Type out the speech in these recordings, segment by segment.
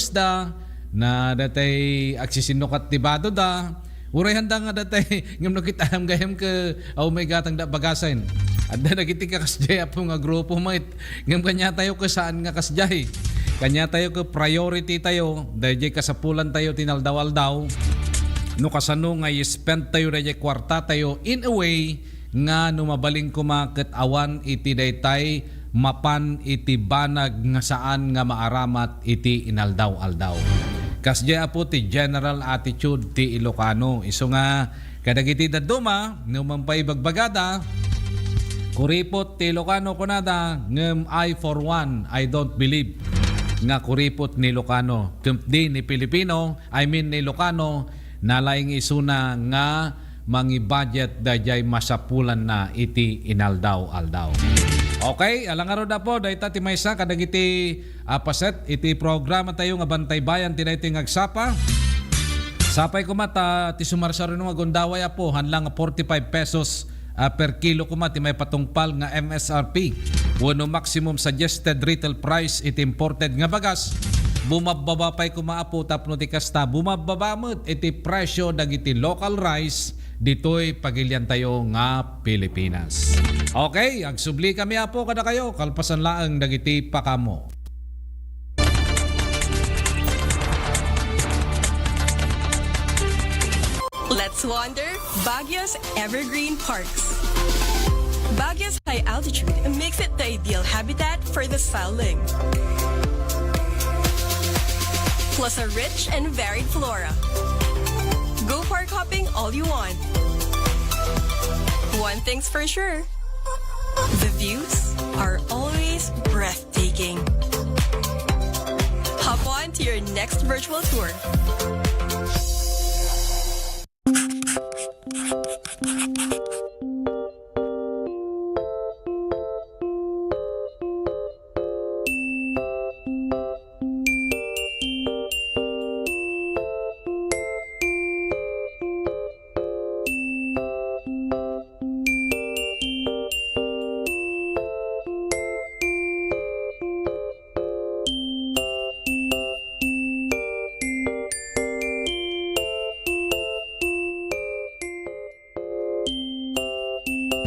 followers da, na datay aksisinukat tibado da, uray handa nga datay ngam no kita am gayam ke may gatang da bagasan. At da nagiti ka kasjay apo nga grupo mait. Ngam kanya tayo ka saan nga kasjay. Kanya tayo ka priority tayo, dahil kasapulan tayo tinaldaw-aldaw. No kasano nga i-spend tayo dahil kwarta tayo in a way nga no mabaling kumaket awan iti daytay mapan iti banag nga saan nga maaramat iti inaldaw-aldaw. Kasjay apo ti general attitude ti Ilocano. Iso nga kadagiti daduma no mampay bagbagada kuripot ti Ilocano kunada ngem I for one I don't believe nga kuripot ni Ilocano kumdi ni Pilipino ni Ilocano nalaing isuna nga mangi budget dayjay masapulan na iti inaldaw-aldaw. Okay, alangaro da po dayta ti maysa kadagiti paset iti programa tayo nga Bantay Bayan tinayto ngagsapa. Sapay ko mata ti sumarsaro nga gondaway po hanlang 45 pesos per kilo kuma ti may patungpal nga MSRP. Wano maximum suggested retail price iti imported nga bagas. Bumababa pa'y kumaapo tapno ti kasta bumababa iti presyo dagiti local rice dito'y pagilyan tayo nga Pilipinas. Okay, agsubli kami apo kada kayo kalpasan laang dagiti pakamo. Let's wander Baguio's evergreen parks. Baguio's high altitude makes it the ideal habitat for the starling. Plus a rich and varied flora. Go park hopping all you want. One thing's for sure, the views are always breathtaking. Hop on to your next virtual tour.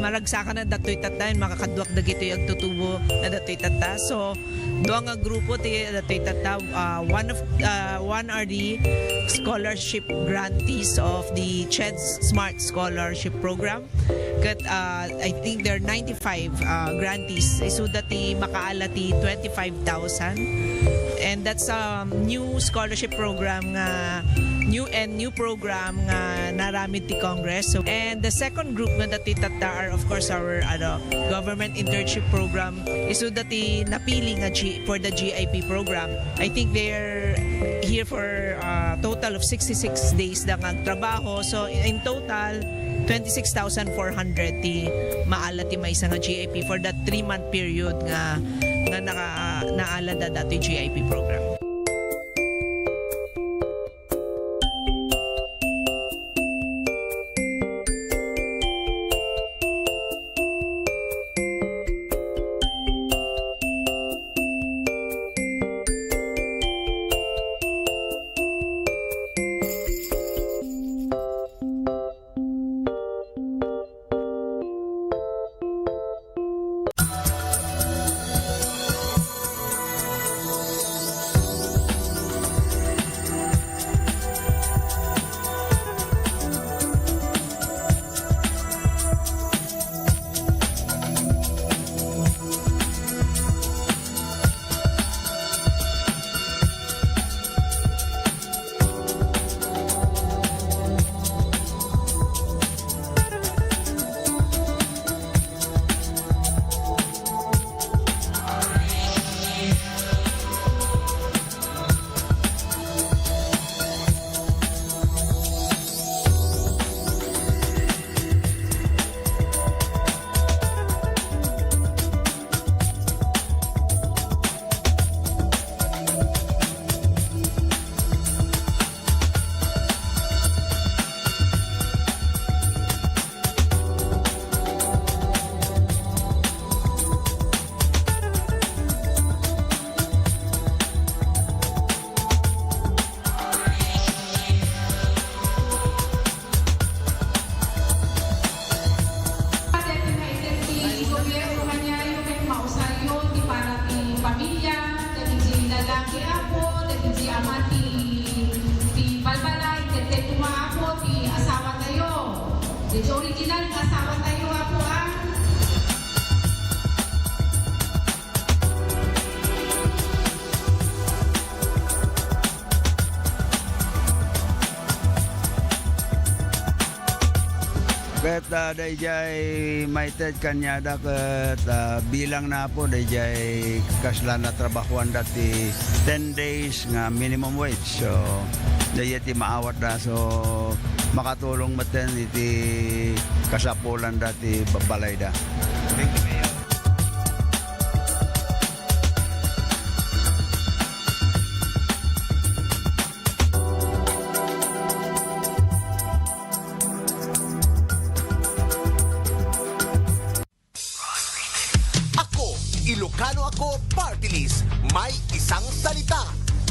Maragsakan na datoy tatayan makakadwak dagito yung tutubo na datoy tata. So doang nga grupo ti datoy tata one are the scholarship grantees of the CHED's Smart Scholarship Program. Kat I think there are 95 grantees. So dati makaalati 25,000. And that's a new scholarship program nga new program nga naramid ti Congress. So, and the second group nga dati tata are of course our government internship program iso dati napili nga for the GIP program. I think they're here for a total of 66 days na nga trabaho. So in total 26,400 ti maala ti may nga GIP for that 3-month period nga naala da dati GIP program. original nga asawa tayo ako ah. Ket dayjay maited kanyada ket bilang na po dayjay kaslan na trabahuan dati 10 days nga minimum wage. So dayjay maawat na so makatulong maten iti kasapulan dati babalay da. Thank you, Mayor. Ako, Ilocano ako, party list. May isang salita.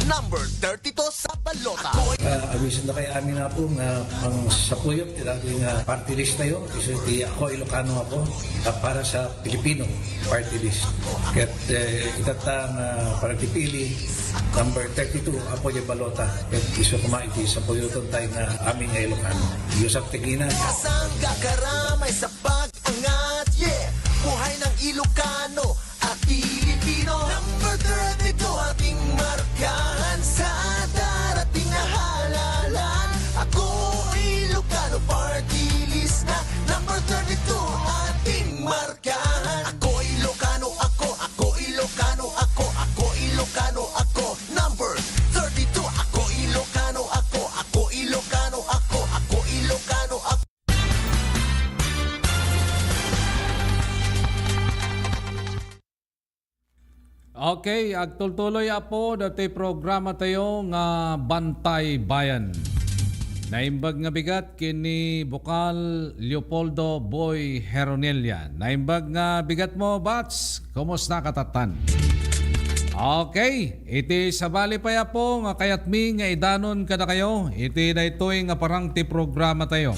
Number 32 sa balota. Awisan na kay amin na po nga ang sapuyok tinagin nga party list na yun. So, ako Ilocano ako para sa Pilipino party list. Kat itatang para tipili number 32 ako yung balota. Kat iso kumaiti sa puyuton tayo na amin nga Ilocano. Yusap Tigina. Kasangga karamay sa pag-angat, yeah. Buhay ng Ilocano at Pilipino. Number 32 ating markahan sa darating na halalan. Ako Ilocano, party list na. Number 32 ating markahan. Ako Ilocano ako, ako Ilocano ako, ako Ilocano ako. Number 32 ako Ilocano ako, ako Ilocano ako, ako Ilocano ako. Okay, agtultuloy apo dati programa tayo nga Bantay Bayan. Naimbag nga bigat kini Bukal Leopoldo Boy Heronelia. Naimbag nga bigat mo, Bats. Kumusta katatan? Okay, iti sabali pa ya po nga kayat mi nga idanon kada kayo. Iti na ito'y nga parang ti programa tayo.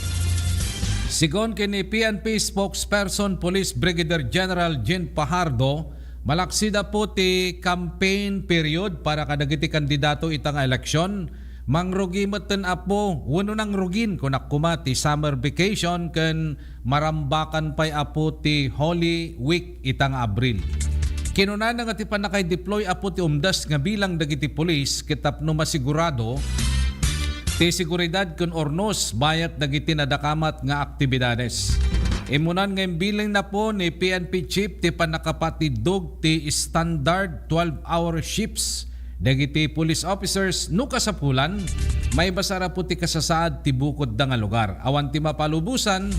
Sigon kini PNP spokesperson Police Brigadier General Jean Pajardo, malaksida po ti campaign period para kadagiti kandidato itang eleksyon. Mangrugi meten apo, wano nang rugin kung nakuma ti summer vacation ken marambakan pa'y apo ti Holy Week itang Abril. Kinunan nga ti panakay-deploy apo ti umdas nga bilang dagiti police kitapno masigurado ti seguridad kun ornos bayat dagiti nadakamat nga aktibidades. Imunan nga bilang na po ni PNP Chief ti panakapatidog ti standard 12-hour shifts dagiti police officers no kasapulan may basara po ti kasasaad ti bukod da nga lugar. Awan ti mapalubusan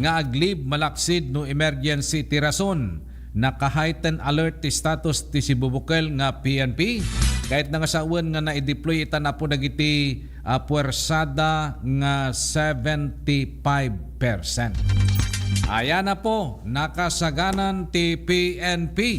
nga aglib malaksid no emergency ti rason naka-heighten alert ti status ti Sibubukel nga PNP kahit na nga sawan nga na-deploy ita na po dagiti puwersada nga 75%. Ayan na po, nakasaganan ti PNP.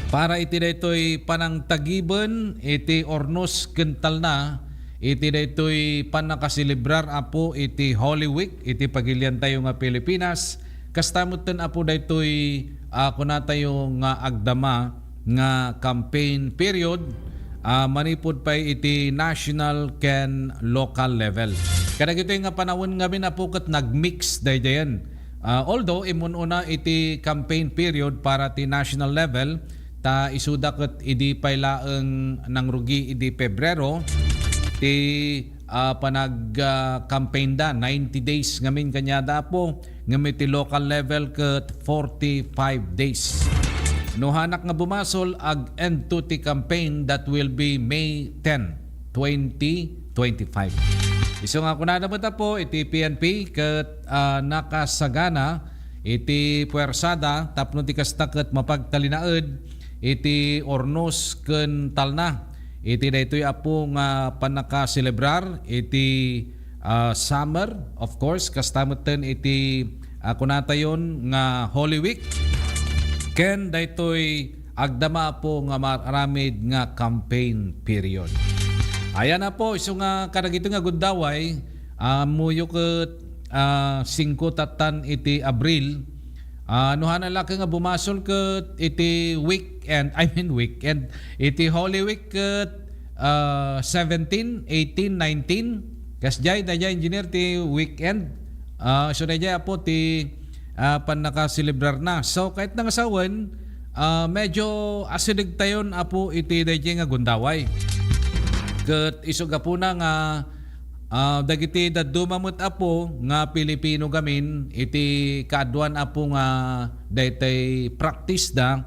Para iti daytoy panangtagiben, iti ornos kental na, iti daytoy panakasilibrar apo iti Holy Week, iti pagilian tayo nga Pilipinas. Kastamutan apo daytoy kuna tayo nga agdama nga campaign period. Manipod pa iti national ken local level. Kada ito nga panahon nga minapukat nagmix daydayan. Although imun una iti campaign period para ti national level ta isuda ket idi paylaeng nangrugi idi Pebrero ti panag-campaign da 90 days ngamin kanyada po ngamin ti local level ket 45 days. No hanak nga bumasol ag end to ti campaign that will be May 10, 2025. Iso nga kunada mo ta po iti PNP ket nakasagana iti puwersada tapno ti kasta ket mapagtalinaed iti ornos ken talna. Iti daytoy apo nga panaka-celebrar iti summer of course kastamutten iti kunatayon nga Holy Week. Ken daytoy agdama po nga maramid nga campaign period. Ayan na po iso nga kadagito nga gundaway muyo ket 5 tatan iti Abril. Nuhana laki nga bumasol ket iti weekend iti Holy Week ket 17, 18, 19 kasjay dayjay engineer ti weekend So dayjay apo ti pan nakaselebrar na. So kahit nangasawan, medyo asidig tayon apo iti dayjay nga gundaway. Ket isog apo na nga dagiti dadumamot apo nga Pilipino gamin iti kaadwan apo nga daytay practice da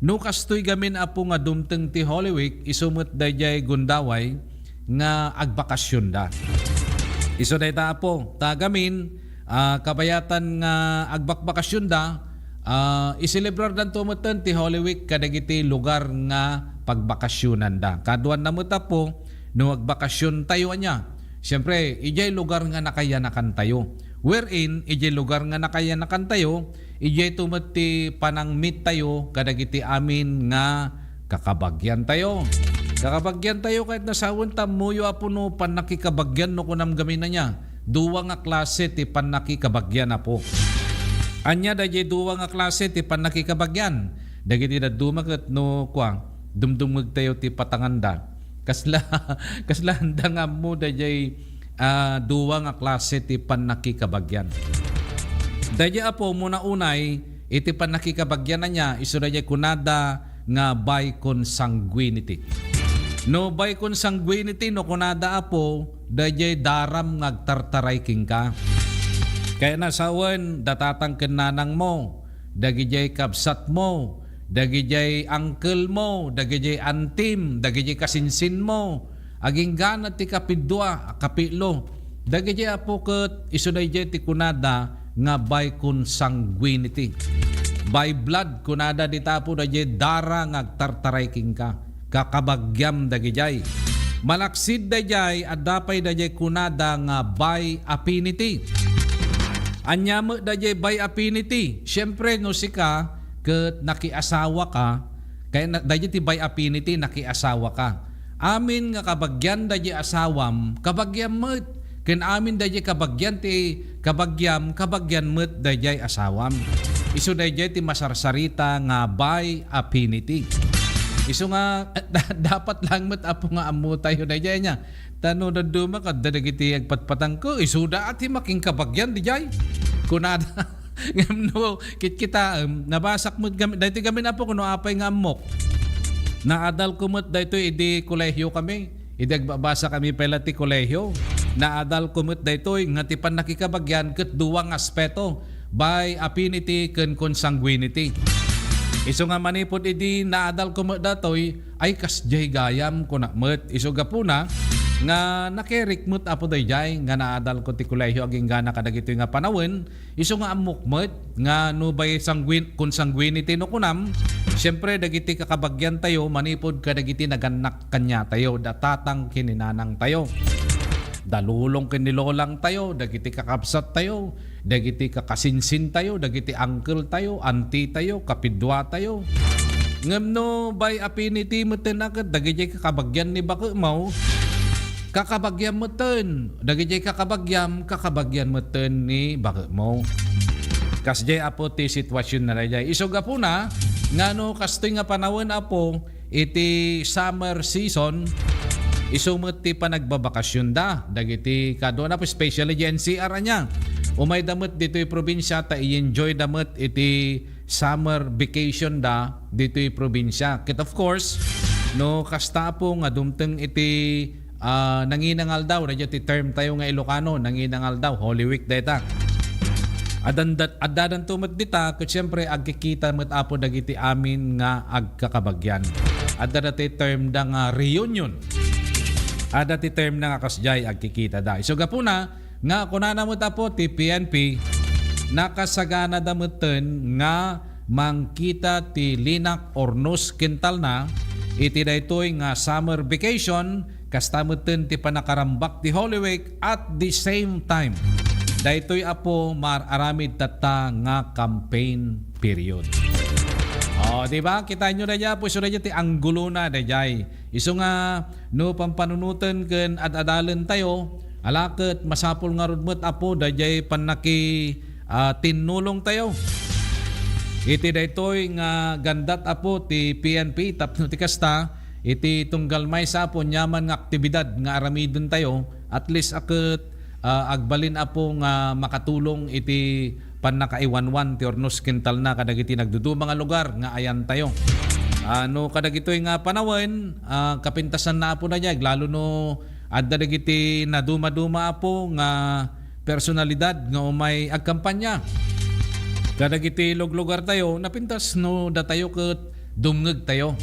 no kastoy gamin apo nga dumteng ti Holy Week isumot dayjay gundaway nga agbakasyon da. Iso dayta apo ta gamin kabayatan nga agbakbakasyon da iselebrar dan tumuten ti Holy Week kadagiti lugar nga pagbakasyonan da. Kaduan na mo tapo no agbakasyon tayo anya. Siyempre, ijay lugar nga nakayanakan tayo. Wherein, ijay lugar nga nakayanakan tayo, ijay tumati panangmit tayo kadagiti amin nga kakabagyan tayo. Kakabagyan tayo kahit nasawon tamuyo apo no panakikabagyan no kunam gamin na niya. Duwa nga klase ti panakikabagyan apo. Anya da jay duwa nga klase ti panakikabagyan. Dagiti da dumagat no kwa dumdumag tayo ti patanganda. Kasla handa nga mo dayay duwa nga klase ti panakikabagyan. Dayay apo muna unay iti panakikabagyan na niya iso dayay kunada nga by consanguinity. No by consanguinity no kunada apo dayay daram ngagtartaray king ka. Kaya nasawan datatang kenanang mo, dagijay kabsat mo, dagijay uncle mo, dagijay antim, dagijay kasinsin mo, aging ganat ti kapidwa, kapilo, dagijay apo ket isudayjay ti kunada nga by consanguinity. By blood kunada di tapo dayjay dara ngagtartaray king ka, kakabagyam dagijay. Malaksid dayjay at dapay dayjay kunada nga by affinity. Anyamo dayjay by affinity. Siyempre no sika ket nakiasawa ka kay dayjay ti by affinity nakiasawa ka. Amin nga kabagyan dayjay asawam kabagyam met ken amin dayjay kabagyan ti kabagyan met dayjay asawam. Isu dayjay ti masarsarita nga by affinity. Isu nga dapat lang met apo nga ammo tayo dayjay nya. Tano na duma ka dadagiti agpatpatang ko isuda ati making kabagyan dijay. Kunada no kita nabasak mo daytoy kami na po kuno apay nga amok. Naadal kumot daytoy idi kolehiyo kami. Idi agbabasa kami pala ti kolehiyo. Naadal kumot daytoy nga ti panakikabagyan ket duwang aspeto by affinity ken consanguinity. Isu nga manipod idi naadal kumot datoy ay kasjay gayam kuna met isu gapuna nga nakirikmut apo dayjay nga naadal ko ti kolehiyo aging gana kadagito nga panawon isu nga amukmet nga no by consanguinity no kunam syempre dagiti kakabagyan tayo manipod kadagiti naganak kanya tayo datatang kininanang tayo dalulong kinilolang tayo dagiti kakabsat tayo dagiti kakasinsin tayo dagiti uncle tayo auntie tayo kapidwa tayo ngem no by affinity meten agad dagiti kakabagyan ni bako mo kakabagyan meten dagiti kakabagyan meten ni bako mo kasjay apo ti sitwasyon na dayjay isog apo na ngano kastoy nga panawon apo iti summer season isumot ti panagbabakasyon da dagiti kadwa na po especially NCR nya umay damot dito'y probinsya ta i-enjoy damot iti summer vacation da dito'y probinsya ket of course no kasta po nga dumteng iti nanginangal daw radyo ti term tayo nga Ilocano nanginangal daw Holy Week data adadan tumot dita ket syempre agkikita met apo dagiti amin nga agkakabagyan adda ti term da nga reunion ada ti term na nga kasjay agkikita da. So gapuna nga kunana mo tapo ti PNP nakasagana dameten nga mangkita ti linak ornos kintal na iti daytoy nga summer vacation kastameten ti panakarambak ti Holy Week at the same time daytoy apo mararamid tata nga campaign period. Di ba? Kita nyo na dyan po iso na dyan ti anggulo na dyan. Iso nga no pampanunutan ken ad-adalan tayo alakot masapol nga rudmet apo dayjay panaki tinulong tayo. Iti daytoy nga gandat apo ti PNP tapno ti kasta iti tunggal may sa apo nyaman nga aktibidad nga aramidon tayo at least akot agbalin apo nga makatulong iti panakaiwanwan ti ornos kintal na kadagiti nagdudu mga lugar nga ayan tayo. Ano kadagitoy nga panawin, kapintasan na apo na diay lalo no adda dagiti naduma-duma apo nga personalidad nga umay agkampanya. Kadagiti lugar tayo napintas no datayo ket dumngeg tayo.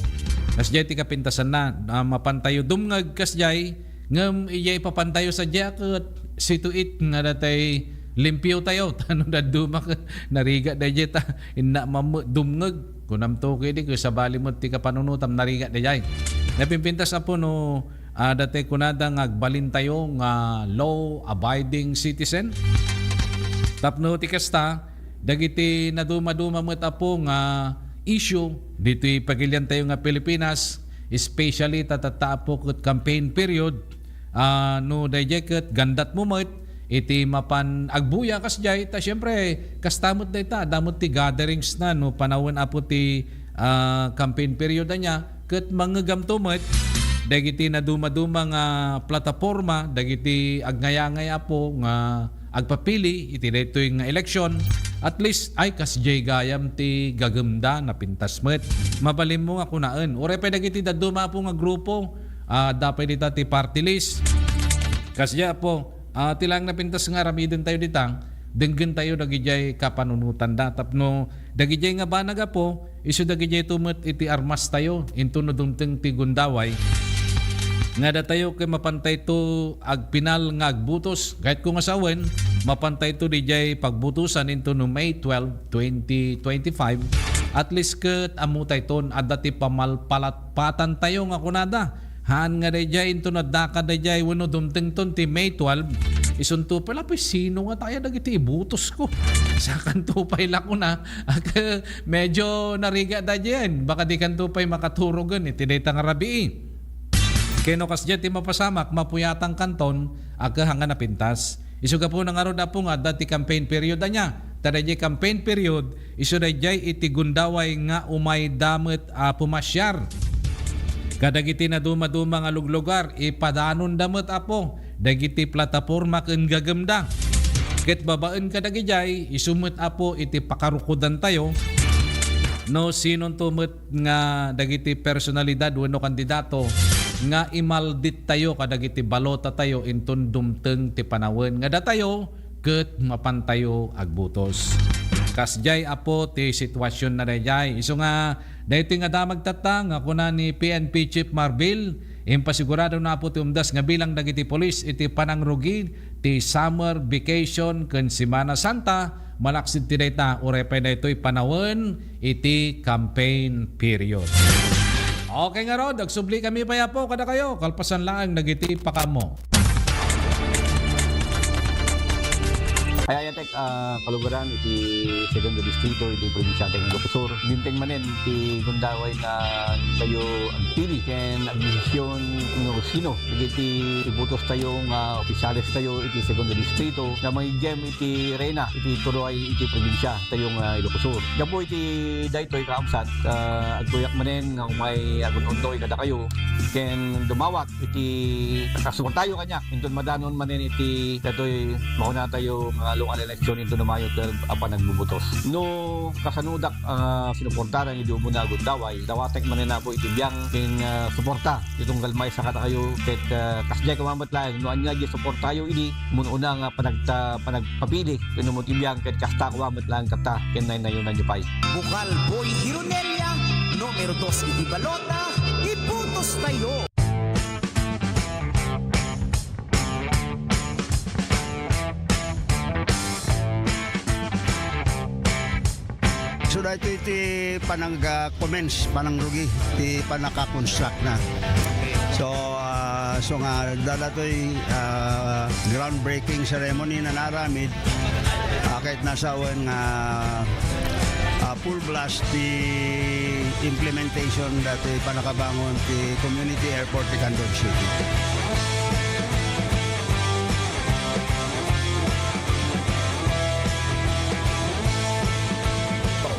Kasjay ti kapintasan na mapantayo dumngeg kasjay ngem iyay papantayo sa ket situit nga datay limpyo tayo tano da duma nariga dayjay ta inna dumngeg kunam to kidi ko sa balimot ti kapanunutam nariga dayjay. Napimpintas apo no datay kunada nga agbalin tayo nga law abiding citizen. Tapno ti kasta dagiti naduma-duma met apo nga issue dito pagilyan tayo nga Pilipinas, especially tatata po ket campaign period, no dayjay ket gandat mo met iti mapan agbuya kasjay ta syempre kastamot dayta damot ti gatherings na no panawon apo ti campaign period anya ket mangegamto met dagiti naduma-duma nga plataporma dagiti agnaya-ngaya po nga agpapili iti daytoy nga eleksyon. At least ay kasjay gayam ti gagemda na pintas met. Mabalim mo nga kunaan. Ure pa dagiti daduma po nga grupo. Dapat dita ti party list. Kasya po tilang na pintas nga ramiden tayo ditang. Denggen tayo dagijay kapanunutan da. Tapno dagijay nga banaga po. Isu dagijay tumet iti armas tayo. Into no dumteng ti gundaway. Nga da tayo kay mapantay to agpinal nga agbutos kahit kung asawen mapantay to dijay pagbutusan into no May 12, 2025 at least ket amutay ton adati pamalpalatpatan tayo nga kunada haan nga dijay into nadaka dijay wenno dumteng ton ti May 12 isunto pala pa sino nga tayo dagiti ibutos ko sa kanto pay lako na medyo nariga da diyan baka di kanto pay makaturogan iti dayta nga rabii. Keno kasjay ti mapasamak mapuyatang kanton aga hanga napintas. Isu ka po nang arod apo nga dati campaign period anya. Tadayjay campaign period isu dayjay iti gundaway nga umay damet pumasyar. Kadagiti na duma-duma nga luglugar ipadanon damet apo dagiti plataporma ken gagemda. Ket babaen kadagijay isumut apo iti pakarukodan tayo. No sinon tumet nga dagiti personalidad wenno kandidato nga imaldit tayo kadagiti balota tayo inton dumteng ti panawon nga datayo ket mapantayo agbutos. Kasjay apo ti sitwasyon na dayjay. Isu nga daytoy nga damag tatang ako na ni PNP Chief Marbil impasigurado na po ti umdas nga bilang dagiti polis iti panangrugi ti summer vacation ken Semana Santa malaksid ti dayta urepay daytoy panawon iti campaign period. Okay nga rod, agsubli kami pa po kada kayo kalpasan lang nagiti pakamo. Ay ayatek kalugaran iti segundo distrito iti probinsya ng Ilocos. Binteng manen iti gundaway na tayo ang pili ken administrasyon no sino iti ibutos tayo nga opisyales tayo iti segundo distrito na magigem iti rena iti tuloy iti probinsya tayong Ilocos. Gapo iti daytoy kaamsat agtuyak manen nga umay agunundoy kada kayo ken dumawat iti kasuportayo kanya inton madanon manen iti daytoy mauna tayo local election into Mayo 12 apan nagbubutos. No kasanudak sinuportaran idu mo na gundaway dawatek manen na po itibiyang ken suporta itong galmay sa kata kayo ket kasjay kamamat lang no anya gi suportayo idi mununa nga panagpapili ken mo tibiyang ket kasta kamamat lang kata ken nay nayon nanyo pay. Bukal Boy Hironelia, numero 2 iti balota, ibutos tayo. So dito iti panang-commence, panang-rugi, iti panaka-construct na. So nga dalatoy groundbreaking ceremony na naramid kahit nasawan nga full blast the implementation dati panakabangon ti community airport ti Candor City.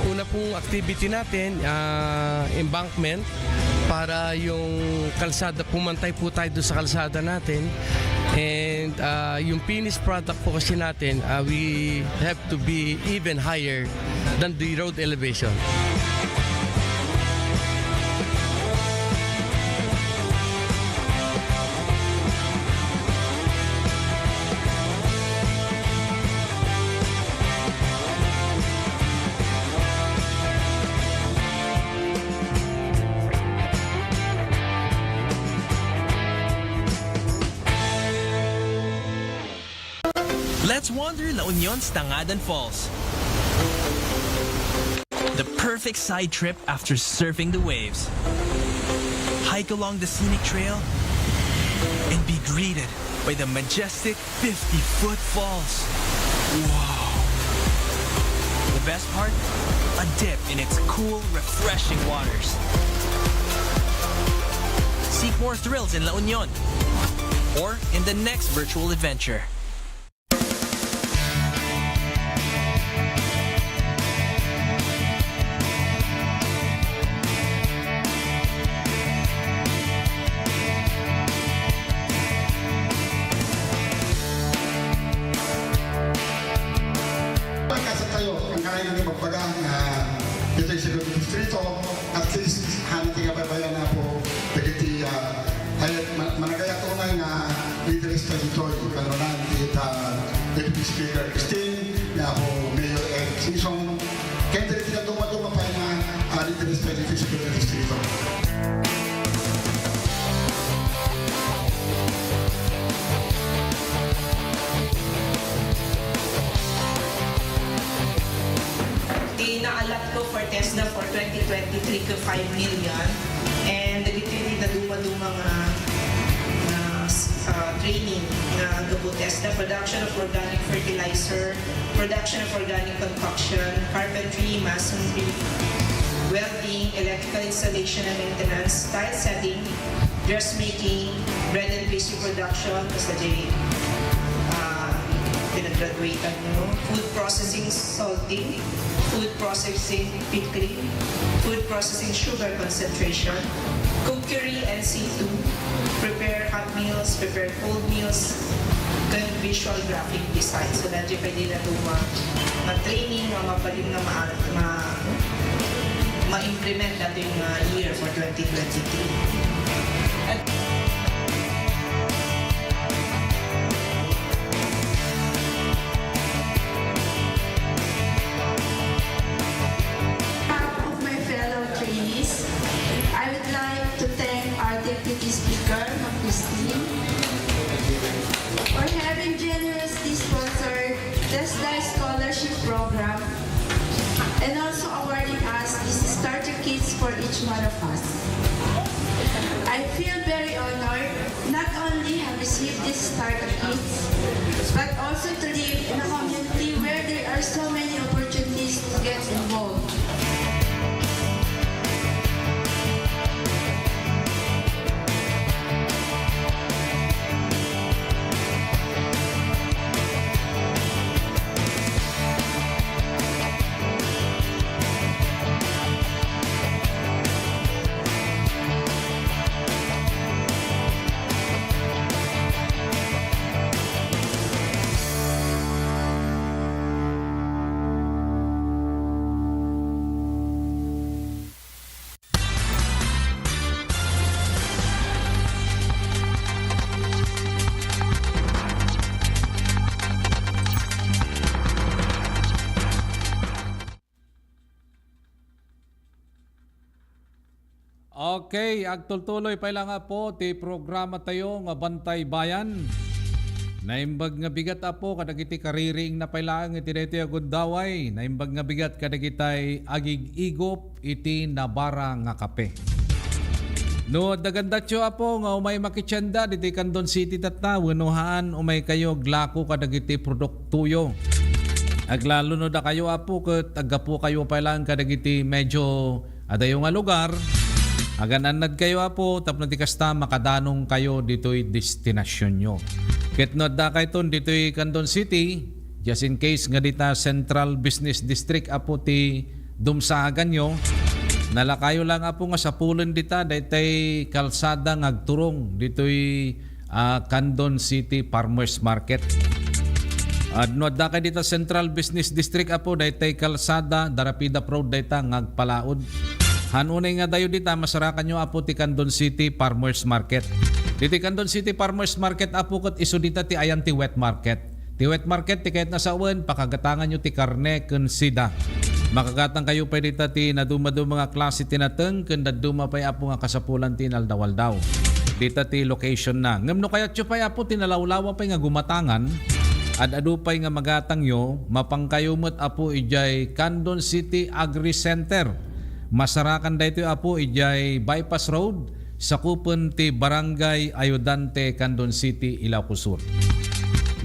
Una pong activity natin, embankment, para yung kalsada, pumantay po tayo doon sa kalsada natin And yung finished product po kasi natin, we have to be even higher than the road elevation. Let's wander La Union's Tangadan Falls. The perfect side trip after surfing the waves. Hike along the scenic trail and be greeted by the majestic 50-foot falls. Wow! The best part? A dip in its cool, refreshing waters. Seek more thrills in La Union or in the next virtual adventure. Dito yung siguro distrito, at least hanati ka babayan na po dagiti ay managaya tunay nga leaders na dito yung kanonan kita Deputy Speaker Christine na po Mayor Ed Simpson kaya dito na dumaduma pa nga leaders na dito sa distrito. Inaalat ko for TESDA for 2023 ko 5 million and dagiti na dumaduma nga training nga gabo TESDA, production of organic fertilizer, production of organic concoction, carpentry, masonry, welding, electrical installation and maintenance, tile setting, dressmaking, bread and pastry production, basta di pinag-graduatean mo, food processing salting, food processing pickling, food processing sugar concentration, cookery and C2, prepare hot meals, prepare cold meals, and visual graphic design. So that you pwede na ito ma-training, mapalim na ma-implement natin yung year for 2023. At Deputy Speaker, Christine, for having generously sponsored TESDA Scholarship Program and also awarding us these starter kits for each one of us. I feel very honored not only have received these starter kits, but also to live in a community where there are so many opportunities to get involved. Okay, agtultuloy pa lang nga po ti programa tayo nga Bantay Bayan. Naimbag nga bigat apo kadagiti kaririing na pailaang iti daytoy agundaway. Naimbag nga bigat kadagitay agig igop iti nabara nga kape. No dagandatyo apo nga umay makitsenda diti Candon City tatta wenuhaan umay kayo glako kadagiti produktuyo. Aglalo no da kayo apo ket agapo kayo pailaang kadagiti medyo adayo nga lugar. Agananad kayo apo tapno ti kasta makadanong kayo dito'y destinasyon nyo. Ketnod da kayo dito'y Candon City, just in case nga dita Central Business District apo ti dumsagan nyo, nalakayo lang apo nga sa pulon dita, dito'y kalsada ngagturong, dito'y Candon City Farmers Market. No da kay dita Central Business District apo daytay kalsada Darapida Road dayta ngagpalaod. Hanunay nga dayo dita masarakan nyo apo ti Candon City Farmers Market. Diti Candon City Farmers Market apo ket isu dita ti ayan ti wet market. Ti wet market ti kahit nasawen pakagatangan nyo ti karne ken sida. Makagatang kayo pa dita ti nadumado mga klase tinateng ken daduma pay apo nga kasapulan ti naldawaldaw. Dita ti location na. Ngem no kayat yo pay apo tinalawlawa pay nga gumatangan. Adupay nga magatang yo, mapangkayumot apo ijay Candon City Agri Center. Masarakan dayto apo ijay Bypass Road sa kupon ti Barangay Ayudante, Candon City, Ilocos Sur.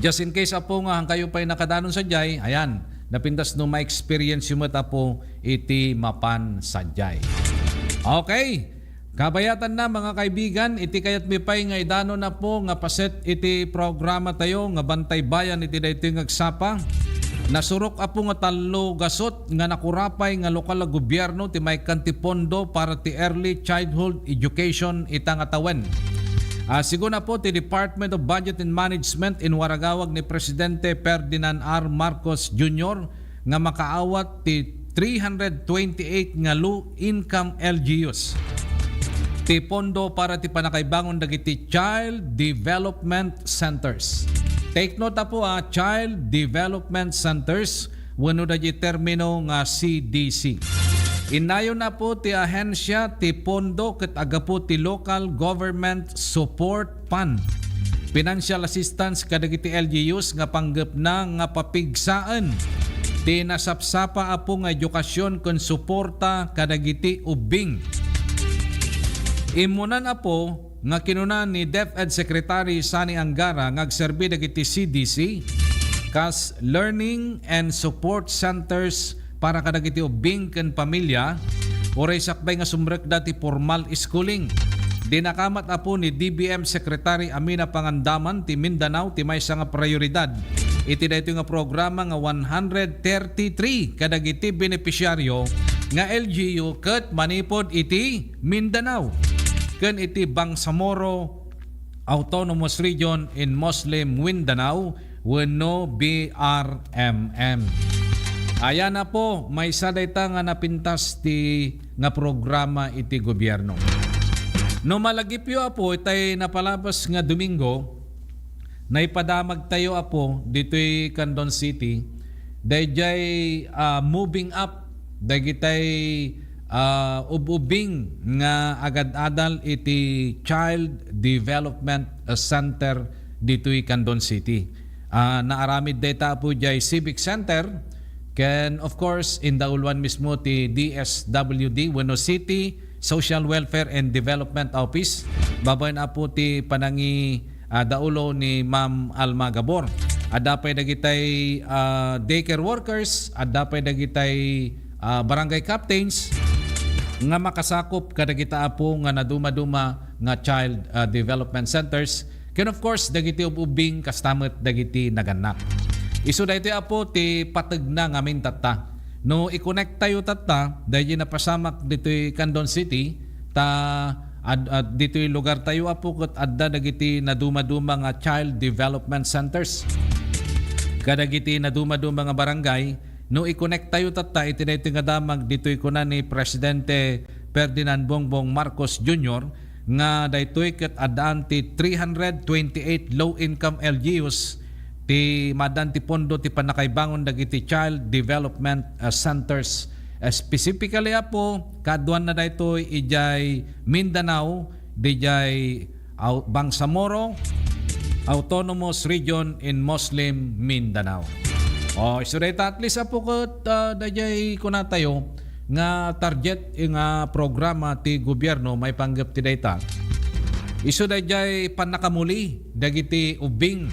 Just in case apo nga hang kayo pa'y nakadanon sa jay, ayan, napintas no ma-experience yung apo iti mapan sa jay. Okay. Kabayatan na mga kaibigan, iti kayat mipay nga idano na po nga paset iti programa tayo nga Bantay Bayan iti dayto nga agsapa. Nasurok apo nga talo gasot nga nakurapay nga lokal na gobyerno ti may kantipondo para ti early childhood education itang atawen. Sigo na po ti Department of Budget and Management in waragawag ni Presidente Ferdinand R. Marcos Jr. nga makaawat ti 328 nga low income LGUs. Ti pondo para ti panakaibangon dagiti Child Development Centers. Take note po Child Development Centers wenno dagiti termino nga CDC. Inayon na po ti ahensya ti pondo ket aga po ti Local Government Support Fund. Financial assistance kadagiti LGUs nga panggep na nga papigsaan ti nasapsapa apo nga edukasyon ken suporta kadagiti ubing. Imunan apo nga kinunan ni DepEd Secretary Sani Angara ngagserbi dagiti CDC kas learning and support centers para kadagiti ubing ken pamilya oray sakbay nga sumrek dati formal schooling. Dinakamat apo ni DBM Secretary Amina Pangandaman ti Mindanao ti maysa nga prioridad. Iti dayto nga programa nga 133 kadagiti benepisyaryo nga LGU ket manipod iti Mindanao. Ken iti Bangsamoro Autonomous Region in Muslim Mindanao wenno BRMM. Ayan na po, may sadayta nga napintas ti nga programa iti gobyerno. No malagipyo apo itay napalabas nga Domingo, naipadamag tayo apo dito'y Candon City, dayjay moving up, dagitay ububing nga agad-adal iti Child Development Center dito'y Candon City. Naaramid data po jay Civic Center, ken of course in daulwan mismo ti DSWD wenno City Social Welfare and Development Office. Babayan apo ti panangi daulo ni Ma'am Alma Gabor. Adapay dagitay daycare workers, adapay dagitay barangay captains nga makasakop kadagita apo nga naduma-duma nga child development centers. Ken of course dagiti ubing kastamot dagiti naganap. Isu daytoy apo ti pateg na ngamin tatta. No i-connect tayo tatta dayjay napasamak ditoy Candon City ta ditoy lugar tayo apo ket adda dagiti naduma-duma nga child development centers. Kadagiti naduma-duma nga barangay no i-connect tayo tatta iti daytoy nga damag ditoy kunan ni Presidente Ferdinand Bongbong Marcos Jr. nga daytoy ket addaan ti 328 low income LGUs ti madan ti pondo ti panakaibangon dagiti Child Development Centers. Specifically apo kaduan na daytoy ijay Mindanao, dijay Bangsamoro Autonomous Region in Muslim Mindanao. So dayta at least apo ket dayjay kunatayo nga target nga programa ti gobyerno may panggap ti dayta. Isu dayjay panakamuli dagiti ubing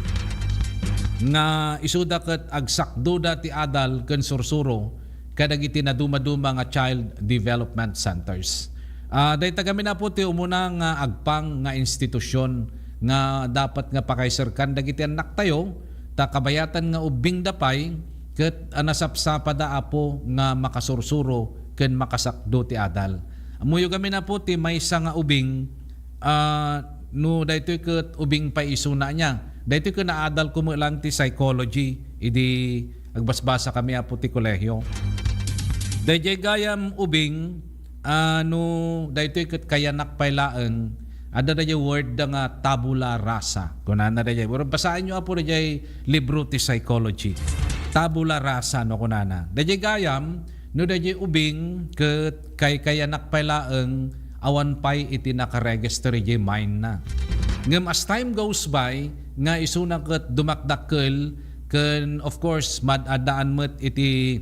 nga isuda ket agsakduda ti adal ken sursuro kadagiti naduma-duma nga child development centers. Dayta kami na po ti umuna nga agpang nga institusyon nga dapat nga pakaiserkan dagiti anak tayo ta kabayatan nga ubing dapay ket nasapsapada apo nga makasursuro ken makasakdo ti adal. Amuyo kami na po ti maysa nga ubing no daytoy ket ubing pa isuna niya. Daytoy ko naadal ko mo lang ti psychology idi agbasbasa kami apo ti kolehiyo. Dayjay gayam ubing no daytoy ket kayanak paylaeng ada dayjay word da nga tabula rasa. Kunana dayjay basahin nyo apo dayjay libro ti psychology. Tabula rasa no kunana. Dayjay gayam no dayjay ubing ket kayanak paylaeng awan pay iti nakaregister di mind na. Ngem as time goes by, nga isuna ket dumakdakkel ken of course madadaan met iti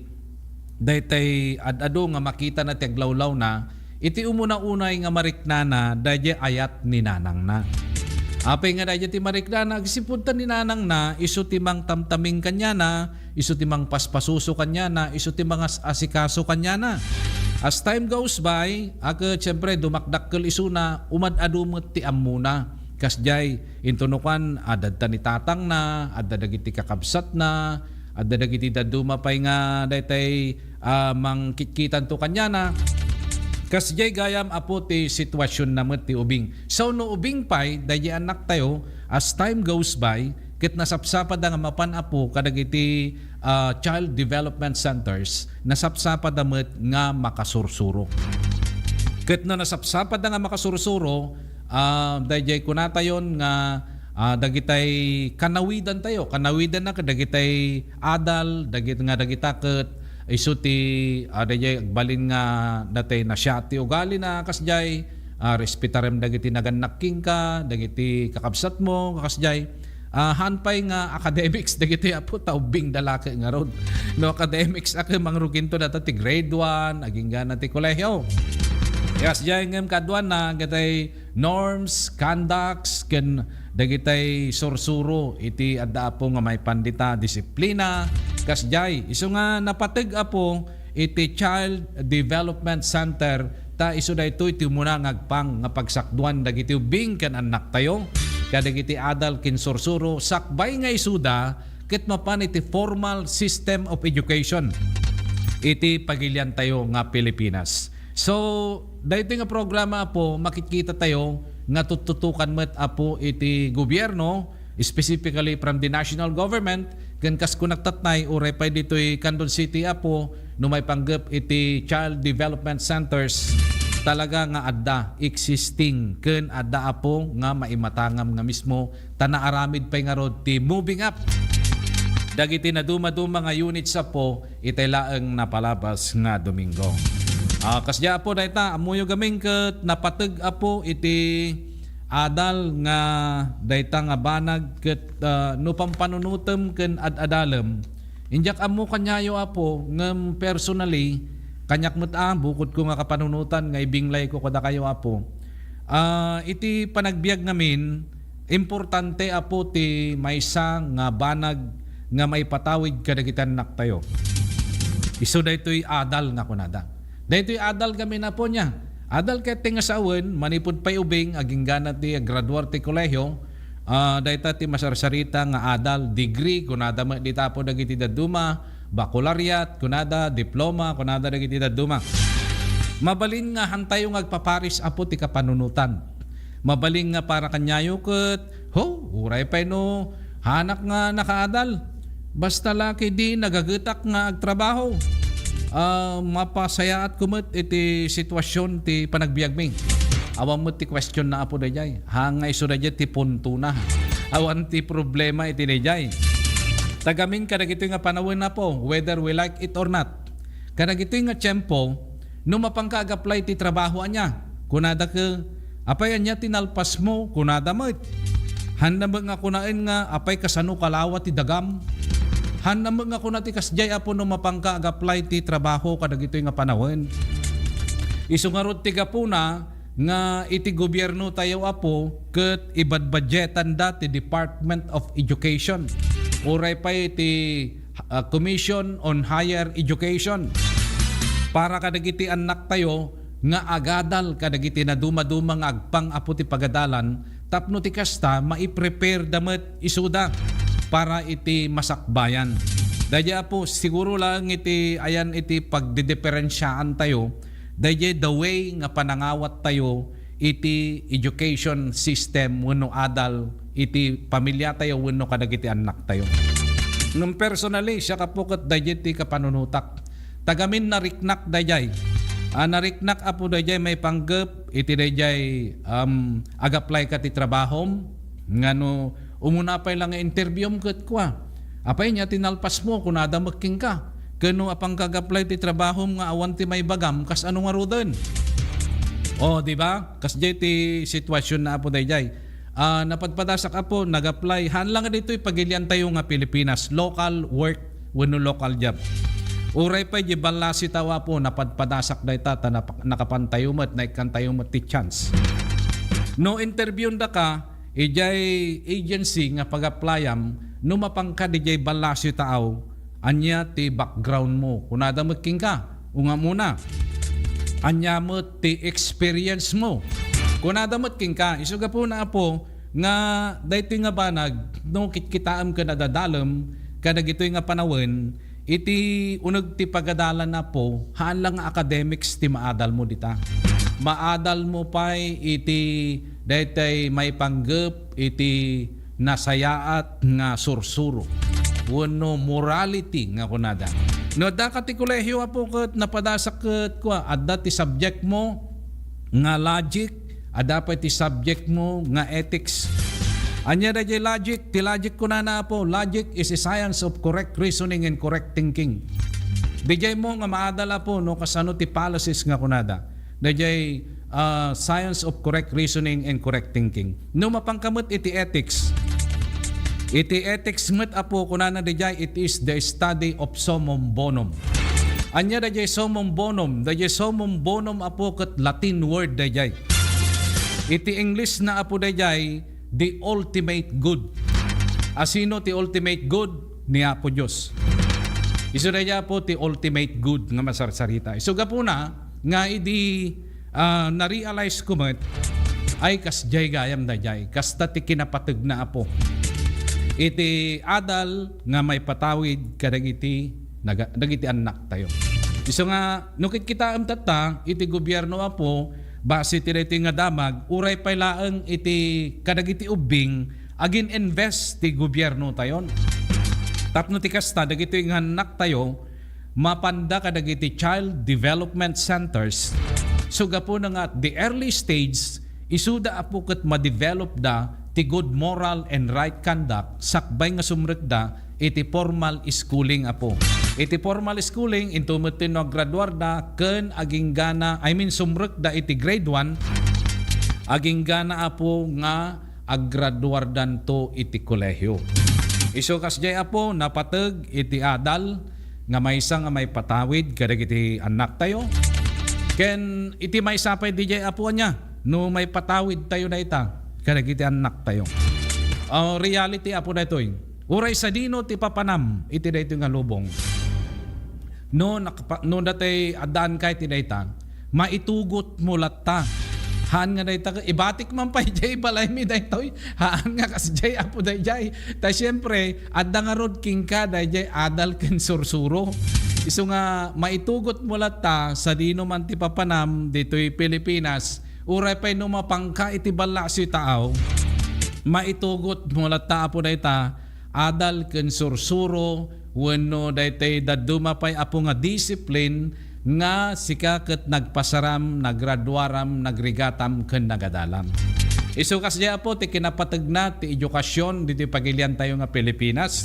daytay adado nga makita na tiaglawlaw na iti umuna-unay nga mariknana dayjay ayat ni nanang na. Apay nga dayjay ti mariknana agsipuntan ni nanang na isu ti mang tamtaming kanya na, isu ti mang paspasuso kanya na, isu ti mga asikaso kanya na. As time goes by, siyempre dumakdakkel isuna umad-adumot ti ammuna. Kasjay intunukan adad ta ni tatang na, adad dagiti kakabsat na, adad dagiti daduma pay nga daytay mangkitkitan to kanya na. Kasjay gayam apo ti sitwasyon na met ti ubing. So no ubing pay dayjay anak tayo as time goes by ket nasapsapad nga mapan apo kadagiti child development centers nasapsapad met nga makasursuro. Ket na nasapsapad nga makasursuro dayjay kunatayon nga dagitay kanawidan tayo. Kanawidan na kadagitay adal dagita ket isu ti dayjay agbalin nga datay na siya ti ugali na kasjay respetarem dagiti naganakking ka dagiti kakabsat mo kasjay hanpay nga academics dagiti apo taubing dalaki nga rod no academics ak mangrugin to data ti grade 1 aging gana ti kolehiyo. Yes, jay ngem kadwan na gatay norms, conducts ken dagitay sursuro iti adda apo nga may pandita disiplina kasjay isu nga napateg apo iti Child Development Center ta isu daytoy ti muna ngagpang nga pagsakduan dagiti ubing ken anak tayo kadagiti adal ken sursuro sakbay nga isuda ket mapan iti formal system of education iti pagilian tayo nga Pilipinas. So, dahito nga programa po, makikita tayo nga tututukan met apo iti gobyerno, specifically from the national government, kan kas kunagtatnay, uray pa dito'y Candon City apo, no may panggap iti child development centers, talaga nga adda, existing, kan adda apo nga maimatangam nga mismo, tanaaramid pa nga rod, ti moving up. Dagiti na duma-duma nga units apo, itaylaang napalabas nga Domingo. Kasya po dayta amuyo gaming ket napateg apo iti adal nga dayta nga banag ket no pampanunutem ken ad-adalem injak amo kanyayo apo ngem personally kanyak met bukod ko nga kapanunutan nga ibinglay ko kada kayo apo iti panagbiag ngamin importante apo ti maysa nga banag nga maipatawid kadagitan nak tayo isu daytoy adal nga kunada. Dahito'y adal kami na po niya. Adal kay tinga sawen, manipod pa'y ubing, aging gana ti graduar ti kolehiyo, dahita ti masarsarita nga adal, degree, kunada dita po dagiti daduma, bakulariat, kunada, diploma, kunada dagiti daduma. Mabalin nga hantayo nga agpaparis apo ti kapanunutan. Mabalin nga para kanyayo ket, uray pa'y no, hanak nga nakaadal. Basta laki di nagagetak nga agtrabaho. Mapasayaat kumot iti sitwasyon ti panagbiagming. Awan mo ti question na apo dayjay. Hangay so dayjay ti punto na. Awan ti problema iti dayjay. Tagamin kadagito nga panawin na po, whether we like it or not. Kadagito nga tiyempo, no mapangka-apply ti trabaho anya. Kunada ka, apay anya tinalpas mo, kunada mo. Handa mo nga kunain nga, apay kasano kalawa ti dagam. Handa mo nga kunati kasjay apo no mapangka-apply ti trabaho kadagito nga panawin. Isu nga rod ti gapuna nga iti gobyerno tayo apo ket ibadbudgetan da ti Department of Education. Uray pa iti Commission on Higher Education. Para kadagiti anak tayo nga agadal kadagiti na duma-duma nga agpang apo ti pagadalan tapno ti kasta maiprepare damet isuda para iti masakbayan. Daya po siguro lang iti ayan iti pagdidiferensyaan tayo. Daya the way nga panangawat tayo iti education system wenno adal iti pamilya tayo wenno kadagiti anak tayo. Ngem personally siya kapukot dayjay ti kapanunutak. Tagamin nariknak dayjay. Nariknak apo dayjay may panggep iti dayjay ag-apply ka ti trabahom ngano umuna pay lang nga interview ket kwa. Apay nya tinalpas mo kun ada makking ka. Kano apang kag-apply ti trabahom nga awan ti may bagam kas ano nga roden. O, di ba? Kas jay ti sitwasyon na apo dayjay. Napadpadasak apo, nag-apply. Han lang dito'y pagilian tayo nga Pilipinas. Local work, wano local job. Uray pa, di balasi tawa po, napadpadasak day tata, nakapantayo mat, naikantayo mat ti chance. No interview da ka, ijay agency nga pag-applyam, no mapangka di jay balasi taaw, anya ti background mo. Kunada magking ka, unga muna. Anya mo ti experience mo. Kung nadamot king ka, isuga po na po nga dahito nga banag, no kitkitaam ka nadadalam, kadag ito nga panawin, iti unag ti pagadalan na po, haan lang academics ti maadal mo dita. Maadal mo pa'y iti dahitay may panggap, iti nasayaat nga sursuro. Wano morality nga kunada. No da ka ti kolehiyo apo ket napadasak ket kwa adda ti subject mo nga logic, adda pa ti subject mo nga ethics. Anya da jay logic, ti logic kunana apo, logic is a science of correct reasoning and correct thinking. Dijay mo nga maadala po no kasano ti fallacies nga kunada. Dijay science of correct reasoning and correct thinking. No mapangkamot iti ethics. Iti ethics met apo kunana dayjay it is the study of summum bonum. Anya dayjay summum bonum, dayjay summum bonum apo ket Latin word dayjay. Iti English na apo dayjay the ultimate good. Asino ti ultimate good ni apo Dios. Isu dayjay po ti ultimate good nga masarsarita. Isuga po na nga idi na-realize ko met ay kasjay gayam dayjay kasta ti kinapateg na apo. Iti adal nga may patawid kadagiti anak tayo. Iso nga nukit kita amtata iti gobyerno apo base ti nga damag uray pay laeng iti kadagiti ubing agin invest ti gobyerno tayon. Tapno ti kasta dagiti nga anak tayo mapanda kadagiti child development centers. Suga po na nga the early stage isuda apo ket ma-develop da ti good moral and right conduct sakbay nga sumrekda iti formal schooling apo. Iti formal schooling into metin no graduar da ken aging gana sumrekda iti grade 1 aging gana apo nga aggraduar dan to iti kolehiyo. Isu kasjay apo napateg iti adal nga maysa nga may patawid kadagiti anak tayo. Ken iti maysa pay DJ apo nya no may patawid tayo na ita. Kadagiti anak tayo. Reality apo na ito. Uray sa dino ti papanam iti da ito nga lubong. No datay adaan kay ti dayta maitugot mo latta. Haan nga dayta ibatik man pa jay balay mi daytoy. Haan nga kasjay apo dayjay. Ta syempre adda nga rod king ka dayjay adal ken sursuro. Isu nga maitugot mo latta sa dino man ti papanam ditoy Pilipinas. Uray pa'y numapangka iti bala si tao, maitugot mula taapo dayta, adal ken sursuro, wenno daytay daduma pa'y apo nga discipline, nga sika ket nagpasaram, naggraduaram, nagrigatam, ken nagadalam. Isukas diya po ti kinapateg na ti edukasyon diti pagilian tayo nga Pilipinas.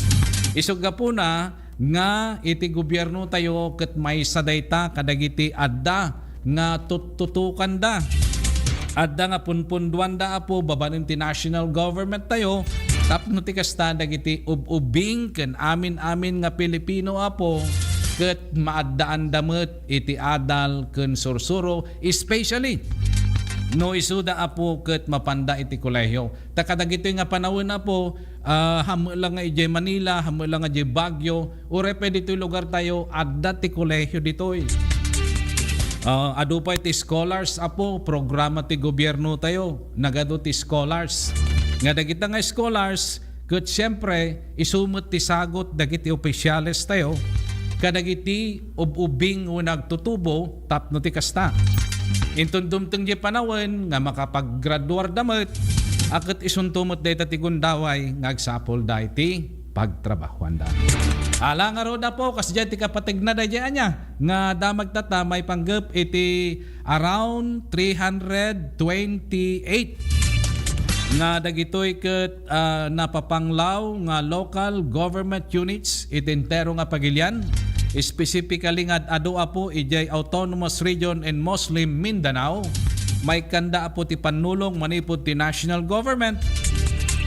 Isuga po na nga iti gobyerno tayo ket maysa dayta kadagiti adda nga tututukan da. Adda nga punpunduan da apo babanen ti national government tayo tapno ti kasta dagiti ubing ken amin nga Pilipino apo ket maaddaan damet iti adal ken sursuro especially no isuda apo ket mapanda iti kolehiyo. Ta kadagito nga panahon apo hamo lang nga ijay Manila, hamo lang nga ijay Baguio, uray pa dito lugar tayo adda ti kolehiyo ditoy. Adupay ti scholars apo programa ti gobyerno tayo nagado ti scholars nga dagita nga scholars ket syempre isumot ti sagot dagiti opisyales tayo kadagiti ubing o nagtutubo tapno ti kasta Intundumteng di panawen nga makapag-graduar damit akat isuntumot dayta ti gundaway ngagsapol dayti pagtrabahuan da. Ala nga ro da po kas ti kapatig na dayaan niya nga damag tata may panggap iti around 328 nga dagitoy ket napapanglaw nga local government units itintero nga pagilian, specifically nga adua po ijay Autonomous Region in Muslim Mindanao. May kanda po ti panulong manipod ti national government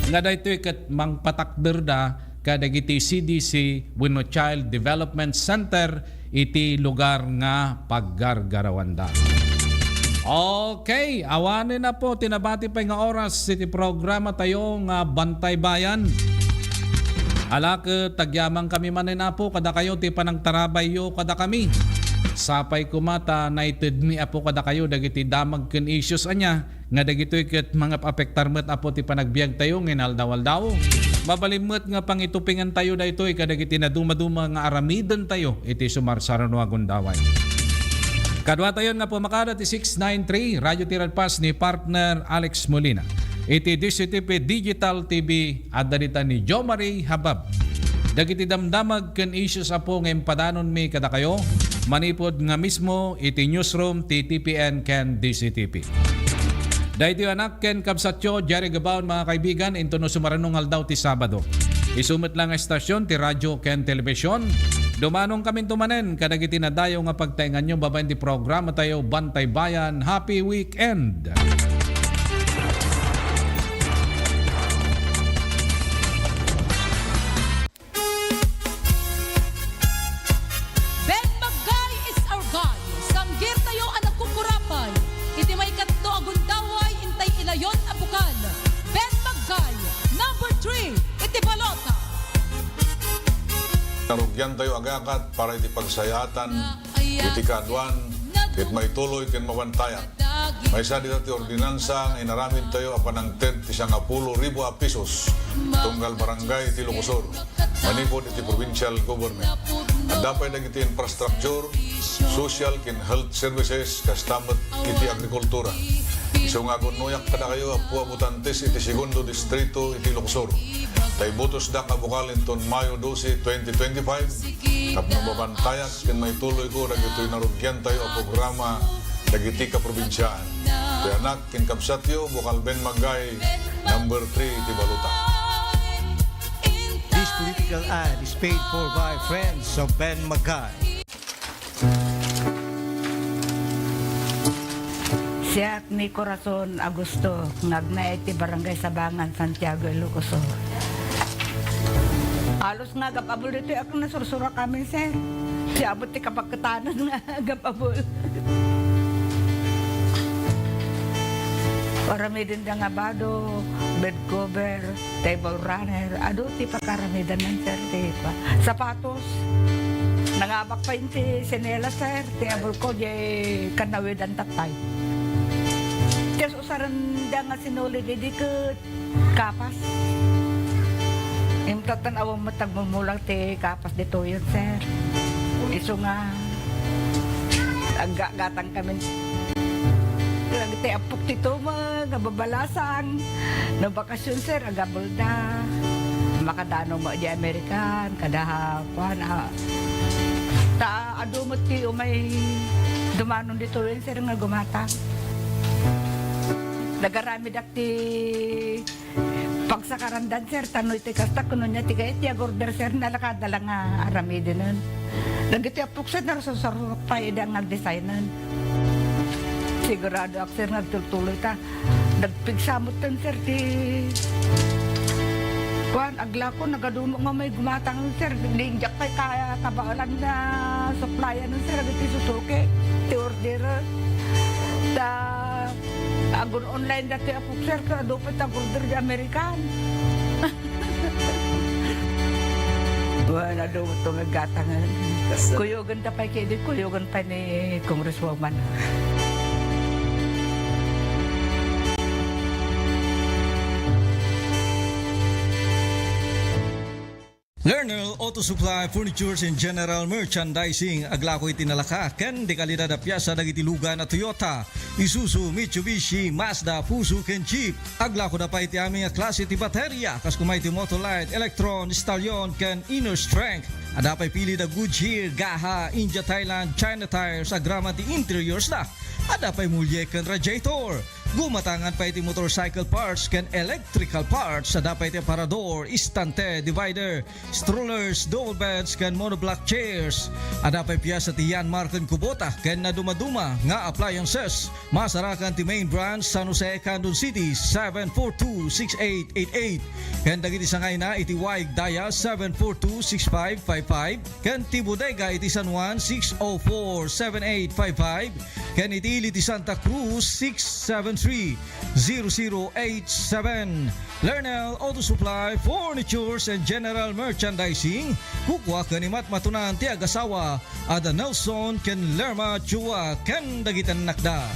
nga daytoy ket mangpatakder da kadagiti CDC wenno Child Development Center iti lugar nga paggargarawan da. Okay, awanin na po tinabati pa nga oras iti programa tayo nga Bantay Bayan. Ala ke tagyamang kami manen na po kada kayo ti panang tarabayo kada kami. Sapay kumata naitid mi apo kada kayo dagiti damag ken issues anya nga dagitoy ket mga apektar met apo ti panagbiag tayo nginaldaw-aldaw. Mabalimmet nga pangitupingan tayo daytoy kadagiti na dumaduma nga aramiden tayo iti sumarsarano a gundaway. Kadwa tayo nga pumakada ti 693 Radio Tirad Pass ni partner Alex Molina. Iti DZTP Digital TV at dalita ni Jo Marie Habab. Dagiti damdamag ken issues apo nga impadanon mi kada kayo manipod nga mismo iti newsroom ti TPN ken DZTP. Dahito anak ken kabsatyo Jerry Gabaon mga kaibigan into no sumaranong aldaw ti Sabado. Isumit lang ang estasyon ti radyo ken telebisyon. Dumanong kami tumanen kadagiti na dayo nga pagtaingan nyo babayin ti programa tayo Bantay Bayan. Happy weekend! Ben Magay is our guy. Sanggir tayo anak kukurapay. Iti may katlo agundaway intay ilayon abukal. Ben Magay, number 3, iti balota. Narugyan tayo agakat para iti pagsayatan, iti kadwan, iti may tuloy ken mawantayan. May isa dito ti ordinansa ang inaramid tayo apanang TED ti 10,000 a pesos tunggal barangay iti Lucosor, manipod iti provincial government. At dapat iti infrastructure, social ken health services kastamot iti agrikultura. Iso nga nuyak kada kayo apu abutantes iti segundo distrito iti Lucosor. Tay butos da kabukal inton Mayo 12, 2025 kap nababantayak ken may tuloy ko dagitoy narugyan tayo a programa dagiti ka probinsyaan. Tay anak ken kapsatyo bukal Ben Magay number 3 iti baluta. This political ad is paid for by friends of Ben Magay. Siya ni Corazon Agusto, ngagnay ti Barangay Sabangan, Santiago, Ilocos. Halos nga gapabol dito ako nasursura kami, sir. Siya abot ti kapagkatanan nga gapabol. Paramidin da nga bado, bed cover, table runner, ado ti pakaramidan ng sir, ti pa. Sapatos. Nangabak pa yun ti sinela, sir. Ti abol ko, di kanawid ang tatay. Tiyan usaran da nga sinulid, di ka kapas. Yung tatanawang matagmumulang ti kapas dito yun, sir. Iso nga, agagatang kami. Lagi ti apok tito mga babalasang. No bakasyon, sir, agabol da. Makadano mo di Amerikan, kadahakuan. Ta adumot ti umay dumanon dito yun, sir, nga gumatang. Nagarami dakti pagsakarandan, sir, tanoy ti kasta kuno niya ti kaya ti agorder, sir, nalakadala nga arami dinan. Nagiti apok, sir, narasasarap pa idang nag-designan. Sigurado ako, sir, nagtuloy ta. Nagpigsamot tan, sir, ti kuan agla ko nagadumo nga may gumatang, sir, lingjak kay kaya kabaalan na supplyan, sir, agiti susuke ti order ta agon online dati apok, sir, ka dapat order di Amerikan. Wala daw ito magatangan. Kuyogan ta pa kaya kuyogan pa ni Congresswoman. Lerner Auto Supply Furnitures and General Merchandising aglako itinalaka ken de kalidad a piyasa dagiti lugan at Toyota, Isuzu, Mitsubishi, Mazda, Fuso ken Jeep. Aglako da pa iti aming klase ti baterya kas kumay ti Motolite, Electron, Stallion ken Inner Strength. Adapay pili da Goodyear, Gaha, India, Thailand, China Tires agrama ti interiors da. Adapay mulye ken radiator. Gumatangan pa iti motorcycle parts ken electrical parts. Adapay iti aparador, istante, divider, strollers, double beds ken monoblock chairs. Adapay piyasa ti Yan Marken Kubota ken na dumaduma nga appliances. Masarakan ti main branch San Jose, Candon City 742-6888. Ken dagiti sangay na iti Waig Daya 742-6555. Ken ti Bodega iti San Juan 604-7855. Ken iti Ili ti Santa Cruz 673-0087. Lernel Auto Supply Furnitures and General Merchandising. Kukwa kanimat matunan ti agasawa ada Nelson ken Lerma Chua ken dagitan nakda.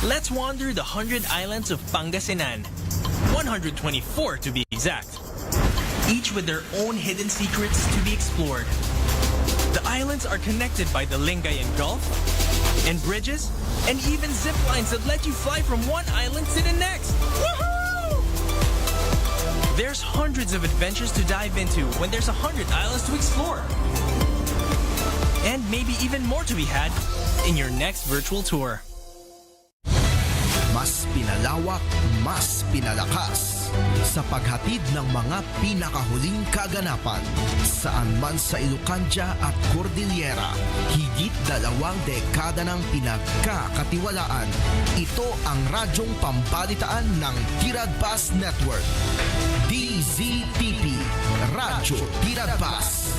Let's wander the 100 islands of Pangasinan. 124 to be exact. Each with their own hidden secrets to be explored. The islands are connected by the Lingayen Gulf, and bridges, and even zip lines that let you fly from one island to the next. Woohoo! There's hundreds of adventures to dive into when there's 100 islands to explore. And maybe even more to be had in your next virtual tour. Mas pinalawak, mas pinalakas sa paghatid ng mga pinakahuling kaganapan saan man sa Ilocandia at Cordillera. Higit 2 dekada ng pinagkakatiwalaan. Ito ang radyong pambalitaan ng Tirad Bus Network. DZTP RADYO TIRAD Bus.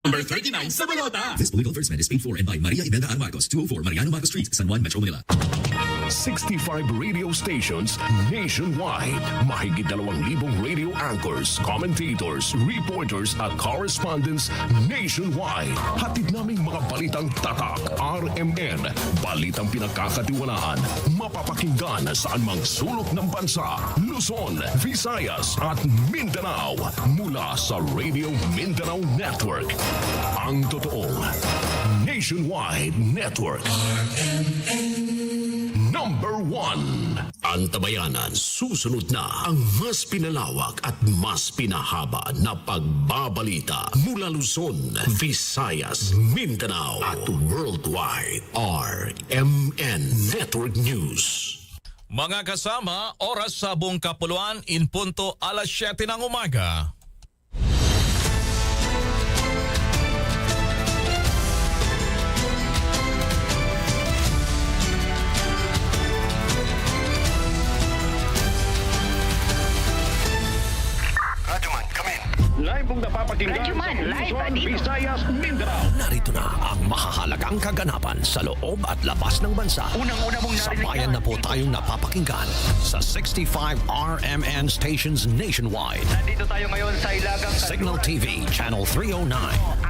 Number 39 sa balota. This political advertisement is paid for and by Maria Imelda R. Marcos, 204 Mariano Marcos Street, San Juan, Metro Manila. 65 radio stations nationwide. Mahigit 2,000 radio anchors, commentators, reporters at correspondents nationwide. Hatid naming mga balitang tatak, RMN. Balitang pinagkakatiwalaan, mapapakinggan saan mang sulok ng bansa, Luzon, Visayas at Mindanao. Mula sa Radio Mindanao Network. Ang totoong Nationwide Network. Number 1. Antabayanan, susunod na ang mas pinalawak at mas pinahaba na pagbabalita mula Luzon, Visayas, Mindanao at worldwide. RMN Network News. Mga kasama, oras sa buong kapuluan in punto 7:00 ng umaga. Live mong napapakinggan sa Luzon, Visayas, Mindanao. Narito na ang mahahalagang kaganapan sa loob at labas ng bansa. Unang-una mong narinig Sabayan na po tayong napapakinggan sa 65 RMN stations nationwide. Nandito tayo ngayon sa Ilagang Signal TV, Channel 309.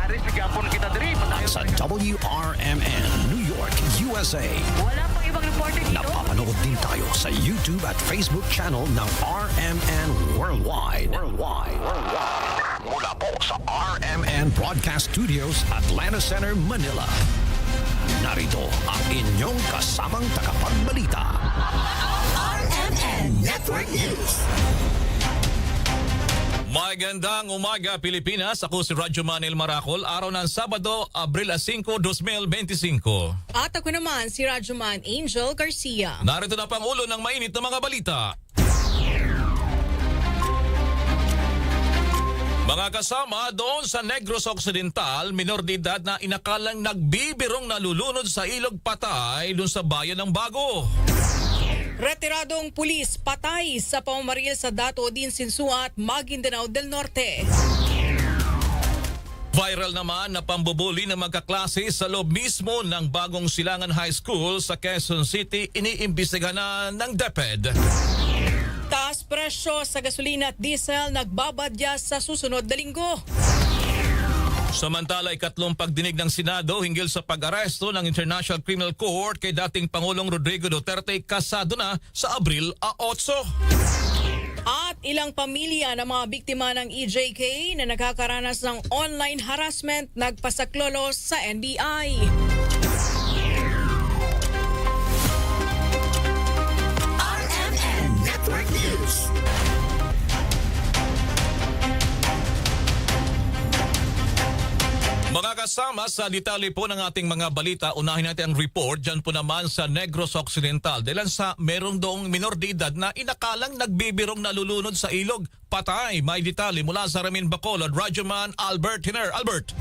Aris, sigapon kita diri. At sa WRMN, New York, USA. Wala pang ibang reporter dito. Napapanood din tayo sa YouTube at Facebook channel ng RMN Worldwide. Mula po sa RMN Broadcast Studios, Atlanta Center, Manila. Narito ang inyong kasamang tagapagbalita. RMN Network News. Magandang umaga Pilipinas. Ako si Radyo Manil Maracol. Araw ng Sabado, Abril 5, 2025. At ako naman si Radyoman Angel Garcia. Narito na pang ulo ng mainit na mga balita. Mga kasama, doon sa Negros Occidental, minor de edad na inakalang nagbibirong nalulunod sa ilog patay doon sa bayan ng Bago. Retiradong pulis patay sa pamamaril sa Dato Odin Sinsua at Maguindanao del Norte. Viral naman na pambubuli ng magkaklase sa loob mismo ng Bagong Silangan High School sa Quezon City, iniimbestiga na ng DepEd. Taas presyo sa gasolina at diesel nagbabadya sa susunod na linggo. Samantala, ikatlong pagdinig ng Senado hinggil sa pag-aresto ng International Criminal Court kay dating Pangulong Rodrigo Duterte kasado na sa Abril 8. At ilang pamilya ng mga biktima ng EJK na nakakaranas ng online harassment nagpasaklolo sa NBI. RMN Network News. Mga kasama, sa detalye po ng ating mga balita, unahin natin ang report dyan po naman sa Negros Occidental. Dahil sa merong doong minor de edad na inakalang nagbibirong nalulunod sa ilog. Patay, may detalye mula sa Ramin Bacolod, Radyoman Albert Hiner. Albert.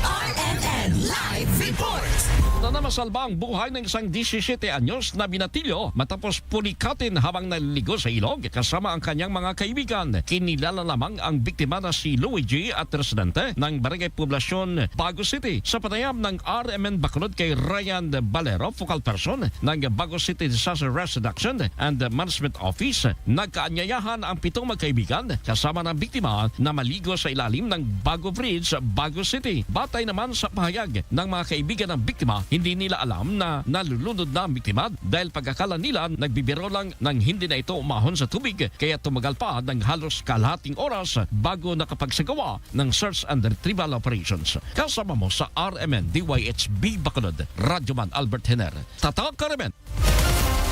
RMN Live Report. Na namasalba ang buhay ng isang 17 anyos na binatilyo matapos pulikatin habang naliligo sa ilog kasama ang kanyang mga kaibigan. Kinilala lamang ang biktima na si Luigi at residente ng Barangay Poblasyon, Bago City. Sa panayam ng RMN Bacolod kay Ryan Valero, focal person ng Bago City Disaster Risk Reduction and Management Office, nagkaanyayahan ang 7 magkaibigan kasama ng biktima na maligo sa ilalim ng Bago Bridge, Bago City. Batay naman sa pahayag ng mga kaibigan ng biktima, hindi nila alam na nalulunod na ang biktima dahil pagkakala nila nagbibiro lang nang hindi na ito umahon sa tubig kaya tumagal pa ng halos kalahating oras bago nakapagsagawa ng search and retrieval operations. Kasama mo sa RMN DYHB Bacolod, Radyoman Albert Hiner. Tatak RMN.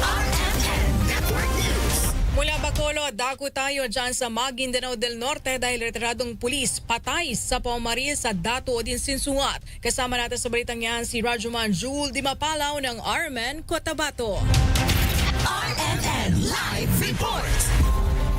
RMN Network News. Mula Bacolod, dako tayo dyan sa Maguindanao del Norte dahil retiradong pulis patay sa pamamaril sa Dato Odin Sinsua. Kasama natin sa balitang yan si Radyoman Jewel Di Mapalaw ng RMN Cotabato. RMN Live Report.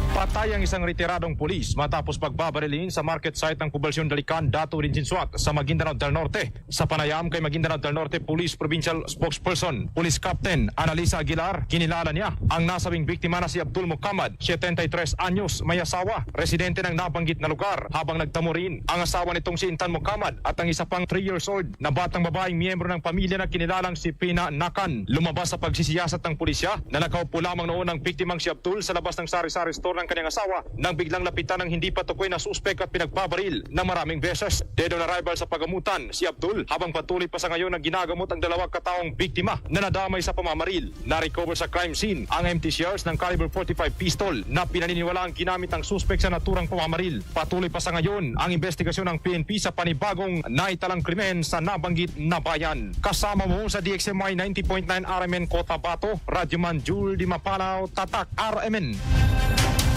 Patay ang isang retiradong pulis matapos pagbabarilin sa market site ng Poblasyon Dalican, Dato Odin Sinsua sa Maguindanao del Norte. Sa panayam kay Maguindanao del Norte Police Provincial Spokesperson, Police Captain Analisa Aguilar, kinilala niya ang nasabing biktima na si Abdul Muhammad, 73 anyos, may asawa, residente ng nabanggit na lugar, habang nagtamo rin ang asawa nitong si Intan Muhammad at ang isa pang 3 years old na batang babaeng miyembro ng pamilya na kinilalang si Pina Nakan. Lumabas sa pagsisiyasat ng pulisya na nakaupo lamang noon ang biktimang si Abdul sa labas ng sari-sari store ng kanyang asawa nang biglang lapitan ng hindi patukoy na suspek at pinagbabaril na maraming beses. Dead on arrival sa pagamutan si Abdul habang patuloy pa sa ngayon ang ginagamot ang 2 kataong biktima na nadamay sa pamamaril. Na-recover sa crime scene ang empty shells ng caliber 45 pistol na pinaniniwala ang ginamit ang suspek sa naturang pamamaril. Patuloy pa sa ngayon ang investigasyon ng PNP sa panibagong naitalang krimen sa nabanggit na bayan. Kasama mo sa DXMY 90.9 RMN Cotabato, Radyoman Jewel Di Mapalaw, Tatak RMN.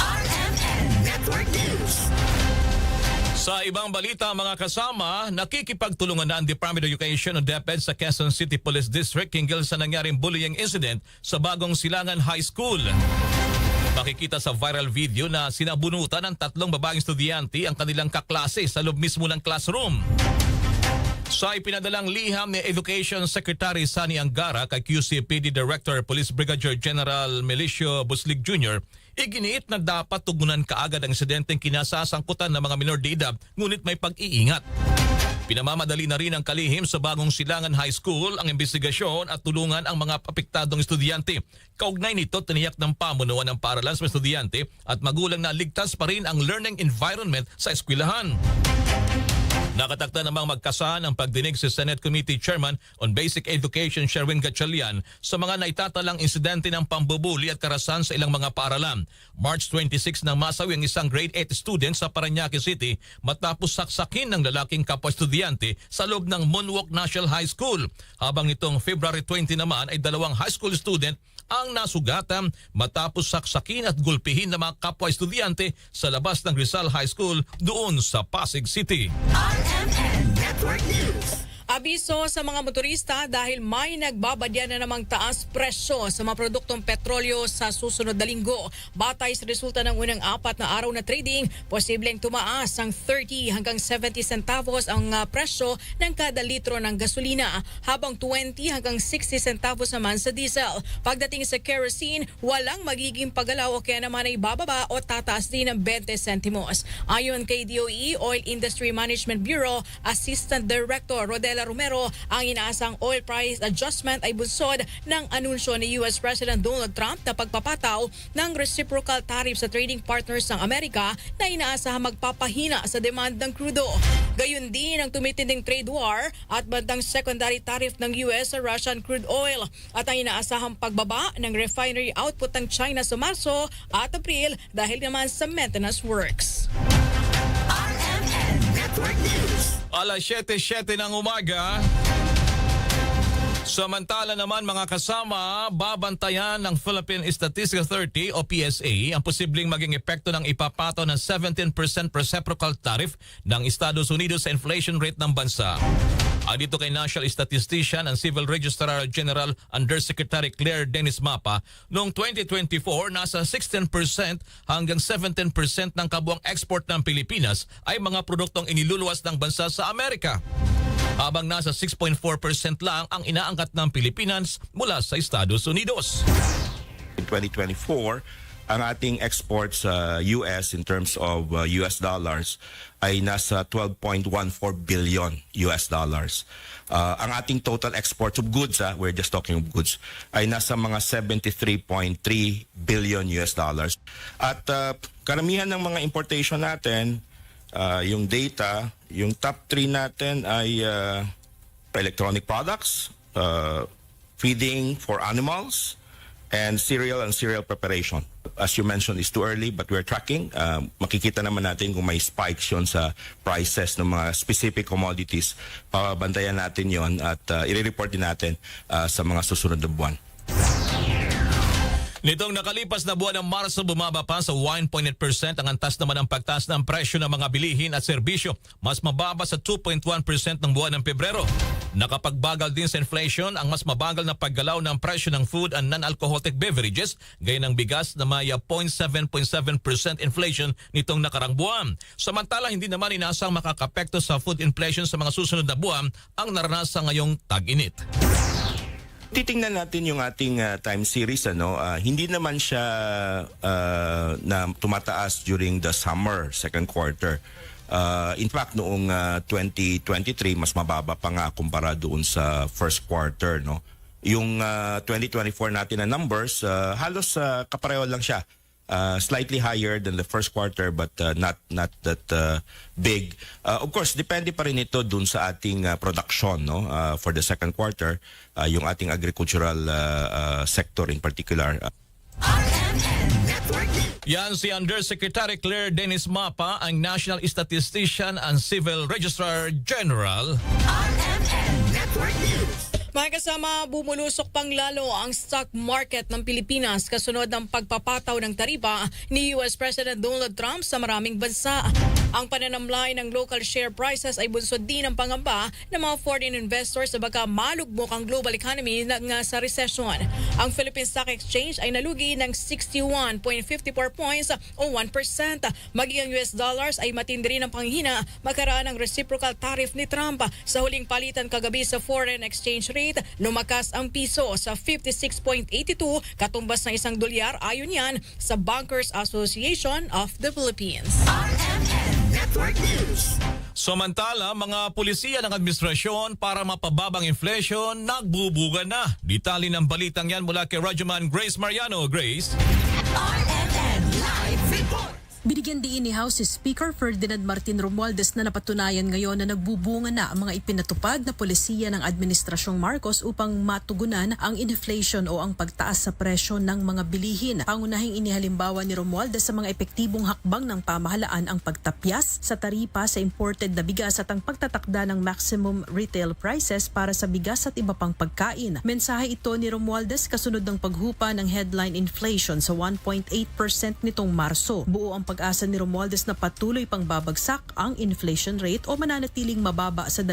RMN Network News. Sa ibang balita, mga kasama, nakikipagtulungan na ang Department of Education o DepEd sa Quezon City Police District hinggil sa nangyaring bullying incident sa Bagong Silangan High School. Makikita sa viral video na sinabunutan ng 3 babaeng estudyante ang kanilang kaklase sa loob mismo ng classroom. Sa ipinadalang liham ni Education Secretary Sani Angara kay QCPD Director Police Brigadier General Melicio Buslig Jr., iginiit na dapat tugunan kaagad ang insidenteng kinasasangkutan ng mga minor de edad ngunit may pag-iingat. Pinamamadali na rin ang kalihim sa Bagong Silangan High School ang investigasyon at tulungan ang mga apektadong estudyante. Kaugnay nito, tiniyak ng pamunuan ng paaralan sa estudyante at magulang na ligtas pa rin ang learning environment sa eskwelahan. Nakatakda namang magkasahan ang pagdinig si Senate Committee Chairman on Basic Education Sherwin Gatchalian sa mga naitatalang insidente ng pambubuli at karahasan sa ilang mga paaralan. March 26 nang masawi ang isang grade 8 student sa Parañaque City matapos saksakin ng lalaking kapwa estudyante sa loob ng Moonwalk National High School. Habang itong February 20 naman ay 2 high school student ang nasugatan matapos saksakin at gulpihin ng mga kapwa estudyante sa labas ng Rizal High School doon sa Pasig City. RMN Network News. Abiso sa mga motorista dahil may nagbabadya na namang taas presyo sa mga produktong petrolyo sa susunod na linggo. Batay sa resulta ng unang 4 na araw na trading, posibleng tumaas ang 30 hanggang 70 centavos ang presyo ng kada litro ng gasolina, habang 20 hanggang 60 centavos naman sa diesel. Pagdating sa kerosene, walang magiging paggalaw o kaya naman ay bababa o tataas din ng 20 sentimos. Ayon kay DOE Oil Industry Management Bureau Assistant Director Rodela Romero, ang inaasang oil price adjustment ay bunsod ng anunsyo ni US President Donald Trump na pagpapataw ng reciprocal tariff sa trading partners ng Amerika na inaasahang magpapahina sa demand ng krudo. Gayun din ang tumitinding trade war at bandang secondary tariff ng US sa Russian crude oil at ang inaasahang pagbaba ng refinery output ng China sa Marso at Abril dahil naman sa maintenance works. RMN Network News. Alas 7:07 ng umaga. Samantala naman mga kasama, babantayan ng Philippine Statistical Authority o PSA ang posibleng maging epekto ng ipapataw ng 17% reciprocal tariff ng Estados Unidos sa inflation rate ng bansa. Dito kay National Statistician and Civil Registrar General Undersecretary Claire Dennis Mapa, noong 2024 nasa 16% hanggang 17% ng kabuang export ng Pilipinas ay mga produktong iniluluwas ng bansa sa Amerika, habang nasa 6.4% lang ang inaangkat ng Pilipinas mula sa Estados Unidos. In 2024, ang ating exports sa US in terms of US dollars ay nasa 12.14 billion US dollars. Ang ating total exports of goods, we're just talking of goods, ay nasa mga 73.3 billion US dollars. At karamihan ng mga importation natin, yung data, yung top 3 natin ay electronic products, feeding for animals, and cereal preparation. As you mentioned, it's too early but we're tracking. Makikita naman natin kung may spikes yon sa prices ng mga specific commodities. Pabantayan natin yon at i-report din natin sa mga susunod na buwan. Nitong nakalipas na buwan ng Marso, bumaba pa sa 1.8% ang antas naman ng pagtaas ng presyo ng mga bilihin at serbisyo. Mas mababa sa 2.1% ng buwan ng Pebrero. Nakapagbagal din sa inflation ang mas mabagal na paggalaw ng presyo ng food and non-alcoholic beverages, gaya ng bigas na may 0.7% inflation nitong nakarang buwan. Samantala, hindi naman inaasang makakapekto sa food inflation sa mga susunod na buwan ang naranasan ngayong tag-init. Titingnan natin yung ating time series, hindi naman siya na tumataas during the summer, second quarter. In fact, noong 2023, mas mababa pa nga kumpara doon sa first quarter, no? Yung 2024 natin na numbers, halos kapareho lang siya. Slightly higher than the first quarter but not that big. Of course, depende pa rin ito dun sa ating production, no? For the second quarter, yung ating agricultural sector in particular. Yan si Undersecretary Claire Dennis Mapa, ang National Statistician and Civil Registrar General. Mga kasama, bumulusok pang lalo ang stock market ng Pilipinas kasunod ng pagpapataw ng taripa ni US President Donald Trump sa maraming bansa. Ang pananamlay ng local share prices ay bunsod din ng pangamba ng mga foreign investors na baka malugmok ang global economy sa recession. Ang Philippine Stock Exchange ay nalugi ng 61.54 points o 1%. Maging ang US dollars ay matindi rin ang panghina magkaraan ng reciprocal tariff ni Trump. Sa huling palitan kagabi sa foreign exchange rate, lumakas ang piso sa 56.82 katumbas ng $1 ayon yan sa Bankers Association of the Philippines. Samantala, mga pulisiya ng administrasyon para mapababang inflation, nagbubuga na. Detalye ng balitang yan mula kay Radyoman Grace Mariano. Grace? Binigyan din ni House Speaker Ferdinand Martin Romualdez na napatunayan ngayon na nagbubunga na ang mga ipinatupad na polisiya ng Administrasyong Marcos upang matugunan ang inflation o ang pagtaas sa presyo ng mga bilihin. Pangunahing inihalimbawa ni Romualdez sa mga epektibong hakbang ng pamahalaan ang pagtapyas sa taripa sa imported na bigas at ang pagtatakda ng maximum retail prices para sa bigas at iba pang pagkain. Mensahe ito ni Romualdez kasunod ng paghupa ng headline inflation sa 1.8% nitong Marso. Buo ang pag-asa ni Romualdez na patuloy pang babagsak ang inflation rate o mananatiling mababa sa 2%.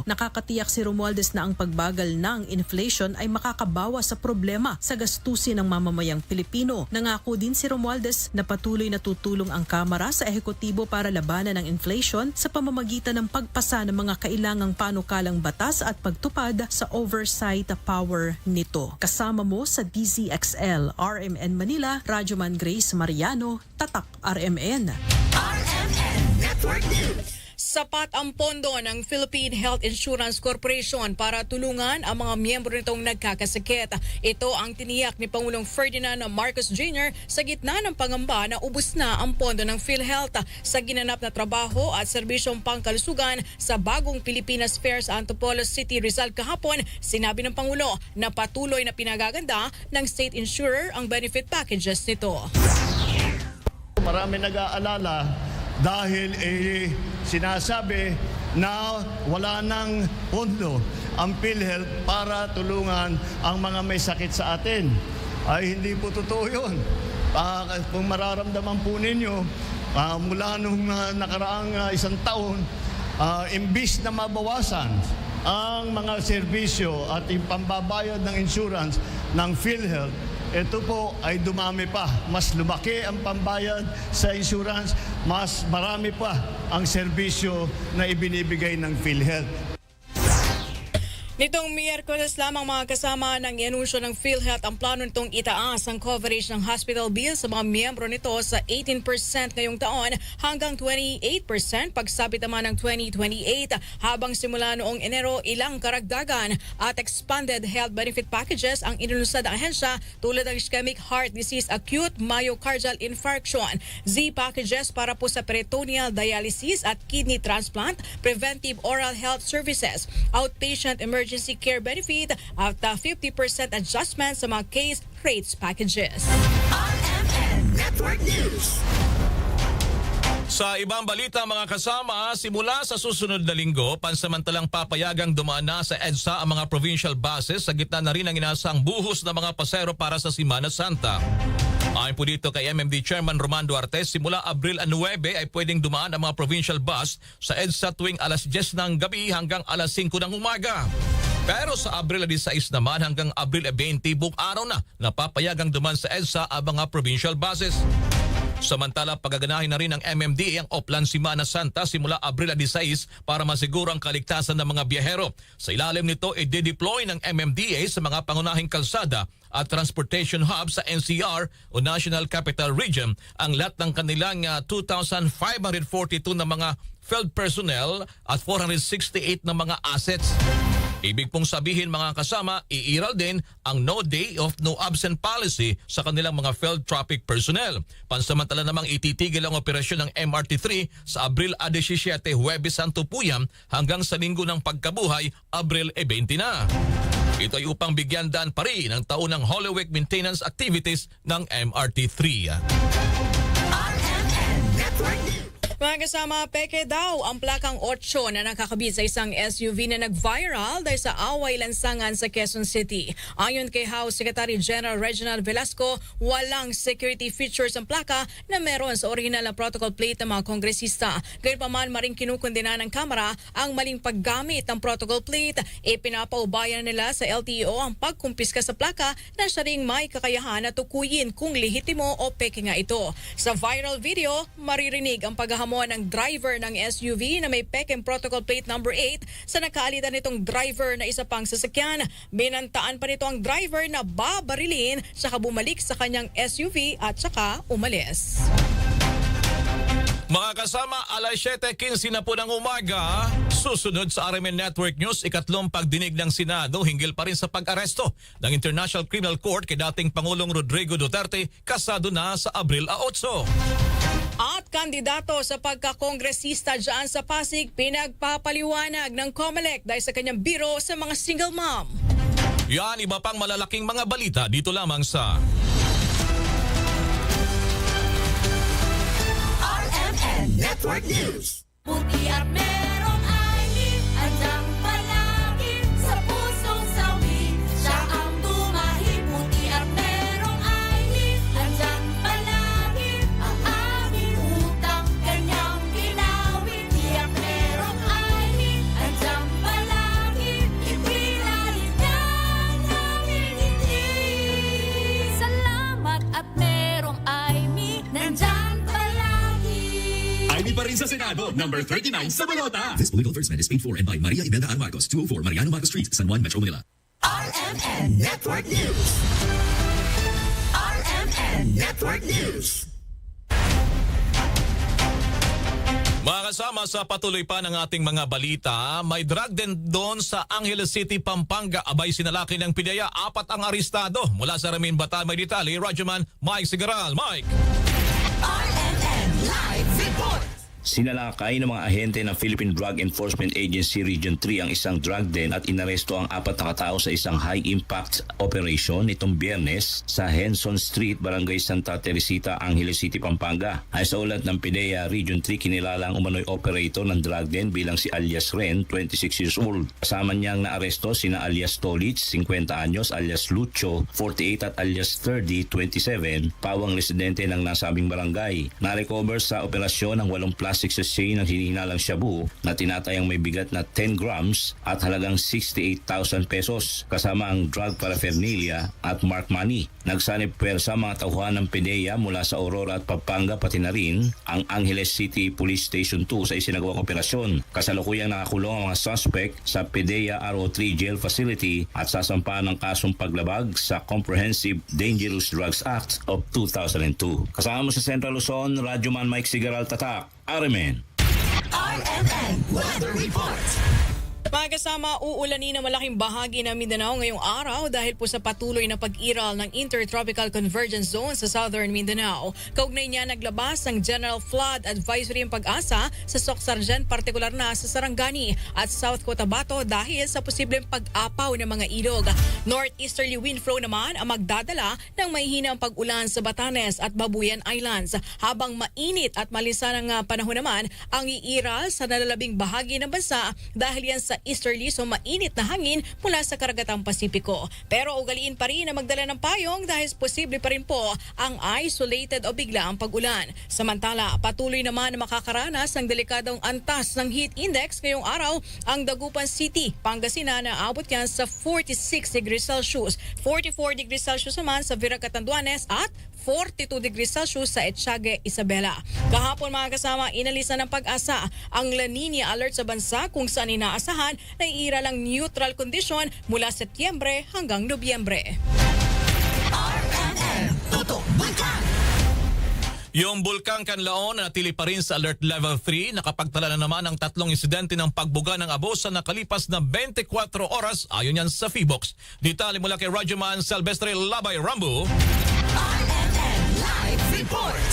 Nakakatiyak si Romualdez na ang pagbagal ng inflation ay makakabawa sa problema sa gastusin ng mamamayang Pilipino. Nangako din si Romualdez na patuloy na tutulong ang Kamara sa ehekutibo para labanan ang inflation sa pamamagitan ng pagpasa ng mga kailangang panukalang batas at pagtupad sa oversight power nito. Kasama mo sa DZXL, RMN Manila, Radyoman Grace Mariano, Tatak RMN. RMN Network News. Sapat ang pondo ng Philippine Health Insurance Corporation para tulungan ang mga miyembro nitong nagkakasakit. Ito ang tiniyak ni Pangulong Ferdinand Marcos Jr. sa gitna ng pangamba na ubos na ang pondo ng PhilHealth sa ginanap na trabaho at serbisyong pangkalusugan sa bagong Pilipinas Fair sa Antipolo City, Rizal kahapon. Sinabi ng Pangulo na patuloy na pinagaganda ng state insurer ang benefit packages nito. Marami nag-aalala dahil sinasabi na wala nang pondo ang PhilHealth para tulungan ang mga may sakit sa atin. Ay hindi po totoo yun. Kung mararamdaman po ninyo, mula nung nakaraang isang taon, imbis na mabawasan ang mga serbisyo at yung pambabayad ng insurance ng PhilHealth, ito po ay dumami pa. Mas lumaki ang pambayad sa insurance, mas marami pa ang serbisyo na ibinibigay ng PhilHealth. Nitong Miyerkules lamang mga kasama ng ianunsyo ng PhilHealth ang plano nitong itaas ang coverage ng hospital bill sa mga miyembro nito sa 18% ngayong taon hanggang 28% pagsabit naman ng 2028 habang simula noong Enero ilang karagdagan at expanded health benefit packages ang inilunsad ng ahensya tulad ng ischemic heart disease, acute myocardial infarction, Z packages para po sa peritoneal dialysis at kidney transplant, preventive oral health services, outpatient emergency care benefit at 50% adjustment sa mga case rates packages. RMN Network News. Sa ibang balita mga kasama, simula sa susunod na linggo, pansamantalang papayagang dumaan na sa EDSA ang mga provincial buses sa gitna na rin ang inaasang buhos ng mga pasero para sa Semana Santa. Ayon po dito kay MMD Chairman Roman Duarte, simula Abril 9 ay pwedeng dumaan ang mga provincial bus sa EDSA tuwing alas 10 ng gabi hanggang alas 5 ng umaga. Pero sa Abril 16 naman hanggang Abril 20 buong araw na napapayagang dumaan sa EDSA ang mga provincial buses. Samantala, pagaganahin na rin ng MMDA ang Oplan Semana Santa simula Abril 16 para masiguro ang kaligtasan ng mga biyahero. Sa ilalim nito, i-deploy ng MMDA sa mga pangunahing kalsada at transportation hub sa NCR o National Capital Region ang lahat ng kanilang 2,542 na mga field personnel at 468 na mga assets. Ibig pong sabihin mga kasama, iiral din ang no day of no absent policy sa kanilang mga field traffic personnel. Pansamantala namang ititigil ang operasyon ng MRT3 sa Abril 17, Huwebes Santo Puyam hanggang sa linggo ng pagkabuhay, Abril 20 na. Ito ay upang bigyan daan pa rin ang taunang Holy Week maintenance activities ng MRT3. Mga kasama, peke daw ang plakang 8 na nakakabit sa isang SUV na nag-viral dahil sa away lansangan sa Quezon City. Ayon kay House Secretary General Reginald Velasco, walang security features ang plaka na meron sa original na protocol plate ng mga kongresista. Gayunpaman, maring kinukundina ng Kamara ang maling paggamit ng protocol plate. Pinapaubayan nila sa LTO ang pagkumpiska sa plaka na siya ring may kakayahan na tukuyin kung lehitimo o peke nga ito. Sa viral video, maririnig ang paghahamon ng driver ng SUV na may pekeng protocol plate number 8 sa nakaalitan nitong driver na isa pang sasakyan. Binantaan pa nito ang driver na babarilin saka bumalik sa kanyang SUV at saka umalis. Mga kasama, alas 7:15 na po ng umaga. Susunod sa RMN Network News, ikatlong pagdinig ng Senado hinggil pa rin sa pag-aresto ng International Criminal Court kay dating Pangulong Rodrigo Duterte kasado na sa Abril 8. At kandidato sa pagkakongresista dyan sa Pasig, pinagpapaliwanag ng COMELEC dahil sa kanyang biro sa mga single mom. Yan, iba pang malalaking mga balita dito lamang sa RMN Network News. Puti at merong ID, andang palagi sa pusong sawi. Siya ang tumahi, puti at merong ID, andang palagi ang aming utang, kanyang binawi. Puti at merong ID, andang palagi, ipinalit niya namin hindi. Salamat at merong ID, nandyan palagi. ID pa rin sa Senado, number 39 sa balota. This political advertisement is paid for and by Maria Imelda Ann Marcos, 204 Mariano Marcos Street, San Juan, Metro Manila. RMN Network News. RMN Network News. mga kasama sa patuloy pa ng ating mga balita. May drug den doon sa Angeles City, Pampanga. Abay sinalaki ng PIDEA, 4 ang arestado. Mula sa Ramin Bataan, may detalye, Radyoman Mike Sigaral. Mike! RMN Live Report. Sinalakay ng mga ahente ng Philippine Drug Enforcement Agency Region 3 ang isang drug den at inaresto ang 4 na katao sa isang high-impact operation nitong Biyernes sa Henson Street, Barangay Santa Teresita, Angeles City, Pampanga. Ay sa ulat ng PIDEA, Region 3 kinilala ang umano'y operator ng drug den bilang si alias Ren, 26 years old. Kasama niyang naaresto sina alias Tolich, 50 anyos, alias Lucho, 48 at alias 30, 27, pawang residente ng nasabing barangay. Na-recover sa operasyon ang 8 plastic sachet ng hinihinalang shabu na tinatayang may bigat na 10 grams at halagang 68,000 pesos kasama ang drug paraphernalia at mark money. Nagsanib pwersa mga tauhan ng PIDEA mula sa Aurora at Pampanga pati na rin ang Angeles City Police Station 2 sa isinagawang operasyon. Kasalukuyang nakakulong ang mga suspect sa PIDEA RO3 Jail Facility at sasampahan ng kasong paglabag sa Comprehensive Dangerous Drugs Act of 2002. Kasama mo sa Central Luzon, Radyoman Mike Sigaral Tatak, RMN. RMN Weather Report. Mga kasama, uulanin na malaking bahagi ng Mindanao ngayong araw dahil po sa patuloy na pag-iral ng Intertropical Convergence Zone sa Southern Mindanao. Kaugnay niya naglabas ng General Flood Advisory ang Pag-asa sa Socsargen, partikular na sa Sarangani at South Cotabato dahil sa posibleng pag-apaw ng mga ilog. Northeasterly wind flow naman ang magdadala ng mahihinang pag-ulan sa Batanes at Babuyan Islands. Habang mainit at malisanang panahon naman ang iiral sa nalalabing bahagi ng bansa dahil yan sa easterly so mainit na hangin mula sa karagatang Pasipiko. Pero ugaliin pa rin na magdala ng payong dahil posible pa rin po ang isolated o biglaang pag-ulan. Samantala, patuloy naman na makakaranas ng delikadong antas ng heat index ngayong araw ang Dagupan City, Pangasinan na abot yan sa 46 degrees Celsius, 44 degrees Celsius naman sa Virac Catanduanes at 42 degrees Celsius sa Etxague, Isabela. Kahapon mga kasama, inalisan ng Pag-asa ang La Nina alert sa bansa kung saan inaasahan na iira lang neutral condition mula Setyembre hanggang Nobyembre. RMN Tutok Bulkan. Yung Bulkang Canlaon natili pa rin sa Alert Level 3. Nakapagtala na naman ang 3 insidente ng pagbuga ng abo sa nakalipas na 24 oras ayon yan sa Feebox. Detalye mula kay Radyoman Silvestre Labay Rambo. RMN Live Report.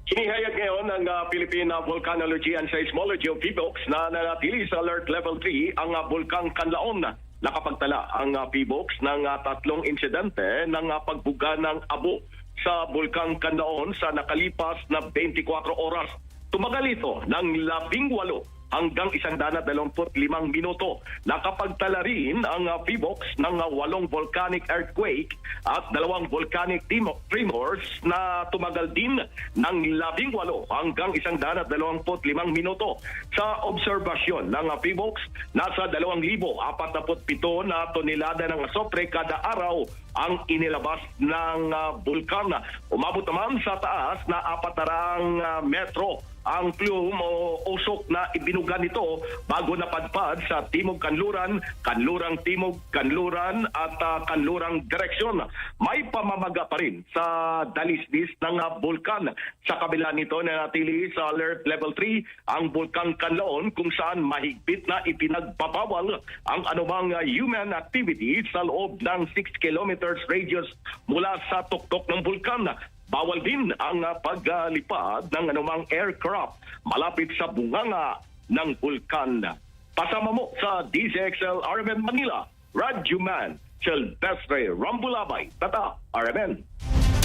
Hinihayag ngayon ng Philippine Volcanology and Seismology of Feebox na nanatili sa Alert Level 3 ang Bulkang Canlaon. Nakapagtala ang Feebox ng 3 insidente ng pagbuga ng abo sa Bulkang Canlaon sa nakalipas na 24 oras. Tumagal ito ng 18 hanggang 125 minuto. Nakapagtala rin ang Feebox ng 8 volcanic earthquake at 2 volcanic tremors na tumagal din ng 18 hanggang 125 minuto. Sa obserbasyon ng Feebox, nasa 2,047 na tonelada ng asopre kada araw ang inilabas ng bulkan. Umabot naman sa taas na 400 metro ang plume o usok na ibinuga nito bago napadpad sa Timog Kanluran, Kanlurang Timog, Kanluran at Kanlurang direksyon. May pamamaga pa rin sa dalisdis ng bulkan. Sa kabila nito nanatili sa Alert Level 3 ang Bulkang Canlaon kung saan mahigpit na ipinagbabawal ang anumang human activity sa loob ng 6 kilometers radius mula sa tuktok ng bulkan. Bawal din ang paglipad ng anumang aircraft malapit sa bunganga ng bulkan. Pasama mo sa DZXL RMN Manila, Radyo Man Silvestre Rambulabay, Tata RMN.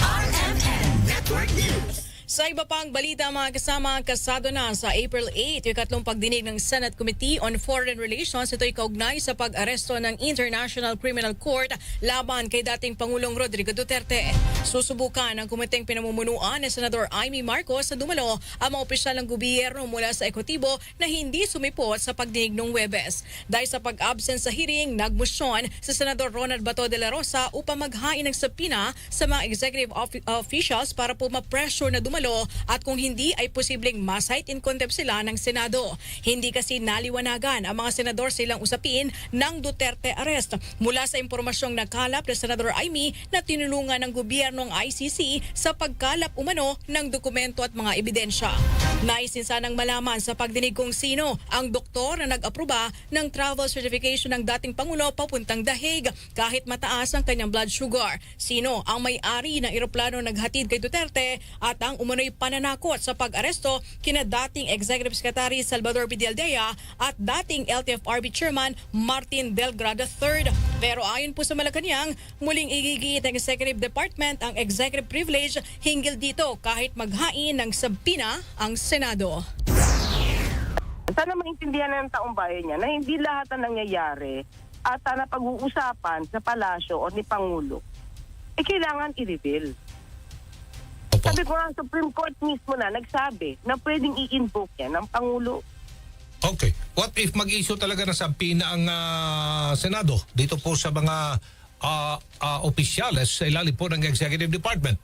RMN Network News. Sa iba pang balita, mga kasama, kasado na sa April 8, yung ikatlong pagdinig ng Senate Committee on Foreign Relations. Ito'y kaugnay sa pag-aresto ng International Criminal Court laban kay dating Pangulong Rodrigo Duterte. Susubukan ng komiteng pinamumunuan ni Senador Amy Marcos na dumalo ang mga opisyal ng gobyerno mula sa ekotibo na hindi sumipot sa pagdinig ng Huwebes. Dahil sa pag-absent sa hearing, nagmusyon si Senador Ronald Bato de la Rosa upang maghain ng sapina sa mga executive officials para po ma-pressure na dumalo at kung hindi ay posibleng ma-cite in contempt sila ng Senado. Hindi kasi naliwanagan ang mga senador silang usapin ng Duterte arrest mula sa impormasyong nakalap ng Senador Amy na tinulungan ng gobyernong ICC sa pagkalap umano ng dokumento at mga ebidensya. Naisin sanang malaman sa pagdinig kung sino ang doktor na nag-aproba ng travel certification ng dating Pangulo papuntang The Hague kahit mataas ang kanyang blood sugar. Sino ang may-ari ng eroplano naghatid kay Duterte at ang umano'y pananakot sa pag-aresto kina dating Executive Secretary Salvador Pidildea at dating LTFRB Chairman Martin Delgado III. Pero ayon po sa Malacanang, muling igigit ng Executive Department ang executive privilege hinggil dito kahit maghain ng sabina ang Senado. Sana maintindihan ng taong bayan niya na hindi lahat na nangyayari at na pag-uusapan sa palasyo o ni Pangulo, kailangan i-reveal. Sabi ko nga, Supreme Court mismo na nagsabi na pwedeng i-invoke yan ng Pangulo. Okay. What if mag-issue talaga ng sampina ang Senado dito po sa mga opisyales sa ilalim po ng Executive Department?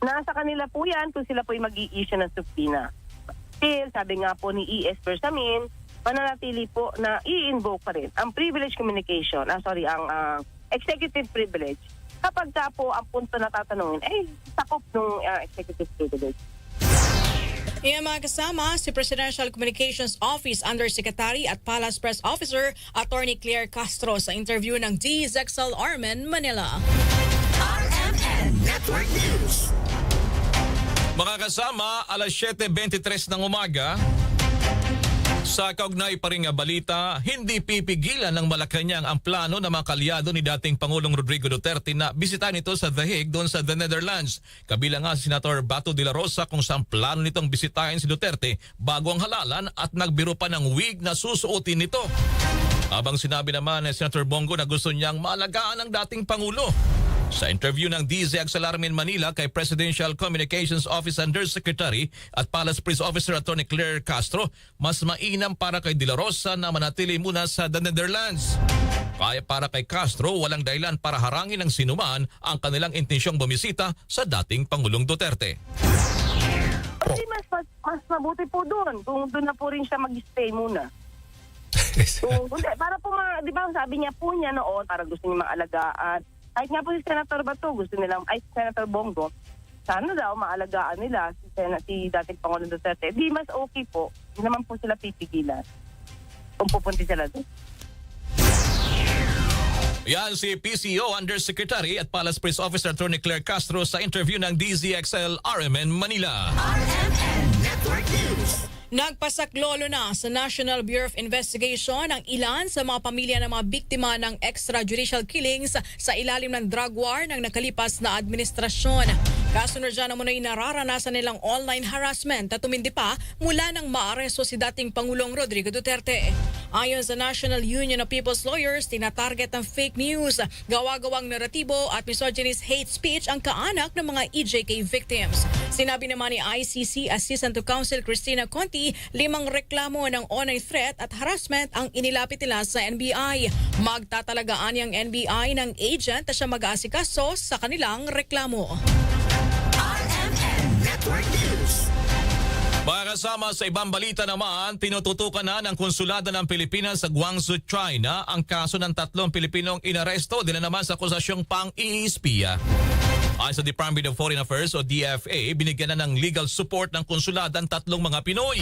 Nasa kanila po yan kung sila po mag-i-issue ng subpoena. Still, sabi nga po ni E.S. Bersamin, mananatili po na i-invoke pa rin ang privilege communication, ang executive privilege. Kapag ka po ang punto na tatanungin, sakop ng executive privilege. Iyan mga kasama, si Presidential Communications Office Undersecretary at Palace Press Officer, Attorney Claire Castro sa interview ng DZXL RMN Manila. RMN Network News. Mga kasama, alas 7:23 ng umaga. Sa kaugnay pa rin nga balita, hindi pipigilan ng Malacanang ang plano ng mga kalyado ni dating Pangulong Rodrigo Duterte na bisitahin ito sa The Hague doon sa the Netherlands. Kabilang nga si Senator Bato de la Rosa kung saan plano nitong bisitahin si Duterte bago ang halalan at nagbiro pa ng wig na susuotin nito. Habang sinabi naman ni Senator Bongo na gusto niyang maalagaan ang dating Pangulo. Sa interview ng DZXL RMN Manila kay Presidential Communications Office Undersecretary at Palace Press Officer Attorney Claire Castro, mas mainam para kay De La Rosa na manatili muna sa the Netherlands. Kaya para kay Castro, walang dahilan para harangin ng sinuman ang kanilang intensyong bumisita sa dating Pangulong Duterte. Kasi mas mabuti po doon kung doon na po rin siya mag-stay muna. Hindi, para po, di ba sabi niya po niya noon, para gusto niya maalagaan. Kahit nga po si Senator Bato, gusto nilang, Senator Bongo, sana daw maalagaan nila si dating Pangulong Duterte. Di mas okay po, hindi naman po sila pipigilan kung pupunti sila doon. Yan si PCO Undersecretary at Palace Press Officer Attorney Claire Castro sa interview ng DZXL RMN Manila. RMN Network News. Nagpasaklolo na sa National Bureau of Investigation ang ilan sa mga pamilya ng mga biktima ng extrajudicial killings sa ilalim ng drug war ng nakalipas na administrasyon. Kasunod dyan naman ay nararanasan nilang online harassment at tumindi pa mula nang maaresto si dating Pangulong Rodrigo Duterte. Ayon sa National Union of People's Lawyers, tinatarget ng fake news, gawa-gawang naratibo at misogynist hate speech ang kaanak ng mga EJK victims. Sinabi naman ni ICC Assistant to Counsel Christina Conti, 5 reklamo ng online threat at harassment ang inilapit nila sa NBI. Magtatalagaan yung NBI ng agent na siya mag-aasikaso sa kanilang reklamo. RMN Network News. Mga kasama, sa ibang balita naman, tinututukan na ng Konsulado ng Pilipinas sa Guangzhou, China ang kaso ng 3 Pilipinong inaresto din naman sa akusasyong pang-iispiya. Ayon sa Department of Foreign Affairs o DFA, binigyan na ng legal support ng konsulado ang 3 mga Pinoy.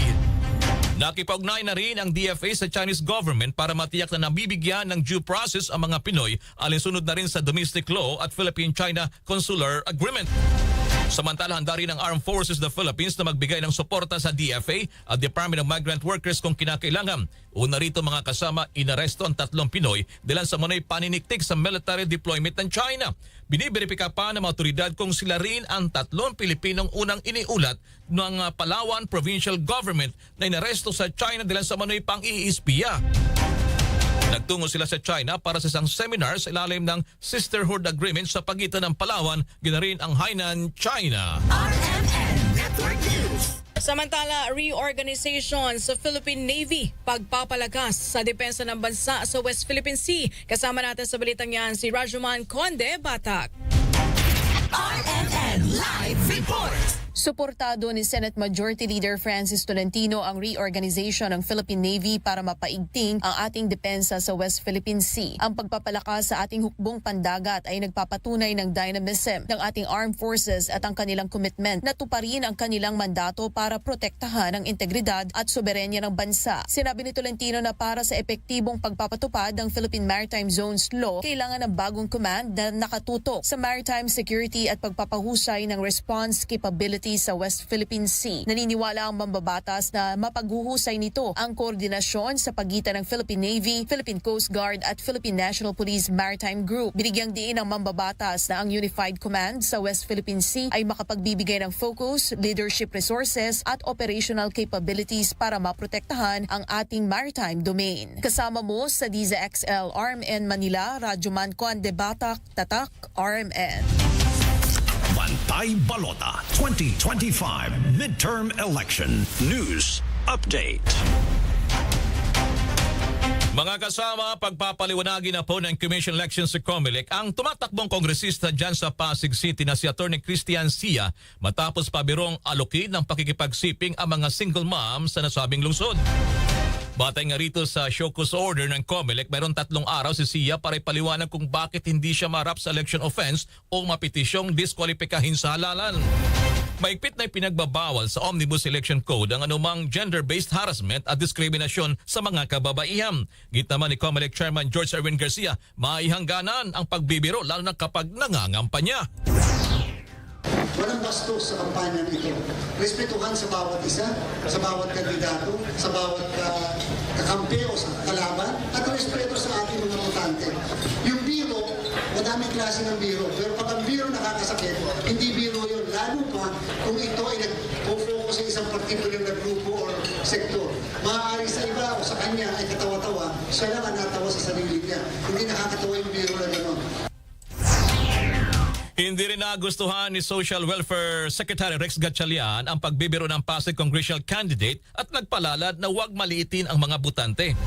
Nakipag-ugnay na rin ang DFA sa Chinese government para matiyak na nabibigyan ng due process ang mga Pinoy alinsunod na rin sa domestic law at Philippine-China Consular Agreement. Samantala, handa rin ang Armed Forces of the Philippines na magbigay ng suporta sa DFA at Department of Migrant Workers kung kinakailangan. Una rito mga kasama, inaresto ang 3 Pinoy dahil sa manoy paniniktik sa military deployment ng China. Biniberipika pa ng mga otoridad kung sila rin ang 3 Pilipinong unang iniulat ng Palawan Provincial Government na inaresto sa China dahil sa manoy pang-iispiya. Nagtungo sila sa China para sa isang seminar sa ilalim ng Sisterhood Agreement sa pagitan ng Palawan, ginarin ang Hainan, China. Samantala, reorganization sa Philippine Navy, pagpapalakas sa depensa ng bansa sa West Philippine Sea. Kasama natin sa balitang yan si Rajuman Conde Batak. RMN Live Report. Suportado ni Senate Majority Leader Francis Tolentino ang reorganization ng Philippine Navy para mapaigting ang ating depensa sa West Philippine Sea. Ang pagpapalakas sa ating hukbong pandagat ay nagpapatunay ng dynamism ng ating armed forces at ang kanilang commitment na tuparin ang kanilang mandato para protektahan ang integridad at soberenya ng bansa. Sinabi ni Tolentino na para sa epektibong pagpapatupad ng Philippine Maritime Zones Law, kailangan ng bagong command na nakatutok sa maritime security at pagpapahusay ng response capability sa West Philippine Sea. Naniniwala ang mambabatas na mapaghuhusay nito ang koordinasyon sa pagitan ng Philippine Navy, Philippine Coast Guard at Philippine National Police Maritime Group. Binigyang diin ng mambabatas na ang Unified Command sa West Philippine Sea ay makapagbibigay ng focus, leadership resources at operational capabilities para maprotektahan ang ating maritime domain. Kasama mo sa DZXL RMN Manila, Rajuman Conde Batak, Tatak, RMN. Bantay Balota 2025 Midterm Election News Update. Mga kasama, pagpapaliwanagin na po ng Commission Elections sa COMELEC ang tumatakbong kongresista dyan sa Pasig City na si Atty. Christian Sia matapos pabirong alokid ng pakikipagsiping ang mga single mom sa nasabing lungsod. Batay nga rito sa show cause order ng COMELEC, mayroon 3 araw si Sia para ipaliwanag kung bakit hindi siya marap sa election offense o mapetisyong diskwalipikahin sa halalan. Maigpit na ipinagbabawal sa Omnibus Election Code ang anumang gender-based harassment at diskriminasyon sa mga kababaihan. Git naman ni COMELEC Chairman George Erwin Garcia, maihangganan ang pagbibiro lalo na kapag nangangampanya. Walang bastos sa kampanya nito. Respetuhan sa bawat isa, sa bawat kandidato, sa bawat kakampi o sa kalaban, at respeto sa ating mga botante. Yung biro, madaming klase ng biro, pero pag ang biro nakakasakit, hindi biro yun. Lalo pa kung ito ay nag-focus sa isang particular na grupo o sektor. Maaari sa iba o sa kanya ay katawa-tawa, siya lang ang natawa sa sarili niya. Hindi nakakatawa yung biro na gano'n. Hindi rin nagustuhan ni Social Welfare Secretary Rex Gatchalian ang pagbibiro ng Pasig Congressional Candidate at nagpalalad na huwag maliitin ang mga butante.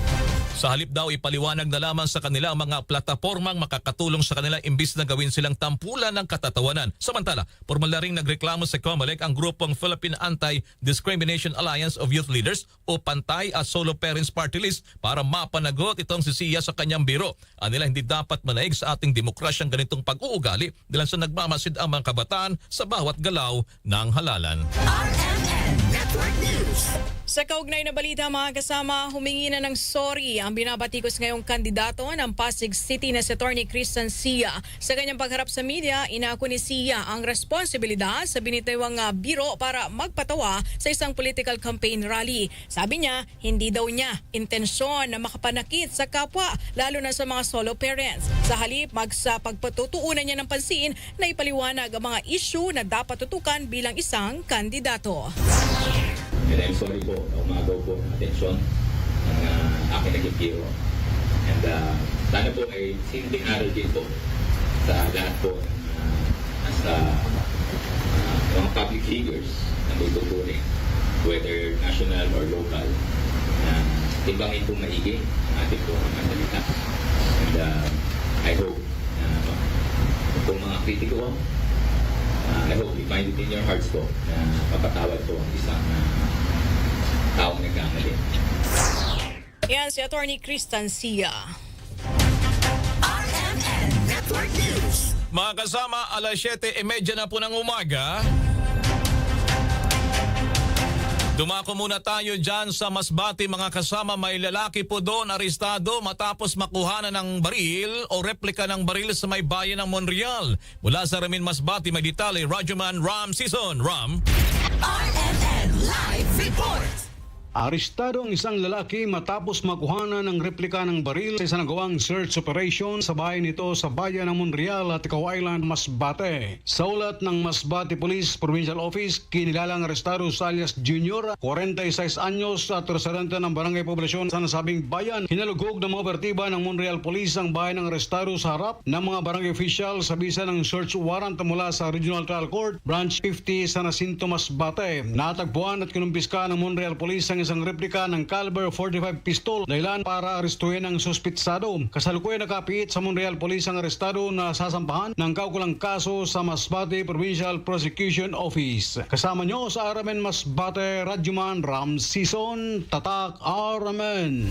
Sa halip daw, ipaliwanag na lamang sa kanila ang mga platapormang makakatulong sa kanila imbis na gawin silang tampulan ng katatawanan. Samantala, formal na rin nagreklamo sa COMELEC ang grupong Philippine Anti-Discrimination Alliance of Youth Leaders o Pantay at Solo Parents Party List para mapanagot itong si Sia sa kanyang biro. Anila hindi dapat manaig sa ating demokrasyang ganitong pag-uugali dahil sa nagmamasid ang mga kabataan sa bawat galaw ng halalan. Sa kaugnay na balita mga kasama, humingi na ng sorry ang binabatikos ngayong kandidato ng Pasig City na si Atty. Christian Sia. Sa kanyang pagharap sa media, inako ni Sia ang responsibilidad sa binitawang biro para magpatawa sa isang political campaign rally. Sabi niya, hindi daw niya intensyon na makapanakit sa kapwa, lalo na sa mga solo parents. Sa halip, sa pagpatutuunan niya ng pansin na ipaliwanag ang mga issue na dapat tutukan bilang isang kandidato. And I'm sorry po na umagaw po ng atensyon ng aking naging biro. And sana po ay silbing aral din po sa lahat po sa mga public figures na may tuturing, whether national or local, na timbangin po maigi ang ating po mga salita. And I hope kung mga kritiko, I hope you find it in your hearts po na mapatawad po ang isang taong nagkamali. Yan si Atty. Christian Sia. RMN Network News. Mga kasama, alas 7:30 na po ng umaga. Dumako muna tayo dyan sa Masbate mga kasama. May lalaki po doon arestado matapos makuhanan ng baril o replika ng baril sa may bayan ng Monreal. Mula sa Ramin Masbate, may detalye Radyoman Ram Season. Ram. RMN Live Report. Arestado ang isang lalaki matapos makuhanan ng replika ng baril sa nagawang search operation sa bahay nito sa bayan ng Monreal at Ikaw Island, Masbate. Sa ulat ng Masbate Police Provincial Office, kinilalang arestado sa alias Junior, 46 anyos at residente ng barangay poblasyon sa nasabing bayan. Hinalugog ng mga operatiba ng Monreal Police ang bahay ng arestado sa harap ng mga barangay official sa bisa ng search warrant mula sa Regional Trial Court, Branch 50 sa Nacinto, Masbate. Natagpuan at kinumpiska ng Monreal Police ang isang replika ng caliber 45 pistol dahilan para arestuhin ang suspitsado. Kasalukuyan nakapiit sa Monreal Police ang arestado na sasampahan ng kaukulang kaso sa Masbate Provincial Prosecution Office. Kasama nyo sa RMN Masbate, Radyoman Ram Season, Tatak RMN.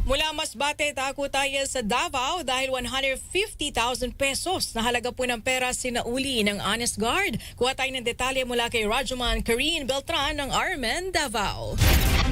Mula Masbate, tako tayo sa Davao dahil 150,000 pesos na halaga po ng pera sinauli ng Honest Guard. Kuha tayo ng detalye mula kay Radyoman Karine Beltran ng RMN Davao.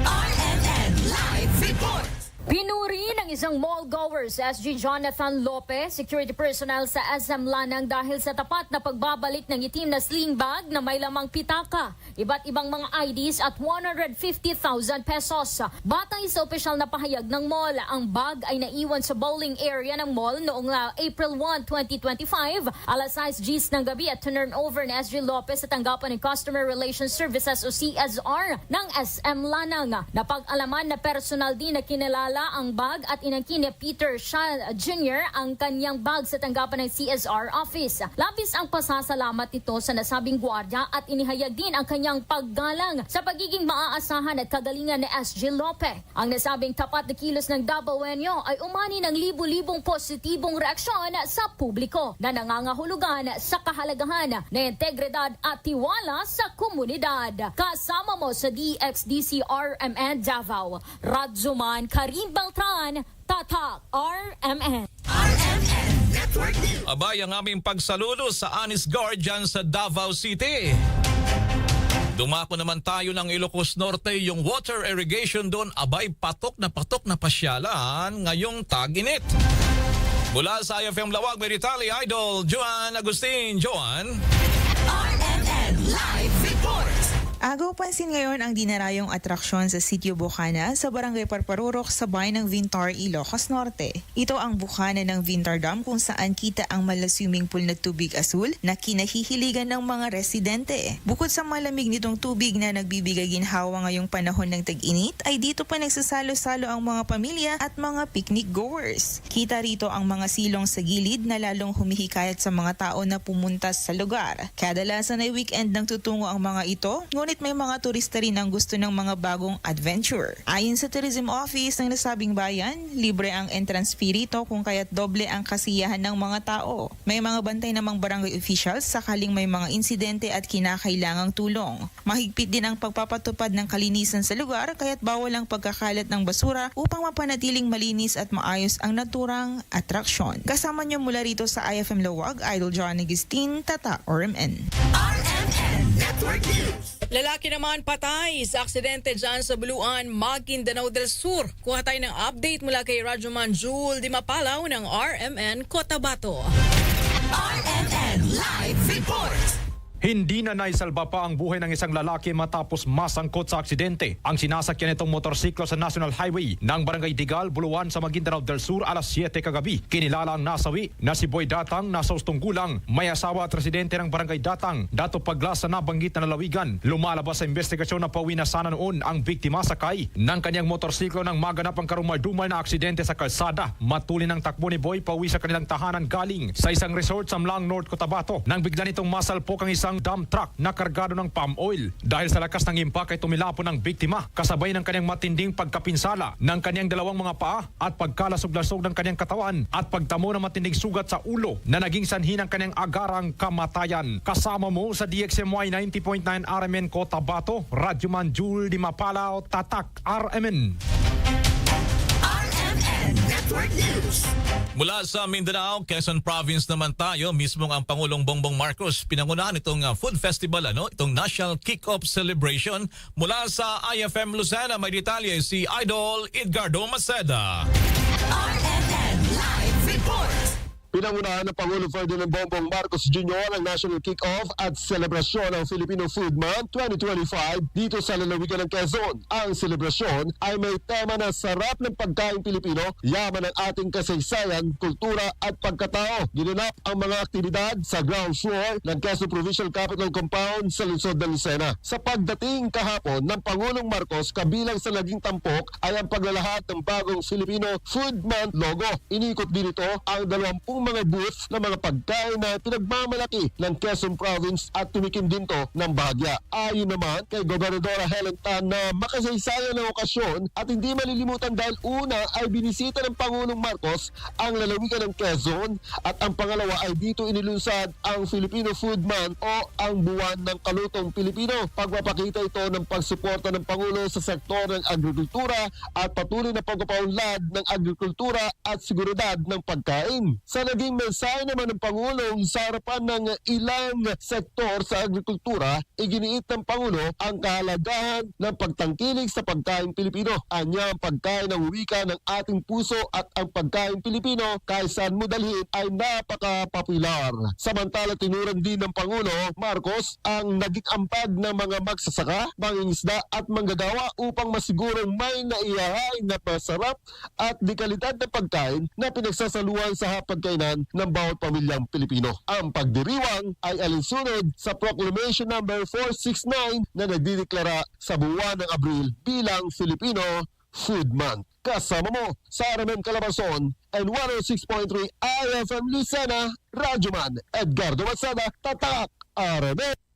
RMN Live Report. Pinuri ng isang mall goer sa SG Jonathan Lopez, security personnel sa SM Lanang dahil sa tapat na pagbabalik ng itim na sling bag na may lamang pitaka, iba't ibang mga IDs at 150,000 pesos. Batay sa opisyal na pahayag ng mall, ang bag ay naiwan sa bowling area ng mall noong April 1, 2025, alas 6 Gs ng gabi at turn over ng SG Lopez sa tanggapan ng Customer Relations Services o CSR ng SM Lanang. Napag-alaman na personal din na kinilala ang bag at inangkin ni Peter Shaw Jr. ang kanyang bag sa tanggapan ng CSR office. Labis ang pasasalamat nito sa nasabing gwardiya at inihayag din ang kanyang paggalang sa pagiging maaasahan at kagalingan ni SG Lopez. Ang nasabing tapat na kilos ng Dabawenyo ay umani ng libu-libong positibong reaksyon sa publiko na nangangahulugan sa kahalagahan na integridad at tiwala sa komunidad. Kasama mo sa DXDC RMN Davao, Radyoman Karim Beltran, Tatak RMN. RMN Network News. Abay ang aming pagsaludo sa Honest Guard dyan sa Davao City. Dumako naman tayo ng Ilocos Norte, yung water irrigation doon, abay patok na pasyalan ngayong tag-init. Mula sa IFM Lawag, Meritali Idol, Joan Agustin. Joan. RMN Live Report. Agaw pansin ngayon ang dinarayong atraksyon sa Sitio Bukana sa Barangay Parparurok sa bayan ng Vintar, Ilocos Norte. Ito ang bukana ng Vintar Dam kung saan kita ang malasuming pool na tubig asul na kinahihiligan ng mga residente. Bukod sa malamig nitong tubig na nagbibigay ginhawa ngayong panahon ng tag-init, ay dito pa nagsasalo-salo ang mga pamilya at mga picnic goers. Kita rito ang mga silong sa gilid na lalong humihikayat sa mga tao na pumunta sa lugar. Kadalasan ay weekend nang tutungo ang mga ito, ngunit may mga turista rin ang gusto ng mga bagong adventure. Ayon sa Tourism Office ng nasabing bayan, libre ang entrance fee rito kung kaya't doble ang kasiyahan ng mga tao. May mga bantay namang barangay officials sakaling may mga insidente at kinakailangang tulong. Mahigpit din ang pagpapatupad ng kalinisan sa lugar kaya't bawal ang pagkakalat ng basura upang mapanatiling malinis at maayos ang naturang atraksyon. Kasama niyo mula rito sa IFM Lawag, Idol John Agustin, Tata RMN. RMN Network News. Lalaki naman patay sa aksidente dyan sa Buluan, Maguindanao del Sur. Kuha tayo ng update mula kay Radyoman Jewel Dimapalaw ng RMN Cotabato. RMN Live Report. Hindi na naisalba pa ang buhay ng isang lalaki matapos masangkot sa aksidente. Ang sinasakyan nitong motorsiklo sa National Highway ng Barangay Digal, Buluan sa Maguindanao del Sur alas 7 kagabi. Kinilala ang nasawi na si Boy Datang na sa ustong gulang. May asawa at residente ng Barangay Datang. Dato paglas sa nabanggit na lalawigan. Lumalabas sa investigasyon na pauwi na sana noon ang biktima sakay ng kanyang motorsiklo nang maganap ang karumal-dumal na aksidente sa kalsada. Matulin ang takbo ni Boy pauwi sa kanilang tahanan galing sa isang resort sa Mlang, North Cotabato nang bigla nitong masalpok ang isang dump truck na kargado ng palm oil. Dahil sa lakas ng impact ay tumilapon ang biktima kasabay ng kanyang matinding pagkapinsala ng kanyang dalawang mga paa at pagkalasog-lasog ng kanyang katawan at pagtamo ng matinding sugat sa ulo na naging sanhi ng kanyang agarang kamatayan. Kasama mo sa DXMY 90.9 RMN Cotabato, Radyoman Jewel Dimapalaw, Tatak RMN. RMN Network News. Mula sa Mindanao, Quezon Province naman tayo, mismong ang Pangulong Bongbong Marcos pinangunahan itong food festival, itong National Kick-Off Celebration. Mula sa IFM Lucena, may detalye si Idol Edgardo Maceda. RMN Live Report. Pinangunahan ng Pangulo Ferdinand Bongbong Marcos Jr. ang National Kick-Off at selebrasyon ng Filipino Food Month 2025 dito sa lalawigan ng Quezon. Ang selebrasyon ay may tema na sarap ng pagkain Pilipino, yaman ng ating kasaysayan, kultura at pagkatao. Ginanap ang mga aktibidad sa ground floor ng Quezon Provincial Capital Compound sa lungsod ng Lucena. Sa pagdating kahapon ng Pangulong Marcos, kabilang sa naging tampok ay ang paglalahat ng bagong Filipino Food Month logo. Inikot din ito ang 20 mga booth ng mga pagkain na pinagmamalaki ng Quezon Province at tumikim din to ng bahagya. Ayon naman kay Gobernadora Helen Tan na makasaysayan ng okasyon at hindi malilimutan dahil una ay binisita ng Pangulong Marcos ang lalawigan ng Quezon at ang pangalawa ay dito inilunsad ang Filipino Food Month o ang buwan ng kalutong Pilipino. Pagpapakita ito ng pagsuporta ng Pangulo sa sektor ng agrikultura at patuloy na pagpapaunlad ng agrikultura at seguridad ng pagkain. Sa naging mensahe naman ng Pangulong sa harapan ng ilang sektor sa agrikultura, iginiit ng Pangulo ang kahalagahan ng pagtangkilik sa pagkain Pilipino. Anya ang pagkain ng wika ng ating puso at ang pagkain Pilipino kahit saan mo dalhin ay napaka-popular. Samantala tinuran din ng Pangulo Marcos ang naging ambag ng mga magsasaka, mangingisda at manggagawa upang masigurong may naihahain na masarap at dekalidad na pagkain na pinagsasaluhan sa hapagkainan ng bawat pamilyang Pilipino. Ang pagdiriwang ay alinsunod sa Proclamation number 469 na nagdideklara sa buwan ng Abril bilang Filipino Food Month. Kasama mo sa RMN Calabarzon and 106.3 IFM Lucena, Radyoman Edgardo Maceda, Tatak, RMN.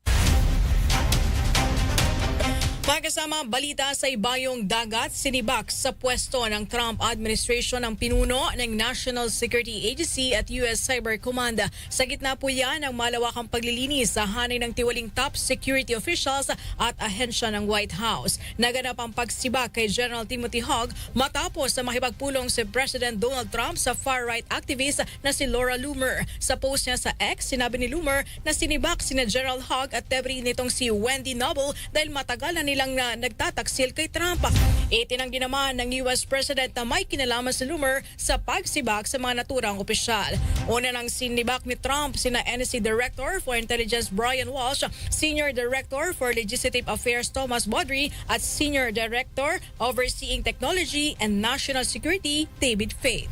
Pagkasama balita sa ibayong dagat, sinibak sa pwesto ng Trump administration ang pinuno ng National Security Agency at US Cyber Command. Sa gitna po yan ang malawakang paglilinis sa hanay ng tiwaling top security officials at ahensya ng White House. Naganap ang pagsibak kay General Timothy Hogg matapos na makipagpulong si President Donald Trump sa far-right activist na si Laura Loomer. Sa post niya sa X, sinabi ni Loomer na sinibak sina General Hogg at debris nitong si Wendy Noble dahil matagal na nilang nagtataksil kay Trump. Itinanggi naman ng US President na may kinalaman si Loomer sa pagsibak sa mga naturang opisyal. Una nang sinibak ni Trump sina NSC Director for Intelligence Brian Walsh, Senior Director for Legislative Affairs Thomas Bodry at Senior Director Overseeing Technology and National Security David Faith.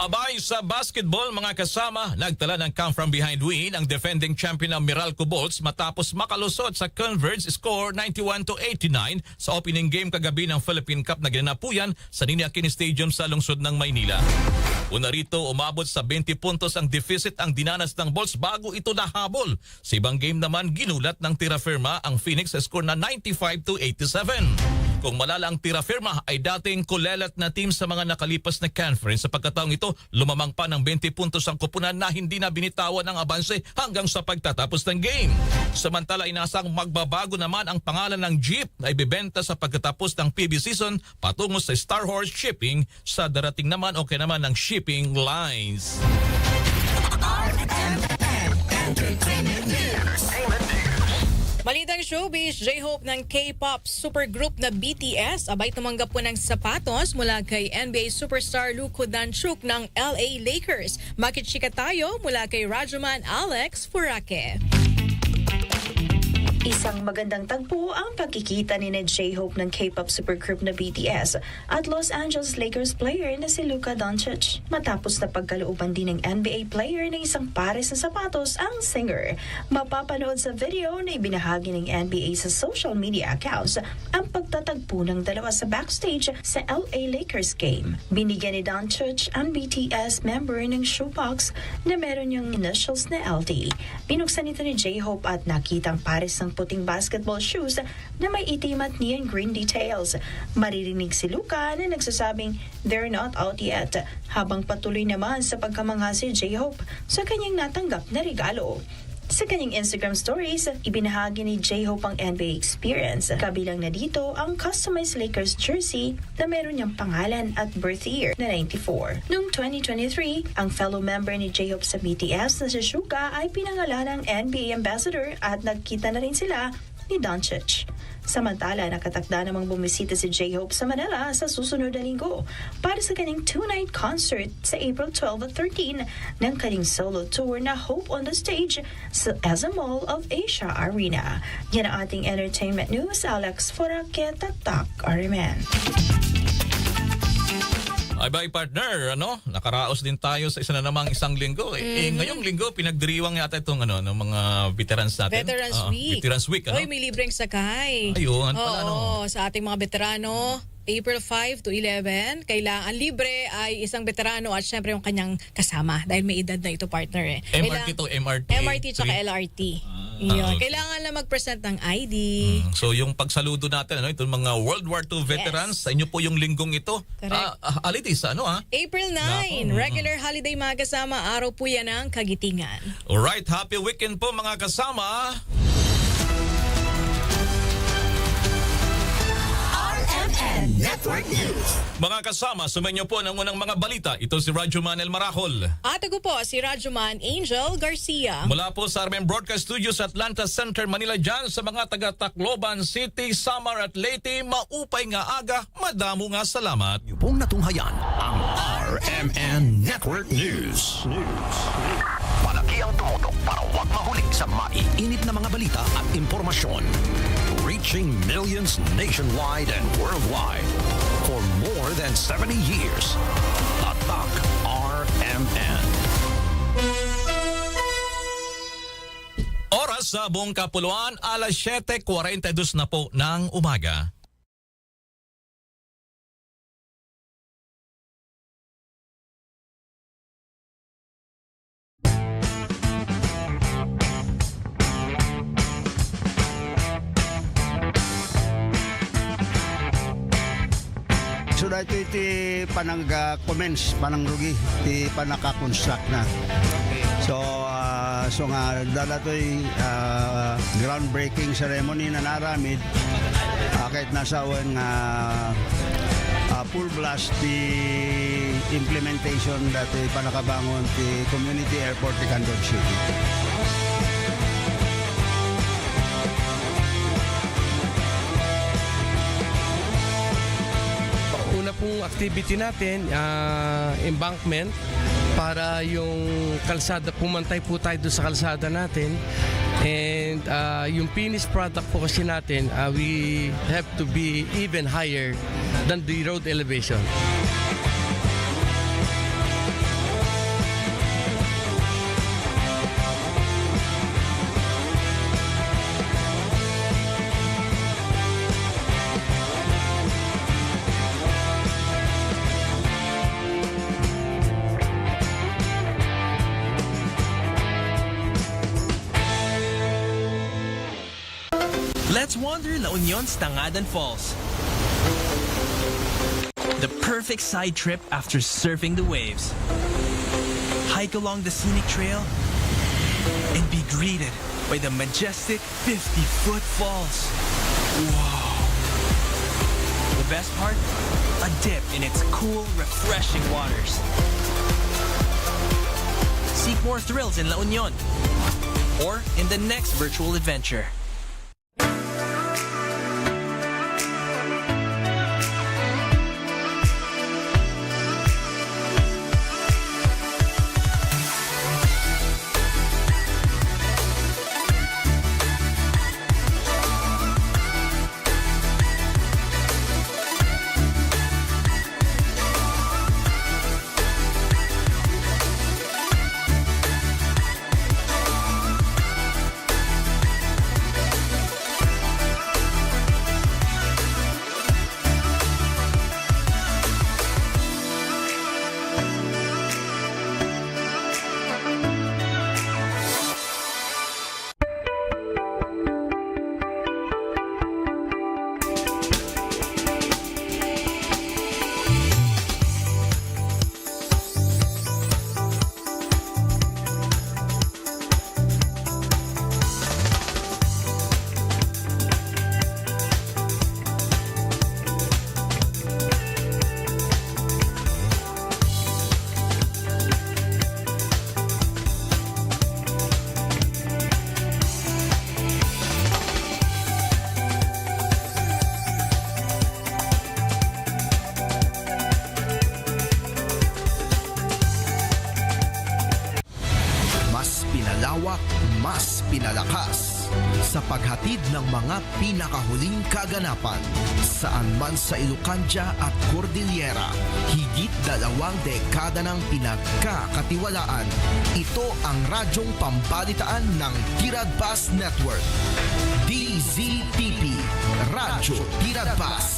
Abay sa basketball, mga kasama, nagtala ng come from behind win ang defending champion ng Meralco Bolts matapos makalusot sa Converge score 91-89 sa opening game kagabi ng Philippine Cup na ginanapuyan sa Nini Aquino Stadium sa lungsod ng Maynila. Una rito, umabot sa 20 puntos ang deficit ang dinanas ng Bolts bago ito nahabol. Sa ibang game naman, ginulat ng tira firma ang Phoenix sa score na 95-87. Kung malala ang tira firma ay dating kulelat na team sa mga nakalipas na conference. Sa pagkataong ito, lumamang pa ng 20 puntos ang kupunan na hindi na binitawan ng abanse hanggang sa pagtatapos ng game. Samantala, inasang magbabago naman ang pangalan ng jeep na ibibenta sa pagkatapos ng PB season patungo sa Star Horse Shipping sa darating naman o kaya naman ng shipping lines. Balitang showbiz, J-Hope ng K-pop supergroup na BTS abay tumanggap po ng sapatos mula kay NBA superstar Luka Doncic ng LA Lakers. Makichika tayo mula kay Radyoman Alex Furake. Isang magandang tagpo ang pagkikita ni J-Hope ng K-pop supergroup na BTS at Los Angeles Lakers player na si Luka Doncic. Matapos na pagkalooban din ng NBA player ng isang pares na sapatos ang singer. Mapapanood sa video na ibinahagi ng NBA sa social media accounts ang pagtatagpo ng dalawa sa backstage sa LA Lakers game. Binigyan ni Doncic ang BTS member ng shoebox na meron niyang initials na LT. Binuksan ito ni J-Hope at nakitang pares ng puting basketball shoes na may itim at neon green details. Maririnig si Luka na nagsasabing they're not out yet, habang patuloy naman sa pagkamangha si J-Hope sa kanyang natanggap na regalo. Sa kanyang Instagram stories, ibinahagi ni J-Hope ang NBA experience. Kabilang na dito ang customized Lakers jersey na meron niyang pangalan at birth year na 94. Noong 2023, ang fellow member ni J-Hope sa BTS na si Suga ay pinangalan ng NBA ambassador at nagkita na rin sila ni Doncic. Samantala, nakatakda namang bumisita si J-Hope sa Manila sa susunod na linggo para sa kanyang 2-night concert sa April 12 at 13 ng kanyang solo tour na Hope on the Stage sa SM Mall of Asia Arena. Yan ang ating entertainment news. Alex Foraquet, Tatak, RMN. Ay bye partner, nakaraos din tayo sa isang linggo. Ngayong linggo, pinagdiriwang yata itong ng mga veterans natin. Veterans Week. Veterans Week, Oy, may libreng sakay. Ayun, pala, sa ating mga veterano. April 5 to 11, kailangan libre ay isang veterano at syempre yung kanyang kasama dahil may edad na ito partner. MRT to MRT. MRT tsaka LRT. Yun. Kailangan lang mag-present ng ID. So yung pagsaludo natin, itong mga World War II veterans, sa inyo po yung linggong ito. Holidays, April 9, regular holiday mga kasama, araw po yan ng kagitingan. Alright, happy weekend po mga kasama. RMN Network News. Mga kasama, sumainyo po ng unang mga balita. Ito si Radyo Manel Marahol. At ako po si Radyoman Angel Garcia. Mula po sa RMN Broadcast Studios sa Atlanta Center, Manila dyan sa mga taga-Tacloban City, Samar at Leyte, maupay nga aga, madamo nga salamat. Yung pong natunghayan ang RMN Network News. Palagi ang tumutok para huwag mahuli sa maiinit na mga balita at impormasyon. Reaching millions nationwide and worldwide for more than 70 years. Tatak RMN. Oras sa buong kapuluan, alas 7:42 na po ng umaga. So dito iti panag-commence, panangrugi, iti panaka-construct na. So nga dala to'y groundbreaking ceremony na naramid kahit nasa awan full blast the implementation dati panakabangon ti community airport ti Candor City. Una pong activity natin, embankment, para yung kalsada, pumantay po tayo doon sa kalsada natin. And yung finished product po kasi natin, we have to be even higher than the road elevation. Let's wander La Union's Tangadan Falls. The perfect side trip after surfing the waves. Hike along the scenic trail and be greeted by the majestic 50-foot falls. Wow! The best part? A dip in its cool, refreshing waters. Seek more thrills in La Union or in the next virtual adventure. pinalawak, mas pinalakas. Sa paghatid ng mga pinakahuling kaganapan, saan man sa Ilocania at Cordillera, higit 2 dekada ng pinagkakatiwalaan. Ito ang radyong pambalitaan ng Tirad Bus Network. DZTP RADYO TIRAD Bus.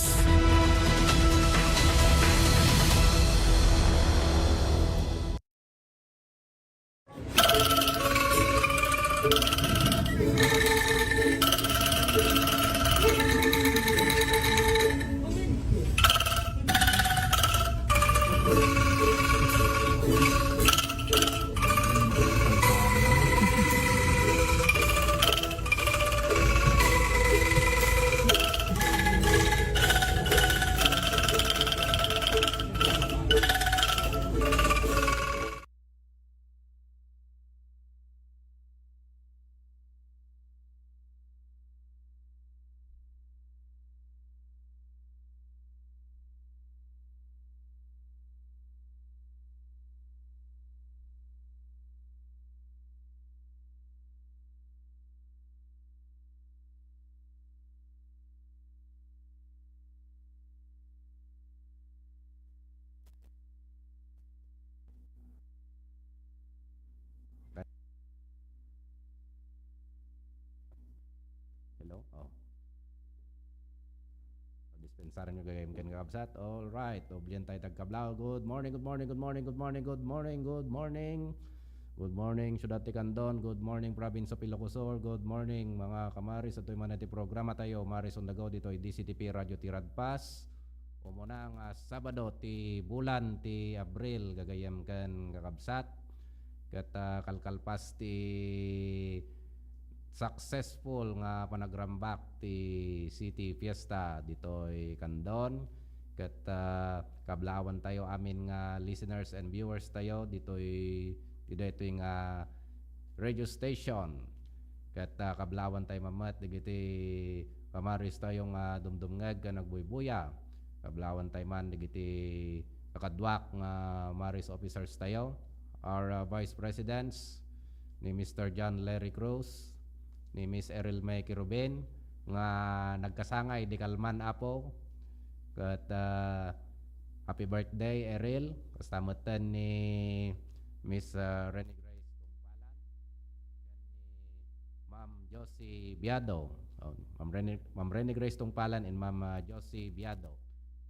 Hello? Oh. Dispensaran nyo gagawin kan kakabsat. All right. Obliyan tayo tagkablaw. Good morning, good morning, good morning, good morning, good morning, good morning. Good morning, Syudad Tikandon. Good morning, Province of Ilocos. Good morning, mga kamaris. Ito'y manati programa tayo. Maris on the go. Dito'y DZTP RADYO TIRAD Pass. Umuna nga Sabado, ti bulan, ti Abril, gagayam kan kakabsat. Kata kalkalpas ti successful nga panagrambak ti City Fiesta dito'y Kandon. Kat kablawan tayo amin nga listeners and viewers tayo dito'y nga radio station. Kat kablawan tayo mamat digiti kamaris tayo nga dumdumngag ka nagbuybuya. Kablawan tayo man digiti kakadwak nga maris officers tayo. Our Vice Presidents ni Mr. John Larry Cruz, ni Miss Eril May Kirubin nga nagkasangay di kalman apo. Kat happy birthday Eril. Kastamutan ni Miss Rene Grace Tungpalan ni Ma'am Josie Biado. Ma'am Rene Grace Tungpalan and Ma'am Josie Biado.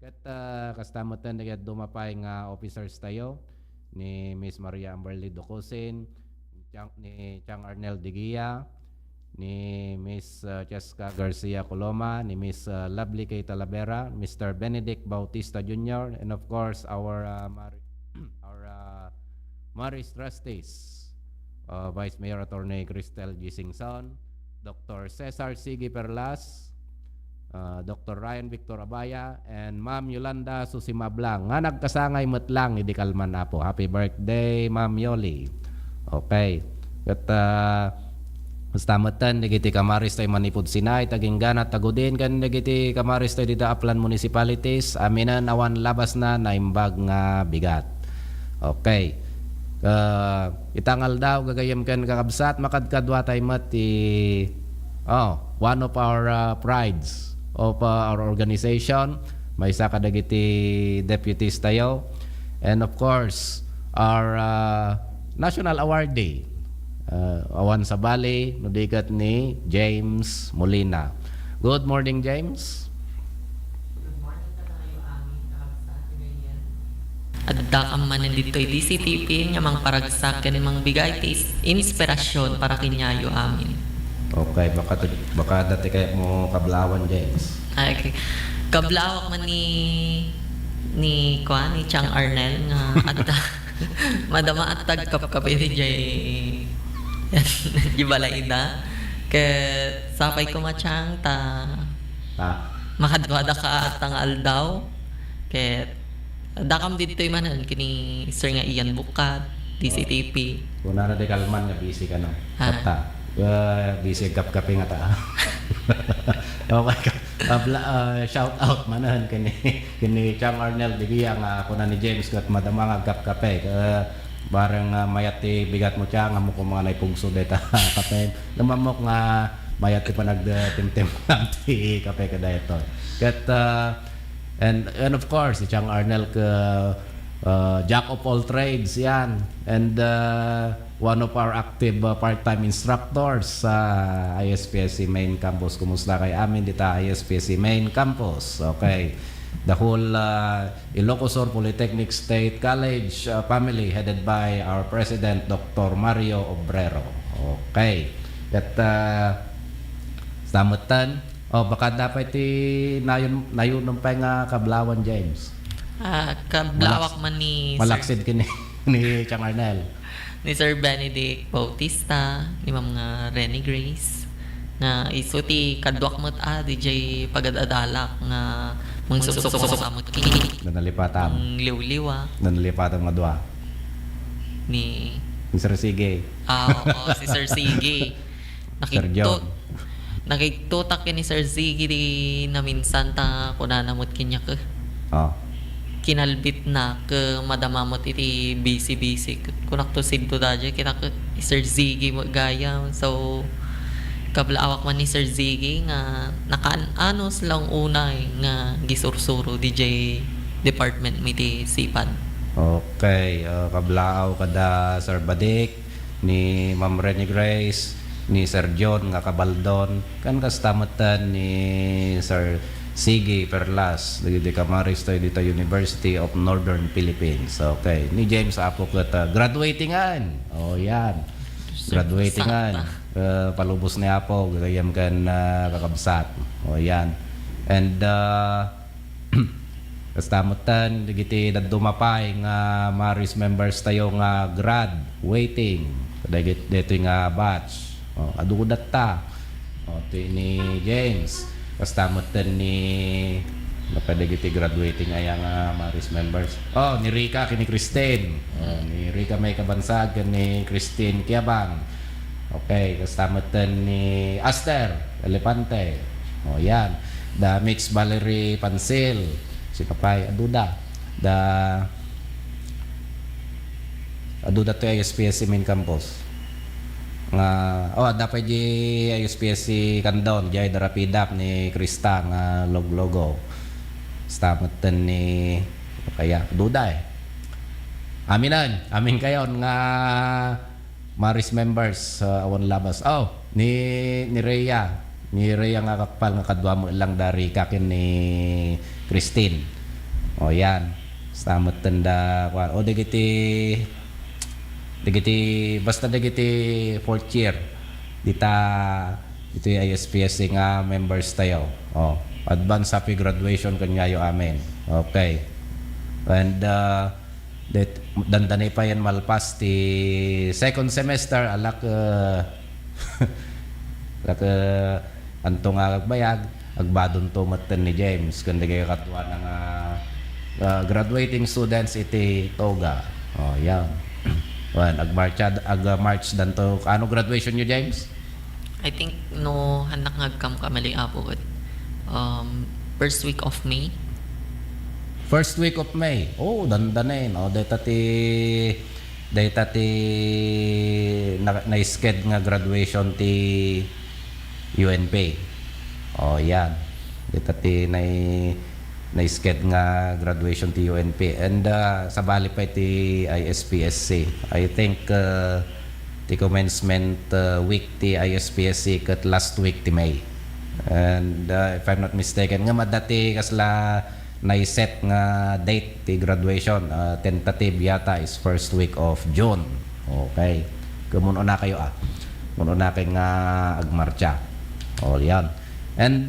Kat kastamutan na dumapay nga officers tayo ni Miss Maria Amberly Docosin, ni Chang Arnel Digia, ni Miss Cheska Garcia Coloma, ni Miss Lovely Kay Talavera, Mr. Benedict Bautista Jr., and of course our Maris Trustees, Vice Mayor Attorney Cristel G. Singson, Dr. Cesar Sigi Perlas, Dr. Ryan Victor Abaya, and Ma'am Yolanda Susimablang nga nagkasangay matlang idi kalman apo. Happy birthday Ma'am Yoli. Okay. At Ustamatan dagiti kamaris tayo manipod sinay taginggana tagudin kan dagiti kamaris tayo dita Aplan municipalities aminan awan labas na naimbag nga bigat. Okay. Itangal daw gagayam kan kakabsat makadkadwa tayo mati one of our prides of our organization. May isa ka dagiti deputies tayo, and of course our national awardee awan sa Bali nudikat ni James Molina. Good morning, James. Adda ka man dito'y DZTP nga mang paragsaken mang bigay ti inspirasyon para kinyayo amin. Okay, baka dati kayo mo kablawan, James. Okay. Kablawak man ni Chang Arnel nga adda madama at tagkap-kap ni Jay Gibalay-ida ke sapay ko machang makadwada ka at ang aldaw ke dakam dito manan kini Sir nga Ian Bukat DZTP. Kuna na de kalman nga busy ka no. Kata. Busy kap-kape nga ta. Okay. Shout out manan kini Chang Arnel Digia nga kuna ni James kat madama nga kap-kape. barang mayat ti bigat mo tiya nga mo ko mga naipugso deta kape namamok nga mayat ti panagtemtem lang ti kape kada ito kat and of course si Chang Arnel ka jack of all trades yan and one of our active part-time instructors sa ISPSC main campus. Kumusta kay amin dita ISPSC main campus? Okay. The whole Ilocos Sur Polytechnic State College family headed by our President Dr. Mario Obrero. Okay. At samutan, baka dapat nayon pa nga Kablawan James. Kablawak man ni Malaksid kini ni Chang Arnel. Ni Sir Benedict Bautista, ni mga Renny Grace na isuti kadwak mo't DJ pagadadalak nga mong sususamot kini nanalipatam liwliwa nanalipatam madwa ni Sir Sige si Sir Sige nakiktutak ni Sir Sige di na minsan ta kunanamot kinya ka kinalbit na ke madamamot iti busy kunak to sidto dadya kita ke Sir Ziggy mo gaya so kablaawak man ni Sir Ziggy nga nakaanos lang unay nga gisursuro DJ department miti sipan. Okay, kablaaw kada Sir Badik ni Ma'am Renny Grace ni Sir John nga kabaldon kan kastamatan ni Sir Sige Perlas, di Camarines tayo dito University of Northern Philippines. Okay, ni James Apo kat graduatingan. Yan. Graduatingan. Palubos ni Apo, gayam kan kakabsat. Yan. And kastamutan digiti dadumapay nga Maris members tayo nga grad waiting. Dito nga batch. Adudat ta. Ni James. Kastamutan ni napadagiti graduating ayang Maris members. Ni Rika kini Christine. Ni Rika may kabansag ni Christine Kiabang. Okay, kastamutan ni Aster Elepante. Yan. Da Mix Valerie Pansil. Si Papay Aduda. Aduda to ISPSC main campus. Dapat di ISPSC Kandon jay darapidap ni Krista nga logo stamatan ni kaya duda amin kayon nga Maris members awan labas ni Rhea nga kapal nga kadwa mo lang dari kakin ni Christine yan stamatan da digiti basta digiti fourth year dito yung ISPSC nga members tayo advance happy graduation kanyayo amin. Okay, and dandanay pa yan malpas ti second semester alak antong agbayag agbadon to matan ni James kundi kayo katwa ng graduating students iti Toga. Yan. Ag-march dan to. Ano graduation nyo, James? I think hanak ngagkam kamali apo first week of May. First week of May. Dandanin. Data ti na-sked nga graduation ti UNP. Yan. Data ti na-sked nga graduation ti UNP and sa bali pa ti ISPSC. I think ti commencement week ti ISPSC kat last week ti May. And if I'm not mistaken nga madati kasla na-set nga date ti graduation tentative yata is first week of June. Okay. Kumuno na kayo Muno na kayo nga agmarcha. Yan. And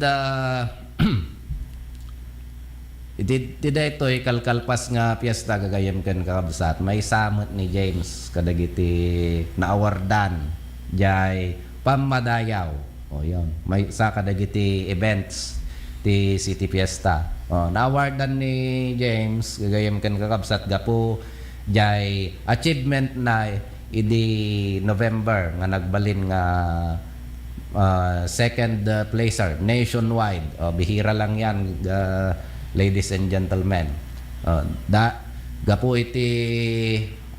ito'y kalkalpas nga piyesta gagayam kan kakabsat. May samot ni James kadagiti naawardan jay pamadayaw. Yun. May sa kadagiti events ti City Fiesta. Naawardan ni James gagayam kan kakabsat gapo jay achievement na idi November nga nagbalin nga second placer nationwide. Bihira lang yan ladies and gentlemen. Gapo iti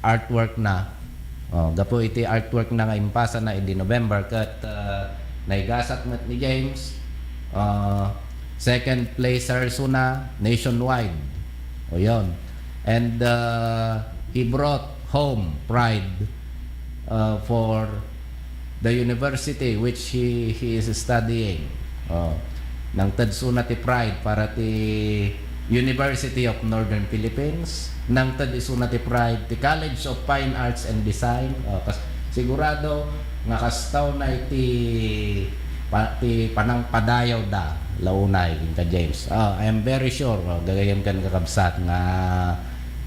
artwork na. Gapo iti artwork na nga impasa na in November kat naigasat mat ni James. Second placer suna nationwide. O yon. And he brought home pride for the university which he is studying. Nang tadsuna ti pride para ti University of Northern Philippines, nang tadsuna ti pride ti College of Fine Arts and Design. Sigurado nga kastaw na iti panang padayaw da launay ka James. I am very sure gagayam kan kakabsat nga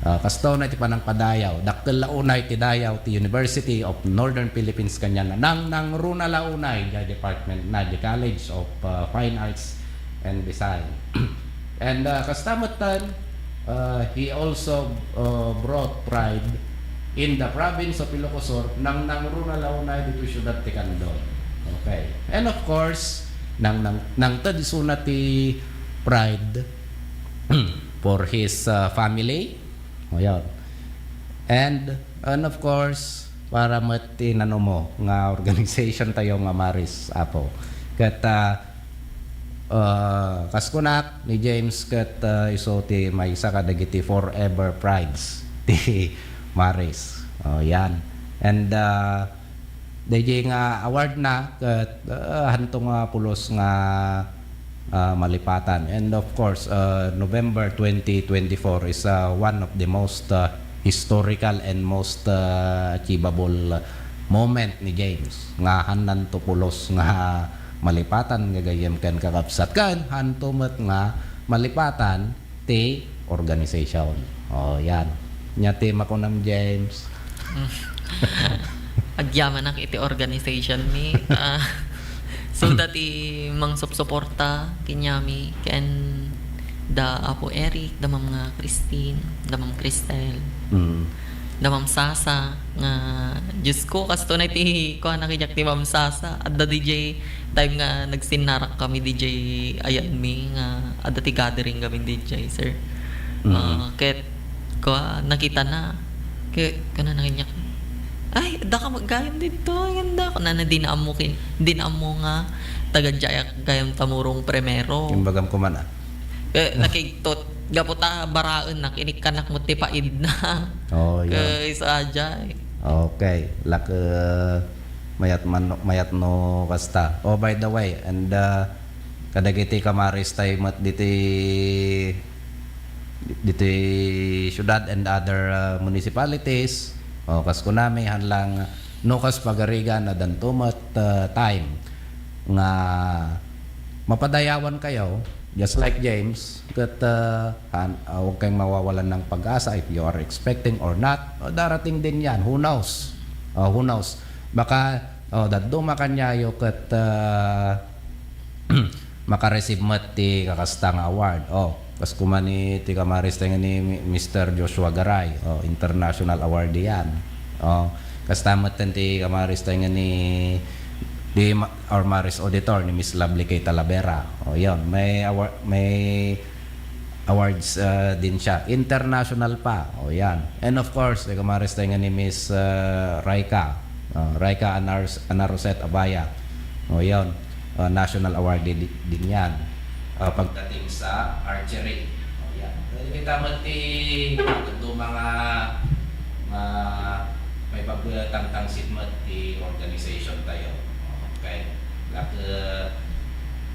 kastaw na iti panang padayaw dakkel launay ti dayaw ti University of Northern Philippines kanyan nang runa launay the department na the College of Fine Arts and Design. And kastamatan he also brought pride in the province of Ilocos nang runa launay dito syudad ti Candon. Okay. And of course, nang tadisuna ti pride for his family. Ayan. And of course, para mati nano mo nga organization tayo nga Maris Apo. Kat kaskunak ni James kat iso ti may isa ka dagiti forever prides ti Maris. Yan. And DJ nga award na kat hantong pulos nga malipatan. And of course, November 2024 is one of the most historical and most achievable moment ni James. Nga hanan to pulos nga malipatan nga gayem kan kakabsat kan hantumet nga malipatan ti organization. Yan. Nyati makunam James. Agyaman nak iti organization mi so that mang suporta kinyami ken da Apo Eric, da Ma'am Christine, da Ma'am Cristel, da Ma'am Sasa nga Diyos ko kasto na iti ko nakinyak ni Ma'am Sasa at da DJ time nga nagsinarak kami DJ ayan mi nga at ti gathering kami DJ sir. Ket ko nakita na ket kana nakinyak ay, da ka maggayam dito. Ganda ko na dinamo nga taga-jayak gayam tamurong primero. Kimbagam ko man Nakigtot. Gaputa baraon na kinikanak mo ti paid na. Kay sa ajay. Okay. Mayat no kasta. By the way, and kadagiti kamaris tayo mat diti syudad and other municipalities. Kas kunami hanlang nukas pagarigan na dantumat time nga mapadayawan kayo just like James kat huwag kayong mawawalan ng pag-asa if you are expecting or not. Darating din yan. Who knows? Baka daduma kanyayo kat makareceive mat ti kakastang award. Kas kumani ti kamaris tayo ni Mr. Joshua Garay, international award yan. Kas tamat ti kamaris tayo ni our Maris Auditor ni Miss Lovely Kay Talavera. Yon, may awards din siya. International pa. Yan. And of course, ti kamaris tayo ni Miss Raika Anaroset Abaya. Yon, national award din yan. Pagdating sa archery. Yan. Kita mati ito mga may pagtangtang sitmat ti organization tayo. Okay.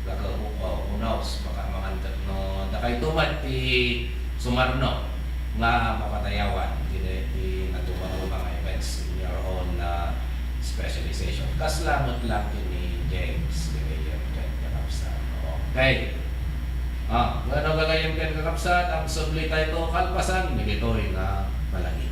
Who knows baka mangantat no dakay tumat ti sumarno nga mapatayawan ti natupang mga events in your own specialization. Kaslamot lang ni James. Okay. Ano gagayang kan kakapsat ang subli tayo kalpasan nagitoy na malagi.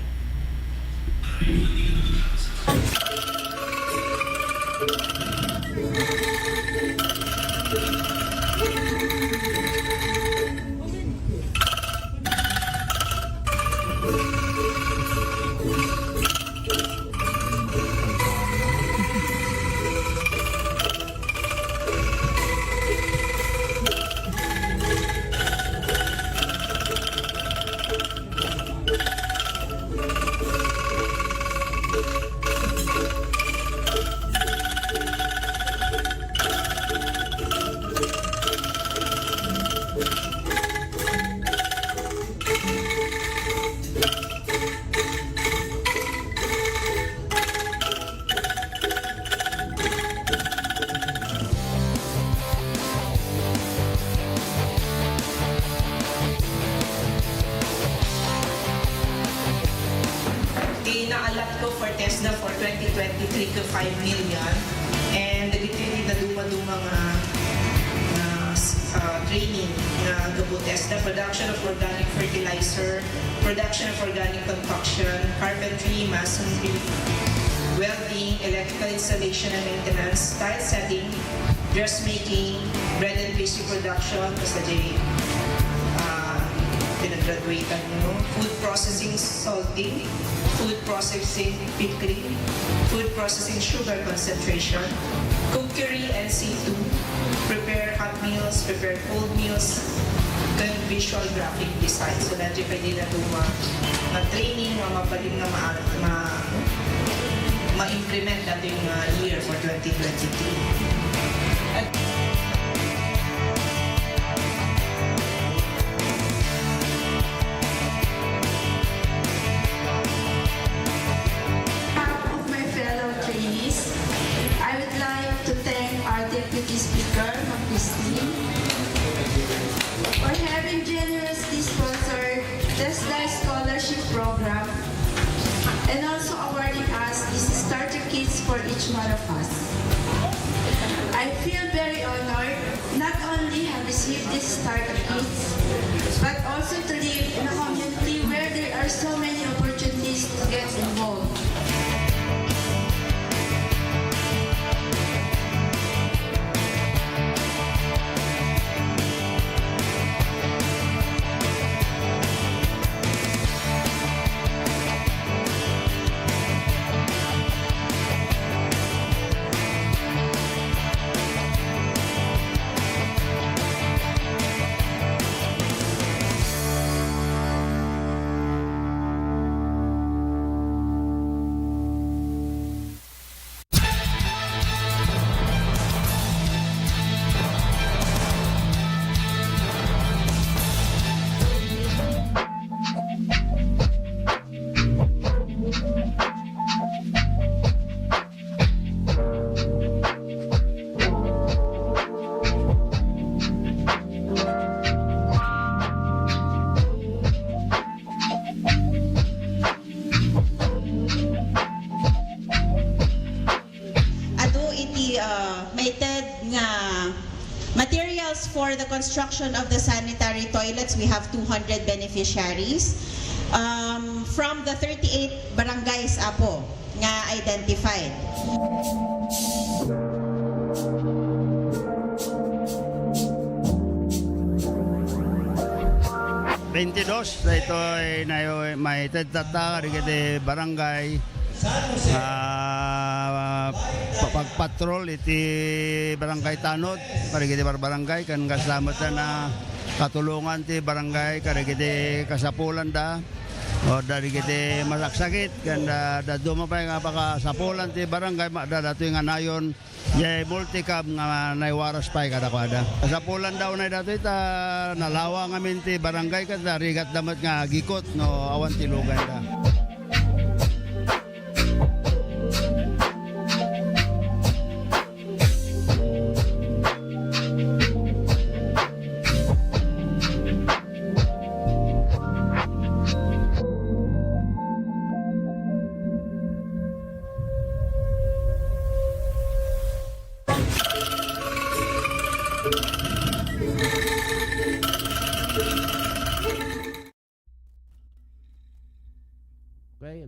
ginaalat ko for TESDA for 2023 ko 5 million. And dagiti na duma-duma nga training na gabo TESDA, production of organic fertilizer, production of organic concoction, carpentry, masonry, welding, electrical installation and maintenance, tile setting, dressmaking, bread and pastry production, basta pinag-graduatean mo, food processing, salting, food processing, pickling, food processing, sugar concentration, cookery and C2, prepare hot meals, prepare cold meals, then visual graphic design. So, nandiyo pwede na ito ma-training, mapaling na ma-implement natin yung year for 2023. Deputy Speaker, Ms. Christine, for having generously sponsored TESDA Scholarship Program and also awarding us these starter kits for each one of us. I feel very honored not only have received these starter kits, but also to live in a community where there are so many opportunities to get involved. For the construction of the sanitary toilets, we have 200 beneficiaries from the 38 barangays apo nga identified. Ito ay may tata di barangay pagpatrol iti barangay Tanod karigiti barangay kan kasama na katulungan ti barangay karigiti kasapulan da o dari kiti masaksakit kan da dumapay nga pakasapulan ti barangay dadato nga nayon yay multicab nga naiwaras pay kada kasapulan daw na dato ita nalawa ngamin ti barangay kada rigat damat nga gikot no awan ti lugay da.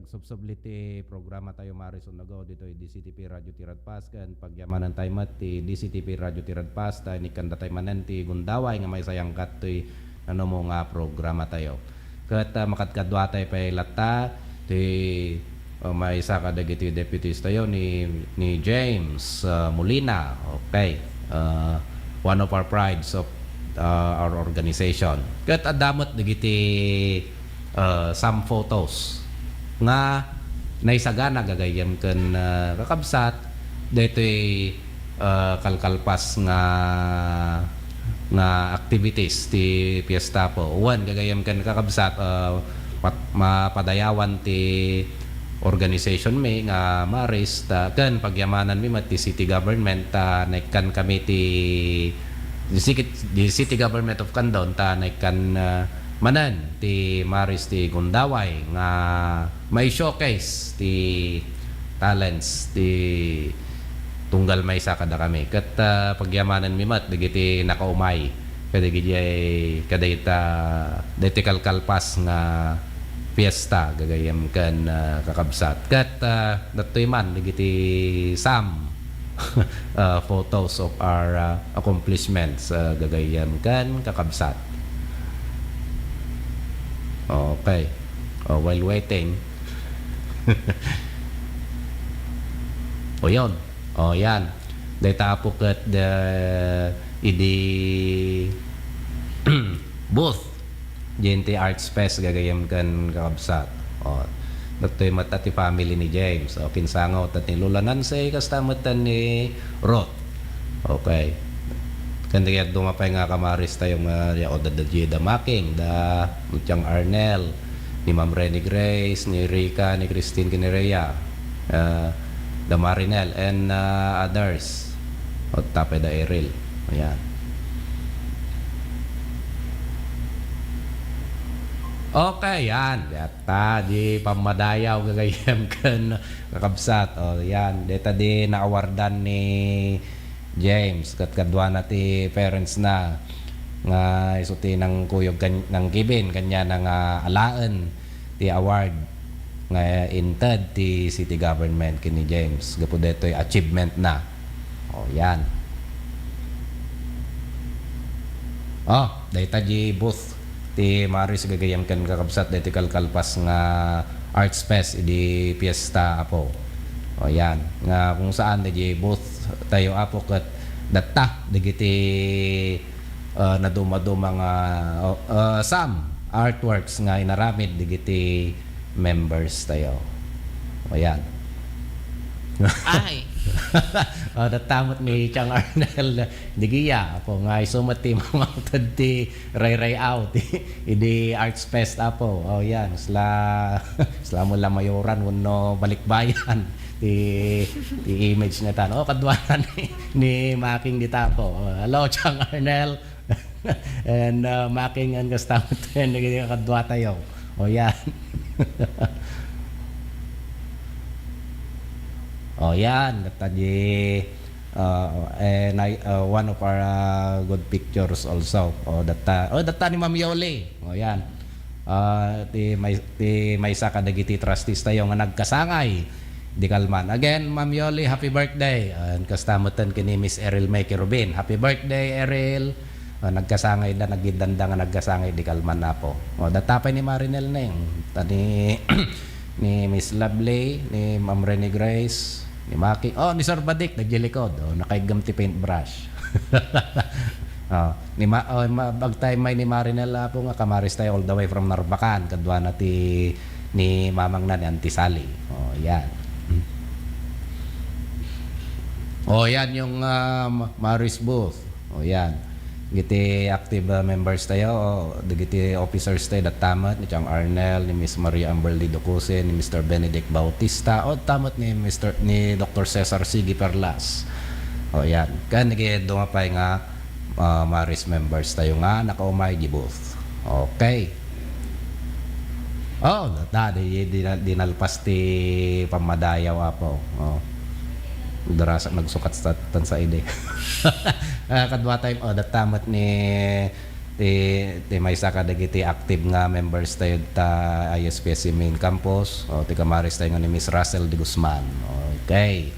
Subsubliti programa tayo Marison Nagaw dito ay DZTP RADYO TIRAD PAS kan pagyamanan tayo mat ti DZTP RADYO TIRAD PAS tayo ni kanda tayo manan ti gundaway nga may sayang kat ti ano mo nga programa tayo kat makatkadwa tayo pay lata ti may isa ka dagiti deputies tayo ni James Molina. Okay, one of our prides of our organization kat adamot dagiti some photos nga naisagana gagayam ken kakabsat daytoy kalkalpas nga activities ti piyesta po one gagayam ken kakabsat mapadayawan ti organization may nga maris ta ken pagyamanan mi mat ti city government ta naikan kami ti the city government of Candon ta naikan manan ti Maris ti Gundaway nga may showcase ti talents ti tunggal may sa kada kami kat pagyamanan mi mat digiti nakaumay kadayta deti kalkalpas nga fiesta gagayam kan kakabsat kat datoy man digiti some photos of our accomplishments gagayam kan kakabsat. Okay. While waiting. Yun. Yan. Data po kat idi booth JNT Arts Fest gagayam kan kakabsat. Dato'y matati family ni James. Kinsangaw tati Lula Nansay kastamatan ni Roth. Okay. Kanda kaya dumapay nga kamaris tayo nga o da Jeda Making, da Mutiyang Arnel, ni Ma'am Renny Grace, ni Rika, ni Christine Kinerea, da Marinel, and others. O tapay da Eril. Ayan. Okay, yan. Yata, di pamadayaw gagayam kan kakabsat. Yan. Deta di naawardan ni James kat kadwa na ti parents na nga isuti ng kuyog ng Kibin kanya ng alaan ti award nga inted ti city government kini James gapo detoy achievement na. Yan. Dayta di booth ti Maris gagayam kan kakabsat deti kalkalpas nga Arts Fest idi fiesta apo. Yan. Nga kung saan di booth tayo apo kat data digiti naduma-duma nga some artworks nga inaramid digiti members tayo. Ayan. Ay. Datamot ni Chang Arnel digiya apo nga isumati mamangtad ti ray out idi Arts Fest apo. Yan. Sla mo la mayoran wano balikbayan ti image na tan kadwanan ni Making dita po. Hello Chang Arnel and Making ang kastamot naging kadwa tayo. Yan. Yan tadi and one of our good pictures also. Data ni Ma'am Yoli. Yan. Ti may saka dagiti trustees tayo nga nagkasangay di kalman. Again, Ma'am Yoli, happy birthday. Kastamutan kini Miss Eril May Kirubin. Happy birthday, Eril. Nagkasangay na, nagidanda nga nagkasangay di kalman na po. Datapay ni Marinel Neng. Tani ni Miss Lovely, ni Ma'am Renny Grace, ni Maki. Ni Sir Badik, nagjilikod. Nakaigam ti paintbrush. Bagtay may ni Marinel po nga kamaris tayo all the way from Narbacan. Kadwa na ni Mamang na ni Auntie Sally. Yan. Yan yung Maris booth. Yan. Giti active members tayo. Giti officers tayo tamat ni Chang Arnel, ni Miss Maria Amberly Docuse, ni Mr. Benedict Bautista, tamat ni Dr. Cesar Sigi Perlas. Yan. Kan dumapay nga Maris members tayo nga nakaumay di booth. Okay. Dinalpas ti pamadayaw apo. Darasa nagsukat sa tansa ide. Kadwa time datamat ni may saka dagiti active nga members tayo ta ISPSC main campus ti kamaris tayo nga ni Miss Russell de Guzman. Okay.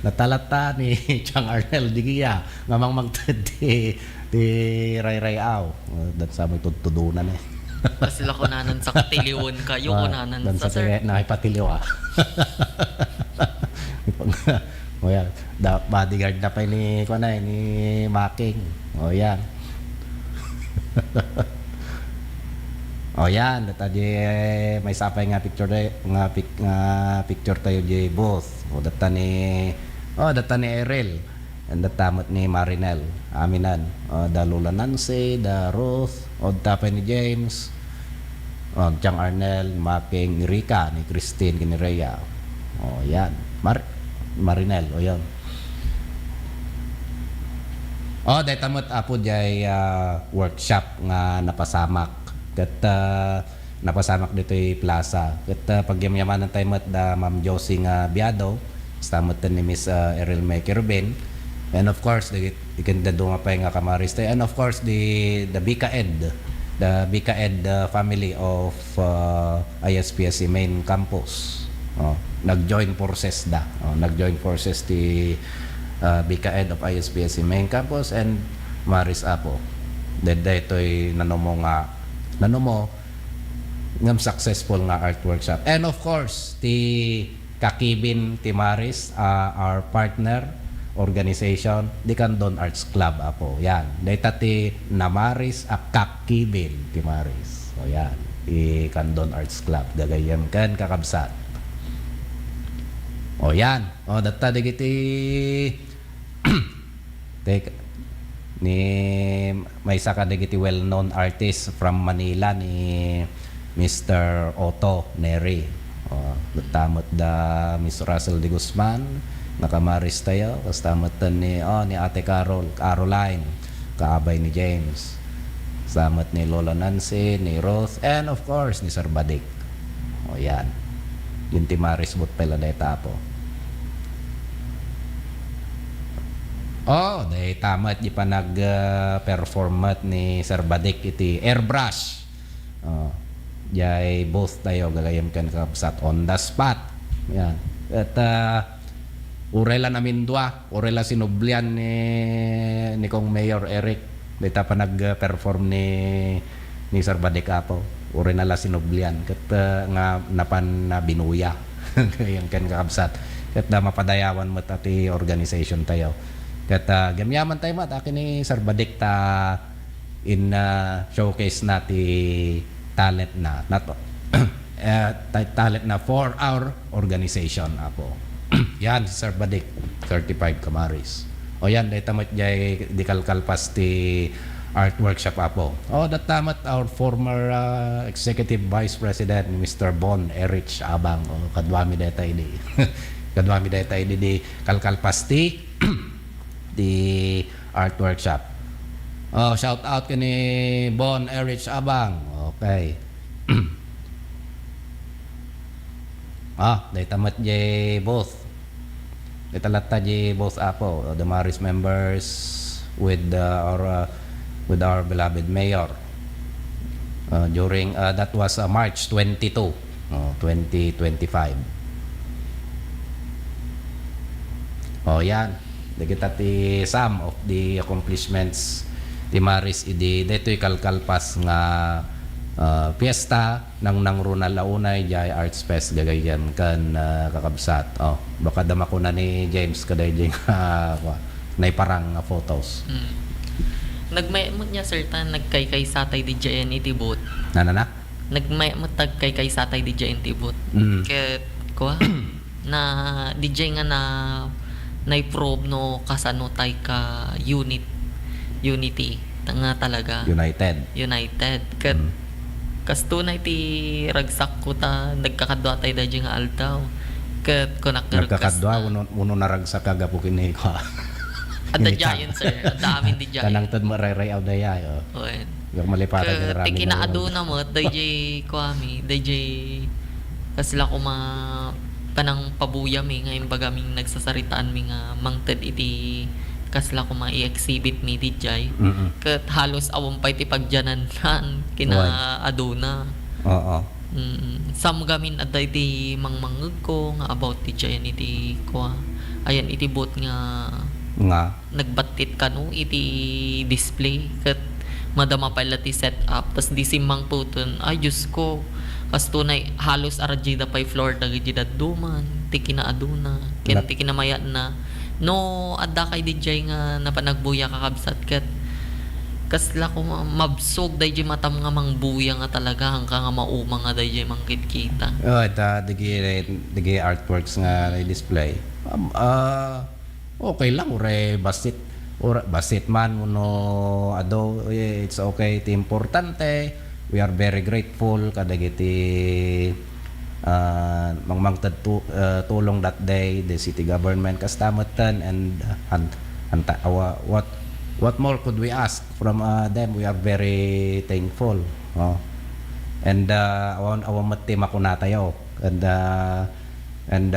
Natalata ni Chang Arnel digiya nga magtad ti ray aw. Dat sa may tudunan Sila kunanan sa katiliwan kayo, kunanan sa sir. Nakipatiliw bodyguard na pa ni Making. Yan. Yan. Dati may sapay nga picture tayo di booth. Data ni Eril. And datamot ni Marinel. Aminan. Da Lula Nancy, da Ruth, tapay ni James, Chang Arnel, Making, ni Rika, ni Christine, ni Rhea. Yan. Marinel, yan. dahil tamot apo jay workshop nga napasamak. Kat napasamak dito plaza. Kat pagyamyaman ng tamot da Ma'am Josie nga Biado, tamot ni Miss Eril May Kirben. And of course, ikan dadunga pa nga kamaris tayo. And of course, the Bika Ed family of ISPSC main campus. Nag-join forces nag-join forces ti Bika Ed of ISPSC main campus and Maris Apo. Detoy nanomo ngam successful nga art workshop. And of course, ti Kakibin ti Maris, our partner organization, di Candon Arts Club Apo. Yan. Deta ti Namaris Kakibin ti Maris. O yan. Ti Candon Arts Club. Gagayam kan kakabsat. O yan. O data digiti ni may isa ka digiti well-known artist from Manila ni Mr. Otto Neri. Tamot da Miss Russell de Guzman nakamaris tayo. Tamot ni Ate Caroline kaabay ni James. Tamot ni Lola Nancy, ni Roth, and of course ni Sir Badik. O yan. Yung Timaris bot pala na itapo. Dahil tamat di pa nag-performat ni Sir Badik iti airbrush. Jay both tayo gagayam kan kapsat on the spot. Yan. At urela namin urela sinublian ni Kong Mayor Eric. Dahil pa nag-perform ni Sir Badik Apo. Ure na la sinublian. Kat nga napan na binuya. Gagayam kan kapsat. Kat mapadayawan mo ati organization tayo. Kat gamyaman tayo akin ni Sir Badik in showcase nati talent na talent na for our organization Apo. Yan si Sir Badik 35 Kamaris. O yan dahil tamat jay di kalkalpas ti art workshop Apo. Dat tamat our former executive vice president Mr. Bon Erich Abang. Kadwami dayta idi. Kadwami dayta idi di kalkalpas ti the art workshop. Shout out kani Bon Erich Abang. Okay. Dahil tamat jay both. Dahil talata jay both Apo. The Maris members with our beloved mayor. During that was March 22, 2025. Yan. Kita ti some of the accomplishments ti Maris idi deto'y kalkalpas nga piyesta ng Runal Launay jay Arts Fest gagayan kan kakabsat. Baka dama ko na ni James kaday jay naiparang photos. Nagmayamot niya sir nagkaykay satay di jayan itibot. Nagmayamot tagkaykay satay di jayan itibot. Ket na di jay nga na-probe no kasano tay ka unity nga talaga united ket kastunay ti ragsak ko nagkakadwa tay da nga aldaw ket nagkakadwa uno naragsak agapo kini ko at the giant sir at amin di giant kanang tad mareray aw dayay yung malipara ng rami ti kinaaduna mo dayjay kwami dayjay kasla ko panang pabuya mi ngayon bagaming nagsasaritaan mi nga mangted iti kasla ko i-exhibit mi di jay ket halos awampay ti pagjanan kina aduna sam gamin aday ti mangmangeg ko nga about ti jay iti ayan iti bot nga nagbatit kanu iti display ket madama pala ti set up tas di simang puton ay Diyos ko kastunay halos arajida pay floor dagiti duman ti kinaaduna ken ti kinamaya na no adda kay DJ nga napanagbuya kakabsat ket kasla ko mabsog dayjay matam nga mangbuya nga talaga hanggang nga mauma nga dayjay mangkitkita. Ita digi artworks nga display. Okay lang ure basit man no ado it's okay ti importante. We are very grateful kadagiti mangmangtad tulong that day the city government kastamatan and what more could we ask from them? We are very thankful. And awan matima ko na tayo. And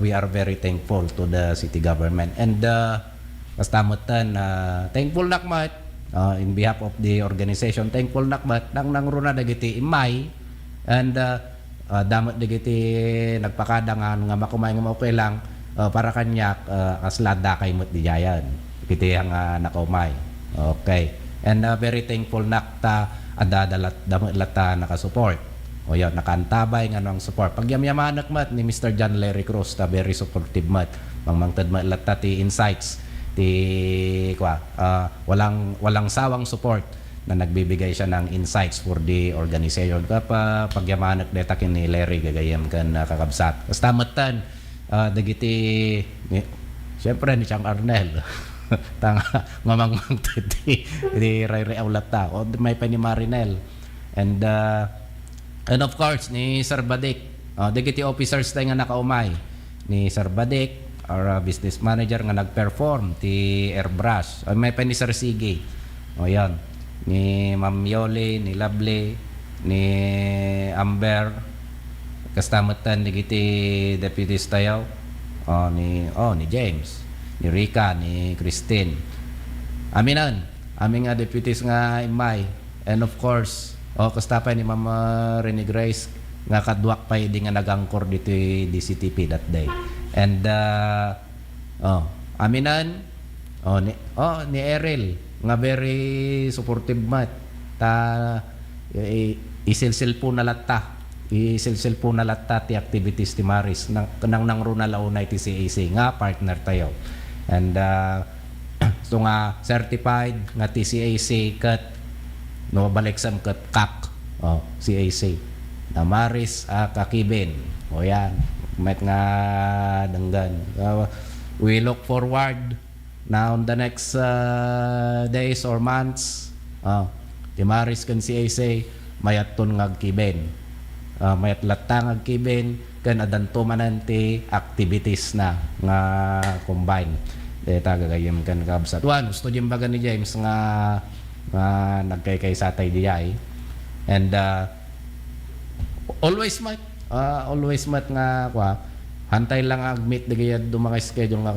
we are very thankful to the city government. And kastamutan, thankful nakmat in behalf of the organization. Thankful nakmat nang runa dagiti imay. And damot dagiti nagpakadangan nga makumay nga okay lang para kanyak kaslada kay mut dijayan. Kiti ang nakumay. Okay. And very thankful nakta adadalat damlata nakasupport o yun nakantabay nga nang support pagyamyamanak mat ni Mr. John Larry Cruz ta very supportive mat mangmangtad lata ti insights ti walang sawang support na nagbibigay siya ng insights for the organization pagyamanak deta kin ni Larry gagayam kan kakabsat basta matan dagiti syempre ni Chang Arnel tanga mamang di ray aulata o may pa ni Marinel and of course ni Sir Badik dagiti officers tayo nga nakaumay ni Sir Badik our business manager nga nagperform ti airbrush may pa ni Sir Sige o yan ni Ma'am Yoli ni Lovely ni Amber kastamatan dagiti deputies tayo ni James ni Rika, ni Christine. Aminan, aming nga deputies nga imay. And of course, kastapay ni Mama Rene Grace nga kadwak pa di nga nagangkor dito DZTP that day. And aminan, ni Errol nga very supportive mat. Isilsil po na lata. Isilsil po na lata ti activities ti Maris nang runa launay ti CAC nga partner tayo. And so nga certified nga TCAC kat no baliksam kat kak CAC na Maris kakibin o yan met nga danggan we look forward na on the next days or months ti Maris kan CAC mayat ton ngagkiben mayat latang ngagkiben kan adanto mananti activities na nga combine deta gagayem kan kabsat wan gusto jim baga ni James nga nagkay satay diay and always mat nga hantay lang ag meet digayad do mga schedule nga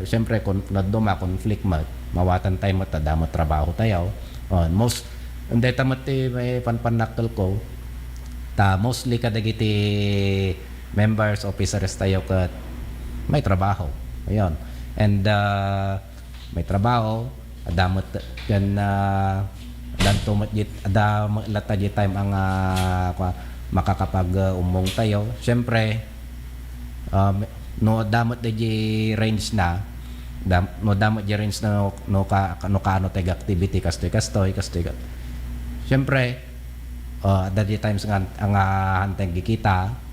syempre kon naduma conflict mat mawatan tay mat damo trabaho tayo most deta mat may panpanaktal ko ta mostly kadagiti members, officers tayo kat may trabaho. Ayun. And may trabaho, adamot kan dantumot jit adamot lata jit time ang makakapag umong tayo. Syempre no damot di range na no damot di range na no kaano tag activity kastoy. Syempre dati times nga ang hanteng gikita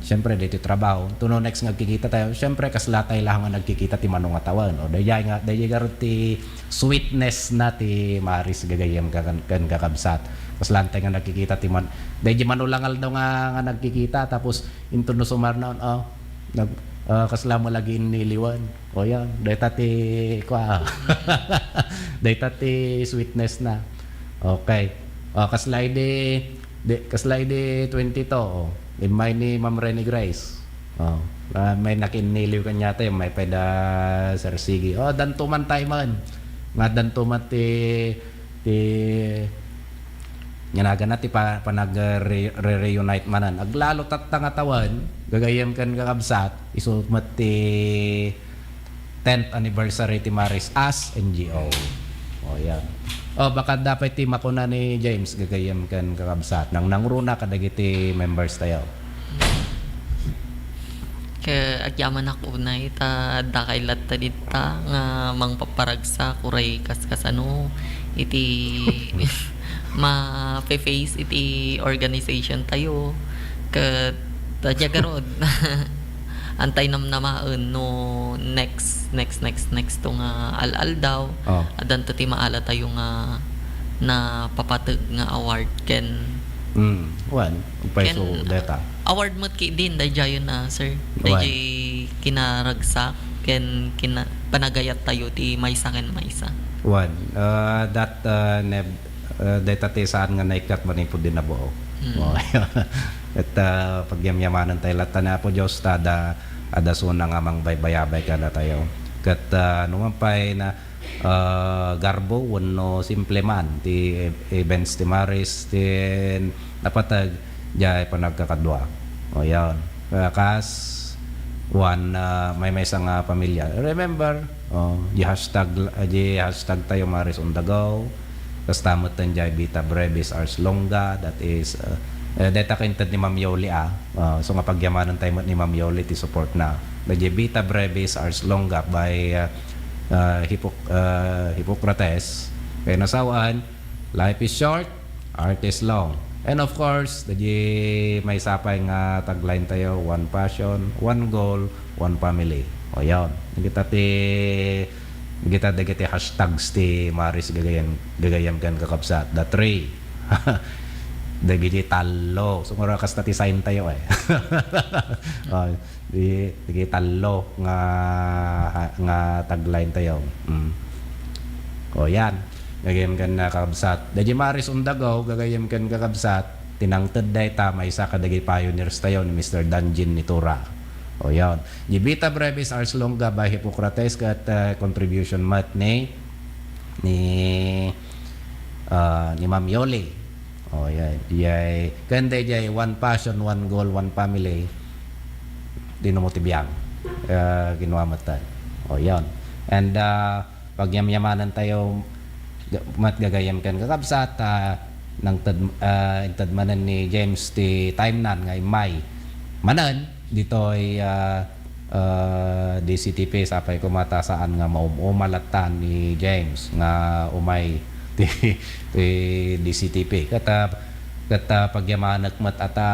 siyempre dito trabaho tuno next nga kikita tayo siyempre kaslatay lang nga nagkikita ti manong atawan o dayay garo ti sweetness na ti Maris gagayam kan kakabsat kaslantay nga nagkikita ti man dayay manulangal daw nga nagkikita tapos into no sumar na kasla mo lagi niliwan o yan dayta ti dayta ti sweetness na okay kaslide 20 to may ni Ma'am Rene Grace. May nakiniliw kanya tayo, may peda Sir Sige. Dantuman tayo man. Nga dantuman ti nganaga na ti panag-reunite manan. Aglalo tatang atawan, gagayam kan kakabsat, isumat ti 10th anniversary ti Maris as NGO. Yan. Baka dapat ti makuna ni James gagayam kan kakabsat nang nangruna kadagiti members tayo. Kaya agyaman ako na ita dakay latta dita nga mangpaparagsa kuray kaskasano iti ma-face iti organization tayo ka tadyagarod antay namnamaen no next to nga al daw adan to ti maala tayo nga na papatag nga award ken one peso data award mo ki din dayjayon na sir dayjay kinaragsak ken panagayat tayo ti maysa ken maysa. One, that data ti saan nga naikat man po din na buo. At pagyamyamanan tayo lahat na po Diyos tada adasuna nga mang baybayabay ka na tayo. Kat numampay na garbo wano simple man ti events ti Maris tin napatag jay panagkakadwa. O yan. Kas one may isang pamilya. Remember, di hashtag tayo Maris on the go. Tas tamot tan jay Vita Brevis Ars Longa, that is data kaintad ni Ma'am Yoli so nga pagyamanan tayo ni Ma'am Yoli ti support na. Jay Vita Brevis Ars Longa by Hippocrates. Kaya nasawaan, life is short, art is long. And of course, may sapay nga tagline tayo, one passion, one goal, one family. O yan. Kita dagiti hashtags ti Maris gagayam kan kakabsat. The three. Dagiti talo. So mura kas ti sign tayo Dagiti talo nga tagline tayo. O yan. Gagayam kan kakabsat. Dagi Maris undagaw, gagayam kan kakabsat. Tinangtad day may isa kadagi pioneers tayo ni Mr. Danjin Nitura. O yan. Gibita Brevis Ars Longa by Hippocrates kat contribution mat ni Ma'am Yoli. O yan. Kanda jay one passion, one goal, one family. Dinumutibiyang. Ginawa matan. O yan. And pagyamyamanan tayo matgagayam kan kakabsat ng intadmanan ni James ti time nan ngay May manan dito ay DZTP sapay kumata saan nga maumalatan ni James nga umay ti DZTP kata pagyamanat mat ata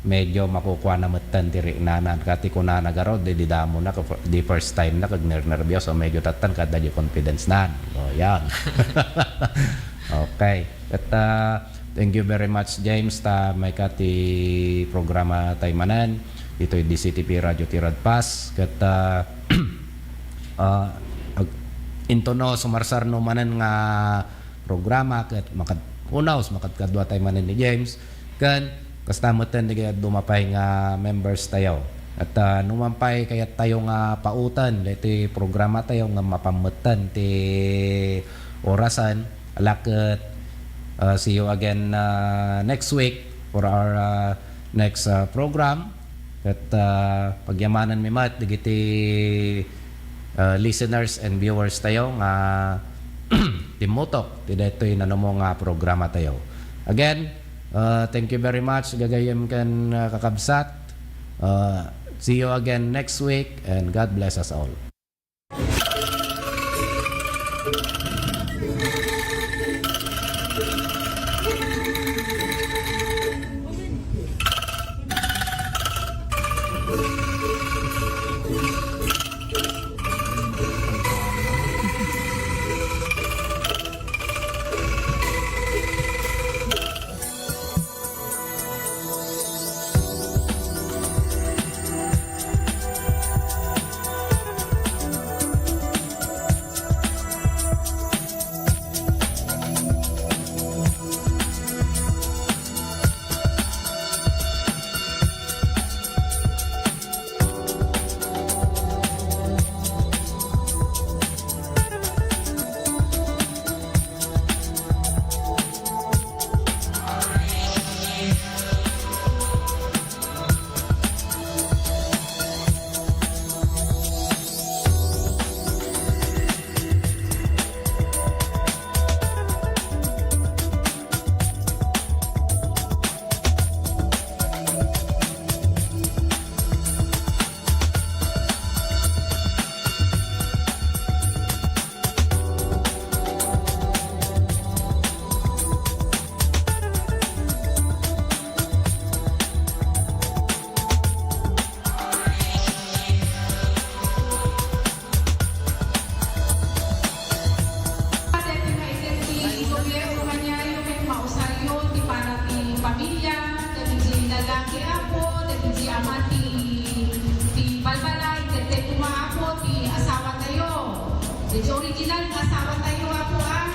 medyo makukuha na matan tiri nanan kati ko na nagaro di damo na di first time na kag nervyos so medyo tatan kada di confidence nan. O yan. Okay. At thank you very much James ta may kati programa taymanan ito yung DZTP RADYO TIRAD Pass kat intono sumarsar no manan nga programa kat makatunaw makadkadwa taymanan ni James kan kastamutan di kaya dumapay nga members tayo. At numampay kaya tayo nga pautan iti programa tayo nga mapamutan ti orasan. Alakit see you again next week for our next program. At pagyamanan mi mat digiti listeners and viewers tayo nga timutok ti detoy nanamo nga programa tayo. Again, thank you very much gagayam kan kakabsat. See you again next week and God bless us all. lalaki ako, si ama ti balbalay, ti tumaako, ti Medyo original, kasama tayo po ang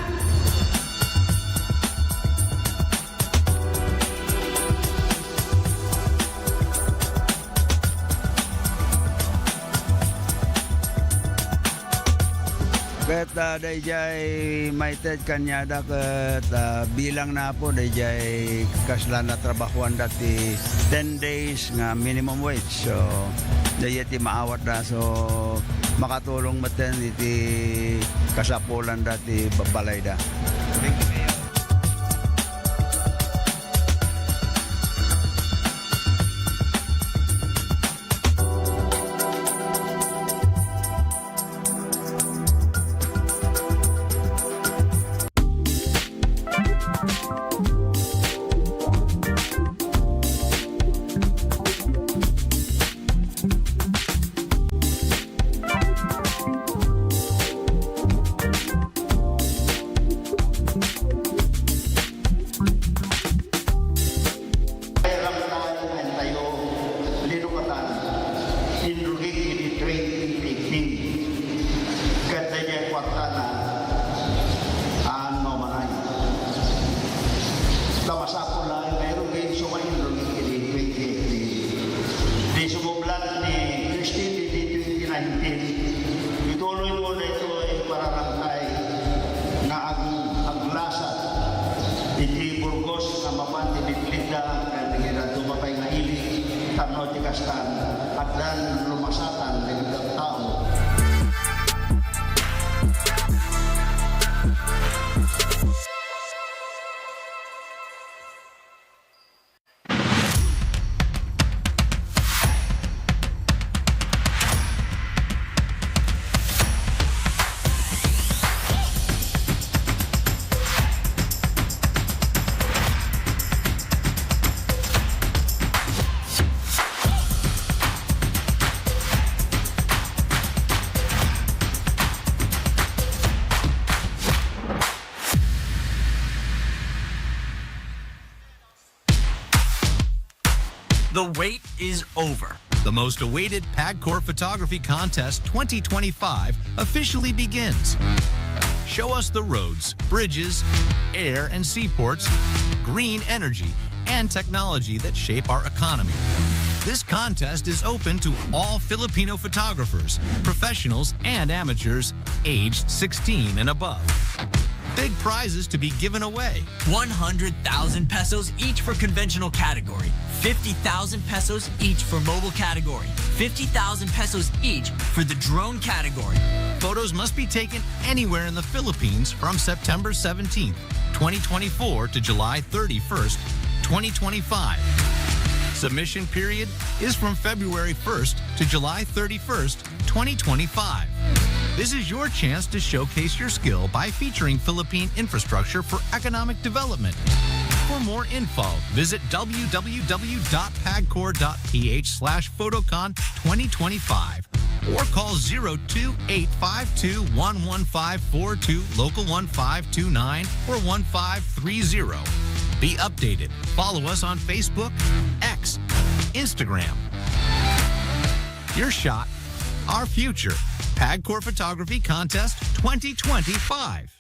Ket dayjay maited kanyada ket bilang na po dayjay kaslan na trabahuan dati 10 days nga minimum wage. So dayjay maawat na so makatulong maten iti kasapulan dati babalay da. Ituloy mo na ito ay pararangkay na aglasat iti Burgos na mapanti bitlinda kaya nagira tumapay nga ili tano ti kastan at dan lumasatan ng tao. The wait is over. The most awaited PAGCOR Photography Contest 2025 officially begins. Show us the roads, bridges, air and seaports, green energy, and technology that shape our economy. This contest is open to all Filipino photographers, professionals, and amateurs aged 16 and above. Big prizes to be given away. 100,000 pesos each for conventional category. 50,000 pesos each for mobile category. 50,000 pesos each for the drone category. Photos must be taken anywhere in the Philippines from September 17th, 2024 to July 31st, 2025. Submission period is from February 1st to July 31st, 2025. This is your chance to showcase your skill by featuring Philippine infrastructure for economic development. For more info, visit www.pagcor.ph/photocon2025 or call 02-852-11542, local 1529 or 1530. Be updated. Follow us on Facebook, X, Instagram. Your shot, our future. PAGCOR Photography Contest 2025.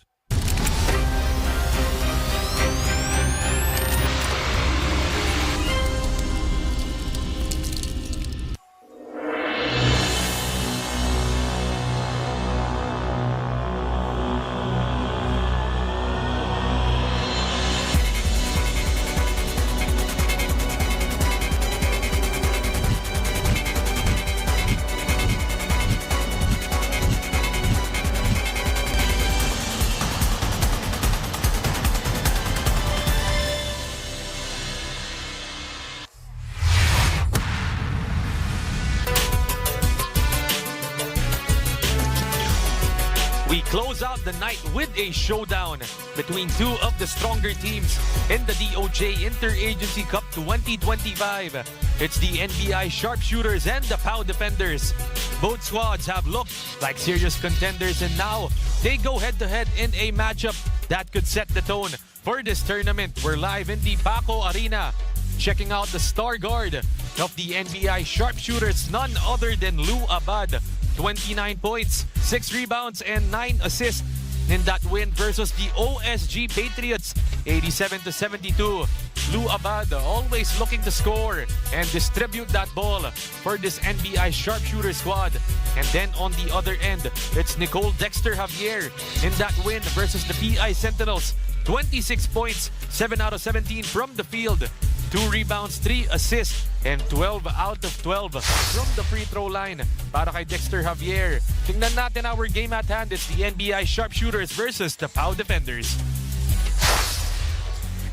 Close out the night with a showdown between two of the stronger teams in the DOJ Interagency Cup 2025. It's the NBI Sharpshooters and the POW Defenders. Both squads have looked like serious contenders, and now they go head-to-head in a matchup that could set the tone for this tournament. We're live in the Paco Arena, checking out the star guard of the NBI Sharpshooters, none other than Lou Abad. 29 points, 6 rebounds, and 9 assists in that win versus the OSG Patriots, 87-72. Lou Abad always looking to score and distribute that ball for this NBI sharpshooter squad. And then on the other end, it's Nicole Dexter Javier in that win versus the PI Sentinels. 26 points, 7 out of 17 from the field, 2 rebounds, 3 assists, and 12 out of 12 from the free throw line para kay Dexter Javier. Tingnan natin our game at hand. It's the NBI Sharpshooters versus the POW Defenders.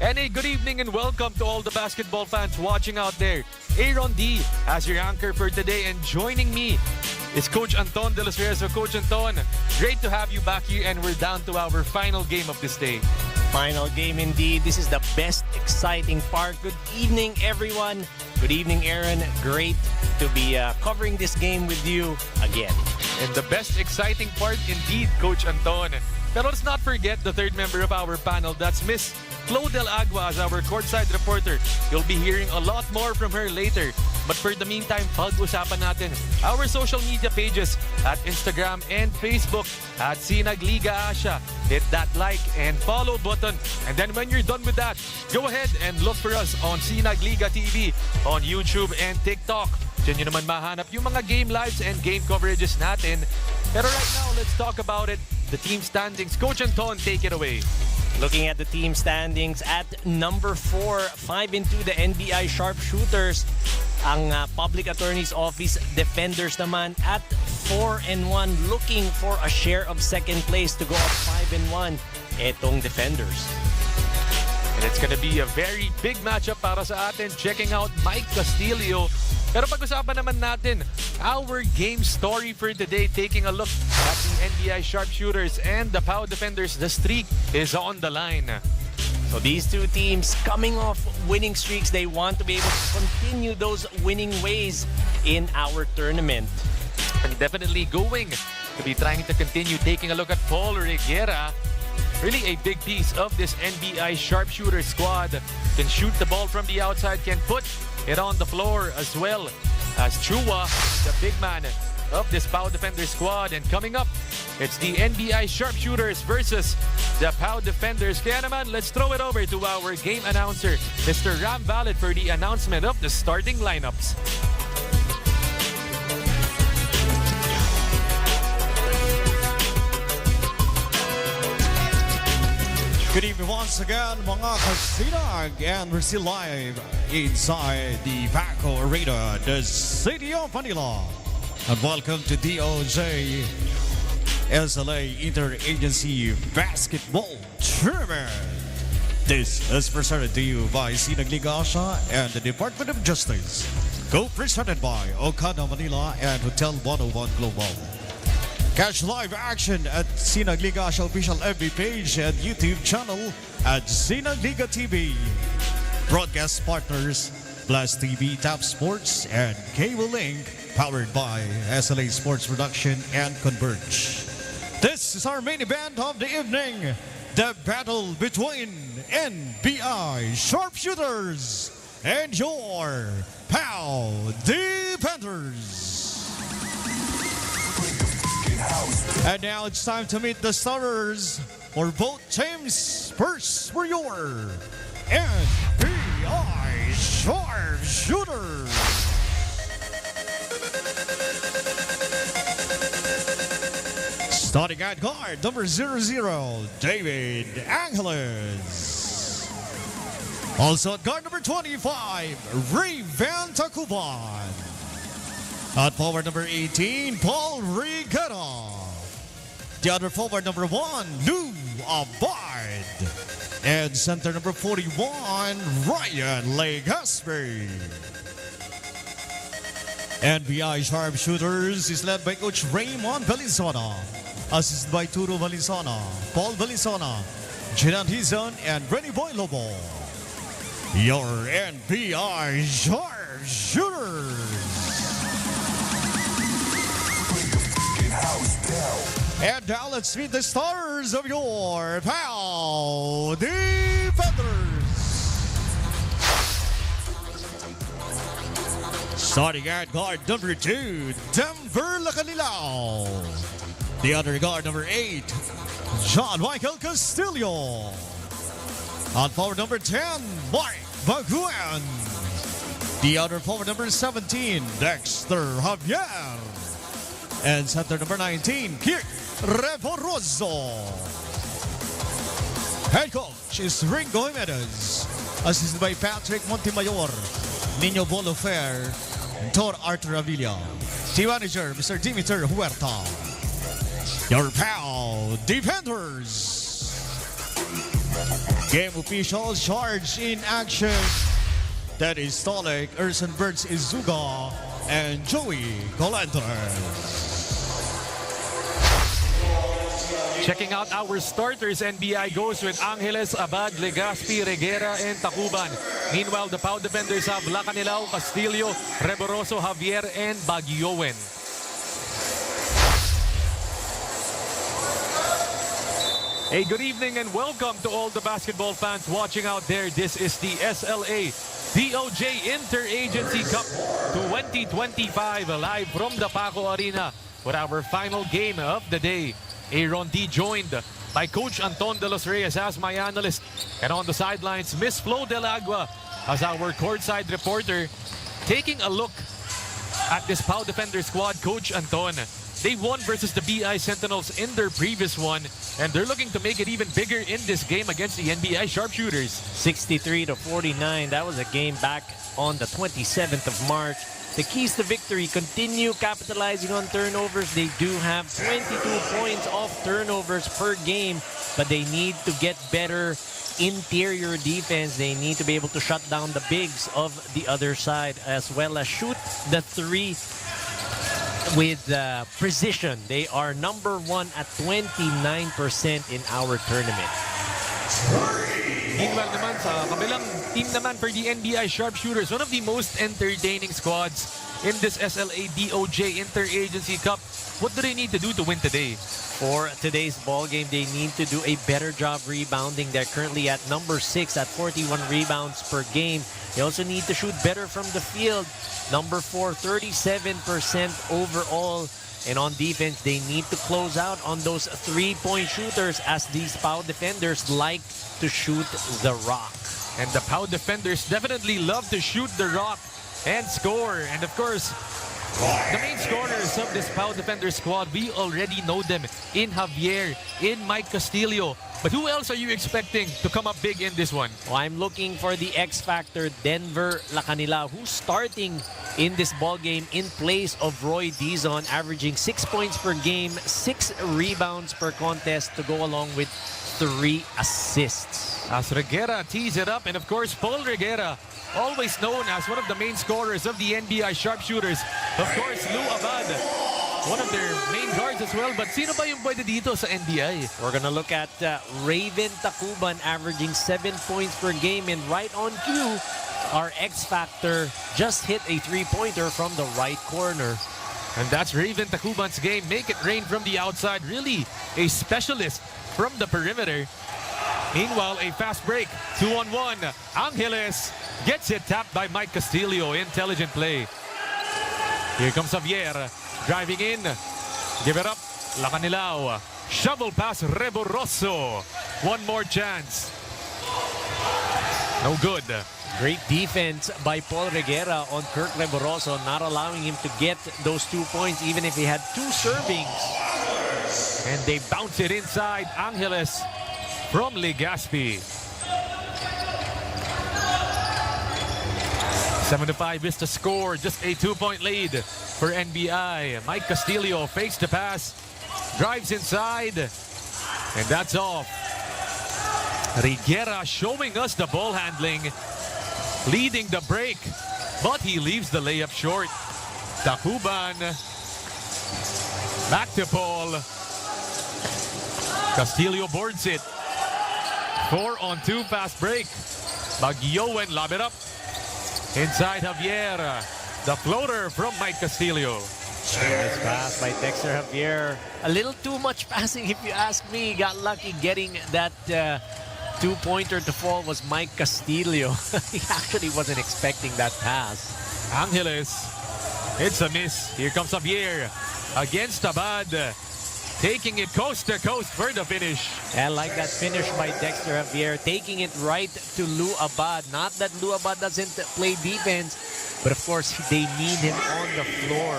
And a good evening and welcome to all the basketball fans watching out there. Aaron D as your anchor for today, and joining me is Coach Anton de los Reyes. So Coach Anton, great to have you back here, and we're down to our final game of this day. Final game indeed. This is the best exciting part. Good evening, everyone. Good evening, Aaron. Great to be covering this game with you again. And the best exciting part indeed, Coach Anton. Pero let's not forget the third member of our panel. That's Miss Flo Del Agua as our courtside reporter. You'll be hearing a lot more from her later. But for the meantime, pag-usapan natin our social media pages at Instagram and Facebook at Sinag Liga Asia. Hit that like and follow button. And then when you're done with that, go ahead and look for us on Sinag Liga TV on YouTube and TikTok. Diyan nyo naman mahanap yung mga game lives and game coverages natin. Pero right now, let's talk about it. The team standings. Coach Anton, take it away. Looking at the team standings at number 4, 5-2 the NBI Sharpshooters. Ang Public Attorney's Office Defenders naman at 4-1, looking for a share of second place to go up 5-1. Etong Defenders. And it's gonna be a very big matchup para sa atin. Checking out Mike Castillo. Pero pag-usapan naman natin our game story for today, taking a look at the NBI Sharpshooters and the POW Defenders. The streak is on the line. So these two teams coming off winning streaks, they want to be able to continue those winning ways in our tournament. And definitely going to be trying to continue. Taking a look at Paul Reguera. Really a big piece of this NBI Sharpshooter squad. Can shoot the ball from the outside, can put it on the floor as well as Chua, the big man of this POW Defender squad. And coming up, it's the NBI Sharpshooters versus the POW Defenders. Kaya naman, let's throw it over to our game announcer, Mr. Ram Valid, for the announcement of the starting lineups. Good evening once again, mga kasinag, and we're still live inside the Paco Arena, the city of Manila. And welcome to DOJ SLA Interagency Basketball Tournament. This is presented to you by Sinag Liga Asia and the Department of Justice. Co-presented by Okada Manila and Hotel 101 Global. Catch live action at Sinag Liga Asia official FB page and YouTube channel at Sinag Liga TV. Broadcast partners, Blast TV, Tap Sports, and Cable Link, powered by SLA Sports Production and Converge. This is our main event of the evening, the battle between NBI Sharpshooters and your POW Defenders. And now it's time to meet the starters for both teams. First, for your NBI Sharpshooters. Starting at guard, number 00, David Angeles. Also at guard number 25, Ray Van Tacuban. At forward number 18, Paul Reguera. The other forward number 1, Lou Abad. And center number 41, Ryan Legaspi. NBI Sharpshooters is led by Coach Raymond Valenzuela. Assisted by Turo Valenzuela, Paul Valenzuela, Jinan Hizon, and Renny Boy Lobo. Your NBI Sharpshooters. And now let's meet the stars of your POW Defenders. Starting at guard number 2, Denver Lacanilao. The other guard number 8, John Michael Castillo. On forward number 10, Mike Baguan. The other forward number 17, Dexter Javier. And center number 19, Kirk Revoroso. Head coach is Ringo Jimenez. Assisted by Patrick Montemayor, Nino Bolofer, and Tor Arthur Avila. Team manager, Mr. Dimitar Huerta. Your pal, Defenders. Game officials charge in action. That is Stolek, Erson Birds Izuga, and Joey Colantes. Checking out our starters, NBI goes with Angeles, Abad, Legazpi, Reguera, and Tacuban. Meanwhile, the PAO defenders have Lacanilao, Castillo, Reboroso, Javier, and Baguioen. A good evening and welcome to all the basketball fans watching out there. This is the SLA DOJ Interagency Cup 2025 live from the Paco Arena with our final game of the day. Aaron D joined by Coach Anton de los Reyes as my analyst. And on the sidelines, Miss Flo Del Agua as our courtside reporter. Taking a look at this PAO defender squad, Coach Anton. They won versus the BI Sentinels in their previous one, and they're looking to make it even bigger in this game against the NBI Sharpshooters. 63-49. That was a game back on the 27th of March. The keys to victory: continue capitalizing on turnovers. They do have 22 points off turnovers per game, but they need to get better interior defense. They need to be able to shut down the bigs of the other side, as well as shoot the three with precision. They are number 1 at 29% in our tournament. Meanwhile naman sa kabilang team naman for the NBI Sharpshooters, one of the most entertaining squads in this SLA DOJ Interagency Cup. What do they need to do to win today? For today's ball game, they need to do a better job rebounding. They're currently at number 6 at 41 rebounds per game. They also need to shoot better from the field. Number 4, 37% overall. And on defense, they need to close out on those three-point shooters, as these PAO defenders like to shoot the rock. And the PAO defenders definitely love to shoot the rock and score. And of course, the main scorers of this PAO defender squad, we already know them in Javier, in Mike Castillo. But who else are you expecting to come up big in this one? Well, I'm looking for the X Factor, Denver Lacanilao, who's starting in this ball game in place of Roy Dizon, averaging 6 points per game, 6 rebounds per contest to go along with 3 assists. As Reguera tees it up, and of course, Paul Reguera, always known as one of the main scorers of the NBI Sharpshooters. Of course, Lou Abad, one of their main guards as well. But sino ba yung pwede dito sa NBI? We're gonna look at Raven Tacuban, averaging 7 points per game. And right on cue, our X Factor just hit a three-pointer from the right corner. And that's Raven Tacuban's game. Make it rain from the outside. Really a specialist from the perimeter. Meanwhile, a fast break. 2-on-1. Angeles gets it tapped by Mike Castillo. Intelligent play. Here comes Javier. Driving in. Give it up. Lacanilao. Shovel pass. Reboroso. One more chance. No good. Great defense by Paul Reguera on Kirk Reboroso, not allowing him to get those 2 points even if he had 2 servings. And they bounce it inside. Angeles from Legazpi. 7-5 is the score. Just a 2-point lead for NBI. Mike Castillo fakes the pass, drives inside, and that's off. Reguera showing us the ball handling, leading the break, but he leaves the layup short. Tacuban, back to Paul. Castillo boards it. 4-on-2 fast break. Baguioen lob it up. Inside Javier. The floater from Mike Castillo. Nice pass by Dexter Javier. A little too much passing if you ask me. Got lucky getting that two-pointer to fall was Mike Castillo. He actually wasn't expecting that pass. Angeles It's a miss. Here comes Javier against Abad. Taking it coast to coast for the finish. I like that finish by Dexter Javier, taking it right to Lou Abad. Not that Lou Abad doesn't play defense, but of course they need him on the floor.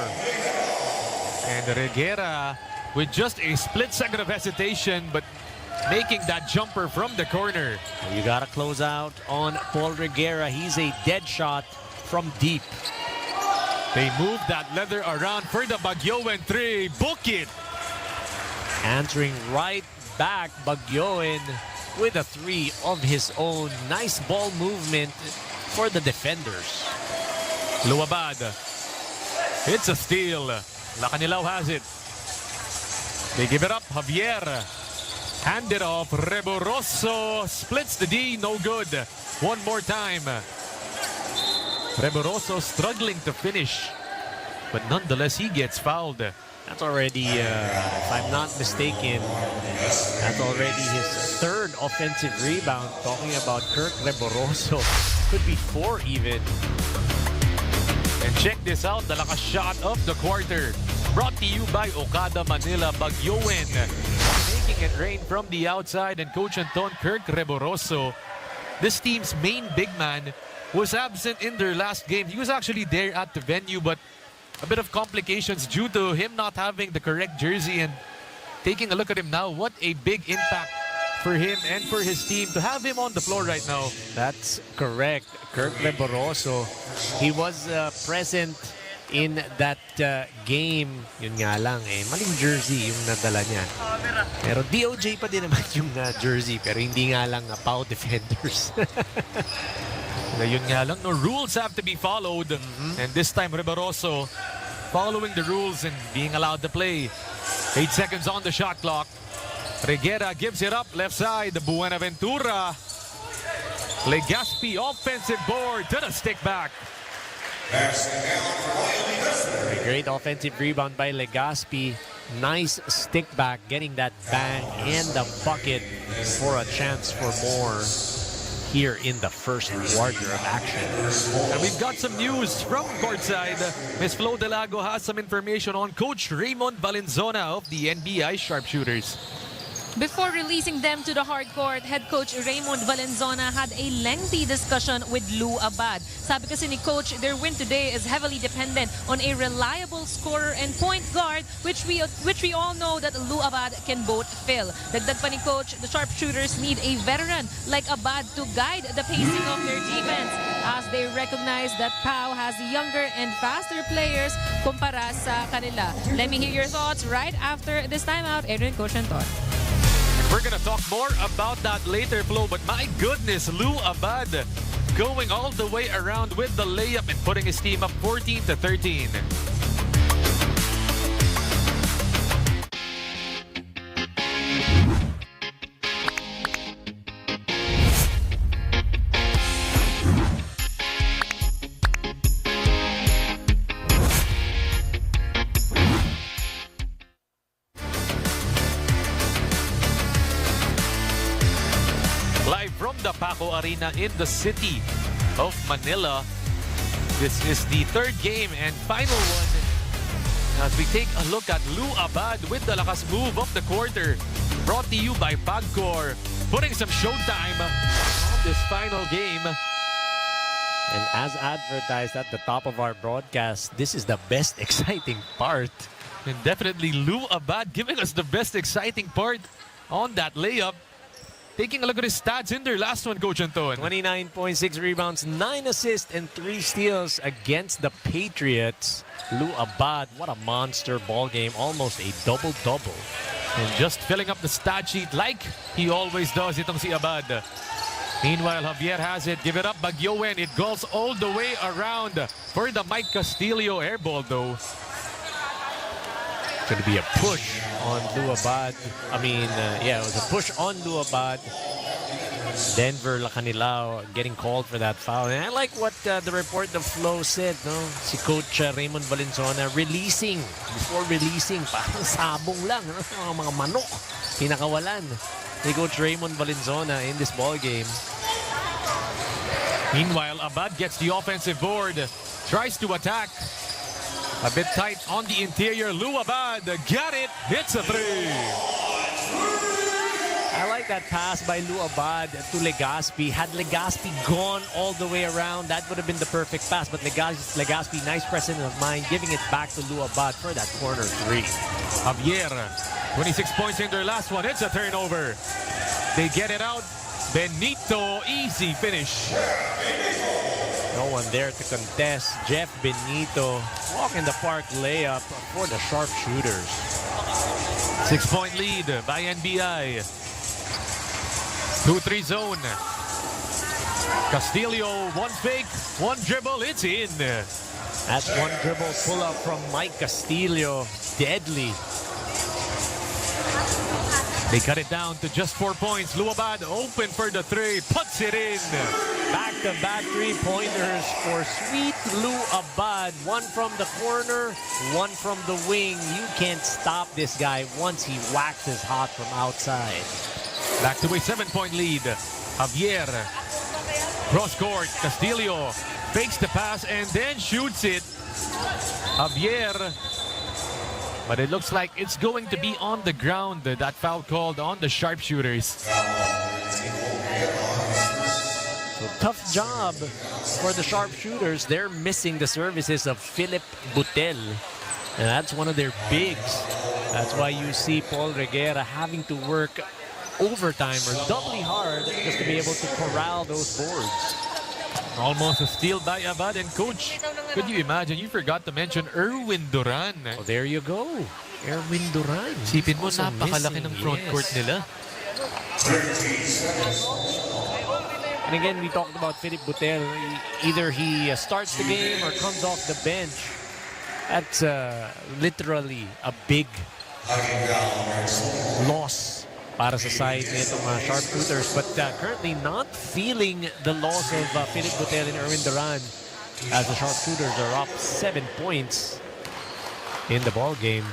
And Reguera with just a split second of hesitation, but making that jumper from the corner. You gotta close out on Paul Reguera. He's a dead shot from deep. They move that leather around for the Bagyoen 3. Book it! Answering right back, Bagyoen with a 3 of his own. Nice ball movement for the defenders. Luabad. It's a steal. Lacanilao has it. They give it up. Javier. Hand it off. Reboroso splits the D. No good. One more time. Reboroso struggling to finish. But nonetheless, he gets fouled. That's already, if I'm not mistaken, that's already his third offensive rebound. Talking about Kirk Reboroso. Could be 4 even. And check this out, the lakas shot of the quarter. Brought to you by Okada Manila Bagyoen. Making it rain from the outside, and Coach Anton Kirk Reboroso, this team's main big man, was absent in their last game. He was actually there at the venue, but a bit of complications due to him not having the correct jersey. And taking a look at him now, what a big impact for him and for his team to have him on the floor right now. That's correct. Kirk Reboroso, he was present in that game. Yun nga lang, maling jersey yung nadala niya. Pero DOJ pa din naman yung jersey, pero hindi nga lang PAO defenders. Yun nga lang, no, rules have to be followed. And this time, Reboroso following the rules and being allowed to play. 8 seconds on the shot clock. Reguera gives it up left side. Buenaventura. Legaspi offensive board to the stick back. A great offensive rebound by Legaspi. Nice stick back, getting that bang and the bucket for a chance for more here in the first quarter of action. And we've got some news from courtside. Ms. Flo Delago has some information on Coach Raymond Valenzuela of the NBI Sharpshooters. Before releasing them to the hardcourt, head coach Raymond Valenzuela had a lengthy discussion with Lou Abad. Sabi kasi ni coach, their win today is heavily dependent on a reliable scorer and point guard, which we all know that Lou Abad can both fill. Dagdag pa ni coach, the sharpshooters need a veteran like Abad to guide the pacing of their defense, as they recognize that PAO has younger and faster players kumpara sa kanila. Let me hear your thoughts right after this timeout. Adrian, Coach Anton. We're gonna talk more about that later, Flo, but my goodness, Lou Abad going all the way around with the layup and putting his team up 14-13. Paco Arena in the city of Manila. This is the third game and final one as we take a look at Lou Abad with the lakas move of the quarter. Brought to you by Pagcor, putting some showtime on this final game. And as advertised at the top of our broadcast, this is the best exciting part. And definitely Lou Abad giving us the best exciting part on that layup. Taking a look at his stats in their last one, Coach Anton. 29.6 rebounds, 9 assists, and 3 steals against the Patriots. Lou Abad, what a monster ball game. Almost a double-double. And just filling up the stat sheet like he always does, itong si Abad. Meanwhile, Javier has it. Give it up, Bagyoen. It goes all the way around for the Mike Castillo air ball, though. Going to be a push on Lou Abad. It was a push on Lou Abad. Denver Lacanilao getting called for that foul. And I like what the report of Flo said, no? Si Coach Raymond Valenzuela before releasing, parang sabong lang, no? Mga manok, pinakawalan ni Coach Raymond Valenzuela in this ball game. Meanwhile, Abad gets the offensive board, tries to attack. A bit tight on the interior. Lou Abad got it. Hits a three. I like that pass by Lou Abad to Legaspi. Had Legaspi gone all the way around, that would have been the perfect pass. But Legaspi, nice presence of mind, giving it back to Lou Abad for that corner three. Javier, 26 points in their last one. It's a turnover. They get it out. Benito, easy finish. No one there to contest. Jeff Benito, walk in the park layup for the sharpshooters. 6-point lead by NBI. 2-3 zone. Castillo, one fake, one dribble, it's in. That's one dribble pull-up from Mike Castillo. Deadly. They cut it down to just 4 points. Lou Abad open for the three, puts it in. Back-to-back three-pointers for sweet Lou Abad. One from the corner, one from the wing. You can't stop this guy once he waxes hot from outside. Back to a 7-point lead. Javier. Cross court. Castillo fakes the pass and then shoots it. Javier. But it looks like it's going to be on the ground. That foul called on the sharpshooters. So tough job for the sharpshooters. They're missing the services of Philip Butel. And that's one of their bigs. That's why you see Paul Reguera having to work overtime or doubly hard just to be able to corral those boards. Almost a steal by Abad. And coach, could you imagine? You forgot to mention Erwin Duran. Oh, there you go. Erwin Duran. Sipin mo, napakalaki ng front court nila. And again, we talked about Philip Butel. Either he starts the game or comes off the bench. That's literally a big loss para sa side nitong sharpshooters. But currently not feeling the loss of Philip Butel and Erwin Duran as the sharpshooters are up 7 points in the ball game.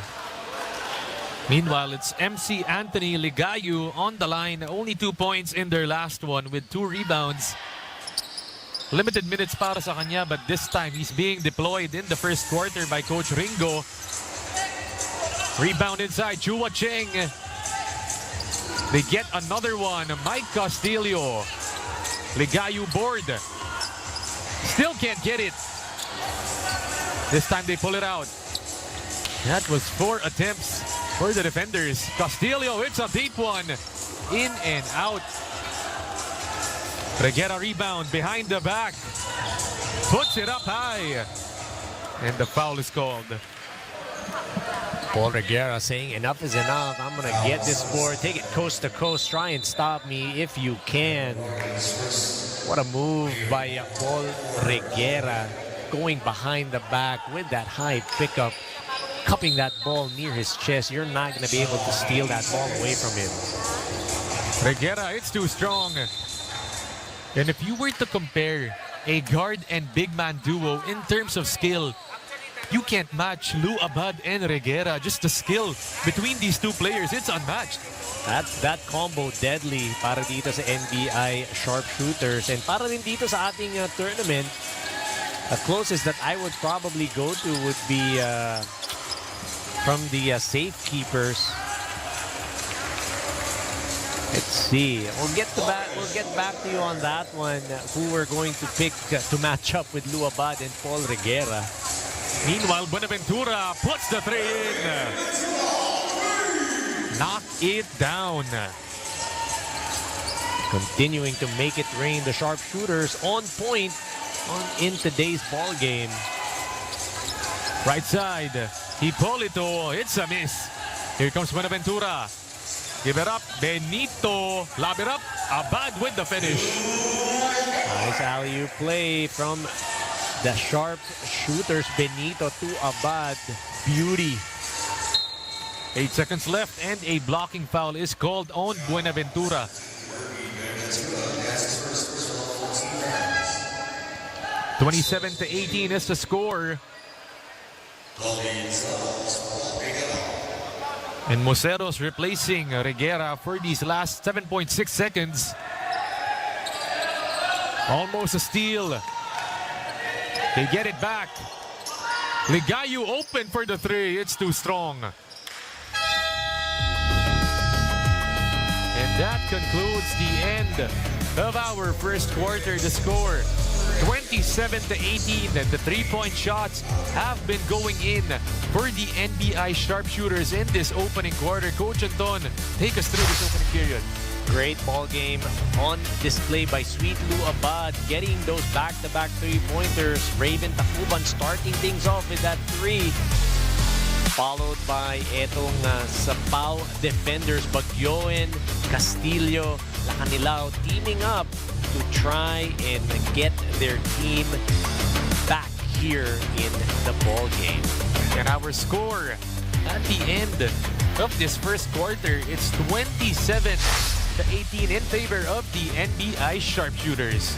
Meanwhile, it's MC Anthony Ligayu on the line. Only 2 points in their last one with 2 rebounds. Limited minutes para sa kanya, but this time he's being deployed in the first quarter by Coach Ringo. Rebound inside, Chua Cheng. They get another one. Mike Castillo. Ligayu board. Still can't get it. This time they pull it out. That was 4 attempts for the defenders. Castillo, it's a deep one. In and out. Reguera rebound behind the back. Puts it up high. And the foul is called. Paul Reguera saying enough is enough. I'm going to get this board, take it coast to coast, try and stop me if you can. What a move by Paul Reguera, going behind the back with that high pickup, cupping that ball near his chest. You're not going to be able to steal that ball away from him. Reguera, it's too strong. And if you were to compare a guard and big man duo in terms of skill, you can't match Lou Abad and Reguera. Just the skill between these two players, it's unmatched. That combo deadly para dito sa NBI sharpshooters. And para rin dito sa ating tournament, the closest that I would probably go to would be from the safekeepers. Let's see. We'll get back to you on that one. Who we're going to pick to match up with Lou Abad and Paul Reguera. Meanwhile, Buenaventura puts the three in. Knock it down. Continuing to make it rain. The sharpshooters on point in today's ball game. Right side. Hipolito. It's a miss. Here comes Buenaventura. Give it up. Benito. Lob it up. Abad with the finish. Nice alley-oop play from the sharpshooters. Benito to Abad. Beauty. 8 seconds left and a blocking foul is called on Buenaventura. (27-18) is the score. And Moceros replacing Reguera for these last 7.6 seconds. Almost a steal. They get it back. Ligayu open for the three. It's too strong. And that concludes the end of our first quarter. The score 27-18. The 3-point shots have been going in for the NBI sharpshooters in this opening quarter. Coach Anton, take us through this opening period. Great ball game on display by Sweet Lou Abad, getting those back-to-back three-pointers. Raven Tacuban starting things off with that three. Followed by etong Sapaw defenders, Bagyoen, Castillo, Lacanilao teaming up to try and get their team back here in the ball game. And our score at the end of this first quarter, it's 27-18 in favor of the NBI sharpshooters.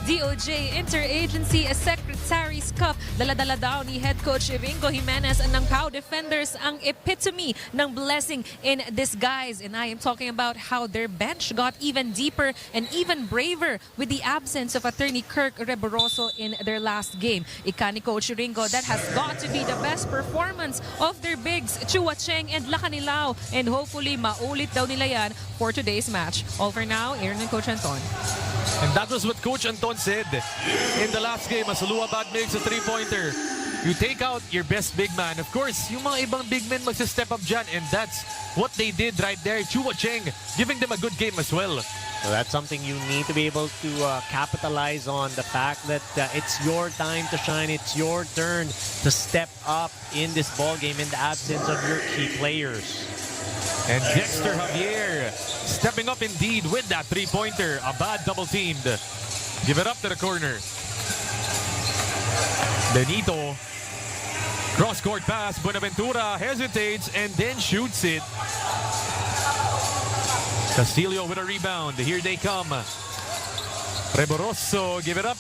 DOJ Interagency Secretaries Cup. Dala-dala daw ni Head Coach Ringo Jimenez ng PAO Defenders ang epitome ng blessing in disguise. And I am talking about how their bench got even deeper and even braver with the absence of attorney Kirk Reboroso in their last game. Ika ni Coach Ringo, that has got to be the best performance of their bigs, Chua Cheng and Lacanilao. And hopefully, maulit daw nila yan for today's match. All for now, Aaron and Coach Anton. And that was what Coach Anton said in the last game as Lou Abad makes a three-pointer. You take out your best big man. Of course, yung mga ibang big men magsa-step up dyan, and that's what they did right there. Chua Cheng giving them a good game as well. So that's something you need to be able to capitalize on, the fact that it's your time to shine. It's your turn to step up in this ball game in the absence of your key players. And Dexter Javier stepping up indeed with that three-pointer. Abad double-teamed. Give it up to the corner. Benito. Cross-court pass. Buenaventura hesitates and then shoots it. Castillo with a rebound. Here they come. Reboroso, give it up.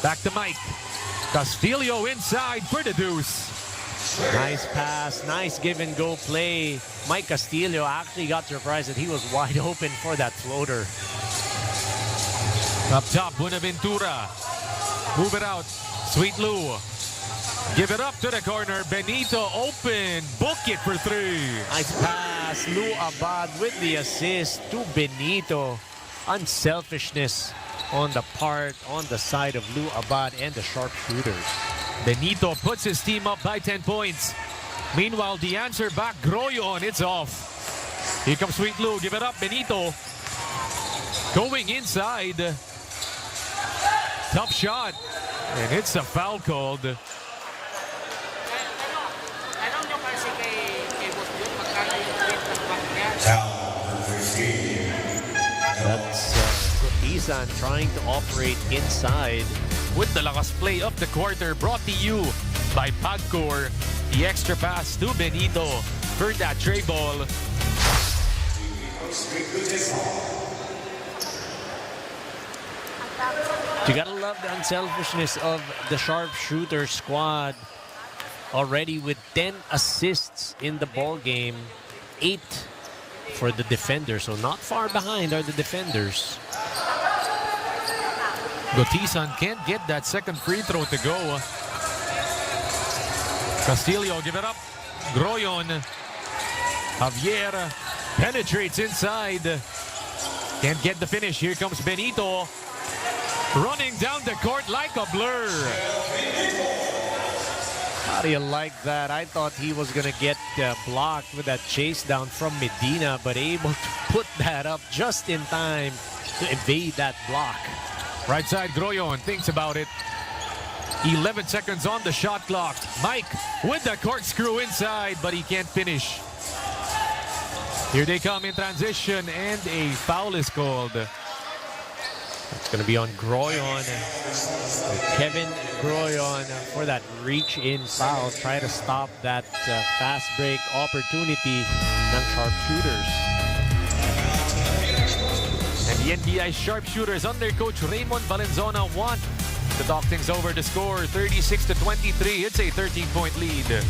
Back to Mike. Castillo inside for the deuce. Nice pass, nice give and go play. Mike Castillo actually got surprised that he was wide open for that floater. Up top, Buenaventura. Move it out. Sweet Lou. Give it up to the corner. Benito open. Book it for three. Nice pass. Lou Abad with the assist to Benito. Unselfishness on the side of Lou Abad and the sharpshooters. Benito puts his team up by 10 points. Meanwhile, the answer back, Groyon, it's off. Here comes Sweet Lou, give it up, Benito. Going inside. Tough shot. And it's a foul called. That's Isan trying to operate inside. With the lakas play of the quarter brought to you by Pagcor. The extra pass to Benito for that tray ball. You gotta love the unselfishness of the sharpshooter squad. Already with 10 assists in the ball game, 8 for the defenders. So not far behind are the defenders. Gotisan can't get that second free throw to go. Castillo, give it up. Groyon. Javier penetrates inside. Can't get the finish. Here comes Benito. Running down the court like a blur. How do you like that? I thought he was going to get blocked with that chase down from Medina, but able to put that up just in time to evade that block. Right side, Groyon thinks about it. 11 seconds on the shot clock. Mike with the corkscrew inside, but he can't finish. Here they come in transition, and a foul is called. It's going to be on Groyon. Kevin Groyon for that reach-in foul. Try to stop that fast break opportunity ng sharpshooters. And the NBI sharpshooters under coach Raymond Valenzona want to talk things over. The score 36-23. It's a 13-point lead.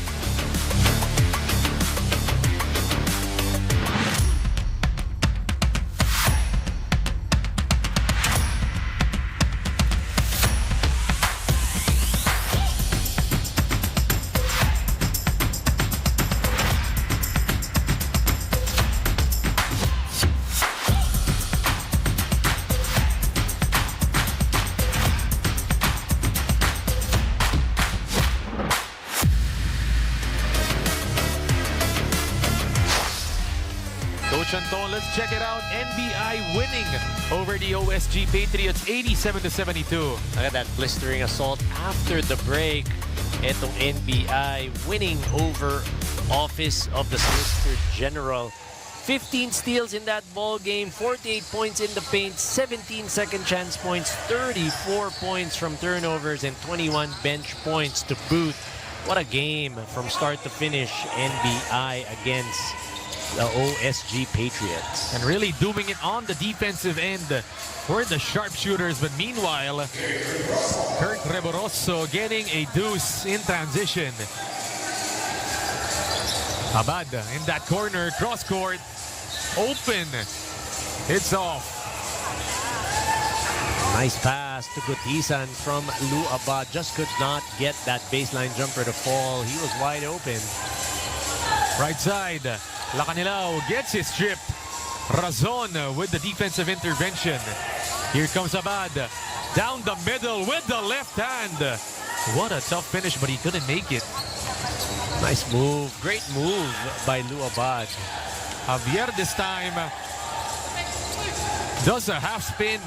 Let's check it out. NBI winning over the OSG Patriots 87-72. Look at that blistering assault after the break. Etong NBI winning over Office of the Solicitor General. 15 steals in that ball game, 48 points in the paint, 17 second chance points, 34 points from turnovers, and 21 bench points to boot. What a game from start to finish, NBI against the OSG Patriots. And really doing it on the defensive end for the sharpshooters. But meanwhile, Kirk Reboroso getting a deuce in transition. Abad in that corner, cross court, open. It's off. Nice pass to Gutisan from Lou Abad. Just could not get that baseline jumper to fall. He was wide open. Right side, Lacanilao gets his strip. Razon with the defensive intervention. Here comes Abad. Down the middle with the left hand. What a tough finish, but he couldn't make it. Nice move. Great move by Lou Abad. Javier this time does a half spin,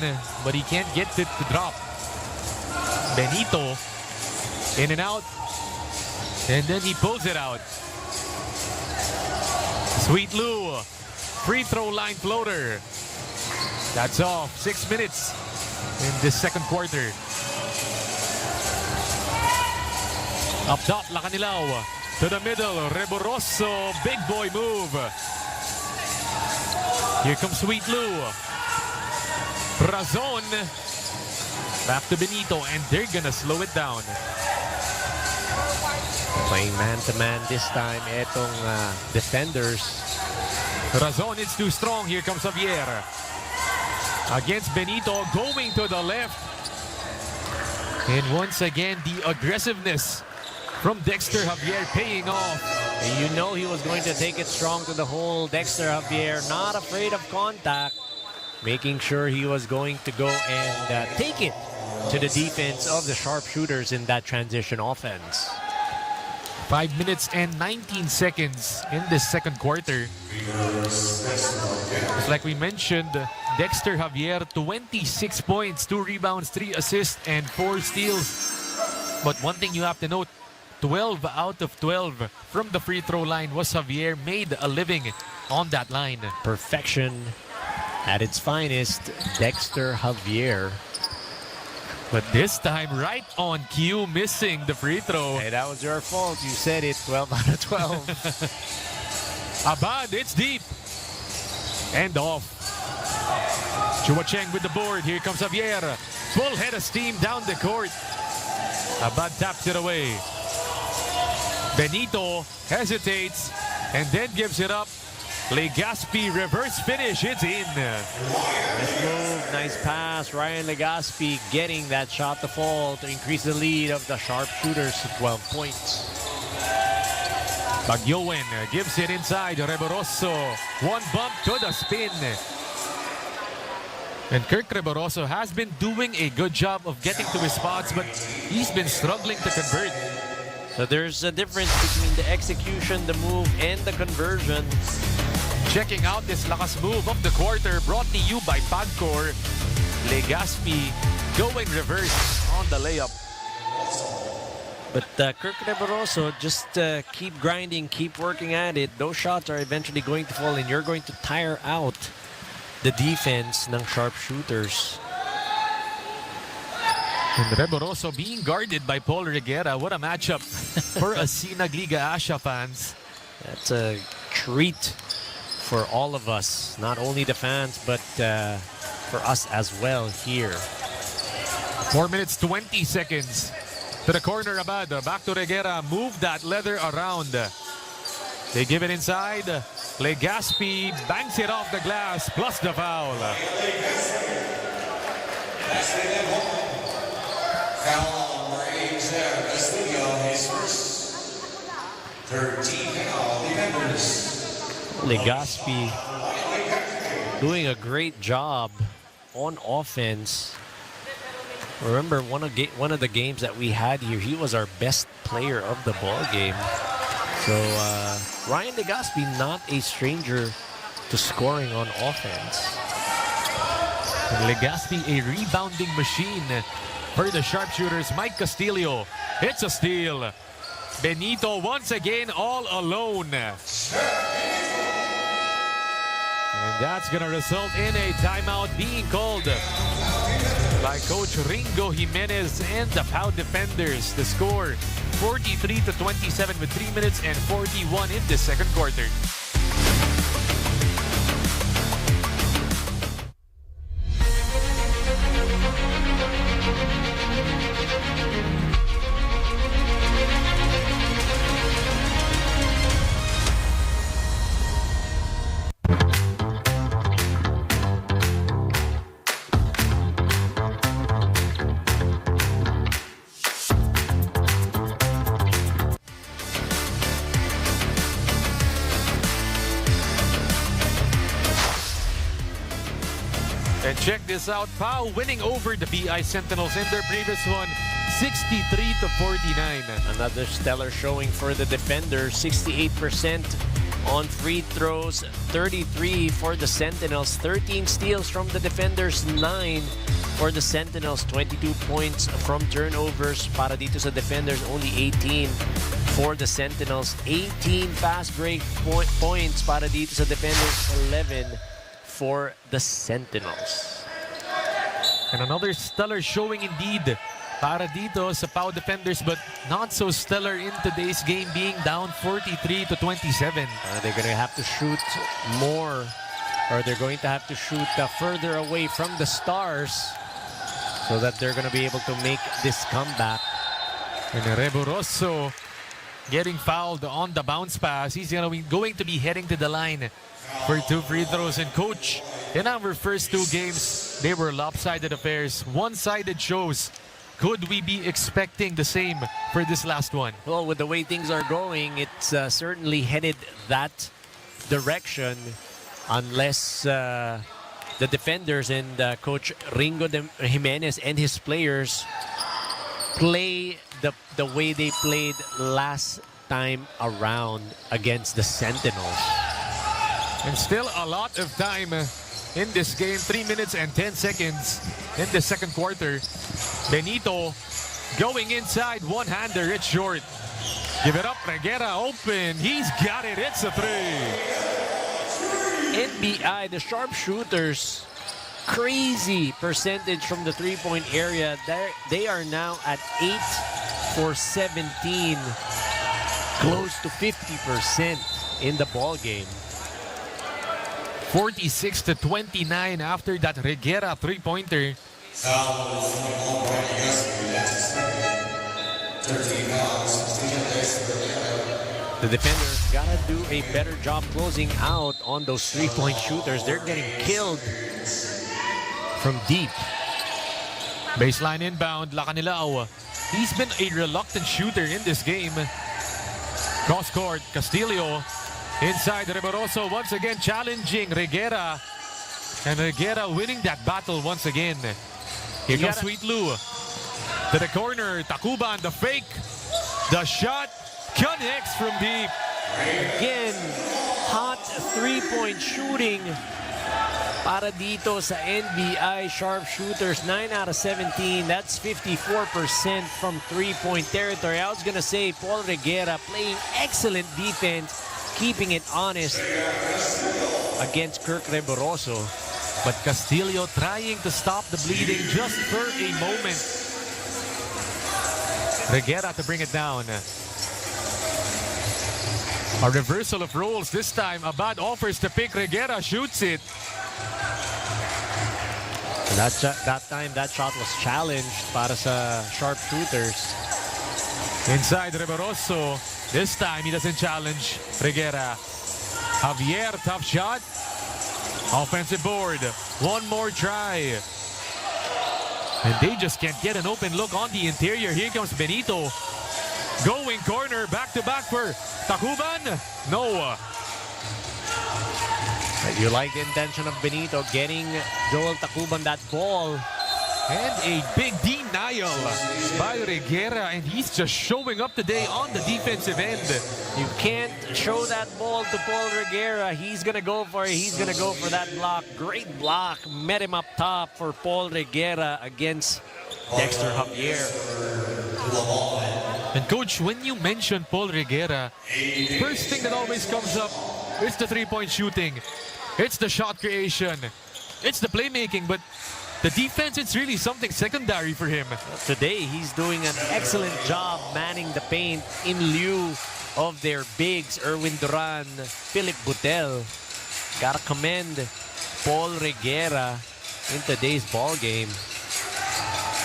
but he can't get it to drop. Benito in and out, and then he pulls it out. Sweet Lou, free throw line floater. That's off. 6 minutes in this second quarter. Up top, Lacanilao to the middle. Reboroso, big boy move. Here comes Sweet Lou. Razon back to Benito, and they're gonna slow it down. Playing man-to-man this time, etong defenders. Razon is too strong. Here comes Javier. Against Benito, going to the left. And once again, the aggressiveness from Dexter Javier paying off. You know he was going to take it strong to the hole. Dexter Javier, not afraid of contact. Making sure he was going to go and take it to the defense of the sharpshooters in that transition offense. 5 minutes and 19 seconds in this second quarter. Just like we mentioned, Dexter Javier, 26 points, 2 rebounds, 3 assists, and 4 steals. But one thing you have to note, 12 out of 12 from the free throw line was Javier. Made a living on that line. Perfection at its finest, Dexter Javier. But this time, right on cue, missing the free throw. Hey, that was your fault. You said it, 12 out of 12. Abad, it's deep. And off. Chua Cheng with the board. Here comes Javier. Full head of steam down the court. Abad taps it away. Benito hesitates and then gives it up. Legaspi reverse finish. It's in. Nice move, nice pass. Ryan Legaspi getting that shot to fall to increase the lead of the sharpshooters to 12 points. Bagyowen gives it inside. Reboroso. One bump to the spin. And Kirk Reboroso has been doing a good job of getting to his spots, but he's been struggling to convert. So there's a difference between the execution, the move, and the conversion. Checking out this lakas move of the quarter, brought to you by Pagcor. Legaspi going reverse on the layup. But Kirk Reboroso, just keep grinding, keep working at it. Those shots are eventually going to fall, and you're going to tire out the defense ng sharpshooters. And Reboroso being guarded by Paul Reguera. What a matchup for Asinag Liga Asia fans. That's a treat for all of us, not only the fans, but for us as well here. 4 minutes, 20 seconds. To the corner, Abad. Back to Reguera. Move that leather around. They give it inside. Legaspi banks it off the glass, plus the foul. Legaspi doing a great job on offense. Remember, one of the games that we had here, he was our best player of the ball game. So Ryan Legaspi, not a stranger to scoring on offense. And Legaspi, a rebounding machine for the sharpshooters. Mike Castillo, it's a steal. Benito once again all alone. And that's going to result in a timeout being called by Coach Ringo Jimenez and the POW defenders. The score 43-27 with 3 minutes and 41 in the second quarter. And check this out, POW winning over the BI Sentinels in their previous one, 63-49. Another stellar showing for the defenders, 68% on free throws, 33 for the Sentinels, 13 steals from the defenders, 9 for the Sentinels, 22 points from turnovers para dito sa defenders, only 18 for the Sentinels, 18 fast break points para dito sa defenders, 11 for the Sentinels. And another stellar showing indeed para dito sa POW defenders, but not so stellar in today's game, being down 43-27. They're going to have to shoot more, or they're going to have to shoot further away from the stars so that they're going to be able to make this comeback. And Reboroso getting fouled on the bounce pass. He's going to be heading to the line for 2 free throws. And coach, in our first 2 games, they were lopsided affairs, one-sided shows. Could we be expecting the same for this last one? Well, with the way things are going, it's certainly headed that direction, unless the defenders and Coach Ringo Jimenez and his players play the way they played last time around against the Sentinels. And still a lot of time in this game, 3 minutes and 10 seconds in the second quarter. Benito going inside, one-hander, it's short. Give it up, Reguera open, he's got it, it's a 3. NBI, the sharpshooters, crazy percentage from the three-point area. They are now at 8 for 17, close to 50% in the ball game. 46-29 after that Reguera three-pointer. The defenders gotta do a better job closing out on those three-point shooters. They're getting killed from deep. Baseline inbound, Lacanilao. He's been a reluctant shooter in this game. Cross court, Castillo. Inside, Reboroso once again challenging Reguera. And Reguera winning that battle once again. Here comes Sweet Lou. To the corner, Tacuban, the fake. The shot connects from deep. Again, hot three-point shooting para dito sa NBI sharpshooters. 9 out of 17. That's 54% from three-point territory. I was gonna say Paul Reguera playing excellent defense, keeping it honest against Kirk Reboroso. But Castillo trying to stop the bleeding just for a moment. Reguera to bring it down. A reversal of roles this time. Abad offers to pick. Reguera shoots it. That time, that shot was challenged para sa sharpshooters. Inside Riveroso. This time, he doesn't challenge Reguera. Javier, tough shot. Offensive board. One more try. And they just can't get an open look on the interior. Here comes Benito. Going corner, back-to-back for Tacuban. No. You like the intention of Benito getting Joel Tacuban that ball. And a big denial by Reguera, and he's just showing up today on the defensive end. You can't show that ball to Paul Reguera. He's going to go for it. He's going to go for that block. Great block. Met him up top for Paul Reguera against Dexter Javier. And Coach, when you mention Paul Reguera, first thing that always comes up is the three-point shooting. It's the shot creation. It's the playmaking, but the defense, it's really something secondary for him. Today, he's doing an excellent job manning the paint in lieu of their bigs, Erwin Duran, Philip Butel. Gotta commend Paul Reguera in today's ball game.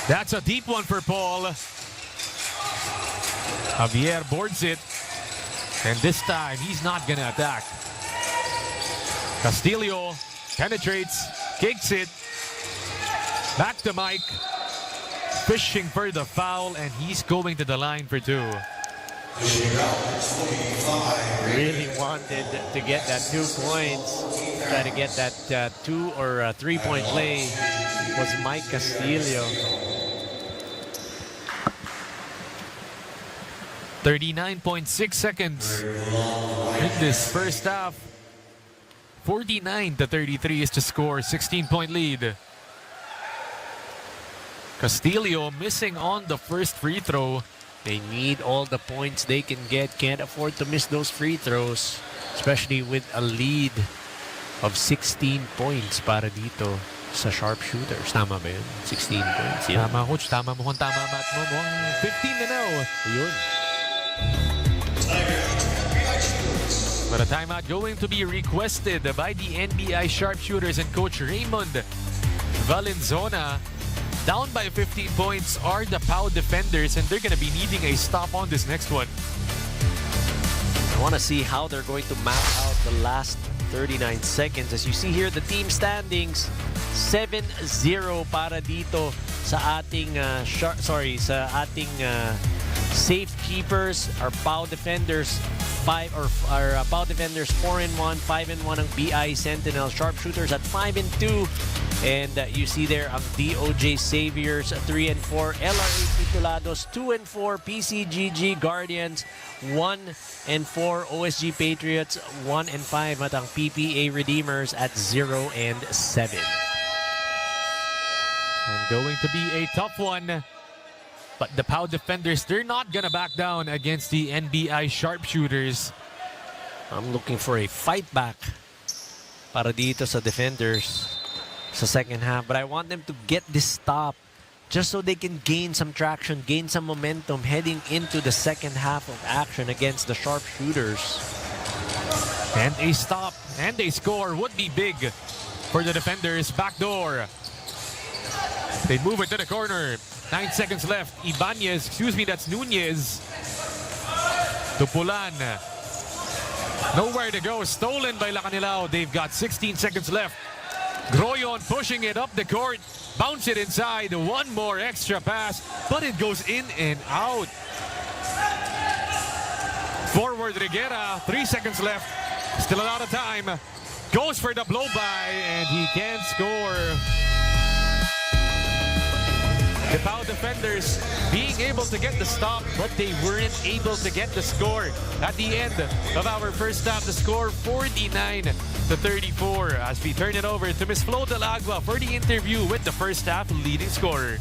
That's a deep one for Paul. Javier boards it. And this time, he's not gonna attack. Castillo penetrates, kicks it. Back to Mike, fishing for the foul, and he's going to the line for two. Really wanted to get that 2 points. Try to get that 2 or 3 point play was Mike Castillo. 39.6 seconds in this first half. 49-33 is the score, 16-point lead. Castillo missing on the first free throw. They need all the points they can get. Can't afford to miss those free throws, especially with a lead of 16 points para dito sa sharpshooters. Tama ba yun? 16 points. Yeah. Tama, Coach. Tama mo. Tama, Matt mo. 15 na now. Yun. But a timeout going to be requested by the NBI sharpshooters and Coach Raymond Valenzuela. Down by 15 points are the POW defenders, and they're going to be needing a stop on this next one. I want to see how they're going to map out the last 39 seconds. As you see here, the team standings, 7-0 para dito sa ating safekeepers. Our POW defenders, POW defenders 4-1, 5-1 ang BI Sentinel. Sharpshooters at 5-2. And you see there ang DOJ Saviors 3-4, LRA Titulados 2-4, PCGG Guardians 1-4, OSG Patriots 1-5 at ang PPA Redeemers at 0-7. And going to be a tough one. But the POW defenders, they're not gonna back down against the NBI sharpshooters. I'm looking for a fight back para dito sa defenders sa second half, but I want them to get this stop just so they can gain some traction, gain some momentum heading into the second half of action against the sharpshooters. And a stop and a score would be big for the defenders. Backdoor. They move it to the corner. 9 seconds left. Ibanez, that's Nunez. To Pulan. Nowhere to go. Stolen by Lacanilao. They've got 16 seconds left. Groyon pushing it up the court. Bounce it inside. One more extra pass, but it goes in and out. Forward Reguera. 3 seconds left. Still a lot of time. Goes for the blow by, and he can't score. The POW defenders being able to get the stop, but they weren't able to get the score. At the end of our first half, the score 49-34. As we turn it over to Ms. Flo Delagua for the interview with the first half leading scorer.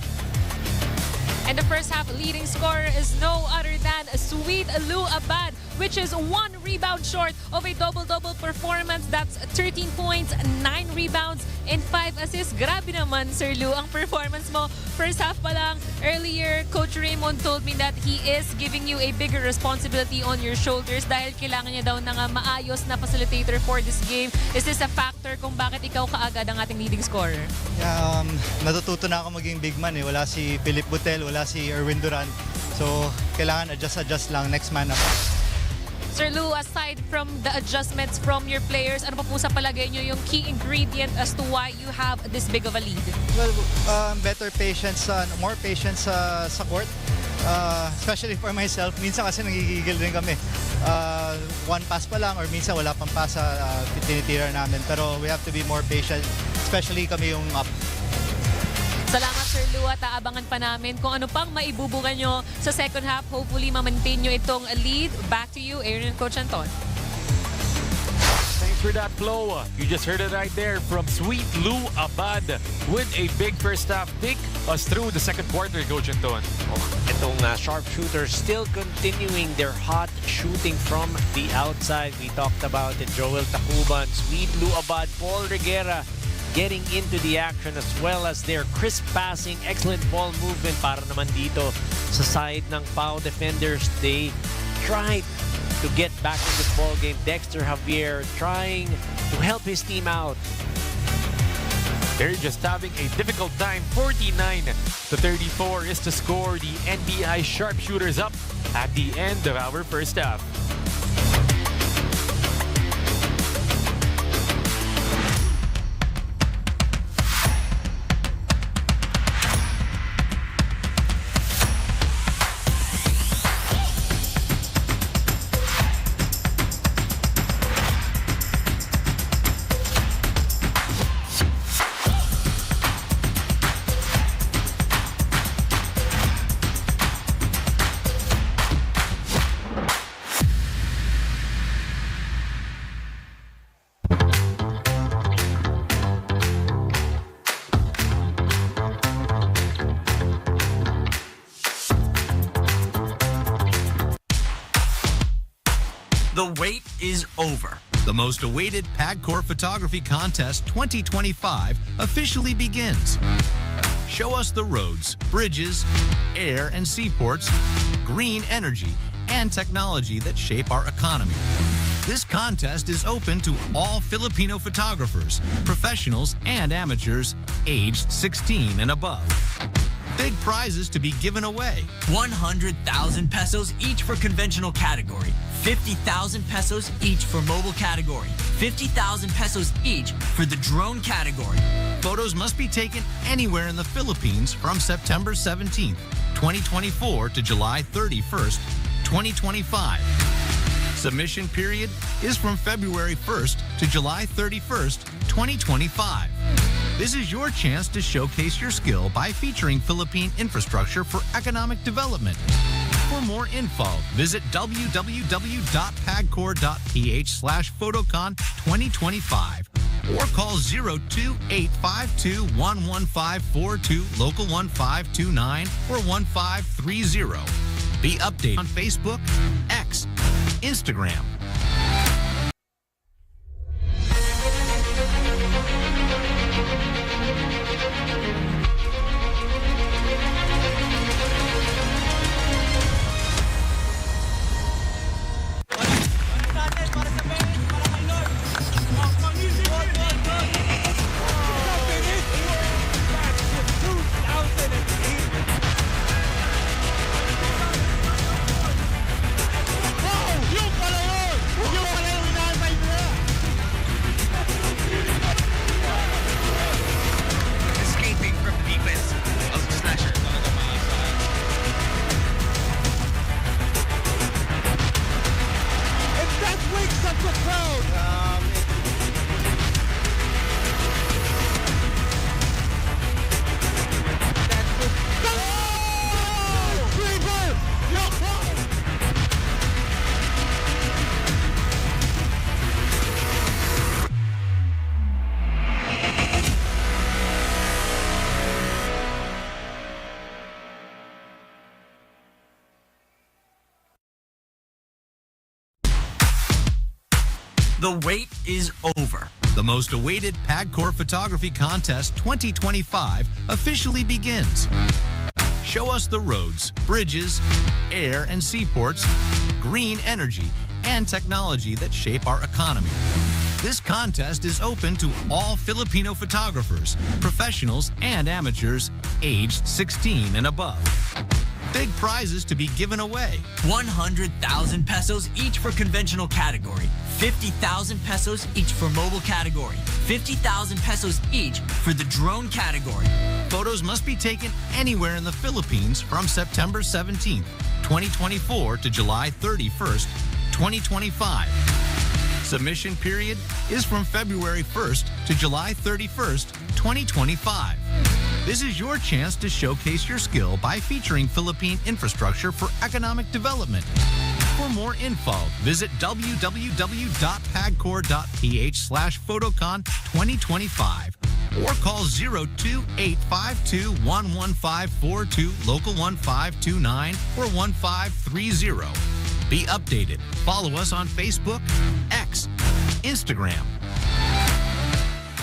And the first half leading scorer is no other than Sweet Lou Abad, which is 1 rebound short of a double-double performance. That's 13 points, 9 rebounds, and 5 assists. Grabe naman, Sir Lou, ang performance mo. First half pa lang, earlier, Coach Raymond told me that he is giving you a bigger responsibility on your shoulders dahil kailangan niya daw ng maayos na facilitator for this game. Is this a factor kung bakit ikaw kaagad ang ating leading scorer? Yeah, natututo na ako maging big man. Wala si Philip Butel, wala si Erwin Duran. So, kailangan adjust lang. Next man up. Sir Lou, aside from the adjustments from your players, ano pa po sa palagay nyo yung key ingredient as to why you have this big of a lead? Well, better patience, more patience sa court. Especially for myself, minsan kasi nagigigil din kami. One pass pa lang or minsan wala pang pass tinitira namin. Pero we have to be more patient, especially kami yung up. Salamat, Sir Lou, at aabangan pa namin kung ano pang maibubugan nyo sa second half. Hopefully, ma-maintain nyo itong lead. Back to you, Aaron and Coach Anton. Thanks for that flow. You just heard it right there from Sweet Lou Abad with a big first half. Take us through the second quarter, Coach Anton. Itong sharpshooters still continuing their hot shooting from the outside. We talked about it. Joel Tacuban, Sweet Lou Abad, Paul Reguera getting into the action, as well as their crisp passing, excellent ball movement para naman dito sa side ng PAO defenders. They tried to get back in this ball game. Dexter Javier trying to help his team out. They're just having a difficult time. 49-34 is to score. The NBI sharpshooters up at the end of our first half. The wait is over. The most awaited PAGCOR Photography Contest 2025 officially begins. Show us the roads, bridges, air and seaports, green energy, and technology that shape our economy. This contest is open to all Filipino photographers, professionals, and amateurs aged 16 and above. Big prizes to be given away. 100,000 pesos each for conventional category. 50,000 pesos each for mobile category. 50,000 pesos each for the drone category. Photos must be taken anywhere in the Philippines from September 17th, 2024 to July 31st, 2025. Submission period is from February 1st to July 31st, 2025. This is your chance to showcase your skill by featuring Philippine infrastructure for economic development. For more info, visit www.pagcor.ph/photocon 2025 or call 02-852-11542, local 1529 or 1530. Be updated on Facebook, X, Instagram. The wait is over. The most awaited PAGCOR Photography Contest 2025 officially begins. Show us the roads, bridges, air and seaports, green energy, and technology that shape our economy. This contest is open to all Filipino photographers, professionals, and amateurs aged 16 and above. Big prizes to be given away. 100,000 pesos each for conventional category. 50,000 pesos each for mobile category. 50,000 pesos each for the drone category. Photos must be taken anywhere in the Philippines from September 17th, 2024 to July 31st, 2025. Submission period is from February 1st to July 31st, 2025. This is your chance to showcase your skill by featuring Philippine infrastructure for economic development. For more info, visit www.pagcor.ph/photocon2025 or call 02852-11542, local 1529 or 1530. Be updated. Follow us on Facebook, X, Instagram.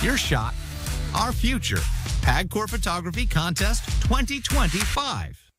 Your shot, our future. PAGCOR Photography Contest 2025.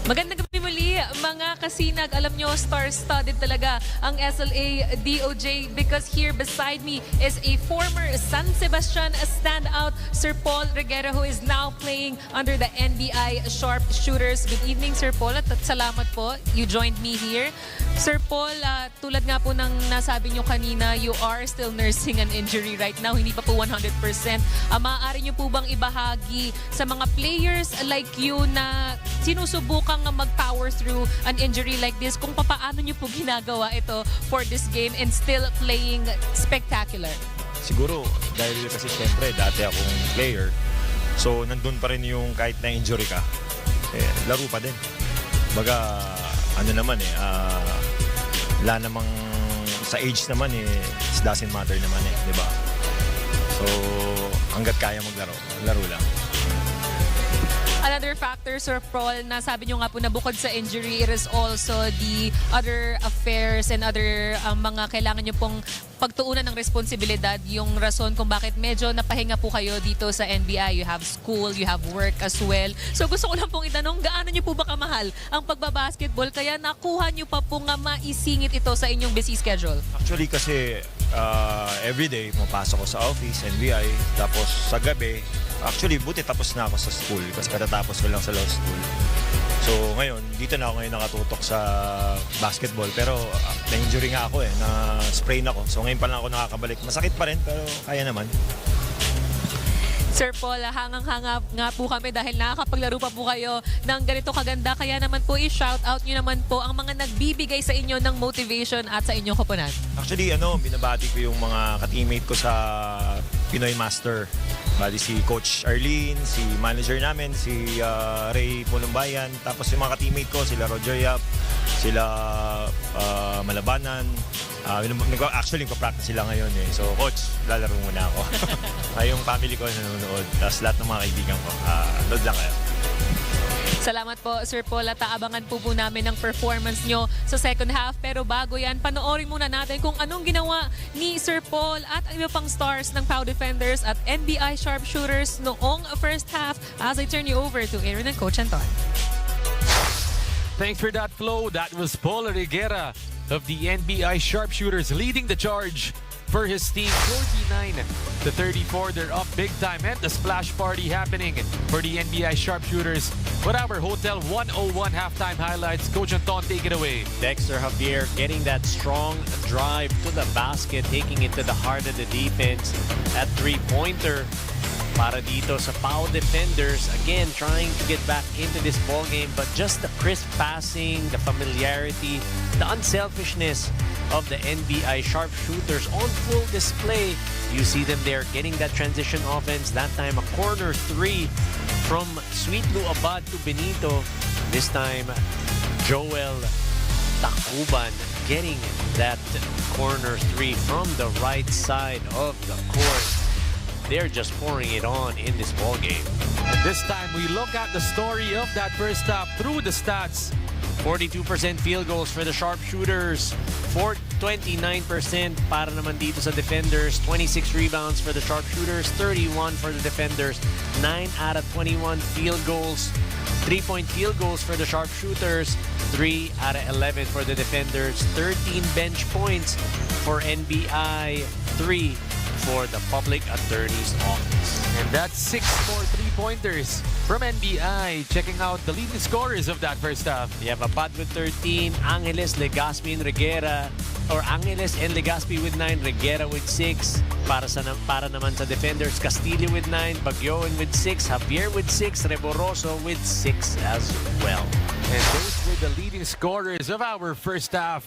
Magandang gabi muli mga kasinag. Alam nyo, star-studded talaga ang SLA DOJ because here beside me is a former San Sebastian standout, Sir Paul Reguera, who is now playing under the NBI Sharpshooters. Good evening, Sir Paul, at salamat po. You joined me here. Sir Paul, tulad nga po ng nasabi nyo kanina, you are still nursing an injury right now. Hindi pa po 100%. Maaari nyo po bang ibahagi sa mga players like you na sinusubukang mag-power through an injury like this kung paano nyo po ginagawa ito for this game and still playing spectacular? Siguro, dahil kasi syempre, dati akong player, so nandun pa rin yung kahit na injury ka, laro pa din. Baga, ano naman wala namang, sa age naman it doesn't matter naman di ba? So, hanggat kaya maglaro, laro lang. Another factor, Sir Paul, na sabi nyo nga po na bukod sa injury, it is also the other affairs and other mga kailangan nyo pong pagtuunan ng responsibilidad, yung rason kung bakit medyo napahinga po kayo dito sa NBI. You have school, you have work as well. So gusto ko lang pong itanong, gaano nyo po ba kamahal ang pagbabasketball kaya nakuha nyo pa po nga maisingit ito sa inyong busy schedule? Actually kasi, everyday, mapasok ko sa office, NBI, tapos sa gabi, actually, buti tapos na ako sa school kasi katatapos ko lang sa law school. So ngayon, dito na ako ngayon nakatutok sa basketball pero na-injury nga ako na-sprain ako. So ngayon pa lang ako nakakabalik. Masakit pa rin pero kaya naman. Sir Paul, hangang-hanga nga po kami dahil nakakapaglaro pa po kayo ng ganito kaganda. Kaya naman po i-shout out nyo naman po ang mga nagbibigay sa inyo ng motivation at sa inyong koponan. Actually, binabati ko yung mga ka-teammate ko sa Pinoy Master. Bali si Coach Arlene, si manager namin, si Ray Pulumbayan, tapos yung mga ka-teammate ko, sila Roger Yap, sila Malabanan. Actually, nagpa-practice sila ngayon So, Coach, lalaro muna ako. Yung family ko nanonood, tapos lahat ng mga kaibigan ko. Load lang kayo. Salamat po, Sir Paul, at aabangan po namin ang performance nyo sa second half. Pero bago yan, panoorin muna natin kung anong ginawa ni Sir Paul at iba pang stars ng POW Defenders at NBI Sharpshooters noong first half as I turn you over to Aaron and Coach Anton. Thanks for that, Flo. That was Paul Reguera of the NBI Sharpshooters leading the charge for his team. 49-34. They're up big time, and the splash party happening for the NBI Sharpshooters. With our Hotel 101 halftime highlights, Coach Anton, take it away. Dexter Javier getting that strong drive to the basket, taking it to the heart of the defense at three-pointer para dito sa POW Defenders. Again, trying to get back into this ball game, but just the crisp passing, the familiarity, the unselfishness of the NBI Sharpshooters on full display. You see them there getting that transition offense. That time a corner three from Sweet Lou Abad to Benito. This time Joel Tacuban getting that corner three from the right side of the court. They're just pouring it on in this ball game. And this time we look at the story of that first half through the stats. 42% field goals for the Sharpshooters. 29% para naman dito sa Defenders. 26 rebounds for the Sharpshooters. 31 for the Defenders. 9 out of 21 field goals. 3-point field goals for the Sharpshooters. 3 out of 11 for the Defenders. 13 bench points for NBI. 3 for the Public Attorney's Office. And that's 6 more three-pointers from NBI. Checking out the leading scorers of that first half. You have Abad with 13, Angeles, Legazpi, and Reguera. Or Angeles and Legazpi with 9, Reguera with 6. Para naman sa Defenders, Castillo with 9, Bagyoen with 6, Javier with 6, Reboroso with 6 as well. And those were the leading scorers of our first half.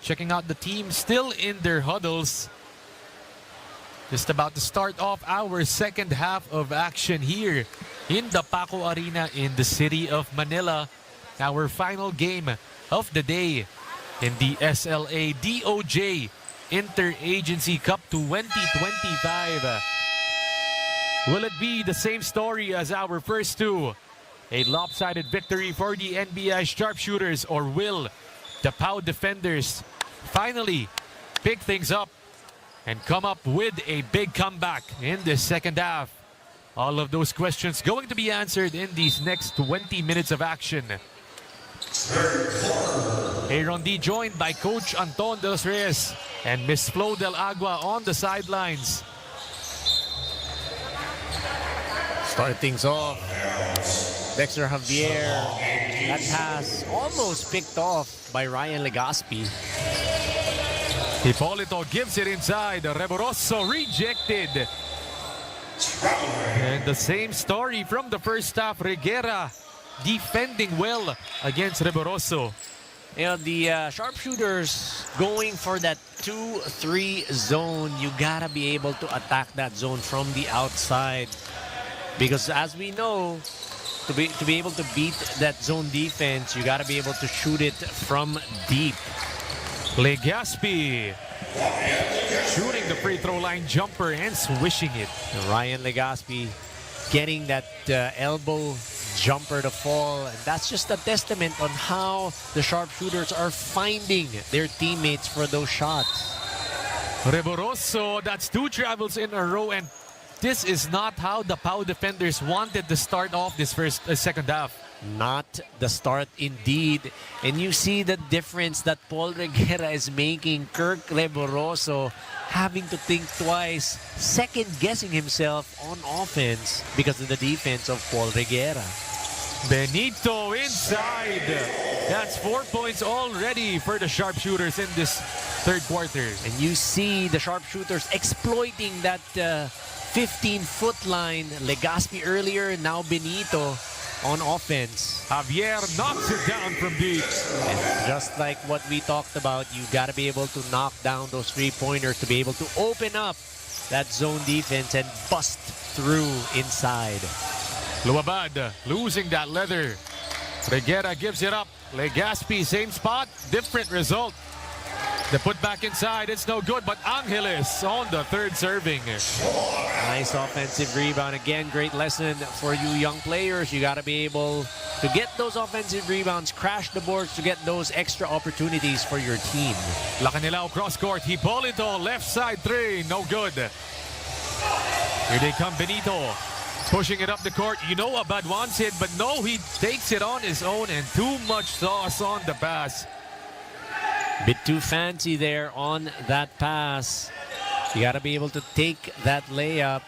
Checking out the team still in their huddles. Just about to start off our second half of action here in the Paco Arena in the city of Manila. Our final game of the day in the SLA DOJ Interagency Cup 2025. Will it be the same story as our first two? A lopsided victory for the NBI Sharpshooters, or will the POW Defenders finally pick things up and come up with a big comeback in the second half? All of those questions going to be answered in these next 20 minutes of action Aaron D joined by Coach Anton de los Reyes and Miss Flo Del Agua on the sidelines. Start things off. Dexter Javier. That pass almost picked off by Ryan Legaspi. Hipolito gives it inside. Reboroso rejected. And the same story from the first half. Reguera defending well against Reboroso. You know, the sharpshooters going for that 2-3 zone. You gotta be able to attack that zone from the outside. Because as we know, to be able to beat that zone defense, you gotta be able to shoot it from deep. Legaspi shooting the free throw line jumper and swishing it. Ryan Legaspi getting that elbow jumper to fall. And that's just a testament on how the sharpshooters are finding their teammates for those shots. Reboroso, that's 2 travels in a row, and this is not how the PAO defenders wanted to start off this second half. Not the start indeed. And you see the difference that Paul Reguera is making. Kirk Reboroso having to think twice, second-guessing himself on offense because of the defense of Paul Reguera. Benito inside. That's 4 points already for the sharpshooters in this third quarter. And you see the sharpshooters exploiting that 15-foot line. Legaspi earlier, now Benito on offense. Javier knocks it down from deep. And just like what we talked about, you got to be able to knock down those three-pointers to be able to open up that zone defense and bust through inside. Luabad losing that leather. Reguera gives it up. Legaspi, same spot, different result. The put back inside, it's no good, but Angeles on the third serving. Nice offensive rebound. Again, great lesson for you young players. You got to be able to get those offensive rebounds, crash the boards to get those extra opportunities for your team. Lacanilao cross court. Hipolito, left side three, no good. Here they come, Benito. Pushing it up the court. You know Abad wants it, but no, he takes it on his own, and too much sauce on the pass. Bit too fancy there on that pass. You got to be able to take that layup.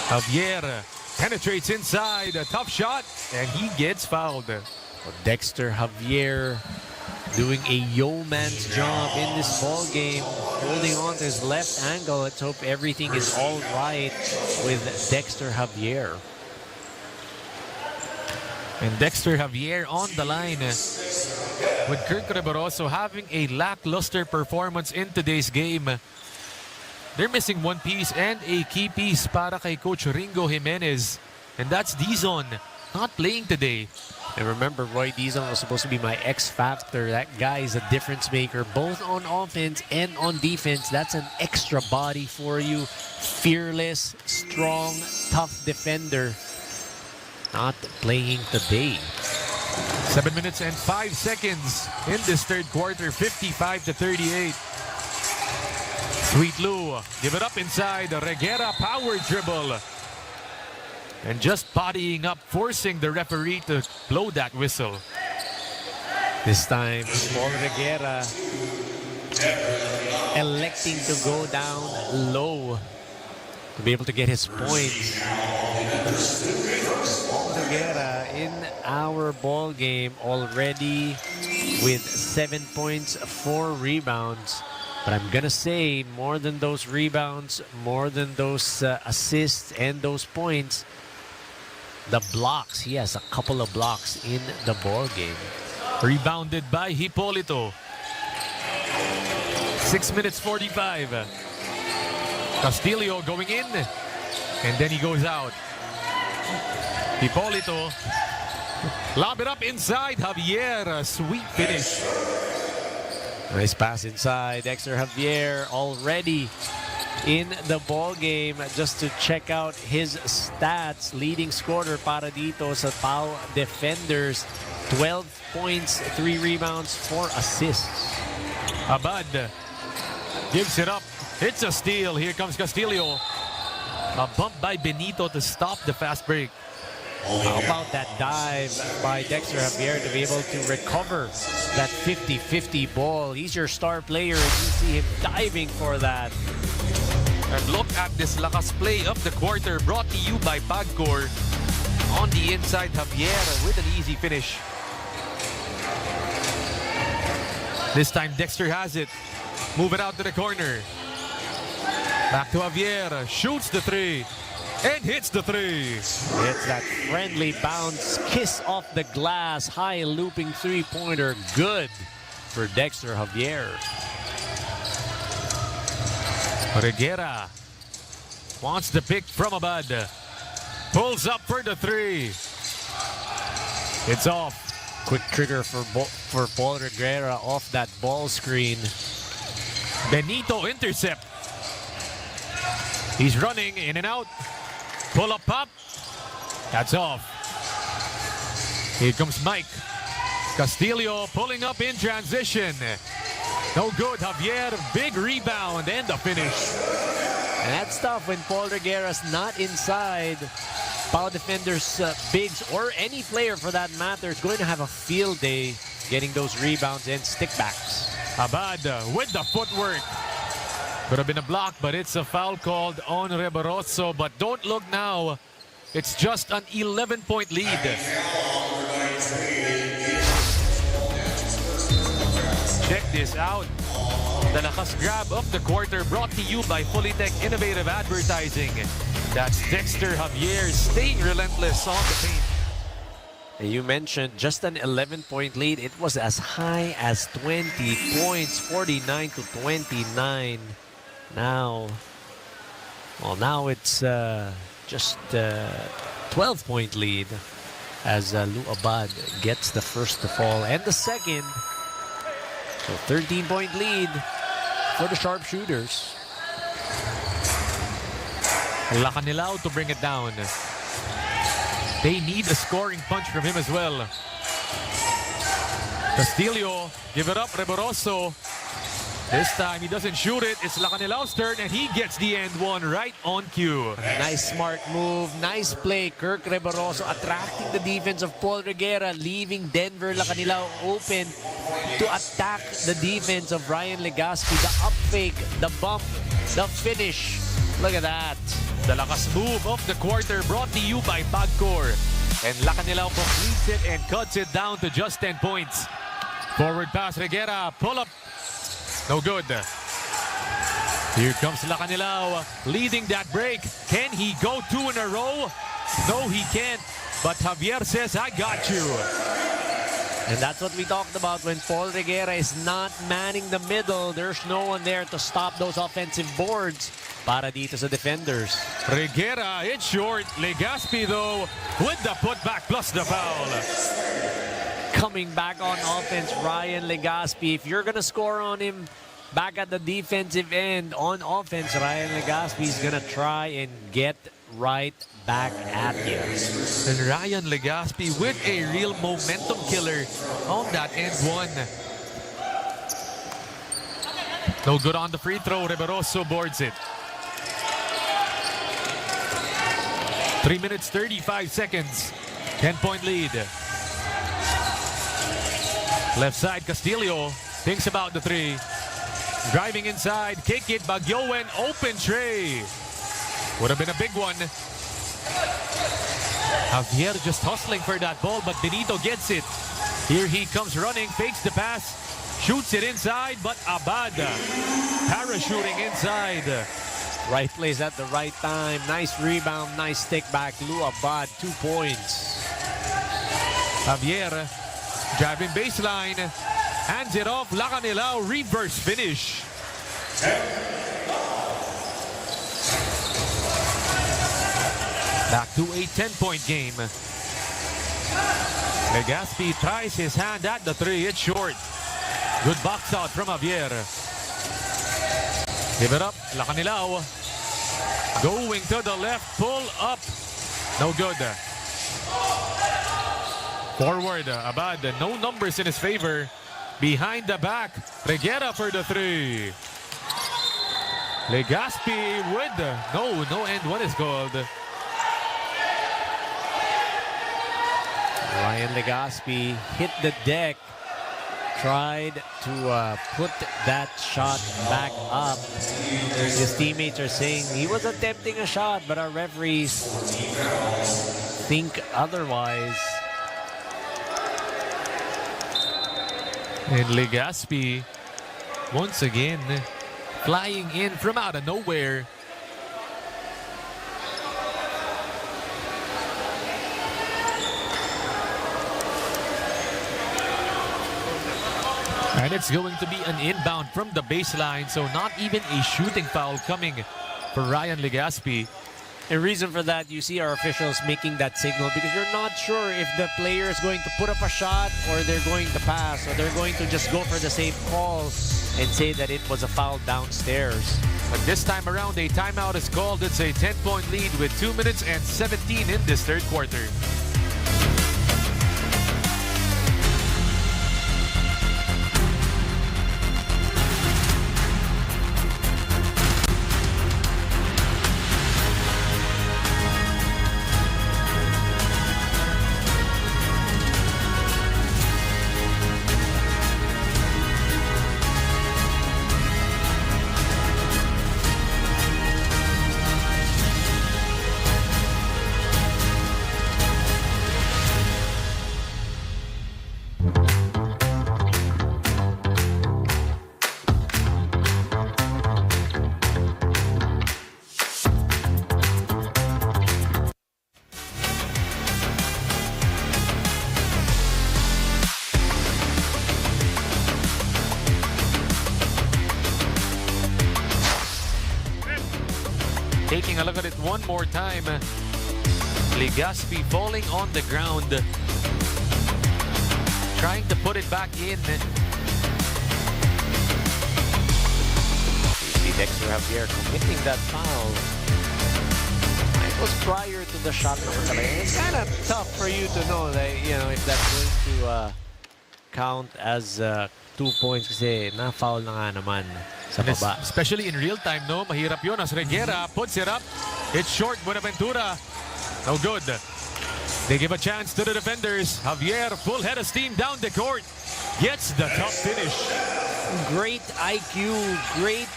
Javier penetrates inside, a tough shot, and he gets fouled. Dexter Javier doing a yeoman's job in this ball game, holding on to his left ankle. Let's hope everything is all right with Dexter Javier. And Dexter Javier on the line, with Kirk Reboroso having a lackluster performance in today's game. They're missing one piece and a key piece para kay Coach Ringo Jimenez. And that's Dizon, not playing today. And remember, Roy Dizon was supposed to be my X factor. That guy is a difference maker, both on offense and on defense. That's an extra body for you. Fearless, strong, tough defender. Not playing today. 7 minutes and 5 seconds in this third quarter, 55-38. Sweet Lou, give it up inside. Reguera power dribble. And just bodying up, forcing the referee to blow that whistle. This time, Paul Reguera electing to go down low to be able to get his points. Paul Reguera in our ball game already with 7 points, 4 rebounds. But I'm gonna say more than those rebounds, more than those assists and those points, the blocks. He has a couple of blocks in the ball game. Rebounded by Hipolito. 6 minutes 45. Castillo going in, and then he goes out. Hipolito, lob it up inside. Javier, a sweet finish. Nice pass inside. Dexter Javier already in the ball game. Just to check out his stats, leading scorer para dito sa PAO defenders. 12 points, 3 rebounds, 4 assists. Abad gives it up. It's a steal. Here comes Castillo. A bump by Benito to stop the fast break. How about that dive by Dexter Javier to be able to recover that 50-50 ball? He's your star player and you see him diving for that. And look at this lakas play of the quarter brought to you by Pagcor. On the inside, Javier with an easy finish. This time Dexter has it. Move it out to the corner. Back to Javier. Shoots the three. And hits the three. It's that friendly bounce, kiss off the glass, high looping three-pointer. Good for Dexter Javier. Reguera wants the pick from Abad. Pulls up for the three. It's off. Quick trigger for Paul Reguera off that ball screen. Benito intercept. He's running in and out. Pull up pop. That's off. Here comes Mike. Castillo pulling up in transition. No good. Javier, big rebound and the finish. And that's tough when Paul Reguera's not inside. Power defenders, bigs, or any player for that matter is going to have a field day getting those rebounds and stickbacks. Abad with the footwork. Could have been a block, but it's a foul called on Reboroso. But don't look now. It's just an 11-point lead. Check this out. The lakas grab of the quarter brought to you by Fulitech Innovative Advertising. That's Dexter Javier staying relentless on the paint. You mentioned just an 11-point lead. It was as high as 20 points, 49 to 29. Now it's just 12-point lead as Lou Abad gets the first to fall and the second. So 13-point lead for the sharpshooters. Lacanilao to bring it down. They need a scoring punch from him as well. Castillo, give it up, Reboroso. This time he doesn't shoot it. It's Lacanilao's turn and he gets the end one right on cue. Nice smart move, nice play. Kirk Reboroso attracting the defense of Paul Reguera, leaving Denver Lacanilao open to attack the defense of Ryan Legaspi. The up fake, the bump, the finish. Look at that. The lakas move of the quarter brought to you by Pagcor. And Lacanilao completes it and cuts it down to just 10 points. Forward pass, Reguera, pull up. No good. Here comes Lacanilao leading that break. Can he go two in a row? No, he can't. But Javier says, I got you. And that's what we talked about when Paul Reguera is not manning the middle. There's no one there to stop those offensive boards para dito sa defenders. Reguera, it's short. Legaspi, though, with the putback plus the foul. Coming back on offense, Ryan Legaspi. If you're going to score on him back at the defensive end on offense, Ryan Legaspi is going to try and get right back at you. And Ryan Legaspi with a real momentum killer on that end one. No good on the free throw. Reboroso boards it. 3 minutes, 35 seconds. 10-point lead. Left side, Castillo thinks about the three. Driving inside, kick it, Bagyowen, open tray. Would have been a big one. Javier just hustling for that ball, but Benito gets it. Here he comes running, fakes the pass, shoots it inside, but Abad parachuting inside. Right place at the right time. Nice rebound, nice stick back. Lou Abad, 2 points. Javier driving baseline, hands it off. Lacanilao, reverse finish. Back to a 10-point game. Legaspi tries his hand at the three. It's short. Good box out from Javier. Give it up. Lacanilao going to the left. Pull up. No good. Forward. Abad. No numbers in his favor. Behind the back. Reguera for the three. Legaspi with no end. What is called? Ryan Legaspi hit the deck, tried to put that shot back up. His teammates are saying he was attempting a shot, but our referees think otherwise. And Legaspi, once again, flying in from out of nowhere. And it's going to be an inbound from the baseline, so not even a shooting foul coming for Ryan Legaspi. The reason for that, you see our officials making that signal because you're not sure if the player is going to put up a shot or they're going to pass, or they're going to just go for the safe call and say that it was a foul downstairs. But this time around, a timeout is called. It's a 10-point lead with 2 minutes and 17 in this third quarter. Taking a look at it one more time. Legaspi falling on the ground. Trying to put it back in. You see Dexter Javier committing that foul. It was prior to the shot. It's kind of tough for you to know that, if that's going to count as 2 points kasi na-foul na nga naman sa baba. Especially in real time, no? Mahirap yun as Reguera puts it up. It's short. Buenaventura. No good. They give a chance to the defenders. Javier, full head of steam down the court. Gets the top finish. Great IQ, great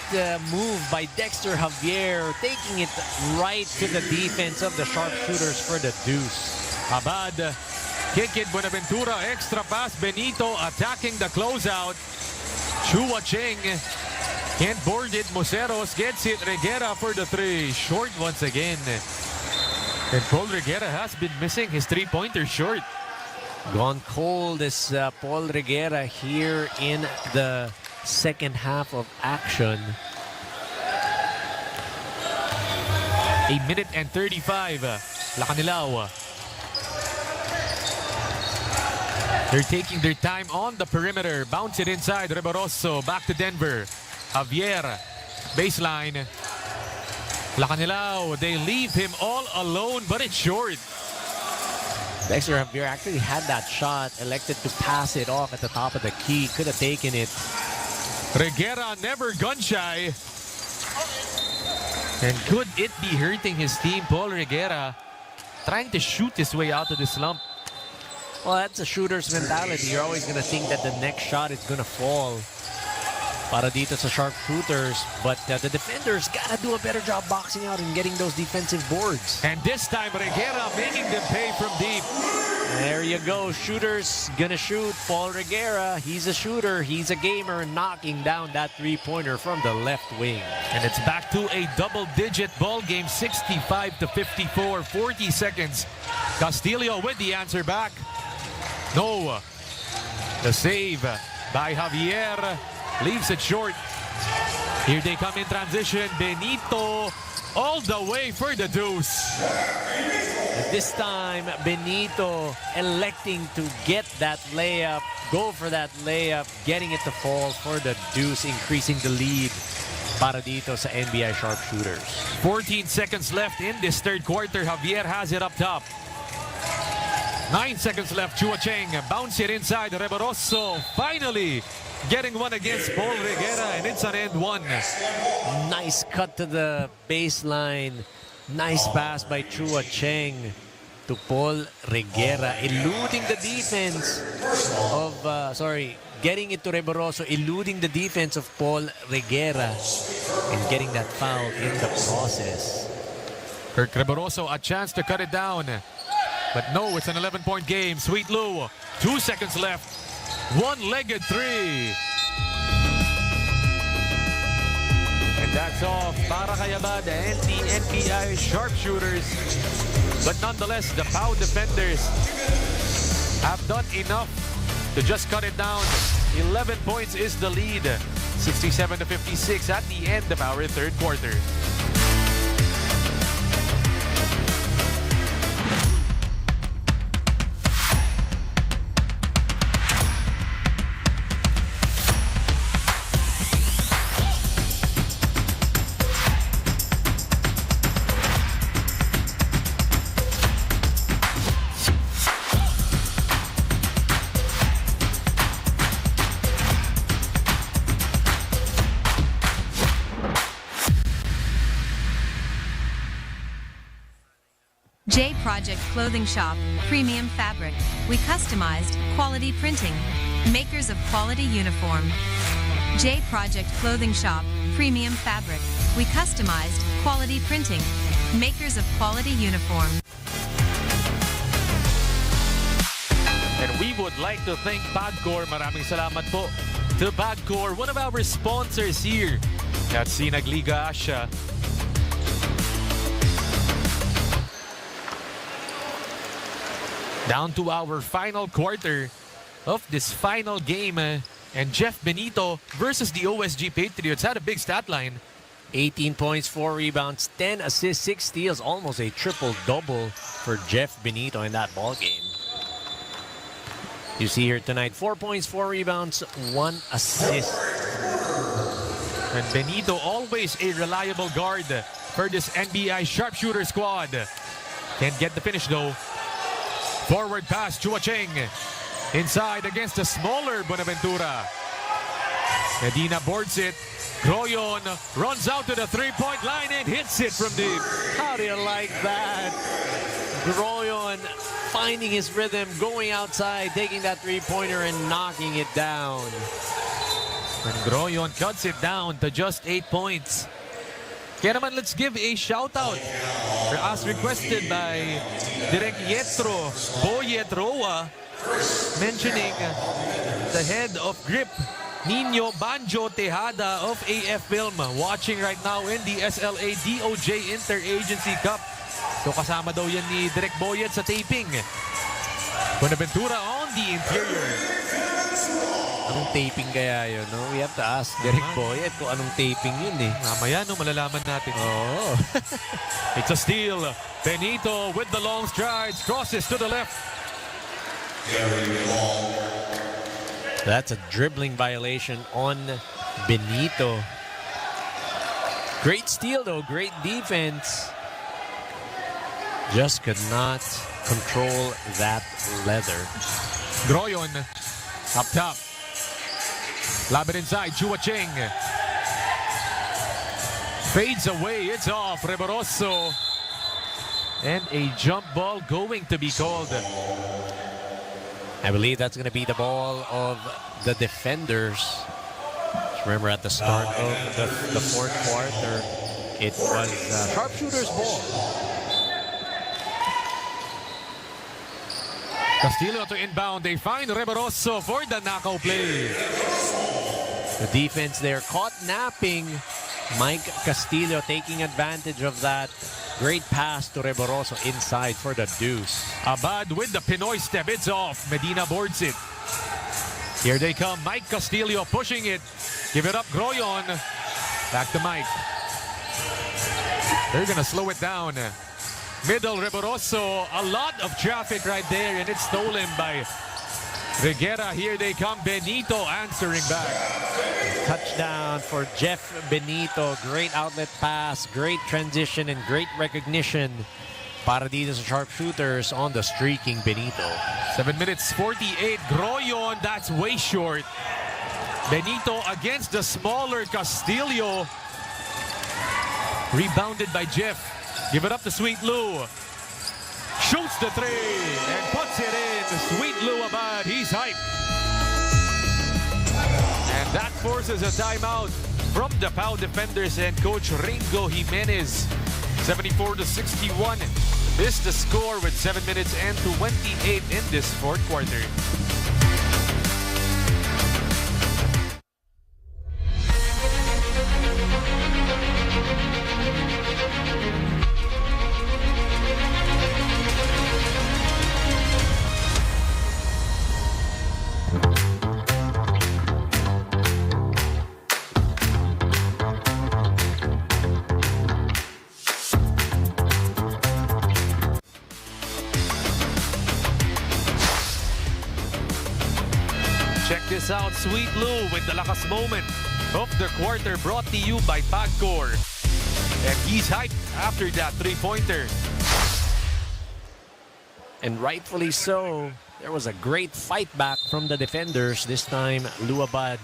move by Dexter Javier, taking it right to the defense of the sharpshooters for the deuce. Abad, kick it, Buenaventura, extra pass, Benito attacking the closeout. Chua Cheng can't board it, Museros gets it, Reguera for the three. Short once again. And Paul Reguera has been missing his three-pointer short. Gone cold is Paul Reguera here in the second half of action. 1 minute and 35. Lacanilao. They're taking their time on the perimeter. Bounce it inside. Reboroso back to Denver. Javier. Baseline. Lacanilao. They leave him all alone, but it's short. Dexter Javier actually had that shot, elected to pass it off at the top of the key. Could have taken it. Reguera never gun shy. And could it be hurting his team? Paul Reguera trying to shoot his way out of the slump. Well, that's a shooter's mentality. You're always going to think that the next shot is going to fall. Para dito sa sharpshooters. But the defenders got to do a better job boxing out and getting those defensive boards. And this time, Reguera making them pay from deep. There you go. Shooters gonna shoot. Paul Reguera, he's a shooter. He's a gamer, knocking down that three-pointer from the left wing. And it's back to a double-digit ball game, 65-54, 40 seconds. Castillo with the answer back. No. The save by Javier leaves it short. Here they come in transition. Benito all the way for the deuce. And this time, Benito electing to get that layup, go for that layup, getting it to fall for the deuce, increasing the lead para dito sa NBI sharpshooters. 14 seconds left in this third quarter. Javier has it up top. 9 seconds left. Chua Cheng bounce it inside. Reboroso finally getting one against Paul Reguera, and it's an end one. Nice cut to the baseline. Nice pass by Chua Cheng. to Paul Reguera, eluding the defense of, getting it to Reboroso, eluding the defense of Paul Reguera, and getting that foul in the process. Kirk Reboroso, a chance to cut it down. But no, it's an 11-point game. Sweet Lou, 2 seconds left. One-legged three. And that's off para kay Abad and the NBI sharpshooters. But nonetheless, the PAO defenders have done enough to just cut it down. 11 points is the lead. 67-56 at the end of our third quarter. J Project Clothing Shop, Premium Fabric. We customized quality printing. Makers of quality uniform. J Project Clothing Shop, Premium Fabric. We customized quality printing. Makers of quality uniform. And we would like to thank Bagcor. Maraming salamat po to Bagcor, one of our sponsors here at Sinagliga Asia. Down to our final quarter of this final game. And Jeff Benito versus the OSG Patriots had a big stat line. 18 points, 4 rebounds, 10 assists, 6 steals, almost a triple-double for Jeff Benito in that ball game. You see here tonight, 4 points, 4 rebounds, 1 assist. And Benito, always a reliable guard for this NBI sharpshooter squad. Can't get the finish though. Forward pass, Chua Cheng. Inside against the smaller Buenaventura. Medina boards it. Groyon runs out to the three-point line and hits it from deep. How do you like that? Groyon finding his rhythm, going outside, taking that three-pointer and knocking it down. And Groyon cuts it down to just 8 points. Kaya naman, let's give a shout-out, as requested by Direk Yetro Boyet Roa, mentioning the head of grip, Nino Banjo Tejada of AF Film, watching right now in the SLA DOJ Interagency Cup. So kasama daw yan ni Direk Boyet sa taping. Buenaventura on the interior. Anong taping kaya yun, no? We have to ask Derek Boyet kung anong taping yun eh. Mamaya, no, malalaman natin. Oh. It's a steal. Benito with the long strides, crosses to the left. That's a dribbling violation on Benito. Great steal though, great defense. Just could not control that leather. Groyon up top. Lob it inside, Chua Cheng. Fades away, it's off, Reboroso. And a jump ball going to be called. I believe that's going to be the ball of the defenders. Remember at the start of the fourth quarter, it was sharpshooter's ball. Castillo to inbound. They find Reboroso for the knockout play. The defense there caught napping. Mike Castillo taking advantage of that. Great pass to Reboroso inside for the deuce. Abad with the Pinoy step. It's off. Medina boards it. Here they come. Mike Castillo pushing it. Give it up, Groyon. Back to Mike. They're going to slow it down. Middle Reboroso. A lot of traffic right there, and it's stolen by Reguera. Here they come. Benito answering back. Touchdown for Jeff Benito. Great outlet pass, great transition, and great recognition para dito sa sharpshooters on the streaking Benito. 7 minutes 48. Groyon, that's way short. Benito against the smaller Castillo. Rebounded by Jeff. Give it up to Sweet Lou. Shoots the three and puts it in. Sweet Lou Abad, he's hyped. And that forces a timeout from the PAO defenders and Coach Ringo Jimenez. 74-61 is the score with 7 minutes and 28 in this fourth quarter. Check this out, Sweet Lou with the lakas moment of the quarter brought to you by Pagcor. And he's hyped after that three-pointer. And rightfully so. There was a great fight back from the defenders. This time, Lou Abad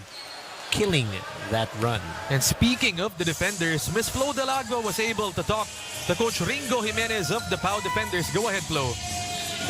killing that run. And speaking of the defenders, Miss Flo Delago was able to talk to Coach Ringo Jimenez of the PAO defenders. Go ahead, Flo.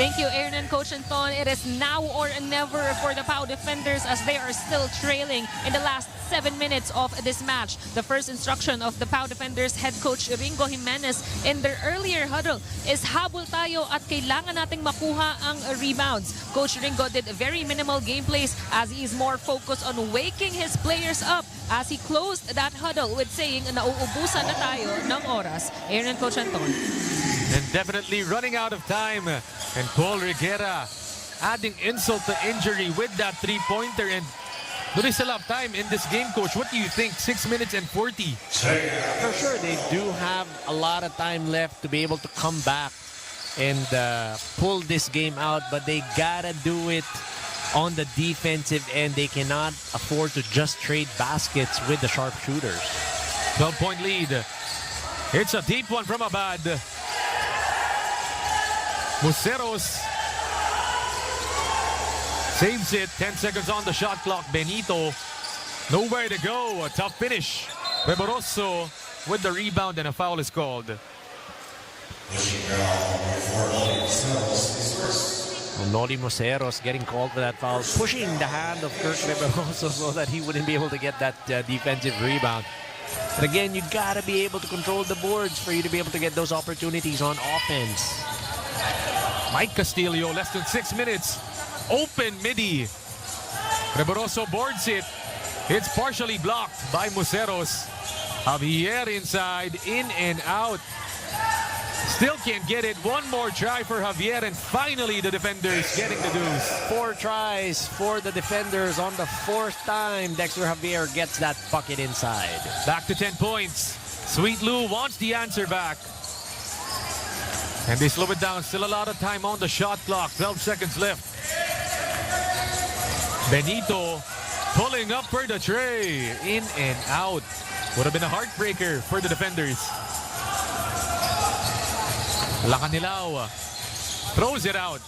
Thank you, Aaron and Coach Anton. It is now or never for the PAO defenders as they are still trailing in the last 7 minutes of this match. The first instruction of the PAO defenders head coach Ringo Jimenez in their earlier huddle is habol tayo at kailangan nating makuha ang rebounds. Coach Ringo did very minimal game plays as he is more focused on waking his players up as he closed that huddle with saying nauubusan na tayo ng oras. Aaron and Coach Anton. And definitely running out of time. And Paul Reguera adding insult to injury with that three-pointer. And there is a lot of time in this game, Coach. What do you think? 6 minutes and 40. For sure, they do have a lot of time left to be able to come back and pull this game out. But they gotta do it on the defensive end. They cannot afford to just trade baskets with the sharpshooters. 12-point lead. It's a deep one from Abad. Museros saves it. 10 seconds on the shot clock. Benito, nowhere to go. A tough finish. Reboroso with the rebound and a foul is called. Noli Museros getting called for that foul, pushing the hand of Kirk Reboroso so that he wouldn't be able to get that defensive rebound. But again, you gotta be able to control the boards for you to be able to get those opportunities on offense. Mike Castillo, less than 6 minutes. Open midi. Reboroso boards it. It's partially blocked by Museros. Javier inside, in and out. Still can't get it. One more try for Javier, and finally the defenders getting the deuce. 4 tries for the defenders. On the 4th time, Dexter Javier gets that bucket inside. Back to 10 points. Sweet Lou wants the answer back. And they slow it down. Still a lot of time on the shot clock. 12 seconds left. Benito pulling up for the tray. In and out. Would have been a heartbreaker for the defenders. Lacanilao throws it out.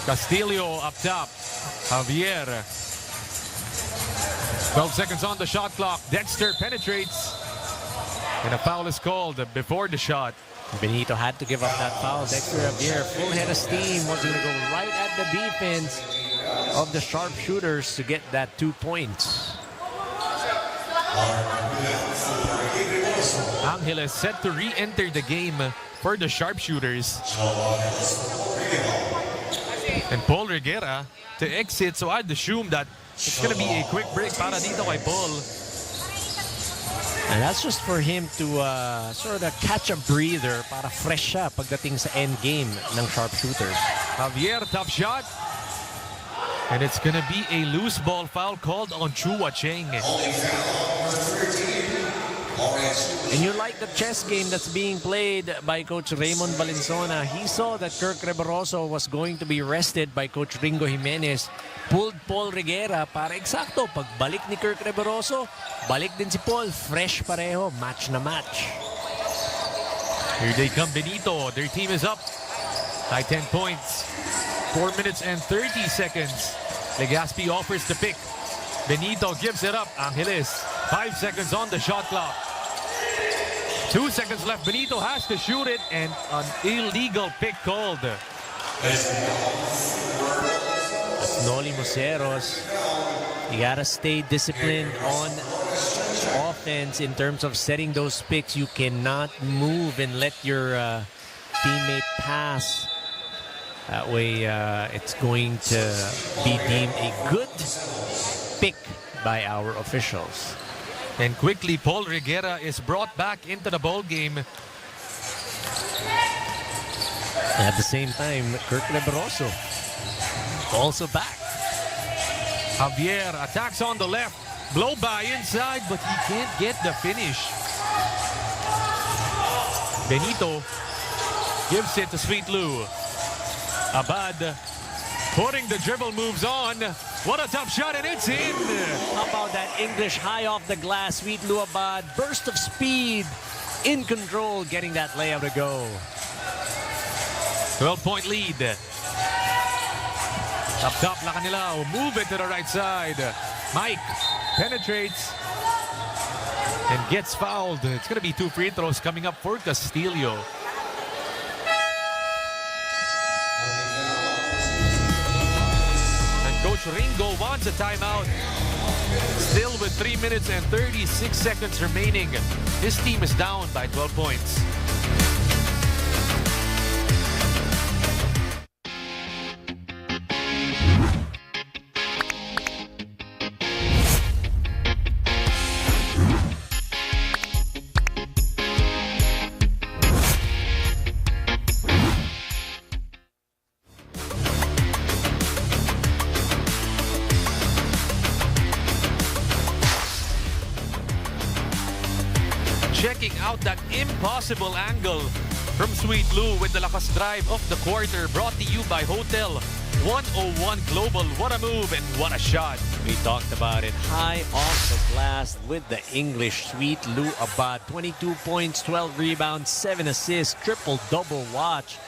Castillo up top. Javier. 12 seconds on the shot clock. Dexter penetrates. And a foul is called before the shot. Benito had to give up that foul. Dexter Javier, full head of steam, was going to go right at the defense of the sharpshooters to get that 2 points. Angeles set to re-enter the game for the sharpshooters. And Paul Reguera to exit, so I'd assume that it's going to be a quick break para dito kay Paul. And that's just for him to sort of catch a breather para fresh siya pagdating sa end game ng sharpshooters. Javier, tough shot. And it's going to be a loose ball foul called on Chua Cheng. And you like the chess game that's being played by Coach Raymond Valenzuela. He saw that Kirk Reboroso was going to be rested by Coach Ringo Jimenez. Pulled Paul Reguera para eksakto. Pagbalik ni Kirk Reboroso, balik din si Paul. Fresh pareho. Match na match. Here they come, Benito. Their team is up by 10 points. 4 minutes and 30 seconds. Legazpi offers the pick. Benito gives it up. Angeles, 5 seconds on the shot clock. 2 seconds left. Benito has to shoot it, and an illegal pick called. Noli Moceros, you gotta stay disciplined on offense in terms of setting those picks. You cannot move and let your teammate pass. That way, it's going to be deemed a good pick by our officials. And quickly, Paul Reguera is brought back into the ball game. At the same time, Kirk Reboroso also back. Javier attacks on the left. Blow by inside, but he can't get the finish. Benito gives it to Sweet Lou. Abad putting the dribble moves on. What a tough shot, and it's in. How about that English high off the glass? Sweet Lou Abad, burst of speed, in control, getting that layup to go. 12-point lead. Up top, Lacanilao. Move it to the right side. Mike penetrates and gets fouled. It's going to be 2 free throws coming up for Castillo. And Coach Ringo wants a timeout. Still with 3 minutes and 36 seconds remaining. His team is down by 12 points. Checking out that impossible angle from Sweet Lou with the lakas drive of the quarter, brought to you by Hotel 101 Global. What a move and what a shot. We talked about it. High off the glass with the English Sweet Lou Abad. 22 points, 12 rebounds, 7 assists, triple-double watch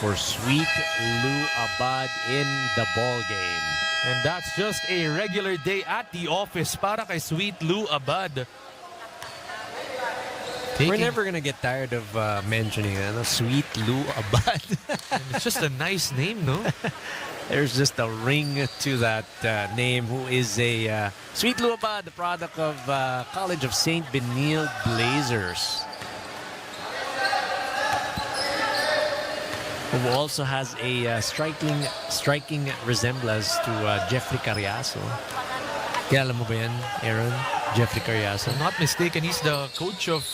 for Sweet Lou Abad in the ball game. And that's just a regular day at the office para kay Sweet Lou Abad. We're never going to get tired of mentioning it. Sweet Lou Abad. It's just a nice name, no? There's just a ring to that name, who is a Sweet Lou Abad, the product of College of St. Benilde Blazers, who also has a striking resemblance to Jeffrey Carriazo. Kaya alam mo ba yan, Aaron? Jeffrey Carriazo. If I'm not mistaken, he's the coach of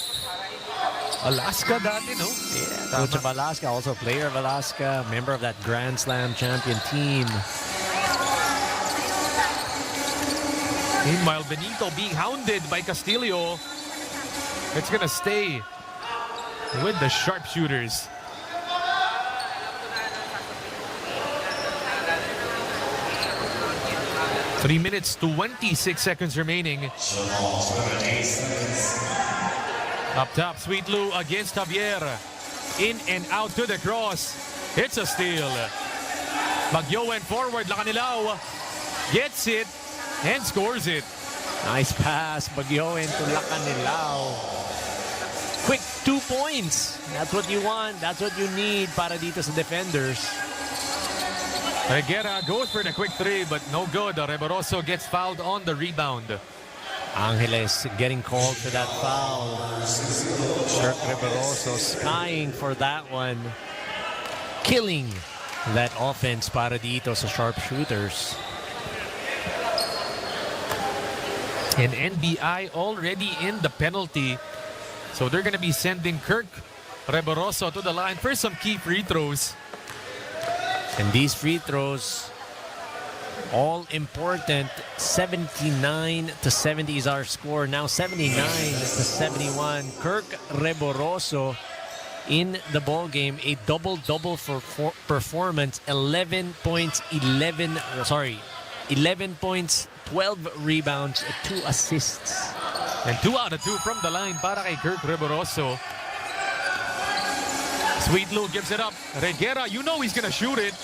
Alaska dati, no? Yeah, coach of Alaska, also player of Alaska, member of that Grand Slam champion team. Meanwhile, Benito being hounded by Castillo. It's gonna stay with the sharpshooters. Three minutes, 26 seconds remaining. Up top, Sweet Lou against Javier. In and out to the cross. It's a steal. Baguio went forward. Lacanilao gets it and scores it. Nice pass, Baguio into Lacanilao. Quick 2 points. That's what you want. That's what you need para dito sa defenders. Reguera goes for the quick three, but no good. Reboroso gets fouled on the rebound. Angeles getting called for that foul. Kirk Reboroso skying for that one. Killing that offense para dito sa sharpshooters. And NBI already in the penalty. So they're going to be sending Kirk Reboroso to the line for some key free throws. And these free throws, all important. 79-70 is our score. Now 79-71. Kirk Reboroso in the ball game. A double-double for performance. 11 points, 11 points, 12 rebounds, 2 assists. And 2 out of 2 from the line para kay Kirk Reboroso. Sweet Lou gives it up. Reguera, you know he's gonna shoot it.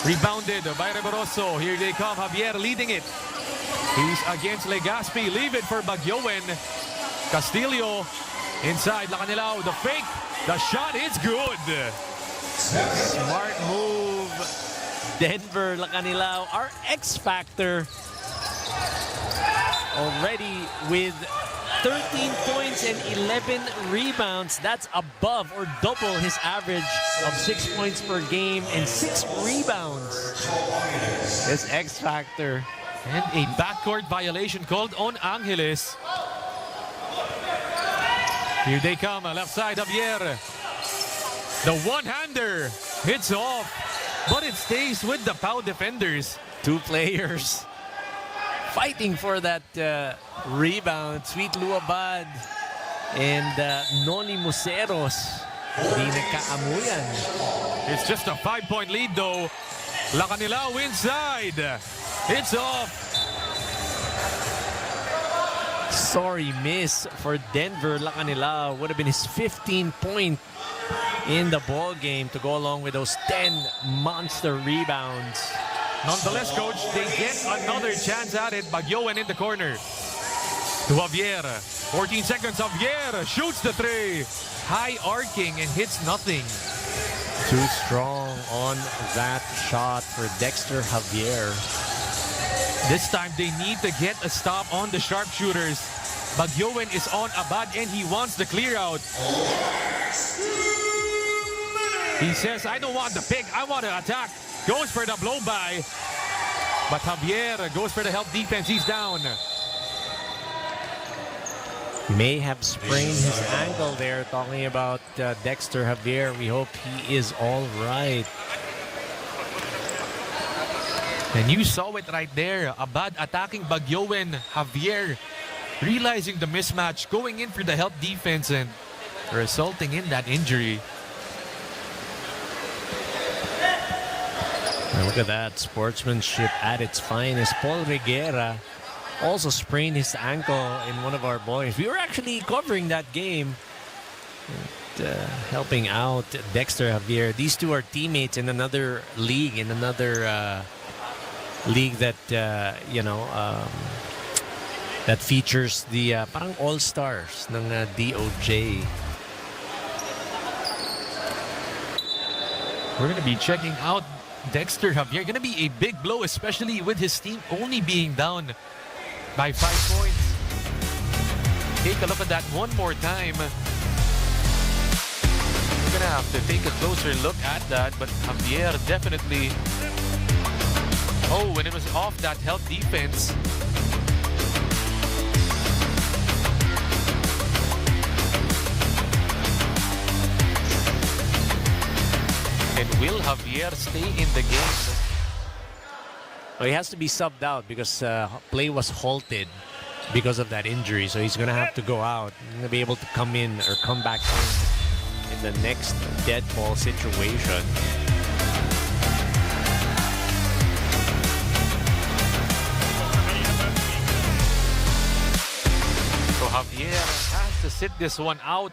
Rebounded by Reboroso. Here they come. Javier leading it. He's against Legaspi. Leave it for Bagyoen. Castillo inside Lacanilao. The fake. The shot is good. Smart move. Denver Lacanilao, our X Factor, already with 13 points and 11 rebounds. That's above or double his average of 6 points per game and 6 rebounds. This X Factor. And a backcourt violation called on Angeles. Here they come, left side, Javier. The one-hander hits off, but it stays with the Pau defenders. Two players fighting for that rebound. Sweet Luabad and Noni Museros. Hindi nagkaamuyan. It's just a 5-point lead though. Lacanilao inside. It's off. Sorry miss for Denver Lacanilao. Would have been his 15th point in the ball game to go along with those 10 monster rebounds. Nonetheless, coach, they get another chance at it. Bagyoen in the corner. To Javier. 14 seconds. Javier shoots the three. High arcing and hits nothing. Too strong on that shot for Dexter Javier. This time they need to get a stop on the sharpshooters. Bagyoen is on Abad and he wants the clear out. He says, I don't want the pick, I want to attack. Goes for the blow by. But Javier goes for the help defense. He's down. May have sprained his ankle there. Talking about Dexter Javier. We hope he is all right. And you saw it right there. Abad attacking Bagyoen. Javier realizing the mismatch, going in for the help defense and resulting in that injury. Now look at that, sportsmanship at its finest. Paul Reguera also sprained his ankle in one of our boys. We were actually covering that game, helping out Dexter Javier. These two are teammates in another league, league that that features the parang all-stars ng DOJ. We're going to be checking out Dexter Javier. Going to be a big blow, especially with his team only being down by 5 points. Take a look at that one more time. We're going to have to take a closer look at that, but Javier definitely... Oh, when it was off that help defense. And will Javier stay in the game? Well, he has to be subbed out because play was halted because of that injury. So he's going to have to go out. He's going to be able to come in or come back in the next dead ball situation. So Javier has to sit this one out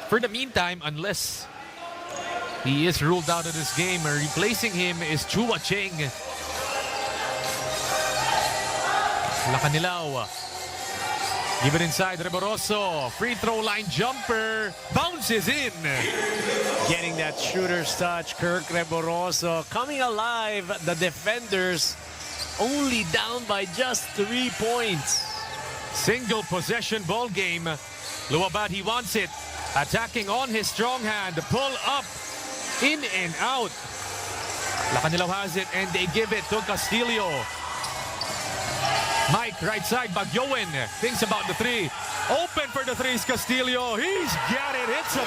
for the meantime, unless he is ruled out of this game. Replacing him is Chua Cheng. Lacanilao. Give it inside, Reboroso. Free throw line jumper. Bounces in. Getting that shooter's touch, Kirk Reboroso. Coming alive, the defenders only down by just 3 points. Single possession ball game. Luabad, he wants it. Attacking on his strong hand. Pull up. In and out. Lacanilao has it and they give it to Castillo. Mike, right side, Bagyoen thinks about the three. Open for the threes, Castillo. He's got it. Hits a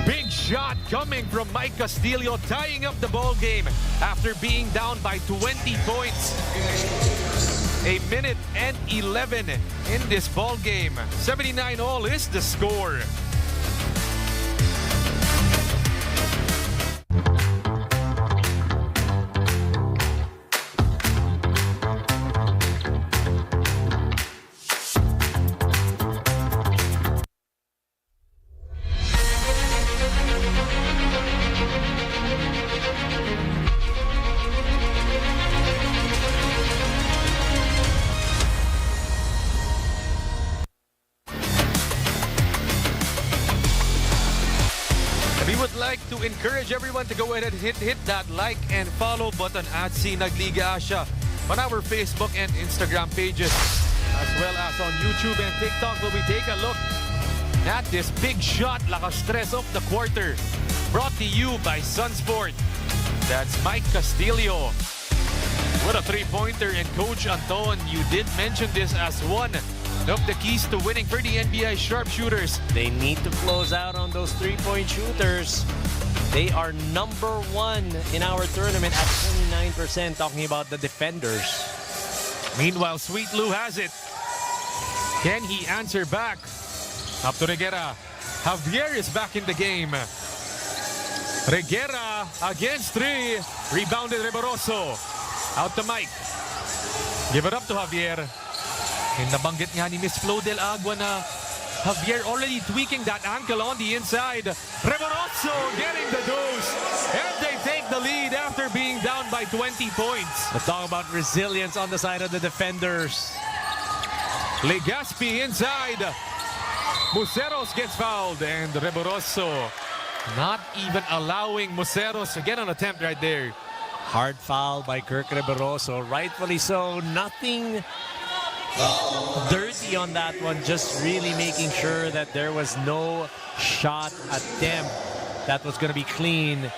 three. Big shot coming from Mike Castillo, tying up the ball game after being down by 20 points. A minute and 11 in this ball game. 79-all is the score. would like to encourage everyone to go ahead and hit that like and follow button at Sinagliga Asia on our Facebook and Instagram pages, as well as on YouTube and TikTok, where we take a look at this big shot, lakas stress of the quarter, brought to you by Sunsport. That's Mike Castillo with a three-pointer. And Coach Anton, you did mention this as one of the keys to winning for the NBI sharpshooters. They need to close out on those three-point shooters. They are number 1 in our tournament at 29%, talking about the defenders. Meanwhile, Sweet Lou has it. Can he answer back? Up to Reguera. Javier is back in the game. Reguera against 3. Rebounded Reboroso. Out to Mike. Give it up to Javier. And nabanggit nga ni Miss Flo Del Agua na Javier already tweaking that ankle on the inside. Reboroso getting the dose. And they take the lead after being down by 20 points. Let's talk about resilience on the side of the defenders. Legaspi inside. Museros gets fouled. And Reboroso not even allowing Museros to get an attempt right there. Hard foul by Kirk Reboroso. Rightfully so. Nothing dirty on that one. Just really making sure that there was no shot attempt that was going to be clean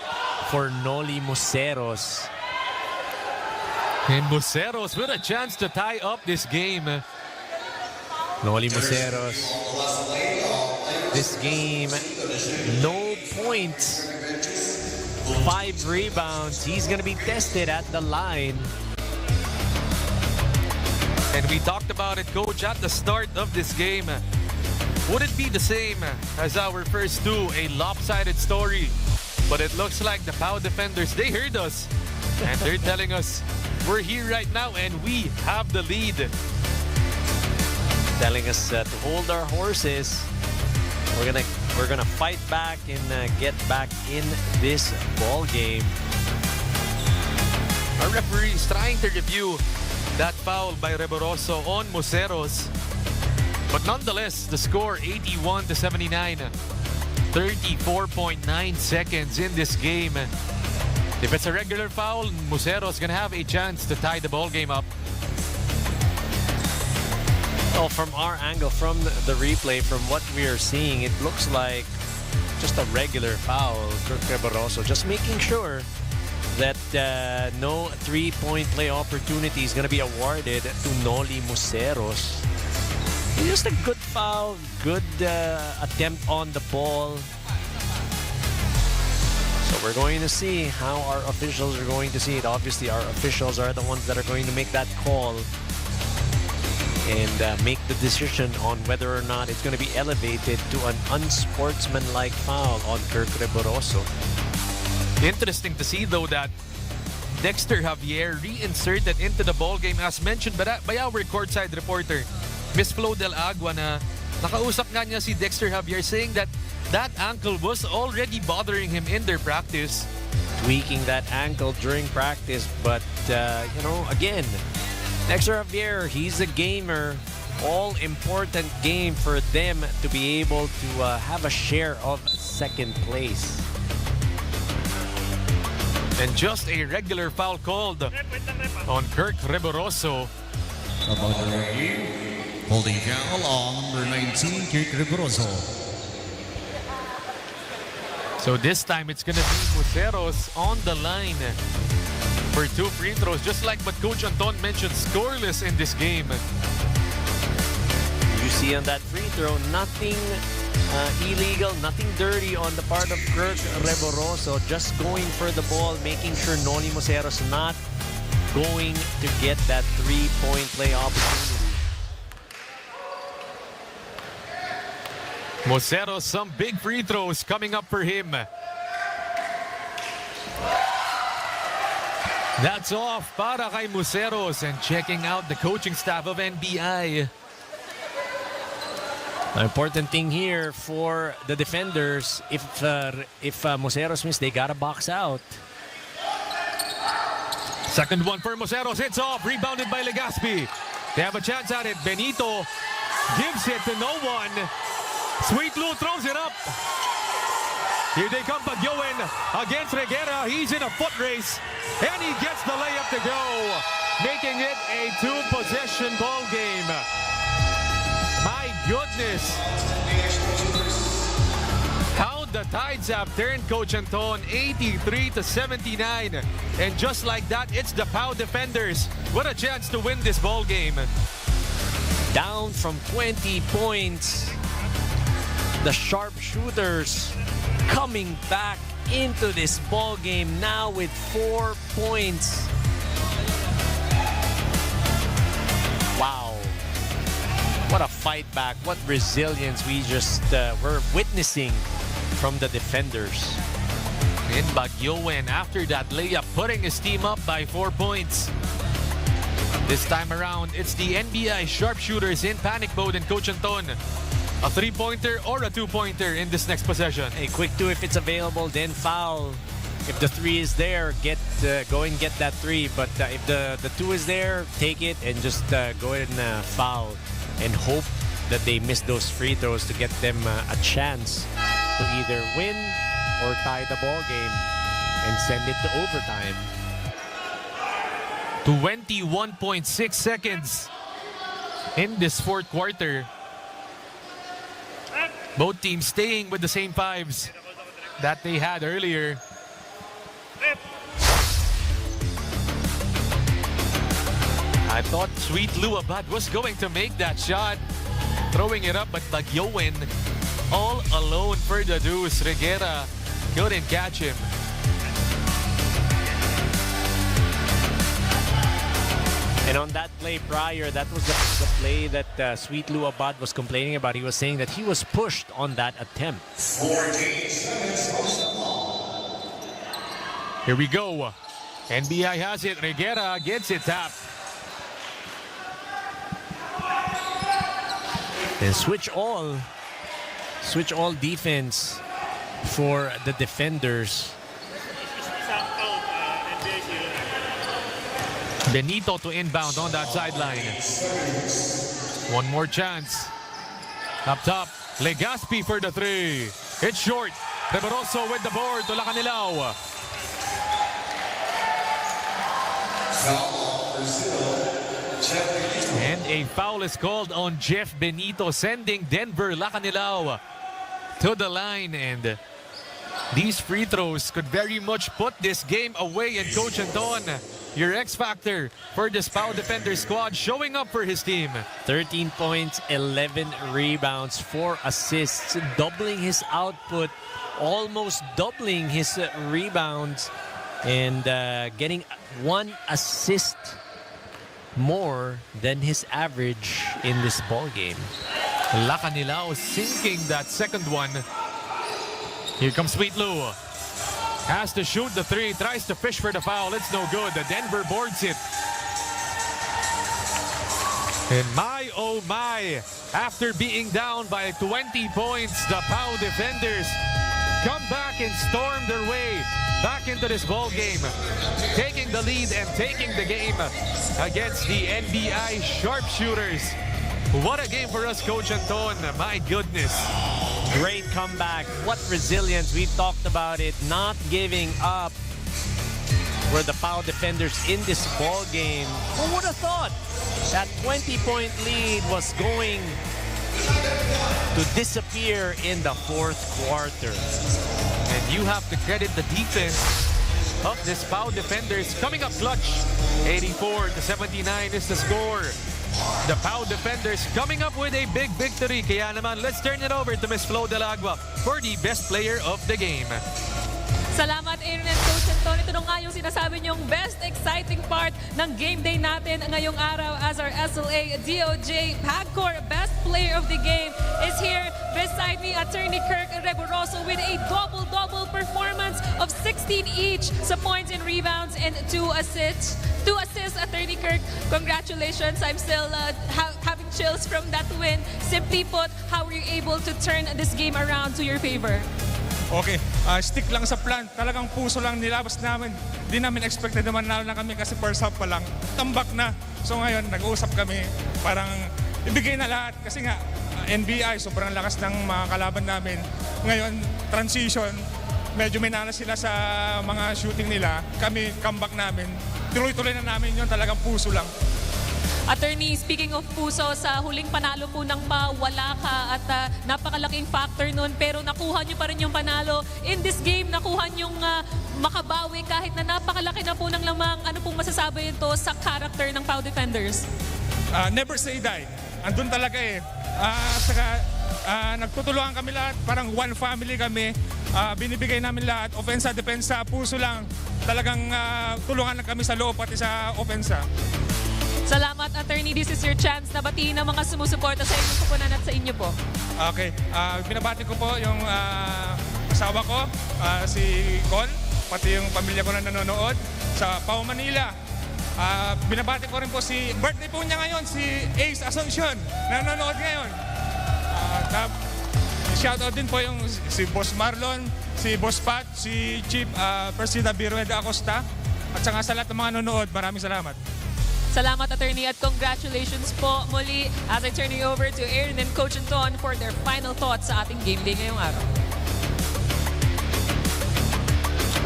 for Noli Museros. And Museros with a chance to tie up this game. Noli Museros. This game, no points. 5 rebounds. He's going to be tested at the line. And we talked about it, Coach, at the start of this game. Would it be the same as our first two, a lopsided story? But it looks like the POW defenders, they heard us. And they're telling us, we're here right now and we have the lead. Telling us to hold our horses. We're gonna fight back and get back in this ball game. Our referee is trying to review that foul by Reboroso on Museros. But nonetheless, the score 81-79. 34.9 seconds in this game. If it's a regular foul, Museros gonna have a chance to tie the ball game up. Well, from our angle, from the replay, from what we are seeing, it looks like just a regular foul, Kirk Reboroso. Just making sure that no three-point play opportunity is going to be awarded to Noli Museros. Just a good foul, good attempt on the ball. So we're going to see how our officials are going to see it. Obviously, our officials are the ones that are going to make that call and make the decision on whether or not it's going to be elevated to an unsportsmanlike foul on Kirk Reboroso. Interesting to see, though, that Dexter Javier reinserted into the ball game, as mentioned by our courtside reporter, Miss Flo Del Agua, na nakausap nga niya si Dexter Javier, saying that that ankle was already bothering him in their practice. Tweaking that ankle during practice, but, again, Dexter Javier, he's a gamer. All-important game for them to be able to have a share of second place. And just a regular foul called on Kirk Reboroso. Holding foul on number 19, Kirk Reboroso. So this time it's going to be Museros on the line for 2 free throws, just like what Coach Anton mentioned, scoreless in this game. You see on that free throw, nothing illegal, nothing dirty on the part of Kirk Reboroso. Just going for the ball, making sure Noli Museros not going to get that three-point play opportunity. Museros, some big free throws coming up for him. That's off para kay Museros, and checking out the coaching staff of NBI. The important thing here for the defenders, if Museros missed, they gotta box out. Second one for Museros, it's off, rebounded by Legaspi. They have a chance at it. Benito gives it to no one. Sweet Lou throws it up. Here they come, Bagyoin against Reguera. He's in a foot race, and he gets the layup to go, making it a 2-possession ball game. My goodness. How the Tides have turned, Coach Anton, 83-79. And just like that, it's the POW defenders. What a chance to win this ball game. Down from 20 points. The sharpshooters coming back into this ball game now with 4 points. Wow. What a fight back. What resilience we just were witnessing from the defenders. And Bagyoin, after that layup, putting his team up by 4 points. This time around, it's the NBI sharpshooters in panic mode, and Coach Anton, a 3-pointer or a 2-pointer in this next possession. A quick 2 if it's available, then foul. If the 3 is there, go and get that 3. But if the 2 is there, take it and just go ahead and foul. And hope that they miss those free throws to get them a chance to either win or tie the ball game and send it to overtime. 21.6 seconds in this fourth quarter. Both teams staying with the same 5s that they had earlier. I thought Sweet Lou Abad was going to make that shot, throwing it up, but Bagyoin all alone for the deuce. Reguera couldn't catch him. And on that play prior, that was the play that Sweet Lou Abad was complaining about. He was saying that he was pushed on that attempt. Here we go. NBI has it. Reguera gets it tapped. And switch all defense for the defenders. Benito to inbound on that sideline. One more chance. Up top, Legaspi for the 3. It's short. Reboroso with the board to Lacanilao. And a foul is called on Jeff Benito, sending Denver Lacanilao to the line. And these free throws could very much put this game away. And Coach Anton, your X factor for this POW defender squad, showing up for his team. 13 points, 11 rebounds, 4 assists, doubling his output, almost doubling his rebounds, and getting 1 assist more than his average in this ball game. Lacanilao sinking that second one. Here comes Sweet Lou. Has to shoot the 3, tries to fish for the foul. It's no good. The Denver boards it. And my, oh my, after being down by 20 points, the POW defenders come back and storm their way back into this ball game, taking the lead and taking the game against the NBI sharpshooters. What a game for us, Coach Anton. My goodness. Great comeback. What resilience. We've talked about it. Not giving up were the POW defenders in this ball game. Who would have thought that 20-point lead was going to disappear in the fourth quarter? And you have to credit the defense of this POW defenders coming up clutch. 84-79 is the score. The POW defenders coming up with a big victory. Kaya naman, let's turn it over to Ms. Flo Delagua for the best player of the game. Salamat, Aaron and Coach Anton. Ito na nga yung sinasabi niyong best exciting part ng game day natin ngayong araw as our SLA DOJ PAGCOR best player of the game is here beside me, Attorney Kirk Reboroso, with a double-double performance of 16 each sa points and rebounds and 2 assists. 2 assists, Attorney Kirk. Congratulations. I'm still having chills from that win. Simply put, how were you able to turn this game around to your favor? Okay, stick lang sa plan. Talagang puso lang nilabas namin. Di namin expected na manalo na kami kasi first half pa lang. Tambak na. So ngayon, nag-uusap kami. Parang ibigay na lahat. Kasi nga, NBI, sobrang lakas ng mga kalaban namin. Ngayon, transition. medyo minana sila sa mga shooting nila, kami comeback namin. Tuloy-tuloy na namin yun, talagang puso lang. Attorney, speaking of puso, sa huling panalo po ng wala ka at napakalaking factor nun pero nakuha nyo pa rin yung panalo. In this game, nakuha nyong makabawi kahit na napakalaki na po ng lamang. Ano pong masasabi ito sa character ng PAW Defenders? Never say die. Andun talaga eh. Nagtutulungan kami lahat, parang one family kami. Binibigay namin lahat, opensa, depensa, puso lang. Talagang tulungan lang kami sa loob pati sa opensa. Salamat, Attorney. This is your chance na batiin ang mga sumusuporta sa inyong kupunan at sa inyo po. Okay. Binabati ko po yung asawa ko, si Con, pati yung pamilya ko na nanonood sa PAW Manila. Binabati ko rin po birthday po niya ngayon, si Ace Asuncion, na nanonood ngayon. Shoutout din po yung si Boss Marlon, si Boss Pat, si Chief Presida Birueda Acosta, at saka sa lahat ng mga nanonood, maraming salamat. Salamat, Attorney, at congratulations po muli as I turn you over to Aaron and Coach Anton for their final thoughts sa ating game day ngayong araw.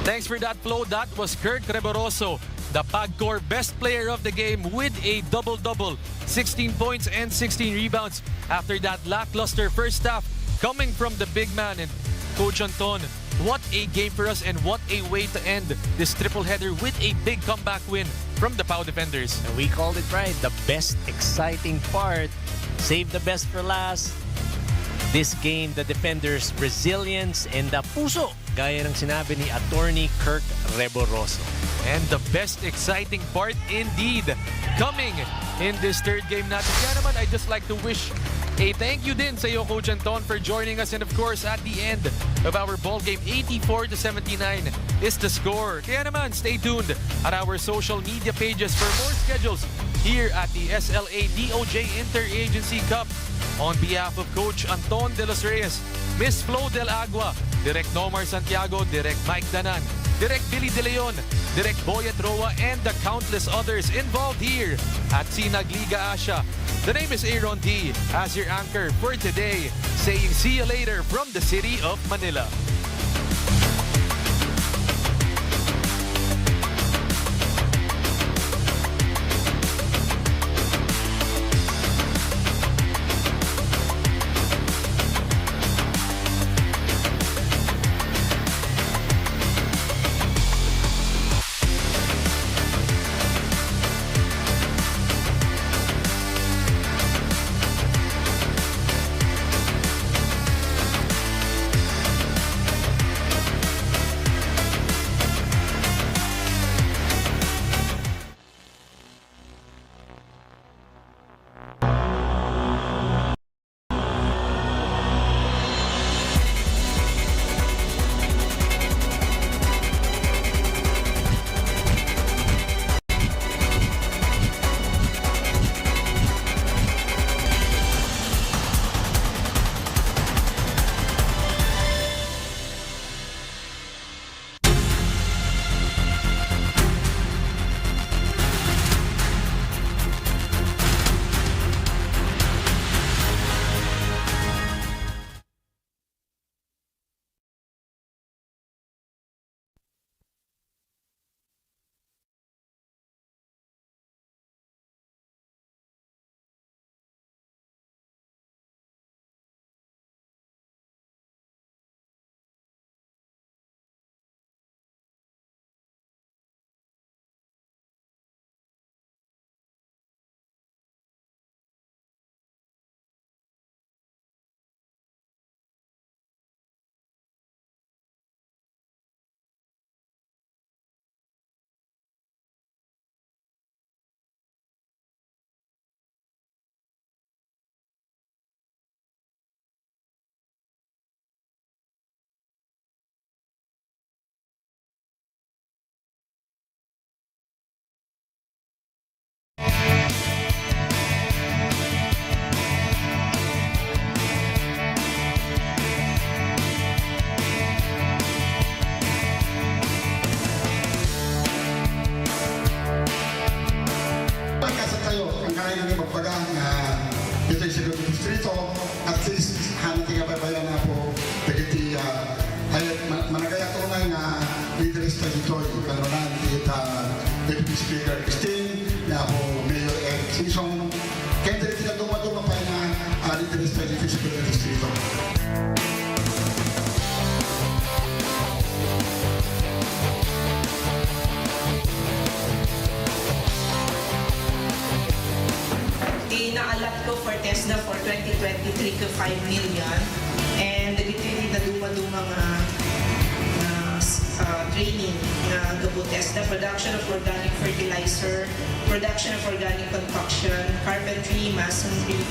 Thanks for that, Flo. That was Kirk Reboroso, the PAGCOR best player of the game with a double-double, 16 points and 16 rebounds after that lackluster first half coming from the big man. And Coach Anton, what a game for us and what a way to end this triple header with a big comeback win from the PAW Defenders. And we called it right. The best exciting part. Save the best for last. This game, the Defenders' resilience and the puso, gaya ng sinabi ni Attorney Kirk Reboroso. And the best exciting part indeed coming in this third game natin. Kaya naman, I'd just like to wish a thank you din sa iyo, Coach Anton, for joining us. And of course, at the end of our ball game, 84-79 is the score. Kaya naman, stay tuned at our social media pages for more schedules here at the SLA DOJ Interagency Cup. On behalf of Coach Anton De Los Reyes, Miss Flo Del Agua, Direct Nomar Santiago, Direct Mike Danan, Direct Billy De Leon, Direct Boyet Roa, and the countless others involved here at Sinag Liga Asia. The name is Aaron D as your anchor for today, saying see you later from the city of Manila. Deputy Speaker Christine, na ako Mayor Ed Sisong, kaya dito na dumadumapay na dito sa Physical District. Inaalat ko for TESDA for 2023 to 5 million and dagiti na duma-duma nga training na gabo TESDA, production of organic fertilizer, production of organic concoction, carpentry, masonry,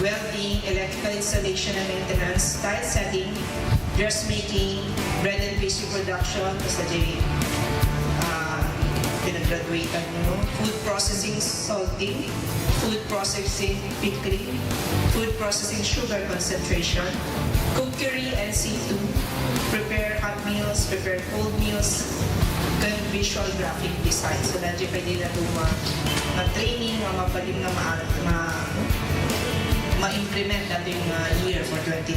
welding, electrical installation and maintenance, tile setting, dressmaking, bread and pastry production, basta pinag-graduatean mo, food processing salting, food processing pickling, food processing sugar concentration, cookery and C2, prepare hot meals, prepare cold meals, and visual graphic design. So dahil pwede na ito ma-training, mapalim na ma-implement natin yung year for 2023.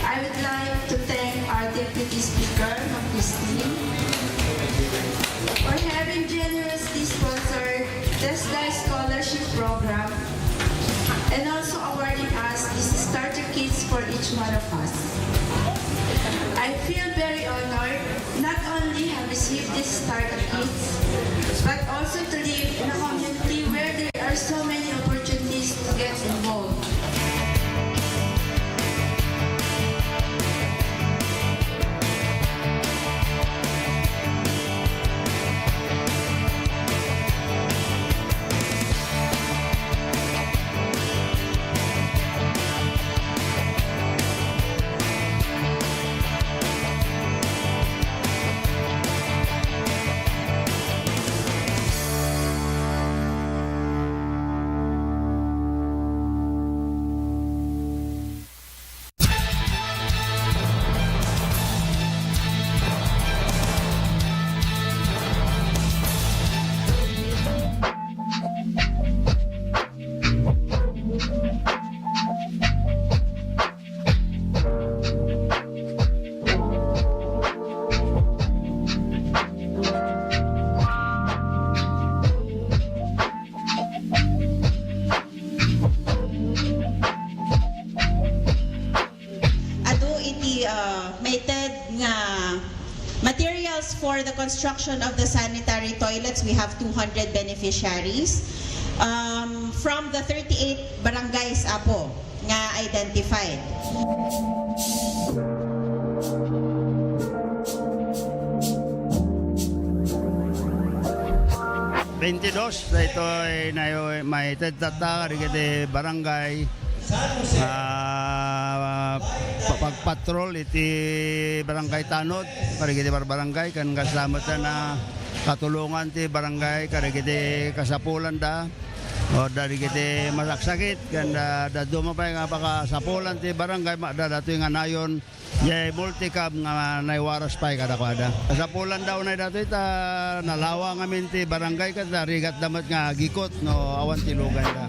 I would like to thank our Deputy Speaker, Christine, for having generously sponsored TESDA Scholarship Program and also awarding us these starter kits for each one of us. I feel very honored not only have received these starter kits, but also to live in a community where there are so many opportunities to get involved. For the construction of the sanitary toilets, we have 200 beneficiaries from the 38 barangays apo nga identified. Na ito ay may tata rigide barangay pagpatrol iti barangay tanod karigiti barangay kan kasama na katulungan ti barangay karigiti kasapulan da o dari kiti masaksakit kan da dumapay nga pakasapulan ti barangay da dato nga nayon yay multicab nga naiwaras pay kada kasapulan daw na dato ita nalawa ngamin ti barangay kada rigat damat nga gikot no awan ti lugay da.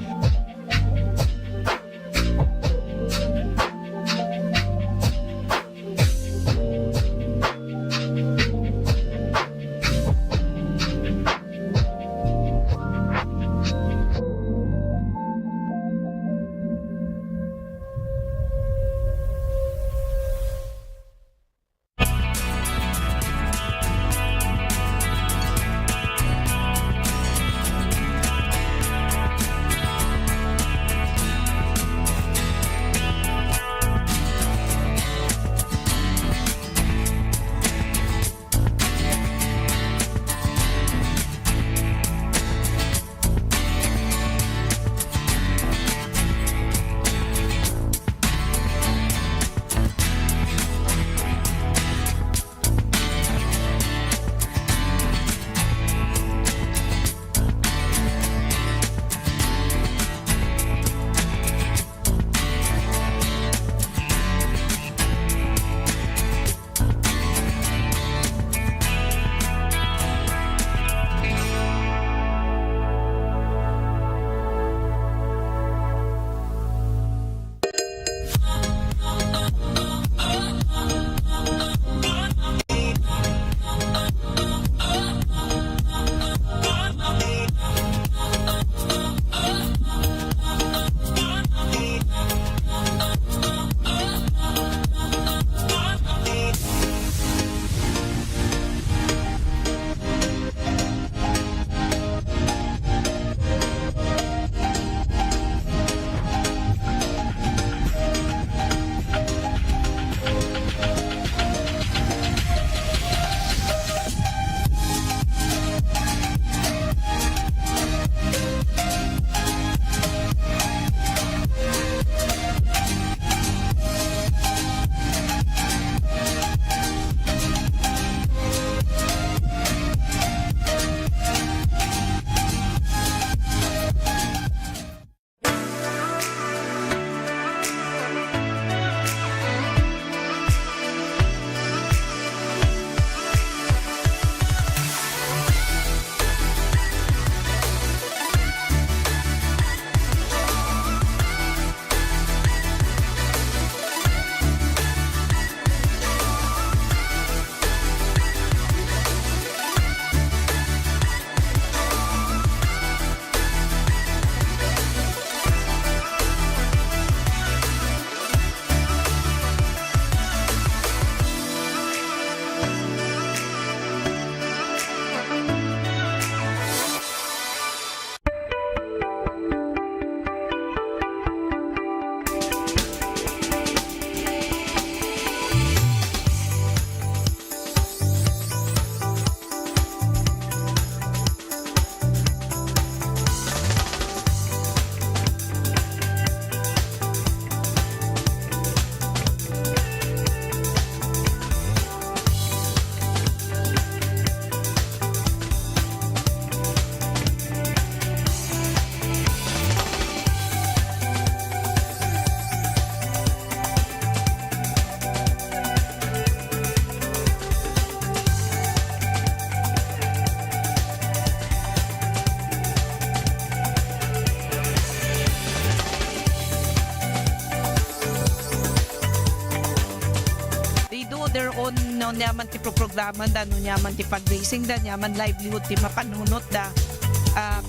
nyaman ti programa da, no nyaman ti fundraising da, nyaman livelihood ti mapanunot da,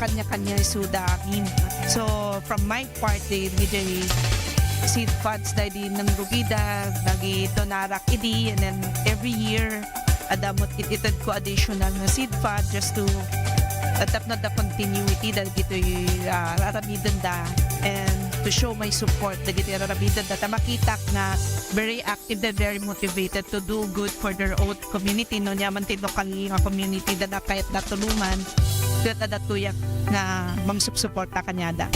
kanya-kanya isuda amin. So from my part, the seed funds da di ng rugida, nagi donarak idi, and then every year, adamot ititad ko additional na seed fund just to atap na the continuity dahil gito raramidan da, and to show my support dahil gito raramidan da, makita na very active and very motivated to do good for their own community, no nyaman ti local nga community da na kahit natulungan kahit adatuyak na mang-suporta kanyada.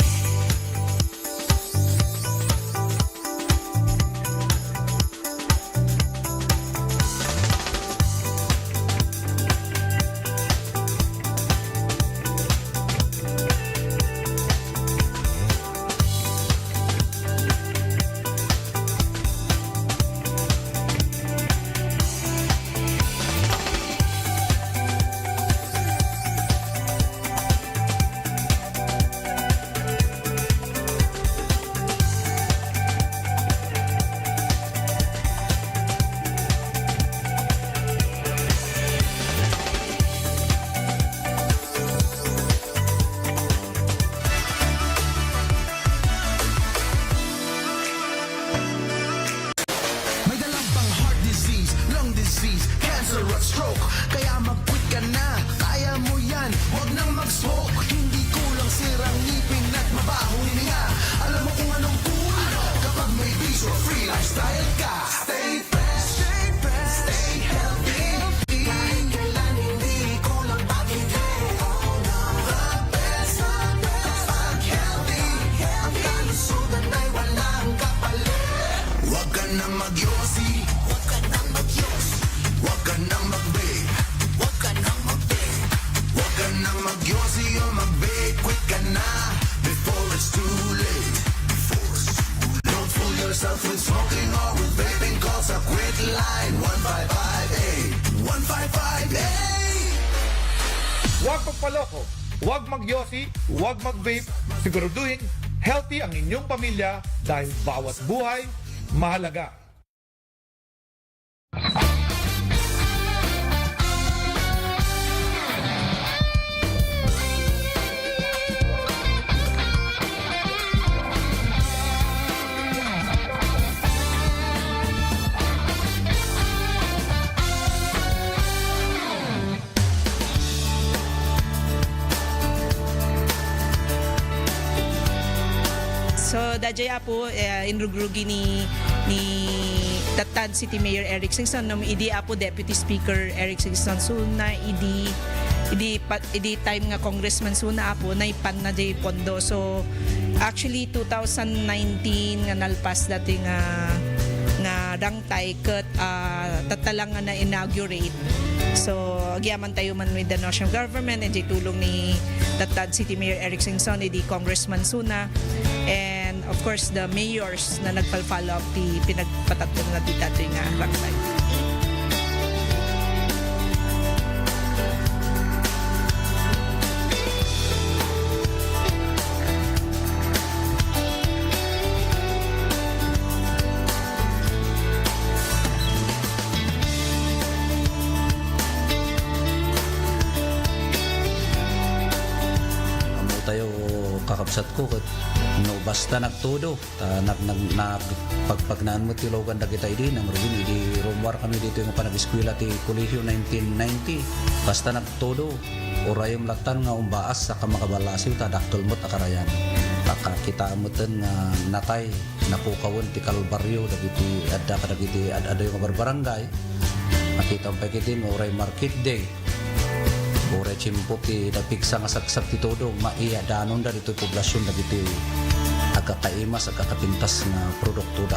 Huwag magpaloko, huwag magyosi, huwag mag-vape. Siguraduhin healthy ang inyong pamilya dahil bawat buhay mahalaga. So dajay apo inrugrugi ni Tatan City Mayor Eric Singson, no idi apo Deputy Speaker Eric Singson, so na idi time nga congressman so na apo na ipan na jay pondo. So actually 2019 nga nalpas dati nga rangtay ket tatalang nga na inaugurate. So agyaman tayo man with the national government and jay tulong ni Tatan City Mayor Eric Singson, idi Congressman Suna, and of course the mayors na nagpal-follow up ti pinagpatatong na dito nga rangtay. Kakabsat ko no basta nagtudo pagpagnaan mo tilogan da kita idi nang rubin idi rumwar kami dito yung panag-eskwela ti kolehiyo 1990 basta nagtudo orayong latan nga umbaas sa kamakabalasiw ta daktol mo't akarayan kita amutan nga natay napukawon ti Kalbaryo dagiti adda kadagiti adda yung barbarangay makita pa kitin oray market day Ore chimpo ti dapiksa nga saksak ti todo maiya danon da dito'y poblasyon da dito'y agkakaimas agkakapintas nga produkto da.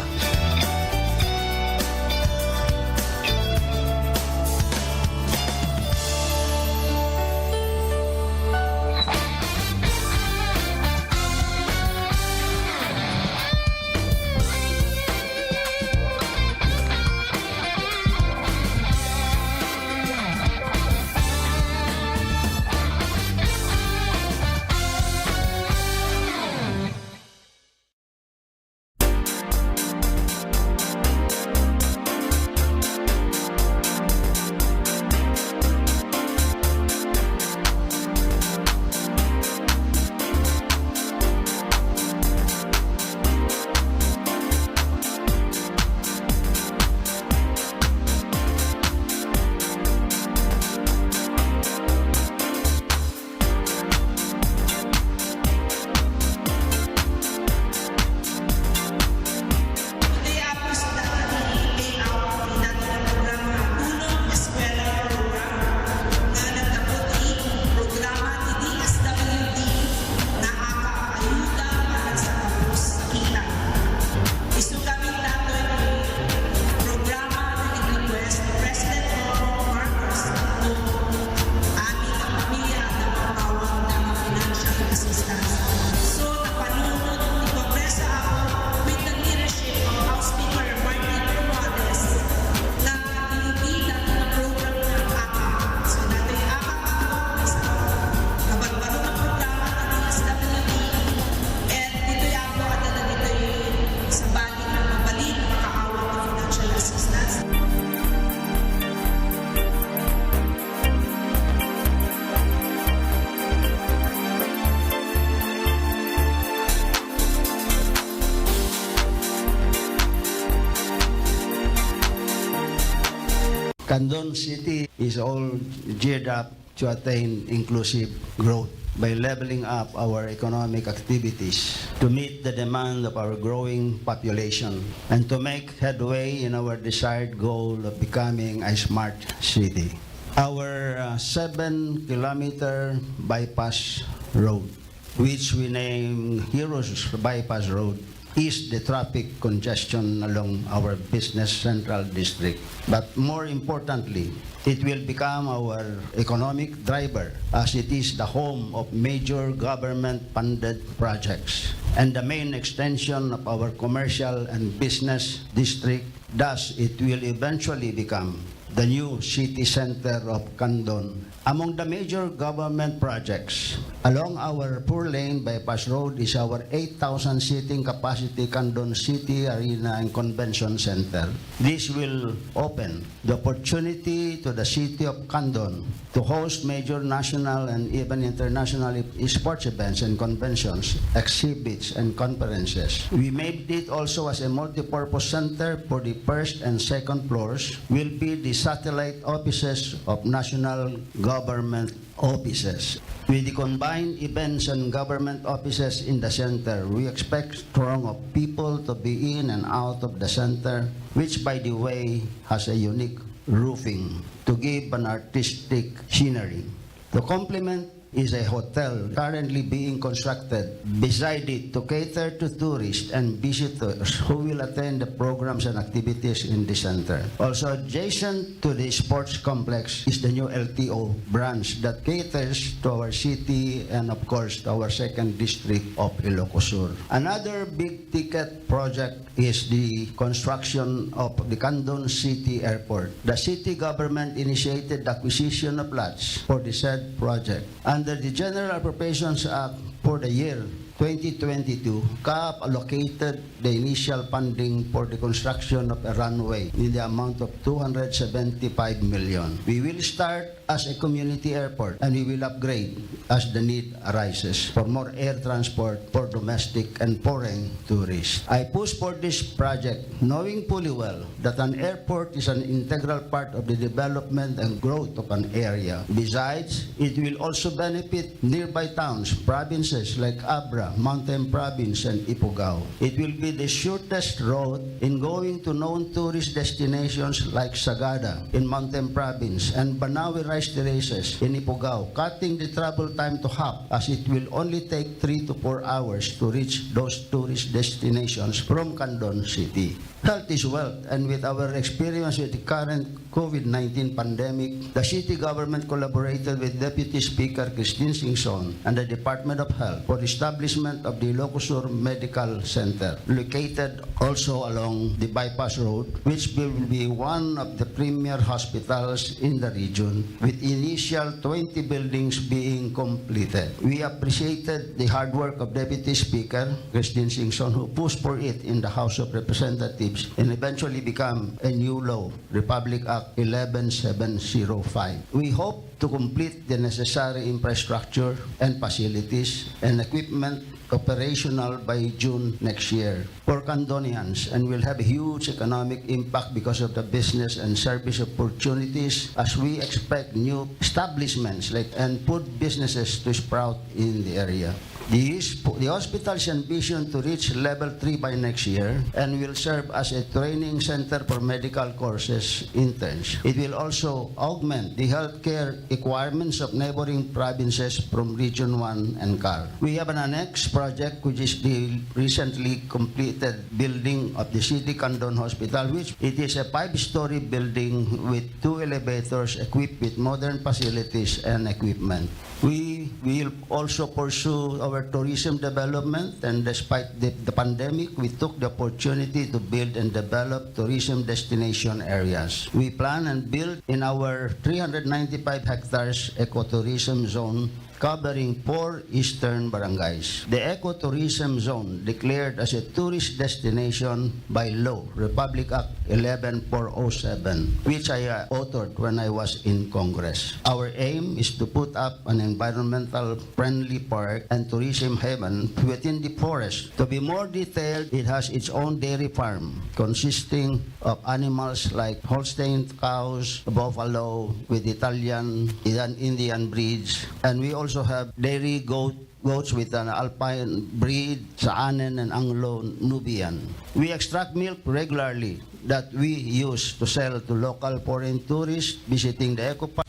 Candon City is all geared up to attain inclusive growth by leveling up our economic activities to meet the demand of our growing population and to make headway in our desired goal of becoming a smart city. Our 7-kilometer bypass road, which we name Heroes Bypass Road, is the traffic congestion along our business central district. But more importantly, it will become our economic driver as it is the home of major government-funded projects and the main extension of our commercial and business district. Thus, it will eventually become the new city center of Candon. Among the major government projects along our 4-lane bypass road is our 8,000 seating capacity Candon City Arena and Convention Center. This will open the opportunity to the city of Candon to host major national and even international sports events and conventions, exhibits, and conferences. We made it also as a multi-purpose center for the first and second floors will be the satellite offices of national government offices. With the combined events and government offices in the center, we expect throng of people to be in and out of the center, which by the way has a unique roofing to give an artistic scenery. To complement is a hotel currently being constructed beside it to cater to tourists and visitors who will attend the programs and activities in the center. Also adjacent to the sports complex is the new LTO branch that caters to our city and of course to our second district of Ilocos Sur. Another big ticket project is the construction of the Candon City Airport. The city government initiated the acquisition of lots for the said project. Under the General Appropriations Act for the year 2022, CAAP allocated the initial funding for the construction of a runway in the amount of 275 million. We will start as a community airport and we will upgrade as the need arises for more air transport for domestic and foreign tourists. I push for this project knowing fully well that an airport is an integral part of the development and growth of an area. Besides, it will also benefit nearby towns, provinces like Abra, Mountain Province, and Ifugao. It will be the shortest road in going to known tourist destinations like Sagada in Mountain Province and Banawe Rice Terraces in Ifugao, cutting the travel time to half as it will only take 3 to 4 hours to reach those tourist destinations from Candon City. Health is wealth, and with our experience with the current COVID-19 pandemic, the city government collaborated with Deputy Speaker Christine Singson and the Department of Health for establishment of the Ilocos Sur Medical Center, located also along the bypass road, which will be one of the premier hospitals in the region, with initial 20 buildings being completed. We appreciated the hard work of Deputy Speaker Christine Singson, who pushed for it in the House of Representatives and eventually become a new law, Republic Act 11705. We hope to complete the necessary infrastructure and facilities and equipment operational by June next year for Candonians and will have a huge economic impact because of the business and service opportunities as we expect new establishments and food businesses to sprout in the area. The hospital's ambition to reach level 3 by next year and will serve as a training center for medical courses interns. It will also augment the healthcare requirements of neighboring provinces from Region 1 and CAR. We have an annex project which is the recently completed building of the City Candon Hospital, which it is a 5-story building with 2 elevators equipped with modern facilities and equipment. We will also pursue our tourism development, and despite the pandemic, we took the opportunity to build and develop tourism destination areas. We plan and build in our 395 hectares ecotourism zone covering 4 eastern barangays. The ecotourism zone declared as a tourist destination by law, Republic Act 11407, which I authored when I was in Congress. Our aim is to put up an environmental friendly park and tourism haven within the forest. To be more detailed, it has its own dairy farm consisting of animals like Holstein cows, buffalo with Italian and Indian breeds, and we also have dairy goats with an alpine breed, Saanen and Anglo-Nubian. We extract milk regularly that we use to sell to local foreign tourists visiting the eco park.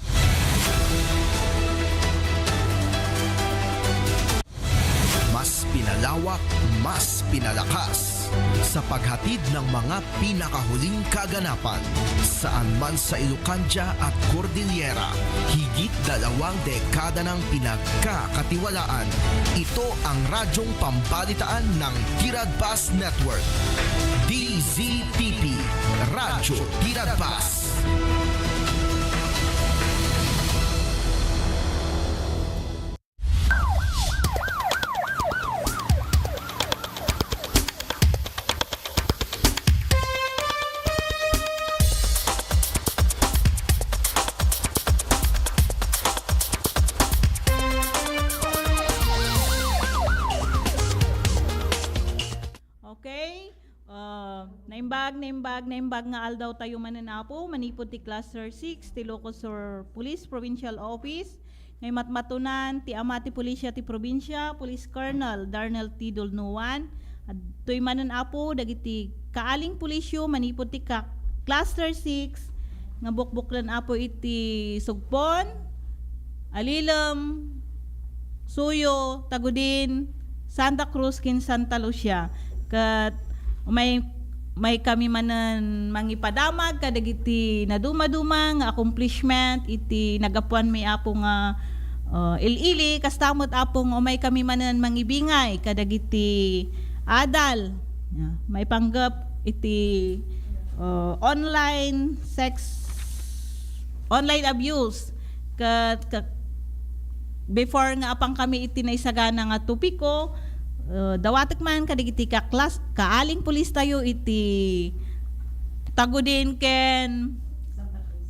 Mas pinalawak, mas pinalakas sa paghatid ng mga pinakahuling kaganapan saan man sa Ilocania at Cordillera. Higit 2 dekada ng pinagkakatiwalaan. Ito ang radyong pambalitaan ng Tirad Bus Network. DZTP Radyo Tirad Bus. Okay? Naimbag nga aldaw tayo mananapo, manipod ti Cluster 6, ti Ilocos Police Provincial Office, ngay matmatunan, ti Amati Pulisya ti Probinsya, Police Colonel Darnell T. Dolnuan, at to'y mananapo, dagiti kaaling pulisyo, manipod ti Cluster 6, nga bukbuklan apo iti Sugpon, Alilem, Suyo, Tagudin, Santa Cruz, kin Santa Lucia. Kat may kami manan mangipadamag kadagiti na dumaduma nga accomplishment iti nagapuan may apo nga ilili kastamot apong may kami manan mangibingay kadagiti adal. May panggap iti online abuse kat before nga apang kami iti naisagana nga tupiko dawatek man kadigiti kaaling pulis tayo iti Tagudin ken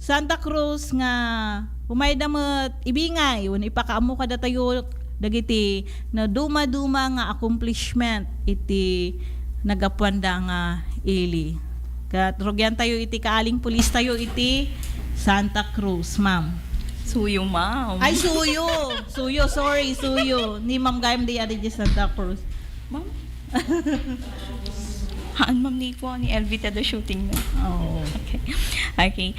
Santa Cruz nga umay damet ibingay wen ipakaammo kada tayo dagiti na duma-duma nga accomplishment iti nagapuanda nga ili. Kat rugyan tayo iti kaaling pulis tayo iti Santa Cruz, ma'am. Suyo, ma'am. Ay, suyo. Sorry, suyo. Ni ma'am gayam di adi di Santa Cruz. Ma'am? Haan, ma'am, ni po ni Elvita the shooting na. Oo. Okay.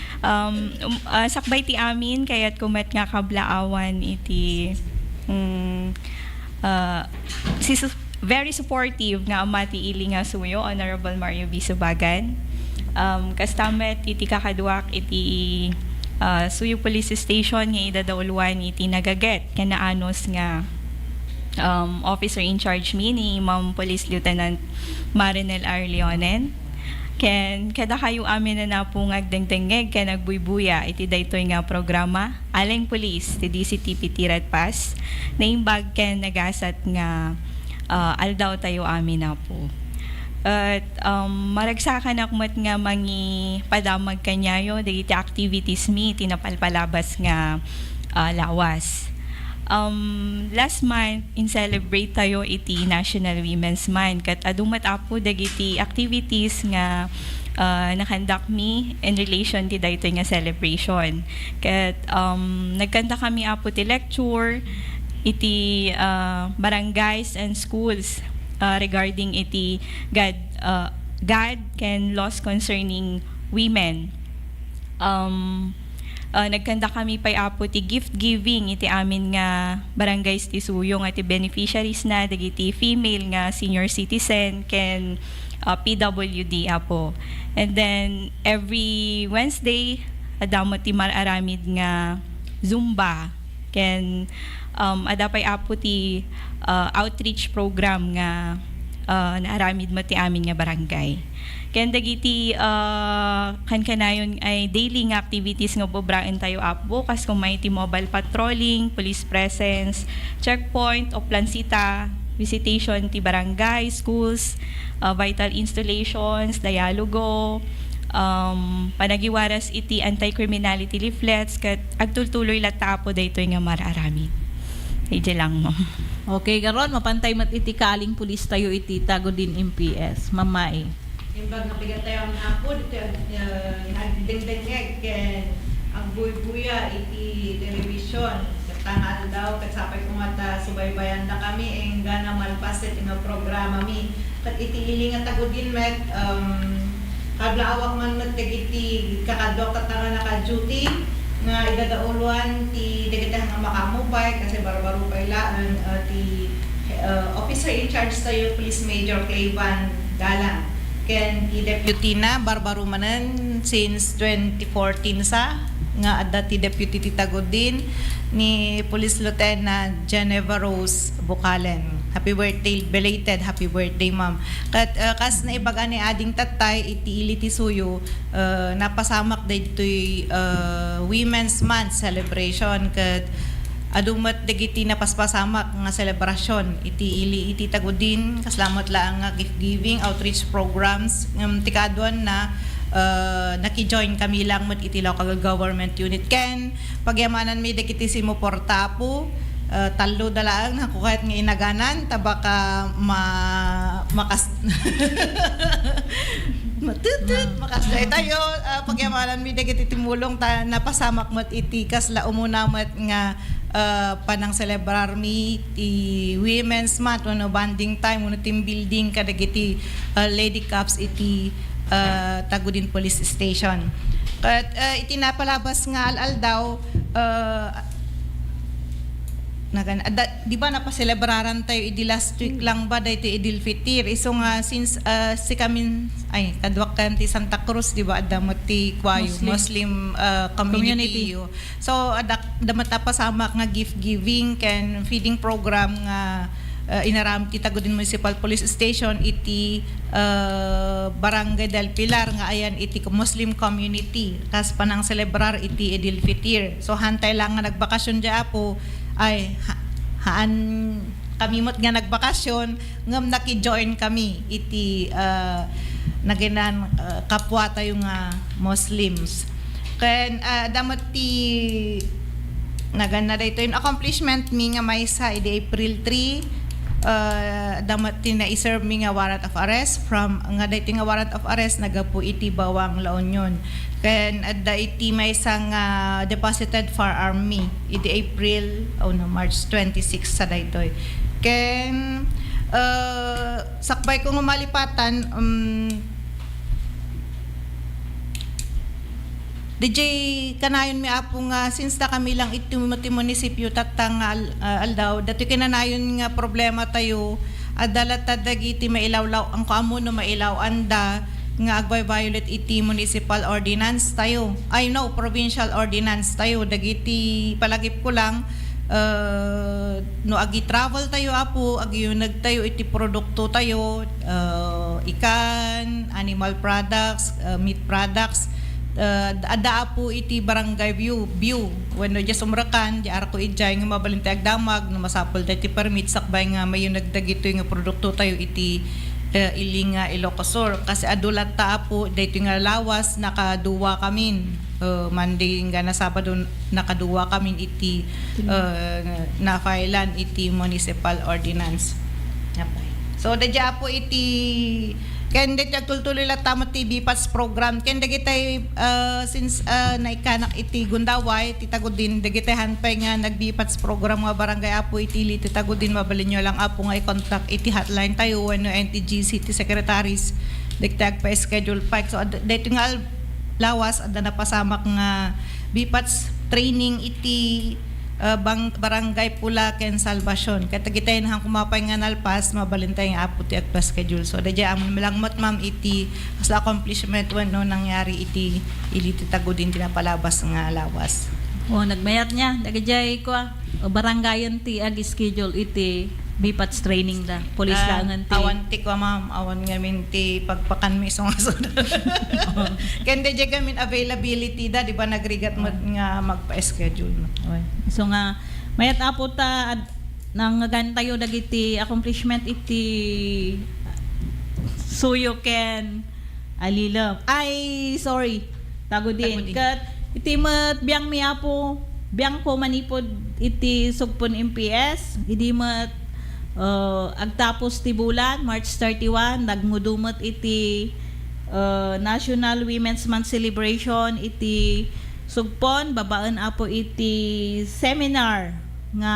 Sakbay ti amin, kaya't kumet nga kablaawan iti very supportive nga amati ili nga suyo, Honorable Mario B. Subagan. Kastamet iti kakaduak iti Suyo Police Station nga idadauluan iti nagaget kanaanos nga officer in charge mi ni Ma'am Police Lieutenant Marinel R. Leonen. Ken kada kayo amin na napungag dengdengeg ken nagbuybuya iti daytoy nga programa Aling Police ti DZTP Tirad Pass naimbag ken nagasat nga aldaw tayo amin na po. At maragsakan akmat nga mangi padamag kanyayo dagiti activities mi tinapalpalabas nga lawas. Last month in celebrate tayo iti National Women's Month kat adumat apo dagiti activities nga nakandak mi in relation ti daytoy nga celebration. Kat nagkanta kami apo ti lecture iti barangays and schools regarding iti God can laws concerning women. Nagkanda kami pay apo ti gift giving iti amin nga barangays ti Suyo nga ti beneficiaries na dagiti female nga senior citizen ken PWD apo. And then every Wednesday adamot ti mararamid nga Zumba ken adapay apo ti outreach program nga naaramid mo ti amin nga barangay. Kaya dagiti kan kanayon ay daily nga activities nga bobrain tayo apo kas kung may ti mobile patrolling, police presence, checkpoint o plansita, visitation ti barangay, schools, vital installations, dialogo, panagiwaras iti anti-criminality leaflets kat agtultuloy latapo daytoy nga mararami. Ije lang mo. Okay, garon mapantay mat iti kaling pulis tayo iti tago din MPS. Mamay. Imbag napigat tayo ang apo dito nagdengdengeg ken ang buy-buya iti television tangal daw katsapay kumata subaybayan na kami eng gana malpas iti nga programa mi kat iti iling at tagudin met kablaawak man met iti kakadok at nga naka-duty nga idadauluan ti dagitang nga makamubay kasi barbaro pailaan ti officer in charge tayo Police Major Clayvan Dalang ken ti deputy na barbaro manan since 2014 sa nga adda ti deputy ti Tagudin ni Police Lieutenant Geneva Rose Bucalen. Happy birthday, belated happy birthday ma'am. Kat kas na ibaga ni ading tatay iti ili ti suyo napasamak daytoy Women's Month celebration kat adumat dagiti napaspasamak nga selebrasyon iti ili iti Tagudin kaslamat laang nga gift giving outreach programs tikadwan na naki-join kami lang mat iti local government unit ken pagyamanan mi dagiti simoportapo talo dalaan ako kahit nga inaganan tabaka makas matutut makasday tayo pagyamanan mi dagiti timulong ta napasamak mat iti kasla umuna mat nga panang celebrar mi ti Women's Month no bonding time no team building kadagiti Lady Cups iti Tagudin Police Station. Kat itinapalabas nga al daw di ba napaselebraran tayo idi last week lang ba dahito Idil Fitir iso nga since si kami ay kadwak kan ti Santa Cruz di ba adamot ti kwayo Muslim community. So damat pasamak nga gift giving ken feeding program nga inaram ti Tagudin Municipal Police Station iti Barangay del Pilar nga ayan iti Muslim community kas panang celebrar iti Idil Fitir. So hantay lang nga nagbakasyon dia po ay haan kami mot nga nagbakasyon ngam naki-join kami iti naginan kapwa tayo nga Muslims. Ken damat ti nagana dayto yung accomplishment mi nga may sa iti April 3 damat ti na-serve mi nga warrant of arrest from nga dayto nga warrant of arrest nagapu iti Bawang La Union. Ken adda iti may sang deposited firearm mi iti April March 26 sa daytoy. Ken sakbay ko malipatan DJ kanayon mi apo nga since da kami lang iti munisipyo tatang aldaw dato kinanayon nga problema tayo adalat dagiti mailawlaw ang kaamo no mailaw anda nga agviolate iti municipal ordinance tayo. I know provincial ordinance tayo dagiti palagip ko lang no agi travel tayo apo agi nagtayo iti produkto tayo ikan, animal products, meat products ada po iti barangay view when no just umrakan di ara ko ijay nga mabalintay agdamag no masapol iti permit sakbay nga mayo nagdagito nga produkto tayo iti ilinga Ilocosur kasi adulat ta po dayto nga lawas nakaduwa kami Monday nga na Sabado nakaduwa kami iti na filean iti municipal ordinance. So dadya po iti ken dayto agtultuloy la tama ti BPAS program ken dagitay since naikanak iti Gundaway ti Tagudin dagitay hanpay nga nag-BPAS program nga barangay apo iti ti Tagudin mabalin nyo lang apo nga i-contact iti hotline tayo when NTGC ti secretaries dagtag pa schedule pa so dayto nga lawas adda napasamak nga BPAS training iti barangay Pula ken Salvacion katagitay nang kumapay nga nalpas mabalintay nga apo ti at pa schedule so dadya amon malangmot ma'am iti as accomplishment when no nangyari iti Tagudin tinapalabas nga lawas nagmayat niya dagajay ko barangayan ti ag schedule iti Bipats training da. Police langan ti. Awan ti ko ma'am, awan ngamin ti pagpakan mi isong aso. Kende di gamin availability da, di ba nagrigat mo nga magpa-schedule mo. So nga, mayat apo ta nang gantayo dagiti accomplishment iti suyo ken alilom. Ay, sorry. Tago din. Kat iti mat biyang mi apo, biyang ko manipod iti sugpon MPS, idi mat agtapos ti bulan March 31 nagngudumot iti National Women's Month celebration iti sugpon babaan apo iti seminar nga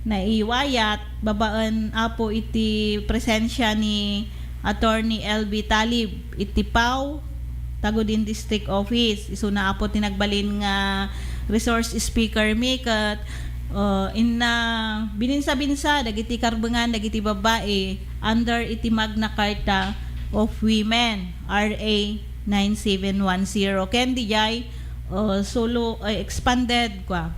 naiwayat babaan apo iti presensya ni Attorney LB Talib iti PAW Tagudin District Office. Isu na apo tinagbalin nga resource speaker mi kat inna bininsa-binsa dagiti karbengan dagiti babae under iti Magna Carta of Women RA 9710 ken dijay solo expanded kwa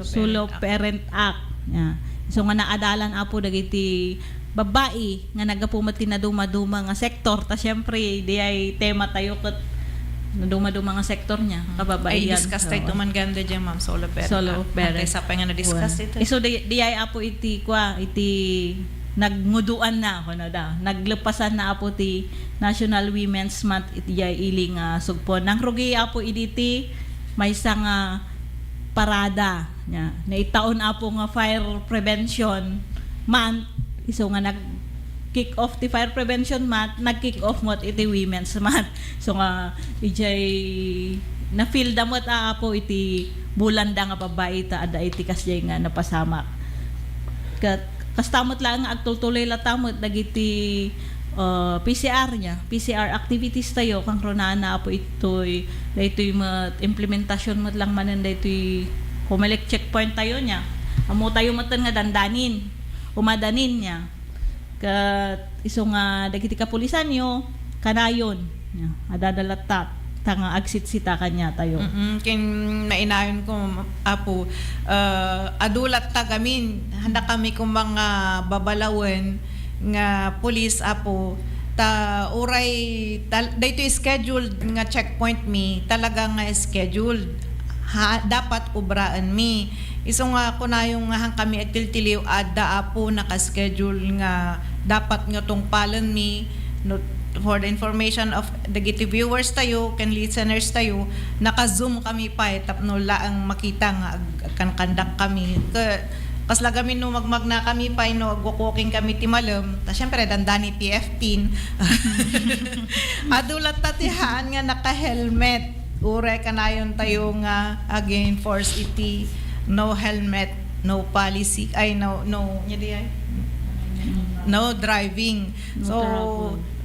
solo parent act yeah. So nga naadalan apo dagiti babae nga nagapumat tinaduma-duma nga sektor ta syempre dijay tema tayo ket naduma-duma nga sektor niya kababaihan. Ay discuss tayo man ganda dyan ma'am solo parent. Sa pa nga na-discuss ito. So diyay apo iti nagnguduan na ako na da. Naglepasan na apo ti National Women's Month iti jay iling sugpon. Nang rugi apo iditi may isang parada nya. Na itaon apo nga fire prevention month. Iso nga kick off ti fire prevention month, nag-kick off mo iti women's month. So nga ijay na feel damot apo iti bulanda nga babae ta ada iti kasjay nga napasamak. Kastamot lang nga agtultuloy latamot dagiti PCR niya, PCR activities tayo kang ronana apo itoy daytoy implementasyon mo lang manan daytoy humelek checkpoint tayo niya. Amo tayo matan nga dandanin, umadanin niya. Kat iso nga dagiti kapulisan yo kanayon adadalatat tanga agsitsita kanya tayo. Kin nainayon ko apo adulat ta gamin handa kami kung mga babalawen nga pulis apo ta uray dayto scheduled nga checkpoint mi talaga nga scheduled dapat ubraan mi. Iso nga kunayong nga kami agtiltiliw adda apo naka-schedule nga dapat nga tungpalan mi for the information of dagiti viewers tayo ken listeners tayo naka-zoom kami pa tapno laang makita nga kandak kami kasla kami no magmagna kami pa no walking kami ti malam ta syempre dandani PF-10 adulat tatihaan nga naka-helmet uray kanayon tayo nga again force iti no helmet, no policy, ay no driving.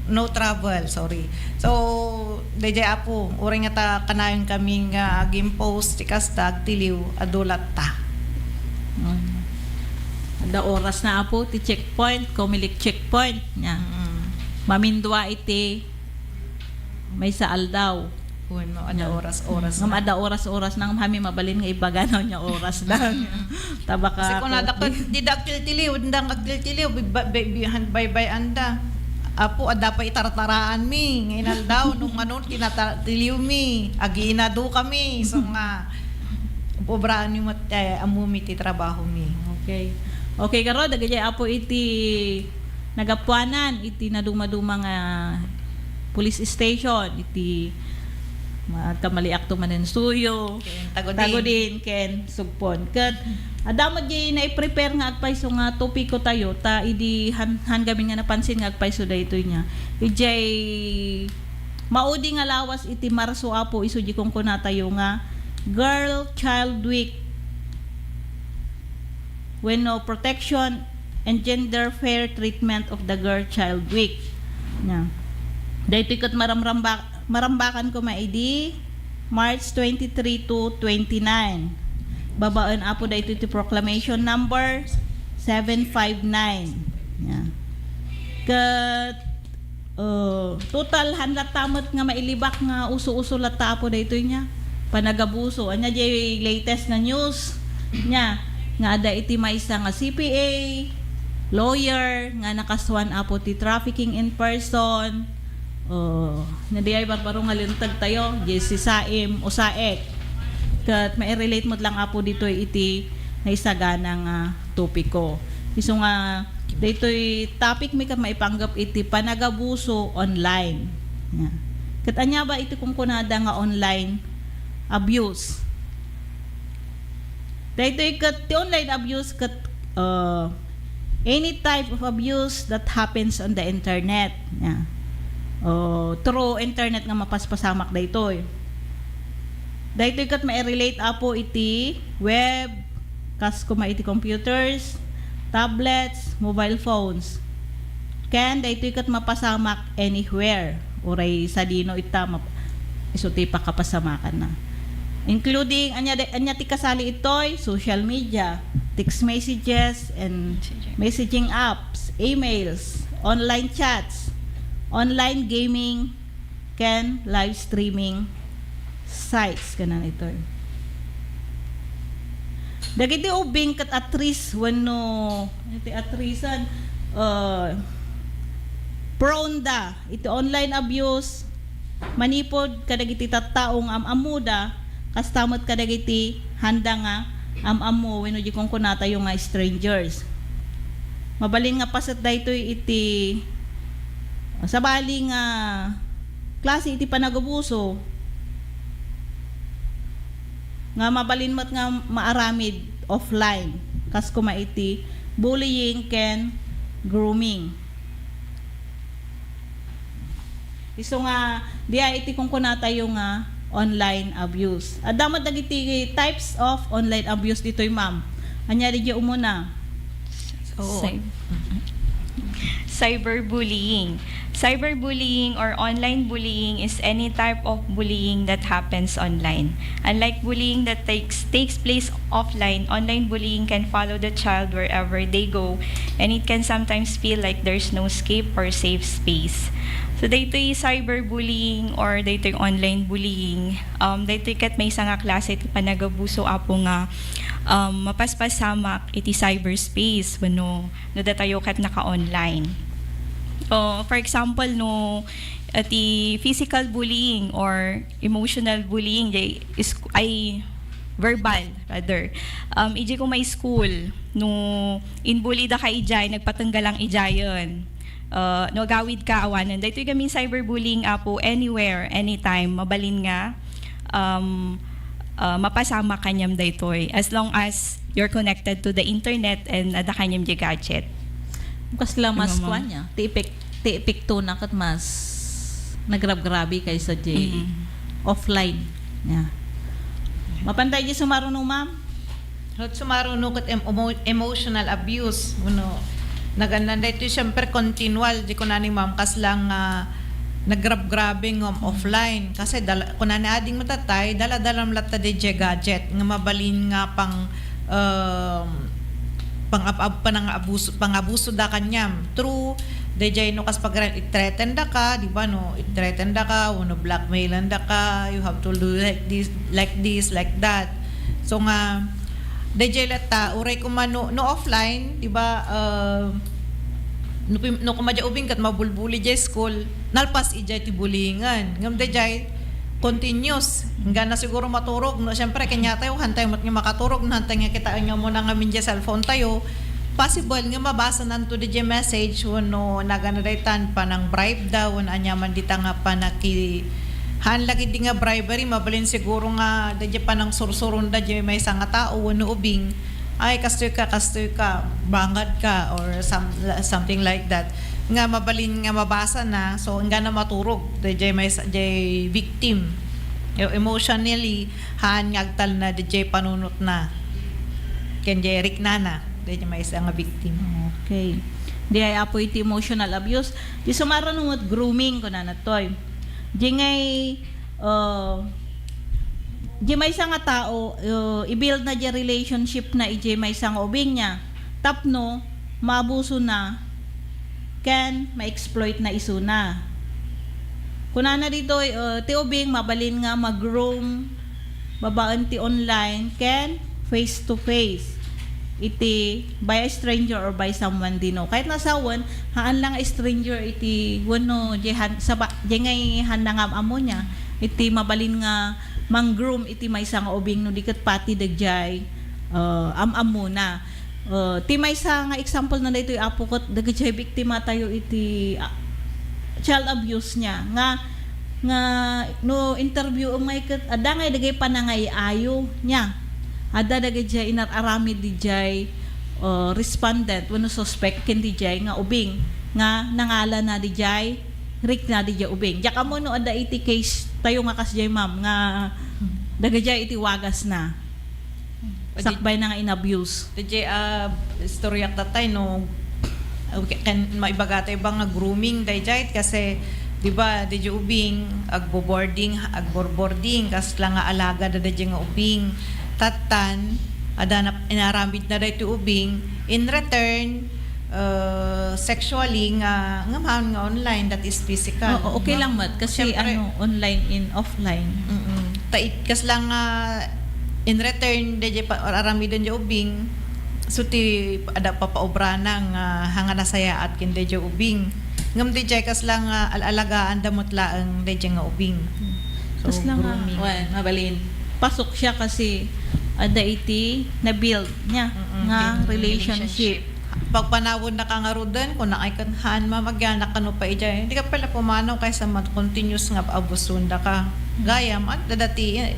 No travel, sorry. So, dayjay apo, uray nga ta kanayon kami nga gimpose ti kastag tiliw adulat ta. Ada oras na apo ti checkpoint, komilik checkpoint nya. Mamindwa iti may saal daw. Ada oras-oras. Ngam ada oras-oras nang kami mabalin nga ibaganaw nya oras lang. Tabaka. Kasi kung nada ko didaktil tiliw, ndang agtil tiliw, bye anda. Apo ada pa itartaraan mi, ngainal daw nung anon kinatiliw mi, agina do kami. So nga pobraan ni mate amumi ti trabaho mi. Okay. Okay karo dagay apo iti nagapuanan iti naduma-duma nga police station iti kamaliak to manen suyo tagodin ken sugpon ket adamod jay na i-prepare nga agpayso nga topiko tayo ta idi gamin nga napansin nga agpayso daytoy nya ijay maudi nga lawas iti Marso apo isuji kong kunatayo nga Girl Child Week when no protection and gender fair treatment of the Girl Child Week nya daytoy ket marambakan ko maidi March 23 to 29. Babaan apo da ito proclamation number 759. Yeah. Kat total hanlat tamot nga mailibak nga uso-uso lata apo da ito nya panagabuso. Anya jay latest nga news nya nga ada iti maysa nga CPA lawyer nga nakaswan apo ti trafficking in person. Nadiyay barbaro nga lintag tayo, si Saim o Saek. Kat mai-relate mo lang apo dito iti naisagana nga topiko. Iso nga dito'y topic may ka maipanggap iti panagabuso online. Kat anya ba iti kumkunada nga online abuse? Dito'y kat ti online abuse kat any type of abuse that happens on the internet. Through internet nga mapaspasamak daytoy. Daytoy kat mai-relate apo iti web, kas kuma iti computers, tablets, mobile phones. Ken daytoy kat mapasamak anywhere. Uray sa dino ita isuti pa kapasamakan na. Including anya ti kasali itoy social media, text messages and messaging apps, emails, online chats, online gaming, ken live streaming sites kanan ito. Dagiti ubing kat atris wenno iti atrisan prone da iti online abuse manipod kadagiti tattaong amamuda kastamot kadagiti handa nga amamu wenno di kung kunata yung nga strangers. Mabalin nga pasat daytoy iti sa bali nga klase iti panagabuso nga mabalin mat nga maaramid offline kas kuma iti bullying ken grooming. Iso nga diya iti kung kunata yung nga online abuse. Adamat dagiti types of online abuse ditoy ma'am. Anya di umuna. Cyberbullying. Cyberbullying or online bullying is any type of bullying that happens online. Unlike bullying that takes place offline, online bullying can follow the child wherever they go, and it can sometimes feel like there's no escape or safe space. So daytoy cyberbullying or daytoy online bullying, daytoy ket may nga klase ti panagabuso apo nga mapaspasamak iti cyberspace wenno no datayo ket naka-online. For example no iti physical bullying or emotional bullying ay verbal rather. Iji ko may school no inbully da ka ijay nagpatanggalang ijayon. No gawid ka awanan. Daytoy gamin cyberbullying apo anywhere, anytime mabalin nga mapasama kanyam daytoy as long as you're connected to the internet and ada kanyam di gadget. Kasla mas kwanya. Ti epekto na kat mas nagrab-grabe kaysa offline. Mapantay di sumaruno ma'am? Sumaruno kat emotional abuse. Naganan dito siyempre continual di ko nani ma'am kaslang nagrab-grabe ng offline kasi kunani ading matatay dala-dalam latta di gadget nga mabalin nga pangabuso da kanyam true dejay no kas pag i-threaten da ka di ba no i-threaten da ka uno blackmailan da ka you have to do like this like that so nga dejay latta uray ko man no offline di ba no kumadya ubing kat mabulbuli jay school nalpas ijay ti bulingan ngam dejay continuous nga na siguro maturog no syempre kanya tayo hantay mat nga makaturog no hantay nga kita nyo mo na nga min cellphone tayo possible nga mabasa nanto di message no naganadaytan pa ng bribe daw anya man dita nga panaki hanlagi di nga bribery mabalin siguro nga di pa ng sursurun da di may isang tao no ubing ay kastoy ka bangad ka or something like that nga mabalin nga mabasa na so nga na maturog DJ may victim emotionally han ngagtal na DJ panunot na ken Eric nana DJ may isa nga victim. Okay, di ay apo iti emotional abuse di sumaranungot grooming ko na natoy di ngay di may isa nga tao i-build na di relationship na iji may isa nga ubing niya tapno maabuso na ken ma-exploit na isuna. Kunana dito ti ubing mabalin nga mag-groom babaan ti online ken face to face. iti by a stranger or by someone dino. Kahit nasawan, haan lang a stranger iti wano jehan saba jengay handangam amo niya iti mabalin nga manggroom iti maysa nga ubing no diket pati dagjay am-amo na. Ti maysa nga example na daytoy apo ket dagjay biktima tayo iti child abuse niya nga no interview umay ket ada ngay dagay panangay ayo niya. Ada dagay inararamid di jay respondent wano suspect ken di jay nga ubing nga nangala na di jay rik na di jay ubing. Jaka mo no ada iti case tayo nga kasjay ma'am nga dagay iti wagas na. Sakbay na nga in-abuse. Di jay istorya tatay no kan maibagatay ba nga grooming di jay kasi di ba di jay ubing agbo-boarding kas lang nga alaga da jay nga ubing tatan ada inarambit na dayto ubing in return sexually nga mahal nga online that is physical. Okay lang mat kasi syempre, online in offline. Tait kas lang in return DJ aramidon jo ubing so ti ada papaobra nang hanga nasaya at kin DJ ubing ngam DJ kas lang alalagaan damot laeng DJ nga ubing. So, kas lang mabalin pasok siya kasi ada iti na build niya nga relationship. Pag panawon na kangarudan kung nakaikanhan mamagyanak kano pa ijay hindi ka pala pumanaw kaysa continuous nga abusun da ka gayam at dadati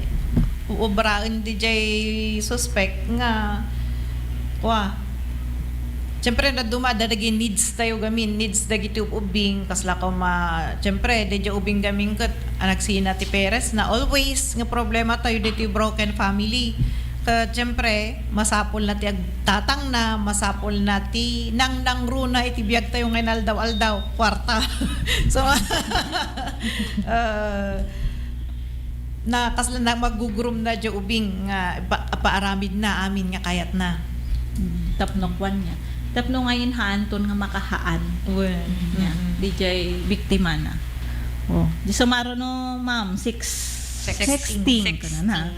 uobrain DJ suspect nga siyempre na dumadadagi needs tayo gamin needs dagiti ubing kasla ko siyempre DJ ubing gamin kat anagsina ti Perez na always nga problema tayo dito broken family. Siyempre, masapol na ti agtatang na, masapol na ti nang runa iti biyag tayo ngayon aldaw, kwarta. So, na kasla na magugrum na dya ubing nga paaramid na amin nga kayat na. Tapno kwan niya. Tapno ngayon haanton nga makahaan. Di jay biktima na. Di samaro no ma'am, sexting ka na.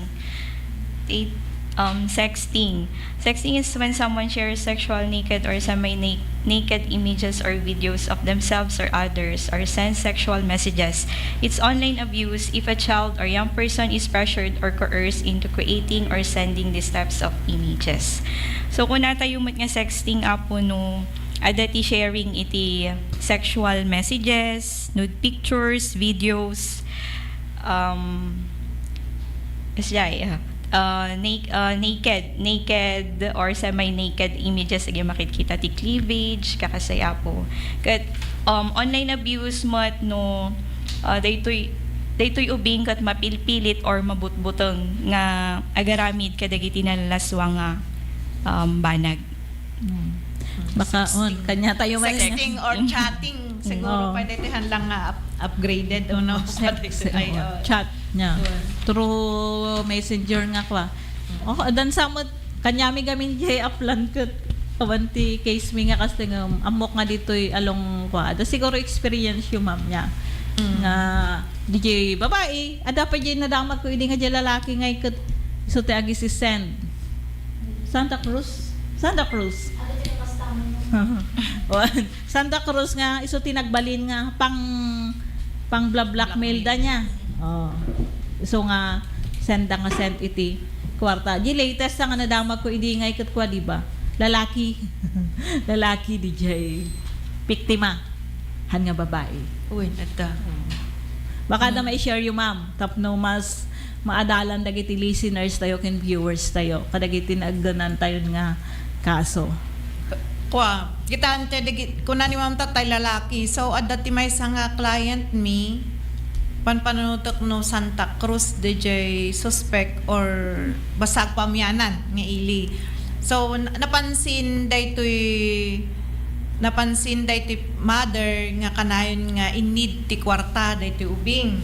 Sexting. Sexting is when someone shares sexual naked or semi-naked images or videos of themselves or others or sends sexual messages. It's online abuse if a child or young person is pressured or coerced into creating or sending these types of images. So kung natayo mo nga sexting apo no, adati sharing iti sexual messages, nude pictures, videos, naked or semi-naked images agi makikita ti cleavage kakasaya po kat online abuse mat no daytoy ubing kat mapilpilit or mabutbuteng nga agaramid kadagiti nalaswa nga banag. Baka kanya tayo sexting or chatting siguro pwede tihan lang nga upgraded o no chat niya through messenger nga kwa dan samot kanyami gamin jay uplan ket awanti case mi nga kasi nga amok nga ditoy along kwa da siguro experience yung ma'am niya nga DJ babae ada pa jay nadamag ko idi nga jay lalaki nga ket so te agi si send Santa Cruz Santa Cruz nga iso tinagbalin nga pang blackmail da niya. So nga send iti kwarta. Di latest nga nadamag ko idi ngay ket kwa di ba? Lalaki DJ biktima han nga babae. Uy, nata. Baka na mai-share yung ma'am tapno mas maadalan dagiti listeners tayo ken viewers tayo kadagiti nagdanan tayo nga kaso. Kita kuna ni ma'am tatay lalaki. So, adati may nga client mi, panpanutok no Santa Cruz DJ suspect or basag pamyanan nga ili. So, napansin daytoy mother nga kanayon nga in need ti kwarta daytoy ubing.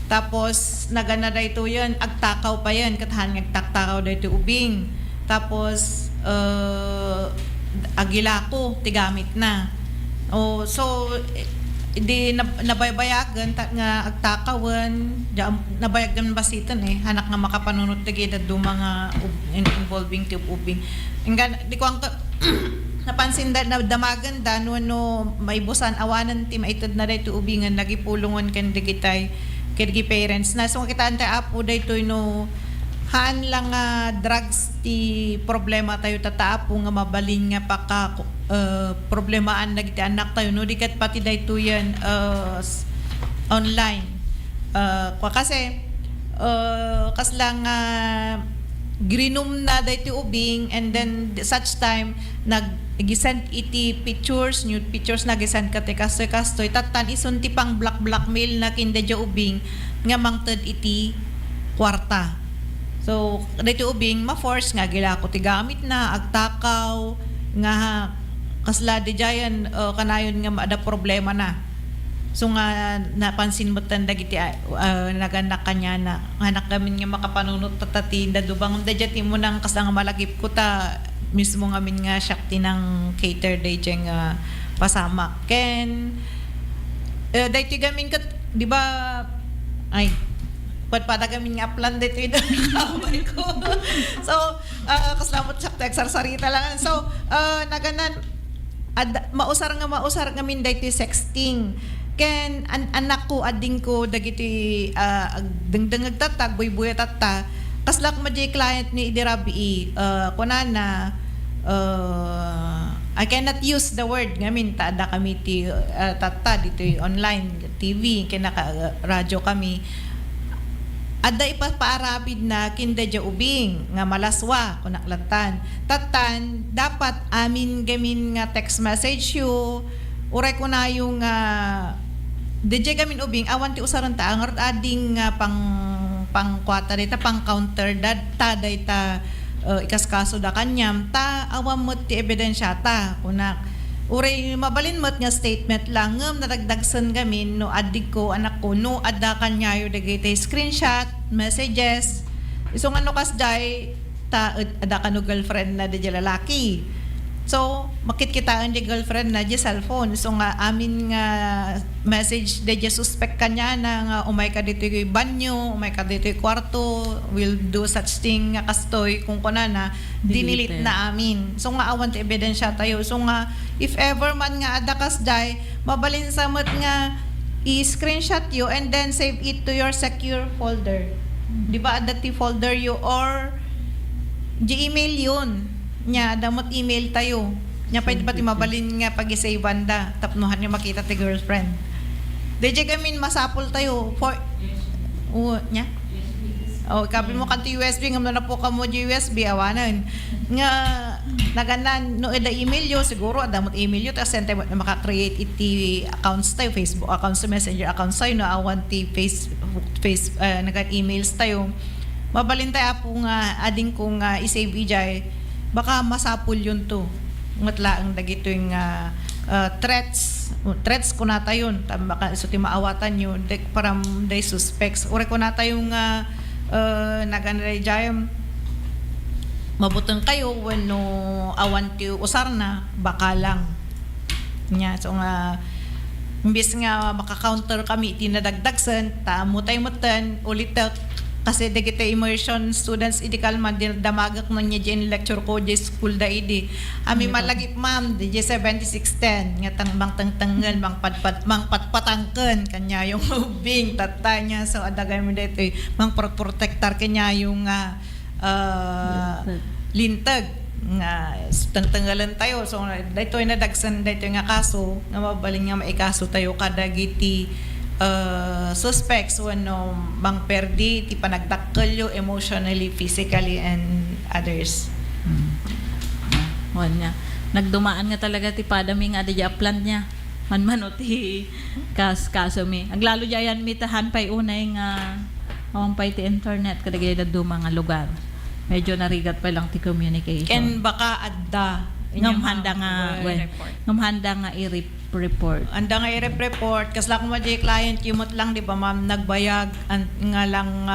Tapos, nagana dayto yun, agtakaw pa yun, katahan agtakaw daytoy ubing. Tapos, agilako tigamit na so Hindi nabaybayagan nga agtakawan nabayagan basitan hanak nga makapanunot dagiti do mga involving tip ubing inggan di ko ang napansin na damagan da no may busan awanan ti maitid na dayto ubingan nagipulungon ken digitay ken parents na so kita ante apo dayto no haan lang drugs ti problema tayo tataapo nga mabalin nga paka problemaan nagiti anak tayo no dikat pati dayto yan online kasi kaslang grinum na dayto ubing and then such time nag-gisend iti pictures nude pictures nagisend kati kastoy tatan ison ti pang blackmail na kinda ubing nga mangted iti kwarta. So dito ubing ma-force nga gila ko ti gamit na agtakaw nga kasla di jayan kanayon nga ada problema na. So nga napansin mo tanda giti naganak kanya na anak gamin nga makapanunot tatati dadubang dajati mo nang kasang malagip ko ta mismo ngamin nga syakti ng cater day nga pasama ken dayto gamin kat di ba ay pada kami nga plan dito yung kamay ko. So, kaslamot sa eksarsarita lang. So, naganan, mausar ngamin dito sexting. Ken, anak ko, ading ko, dagiti, dengdeng agtatag, buy-buya tata, kaslak majay client ni Idirabi, kunana, I cannot use the word ngamin, tada kami ti tata, dito online, TV, kinaka radyo kami, ada ipapaarapid na kinda ubing nga malaswa kunaklatan tatan dapat amin gamin nga text message yu uray ko na yung DJ gamin ubing awan ti usaran ta ang ading pang kwata dita pang counter data data ikaskaso da kanyam ta awam mo ti ebidensya ta kunak uray mabalin mo't nga statement lang ngam nadagdagsan gamin no adik ko anak ko no adda kanyayo dagiti screenshot messages isong ano kasday ta adda kanu girlfriend na di lalaki so makitkitaan di girlfriend na di cellphone so nga amin nga message di suspect kanya na nga umay ka dito yung banyo umay ka dito yung kwarto will do such thing nga kastoy kung kunana dinilit na amin so nga awan ti ebidensya tayo so nga if ever man nga adakas day mabalin sa mat nga i-screenshot you and then save it to your secure folder di ba adati folder you or Gmail yun nya damot email tayo nya pwede pati mabalin nga pag-save banda tapnuhan niya makita ti girlfriend DJ gamin masapol tayo for nya kapi mo kanti USB ngam na po ka mo USB awanan nga naganan no eda email yo siguro adamot email yo ta send tayo na maka-create iti accounts tayo Facebook accounts Messenger accounts tayo no awan ti face naga-emails tayo mabalin tayo po nga ading kung i-save ijay baka masapul yun to ngatla ang dagito yung threats ko nata yun baka iso ti maawatan yun param day suspects ure ko nata yung naganay jayam mabutang kayo when no awan ti usar na baka lang nya so nga imbis nga maka-counter kami tinadagdagsan ta mutay mutan ulit kasi dagiti immersion students idi kalman din damagak man niya dyan lecture ko di school da idi ami malagip ma'am di 7610 nga bang tangtangal mang patpatangken kanya yung ubing tatanya so adagay mo dito mang protector kanya yung lintag nga tangtangalan tayo so dito na dagsan dito nga kaso nga mabaling nga maikaso tayo kadagiti suspects wano bang perdi ti panagdakkel emotionally, physically and others. Wanya. Nagdumaan nga talaga ti padami nga adya plan niya. Man ti kaso mi. Aglalo jayan mi tahan pay unay nga awang pay ti internet kadagay da duma nga lugar. Medyo narigat pa lang ti communication. Ken baka adda ngam handa nga i-report. Anda nga i-report kasla kung madya client kimot lang di ba ma'am nagbayag nga lang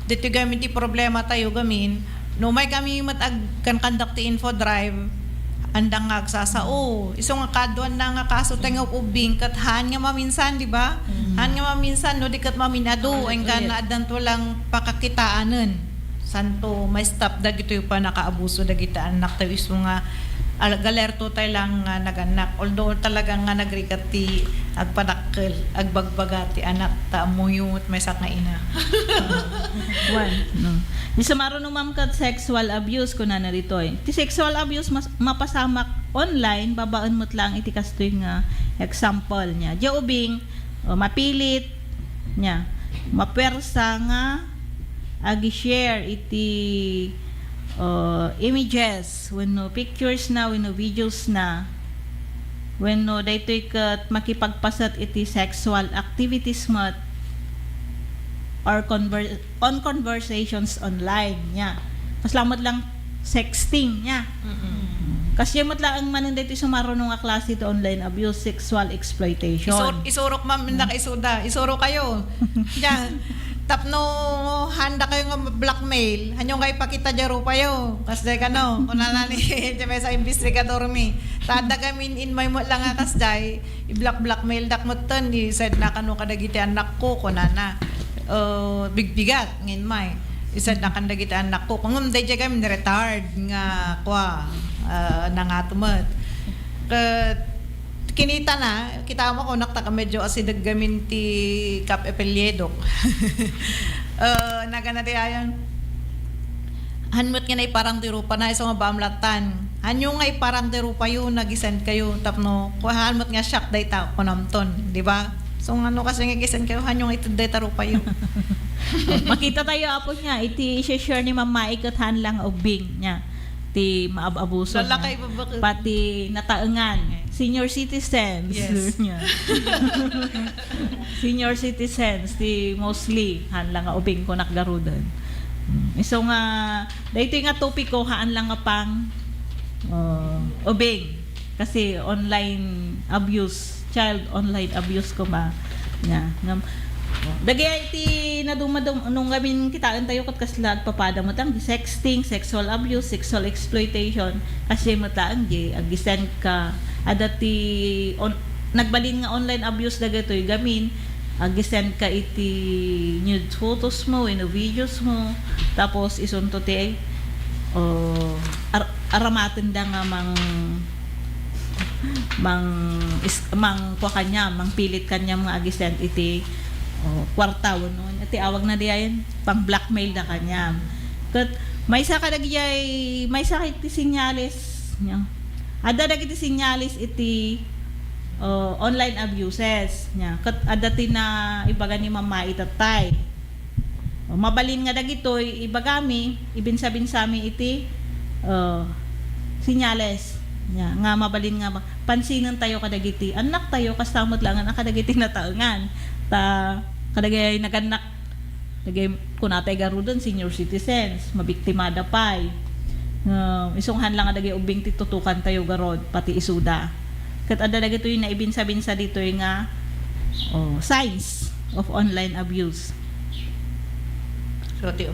dito gamin ti problema tayo gamin no may kami matag kan conduct info drive andang nga agsasao. Iso nga kaduan na nga kaso tayo ubing kat han nga maminsan, di ba? Han nga maminsan, no, di kat maminado, ang ka na adan to lang pakakitaanan. Santo, may stop dagito yung pa nakaabuso dagito anak tayo iso nga galerto tayo lang nga naganak. Although talagang nga nagrikati agpadakkel, agbagbagati anak ta muyot may sak nga ina. One. No. Di sa marunong ma'am kat sexual abuse ko na narito eh. Ti sexual abuse mapasamak online, babaan mo't lang iti kastoy nga example niya. Diya ubing, mapilit niya. Mapersa nga agi-share iti images, wenno pictures na, wenno videos na, wenno daytoy kat makipagpasat iti sexual activities mat or on conversations online niya. Paslamot lang sexting niya. Kasi mat lang ang manon dito sa marunong nga klase ito online abuse, sexual exploitation. Isurok ma'am na kaisuda. Isuro kayo. Diyan. Tapno handa kayo nga blackmail. Hanyong kayo pakita jaro pa yo. Kasday ka no. Kung nalani may sa investigador mi. Tada kami in may mo lang nga kasday. I-blackmail dak mo ton. I-said na kano kadagiti anak ko. Kunana. Bigbigat ngin may isad na kandagit anak ko kung day jay kami retard nga kwa nangatumat kinita na kita mo ko nakta ka medyo asidag gamin ti Cap Epeliedo nagana di ayon hanmot nga na parang tirupa na isang mabamlatan hanyo nga parang tirupa yun nagisend kayo tapno hanmot nga shock day ta kunamton di ba. So ano kasi nga gisan kayo hanyong ito data rupa yun. Makita tayo apo niya iti share ni Mama ikathan lang ubing niya. Ti maabuso niya. Pati nataengan senior citizens niya. Senior citizens ti mostly han lang nga ubing ko nakgarudan. So nga daytoy nga topiko haan lang nga pang ubing kasi online abuse child online abuse ko ma nya ngam dagay iti nadumadum nung gamin kitaan tayo kat kaslag papada mo tang sexting, sexual abuse, sexual exploitation kasi matang di agisend ka adati nagbalin nga online abuse dagatoy gamin agisend ka iti nude photos mo ino videos mo tapos isunto ti aramaten da nga mang kwa kanya mang pilit kanya mga agisent iti kwarta no iti awag na diyan pang blackmail na kanya ket may sa kadagiyay may sa iti sinyalis nya ada dagiti sinyalis iti online abuses nya ket adati na ibaga ni mama itatay mabalin nga dagitoy ibagami ibinsa-binsami iti sinyales nya nga mabalin nga pansinan tayo kadagiti anak tayo kastamot lang ang kadagiti na taengan ta kadagay naganak dagay kunatay garudon senior citizens mabiktimada pay isunghan lang kadagay ubing titutukan tayo garod pati isuda ket adda dagitoy na ibinsa-binsa dito nga signs of online abuse so ti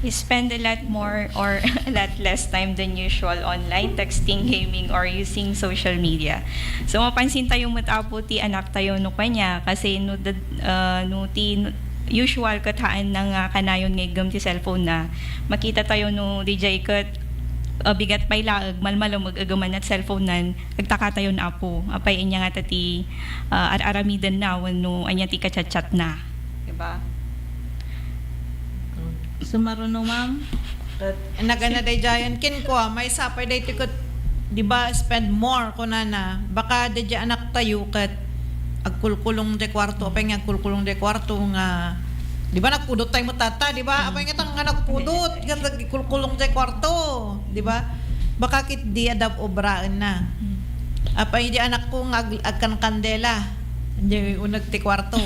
You spend a lot more or a lot less time than usual online, texting, gaming, or using social media. So mapansin tayo matapo ti anak tayo no kanya kasi no ti usual kataan ng kanayon nga gam ti cellphone na makita tayo no DJ kat bigat pay laag malmalo mag-agaman at cellphone nan agtaka tayo na apo apay inya nga ti aramidan na no anya ti kachat-chat na, diba? Sumarunong ma'am nagana day jayan kin ko may sapay day tikot di ba spend more ko na baka day anak tayo kat agkulkulong de kwarto apay nga agkulkulong de kwarto nga di ba nagpudot tayo matata di ba apay nga tang nga nagpudot agkulkulong de kwarto di ba baka kit di adab obraan na apay di anak ko nga agkan kandela di unag ti kwarto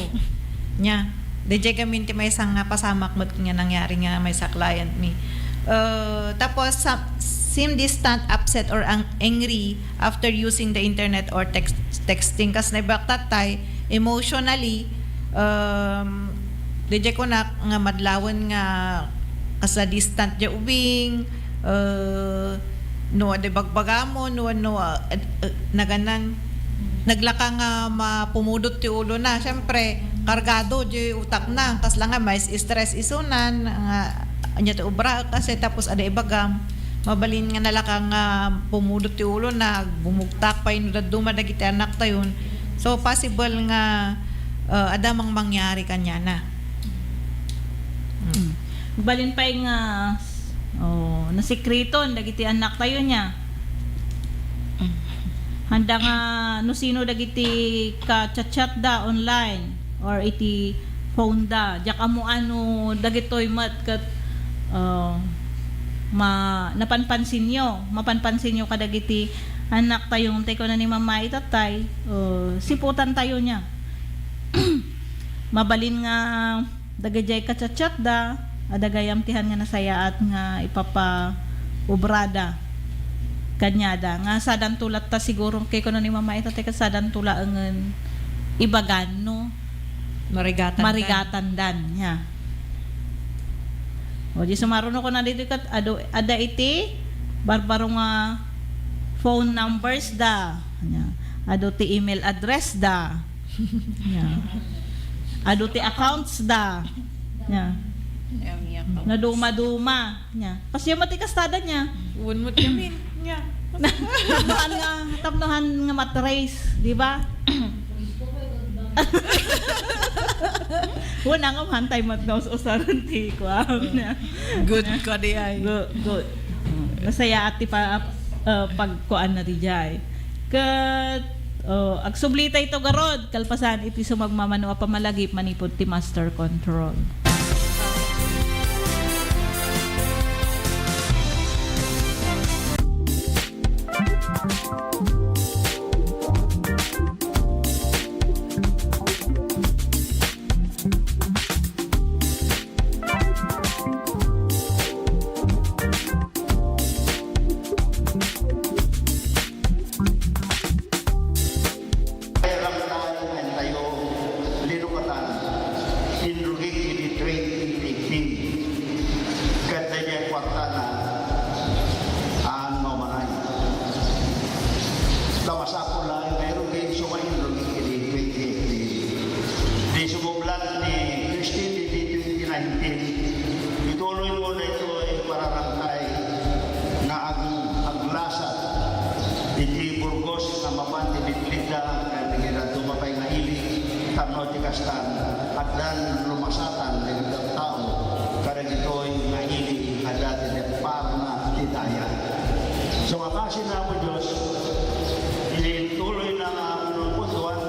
nya DJ kami ti may isang pasamak mo nga nangyari nga may sa client mi. Tapos seem distant, upset or angry after using the internet or texting kas naibaktatay emotionally DJ ko na nga madlawan nga kasa distant ja ubing no ade bagbagamo no naganan naglaka nga mapumudot ti ulo na syempre kargado di utak na kas lang nga may stress isunan nga anya ti ubra kasi tapos ade ibagam mabalin nga nalaka nga pumudot ti ulo na bumugtak pa ino daduma dagiti anak tayon so possible nga adamang mangyari kanya na. Balin pa nga nasikreton dagiti anak tayo niya. Handa nga no sino dagiti ka chat da online or iti phone da. Jak amo ano dagitoy mat kat mapanpansin nyo kadagiti anak tayong teko na ni mama itatay siputan tayo niya. Mabalin nga dagajay ka chat da adagayamtihan nga nasayaat nga ipapa obrada kanyada nga sadan tulat ta siguro kay kuno ni mama ita teka sadan tula engen ibagan no marigatan dan nya o di sumaruno ko na dito kat ada iti barbaro nga phone numbers da nya ado ti email address da nya ado ti accounts da nya na duma nya pasya mati kastada nya unmut yamin nya tapnohan nga matrace di ba wala nga hantay matnos usaron ti ko good ka di ay good masaya ati pa pagkuan na ti jay ket agsublita ito garod kalpasan iti sumagmamano a pamalagip manipod ti master control. Ituloy mo na ito ay pararangkay na aglasat iti Burgos na mapanti bitlida kaya nagira tumapay nga ili tarno ti kastan at dan lumasatan ng tao kaya ito'y nga ili kada tinepar na titaya. So makasin na mo Diyos ituloy na nga unong putuan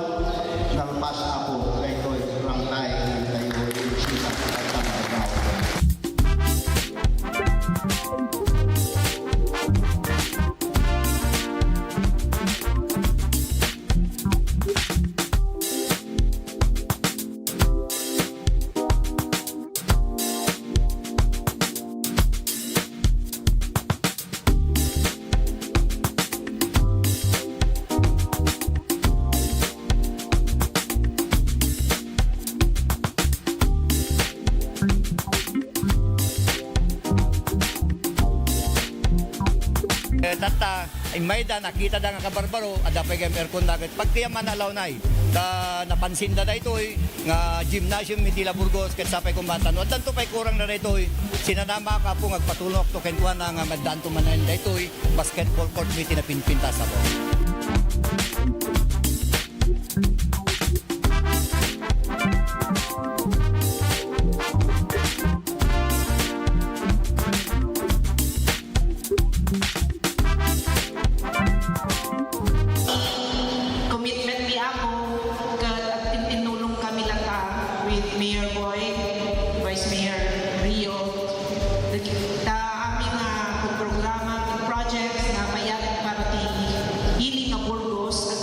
nalpas ako kaya ito'y rangkay tayo inisita at tangagaw. Tata, ay may da nakita da nga kabarbaro, ada pa yung aircon dagat. Pag kaya manalaw na napansin da ito nga gymnasium Mitila Burgos, ket sapay kumbatan. At danto pa'y kurang na ito sinanama ka po ngagpatulok to kentuan na nga madanto manan da ito basketball court may tinapinpintas ako. Commitment ni ako at tinulong kami lang with Mayor Boy, Vice Mayor Rio. Aming programa, projects na payagan para ti hili nga Burgos at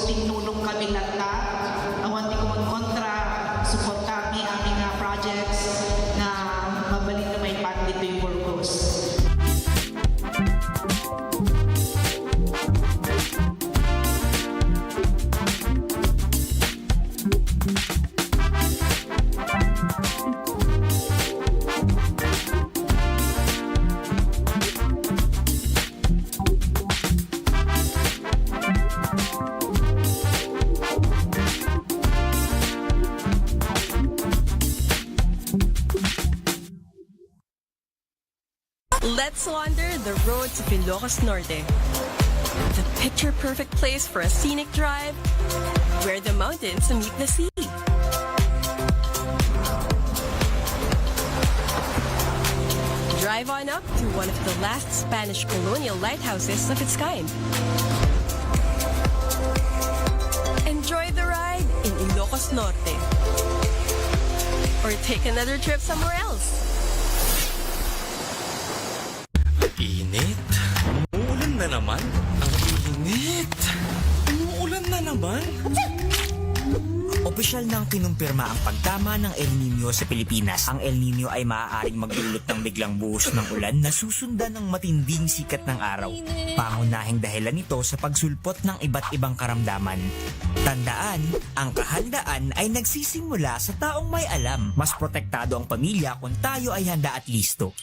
Let's wander the road to Ilocos Norte. The picture-perfect place for a scenic drive where the mountains meet the sea. Drive on up to one of the last Spanish colonial lighthouses of its kind. Enjoy the ride in Ilocos Norte. Or take another trip somewhere else. Init. Umuulan na naman. Ang init. Umuulan na naman. Opisyal nang kinumpirma ang pagtama ng El Nino sa Pilipinas. Ang El Nino ay maaaring magdulot ng biglang buhos ng ulan na susundan ng matinding sikat ng araw. Pangunahing dahilan nito sa pagsulpot ng iba't ibang karamdaman. Tandaan, ang kahandaan ay nagsisimula sa taong may alam. Mas protektado ang pamilya kung tayo ay handa at listo.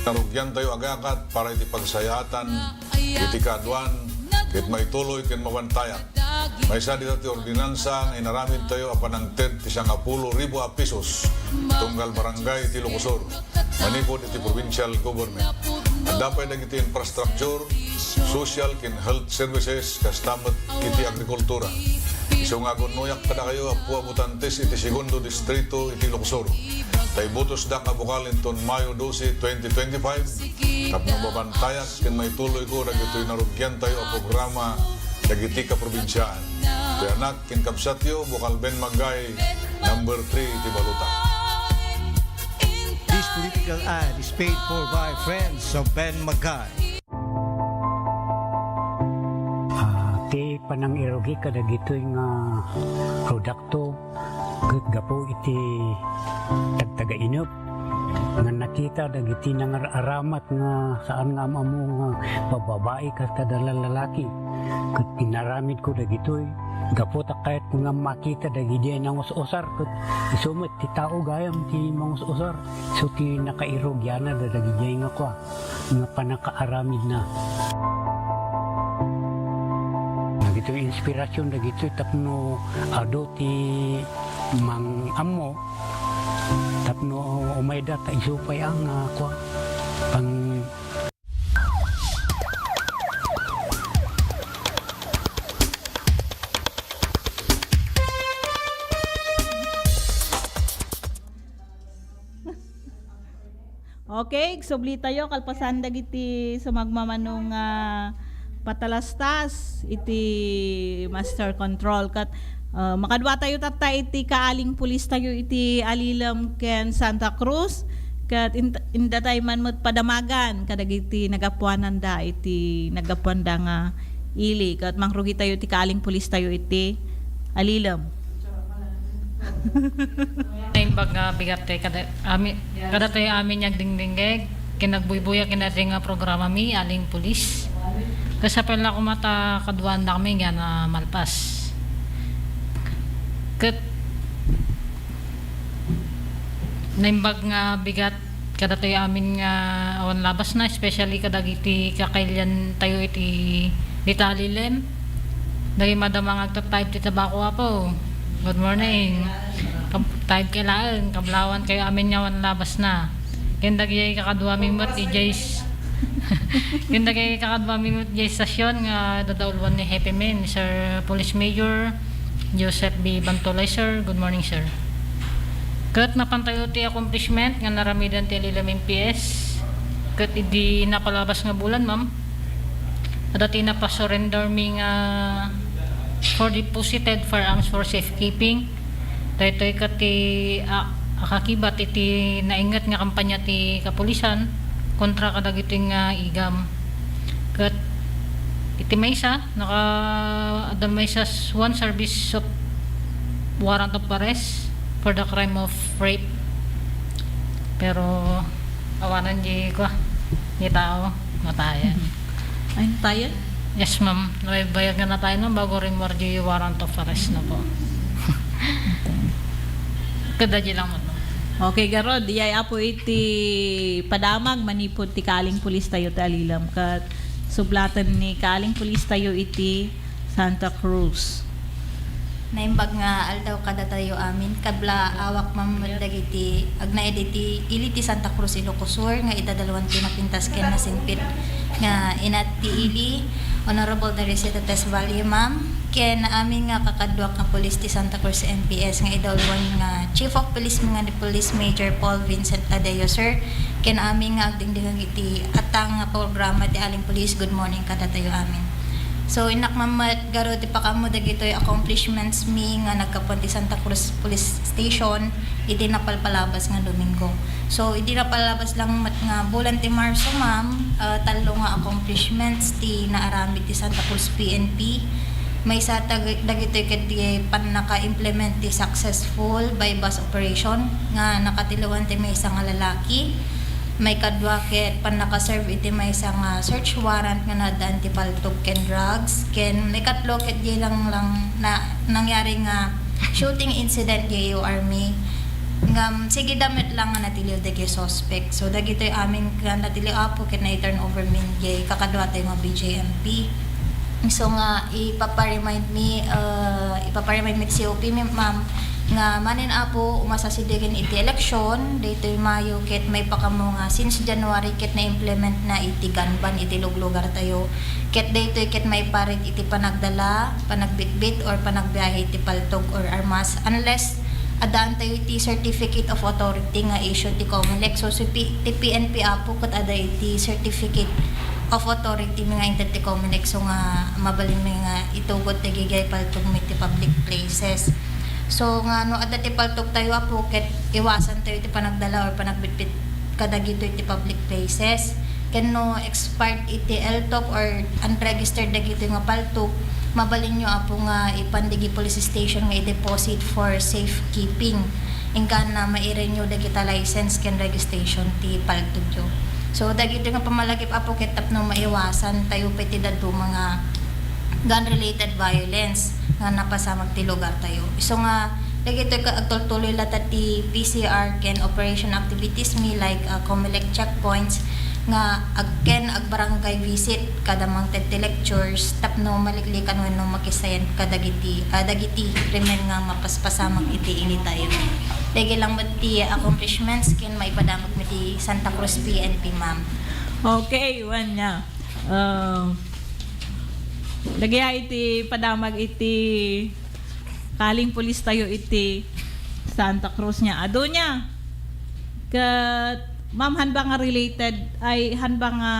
Narugyan tayo agakat para iti pagsayatan, iti kaadwan, iti maituloy ken mabantayan. May isa dito ti ordinansa nga inaramid tayo apan ang TED ti 10,000 a pesos tunggal barangay ti Ilocosur, manipod iti provincial government. At dapat iti infrastructure, social ken health services kastamot iti agrikultura. So nga nuyak kada kayo apu abutantes iti segundo distrito iti Ilocosur. Tay butos da kabukalin ton Mayo 12, 2025. Tapno babantayan ken may tuloy ko dagitoy narugyan tayo a programa dagiti ka probinsyaan. Ti anak ken kapsatyo bukal Ben Magay number 3 iti Baluta. This political ad is paid for by friends of Ben Magay. Ti panang irogi kada gitoy nga produkto gapo iti tagtaga-inop nga nakita dagiti nangaramat nga saan nga amo nga bababae kada lalaki ket pinaramid ko dagitoy gapo ta kahit nga makita dagiti nang usar ket isumet ti tao gayam ti mangusar so ti nakairogyana dagiti nga kwa nga panakaaramid na dagito inspirasyon dagito tapno ado ti mang amo tapno umayda ta isupay ang kwa pang Okay, subli tayo kalpasan dagiti sumagmamanong patalastas iti master control kat makadwa tayo tata iti kaaling pulis tayo iti Alilam ken Santa Cruz kat inda tayo man mo't padamagan kadagiti nagapuanan da iti nagapuan da nga ili kat mangrugi tayo iti kaaling pulis tayo iti Alilam. Imbag nga bigat tayo kada tayo amin yung dingdinggeg kinagbuybuya kinating nga programa mi aling pulis kasapal na kumata kaduan na kami nga na malpas ket naimbag nga bigat kada tayo amin nga awan labas na, especially kadag iti kakailyan tayo iti litalilem. Dagi madamang agta-type ti tabako apo. Good morning. Type kailaan, kablawan kayo amin nga awan labas na. Kendagi kakadwa mimot i-jays. Kendagi kakadwa mimot i-jays stasyon nga dadaulwan ni Happy Man, Sir Police Major Joseph B. Bantolay, sir. Good morning, sir. Kat napantayo ti accomplishment nga naramidan ti lilaming PS. Kat idi napalabas nga bulan, ma'am. Dati napasurrender mi nga for deposited firearms for safekeeping. Daytoy kat ti akakibat iti naingat nga kampanya ti kapulisan kontra kadag iti nga igam. Kat iti maysa naka adam maysa one service of warrant of arrest for the crime of rape. Pero awanan di ko ni tao matayan. Ay natayan? Yes, ma'am. Bayag nga na tayo no bago rin more di warrant of arrest na po. Kada di lang mo. Okay, garod, iyay apo iti padamag manipod ti kaling pulis tayo ti alilam kat sublatan ni kaling pulis tayo iti Santa Cruz. Naimbag nga aldaw kada tayo amin kabla awak dagiti agnaed iti iliti Santa Cruz Ilocos Sur nga idadalwan pinapintas ken na singpit nga inati ili Honorable DZTP Value ma'am ken amin nga kakadwak nga pulis ti Santa Cruz MPS nga idalwan nga Chief of Police nga ni Police Major Paul Vincent Tadeo, sir. Ken amin nga agdingdingan iti atang nga programa ti aling police. Good morning kada tayo amin. So inak mamat garo ti pakamo dagitoy accomplishments mi nga nagkapon ti Santa Cruz Police Station iti napalpalabas nga Domingo. So iti napalabas lang mat nga bulan ti Marso ma'am, talo nga accomplishments ti naarami ti Santa Cruz PNP. May sa dagitoy ket ti panaka-implement ti successful bypass operation nga nakatilawan ti may isang lalaki. May kadwa ket pan naka-serve iti may isang search warrant nga nadaan ti paltog ken drugs ken may katlo ket di lang na nangyari nga shooting incident di army nga sige damit lang nga natiliw dagi suspect. So dagitoy amin nga natiliw apo ket na turn over min di kakadwa tay mga BJMP. So nga ipapa-remind me si COP ma'am nga manin apo umasasidigan iti election daytoy Mayo ket may pakamo nga since January ket na implement na iti ganban iti lugar tayo ket daytoy ket may parit iti panagdala panagbitbit or panagbiyahe iti paltog or armas unless adaan tayo iti certificate of authority nga issue ti COMELEC. So ti PNP apo ket ada iti certificate of authority mga inter ti COMELEC so nga mabalin mga itugot ti gigay paltog mit ti public places. So nga no adda ti paltog tayo apo ket iwasan tayo ti panagdala or panagbitbit kadagitoy ti public places. Ken no expired iti LTOC or unregistered dagitoy nga paltog mabalin nyo apo nga ipandigi police station nga i-deposit for safekeeping. Ingkan na ma-renew dagita license ken registration ti paltog yo. So dagito nga pamalagip apo ket tapno maiwasan tayo peti dadto mga gun-related violence nga napasamag ti lugar tayo. So nga dagito ka agtultuloy latat ti PCR ken operation activities mi like COMELEC checkpoints nga ag barangay visit kada mang TED lectures tapno maliklikan wenno makisayan kadagiti dagiti remen nga mapaspasamag iti ini tayo. Dagi lang met ti accomplishments ken maipadamag mi ti Santa Cruz PNP ma'am. Okay, wan niya. Lagya iti padamag iti kaling pulis tayo iti Santa Cruz niya. Ado niya. Kat ma'am hanba nga related ay hanba nga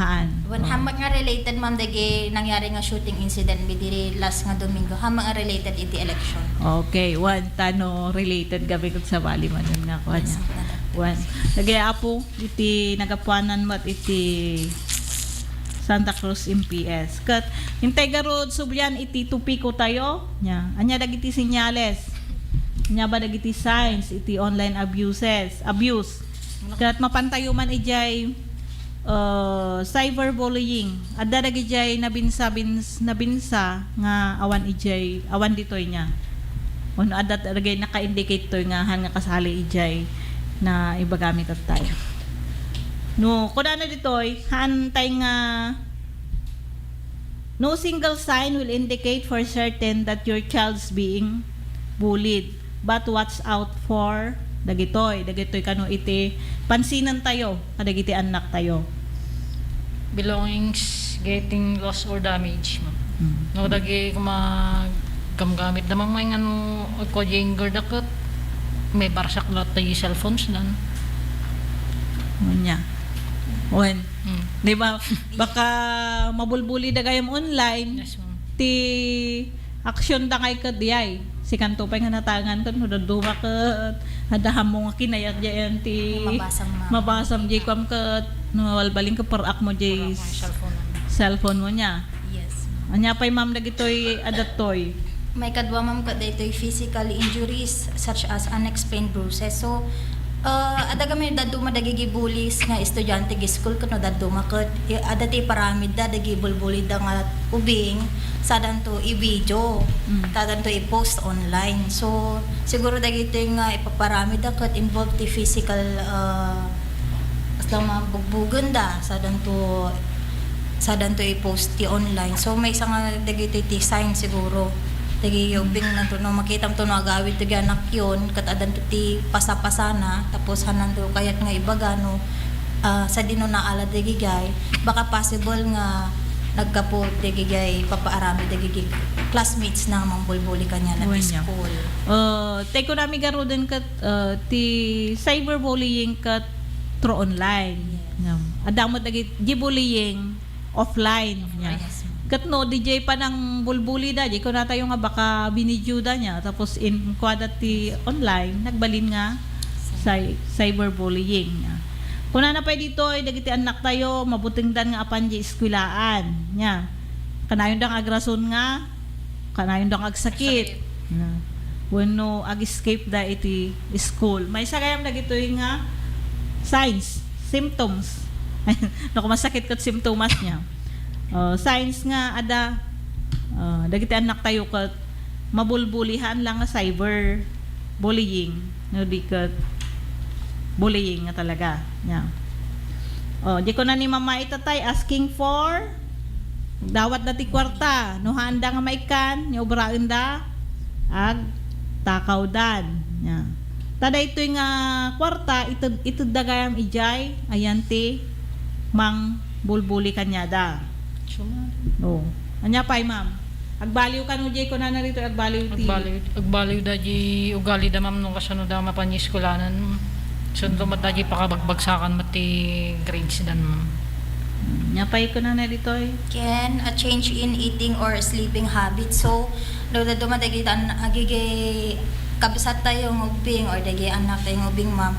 haan. Wan hambang nga related ma'am dagi nangyari nga shooting incident mi diri last nga Domingo. Hambang nga related iti election. Okay, one tano related gabi kag sa bali man nga kuan niya. One. Lagya apo iti nagapuanan mat iti Santa Cruz MPS. Kat hintay garod subyan iti tupiko tayo nya. Anya dagiti senyales. Nya ba dagiti signs iti online abuse. Kat mapantayo man ijay cyberbullying. Adda dagiti nabinsa nga awan ditoy nya. Ono adat aragay naka-indicate to nga han nga kasali ijay na ibagamit at tayo. No, kuna na ditoy han tay nga no single sign will indicate for certain that your child's being bullied, but watch out for dagitoy kano iti pansinan tayo kadagiti anak tayo. Belongings getting lost or damaged. No dagi gamgamit namang may ano ko younger dakot may barsak lot tayo cellphones dan. Nya. Wen. Di ba baka mabulbuli dagayam online. Yes, ti action da kay kadiyay. Si kanto pa nga natangan kan duma ket hadaham mo nga kinayat diyan ti mabasam di kam ket nawalbaling ka parak mo di cellphone mo nya. Yes. Anya pay ma'am dagitoy adatoy. May kadwa ma'am kada ito'y physical injuries such as unexplained bruises. So, ada kami daduma dagigi bullies nga estudyante gi school kuno daduma ket adati paramid da dagi bulbuli da nga ubing sadan to i-video tadan to i-post online. So, siguro dagiti nga ipaparamid da ket involved ti physical aslang mabugbugan da sadan to i-post ti online. So, may isa nga dagiti ti sign siguro dagi ubing na to no makita mo to no agawid to anak yon kat adan to ti pasapasana tapos hanan to kayat nga ibaga no sa dino na ala dagi gay baka possible nga nagkapo dagi gay papaarami dagi classmates na mambulbuli kanya na school. Tay ko nami garo din kat ti cyberbullying kat through online. Adamo dagi bullying offline nya. Kat no DJ pa ng bulbuli da, di ko na tayo nga baka binidyo da niya tapos in kwada ti online nagbalin nga cyberbullying niya. Kuna na pa dito ay dagiti anak tayo mabuting dan nga apan di eskwelaan nya. Kanayon dang agrason nga, kanayon dang agsakit. Wenno ag-escape da iti school. May sagayam dagitoy nga signs, symptoms. Naku masakit kat symptoms niya. Signs nga ada dagiti anak tayo kat mabulbulihan lang nga cyber bullying no di kat bullying nga talaga nya. Di ko na ni mama itatay asking for dawat dati kwarta no handa nga maikan ni obraen da ag takaw dan nya. Tada itoy nga kwarta ito dagayam ijay ayanti mang bulbuli kanya da. Anya pay ma'am. Agbaliw kan ujay ko na narito agbaliw ti. Agbaliw da ji ugali da ma'am no kasano da mapanyis kulanan. Sunto mat da ji pakabagbagsakan mati grades dan. Nya pay ko na narito ay. Can a change in eating or sleeping habits. So, do dumadagi tan agige kabisat tayo ngubing or dagi anak tayo ngubing ma'am.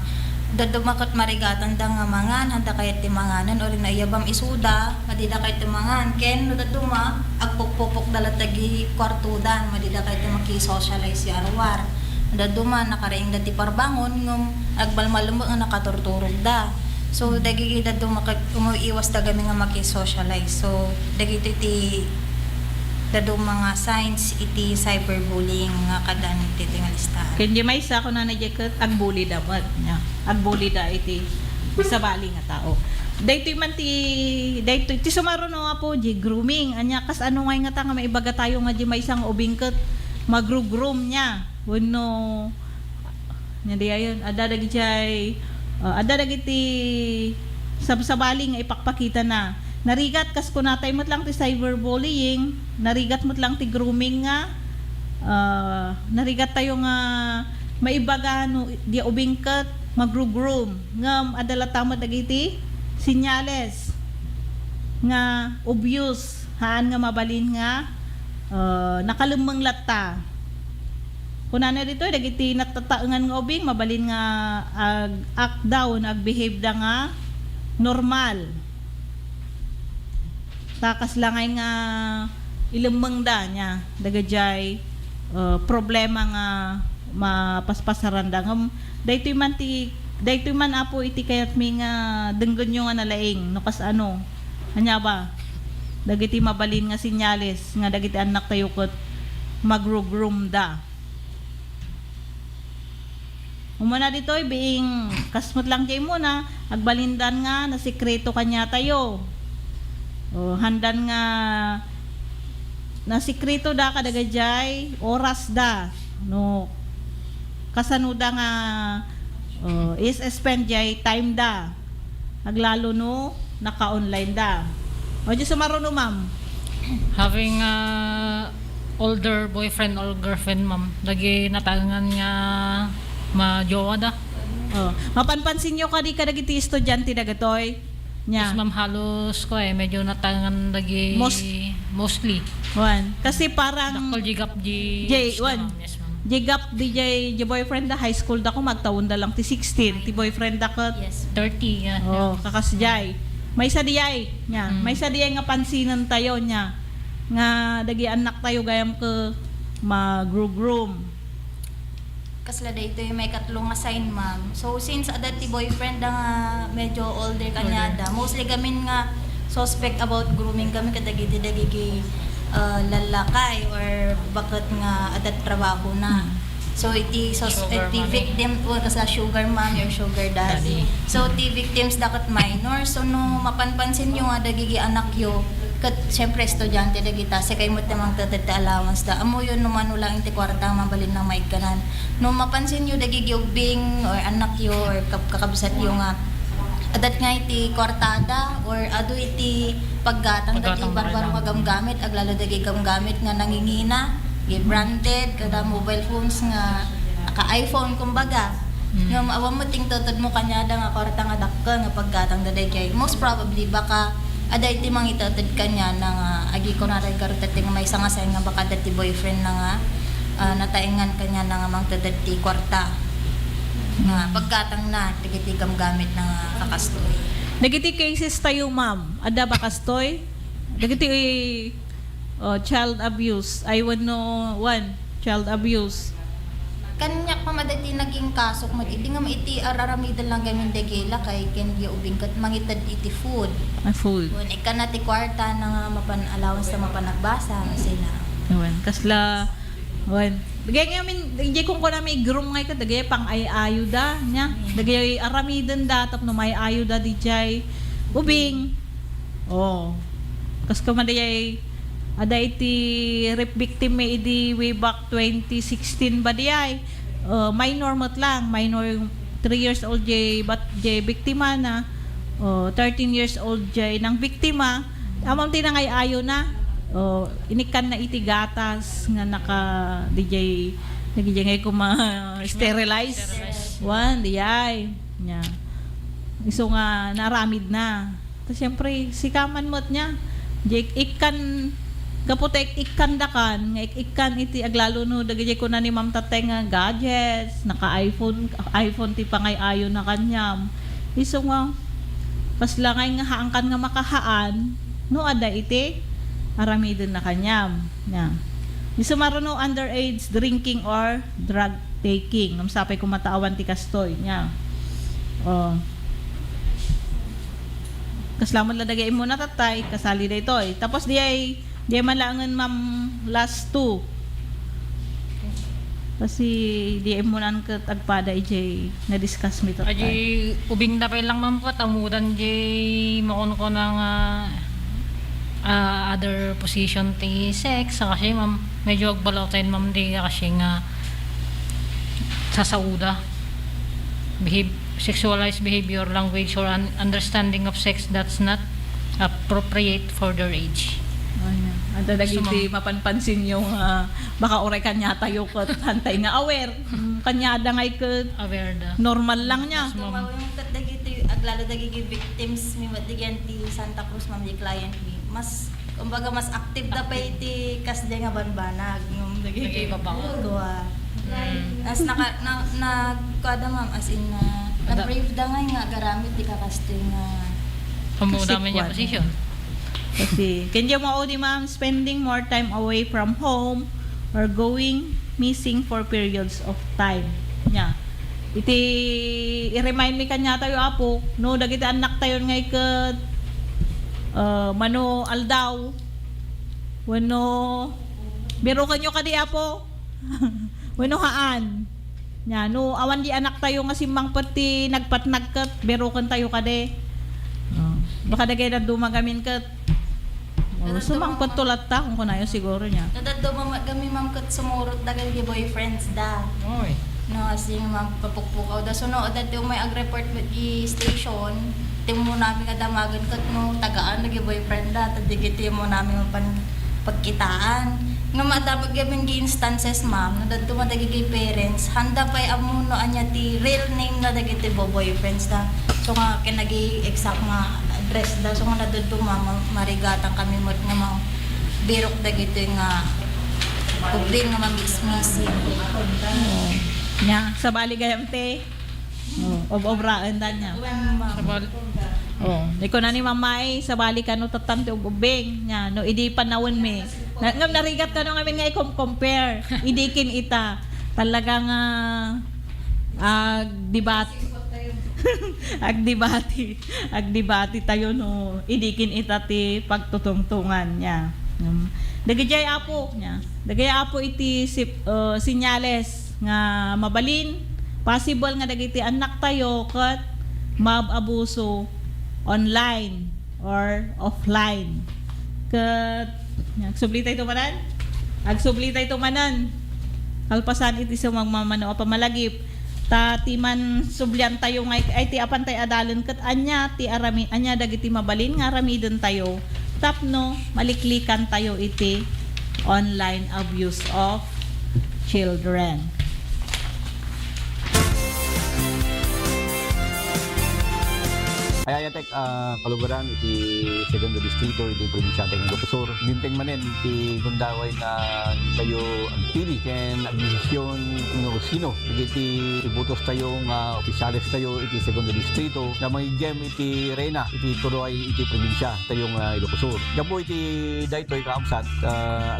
Dadumakot marigatan da nga mangan handa kayat ti manganan or naiyabam isuda madida kayat ti mangan ken no daduma agpupupok dalat tagi kwartudan madida kayat ti maki-socialize si arwar daduma nakaraing dati parbangon ngum agbalmalumbo nga nakaturturog da. So dagi daduma umuiwas da gami nga maki-socialize. So dagi ti daduma nga signs iti cyberbullying nga kadan iti tingal listahan. Ken di may isa ko na najeket agbuli dapat nya. Agbuli da iti sabali nga tao. Daytoy man ti sumaro no apo di grooming anya kas ano ngay nga ta nga maibaga tayo nga di may isang ubing ket magro-groom nya. Wenno nya di ayon ada dagiti sabali nga ipakpakita na narigat kas kunatay mo't lang ti cyberbullying, narigat mo't lang ti grooming nga, narigat tayo nga maibaga no di ubingkat magro-groom ngam adalata mo dagiti sinyales nga obvious haan nga mabalin nga nakalumang latta. Kuna na dito dagiti natataengan nga ubing mabalin nga act down ag-behave da nga normal. Takas langay nga ilumeng da nya dagajay problema nga mapaspasaran da ngam daytoy man apo iti kayat mi nga denggen nga nalaing no kas ano anya ba dagiti mabalin nga sinyales nga dagiti anak tayo ket magro-groom da Umana dito being kasmot lang kay mo na agbalindan nga na sikreto kanya tayo. O handan nga na sikreto da kadagajay oras da no kasanuda nga is spend jay time da aglalo no naka-online da. O di sumaro no ma'am. Having older boyfriend or girlfriend, ma'am. Lagi natangan nga majowa da. Mapanpansin nyo ka di kadagiti estudyante dagatoy nya. Yes, ma'am, halos ko medyo natangan lagi mostly. Wan. Kasi parang Dakol jigap wan. Yes, ma'am. Jigap DJ boyfriend da high school da ko magtawon da lang ti 16 ti boyfriend da ko 30 yeah. Kakasjay. May sa diyay nya. May sa diyay nga pansinan tayo nya. Nga dagi anak tayo gayam ke mag-groom. Kasla da ito yung may katlong assign, ma'am. So, since adat ti boyfriend da nga medyo older kanyada, mostly gamin nga suspect about grooming kami kadagiti-dagigi lalakay or bakit nga adat trabaho na. So, iti victim kasla sugar mommy or sugar daddy. So, ti victims dakat minor. So, no mapanpansin nyo nga dagigi anak yo kat syempre estudyante dagita sa kay mo tamang tatata allowance da amo yun naman wala inti kwarta mabalin ng maigkanan no mapansin nyo dagigi ubing or anak yo or kakabsat yo nga adat nga iti kwartada or ado iti paggatang dati barbaro kagamgamit aglalo dagi gamgamit nga nangingina branded kada mobile phones nga naka-iPhone kumbaga nga awam mo ting tutod mo kanyada nga kwarta nga dakka nga paggatang daday kay most probably baka aday ti mang itatad kanya na nga agi ko na rin karutati nga may isang asay nga baka dati boyfriend na nga nataingan kanya na nga mang tatad ti kwarta nga pagkatang na tigitigam gamit na nga kakastoy. Nagiti cases tayo ma'am ada ba kastoy? Nagiti child abuse I would know one child abuse kanyak pamadati naging kasok mo iti nga maiti araramidan lang gamin dagila kay ken di ubing kat mangitad iti food. Food. Wen ikan na ti kwarta na mapan allowance sa mapanagbasa sila. Wen kasla wen dagay ngamin dagay kung na may groom ngay ka dagay pang ay da nya dagay aramidan da tap no may ayo da DJ ubing. Kas kamadayay ada iti rape victim may idi way back 2016 ba diyay minor mat lang minor 3 years old jay but jay biktima na 13 years old jay nang biktima amam tinangay ayo na inikan na iti gatas nga naka DJ nagijay ko sterilize one diyay nya iso nga naramid na ta syempre sikaman mot nya jay ikan kaputek ikandakan nga ikan iti aglalo no dagay ko na ni Ma'am Tatay nga gadgets naka iPhone ti pangay ayo na kanyam iso nga paslangay nga haangkan nga makahaan no ada iti aramidon na kanyam nya iso maruno underage drinking or drug taking ngam sapay kumataawan ti kastoy nya kaslamon la dagay mo na tatay kasali daytoy tapos di man langan ma'am last 2 kasi di mo nan ket agpada ij na discuss mi to aji ubing na pa lang ma'am ko tamudan di makon ko ng other position ti sex kasi ma'am medyo agbalaw tayo ma'am di kasi nga sasauda sexualized behavior language or understanding of sex that's not appropriate for their age. Anta dagiti mapanpansin yung baka oray kanya tayo ket hantay nga aware kanya ngay ket aware da normal lang nya yung ket dagiti aglalo dagiti victims mi madigyan ti Santa Cruz ma'am di client mi mas kumbaga mas active da pa iti kasde nga banbanag yung dagiti babago as na kada ma'am as in na brave da nga garamit di kakastoy nga pamuda man niya position. Kasi kanya mo di ma'am spending more time away from home or going missing for periods of time nya iti i-remind mi kanya tayo apo no dagiti anak tayo ngay ket mano aldaw wano biro kanyo kadi apo wano haan Nya no awan di anak tayo nga simbang pati nagpatnagkat berokan tayo kade. Baka dagay na dumagamin kat. Sumang patulat ta kung kunayo siguro niya. Nadaddo kami ma'am kat sumurot dagal gi boyfriends da. Oy. No, asing mapapukpukaw da. So no, dati may ag-report with the station, timo namin kadamagan kat no, tagaan nagi boyfriend da, tadigiti mo namin pagkitaan. Nga madamag gaming instances ma'am, nadadto madagigi parents, handa pa'y amuno anya ti real name na dagiti boyfriends da. So nga kinagi exact nga address da. So nga nadadto ma'am, marigatan kami mo nga mga birok dagiti nga kubrin nga mamismisi. Nya sa bali gayam te. Obraan dan nya. Sa bali. Iko na ni mamay sa bali kanu tatam te ubeng nya no idi panawon me. Ngam narigat kanu ngamin nga i-compare. Idikin ita. Talagang agdebati tayo no idikin ita ti pagtutungtungan nya. Dagayay apo nya. Dagay apo iti sinyales nga mabalin possible nga dagiti anak tayo kat mababuso online or offline kat agsubli tayo manan kalpasan iti sa magmamano o pamalagip ti man sublian tayo nga ay ti apan tayo adalon kat anya dagiti mabalin nga ramidon tayo tapno maliklikan tayo iti online abuse of children. Ayayatek kalubaran iti segundo distrito iti probinsya ng Ilocos. Dinteng manen iti gundaway na tayo ang pili ken agdesisyon no sino iti ibutos tayo nga opisyales tayo iti segundo distrito nga magigem iti reyna iti turoy iti probinsya tayo nga Ilocos. Gapo iti daytoy kaamsat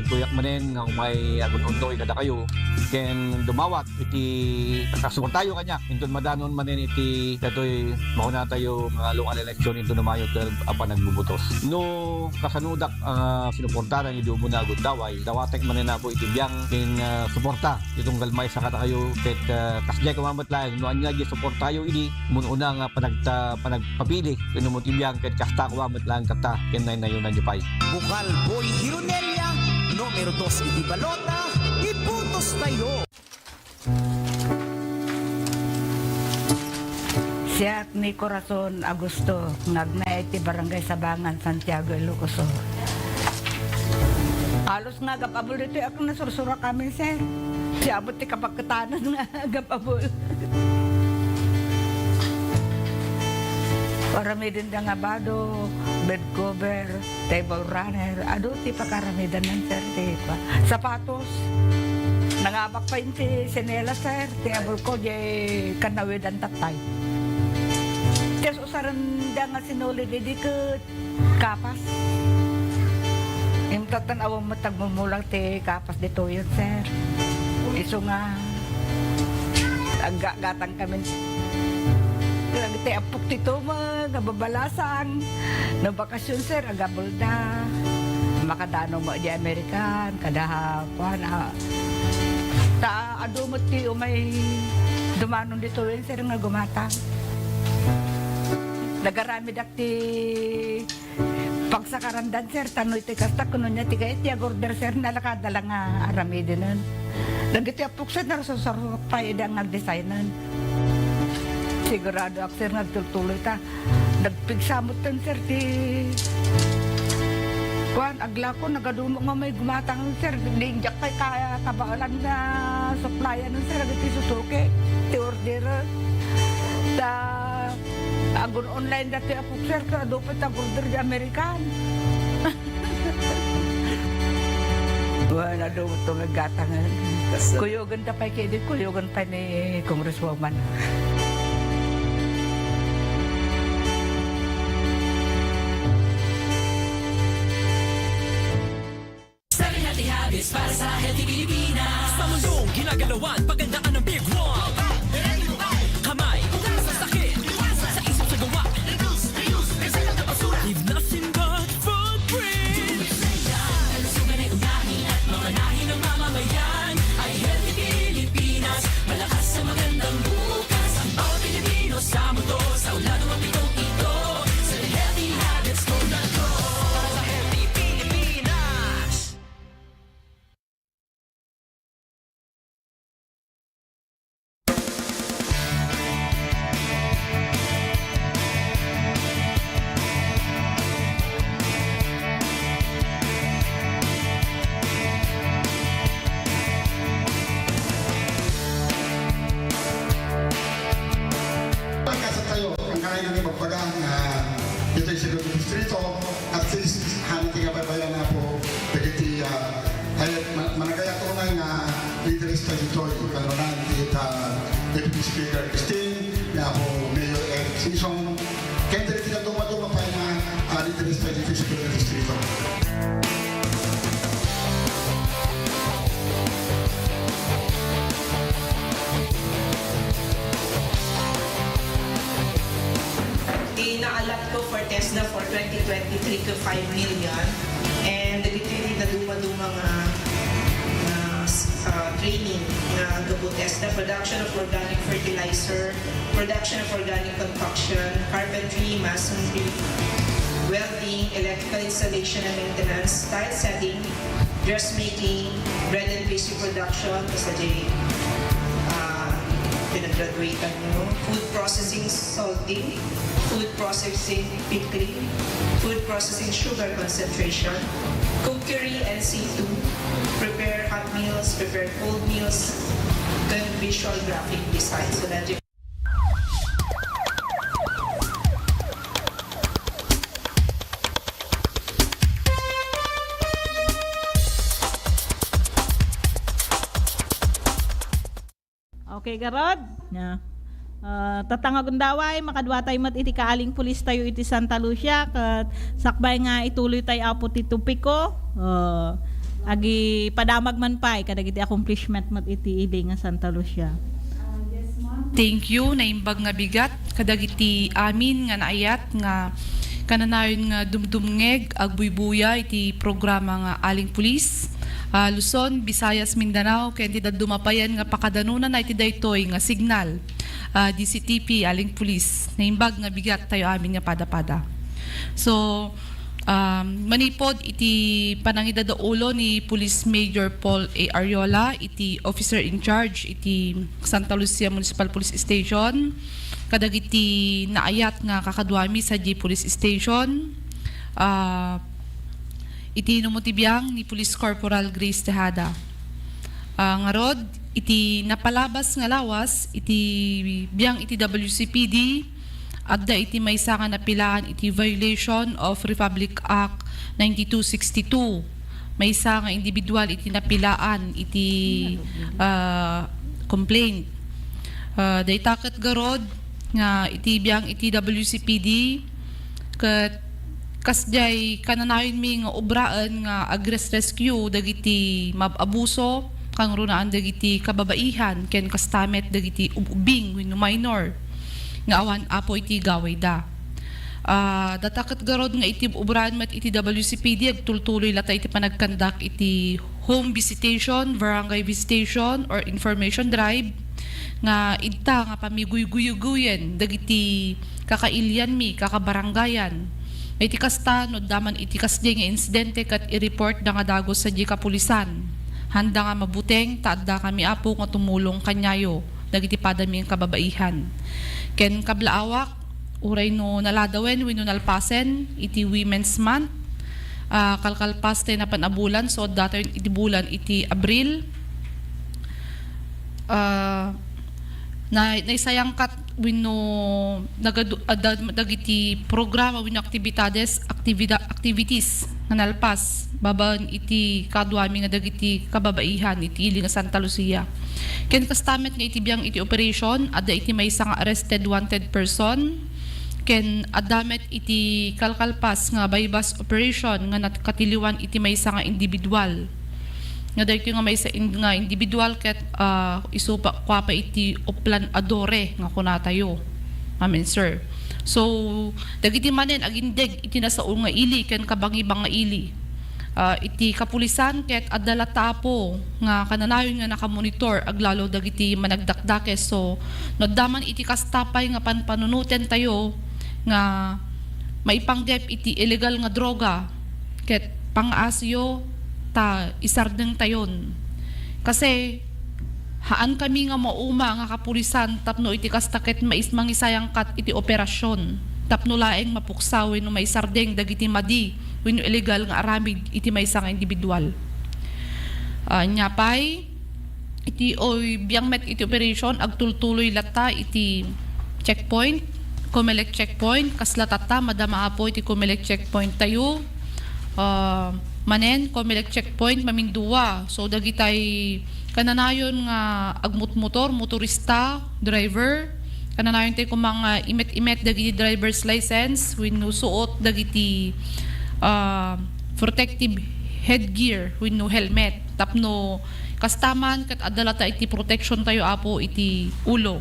agtuyak manen nga umay agunundoy kada kayo ken dumawat iti kasuportayo kanya inton madanon manen iti daytoy mauna tayo nga local election into Mayo 12 apan nagbubutos. No kasanudak sinuportaran ni Dumo na Gundaway, dawatek man na po itibiyang kin suporta itong galmay sa kata kayo ket kasjay kamamat lang no anya gi suportayo idi mun una nga panagpapili kuno mo tibiyang ket kasta kamamat lang kata ken nay nayon na pay. Bukal Boy Hironelia, numero 2 iti balota, iputos tayo. Siya ni Corazon Agosto, nagnay ti Barangay Sabangan, Santiago, Ilocos. Halos nga agapabol dito, ako nasursura kami, sir. Siya abot ti kapagkatanan nga agapabol. Paramidin da nga bado, bed cover, table runner, ado ti pakaramidan ng sir, ti pa. Sapatos. Nangabak pa yun ti senela, sir. Ti abol ko, di kanawidan tatay. Tiyan usaran da nga sinulid, di ka kapas. Yung tatanawang matagmumulang ti kapas dito yun, sir. Iso nga, aggatang kami. Ti apok tito mga, nababalasang, na bakasyon, sir, agabol da. Makadano mo di Amerikan, kadahapan, adumot ti umay dumanon dito yun, sir, nga gumatang. Nagarami dakti pagsakarandan, sir, tanoy ti kasta kuno niya ti kay ti order, sir, nalakadala nga arami dinon. Nagiti apok, sir, narasasarok pa idang nagdesignan. Sigurado ak, sir, nagtultuloy ta. Nagpigsamot tan, sir, ti kuan agla ko nagadumo nga may gumatang, sir, linjak kay kaya kabalan na supplyan, sir, agiti susuki ti order ta agon online dati apok, sir, ka dapat order di Amerikan. Wala daw ito nagatangan. Kuyogan ta pa kay di kuyogan pa ni Congresswoman. Para sa healthy Pilipinas. Sa mundong ginagalawan, pagandaan ng Big One. Kamay, sa sakit, sa isip sa gawa. Leave nothing but footprints. Kalusugan ay unahin at mamanahin ng mamamayan. Ay healthy Pilipinas, malakas sa mga may nang ipapagang ito yung segundo distrito, at least hanati nga babayan na po pagiti ay managaya tunay nga leaders tayo dito kanunan kita Deputy Speaker Christine na po Mayor Eric Sison kaya dito kita dumaduma pa na leaders tayo dito sa segundo distrito. Inaalat ko for TESDA for 2023 to 5 million and dagiti na duma-duma nga training na gabo TESDA, production of organic fertilizer, production of organic concoction, carpentry, masonry, welding, electrical installation and maintenance, tile setting, dressmaking, bread and pastry production, basta di pinag-graduatean mo, food processing salting, food processing pickling, food processing sugar concentration, cookery and C2, prepare hot meals, prepare cold meals, and visual graphic design. So that you Okay, garod. Yeah. Tatangag daway makadwa tayo mat iti kaaling pulis tayo iti Santa Lucia kat sakbay nga ituloy tayo apo ti Tupiko. Agi padamag man pay kadag iti accomplishment mat iti ili nga Santa Lucia. Thank you naimbag nga bigat kadag iti amin nga naayat nga kananayon nga dumdumngeg agbuybuya iti programa nga aling pulis. Luzon, Visayas, Mindanao, kaya hindi dumapayan nga pakadanunan na iti daytoy nga signal. DZTP, aling pulis, naimbag nga bigat tayo amin nga pada-pada. So, manipod iti panangidadaulo ni Police Major Paul A. Ariola, iti officer in charge, iti Santa Lucia Municipal Police Station, kadag iti naayat nga kakadwami sa G Police Station, iti numutibiyang ni Police Corporal Grace Tejada. Nga rod, iti napalabas nga lawas, iti biyang iti WCPD, adda iti maysa nga napilaan iti violation of Republic Act 9262. Maysa nga individual iti napilaan iti complaint. Daytaket garod, nga iti biyang iti WCPD, kat kasjay kananayon mi nga obraan nga aggress rescue dagiti mababuso kang runaan dagiti kababaihan ken kastamet dagiti ubing wenno minor nga awan apo iti gaway da. Dataket garod nga iti obraan met iti WCPD agtultuloy lata iti panagkandak iti home visitation, barangay visitation or information drive nga idta nga pamiguy-guyuguyen dagiti kakailyan mi kakabarangayan. Iti kasta no daman iti kasdi nga insidente kat i-report da nga dagos sa di kapulisan. Handa nga mabuteng taadda kami apo nga tumulong kanyayo dagiti padami ang kababaihan. Ken kablaawak uray no naladawen wenno nalpasen iti Women's Month. Kalkalpas tayo na panabulan so datoy iti bulan iti Abril. Naisayang kat wino dagiti programa wino activities nga nalpas baban iti kadwami nga dagiti kababaihan iti ili nga Santa Lucia. Ken kastamet nga iti biyang iti operation adda iti maysa nga arrested wanted person ken adamet iti kalkalpas nga bypass operation nga nakatiliwan iti maysa nga individual. Nga dahil ko nga may sa nga individual ket isupa kwa pa iti oplan adore nga kuna tayo. Amen, sir. So, dagiti manen agindeg iti nasaul nga ili ken kabangibang nga ili. Iti kapulisan ket adala tapo nga kananayon nga nakamonitor aglalo dagiti managdakdakes. So, noddaman iti kastapay nga panpanunuten tayo nga maipanggep iti illegal nga droga ket pangasyo ta isardeng tayon. Kasi haan kami nga mauma nga kapulisan tapno iti kastaket mangisayang kat iti operasyon. Tapno laeng mapuksaw wenno maisardeng dagiti madi wenno illegal nga aramid iti maysa nga individual. Nyapay iti biyang met iti operation agtultuloy latta iti checkpoint Comelec checkpoint, kasla tata, madama apo iti Comelec checkpoint tayo. Manen, Comelec checkpoint, mamindua. So, dagitay kananayon nga agmut-motor, motorista, driver. Kananayon tayo kung mga imet-imet dagiti driver's license, wenno suot dagiti protective headgear, wenno helmet. Tapno, kastaman kat adalata iti protection tayo apo iti ulo.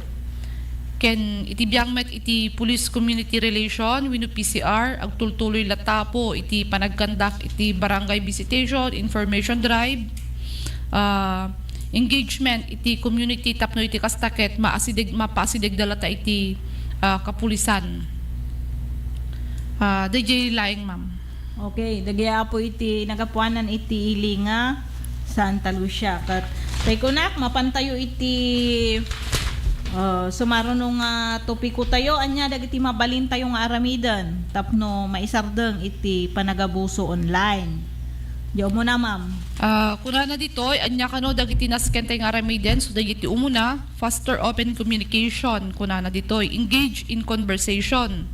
Ken iti biangmet iti police community relation wenno PCR agtultuloy lata po iti panagkandak iti barangay visitation, information drive, engagement iti community tapno iti kastaket mapasidig dalata iti kapulisan. DJ laing ma'am. Okay, dagya po iti nagapuanan iti ilinga Santa Lucia. Kat tay kunak mapantayo iti sumarunong topiko tayo anya dagiti mabalin tayo nga aramidan tapno maisardeng iti panagabuso online. Diyo mo na ma'am. Kuna na dito anya kano dagiti nasken tayo nga aramidan so dagiti umuna faster open communication kuna na dito engage in conversation.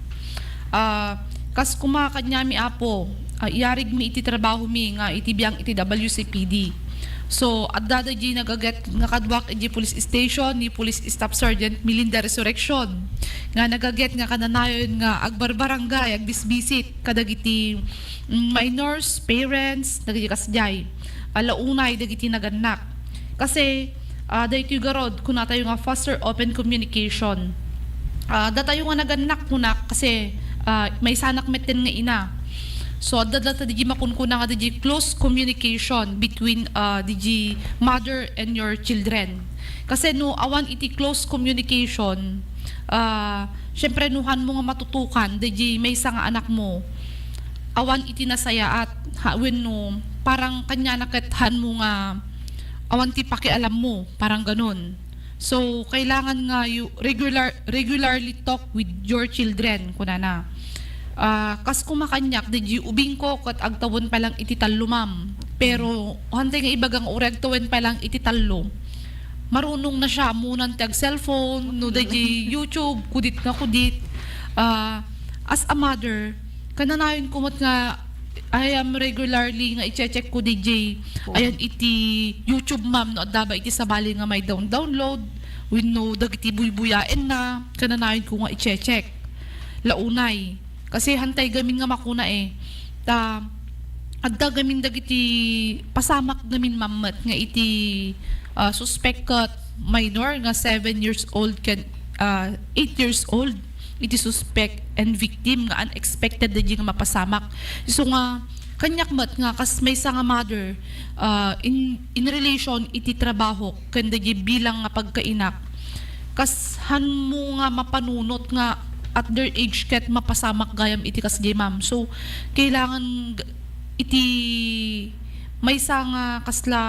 Kas kumakanyami apo iarig mi iti trabaho mi nga iti biyang iti WCPD. So, at dada di nagaget nakadwak iti police station ni Police Staff Sergeant Melinda Resurrection. Nga nagaget nga kananayon nga agbarbarangay, agbisbisit, kadagiti minors, parents, dagiti kasjay. Alaunay, dagiti naganak. Kasi, dahito yung garod, kuna tayo nga faster open communication. Datayo nga naganak kuna kasi may sanak meten nga ina. So, dadata di makunkuna nga di close communication between di mother and your children. Kasi no, awan iti close communication, syempre nuhan mo nga matutukan, di may isa nga anak mo, awan iti nasaya at when no, parang kanya nakethan mo nga, awan ti pakialam mo, parang ganun. So, kailangan nga you regularly talk with your children, kuna na. Kas kumakanyak, di ubing ko kat agtawon pa lang iti talo ma'am. Pero, hantay nga ibagang ureg tawin pa lang iti talo. Marunong na siya, munang tag cellphone, no di YouTube, kudit na kudit. As a mother, kananayon kumot nga, I am regularly nga i-check ko DJ. Ayan iti YouTube ma'am, no adaba iti sabali nga may download, with no dagiti buy-buyain na, kananayon ko nga i-check. Launay. Kasi hantay gamin nga makuna adda gamin dagiti pasamak gamin mamat nga iti suspected minor nga 7 years old can 8 years old iti suspect and victim nga unexpected dagi nga mapasamak. So nga kanyak mat nga kas may nga mother in relation iti trabaho ken dagi bilang nga pagkainak kas han mo nga mapanunot nga at their age ket mapasamak gayam iti kasdi ma'am. So kailangan iti may nga kasla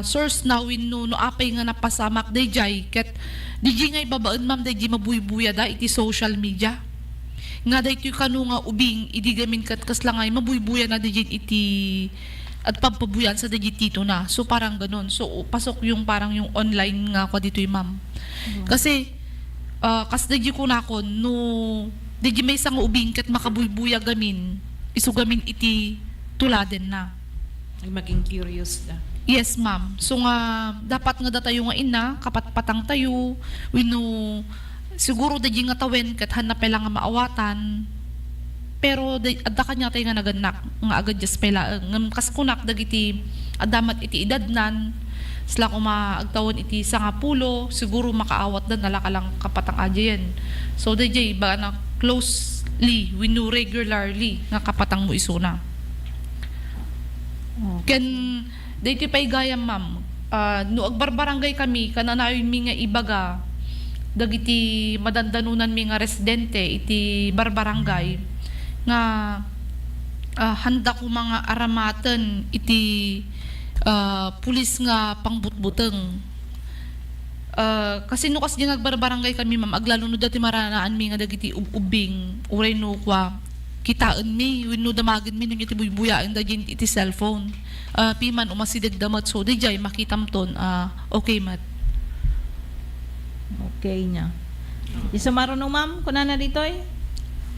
source na no apay nga napasamak dayjay ket DJ nga ibabaan ma'am dayjay mabuy-buya da iti social media. Nga daytoy kanu nga ubing idi gamin ket kasla nga mabuy-buya na DJ iti at pagpabuyan sa digitito na. So parang ganun. So pasok yung parang yung online nga ko dito'y ma'am. Kasi kas digi ko na kon no digi may isang ubing ket makabuybuya gamin isugamin iti tuladen na ay maging curious na. Yes ma'am. So nga dapat nga datayo nga ina kapatpatang tayo wenno siguro digi nga tawen ket hanapela nga maawatan pero adda kanya tayo nga naganak nga agad just pela ngem kas kunak dagiti adamat iti edadnan sila kung maagtawon iti sangapulo, siguro makaawat na nalakalang kapatang adyan. So, DJ, ba na closely, wino regularly, nga kapatang mo isuna. Ken, DJ pa'y gayam, ma'am, no agbarbarangay kami, kananayon mi nga ibaga, dagiti madandanunan mi nga residente, iti barbarangay, nga handa ko mga aramatan, iti pulis nga pangbutbuteng. Kasi no kas di nagbarbarangay kami ma'am aglalo no dati maranaan mi nga dagiti ubing uray no kwa kitaan mi wenno damagen mi no iti buybuyaan dagiti iti cellphone. Piman umasidag damat so dijay makitam ton okay mat. Okay nya. Isa marunong ma'am, kuna na dito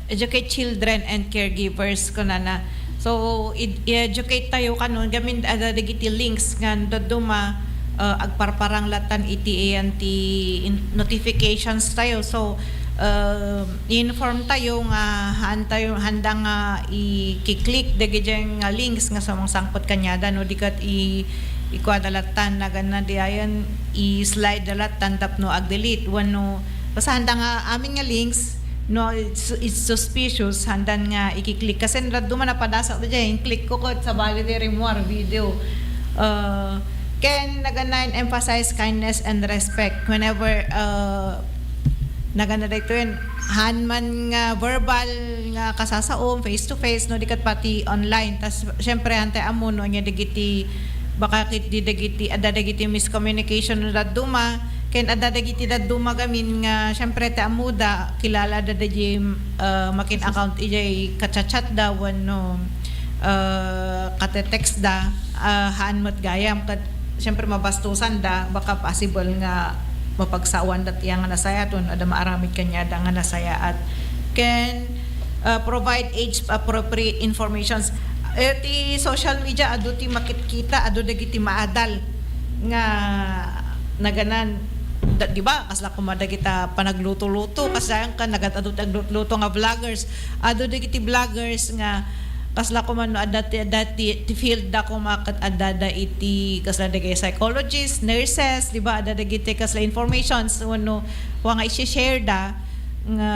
Educate children and caregivers ko na. So, i-educate tayo kanon gamin ada digiti links nga doduma agparparang latan iti anti notifications tayo. So, inform tayo nga handa nga i-click dagiti nga links nga sa mga sangpot kanyada no dikat ikuadalatan na gana di ayan i-slide dalatan tapno ag-delete wano basta handa nga amin nga links no it's suspicious handan nga i-click kasi duman na padasa ta dyan click ko sa bali di remove video can nagana emphasize kindness and respect whenever nagana dito yun hanman nga verbal nga kasasaom face to face no dikat pati online tas syempre hante amo no nya digiti baka kit di dagiti miscommunication no daduma ken adadagiti daduma gamin nga syempre ta amuda kilala dadaji makin account ijay kachat da wano kate-text da hanmat gayam kat syempre mabastusan da baka possible nga mapagsawan dat yang nga nasaya ton ada maaramid kanya da nga nasaya at can provide age appropriate informations ti social media ado ti makikita ado dagiti maadal nga naganan di ba kasla kumada kita panagluto-luto kasayan ka nagatado tagluto nga vloggers ado dagiti vloggers nga kasla kumano adati ti field da kumakat adada iti kasla dagiti psychologists nurses di ba adada dagiti kasla informations wano wa nga i-share da nga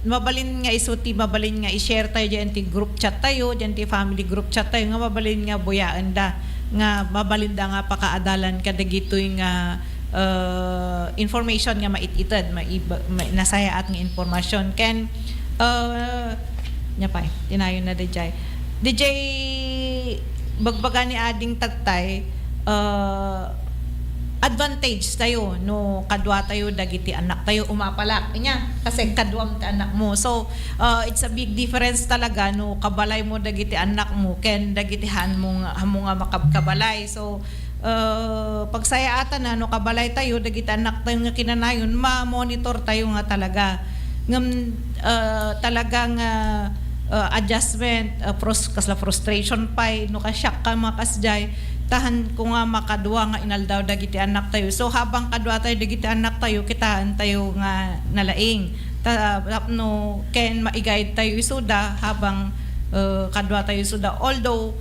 mabalin nga isuti mabalin nga i-share tayo diyan ti group chat tayo diyan ti family group chat tayo nga mabalin nga buyaan da nga mabalin da nga pakaadalan kada gitoy nga information nga maititad nasaya at nga informasyon ken nya pa tinayon na DJ bagbaga ni ading tatay advantage tayo no kadwa tayo dagiti anak tayo umapalak nya kasi kadwam ta anak mo so it's a big difference talaga no kabalay mo dagiti anak mo ken dagiti han mo nga makabkabalay so pagsaya ata na no kabalay tayo dagiti anak tayo nga kinanayon ma-monitor tayo nga talaga ngam talagang adjustment kasla frustration pay no ka shock ka makasjay tahan ko nga makadwa nga inaldaw dagiti anak tayo so habang kadwa tayo dagiti anak tayo kitaan tayo nga nalaing no ken maigayad tayo isuda habang kadwa tayo isuda although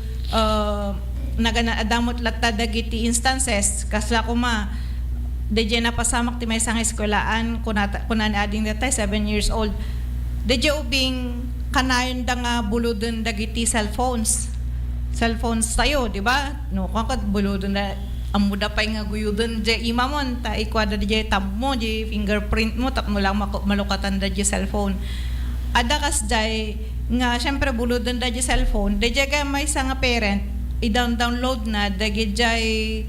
nagana adamot latta dagiti instances kasla kuma deje na pasamak ti may sang eskwelaan kunan ading datay 7 years old deje ubing kanayon da nga buludon dagiti cellphones tayo di ba no kakat buludon da amuda pay nga guyudon je imamon ta ikwada je tab mo je fingerprint mo tap mo lang malukatan da je cellphone ada kas jay nga syempre buludon da je cellphone deje ga may sang parent i-download na dagi jay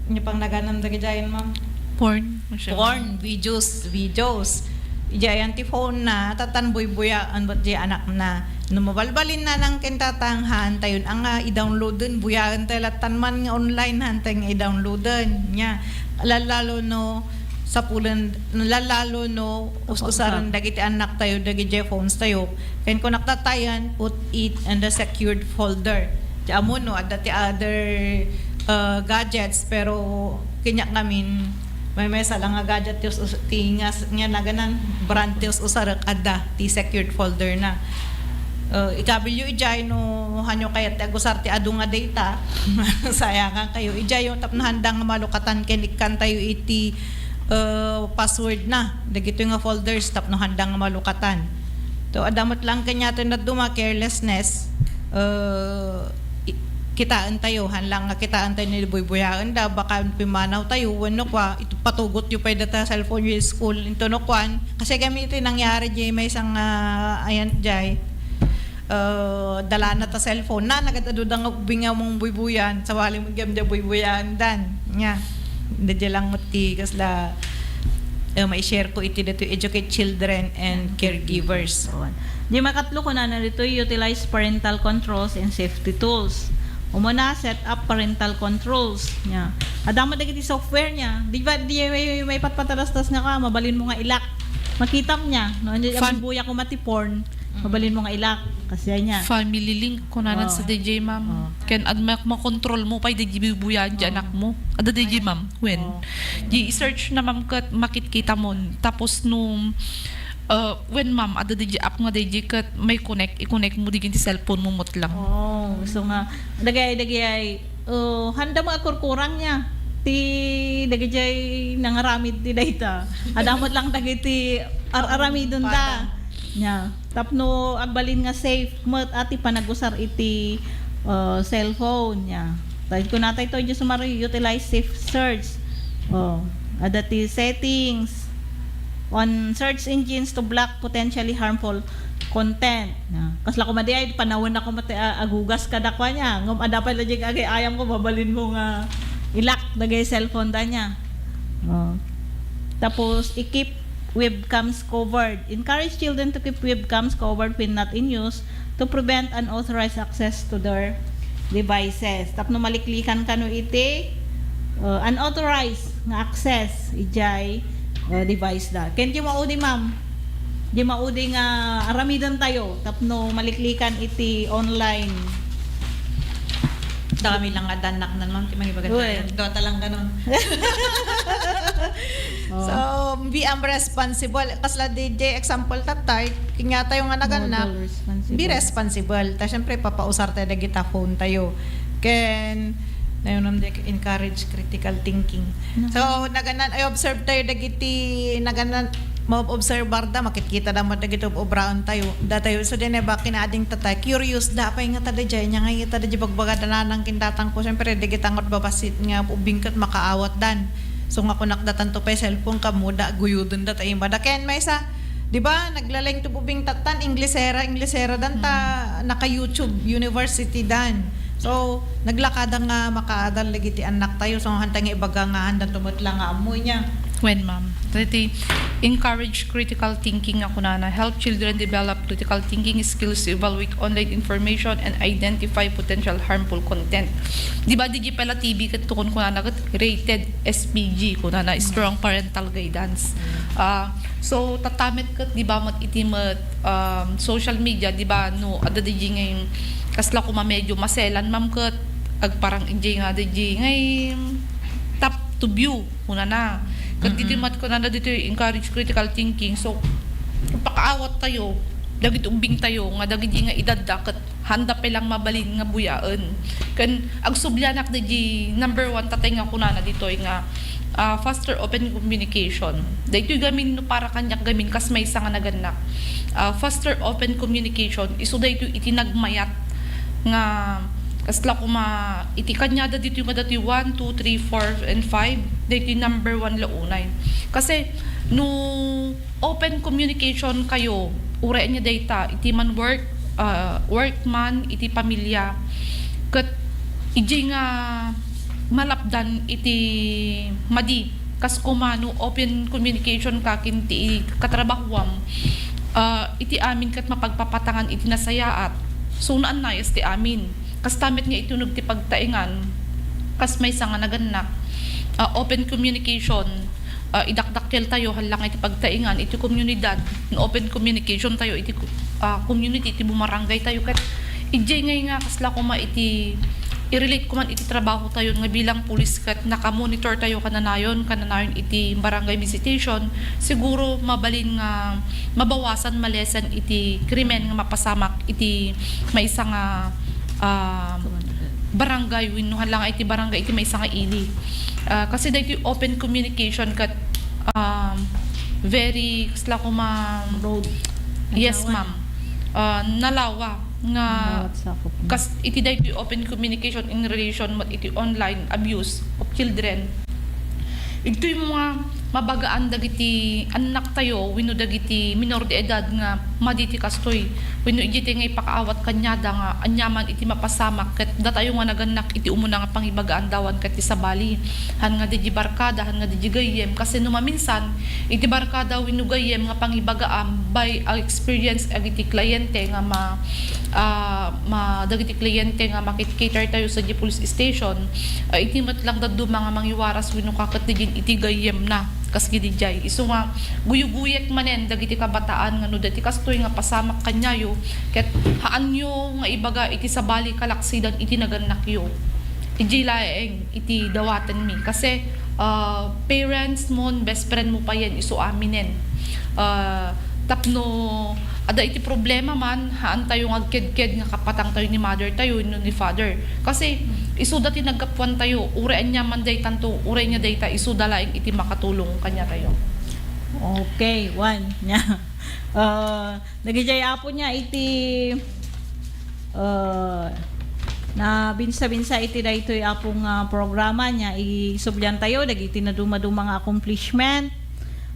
nya pang naganan dagi jayan ma'am porn videos ijayan ti phone na tatan buy-buyaan bat di anak na numabalbalin na ng kintatanghan tayon ang i-downloadin buyaan tayo latan man nga online hantay nga i-downloadin nya lalalo no sa pulan lalalo no usaran dagiti anak tayo dagiti phones tayo ken kun naktatayan put it in the secured folder ti amo no adati other gadgets pero kinyak ngamin may salang nga gadget tios tingas nya naganan brand tios usarak ada ti secured folder na ikabilyo ijay no hanyo kayat agusar ti adu nga data sayangan kayo ijay yung tapno handang malukatan kenikan tayo iti password na dagito nga folders tapno handang malukatan to adamot lang kanya to na duma carelessness kitaan tayo hanlang nga kitaan tayo ni buy-buyaan da baka pimanaw tayo wano kwa ito patugot yu pay data cellphone yu school into no kwan kasi gamitin nangyari jay may isang ayan jay dala na ta cellphone na nagatadudang binga mong buy-buyan sa wali mo gam da buy-buyan dan nya dadya lang mati kasla may share ko iti dito educate children and caregivers di makatlo ko na narito utilize parental controls and safety tools umuna set up parental controls nya adamo dagiti software nya di ba di may patpatalastas nga ka mabalin mo nga ilak makita niya no hindi buya ko mati porn mabalin mo nga ilak kasi niya family link kunanan sa DJ ma'am ken ad makontrol mo pay DJ buyan di anak mo ada DJ ma'am when di search na ma'am kat makikita mo tapos nung when ma'am ada DJ app nga DJ kat may i-connect mo digin ti cellphone mo mot lang so nga dagay handa mga kurkurang niya ti dagay nangaramid ti data adamot lang dagiti aramidon da nya tapno agbalin nga safe mat ati panagusar iti cellphone nya dahil ko natay to just utilize safe search ada ti settings on search engines to block potentially harmful content kasla ko madi ay panawon ako mati agugas kada kwa nya ngum ada pa lagi agay ayam ko babalin mo nga ilak dagay cellphone da nya tapos i-keep webcams covered. Encourage children to keep webcams covered when not in use to prevent unauthorized access to their devices. Tapno maliklikan kano iti unauthorized nga access ijay device da. Ken di maudi ma'am. Di maudi nga aramidan tayo tapno maliklikan iti online. Dami lang adanak nan ma'am ti manibagan dota lang ganon. So be responsible kasla DJ example tatay kinya tayo nga naganak be responsible ta syempre papausar tayo dagita phone tayo ken nayon encourage critical thinking so naganan ay observe tayo dagiti naganan ma-observe da makikita da mo dagito obraon tayo da tayo so din ba kinaading tatay curious da pa nga tada jay nya nga tada bagbaga danang kindatang ko syempre dagitangot babasit nga ubingkat makaawat dan so nga kunak datan to pa cellphone ka mo da guyudon da tayo da ken may sa di ba naglaleng to ubing tatan Inglesera dan ta naka YouTube University dan so naglakada nga makaadal lagi ti anak tayo so hantang ibaga nga handan tumot lang nga amoy niya when ma'am dati encourage critical thinking ako na help children develop critical thinking skills to evaluate online information and identify potential harmful content di ba di pala TV kat tukon ko na rated SPG ko na strong parental guidance so tatamit kat di ba mat itimat social media di ba no ada di ngayon kasla ko medyo maselan ma'am kat agparang enjoy nga di ngayon top to view kuna na kat ditimat ko na dito encourage critical thinking so pakaawat tayo dagit umbing tayo nga dagit nga idadda kat handa pa lang mabalin nga buyaan kan ag subyanak di number 1 tatay nga kuna na dito nga faster open communication dito gamin no para kanyak gamin kas may nga naganak faster open communication iso dito itinagmayat nga kasla ko iti kanya dito yung dati 1, 2, 3, 4, and 5 dito yung number 1 launay kasi no open communication kayo ura niya data iti man work man iti pamilya kat iji nga malapdan iti madi kas kumano open communication ka kinti katrabahwam iti amin kat mapagpapatangan iti nasayaat so naan na ti amin kas tamit nga itunog ti pagtaingan kas may nga naganak open communication idakdakkel tayo halang iti pagtaingan iti komunidad open communication tayo iti community iti bumarangay tayo kat ijay ngay nga kasla ko iti i-relate ko man iti trabaho tayo nga bilang pulis kat nakamonitor tayo kananayon iti barangay visitation siguro mabalin nga mabawasan malesen iti krimen nga mapasamak iti may nga barangay winuhan lang iti barangay iti may nga ili kasi dahil open communication kat very kasla ko road yes ma'am nalawa nga kas iti dahil open communication in relation with iti online abuse of children ito yung mga mabagaan dagiti anak tayo wino dagiti minor de edad nga maditi kastoy wino iti nga ipakaawat kanyada nga anyaman iti mapasamak ket datayo nga naganak iti umuna nga pangibagaan dawan ket ti sabali han nga di barkada han nga di gayem kasi no maminsan iti barkada wino gayem nga pangibagaam by experience iti kliyente nga dagiti kliyente nga makit-cater tayo sa di police station, iti matlang daddo mga mangiwaras wenno kaket digin iti gayem na kas gidi jay isu nga guyuguyek manen dagiti kabataan nga no dati kastoy nga pasamak kanyayo ket haan yo nga ibaga iti sabali kalaksidan iti naganak yo iti laeng iti dawatan mi kasi parents mo best friend mo pa yan isu aminen tapno ada iti problema man haan tayo nga agked-ked nga kapatang tayo ni mother tayo ni father kasi isu dati nagkapuan tayo urean niya man day tanto ure niya day ta isu dalaing iti makatulong kanya tayo. Okay, one nya. Nagijay apo niya iti na binsa-binsa iti daytoy apong programa niya isubyan tayo dagiti na dumadumang accomplishment.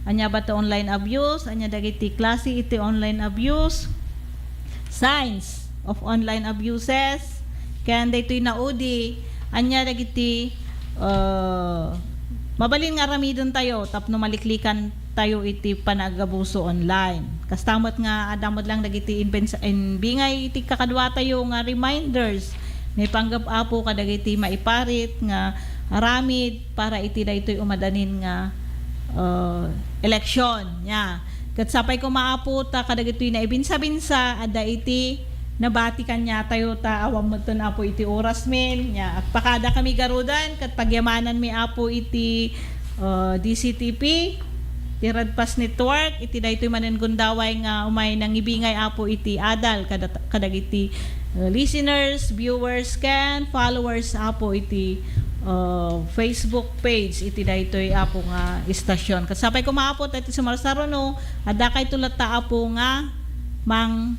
Anya ba to online abuse, anya dagiti klase iti online abuse, signs of online abuses, kan daytoy naudi, anya dagiti mabalin nga ramidon tayo tapno maliklikan tayo iti panagabuso online. Kastamot nga adamot lang dagiti bingay iti kakadwa tayo nga reminders. May panggap apo kadagiti maiparit nga aramid para iti daytoy umadanin nga eleksyon nya. Kat sapay ko maapo ta kadagitoy na ibinsa-binsa adda iti nabati kanya tayo ta awam mo to na apo iti oras men nya at pakada kami garudan kat pagyamanan mi apo iti DZTP TIRAD Network iti daytoy manen gundaway nga umay nang ibingay apo iti adal kadagiti listeners, viewers can followers apo iti Facebook page iti daytoy apo nga istasyon. Kasapay ko maapot iti sumarsaro no adda kay tulat ta apo nga mang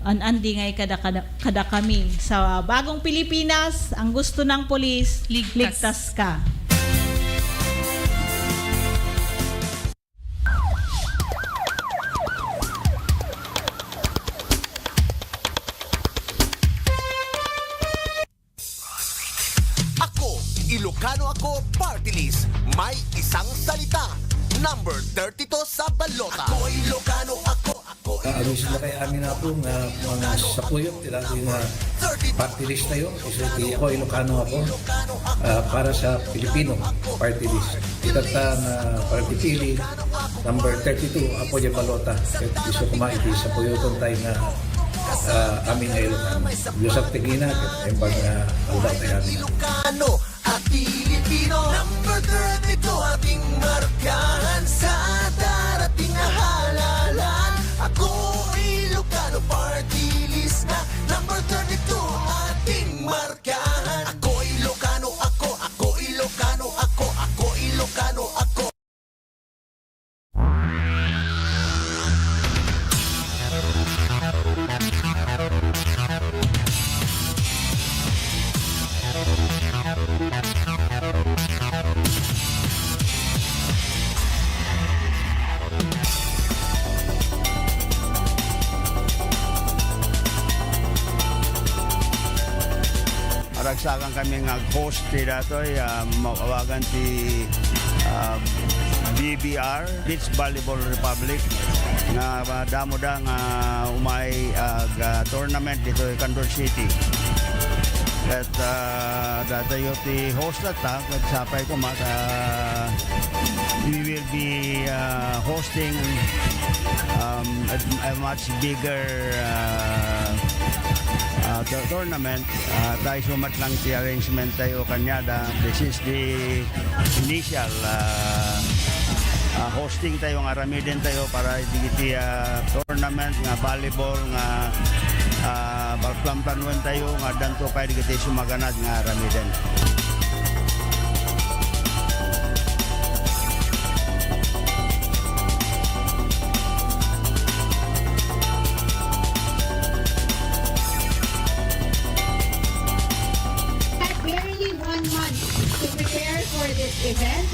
andi ngay kada kami sa bagong Pilipinas ang gusto ng pulis ligtas ka. Ilocano ako party list. May isang salita. Number 32 sa balota. Ako Ilocano ako. Abis na kay amin na po nga mga sapuyok tila yung party list na yun. Kasi ako Ilocano ako para sa Pilipino party list. Itata na party pili number 32 ako yung balota. Iso kumaiti sa puyokon tayo na amin na Ilocano. Yusap tingina at embag na aldaw tayo amin. Ilocano at Pilipino. Number 32 ating markahan sa darating na halalan. Ako Ilocano party list na. Number 32 ating markahan. Ako Ilocano ako. Ako Ilocano ako. Ako Ilocano ako. Aragsakan kami host ti datoy mawagan ti BBR Beach Volleyball Republic nga damo da nga umay tournament dito sa Candor City. At datayo ti host na ta at sapay ko we will be hosting a much bigger tournament. Tayo sumat lang ti arrangement tayo kanyada. This is the initial hosting tayo nga ramiden tayo para digiti tournament nga volleyball nga balplampanwan tayo nga danto kay digiti sumaganad nga ramiden. Event,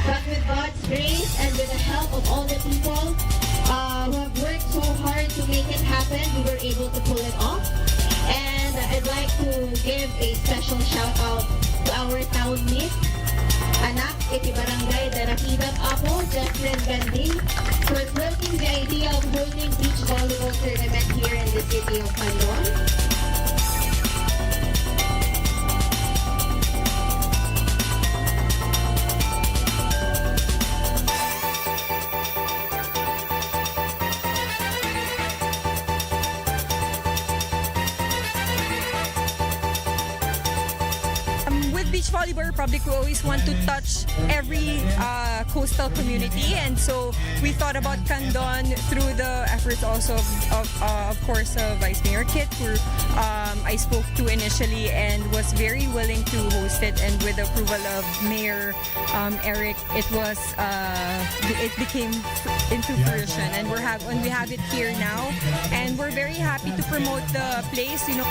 but with God's grace and with the help of all the people who have worked so hard to make it happen, we were able to pull it off. And I'd like to give a special shout out to our town meet, anak iti barangay Darahidag Apo, Jeffrey Ganding, for floating the idea of holding beach volleyball tournament here in the city of Pandon. Beach Volleyball Republic, we always want to touch every coastal community, and so we thought about Candon through the efforts also of course Vice Mayor Kit, who I spoke to initially and was very willing to host it, and with the approval of Mayor Eric, it became into fruition, and we have it here now, and we're very happy to promote the place, you know.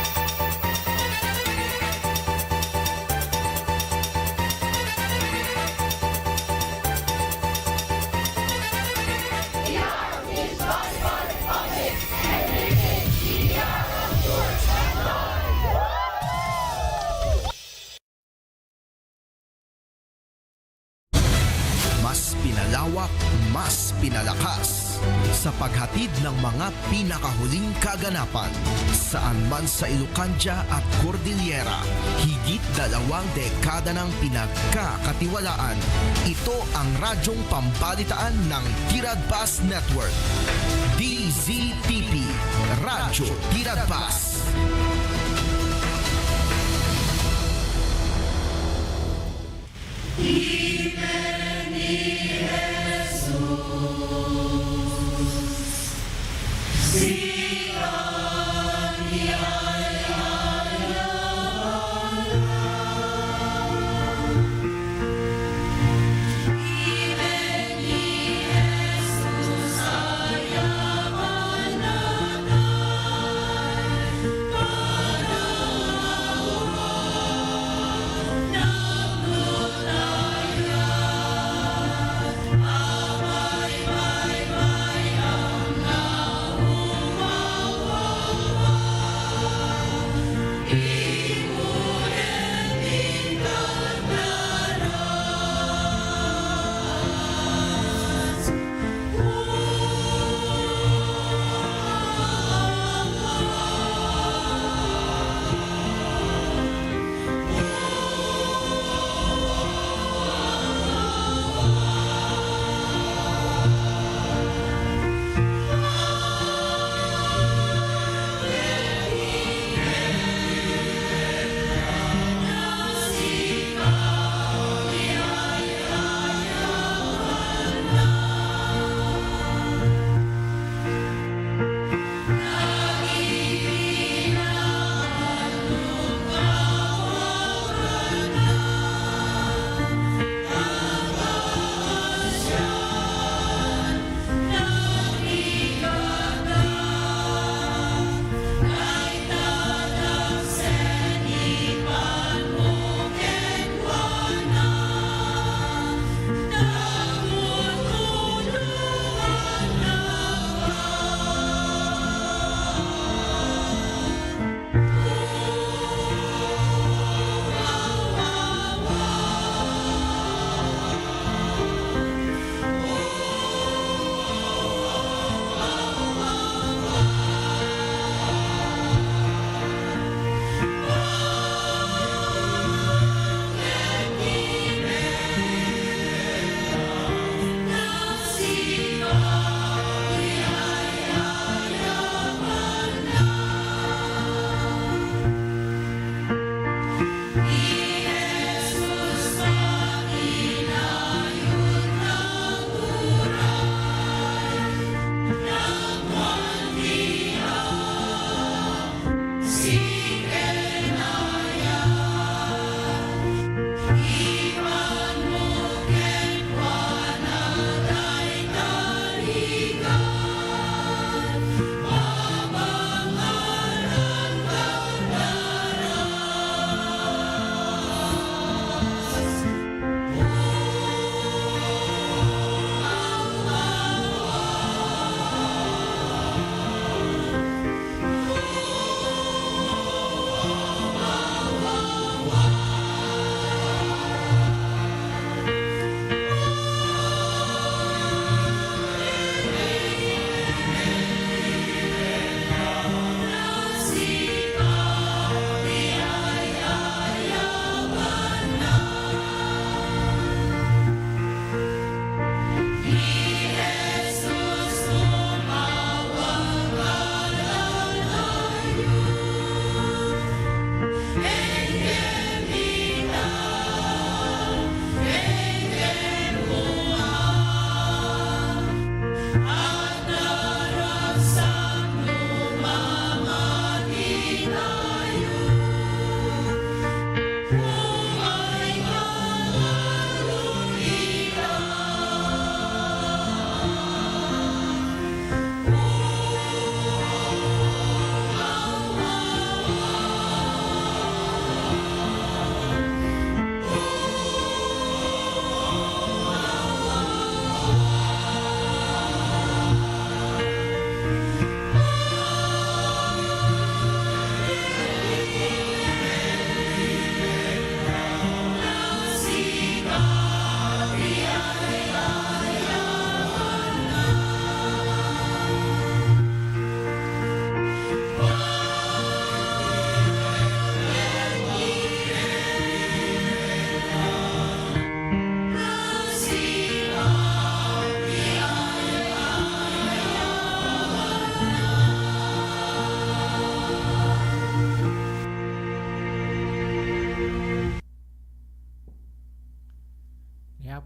Mas pinalawak, mas pinalakas sa paghatid ng mga pinakahuling kaganapan saan man sa Ilocandia at Cordillera. Higit 2 dekada ng pinagkakatiwalaan. Ito ang radyong pambalitaan ng Tirad Pass Network. DZTP Radio Tirad Pass. Bye.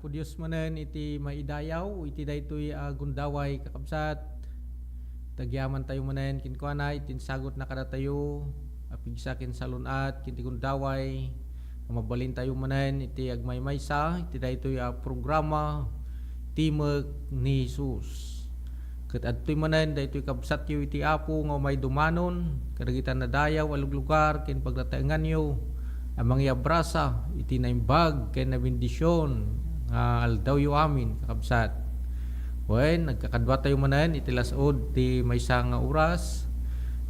Apo Dios manen iti maidayaw iti daytoy gundaway kakabsat. Tagyaman tayo manen kinkuana itin sagot na kada tayo apigsakin salunat kinti gundaway. Mabalin tayo manen iti agmaymaysa iti daytoy programa Timog ni Jesus. Ket adtoy manen daytoy kabsat yu iti Apo nga may dumanon kadagitan na dayaw alug lugar ken pagdataengan yu amang iabrasa iti naimbag ken na bendisyon nga aldaw yu amin kakabsat. Wen nagkakadwa tayo manen iti lasod ti maysa nga oras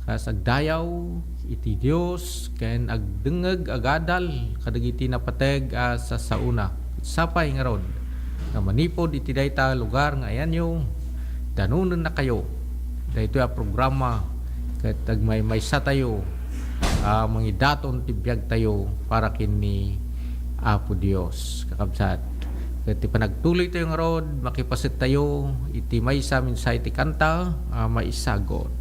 kas agdayaw iti Dios ken agdengeg agadal kadagiti napateg sa sauna. Sapay nga rod nga manipod iti dayta lugar nga ayan yu danunon na kayo. Daytoy programa ket agmaymaysa tayo mangidaton tibiyag tayo para kini Apo Dios kakabsat. Ket ti panagtuloy tayo nga rod makipaset tayo iti maysa minsa iti kanta maisagot.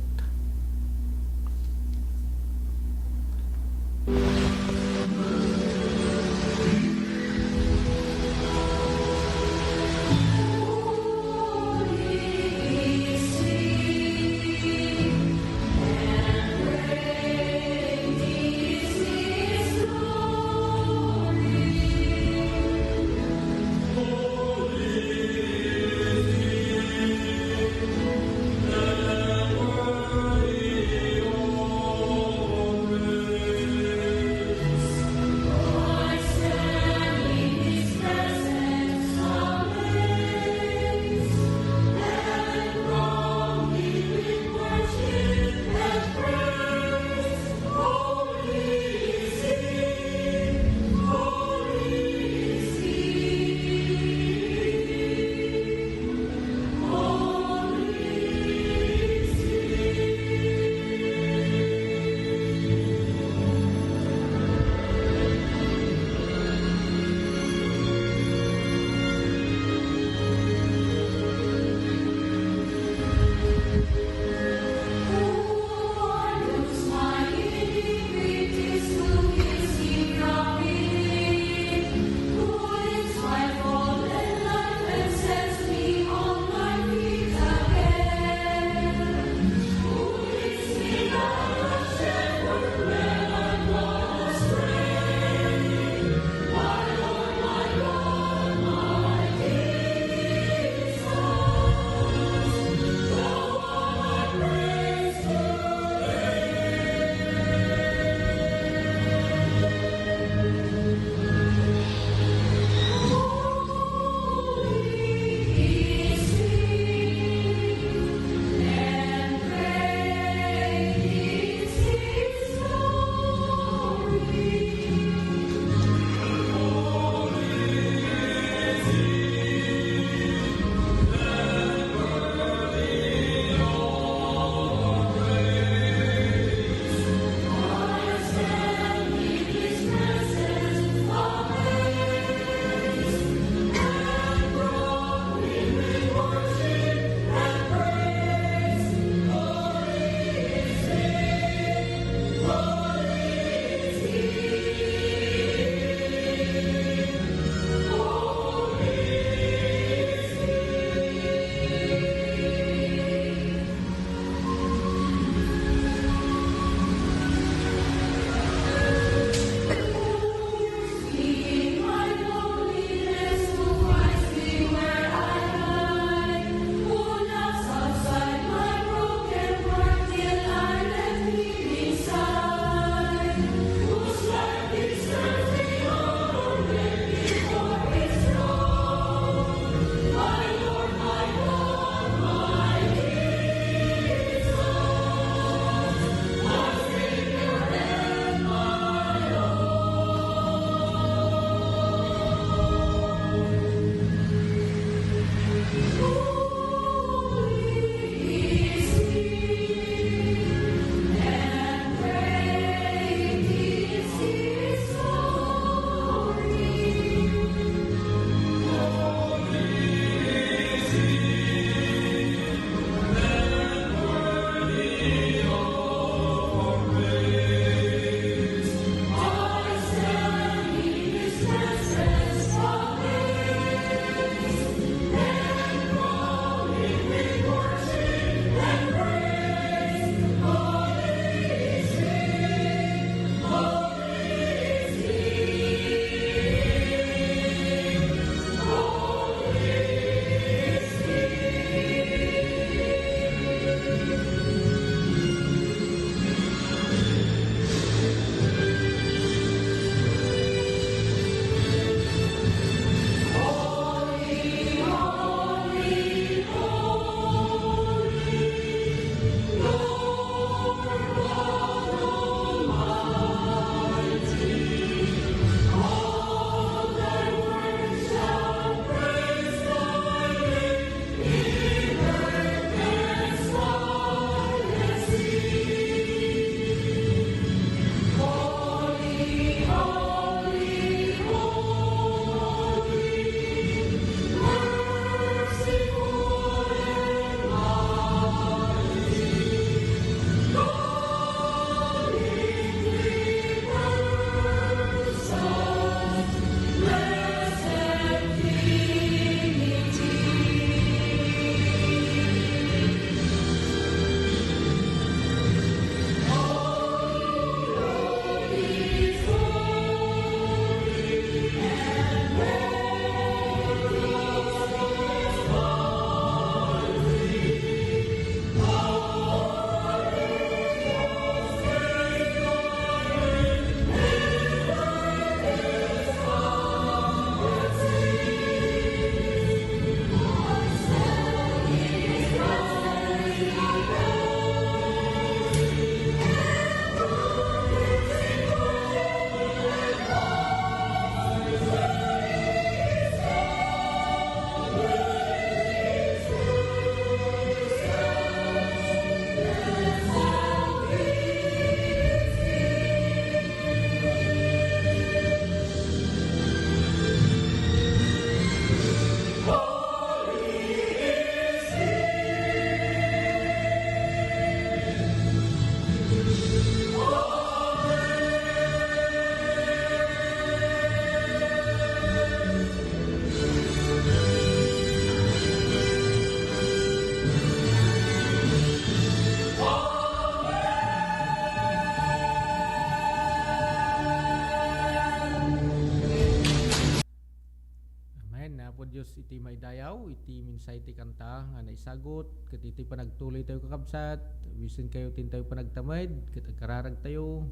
Diyos iti maidayaw, iti minsay ti kanta nga naisagot, ket iti panagtuloy tayo kakabsat, wisin kayo tin tayo panagtamad, ket agkararag tayo.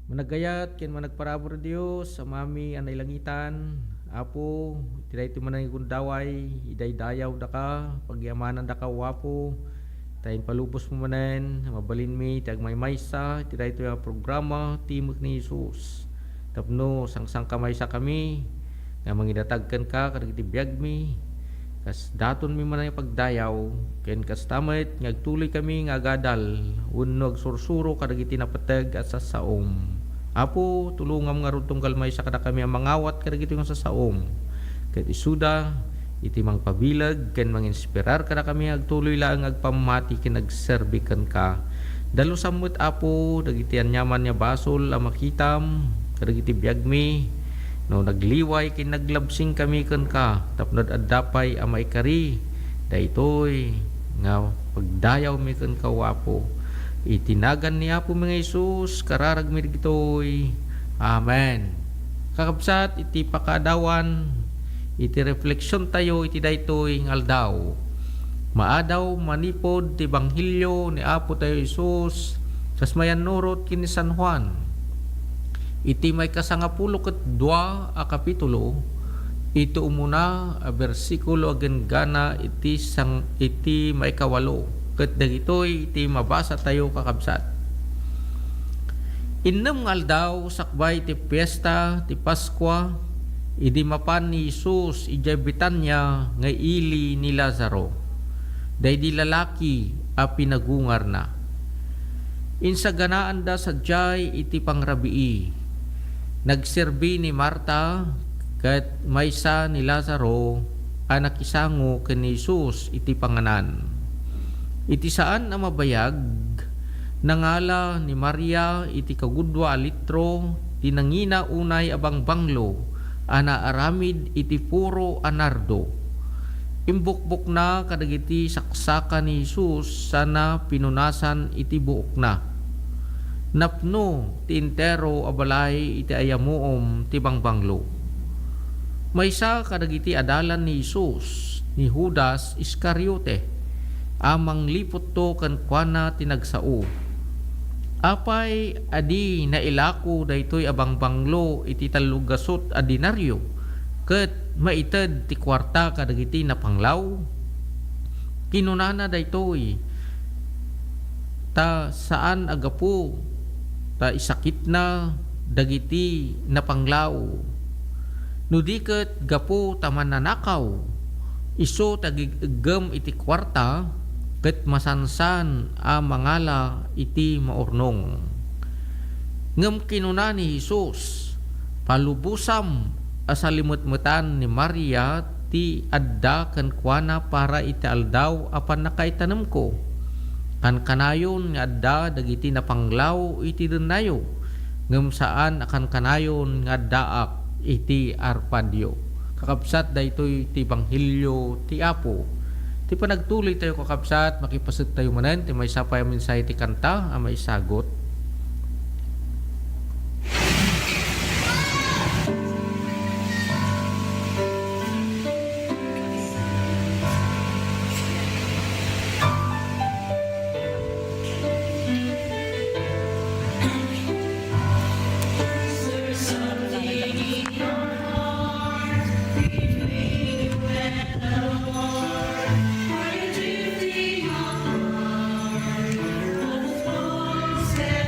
Managayat, ken managparabor Dios, sa mami anay langitan, Apo, iti daytoy manay gundaway, idaydayaw da ka, pagyamanan da ka wapo, tayin palubos mo manen, mabalin mi, tag may maysa, iti daytoy a programa, timok ni Jesus. Tapno, sang kamay sa kami, nga mangidatagkan ka, kadagiti biyag mi, kas daton mi manay pagdayaw, ken kas tamet, ngagtuloy kami nga agadal, unno agsursuro kadagiti napateg at sasaom. Apo, tulungam nga rutong kalmay sa kada kami ang mangawat kadagiti nga sasaom. Ket isuda, iti mangpabilag, ken manginspirar kada kami agtuloy lang agpamati ken agserbikan ka. Dalo samut Apo, dagiti anyaman nya basol a makitam, kadagiti biyag mi, no nagliway ken naglabsing kami ken ka, tapnod addapay a maikari, daytoy nga pagdayaw mi ken ka Apo. Itinagan ni Apo mga Isus, kararag mi digitoy. Amen. Kakabsat, iti pakadawan, iti refleksyon tayo, iti daytoy ngaldaw. Maadaw manipod ti Banghilyo ni Apo tayo Isus, sas mayan nurot kini San Juan. Iti may kasangapulo ket 2 a kapitulo, ito umuna a bersikulo agengana iti may kawalo. Ket dagitoy iti mabasa tayo kakabsat. Innem nga aldaw sakbay ti piyesta ti Paskwa, idi mapan ni Jesus ijay Betanya nga ili ni Lazaro. Daydi lalaki a pinagungar na. Insaganaan da sadyay iti pangrabii. Nagserbi ni Marta ket maysa ni Lazaro a nakisango ken ni Jesus iti panganan. Iti saan na mabayag, nangala ni Maria iti kagudwa a litro, tinangina unay abang banglo, ana aramid iti puro anardo. Imbukbuk na kadagiti saksaka ni Jesus, sana pinunasan iti buok na. Napno ti intero abalay iti ayamuom ti bangbanglo. Maysa kadagiti adalan ni Jesus, ni Judas Iscariote, amang lipot to kan kuana tinagsao. Apay adi na ilako daytoy abang banglo iti talugasot a dinaryo, ket maited ti kwarta kadagiti na panglaw. Kinunana daytoy, ta saan agapo, ta isakit na dagiti na panglaw. Nudiket gapo taman nanakaw, iso tagigem iti kwarta, ket masansan a mangala iti maurnong. Ngem kinuna ni Jesus, palubusam asalimutmutan ni Maria ti adda ken kuana para iti aldaw apan nakaitanam ko. Kan kanayon nga adda dagiti napanglaw iti denayo, ngem saan akan kanayon nga addaak iti arpadyo. Kakabsat daytoy ti Banghilyo ti Apo. Ti panagtuloy tayo kakabsat, makipasat tayo manan, ti may sapay minsay ti kanta, may sagot. Say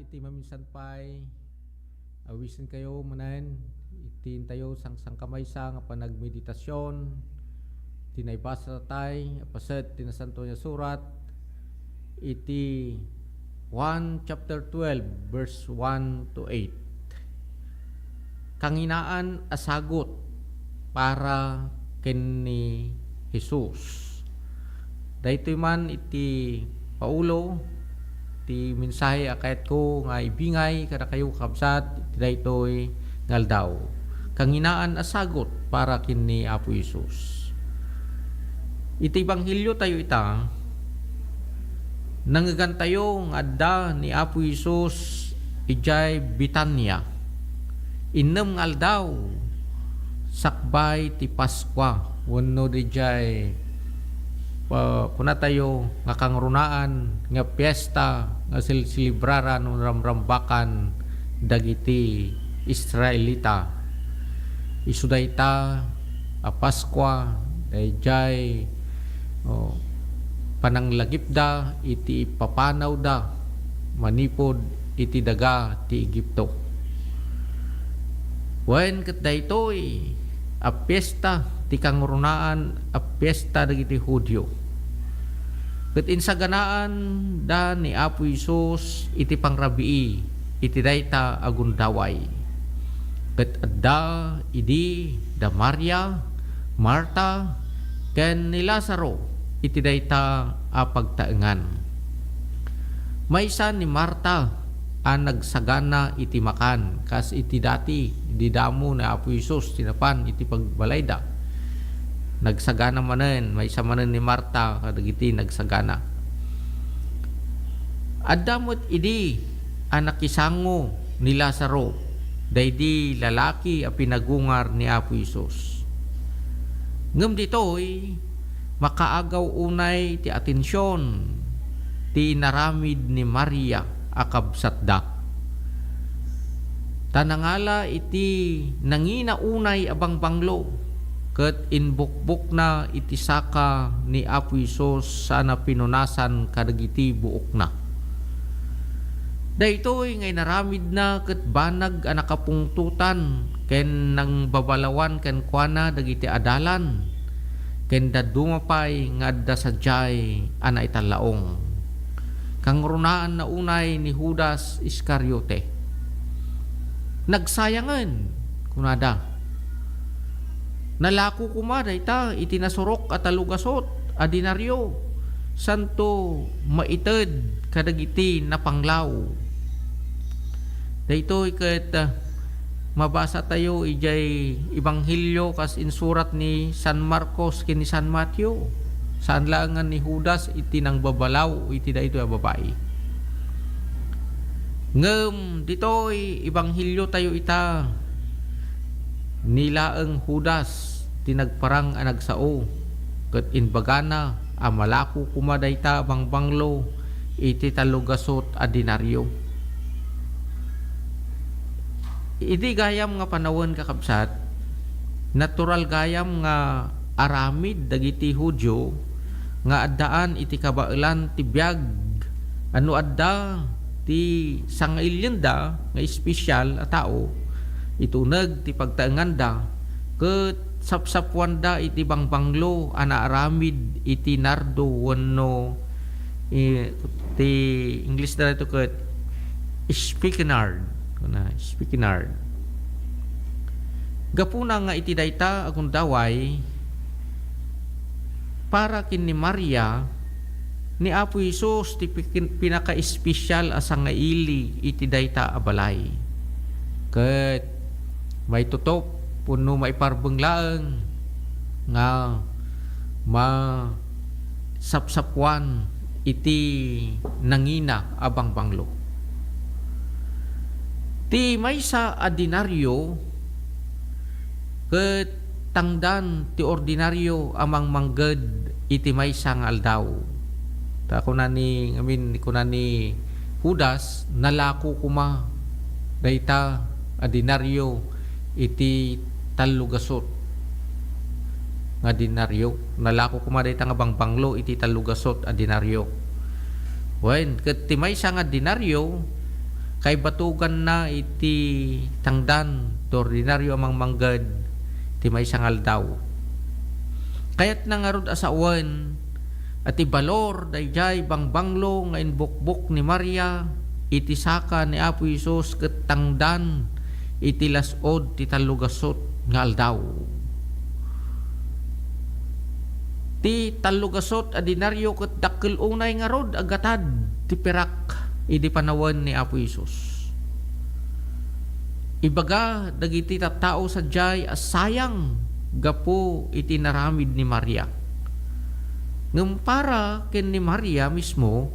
iti maminsan pay awisin kayo manan itin tayo sang kamaysa nga panagmeditasyon tinaybasa tay apaset tinasanto nga surat iti 1 chapter 12 verse 1 to 8 kanginaan asagot para ken Jesus daytoy man iti Paulo ti mensahe akayat ko nga ibingay kada kayo kabsat iti daytoy ngaldaw kanginaan asagot para ken Apo Jesus. Iti Ebanghelyo tayo ita nanggan tayo nga adda ni Apo Jesus ijay Bitanya innem ngaldaw sakbay ti Paskwa wenno dijay kuna tayo nga kangrunaan nga piyesta nga silibraran ng ramrambakan dagiti Israelita isuday ta a Paskwa dayjay pananglagip da iti papanaw da manipod iti daga ti Egipto wen ket daytoy a piyesta ti kangrunaan a piyesta dagiti Hudyo ket insaganaan da ni Apo Isus iti pangrabii iti dayta agundaway ket adda idi da Maria Marta ken ni Lazaro iti dayta a pagtaengan maysa ni Marta ang nagsagana iti makan kas iti dati di damo na Apo Isus tinapan iti pagbalayda nagsagana manen maysa manen ni Marta kadagiti nagsagana addamot idi anak isango ni Lazaro daydi lalaki a pinagungar ni Apo Isus ngem ditoy makaagaw unay ti atensyon ti naramid ni Maria akabsatda tanangala iti nangina unay abang banglo ket inbukbuk na iti saka ni Apo Isus sana pinunasan kadagiti buok na daytoy ngay naramid na ket banag a nakapungtutan ken nang babalawan ken kuana dagiti adalan kenda dumapay nga adda sadyay ana italaong. Kang runaan na unay ni Judas Iscariote. Nagsayangan kunada. Nalaku kumada ita itinasurok at alugasot adinaryo santo maited kadagiti na panglaw. Daytoy ket mabasa tayo ijay Ebanghelyo kas insurat ni San Marcos kini San Mateo. Saan langan ni Judas iti nang babalaw iti daytoy a babae. Ngem ditoy Ebanghelyo tayo ita nilaeng Judas tinagparang anagsao ket inbagana amalaku kumadayta bangbanglo iti talugasot a dinaryo. Iti gayam nga panawon kakabsat, natural gayam nga aramid dagiti Hudyo nga addaan iti kabailan ti biag ano adda ti sangailyenda nga espesyal a tao ituneg ti pagtaenganda ket sapsapwanda iti bangbanglo ana aramid iti nardo wenno ti English na ito ket spikenard na spikenard. Gapuna nga iti dayta akong daway para kin ni Maria ni Apo Isus ti pinaka-espesyal asa nga ili iti dayta abalay. Ket may tutop puno may parbenglaeng nga sapsapwan iti nangina abang banglo. Ti maysa a dinaryo ket tangdan ti ordinaryo amang mangged iti maysa nga aldaw. Ta kunani kunani Judas nalaku kuma dayta a dinaryo iti talugasot nga dinaryo. Nalaku kuma dayta nga bangbanglo iti talugasot a dinaryo. Wen ket ti maysa nga dinaryo kay batugan na iti tangdan to ordinaryo amang mangged ti maysa nga aldaw. Kayat nangarod asawan at ibalor dayjay bangbanglo nga inbukbuk ni Maria iti saka ni Apo Isus ket tangdan iti lasod ti talugasot nga aldaw. Ti talugasot a dinaryo ket dakkel unay nga rod agatad ti perak iti panawan ni Apo Isus. Ibaga dagiti tattao sadyay asayang gapo iti naramid ni Maria. Ngem para ken ni Maria mismo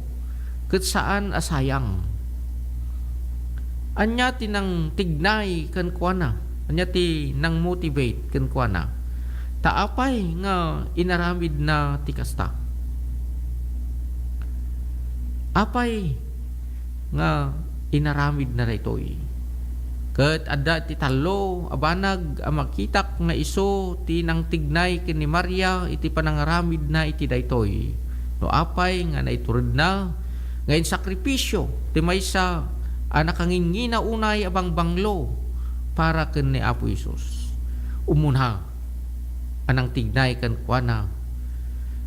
ket saan asayang. Anya tinang tignay ken kuana, anya ti nang motivate ken kuana. Taapay nga inaramid na ti kasta. Apay nga inaramid na raytoy. Ket adda ti tallo abanag a makitak nga iso ti nang tignay ken ni Maria iti panangaramid na iti daytoy. No apay nga naitured na nga sakripisyo ti maysa a nakangingina unay abang banglo para ken ni Apo Isus. Umunha anang tignay ken kuana.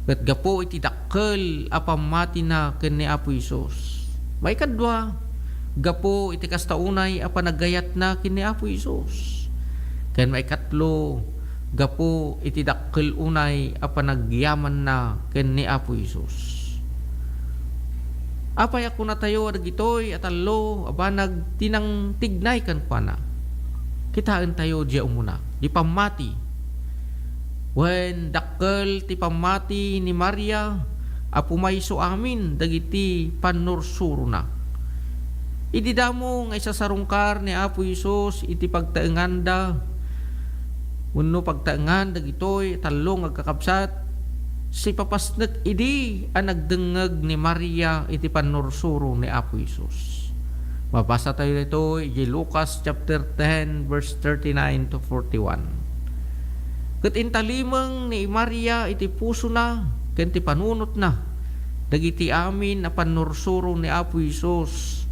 Ket gapo iti dakkel a pamati na ken ni Apo Isus. May kadwa, gapo iti kastaunay a panagayat na kini Apo Isus. Ken may katlo, gapo iti dakkel unay a panagyaman na ken ni Apo Isus. Apay ako na tayo adagitoy at allo abanag tinang tignay kan pana. Kitaan tayo diya umuna, di pamati. Wen dakkel ti pamati ni Maria apumayso amin dagiti panursuro na. Idi damo nga isasarungkar ni Apo Isus iti pagtaenganda wenno pagtaengan dagitoy talong agkakabsat si papasnek idi ang nagdengeg ni Maria iti panursuro ni Apo Isus. Mabasa tayo dito iti Lucas chapter 10 verse 39 to 41. Ket intalimeng ni Maria iti puso na ken ti panunot na dagiti amin a panursuro ni Apo Isus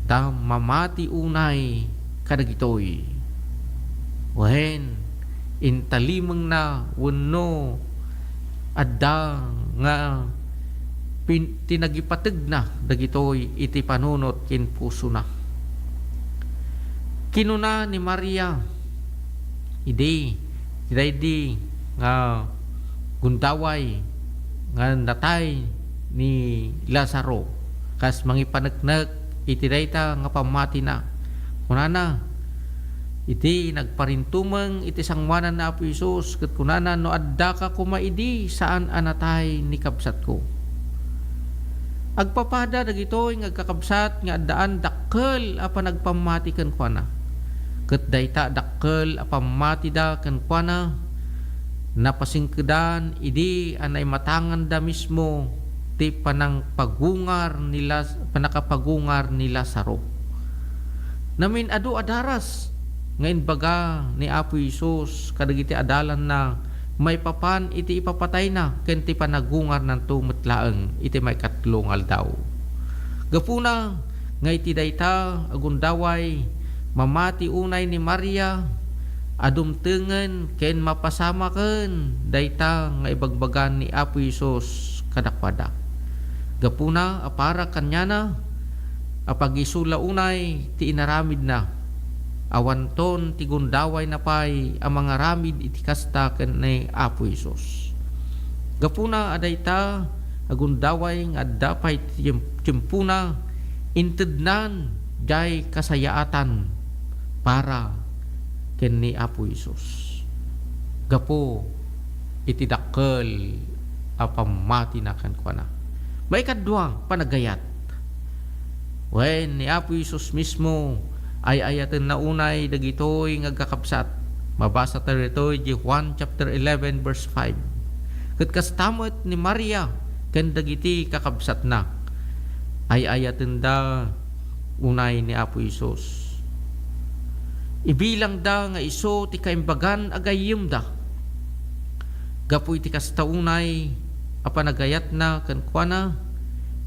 ta mamati unay kadagitoy. Wen intalimeng na wenno adda nga tinagipateg na dagitoy iti panunot ken puso na. Kinuna ni Maria idi nga gundaway nga natay ni Lazaro kas mangipaneknek iti dayta nga pamati na. Kunana iti nagparintumeng iti sangwanan na Apo Isus ket kunana no adda ka kumaidi saan anatay ni kabsat ko. Agpapada dagitoy nga kakabsat nga addaan dakkel a panagpamati ken kuana. Ket dayta dakkel a pamati da ken kuana napasingkedan idi anay matangan da mismo ti panakapagungar ni Lazaro. Namin adu adaras ngayon baga ni Apo Isus kadagiti adalan na may papan iti ipapatay na ken ti panagungar ng tumetlaeng iti may katlong aldaw. Gapuna nga iti dayta agundaway mamati unay ni Maria adumtengen ken mapasama ken dayta nga ibagbagan ni Apo Isus kadakpada. Gapuna apara kanyana apagisula unay ti inaramid na awanton ti gundaway na pay ang mga ramid iti kasta ken ni Apo Isus. Gapuna adayta agundaway nga adda pay tiempuna intednan jay kasayaatan para ken ni Apo Isus. Gapo iti dakkel a pamati na ken kuana. May kadwa panagayat. Wen ni Apo Isus mismo ay ayaten na unay dagitoy nga kakabsat. Mabasa tayo ito Juan chapter 11 verse 5. Ket kastamot ni Maria ken dagiti kakabsat na ay ayaten da unay ni Apo Isus. Ibilang da nga iso ti kaimbagan agayem da. Gapu iti kastaunay apanagayat na ken kuana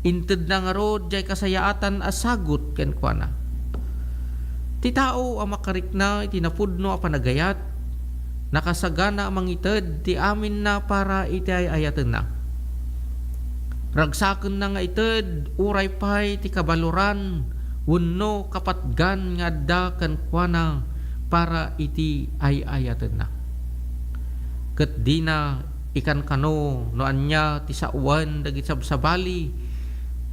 inted na nga rod jay kasayaatan asagot ken kuana. Ti tao ang makarik na itinapudno a panagayat nakasagana ang mangited ti amin na para iti ayaten na. Ragsaken na nga ited uray pay ti kabaluran wenno kapatgan nga adda ken kuana para iti ayaten na. Ket dina ikan kano no anya ti sauan dagiti sabsabali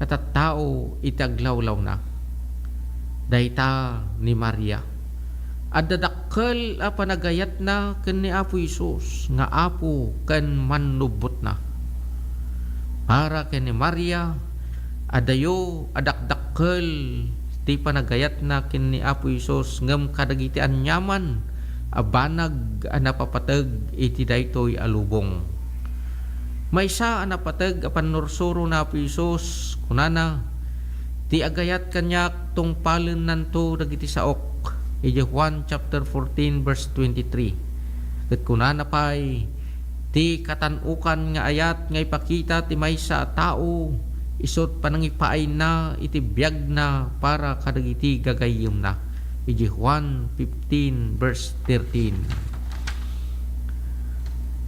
at tao iti aglawlaw na. Dayta ni Maria adda dakkel a panagayat na ken ni Apo Isus nga apo ken manubot na. Para ken ni Maria adayo adakdakkel ti panagayat na ken ni Apo Isus ngem kadagiti anyaman abanag a napapateg iti daytoy alubong. Maysa a napateg a panursuro na Apo Isus kunana ti agayat kanyak tungpalen nanto dagiti saok. Juan chapter 14 verse 23. Ket kunana pay ti katanukan nga ayat nga ipakita ti maysa a tao isot panangipaay na iti biag na para kadagiti gagayem na. Juan 15 verse 13.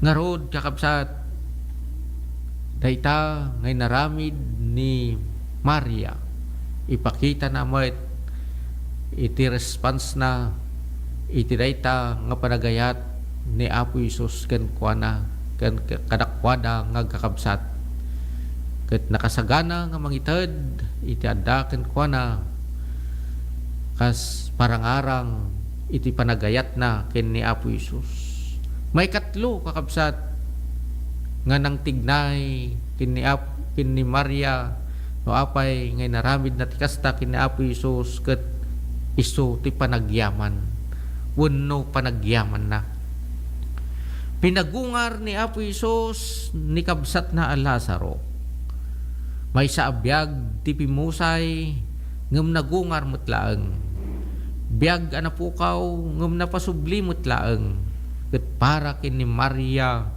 Ngarod kakabsat dayta ngay naramid ni Maria ipakita na mo iti response na iti dayta nga panagayat ni Apo Isus ken kuana ken kadakwada nga kakabsat ket nakasagana nga mangited iti adda ken kuana kas parangarang iti panagayat na ken ni Apo Isus. May katlo kakabsat nga nang tignay ken ni Maria no apay ngay naramid na ti kasta ken ni Apo Isus ket isu ti panagyaman wenno panagyaman na. Pinagungar ni Apo Isus ni kabsat na a Lazaro. May saabiyag ti pimusay ngem nagungar metlaeng. Biag anapukaw ngem napasubli metlaeng. Ket para ken ni Maria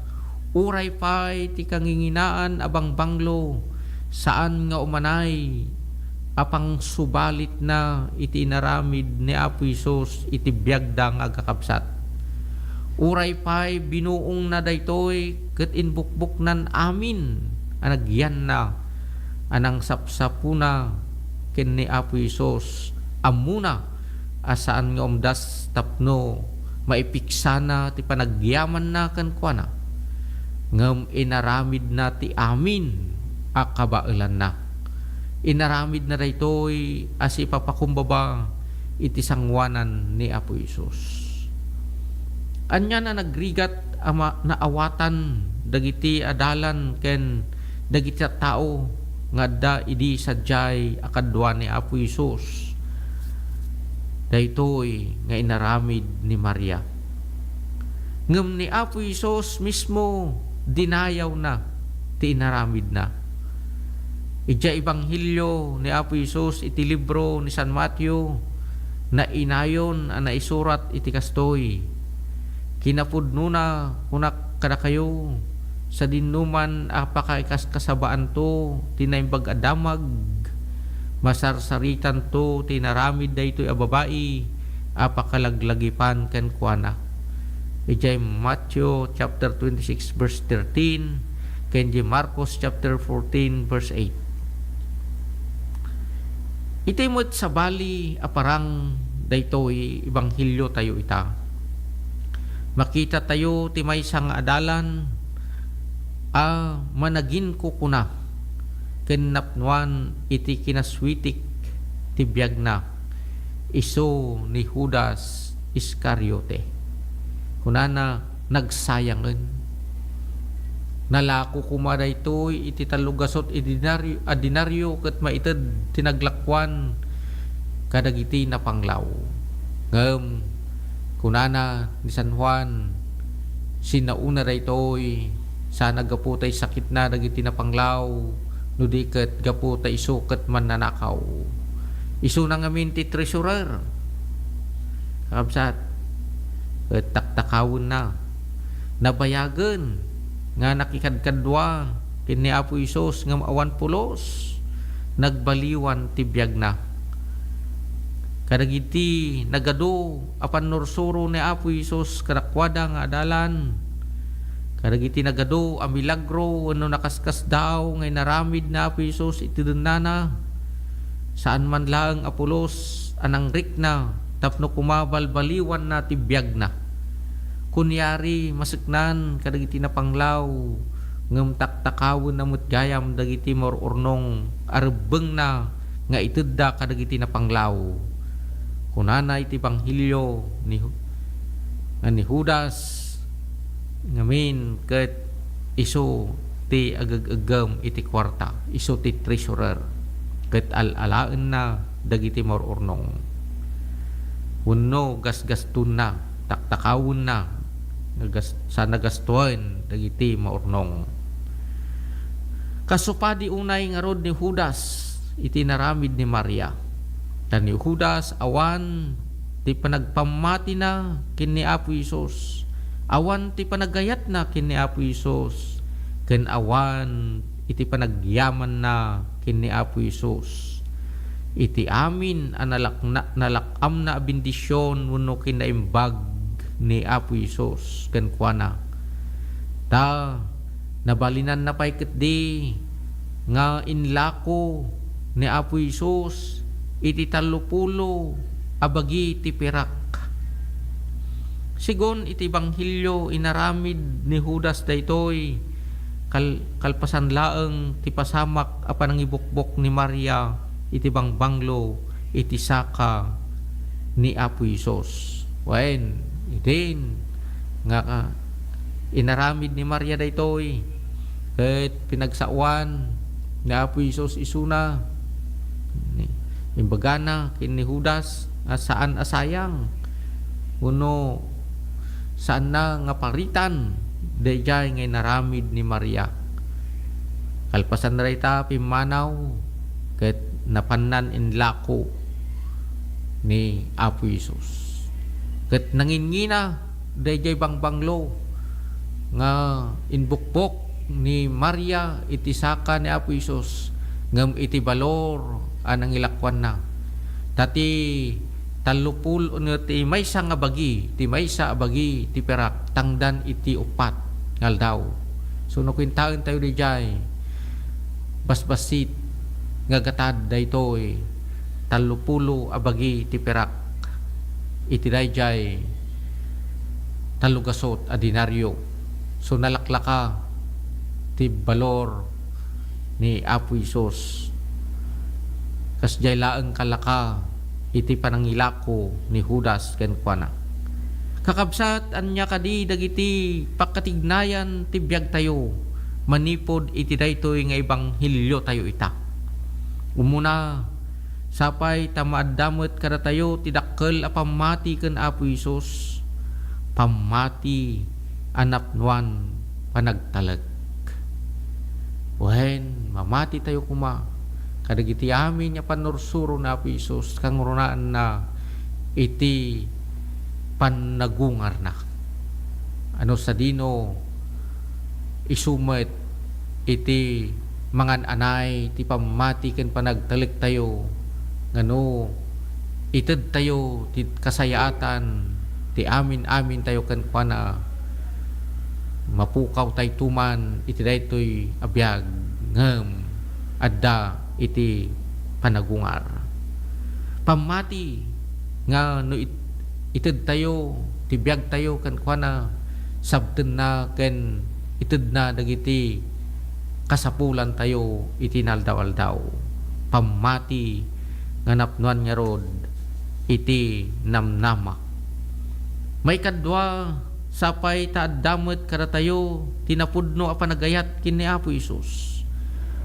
uray pay ti kanginginaan abang banglo saan nga umanay apang subalit na iti inaramid ni Apo Isus iti biagda nga kakabsat. Uray pa'y binuong na daytoy ket inbukbuknan amin anagyan na anang sapsapuna ken ni Apo Isos amuna asaan nga umdas tapno maipiksana ti panagyaman na kan kuana ngem inaramid na ti amin akabailan na inaramid na daytoy as ipapakumbaba iti sangwanan ni Apo Isos. Anya na nagrigat ama naawatan dagiti adalan ken dagiti tao nga da idi sadyay akadwa ni Apo Isos. Daytoy nga inaramid ni Maria. Ngem ni Apo Isos mismo dinayaw na ti inaramid na. Ija Ebanghelyo ni Apo Isos iti libro ni San Mateo na inayon na isurat iti kastoy. Kinapudno na kunak kada kayo sa dinuman apakaikas kasabaan to tinaimbag adamag masarsaritan to tinaramid daytoy a babae apakalaglagipan ken kuana. Ijay Matthew chapter 26 verse 13 ken Marcos chapter 14 verse 8. Iti mo't sa bali aparang daytoy ebanghelyo tayo ita. Makita tayo ti maysang adalan managin ko kuna ken napnuan iti kinaswitik ti biag na iso ni Judas Iscariote. Kunana nagsayangen nalako kuma daytoy iti talugasot dinaryo ket maited tinaglakwan kadagiti napanglaw. Ngem kunana ni San Juan sinauna daytoy sana gaputay sakit na dagiti napanglaw no di ket gaputay isu ket mannanakaw. Isu na ngamin ti treasurer kabsat ket taktakawon na nabayagen nga nakikadkadwa ken ni Apo Isos ngem awan pulos nagbaliwan ti biag na. Kadagiti nagado apan nursuro ni Apo Isos kadakwada nga adalan. Kadagiti nagado a milagro wenno nakaskas daw nga naramid na Apo Isos iti denana. Saan man lang apulos anang rikna tapno kumabalbaliwan na ti biag na. Kunyari masiknan kadagiti napanglaw ngem taktakawon na gayam dagiti morurnong arbeng na nga itedda kadagiti napanglaw. Kunana iti Ebanghelyo ni Judas ngamin ket iso ti agagagam iti kwarta iso ti treasurer ket alalaen na dagiti morurnong wenno gasgastun na taktakawon na sa nagastuan dagiti maurnong. Kasupadi unay nga rod ni Judas iti naramid ni Maria. Dan ni Judas awan ti panagpamati na ken ni Apo Isos. Awan ti panagayat na ken ni Apo Isos. Ken awan iti panagyaman na ken ni Apo Isos. Iti amin nalakam na bendisyon wenno kinaimbag ni Apo Isos ken kuana. Ta nabalinan na pay ket di nga inlako ni Apo Isos iti 30 abagi ti perak. Sigon iti Ebanghelyo inaramid ni Judas daytoy kalpasan laeng ti pasamak a panangibukbok ni Maria iti bangbanglo iti saka ni Apo Isos. Wen idin nga inaramid ni Maria daytoy ket pinagsawan ni Apo Isos isuna imbagana ken ni Judas saan asayang uno saan na nga paritan dayjay nga naramid ni Maria. Kalpasan na rayta pimanaw ket napannan inlako ni Apo Isos ket nangingina dayjay bangbanglo nga inbukbok ni Maria iti saka ni Apo Isos ngem iti balor anang ilakwan na tati talupul uno ti maysa nga bagi, ti maysa abagi ti perak tangdan iti upat ngal daw. So no kwintaen tayo di jay basbasit nga gatad daytoy talupulo abagi ti perak iti dayjay talugasot a dinaryo. So nalaklaka ti balor ni Apo Isos kas jay laeng kalaka iti panangilako ni Judas ken kuana. Kakabsat anya kadi dagiti pakatignayan ti biag tayo manipod iti daytoy nga ebanghelyo tayo ita. Umuna sapay tamaaddamet kada tayo ti dakkel a pamati ken Apo Isos, pamati anapnuan panagtalag. Wen mamati tayo kuma kadagiti amin nga panursuro na Apo Isos kang runaan na iti panagungar na. Ano sa dino isumet iti mangan anay ti pamati ken panagtalag tayo ngano ited tayo ti kasayaatan ti amin tayo ken kuana mapukaw tay tuman iti daytoy abiyag ngem adda iti panagungar. Pamati nga no ited tayo ti biag tayo ken kuana sabten na ken ited na dagiti kasapulan tayo iti naldaw-aldaw. Pamati nga napnuan nga rod iti namnama. May kadwa sapay taaddamet kada tayo tinapudno a panagayat ken ni Apo Isos.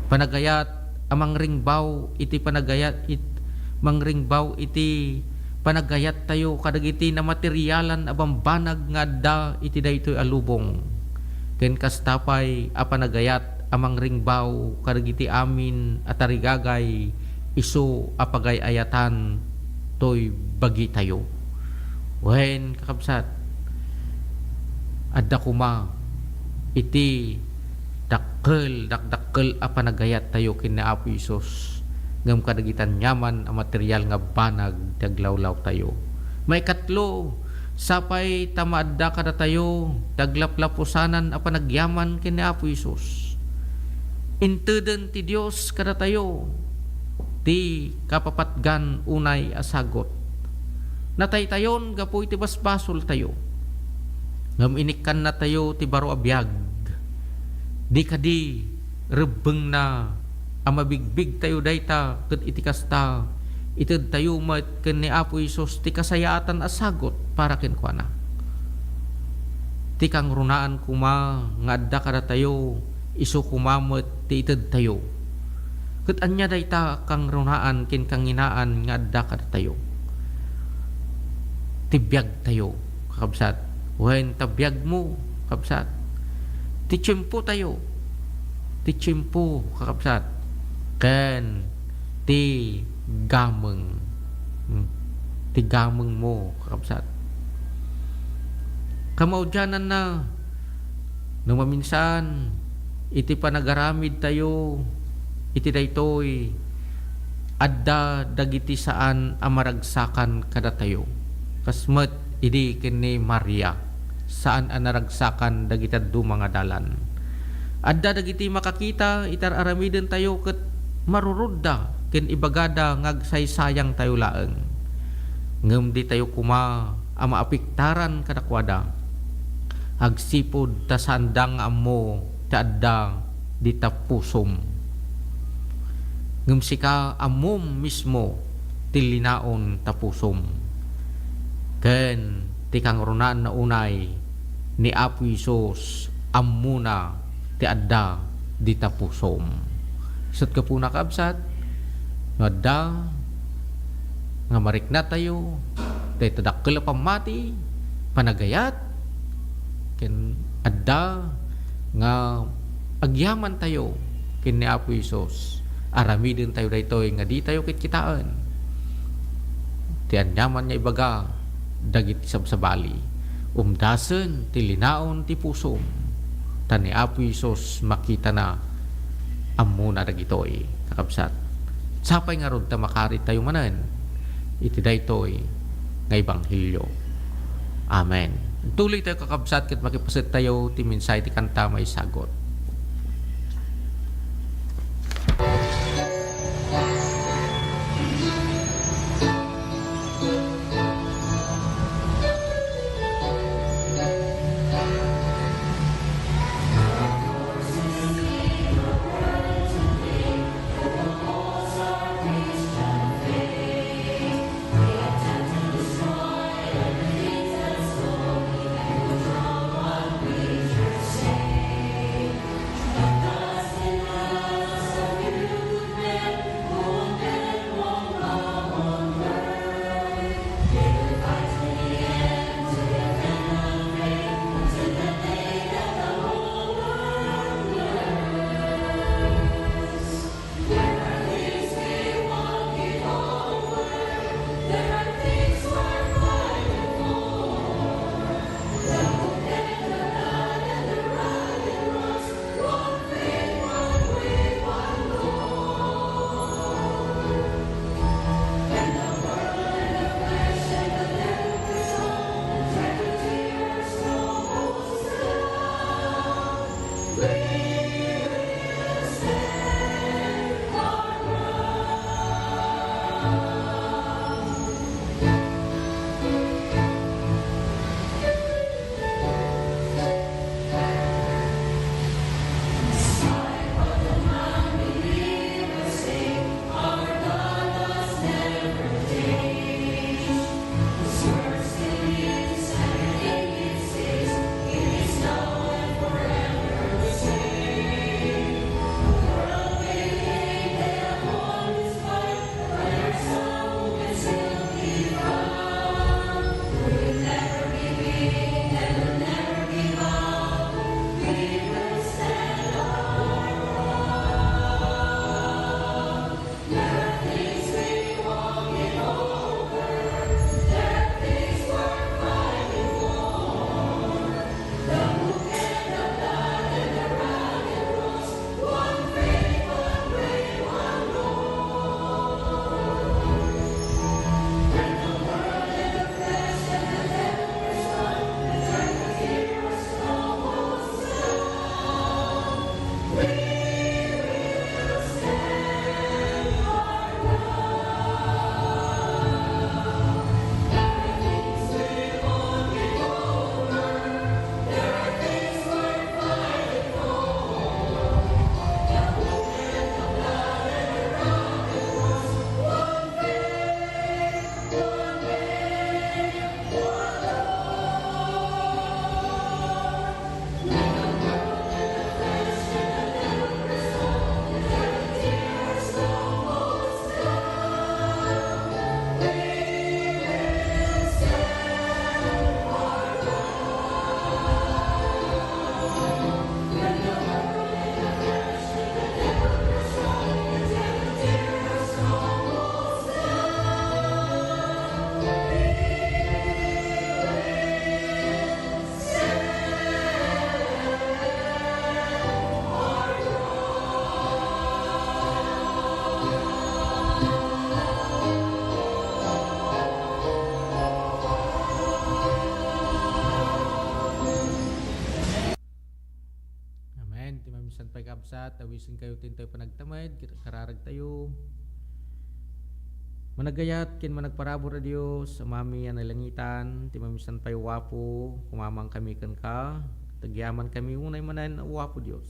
Panagayat amang ringbaw iti panagayat mangringbaw iti panagayat tayo kadagiti na materyalan a bambanag nga adda iti daytoy alubong. Ken kastapay a panagayat amang ringbaw kadagiti amin at tarigagay isu a pagayayatan toy bagi tayo. Wen kakabsat adda kuma iti dakkel a panagayat tayo ken ni Apo Isos ngem kadagitan nyaman a material nga banag taglawlaw tayo. May katlo sapay tamaadda kada tayo taglaplapusanan a panagyaman ken ni Apo Isos. Inteden ti Dios kada tayo ti kapapatgan unay asagot. Natay tayon gapu iti basbasol tayo. Ngam inikkan na tayo ti baro abiyag. Di kadi rebeng na amabigbig tayo dayta ket iti kasta ited tayo met ken ni Apo Isos ti kasayaatan asagot para ken kuana. Ti kang runaan kuma nga adda kada tayo isu kumamet ti ited tayo. Ket anya dayta kang runaan ken kang inaan nga adda kada tayo. Tibiyag tayo kakabsat. Wen tabiyag mo kakabsat. Ti tiyempo tayo. Ti tiyempo kakabsat. Ken ti gameng. Ti gameng mo kakabsat. Kamaudyanan na no maminsan iti panagaramid tayo iti daytoy adda dagiti saan amaragsakan kada tayo. Kasmet idi ken ni Maria saan anaragsakan dagiti addu mga dalan. Adda dagiti makakita itar aramiden tayo ket marurudda ken ibagada ngagsaysayang tayo laeng. Ngem di tayo kuma ama apiktaran kadakwada. Agsipod ta sandang ammo ta adda di tapusom. Ngem sika amom mismo tilinaon tapusom. Ken ti kang runaan na unay ni Apo Isos ammuna ti adda di tapusom. Isut ka po nakabsat no adda nga marikna tayo tay tadakkel a pamati panagayat ken adda nga agyaman tayo ken ni Apo Isos. Aramiden tayo daytoy nga di tayo kitkitaan. Ti anyaman nga ibaga dagiti sabsabali. Umdasen ti linaon ti pusom. Tani Apo Isos makita na ammo na dagitoy kakabsat. Sapay nga rod ta makari tayo manen. Iti daytoy nga Ebanghelyo. Amen. Tuloy tayo kakabsat ket makipasit tayo ti minsay ti kanta may sagot. Kabsat, awisin kayo tintayo panagtamad, kararag tayo. Managayat, kin managparabor a Diyos, sa mami ang nalangitan, timamisan tayo wapo, kumamang kami kan ka, tagyaman kami unay manan, wapo Diyos.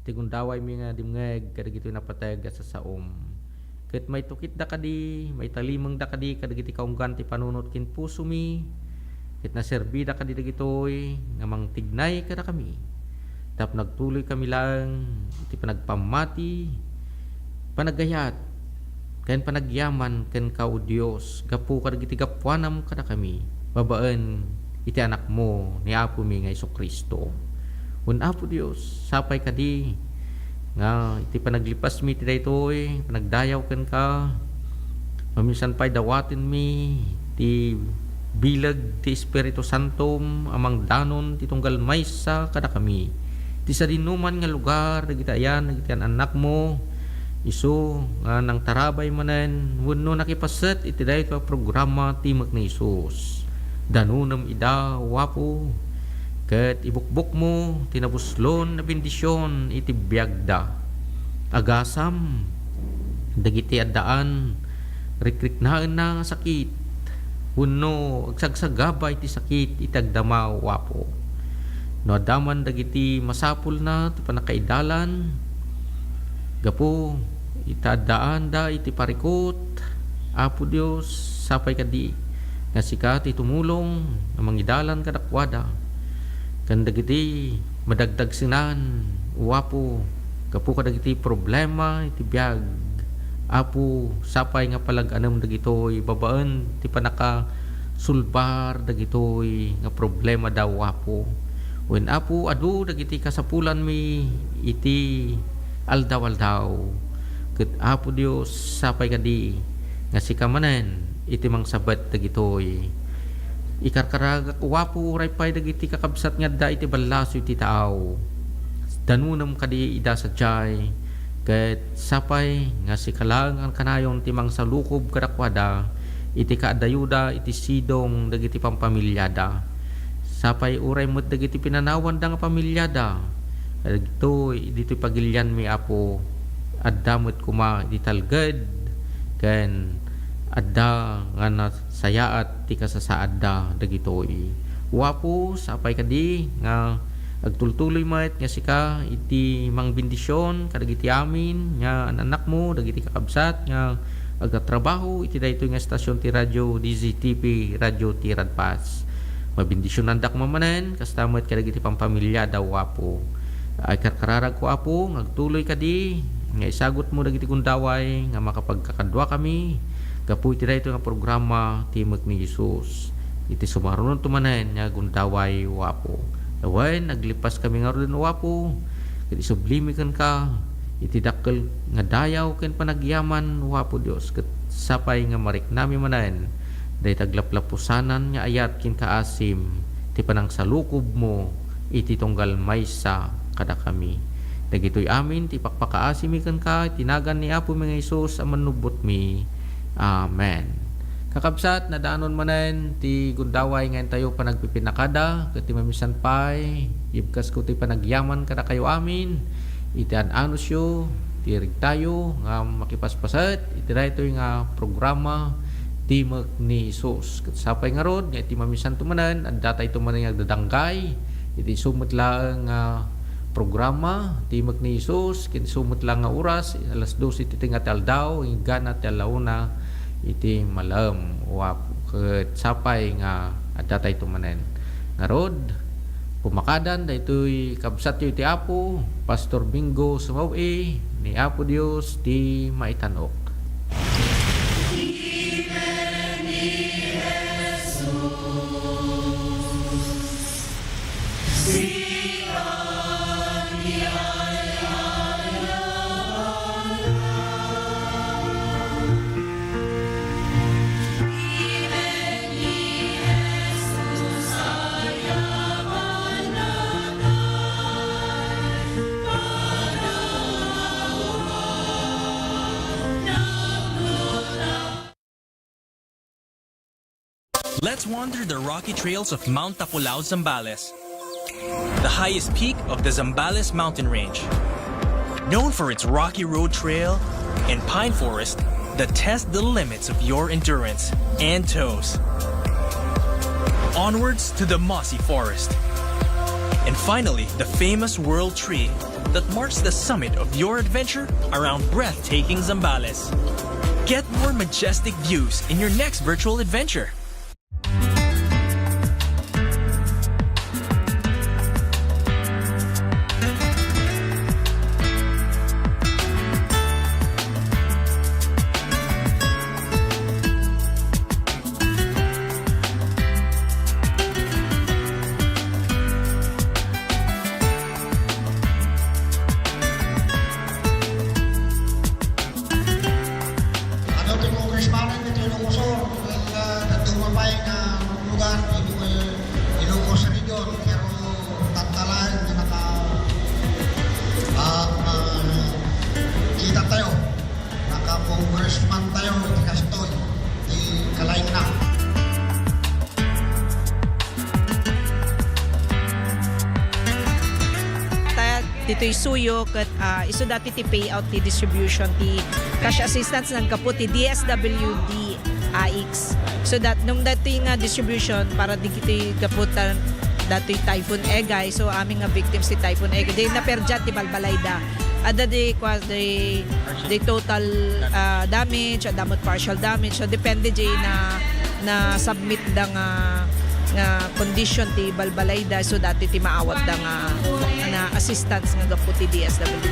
Tigundaway mi nga dimngeg, kadagito napatag sa saom. Kat may tukit da kadi, may talimang da kadi, kadagiti kaunggan ti panunot kin puso mi, kat naserbi da kadi dagitoy, nga mang tignay kada kami. Tap nagtuloy kami lang, iti panagpamati, panagayat, ken panagyaman, ken kao Diyos, gapu kadag iti gapuanam kada kami, babaan, iti anak mo, ni Apo mi nga Jesucristo. Un Apo Diyos, sapay kadi, nga iti panaglipas mi ti daytoy, panagdayaw ken ka, mamisan pa'y dawatin mi, ti bilag ti Espiritu Santo, amang danon, ti tunggal maysa kada kami, ti sa dinuman nga lugar, nagitayan anak mo, Isu nga nang tarabay manen wenno nakipaset iti daytoy programa Timog ni Isus. Danunam ida wapo ket ibukbuk mo tinabuslon na bendisyon iti biagda. Agasam dagiti addaan rikriknaan na nga sakit. Wenno agsagsagaba iti sakit itagdama wapo. No adaman dagiti masapul na ti panakaidalan gapo itadaan da iti parikot Apo Dios sapay kadi nga sikat itumulong na mangidalan kadakwada kan dagiti madagdag sinan wapo gapo kadagiti problema iti biag Apo sapay nga palag-anam dagitoy babaan ti panaka sulbar dagitoy nga problema daw wapo wen Apo adu dagiti kasapulan mi iti aldaw-aldaw ket Apo Dios sapay kadi nga sikamanen iti mangsabat dagitoy ikarkaragak wapo uray pay dagiti kakabsat nga da iti ballaso iti taaw danunam kadi ida sa jay ket sapay nga sikalangan kanayon ti mangsalukob kadakwada iti kaadayuda iti sidong dagiti pampamilyada sapay uray met dagiti pinanawan da nga pamilyada dito'y pagilyan mi Apo addamot kuma di talged ken adda nga nasayaat ti kasasaad da dagitoy wapo sapay kadi nga agtultuloy met nga sika iti mangbendisyon kadagiti amin nga anak mo dagiti kakabsat nga agatrabaho iti daytoy nga estasyon ti radyo DZTP RADYO TIRAD Pass mabendisyonan dak mamanen kastamet kadagiti pampamilya daw wapo ay karkararag ko Apo ngagtuloy kadi nga isagot mo dagiti gundaway nga makapagkakadwa kami gapu iti daytoy nga programa Timog ni Jesus iti sumarunon tumanen nga gundaway wapo awen naglipas kami nga ron wapo ket sublimi ken ka iti dakkel nga dayaw ken panagyaman wapo Dios ket sapay nga mariknami manen day taglaplapusanan nga ayat kin kaasim ti panangsalukob mo iti tunggal maysa kada kami dagitoy amin ti pakpakaasimi ken ka tinagan ni Apo mga Hesus a manubot mi. Amen. Kakabsat nadaanon manen ti gundaway nga tayo panagpipinakada ket ti mamisan pay ibkas ko ti panagyaman kada kayo amin iti anusyo ti tayo nga makipaspasat iti daytoy nga programa Timog ni Jesus ket sapay nga rod nga iti mamisan tumanen adda tay tumanen nga dadanggay iti sumut lang programa Timog ni Jesus ken sumut lang nga oras alas 12 iti tingat aldaw hinggan at alauna iti malam ket sapay nga adda tay tumanen nga rod pumakadan daytoy kabsat iti Apo Pastor Bingo Sumawi ni Apo Dios ti maitanok. Let's wander the rocky trails of Mount Tapulao, Zambales, the highest peak of the Zambales mountain range. Known for its rocky road trail and pine forest that test the limits of your endurance and toes. Onwards to the mossy forest. And finally, the famous world tree that marks the summit of your adventure around breathtaking Zambales. Get more majestic views in your next virtual adventure. tayo di kaston, di kalain na. Dito'y suyo kat iso dati ti payout ti distribution ti cash assistance ng kapo ti DSWD AX. So nung dati nga distribution para di kiti kaputan dati Typhoon Egay, so aming nga victims ti Typhoon Egay di naperjat ti Balbalayda. Ada di total damage, adamot partial damage, so depende di na submit da nga condition ti Balbalayda, so dati ti maawat da nga na assistance nga gapu ti DSWD.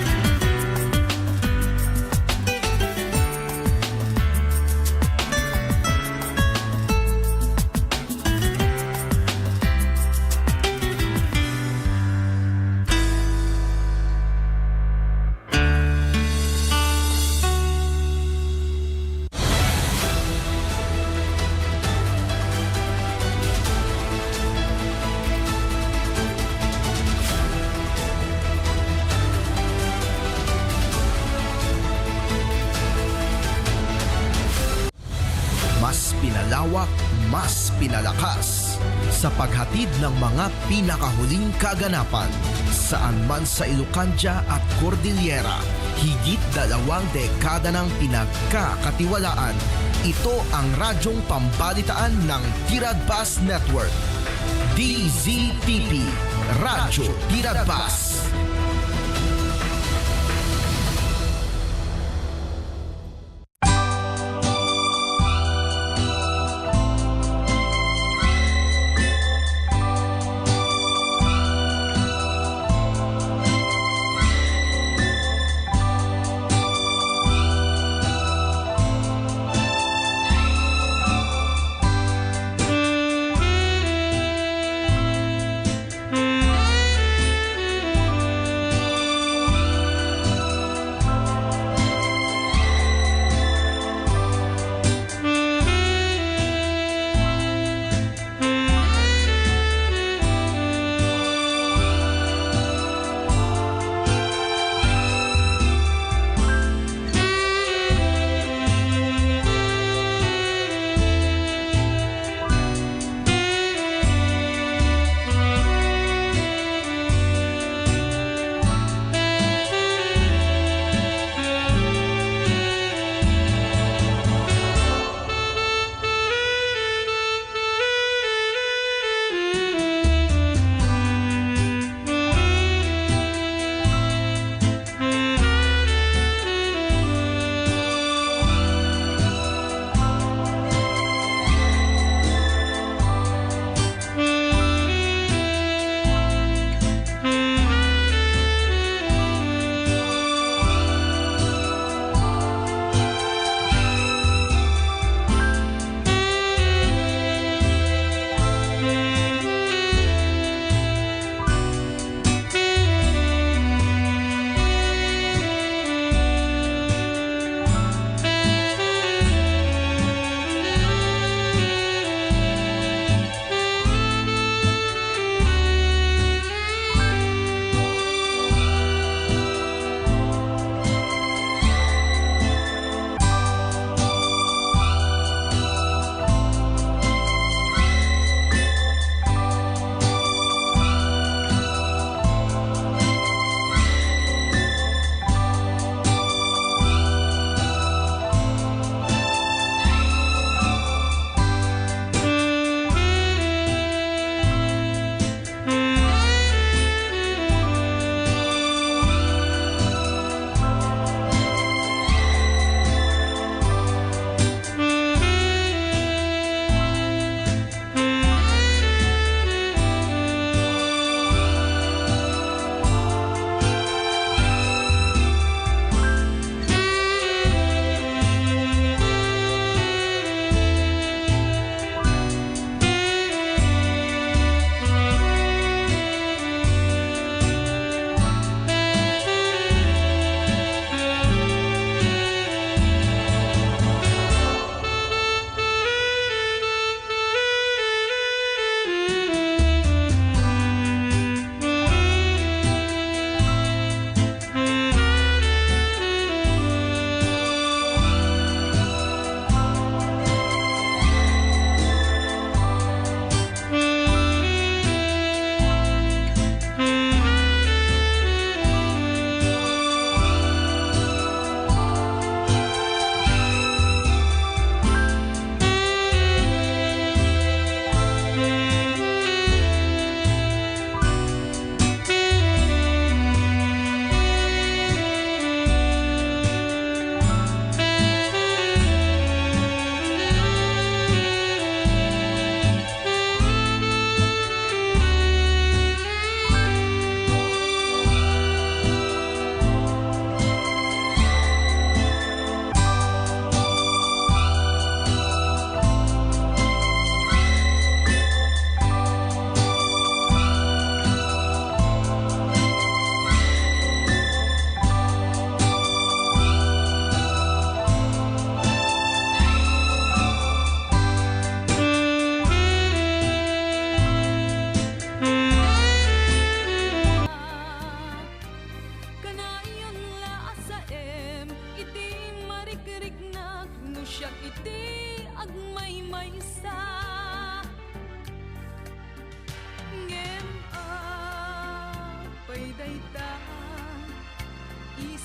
Mas pinalawak, mas pinalakas sa paghatid ng mga pinakahuling kaganapan saan man sa Ilocanja at Cordillera. Higit 2 dekada ng pinagkakatiwalaan. Ito ang radyong pambalitaan ng Tirad Bus Network. DZTP RADYO TIRAD Bus.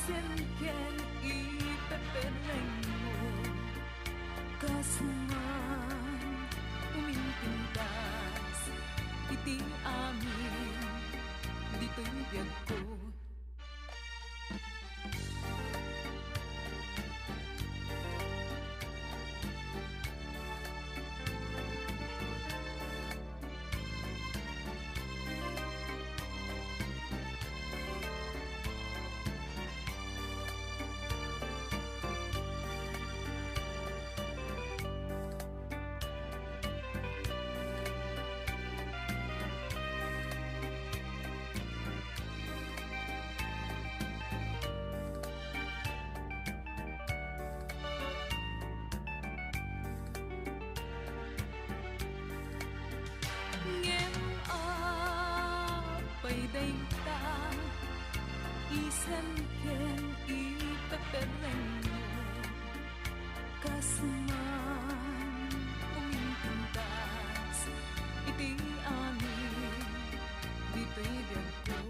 isen ken ipepereng mo kasman umintindas iti amin dito'y biyag ko. Dayta isen ken ipepereng mo kasman umintindas iti amin dito'y biyag ko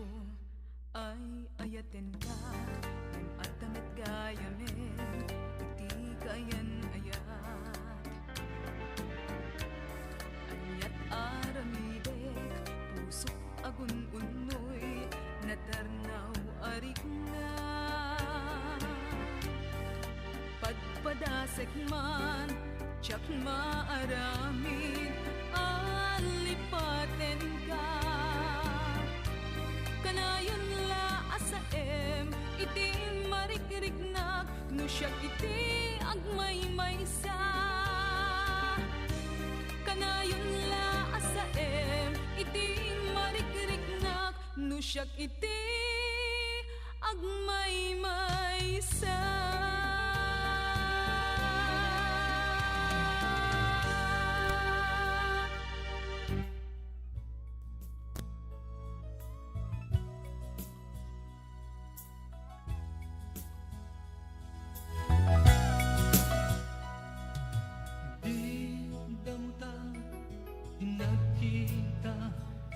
ay ayaten ka ng atamet gayamen iti kayan ayat anyat aramidek puso agun-unoy natarnaw arik na padpadasek man tiyak maaramid alipaten ka kanayon la asaem iti marikiriknak no siyak iti agmaymaysa kanayon la asaem iti marikiriknak no siyak iti agmaymaysa.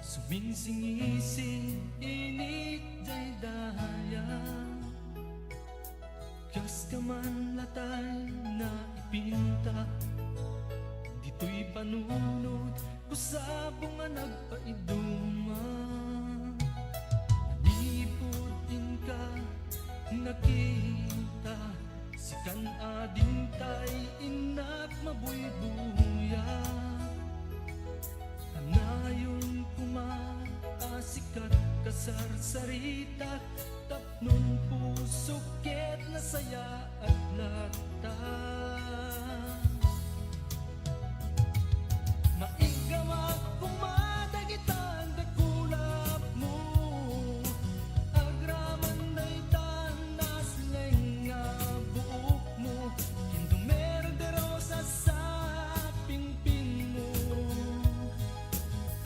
Sumingsing-ising init day daya Kas kaman latay na ipinta Dito'y panunod kusabong nga nagpaiduma Naniputin ka nakita Sikan adintay inak mabuybuya Anayon kumasikat kasarsarita Tapnon puso ket nasaya at lata Maigamak kumadagitan dakulap mo Agraman na'y tanas nga buok mo Kindumerdero sa pingping mo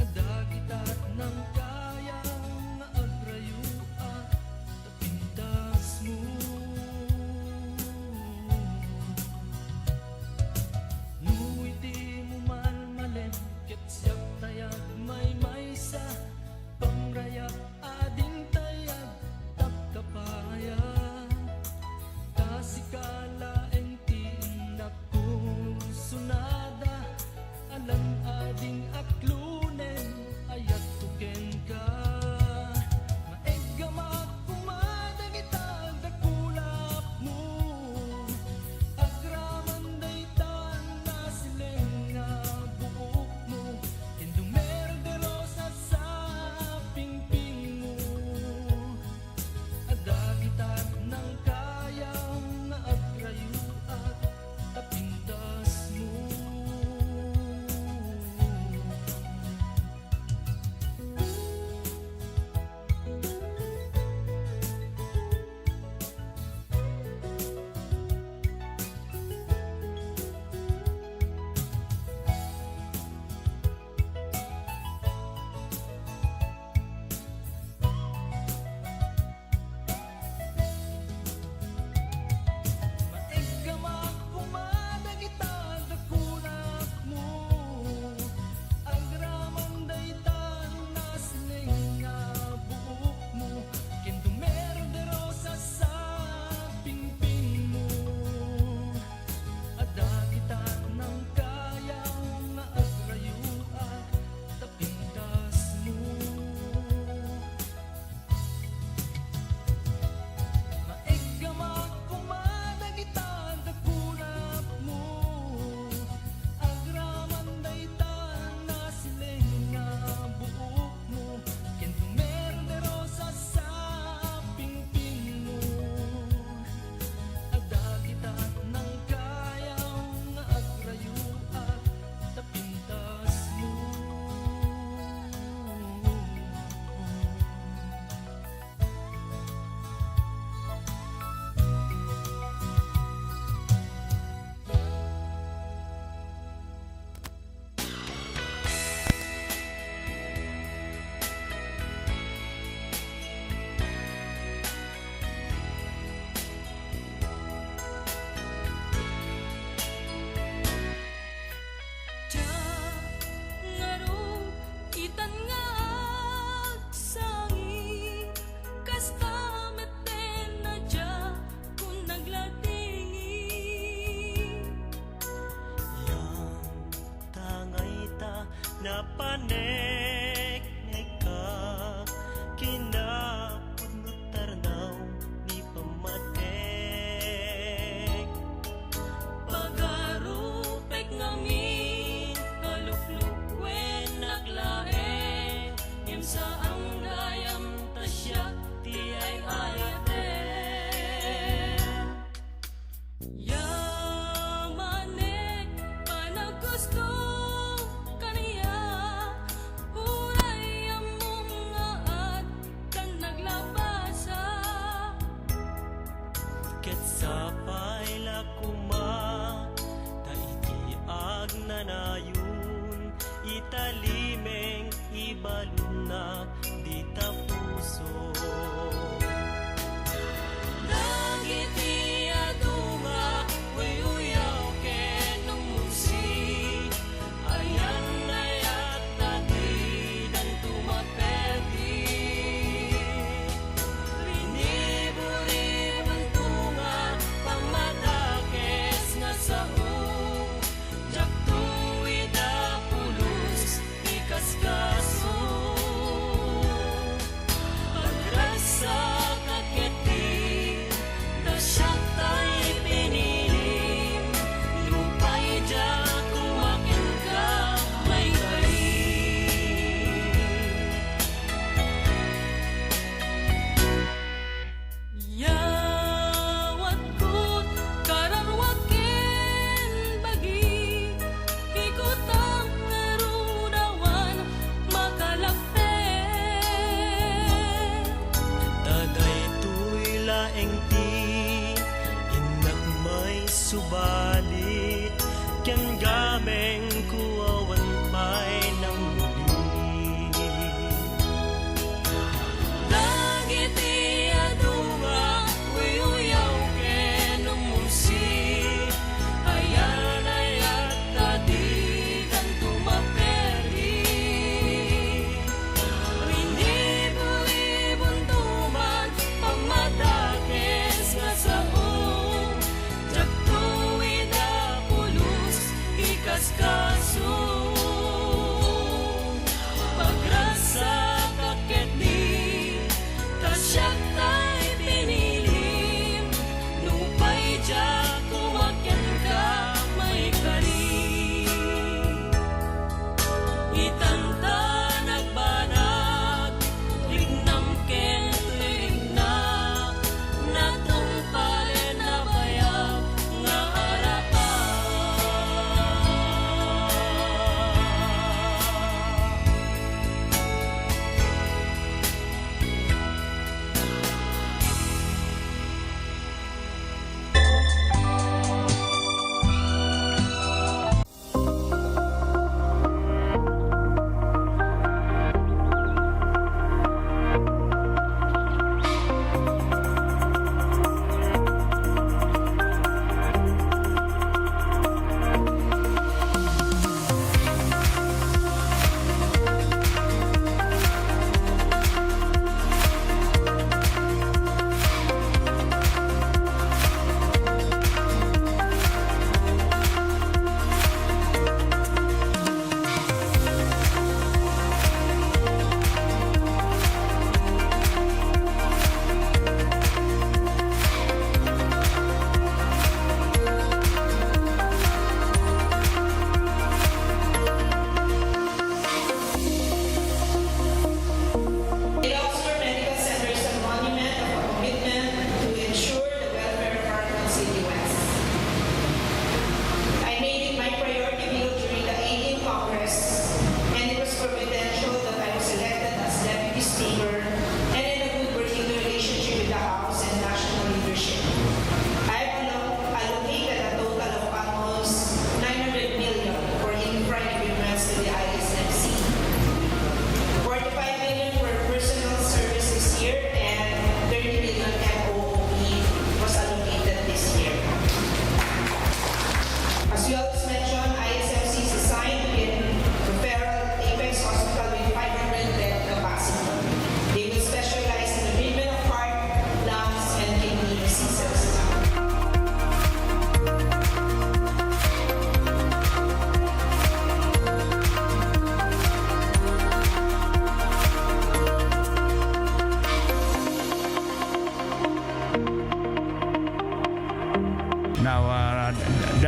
Adagitat ng kayang agrayo at tapintas mo Japanek neka kinapudno tarnaw ni pamatek Pagarupek ngamin kaluklukwen naglaeng Ngem sa ang gayam tasya ti ay ayaten Yamanek panaggusto kaniya Uray among nga at kan naglabasa ket sapay lakuma taiti agnanayun italimeng ibaluna di tapuso Dagiti adunga uyuyaw ken numusi Ayan na yata di dan tumaperdi Liniburi buntunga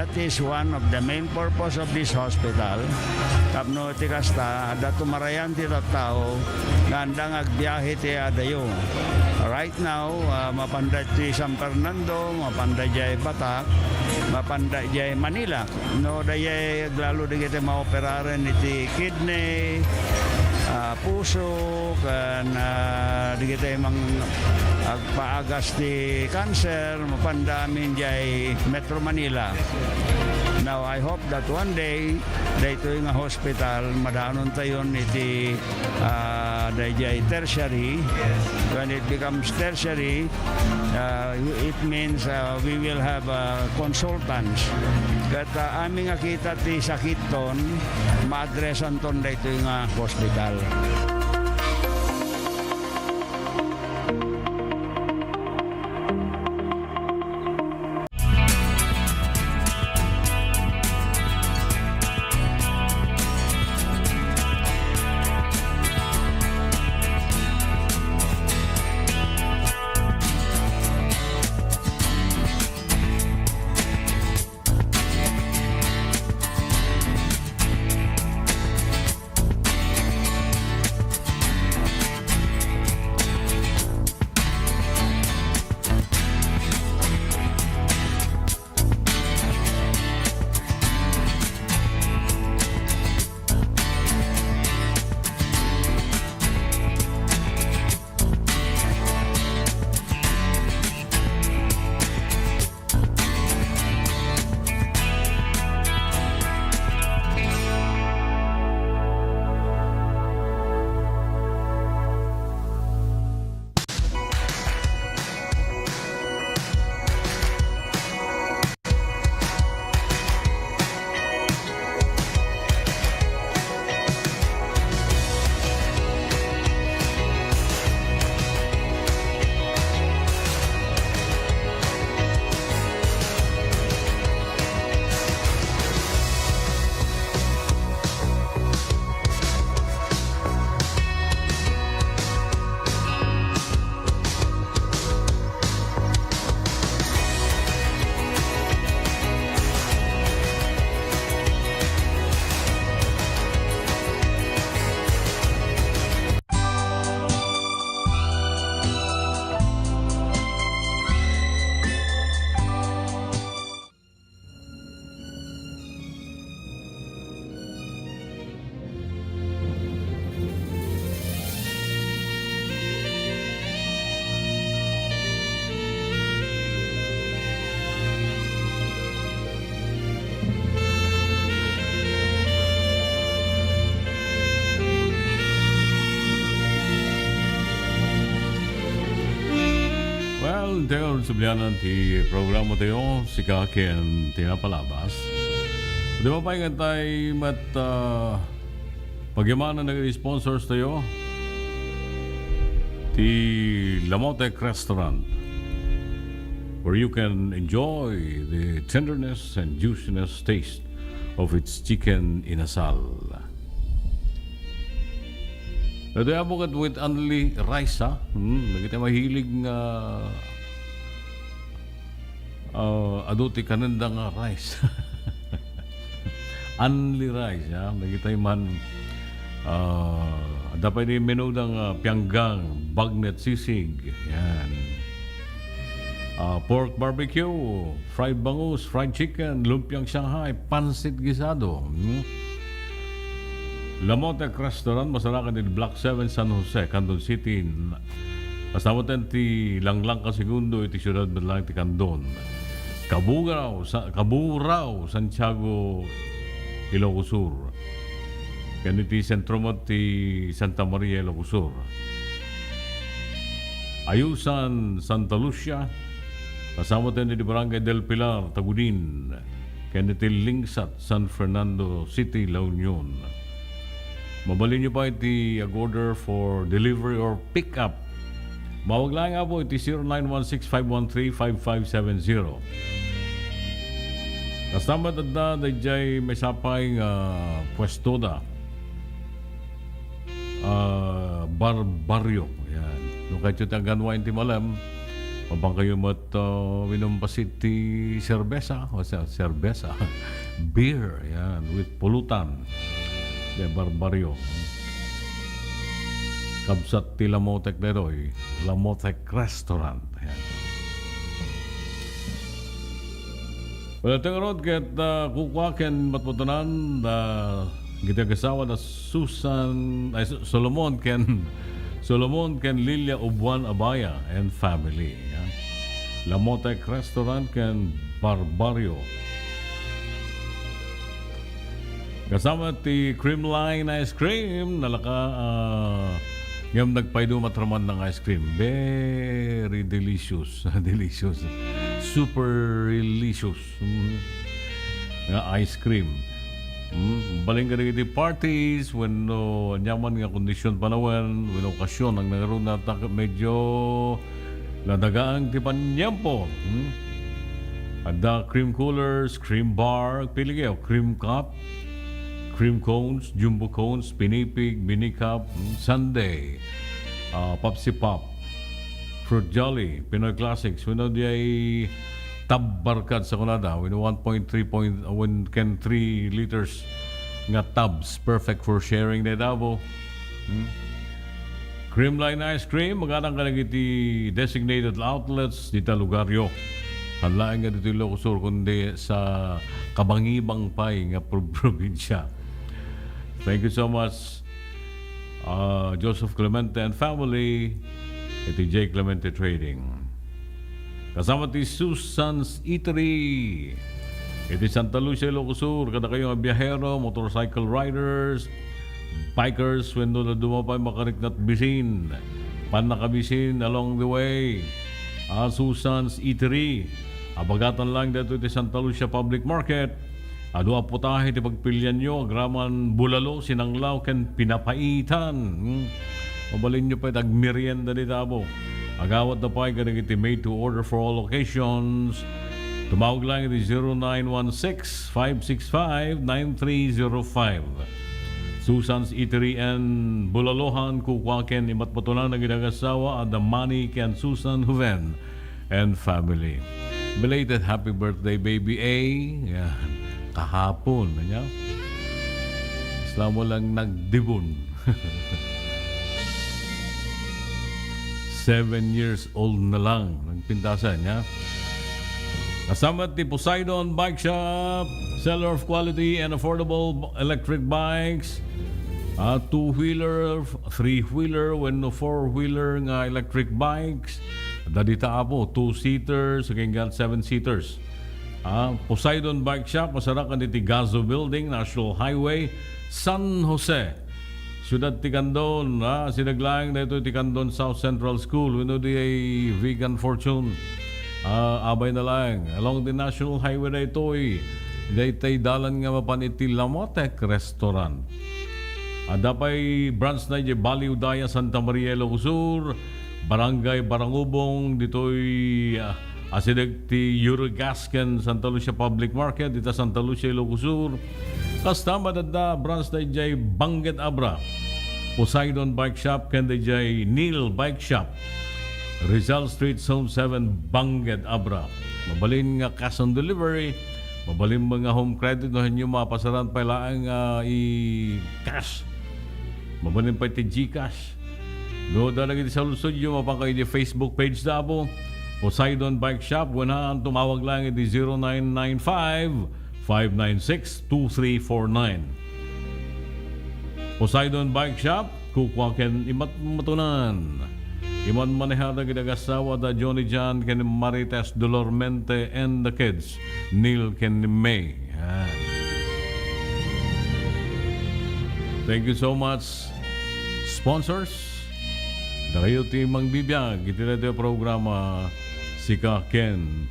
that is one of the main purpose of this hospital. Tapno ti kasta, ada tumarayan ti tao, nga andang agbiyahe ti adayo. Right now, mapanday ti San Fernando, mapanday jay Batak, mapanday jay Manila. No, dayay lalo di kita maoperaren iti kidney, puso, kan di kita mang agpaagas ti cancer, mapandamin jay Metro Manila. Now, I hope that one day, dito nga hospital, madanon tayon iti dayjay tertiary. When it becomes tertiary, it means we will have consultants. Kat aming akita ti sakit ton, ma-addressan ton dito nga hospital. Del sublianan ti programa tayo si Kaken tinapalabas. Di ba pa ingat tayo mat pagyamanan ng sponsors tayo ti Lamotek Restaurant, where you can enjoy the tenderness and juiciness taste of its chicken inasal. Ito yung abogat with only rice, ha? Nagkita mahilig nga aduti kananda nga rice. Only rice, ha? Nagkita yung man dapat yung menu ng pianggang, bagnet sisig. Yan. Pork barbecue, fried bangus, fried chicken, lumpiang Shanghai, pansit gisado. Lamotek Restaurant, masarakan din Block 7, San Jose, Candon City. Kasama tayo ti Langlang ka segundo, iti siyudad lang ti Candon. Kaburaw, Santiago, Ilocos Sur. Ganiti sentro mo ti Santa Maria, Ilocos Sur. Ayusan, Santa Lucia. Kasama tayo di Barangay del Pilar, Tagudin. Ganiti Lingsat, San Fernando City, La Union. Mabalin niyo pa iti order for delivery or pick-up. Mawag lang nga po iti 0916-513-5570. Kasama da dayjay may sapay pwesto da. Barbaryo. Yan. Nung kahit yung tangganwa inti malam, Mabang kayo minumpasit ti serbesa, o serbesa, beer, yan, with pulutan, de barbaryo. Kabsat ti Lamotek Leroy, Lamotek Restaurant. Yan. Wala tayong rod ket kukwaken matputunan na kita kasawa na Solomon ken Lilia Ubuan Abaya and family. Yan. Lamotek Restaurant ken Barbaryo. Kasama ti Creamline Ice Cream nalaka ngayong nagpaido matraman ng ice cream. Very delicious. Delicious. Super delicious. Ice cream. Baling ka rin parties when nyaman nga kondisyon panawan, when okasyon ang nagaroon na medyo ladagaan ti panyampo. Ada cream coolers, cream bar, pili kayo, cream cup, cream cones, jumbo cones, pinipig, mini cup, sundae, Popsi Pop, Fruit Jolly, Pinoy Classics. When di ay tab barkad sa kunada, when 1.3 liters nga tubs, perfect for sharing na dabo. Creamline Ice Cream, magadang ka lang iti designated outlets dita lugaryo. Hanlaan nga dito Ilocos kundi sa kabangibang pay nga probinsya. Thank you so much, Joseph Clemente and family, iti J. Clemente Trading. Kasama ti Susan's Eatery. Iti Santa Lucia, Ilocos Sur. Kada kayo nga biyahero, motorcycle riders, bikers, when doon na dumapay makariknat bisin. Pan nakabisin along the way. Susan's Eatery. Abagatan lang dito iti Santa Lucia Public Market. Ado aputahe ti pagpilyan nyo, agraman bulalo, sinanglaw, ken pinapaitan. Mabalin nyo pa itag-merienda ni Tabo. Agawat na pa ay ganang iti made to order for all occasions. Tumawag lang iti 0916-565-9305. Susan's Eatery and Bulalohan, kukwaken imatpatunan na ginagasawa at the Manny Ken Susan Huven and family. Belated happy birthday, baby A. Yan. Kahapon. Ano? Isla mo lang nagdibon. 7 years old na lang nagpintasan niya. Kasama ti Poseidon Bike Shop, seller of quality and affordable electric bikes, two-wheeler, three-wheeler, when no four-wheeler nga electric bikes. Dadita po, 2-seaters, hanggang 7-seaters. Poseidon Bike Shop, masarakan ti Gazo Building, National Highway, San Jose. Siyudad Tikandon, sinaglaang na ito Tikandon South Central School. Wino di ay vegan fortune. Abay na lang. Along the National Highway na ito tay dalan nga mapaniti Lamotek Restaurant. Adapay branch na di Baliw Daya, Santa Maria, Ilocos Sur, Barangay Barangubong, dito'y asidag ti Eurogasken, Santa Lucia Public Market, dita Santa Lucia, Ilocos Sur. Kastama dadda branch na jay Bangged Abra, Poseidon Bike Shop, kanda jay Neil Bike Shop, Rizal Street, Zone 7, Bangged Abra. Mabalin nga cash on delivery, mabalin mga home credit no hanyo mapasaran pa lang i-cash. Mabalin pa iti Gcash. No, dalagi sa studio mapangkay di Facebook page dabo, Poseidon Bike Shop. Wala tumawag lang iti 0995-596-2349. Poseidon Bike Shop, kukwaken matunan. Iman manehada gidagasawa da Johnny John ken Marites Dolormente and the kids, Neil ken May. Yan. Thank you so much, sponsors. Darayo ti mangbibiyag iti radio programa Sika Ken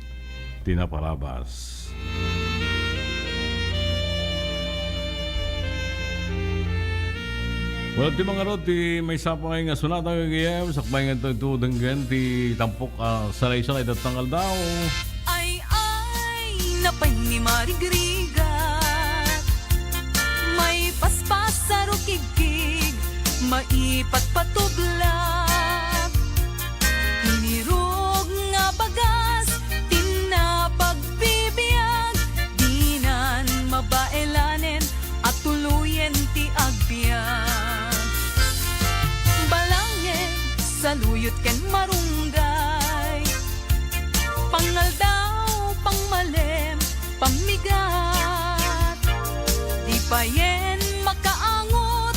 Tinapalabas. Well, ti mga roti may sapang nga sunata kagayem sakbay nga ito denggan ti tampok salay-salay datangal daw. Ay, napay ni Marigrigat. May paspas sa rukigkig, maipat patubla. Hinirog nga marunggay, pangaldaw, pangmalem, pamigat, di payen makaangot,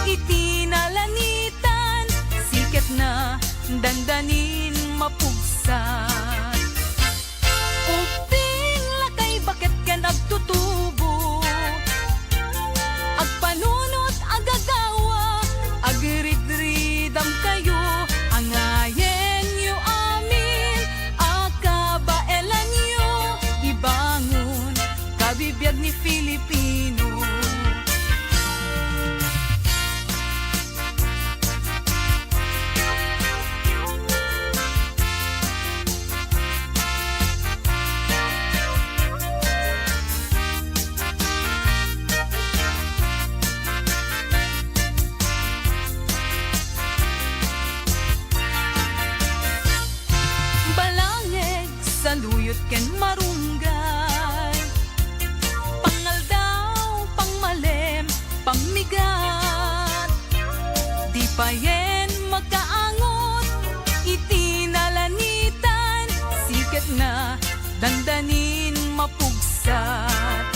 itinalanitan, siket na dandanin mapugsat. Uping lakay bakit ken agtutubo, agpanunot agagawa, agridridam kayo, angayen yu amin, akabaelan yu, ibangon, kabibiyag ni Filipino. Balangeg sa luyot ken marunggay, pangaldaw, pangmalem, pamigat, di payen magkaangot, itinalanitan, siket na dandanin mapugsat.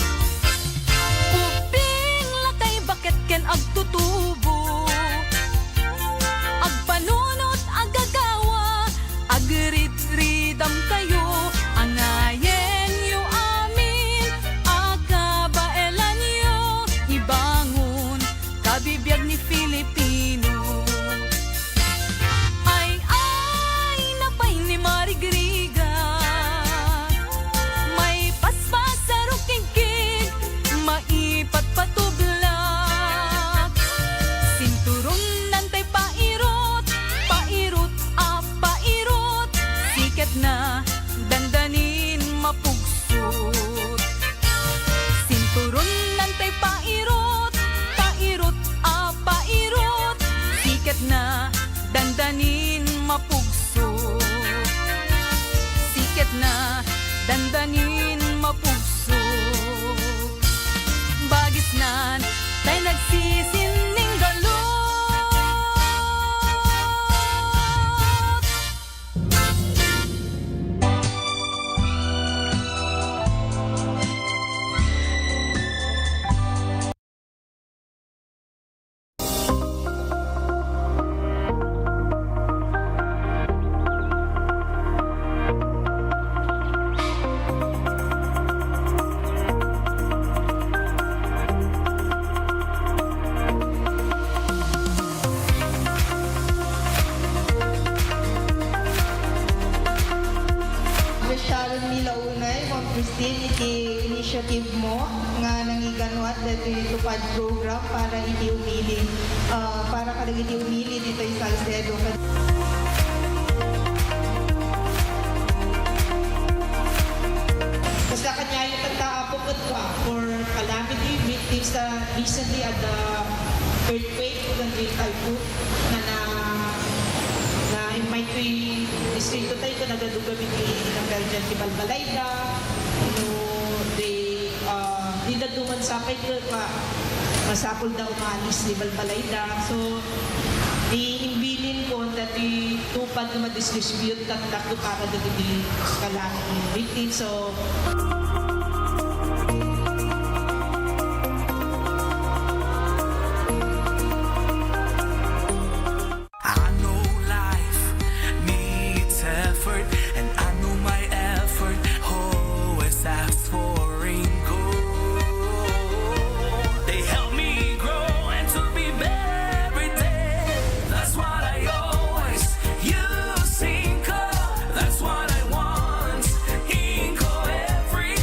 Uping lakay bakit ken agtutubo, agpanunot agagawa, agrit-ridam kayo, angayen yu amin, akabaelan yu, ibangon, kabibiyag ni Filipino. Ay, napay ni Marigriga, may paspas sa rukigkig, maipat patublak, sinturon nantay pairot, pairot, pairot, siket na dandanin mapugsot. Sinturon nantay pairot, pairot, pairot, siket na dandanin mapugsot. Siket na dandanin mapugsot. Bagis nan tay nagsisining galot. Sharon nila unay, Ma'am Christine, iti initiative mo nga nangiganwat dito yung tupad program para iti umili, para kadag iti umili dito yung Salcedo. Basta kanya yung tagkaapokot ka for calamity victims na recently at the earthquake ng Great Typhoon na in my three distrito tayo ko nagadugamit ng Belgian si Balbalayda, di naduman sa akin pa masapol daw maalis ni Balbalayda. So, iimbilin ko that tupad na ma-distribute taktak ko para dito di calamity victims. So, That's what I want. Inko every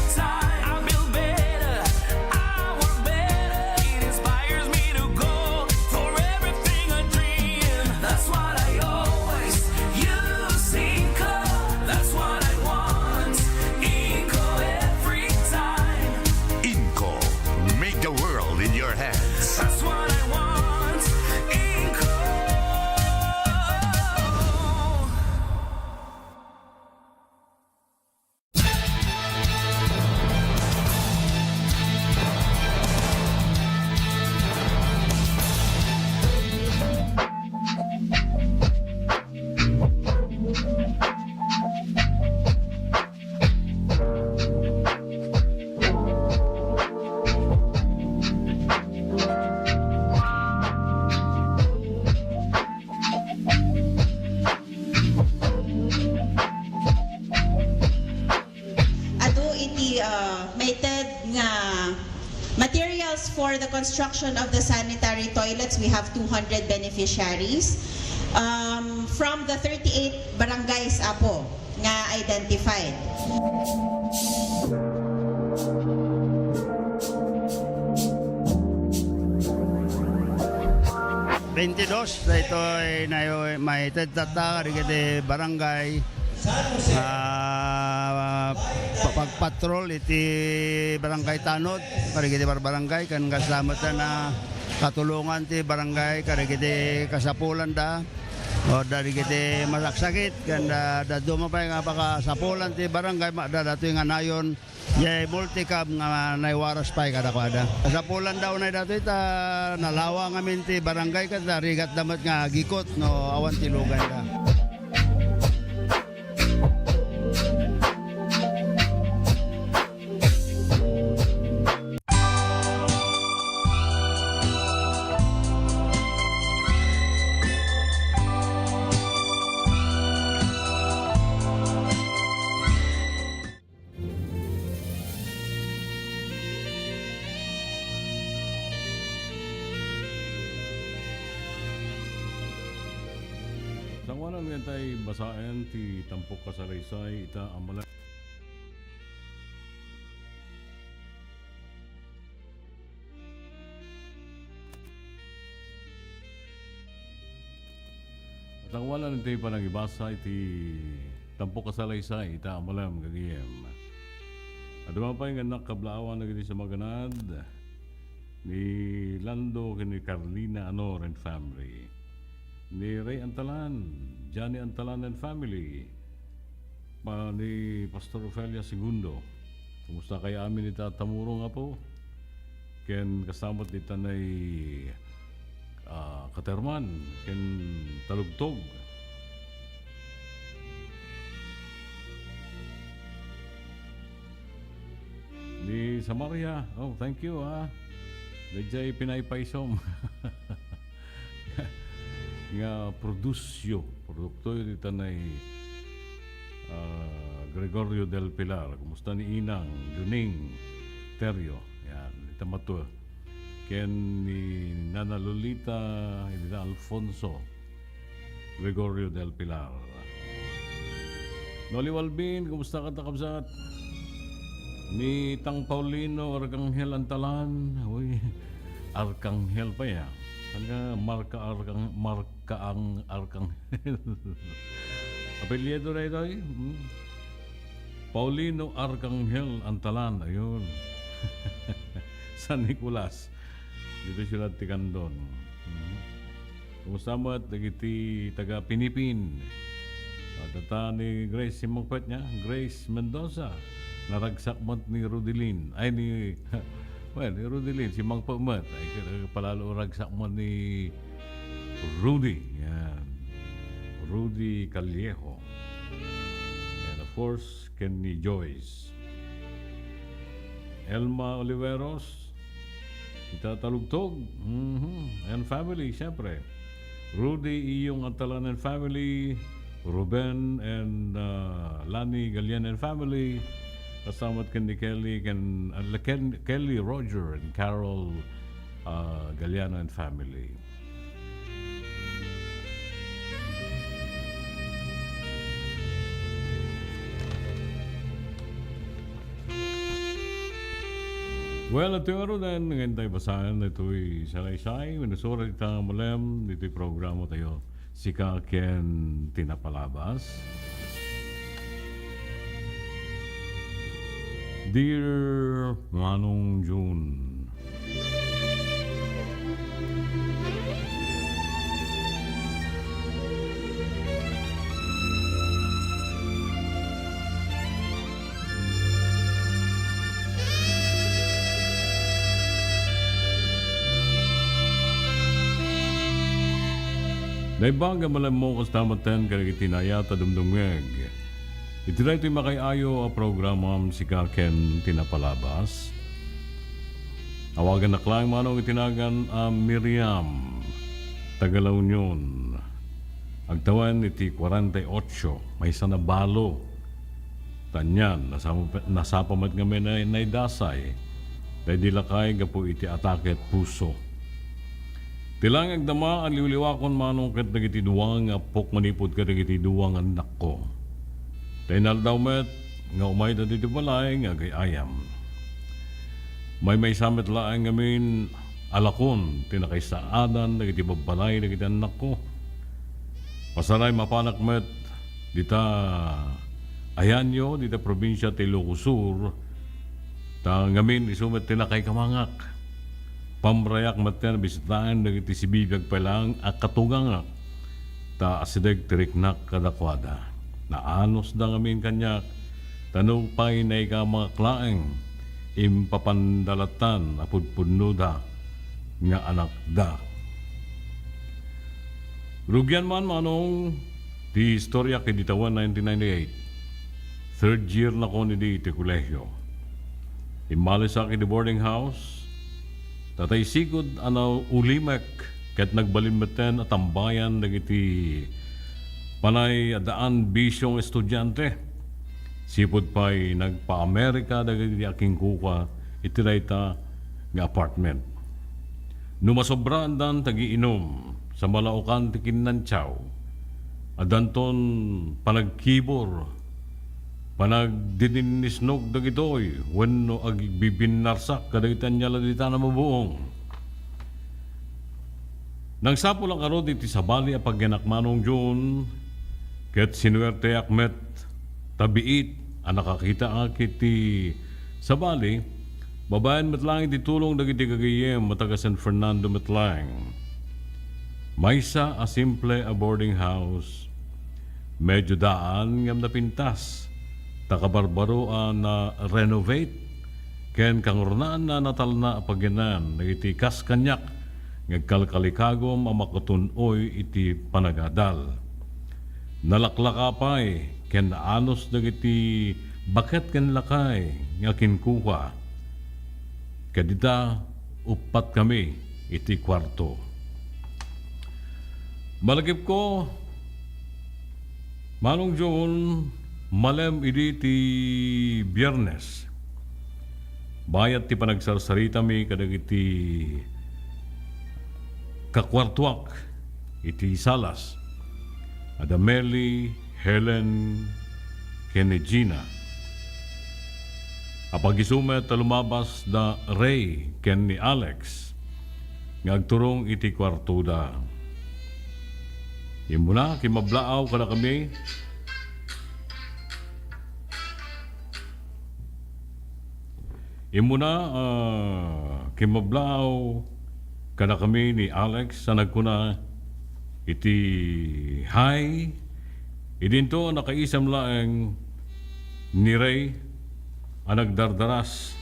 for the construction of the sanitary toilets, we have 200 beneficiaries. From the 38 barangays apo nga identified. Dito ay may tata di barangay pagpatrol iti barangay tanod karigiti barangay kan kasama na katulungan ti barangay karigiti kasapulan da o dari kiti masaksakit kan da dumapay nga baka sapulan ti barangay dadato nga nayon yay multicab nga naiwaras pay kada kasapulan daw na dato ita nalawa nga minti barangay kada rigat damat nga gikot no awan ti lugay da. Sangwanan nga tayo basahin ti tampok kasalaysay ita amala. Sangwanan tayo panagibasa iti tampok kasalaysay ita amalam gagiyem. Adama pa yung anak kablaawan na gini sa maganad ni Lando kini Carlina Anor and family. Ni Ray Antalan, Johnny Antalan and family, ni Pastor Ofelia Segundo. Kumusta kaya amin ita tamuro nga po? Ken kasamot ita na katerman, ken talugtog. Ni Samaria, oh thank you Medjay pinaypaysom. Nga produkto dito na Gregorio del Pilar. Kumusta ni Inang, Juning, Teryo. Yan, ito mato. Ken ni Nana Lolita, ni Alfonso, Gregorio del Pilar. Noli Walbin, kumusta ka takabsat? Ni Tang Paulino, Arcangel Antalan. Uy, Arcangel pa ya. Hanga marka ang Arcangel. Apelyido na ito Paulino Arcangel Antalan. Ayun. San Nicolas. Dito sila tikandon. Kumusta mo at nagiti taga Pinipin. Tata ni Grace Simongpet niya. Grace Mendoza. Naragsak mo ni Rudelin. Ay ni... Well, ni Rudelin, si Mang Pamat, ay palalo ragsak mo ni Rudy. Yan. Rudy Callejo. And of course, Kenny Joyce. Elma Oliveros. Itatalugtog. And family, syempre. Rudy Iyong Antalan and family. Ruben and Lani Galian and family. Kasama kan ni Kelly Roger and Carol Galliano and family. Well, ito yung araw din ngayon tayo basahan na ito'y salaysay. Minusura ito malam, ito'y programa tayo. Sika Ken Tinapalabas. Dear Manong June, Naibaga malam mo kastamatan karagitinaya tadumdumeg. Itiray ito'y makayayo a programam si Kaken Tinapalabas. Awagan na klang manong itinagan Miriam, Tagalaw Union. Agtawan iti 48, may sanabalo. Tanyan, nasapamat kami na naidasay. Dahil dilakay nga po iti atake at puso. Tilang agdama ang liwliwakon manong kat nagiti duwang apok manipod ka nagiti duwang anak ko. Dahil naldaw met nga umay na dito balay nga gayayam. May samit laang ngamin alakon tinakay sa adan nagiti babalay nagiti anak ko. Pasaray mapanak met dita Ayanyo dita probinsya ti Ilocos Sur ta ngamin isumet tinakay kamangak. Pamrayak maten bisitaan dagiti sibibiyag palang akatungangak ta asideg tiriknak kadakwada. Naanos da ngamin kanyak tanong pay na ika mga klaeng impapandalatan apudpudno da nga anak da. Rugyan man manong di istorya kay ditawan 1998. Third year na ko ni di iti kolehyo. Imalis sa akin di boarding house. Tatay sigod ano ulimek ket nagbalimeten at tambayan nagiti panay adaan bisyong estudyante. Sipod pa'y nagpa-Amerika dagiti aking kuka itirayta nga apartment. Numasobraan dan tagiinom sa malaukan ti Kinantsaw. Adanton panagkibor panagdininisnog dagitoy wenno agbibinarsak kadagitan niya ladita na mabuong. Nang sapo lang karo diti sabali a pagyanakmanong June ket sinuwerte akmet tabiit ang nakakita akiti sabali babayan metlang iti tulong dagiti kagayem mataga San Fernando metlang. Maysa a simple a boarding house medyo daan ngam napintas takabarbaro na renovate ken kangurnaan na natal na pagyanan iti kaskanyak ngagkalkalikagom ang makatunoy iti panagadal. Nalaklakapay ken naanos dagiti baket ken lakay nga kinkuha. Kadita upat kami iti kwarto. Malagip ko manong June malem idi ti Biyernes. Bayat ti panagsarsarita mi kadagiti kakwartuak iti salas. Adameli, Helen, Kenegina. Apagisumet lumabas da Ray ken ni Alex ngagturong iti kwartuda. Imuna kimablaaw kada kami kimablaaw kada kami ni Alex sa nagkuna iti hi idinto nakaisam laeng ni Ray ang nagdardaras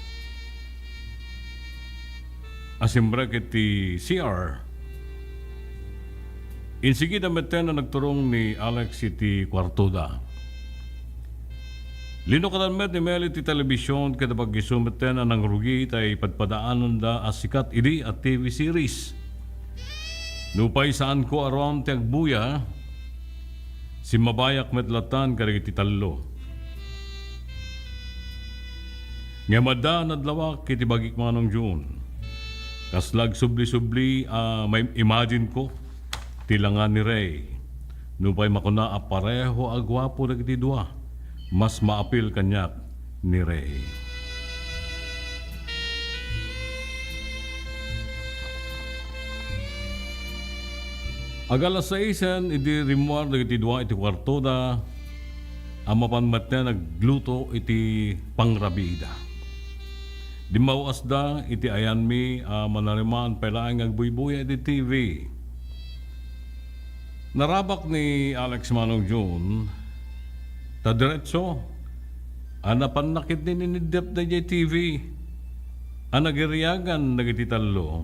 asimbrek iti CR. Insigida meten na nagturong ni Alex iti kwartuda. Linukatan met ni Mel iti telebisyon kada pag-isumeten na nang rugi tay padpadaanon da asikat idi at TV series. Nupay saan ko aron ti agbuya si mabayak metlatan kada iti tallo. Ngamada nadlawak iti bagik manong June. Kaslag subli-subli may imagine ko tilangan ni Ray. Nupay makuna apareho agwapo dagiti dua. Mas maapil kanyak ni Ray. Agalas 6 iti rimuar dagiti dua iti kwartoda ang mapanmat na nagluto iti pangrabida. Dimawas da iti ayan mi manarimaan palaang agbuybuya iti TV. Narabak ni Alex Manong June ta diretso anapan nakit din inidep na TV anagiriyagan nagiti tallo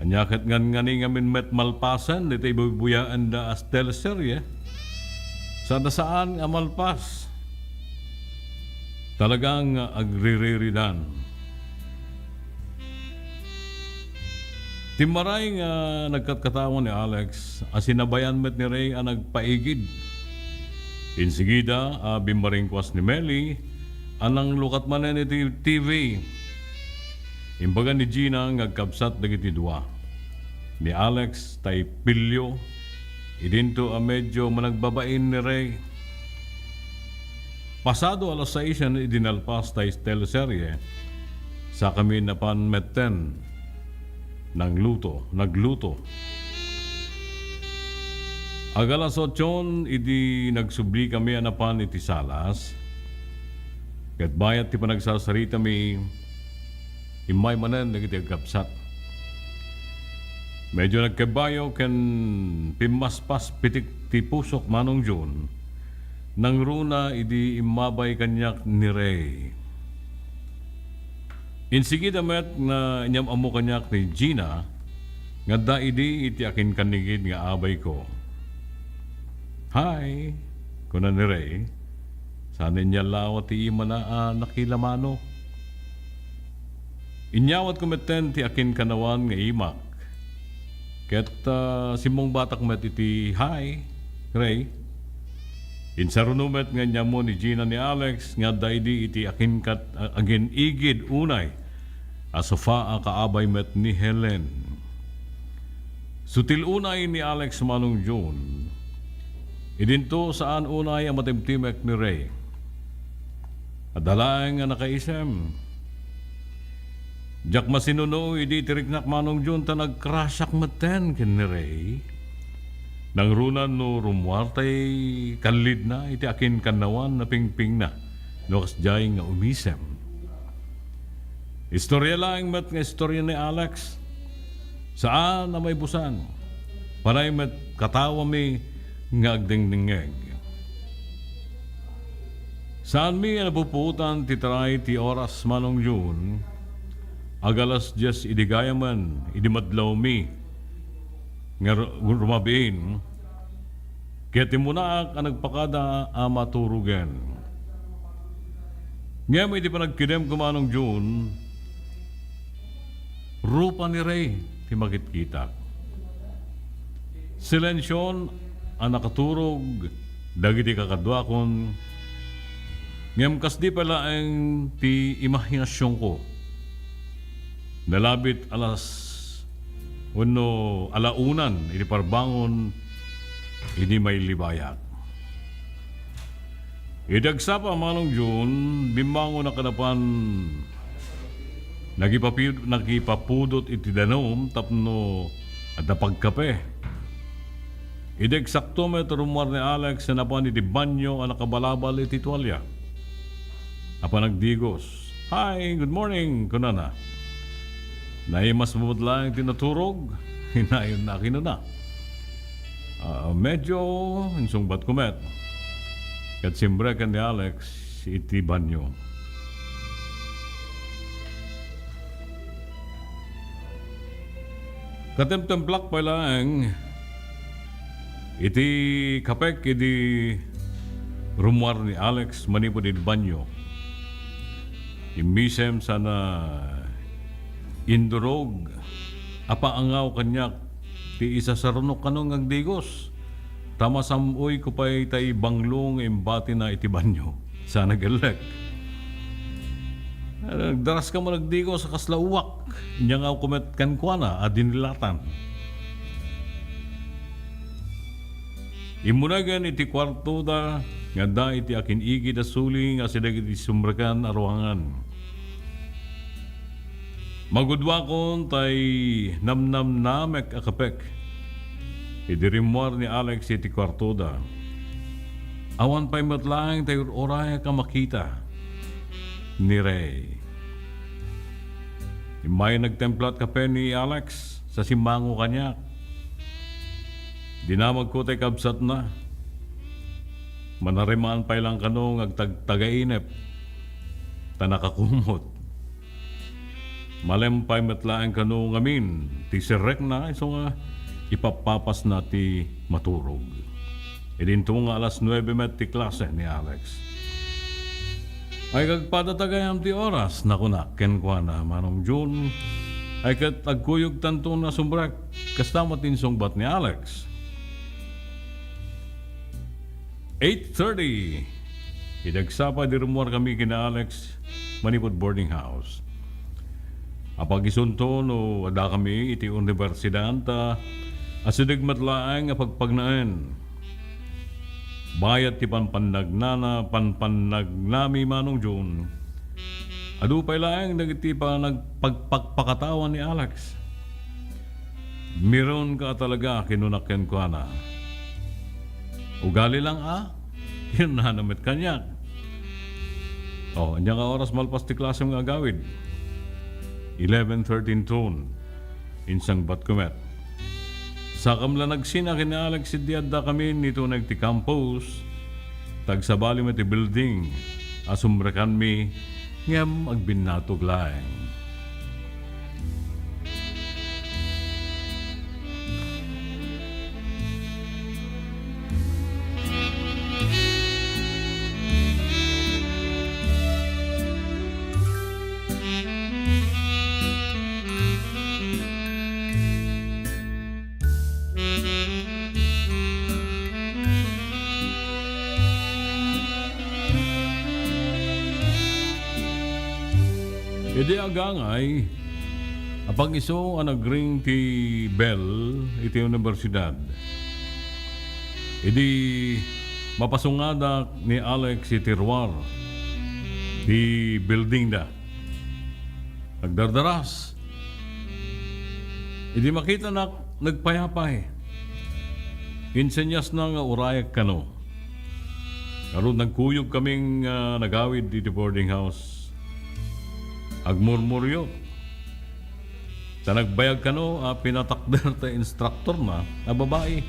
anyakat ngan ngamin met malpasan dito ibubuyaan da as teleserye sana saan amalpas talagang agririridan timaray nga nagkatkatawan ni Alex asinabayan met ni Ray ang nagpaigid. Insigida, bimbaringkwas ni Meli, anang lukat manen iti TV. Imbaga ni Gina ngagkabsat dagiti dua. Ni Alex tay pilyo. Idinto a medyo managbabain ni Ray. Pasado alas 6 na idinalpas tay teleserye sa kami na panmetten nagluto. Agalas 8 idi nagsubli kami anapan iti salas. Kat bayat ti panagsasarita mi imay manen nagiti agkapsat. Medyo nagkabayo ken pimaspas pitik ti pusok manong June. Nang runa idi imabay kanyak ni Ray. Insigid amet na inyam amo kanyak ni Gina nga da idi iti akin kanigid nga abay ko. Hi, kuna ni Ray. Sana niya lawat ti ima na nakilamano. Inyawat kumeten ti akin kanawan nga imak. Ket simong batak met iti hi, Ray. Insarunumet nga niya mo ni Gina ni Alex nga daidi iti akin kat agin igid unay asofa a kaabay met ni Helen. Sutil unay ni Alex manong June. Idinto saan unay ang matimtimek ni Ray. Adalaeng nga nakaisem. Jak masinuno idi tiriknak manong June ta nagkrasyak maten ken ni Ray. Nang runan no rumwartay kanlid na iti akin kanawan na pingping na no kasjay nga umisem. Istorya lang met nga istorya ni Alex. Saan na may busan? Panay met katawa mi nga agdingdingeg. Saan mi napuputan titray ti oras manong June? Agalas 10 idigayaman idimadlaw mi nga rumabiin. Kaya timunaak ang nagpakada amaturugan. Ngayon iti pa nagkidem kumanong June, rupa ni Ray ti makitkitak. Silensyon ang nakaturog dagiti kakadwakon. Ngayon kasdi pala ang ti imahinasyon ko. Nalabit alaunan, ini parbangon, ini may libayak. Idagsapa manong June, bimbangon na kanapan, nagipapudot iti danom, tapno at napagkape. Idagsakto met rumor ni Alex na napan iti banyo ang nakabalabal iti tuwalya. Apa nagdigos, hi, good morning, kunana. Naimas mabot lang tinaturog, hinayon na kinuna. Medyo insungbat kumet. Kat simbre kan ni Alex, iti banyo. Katemtemplak pa lang, iti kapek, iti rumwar ni Alex, manipod iti banyo. Imisem sana indurog apaangaw kanyak ti isa sa runok kanong agdigos tama samoy ko pa'y tay banglong imbati na iti banyo sa nagalek. Nagdaras ka mo nagdigos sa kaslauwak inyang aw kumet kankwana adinilatan. Imunagan iti kwarto da nga da iti akin igi da suling asidag iti sumrakan arwangan. Magudwakon tay namnam namek akapek. Idirimwar ni Alex iti kwartoda. Awan pa'y matlaang tayo oray ka makita ni Ray. May nagtemplat kape ni Alex sa simbango kanya. Dinamag ko tay kabsat na. Manarimaan pa'y lang kanong agtag-tagainep. Tanakakumot. Malempay matlaang kano ngamin, ti sirek na, iso nga ipapapas na ti maturog. Idinto nga alas 9 met ti klase ni Alex. Ay kagpatatagayam ti oras, nakunak, kenkwa na manong June, ay kat agkuyog tanto na sumbrek, kastama tinsong bat ni Alex. 8:30, idagsapa di rumuar kami kina Alex, manipod boarding house. Apag isunto no ada kami iti universidad ta asidagmat laeng nga pagpagnaan. Bayat ti panpannagnana panpannagnami manong June. Adu pay laeng dagiti pa nagpagpakpakatawan ni Alex. Meron ka talaga kinunakyan ko na. Ugali lang yun na namit kanya. Anya nga oras malpas ti klase mga agawid. 11:13 tone. Insang batkumet. Sa kamla nagsina kina Alex si Diada kami nito nagti campus. Tagsabali mo ti building. Asumrekan mi ngam agbinatog laeng. Edi agangay, apag iso ang nagring ti bell iti universidad. Edi mapasungada ni Alex iti ruar di building da. Nagdardaras. Edi makita na nagpayapay. Insenyas na nga urayak kano. Karon nagkuyog kaming nagawid dito boarding house. Agmurmuryo. Ta nagbayag kano pinatakder ta instructor na babae.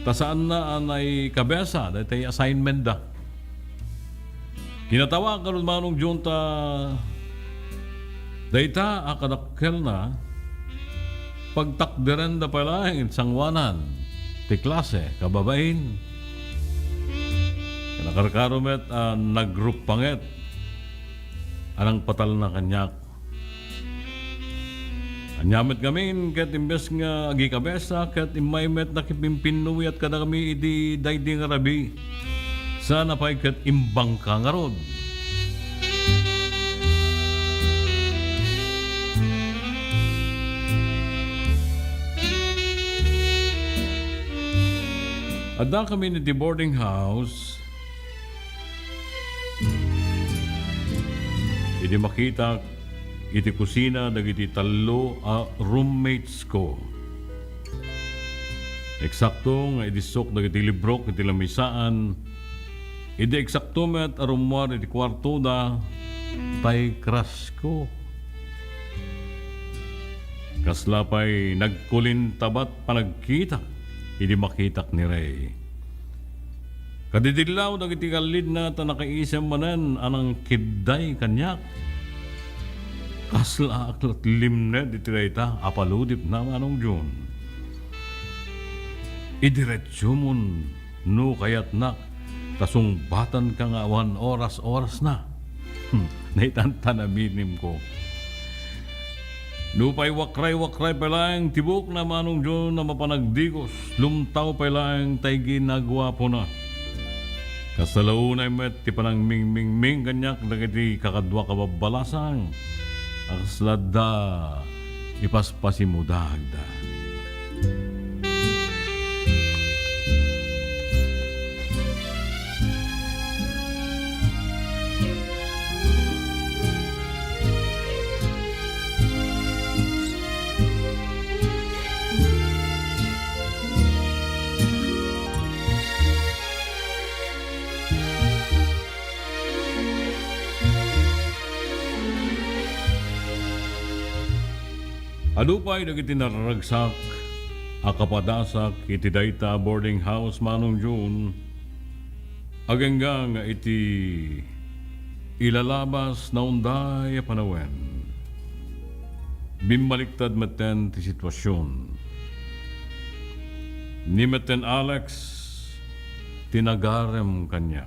Ta saan na anay kabesa dahil assignment da. Kinatawa karon manong junta dayta akadakkel na pagtakderen da pala ang sangwanan ti klase kababain. Kinakarkaromet nag-group panget anang patal na kanyak. Anyamit kami ket imbes nga agi kabesa ket imaymet na kipimpinuwi at kada kami idi daydi nga rabi. Sana pa'y ket imbang ka nga rod. Ada kami ni boarding house. Idi makita iti kusina dagiti talo roommates ko. Eksakto nga idisok dagiti libro iti lamisaan. Idi eksakto met arumwar iti kwarto da tay crush ko. Kaslapay nagkulintabat panagkita idi makitak ni Ray. Kadidilaw dagiti kalid na ta nakaisam manan anang kidday kanyak. Kasla aklat limne di tirayta apaludip na manong June. Idiretsyo mon no kayat nak tasungbatan ka nga 1 oras na. Naitantanabinim ko. Nupay wakray palang tibok na manong June na mapanagdigos. Lumtaw palang tay ginagwapo na. Kasalaunay met ti panang ming kanyak dagiti kakadwa kababalasang. Akslada ipaspasimudag da. Adupay dagiti nararagsak akapadasak iti dayta boarding house manong June aganggang iti ilalabas na unday panawen. Bimbaliktad meten ti sitwasyon. Ni meten Alex tinagarem kanya.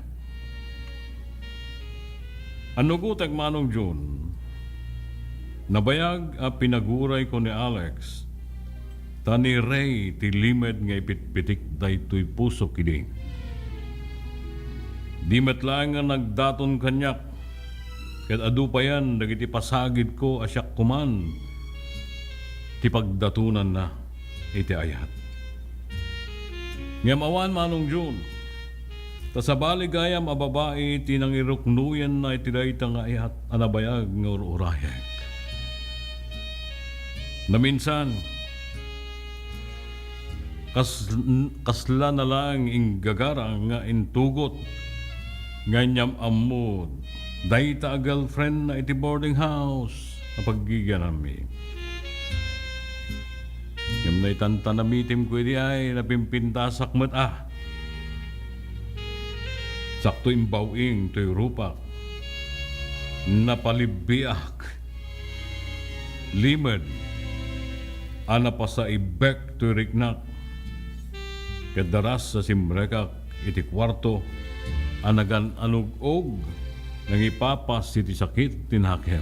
Ano gutag manong June? Nabayag pinaguray ko ni Alex tani Ray ti limed nga ipitpitik daytoy puso kidi. Di met lang nga nagdaton kanyak Ket adu pa yan, dagiti pasagid ko asyak kuman. Ti pagdatunan na iti ayat. Ngem awan manong June. Tasabali gayam a babae tinang iruknuyan na iti dayta nga ayat anabayag nga urayek. Na minsan kasla na lang inggagarang nga intugot nganyam amod dayta a girlfriend na iti boarding house na paggiganami. Ngam na itantanamitim ko iti ay napimpintasak mat sakto imbawing to'y rupak napalibiak limed ana pa sa ibek to'y riknak kadaras sa simrekak iti kwarto anagan anug-og nang ipapas iti sakit tinhakem.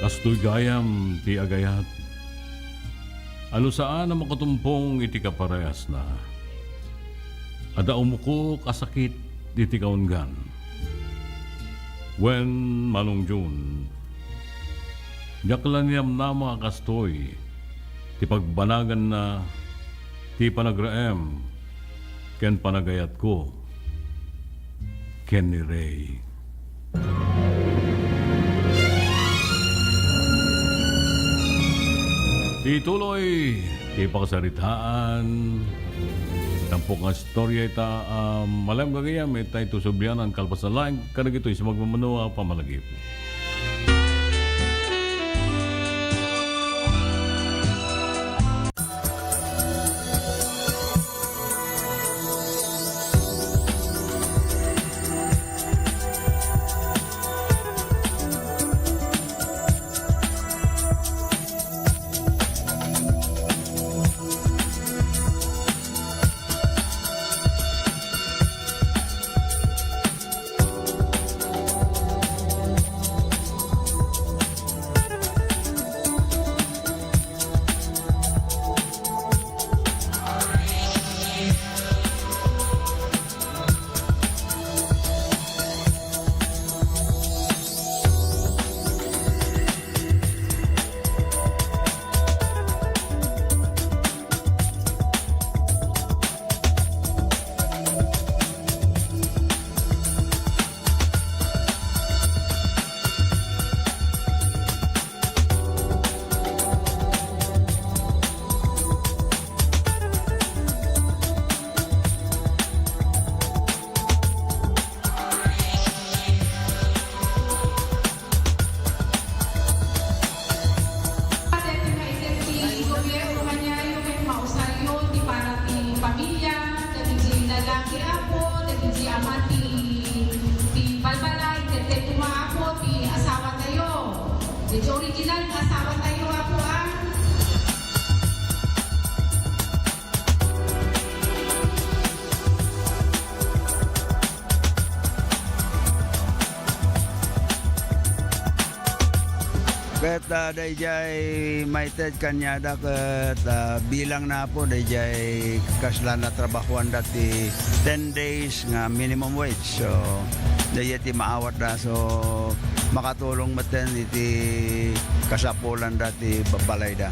Kastoy gayam ti agayat. Ano saan na makatumpong iti kaparehas na. Ada umuko kasakit iti kaungan. When manong June. Yaklan niyam nama kastoy. Ti pagbanagan na ti panagraem. Ken panagayat ko. Ken ni Ray. Ituloy, ti pakasaritaan, tampok nga storya ita, malam gagayam, ita ito subyanan, kalpasalang, karag ito, isa magmamanuwa, pamalagip. Ket dayjay maited kanyada ket bilang na po dayjay kasla na trabahuan dati 10 days nga minimum wage. So dayjay ti maawat da so makatulong maten iti kasapulan dati babalay da.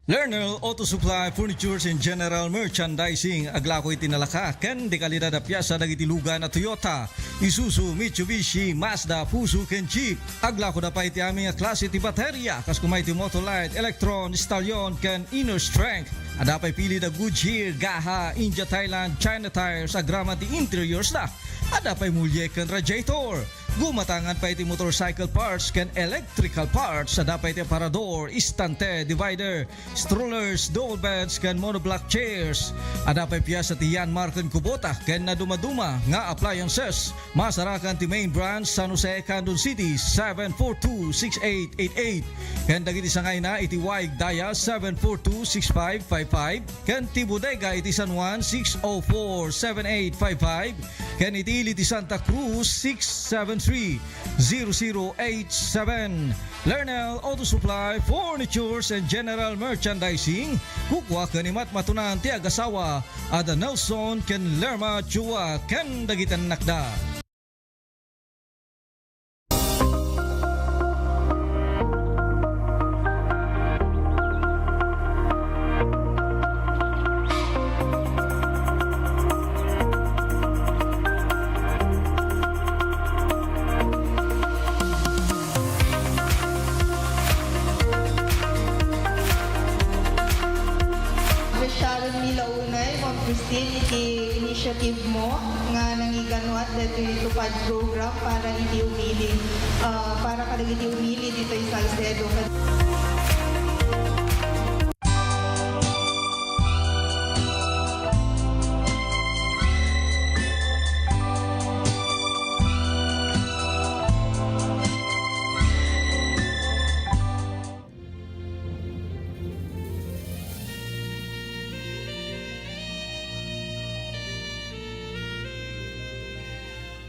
Lerner Auto Supply, Furnitures and General Merchandising. Aglako itinalaka ken di kalidad a piyasa dagiti lugan na Toyota, Isuzu, Mitsubishi, Mazda, Fuso ken Jeep. Aglako da pa iti aming klase ti baterya kas kumay ti Motolite, Electron, Stallion ken Inner Strength. Ada pay pili da Goodyear, Gaha, India, Thailand, China Tires, agrama ti interiors na. Ada pa'y mulye ken radiator. Gumatangan pa iti motorcycle parts ken electrical parts. Ada pa iti aparador, istante, divider, strollers, double beds ken monoblock chairs. Ada pa'y piyasa ti Yanmar ken Kubota ken na dumaduma nga appliances. Masarakan ti main branch San Jose, Candon City 742-6888. Ken dagiti sangay na iti Waig Daya 742-6555. Ken ti Bodega iti San Juan 604-7855. Ken iti Ili ti Santa Cruz 673-0087. Lernel Auto Supply, Furnitures and General Merchandising. Kukwa kanimat matunan ti agasawa ada Nelson ken Lerma Chua ken dagitan nakda. Christine, iti initiative mo nga nangiganuat dito yung tupad program para iti umili, para kada iti umili dito yung Salcedo.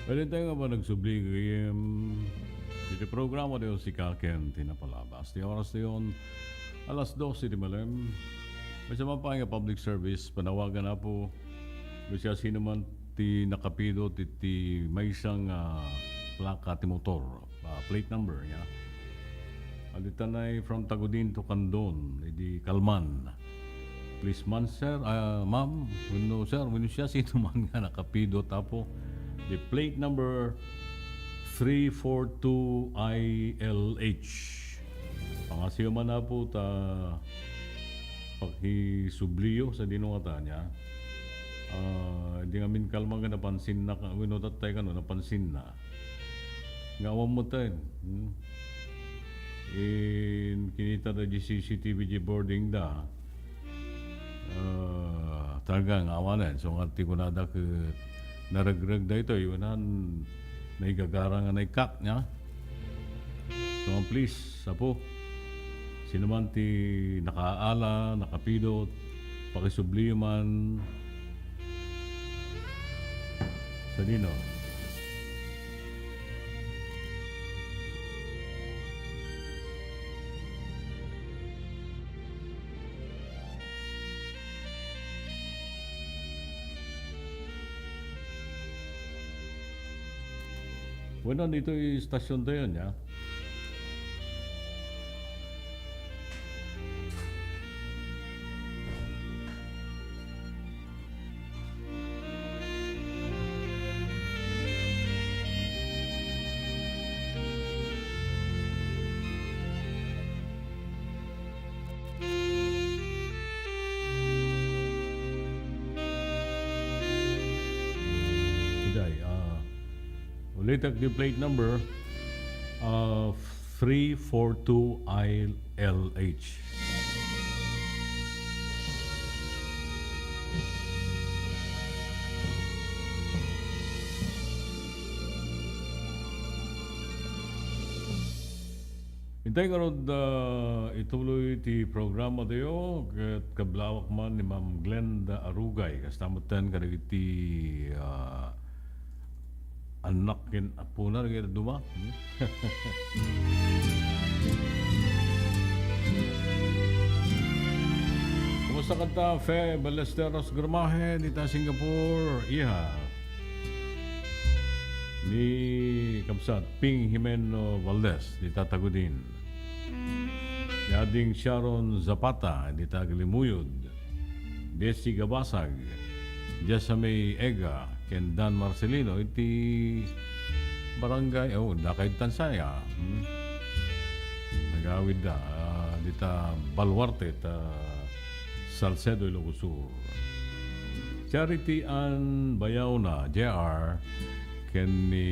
Pwede tayo nga ba nagsubli dito programa dayo si Kaken tinapalabas. Di oras na yun, alas 12 di malam. May sama pa nga public service, panawagan na po. Kasi sino man ti nakapido ti may isang plaka ti motor, plate number niya. Alitan ay from Tagudin to Candon, di Kalman. Please man sir, ma'am, sir, siya sino man nga nakapido tapo. The plate number 342ILH. Pangasiyo man na po ta pakisubliyo sa dinungata niya. Hindi ngamin kalma nga napansin na winotatay ka no, napansin na. Ngawam mo tayo. Kinita na CCTV boarding da. Talagang awanan. So nga ti ko na da naragrag da ito, iwanan naigagarang nga naikak niya. So please, sapo, sino man ti nakaala, nakapidot, pakisubli man sa dino. Bueno, dito yung stasyon tayo niya. Ulit the plate number 342ILH. Hintay ka ron ituloy ti programa dayo kat kablawak man ni Ma'am Glenda Arugay kastamutan ka iti anak kin apuna rin kita duma. Kumusta kanta Fe Balesteros Gramahe dita Singapore? Iha ni Kamsat Ping Jimeno Valdez dita Tagudin. Yading Sharon Zapata dita Galimuyod. Desi Gabasag Jessamay Ega ken Dan Marcelino iti barangay Dakay Tansaya. Nagawid da dita Baluarte ta Salcedo Ilocos Sur. Charity Ann Bayawna JR ken ni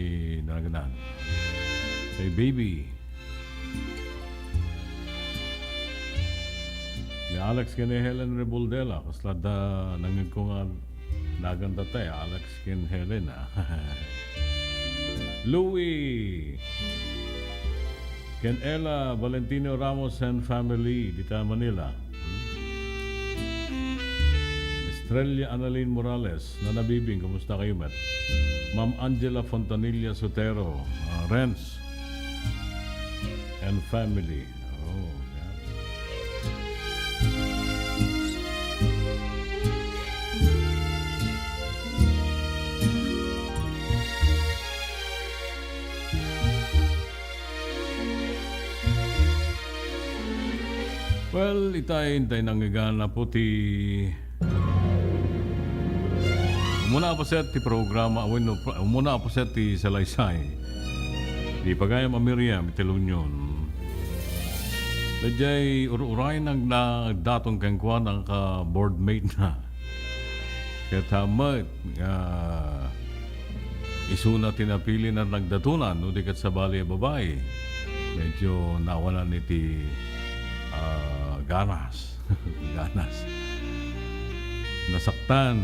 naganan. Say baby. Ni Alex ken ni Helen Rebuldela kasla da nangin ko nga naganda tayo Alex ken Helen Louie ken Ella Valentino Ramos and family dita Manila. Estrella Annalyn Morales na nabibing, kumusta kayo, Matt? Ma'am Angela Fontanilla Sotero, Renz and family. Oh, yeah. Well, itay nangigana po ti muna po sa ti programa muna po sa ti salaysay di pagayam Miriam Telunyon dajay uray nang datong kangkuan ang ka boardmate na kaya tama isuna tinapili na nagdatunan no dikat sa bali babae medyo nawalan iti ganas ganas nasaktan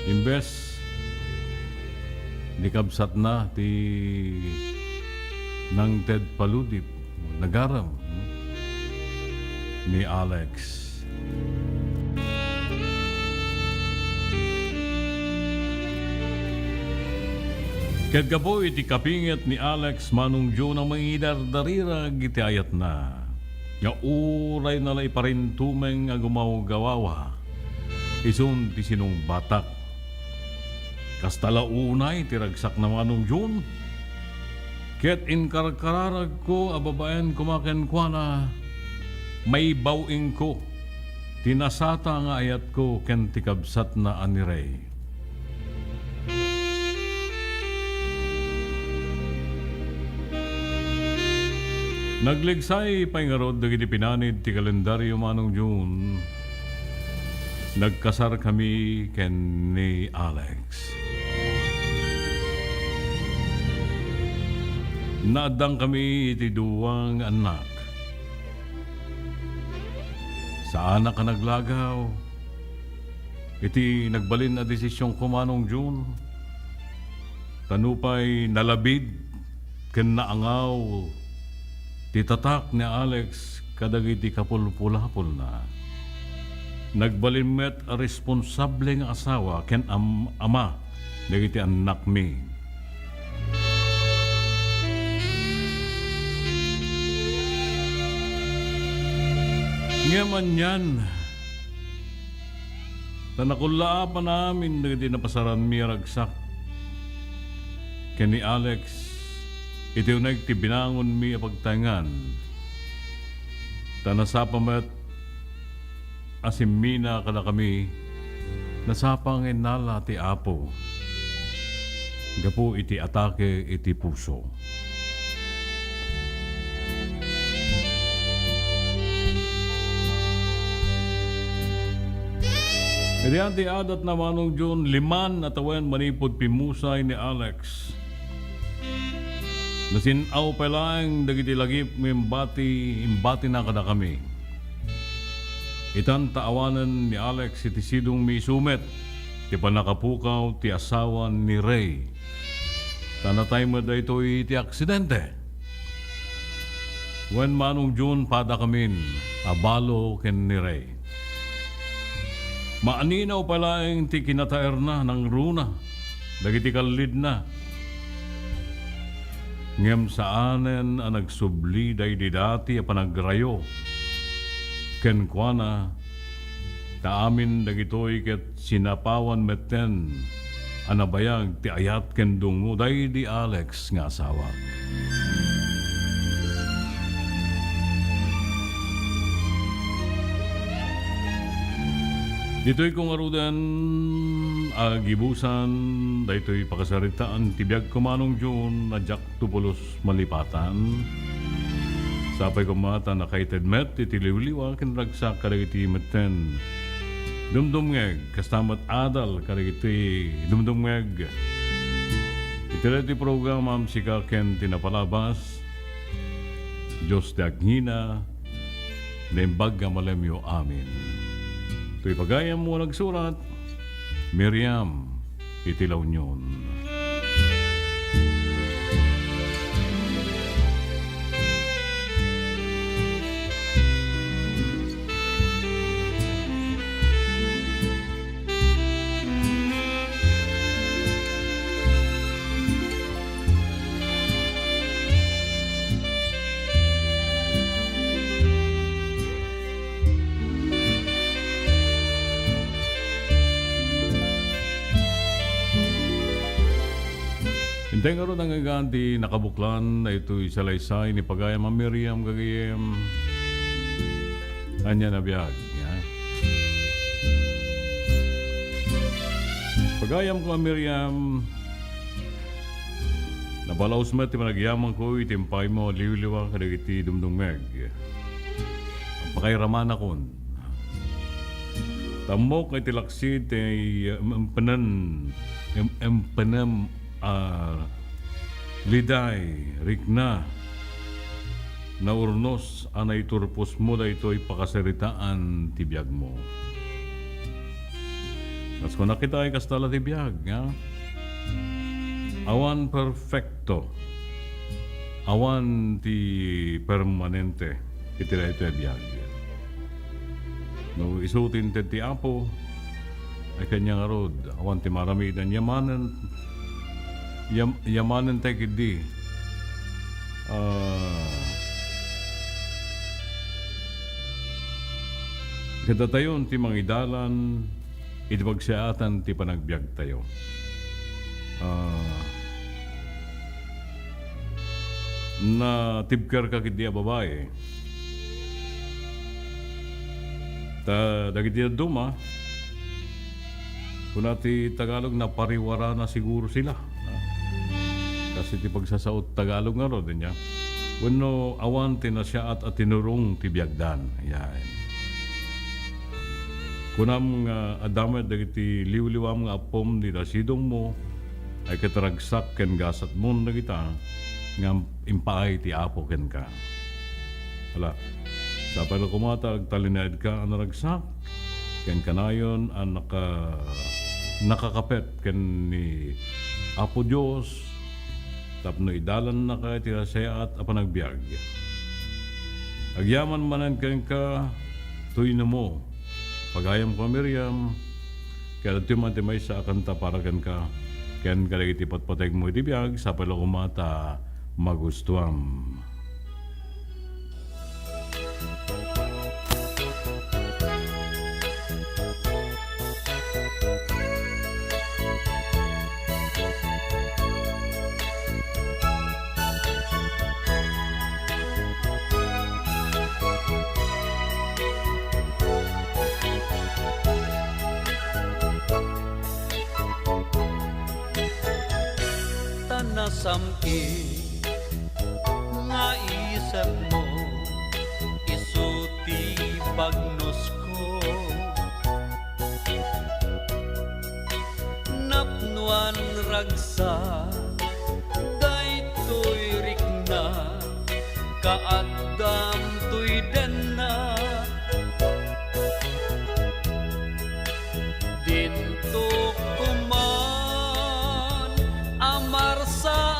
imbes nikabsat na ti nang Ted Paludip nagaram ni Alex. Ket gapo iti kapinget ni Alex manung jo na mangidardarira iti ayat na. Nga uray na lay parintumeng agumaw gawawa. Isun ti sinong batak. Kastala unay tiragsak na manung jon. Ket inkarkararag ko ababaen kumaken kwa na may bawing ko. Tinasata nga ayat ko ken tikabsat na aniray. Nagligsay paingarod dagiti pinanid ti kalendaryo manong June. Nagkasar kami ken ni Alex. Naadang kami iti duwang anak. Sa anak ka naglagaw. Iti nagbalin na desisyon ko manong June. Tanupay nalabid ken naangaw. Titatak ni Alex kadagiti kapulpulapul na. Nagbalimet a responsable nga asawa ken ama dagiti anak mi. Ngaman yan, tanakula pa namin dagiti napasaran mi ragsak. Ken ni Alex iti unay ti binangon mi pagtangan. Tanasapamet asimina kada kami nasapang inala ti apo. Gapu iti atake iti puso. Iriyan ti adat na manong June 5 atawen manipod pimusay ni Alex. Nasinaw pa lang dagiti lagip imbati na kada kami. Itan taawanan ni Alex iti sidong mi sumet ti panakapukaw ti asawan ni Ray. Tanatay mo da ito iti aksidente. When manong June pada kamin abalo ken ni Ray. Maaninaw pala ang ti kinataer na ng runa dagiti kalid na. Ngem saanen ang nagsubli day di dati a panagrayo. Ken kuana taamin dagitoy ket sinapawan meten anabayag ti ayat ken dungo day di Alex nga asawa. Dito'y kung arudan agibusan daytoy pakasaritaan tibiyag kumanong June na Jack Tupulos malipatan sapay kumata na kay Ted Met itiliwliwa kinragsak kadagiti meten Dumdumngeg, kastamat adal, karigiti dumdumngeg. Itirati program am sika ken tinapalabas, Diyos ti agnina, naimbag nga malemyo amin. Ito'y pagayam mo nagsurat, Miriam, itilaw nyon. Hintay nga ron ang gaganti nakabuklan na ito'y salaysay ni Pagayam ang Miriam gagayem. Anya na biyag. Ya. Pagayam ko ang Miriam, nabalaos mo iti managyaman ko itimpay mo liwliwa kadagiti dumdumeg. Ang pakairaman akon. Tamok ay tilaksid ay empanam liday, rikna, na urnos anay turpos mo da ito'y pakasaritaan tibiyag mo. Kas ko nakita ay kastala tibiyag, ha? Awan perfecto, awan ti permanente, itira ito ay biyag. No isutin ti apo, ay kanyang arod, awan ti maramidan yamanan, yamanan tayo kidi. Kada tayon ti mangidalan, idibagsiatan ti panagbiag tayo. Na tibker ka kidi a babae. Ta dagiti duma, kung ti Tagalog na pariwara na siguro sila. Kasi ti pagsasaot Tagalog nga ro din niya. Wano awan tinasya at tinurong ti biagdan. Yan. Kunam nga adamet dagiti liwliwam nga apom di dasidong mo ay kataragsak ken gasat mo na kita nga impaay ti apo ken ka. Hala, sa pala kumatag talinad ka ang naragsak ken kanayon ang nakakapet ken ni Apo Diyos tapno idalan na ka tirasaya at apanagbiag. Agyaman manan ken ka tuy na mo pagayam ko Miriam kaya timatimay sa akanta para ken ka ken kalagiti patpateg mo iti biag sa pala kumata magustuam. Nasamki nga isip mo isuti bagnos ko napnuan ragsa daytoy rikna kaadam tuy denna dinto kuman amarsa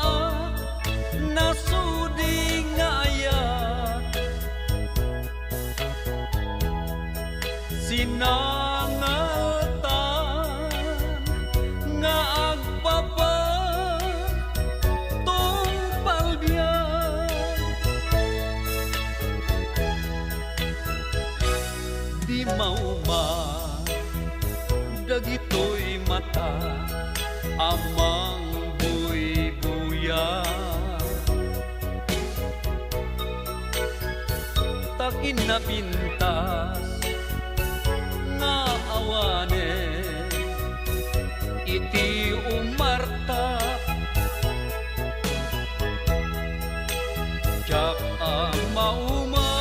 nasudi nga ayat sinangaltan nga agpapa tungpal biyan di mauma dagitoy mata amang buy-buya takin na pintas nga awane iti umarta jak mauma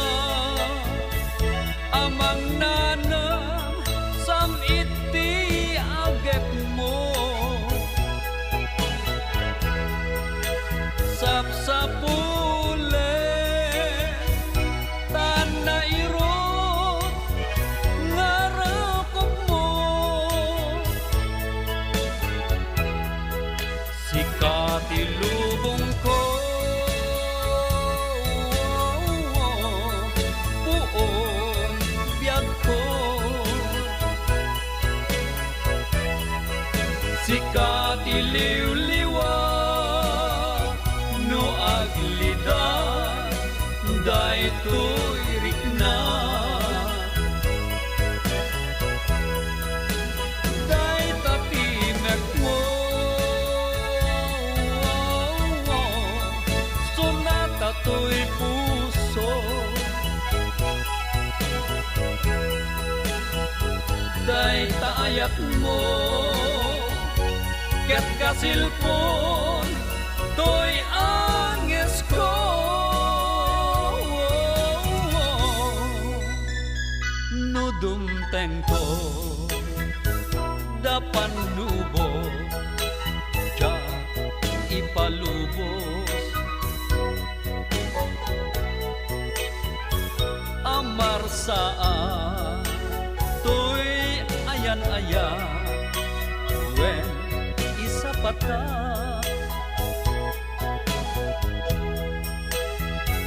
amang nanam sam sikat iliw-liwa no aglida daytoy rikna day tatimek mo sonata to'y puso day taayat mo ket kasilpon to'y angis ko no dumteng ko dapan lubos ja ipalubos amar saan to'y ayan-ayan wen isapat ka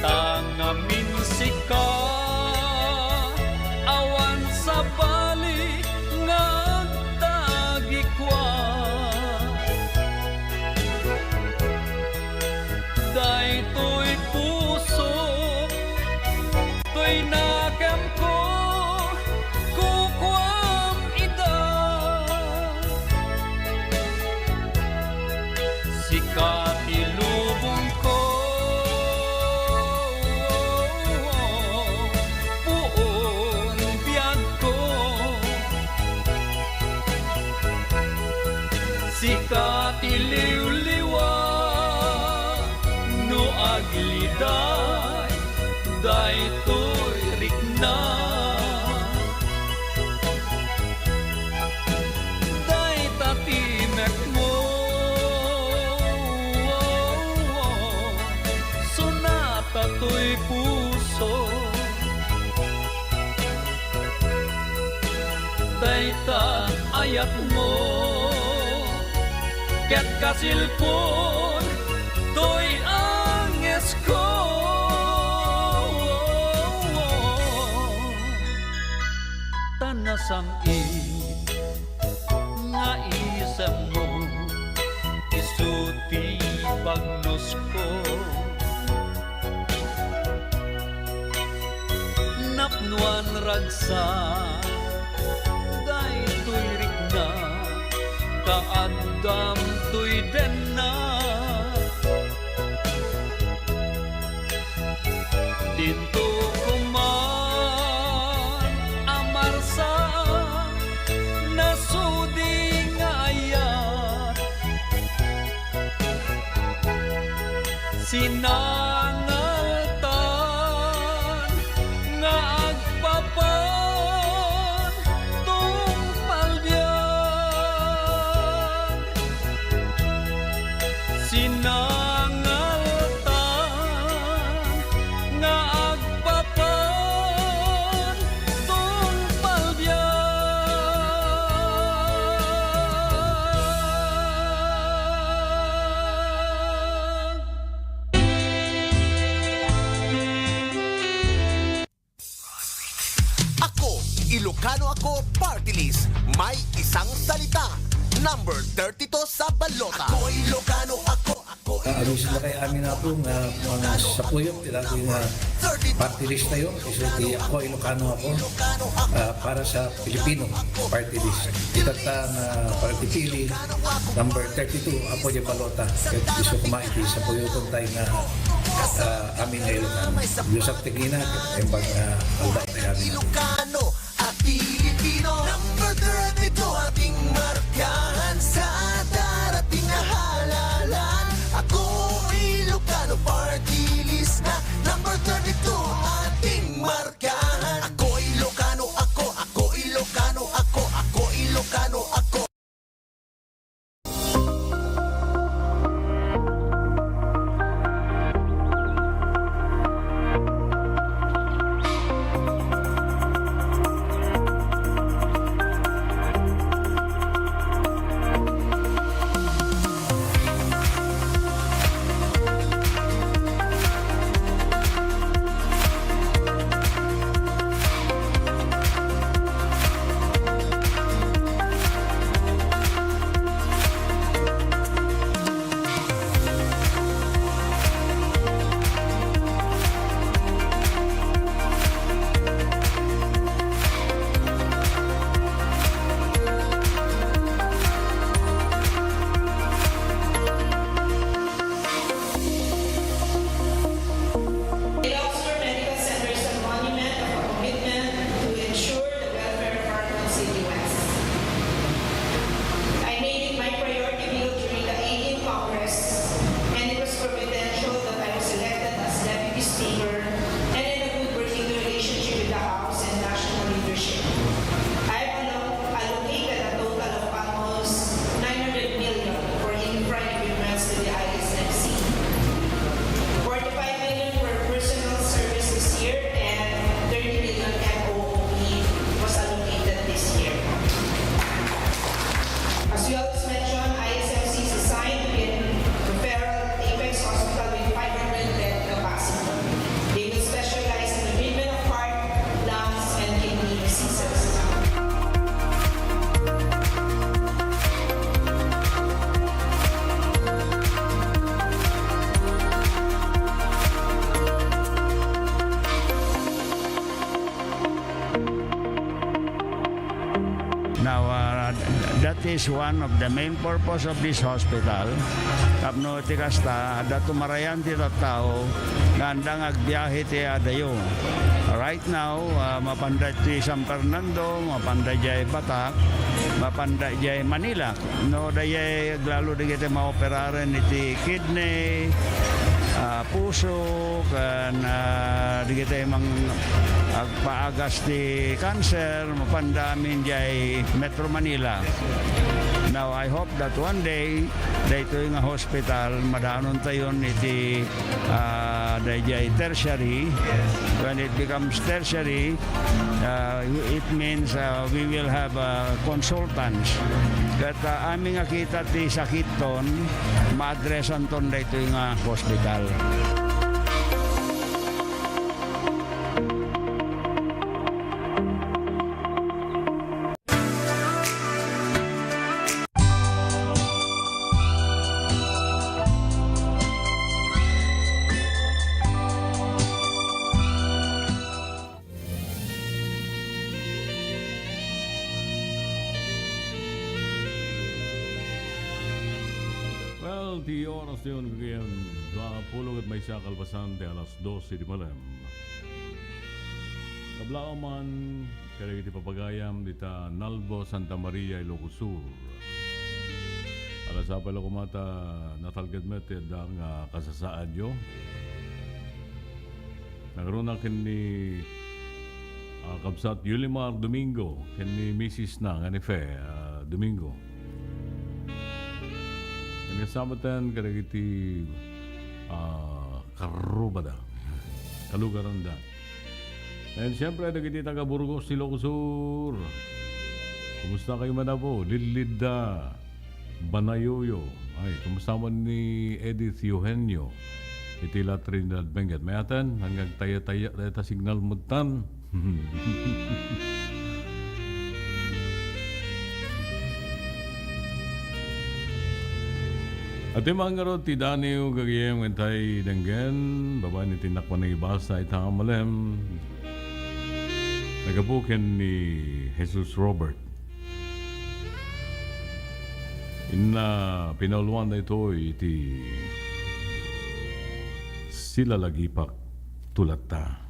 tangamin sika awan sa bali ngagtagikwa daytoy puso to'y nakam ko kukwam ida sikat ilubong ko buong biyag ko sikat iliw-liwa no agliday daytoy rikna day tatimek mo sonata to'y puso day taayat mo ket kasilpon to'y angis ko tanasang nga isang mo isuti bagnos ko napnuan ragsa daytoy rikna kaadam to'y denna dito kuman amarsa nasudi nga ayat sinangaltan nga agpapan tungpalbian sinangaltan nga agpapan tungpalbian Ako, Ilocano Ako Party List. May isang salita. Number 32 sa balota. Ako, Ilocano Ako. Ano sila kay amin na po nga mga sapuyok yung party list tayo. So, ako, Ilocano Ako para sa Pilipino party list. Itata na party pili number 32 ako yung balota. Kaya iso kumain sa puyokon tayo na amin na Ilocano. Yusap tigina yung pag-aldaw tayo amin. Ilocano at Pilipino. Number 32 ating markahan sa darating na halalan. Ako, Ilocano Party List na number 32 ating markahan. Ako, Ilocano Ako. Ako, Ilocano Ako. Ako, Ilocano Ako. Now, that is one of the main purpose of this hospital. Kapno ti kasta, da tumarayan ti tao, gandang agbiyahe ti adayo. Right now, mapanda ti San Fernando, mapanda jay Batak, mapanda jay Manila. No, dayay lalo di kita maoperaran iti kidney, puso, kan di kita emang paagas ti cancer, mapandamin jay Metro Manila. Now, I hope that one day, dito nga hospital, madanon tayon iti dayjay tertiary. When it becomes tertiary, it means we will have consultants. Kat aming akita ti sakit ton, ma-addressan ton dito nga hospital. Di oras yun kagayan pulong at may siya kalbasan de alas 12 di malam. Kablao man kaya iti papagayam dita Nalbo, Santa Maria, Ilocos Sur. Alas apalo kumata natalgad meted ang kasasaan nyo. Nagkaroon na ni Kabsat Yulimar Domingo ni Mrs. na nga ni Fe Domingo. Kasama tayo karagiti Karubada, Kalugaranda. And siyempre, nagiti taga Burgos, Ilocos Sur. Kumusta kayo man po? Lilida, Banayoyo. Ay, kumusta man ni Edith Eugenio. Itila Trinidad Benguet. May atan, hanggang taya-taya, dahil signal mutan. At yung mga nga ti Daniel gagayang mentay denggen, baba ni tinakpan na ibasa itang amalem. Nagabuken ni Jesus Robert. Pinauluan na ito iti sila lagipak tulata.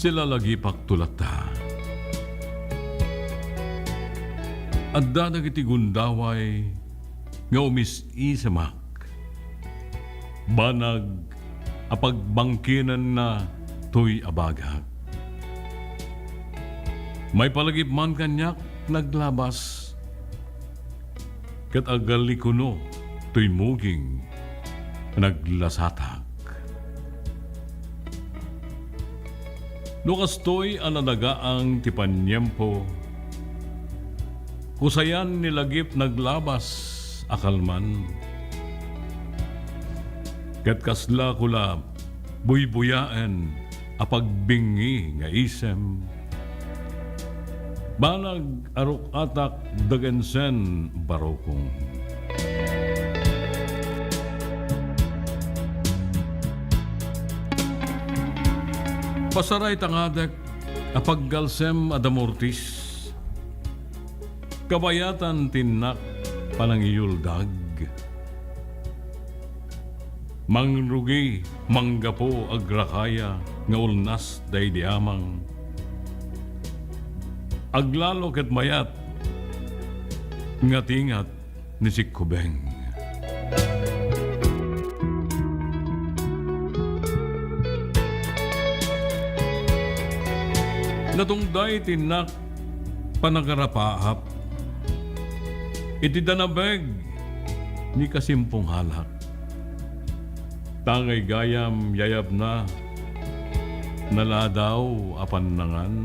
Sila lagi paktulata. At dadag iti gundaway nga umisisamak. Banag apagbangkinan na tuy abagak. May palagip man kanyak naglabas. Kat agali kuno tuy muging naglasatak. Lukas to'y anadagaang tipanyempo, kusayan nilagip naglabas akalman. Ket kasla kula buybuyaan apagbingi nga isem. Banag arok atak dagensen barokong. Pasaray tangadak apaggalsem adamortis. Kabayatan tinak panangiyuldag. Mangrugi manggapo agrakaya nga ulnas day diamang. Aglalo ket mayat nga tingat ni Sikubeng. Natungday tinak panagarapaap. Iti danabeg ni kasimpong halak. Tangay gayam yayab na naladaw apan nangan.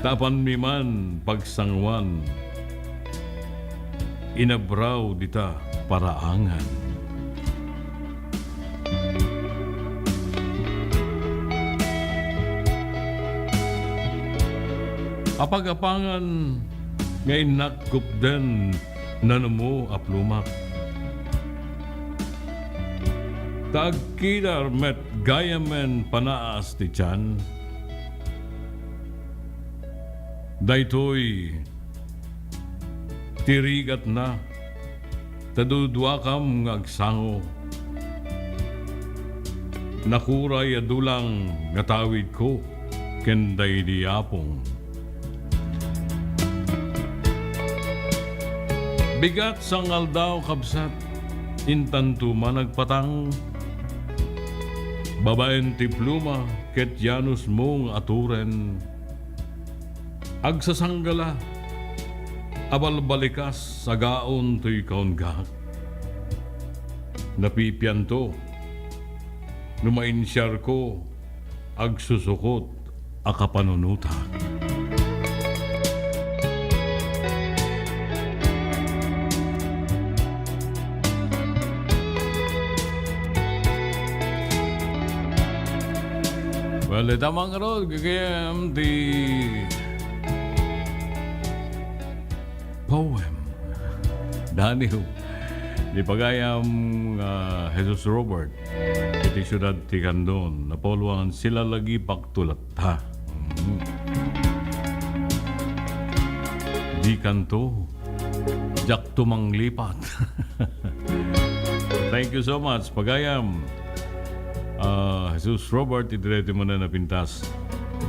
Tapan mi man pagsangwan, inabraw dita paraangan. Apagapangan ngayon nakkup den nanumo aplumak. Tagkidar met gayamen panaas ti tiyan. Daytoy tirigat na tadudwa kam ngagsango. Nakuray adulang natawid ko kenday diapong. Bigat sangal daw kabsat, intanto managpatang. Babaen ti pluma, ket Janus mong aturen. Agsasanggala, abalbalikas sa gaon to'y kaunggak. Napipianto, numainsyar ko, agsusukot, akapanunuta. Well, tamang karod, kagayam di poem. Daniel, di pagayam Jesus Robert, iti syudad ti Candon, napoluan sila lagi pagtulat ha. Di kanto, jak tumang lipat. Thank you so much, pagayam. Jesus Robert, idireto mo na napintas.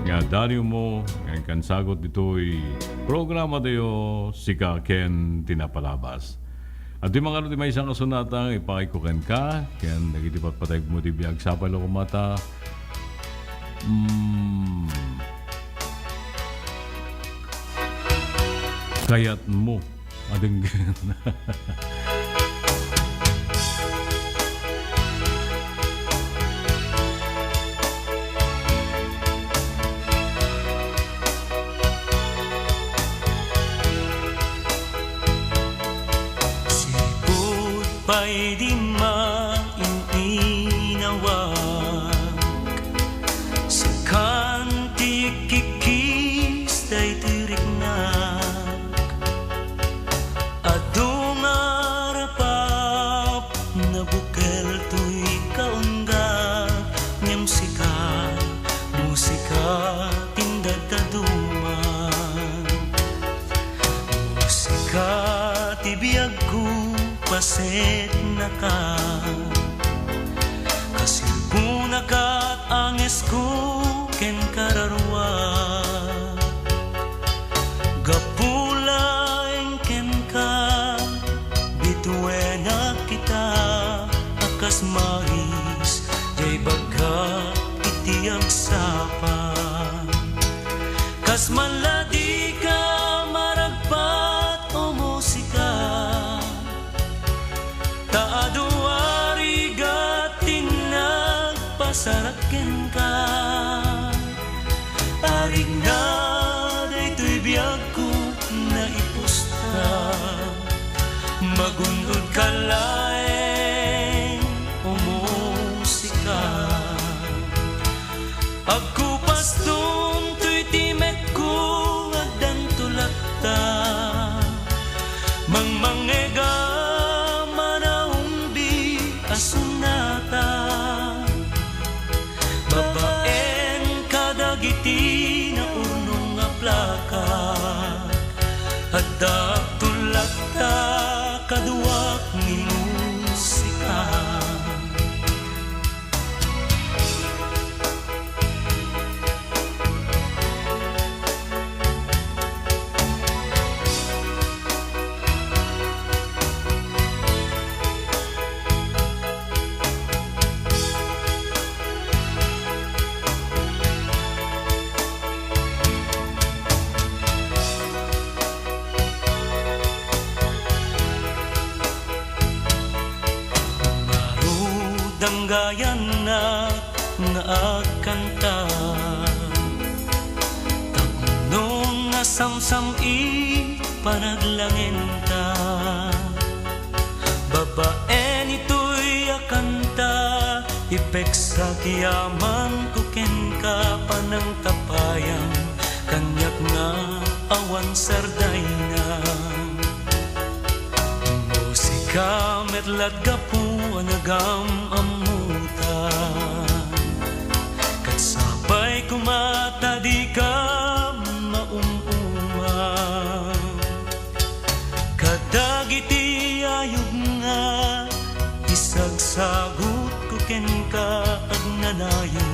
Nga Daniel mo, nga kansagot dito'y programa tayo, sika ken tinapalabas. At yung mga di may isang kasunatang ipakikukan ka, ken nagitipat patay mo di biyag sapay lo kumata. Kayat mo, ading Pa'y di maininawag sa kanti kikis day tiriknak adong arapap na bukel to'y kaunggag ngem musika tindadaduman musika tibiyag ko paset na ka kasilpuna ka't anges ko ken kararwa gapulaeng ken ka bituena kita akas mais jay baga iti agsapa kas maladi ka maragpat o musika taaduari gatin nagpasaraken ka aring na daytoy biyag ko na ipusta magundod ka laeng o musika agkupas dun to'y timek ko agdan tulakta mangmangega asunata babaen kadagiti na urnong nga plaka at tulak ta kaduak ni musika samsam ipanaglangin ta. Babaen ito'y akanta, ipek sa kiyaman kuken ka panang tapayang, kanyak nga awan sarday na. Musika metlat gapu anagam amuta, kat sabay kumata di ka maumuma. Kadagiti ayog nga isagsagot kuken ka agnanayo,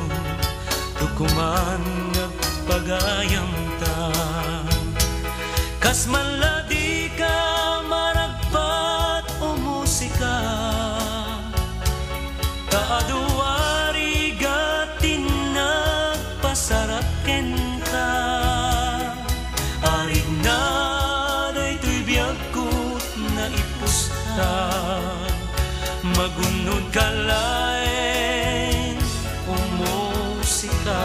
tukuman ngagpagayam ta. Kas maladi ka maragpat o musika, kaaduwari gatin nagpasarap ken ka. Arig na daytoy biyagkot na ipusta, magunod ka lain o musika.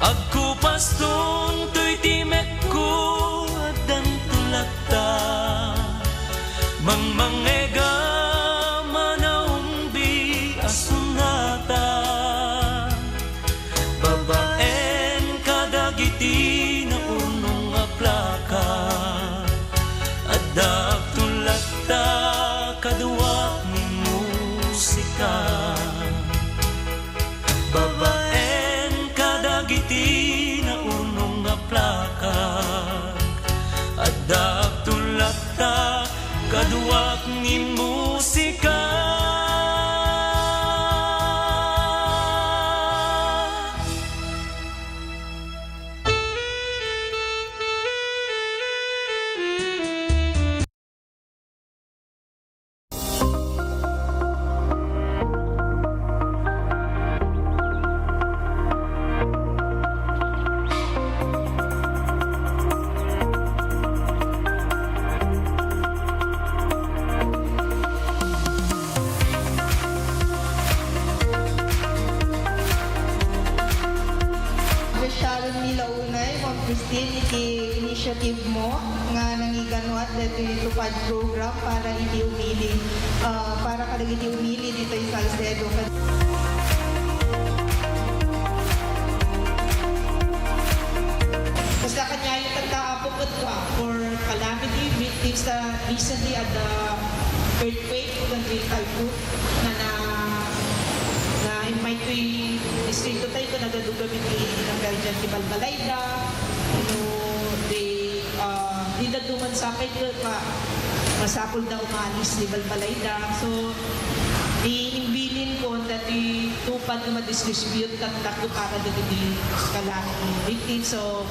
Agkupas ton to'y timek ko at ang tulata, mangmangega manaumbi asunata. Babaen kadagiti na unong aplaka, adag tulata kaduwa ni musika. Babaen kadagiti na unong aplaka, adag tulata kaduwa ni musika. Sharon nila unay, Ma'am Christine, iti initiative mo nga nangiganwat dito itupad program para iti umili, para kadag iti umili dito yung Salcedo. Basta kanya yung tagkaapukot ko for calamity victims na recently at the earthquake ng typhoon na invite ko yung distrito tayo ko nagadugamit ng Belgian di Balbalayda, di daduman sa akin ko pa masapol na umalis di Balbalayda. So iimbilin ko that itupad na ma-distribute at takto para doon di calamity victims. So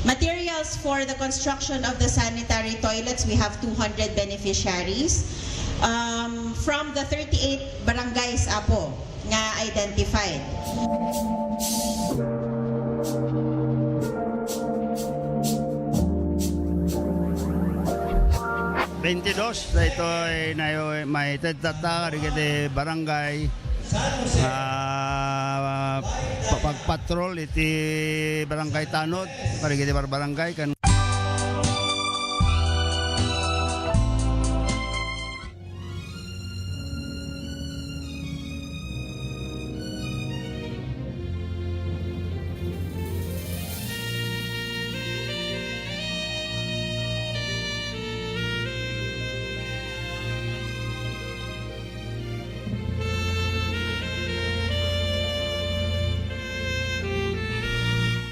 materials for the construction of the sanitary toilets, we have 200 beneficiaries from the 38 barangays, Apo. nga identified. Ito ay may tata di barangay pagpatrol iti barangay Tanod karigiti barangay kan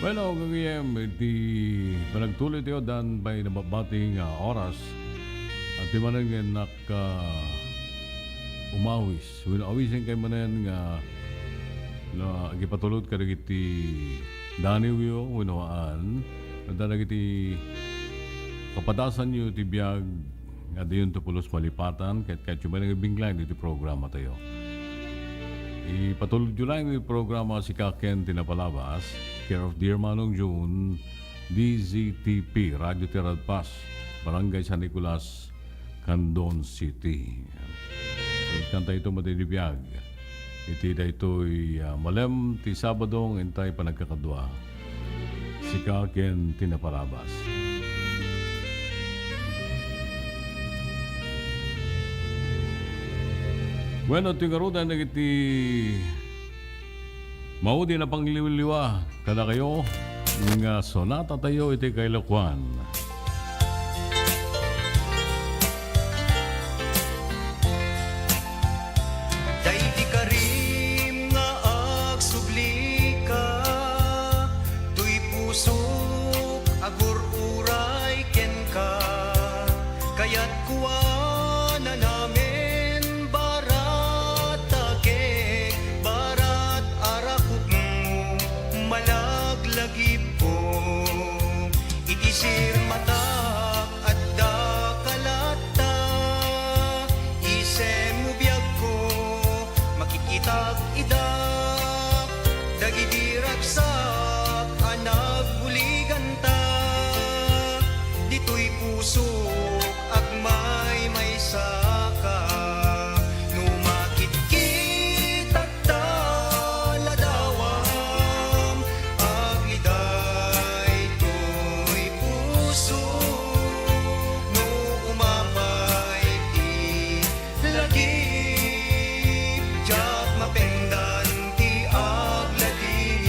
Bueno, gagayem, iti panagtuloy tayo dan by nababating oras at di man nga umawis. When awisin kayo manan nga na agipatulod ka iti daniwyo, winawaan, at iti kapadasan nyo iti biyag nga diyon to pulos malipatan kahit yung manang binglang iti programa tayo. Ipatulog nyo lang yung programa si Kaken Tinapalabas, care of Dear Manong June, DZTP RADYO TIRAD Barangay San Nicolas, Candon City. Kanta ito madidibiyag. Iti da ito'y malem ti Sabadong intay panagkakadwa. Si Kaken Tinapalabas. Bueno, tingarudan na iti maudi na pangliliwa kada kayo nga sonata tayo iti kailakuan. Dayti karim nga agsubli ka, tuy pusok agur-uray ken ka, kaya't kuwa na namin isir matak at dakalata, isem mo biyag ko makikitag idak, dagidiragsak anak buligan ta, dito'y pusok agmay may saka, numakit kitag taladawam agliday to'y puso, no umamay ti lagi, jak mapengdan ti agladinit,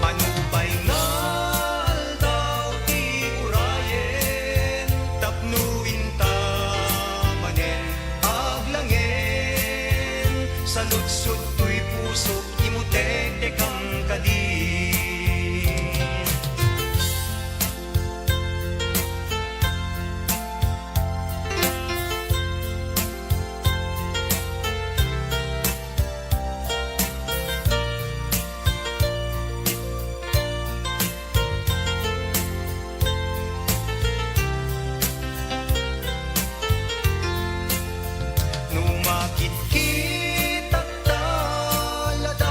manupay ngal daw ti urayen, tapnuin ta manen aglangen, sa lutsod to'y pusok imutek ang kadin. Numakit kitag taladawang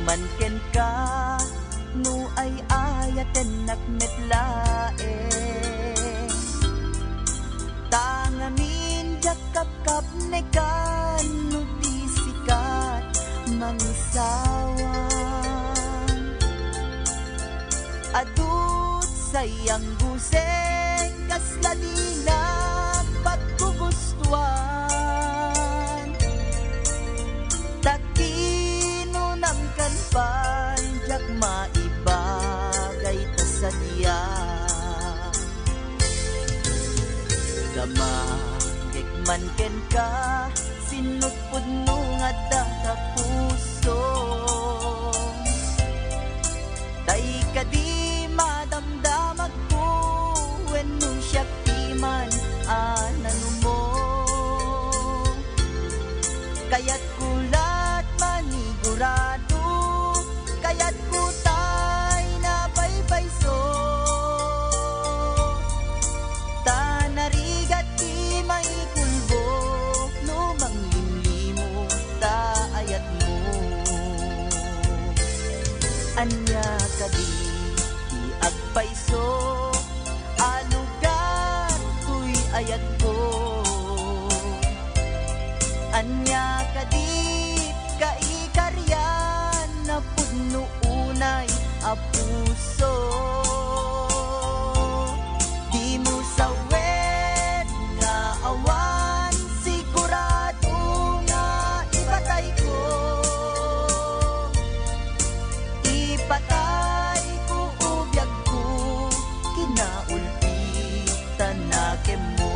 man ken ka nu ay ayaten nakmetlae tangamin jakap-kap nekan nu disikat mangisawan adut sayang guseng kasladina pagkugustuan takinunam kan panjak maibagay tasadya gamagek man ken ka sinupod no nga data puso tay kadi madamdamag ko wenno siya piman ananu mo kaya't kulat manigurado kaya't kutay na baybayso tanarigat ti may kulbo lumang limlimo ta ayat mo anya kadi ti agpayso alugar tuy ayat ko anya kadip kaikaryan na pudno unay a puso di mo sawet nga awan sigurado nga ipatay ko ubiyag ko kinaulpitan na kemo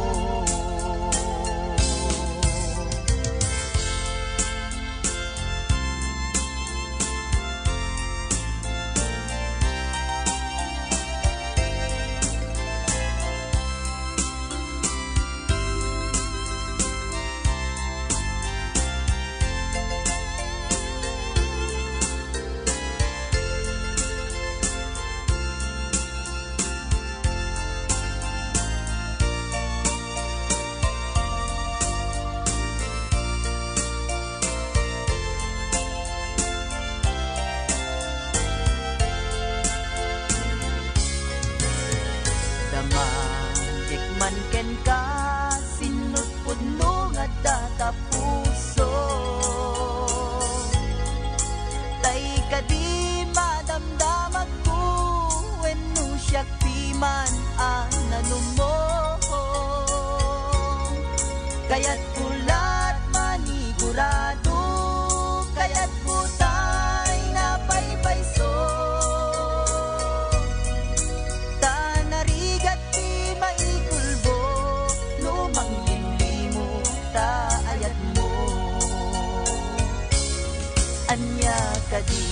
Kaya't kulat manigurado, kaya't putay na paypayso. Tanarigat di maikulbo, lumang limlimo ta ayat mo. Anya kadi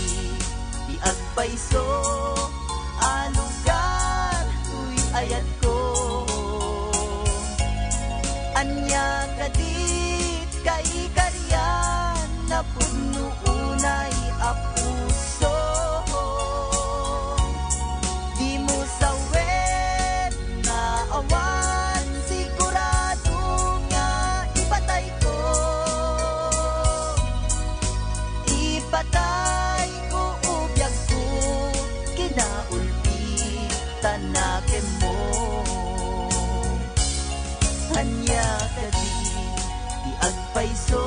di agpayso, alugar tuy ayat ko. Anya kadit kay karyan na puno unay apuso. Di mo sawet na awan, sigurado nga ipatay ko. Ipatay ko ubiyag ko, kinaulpi tanakem mo. Anya kadi di agpayso,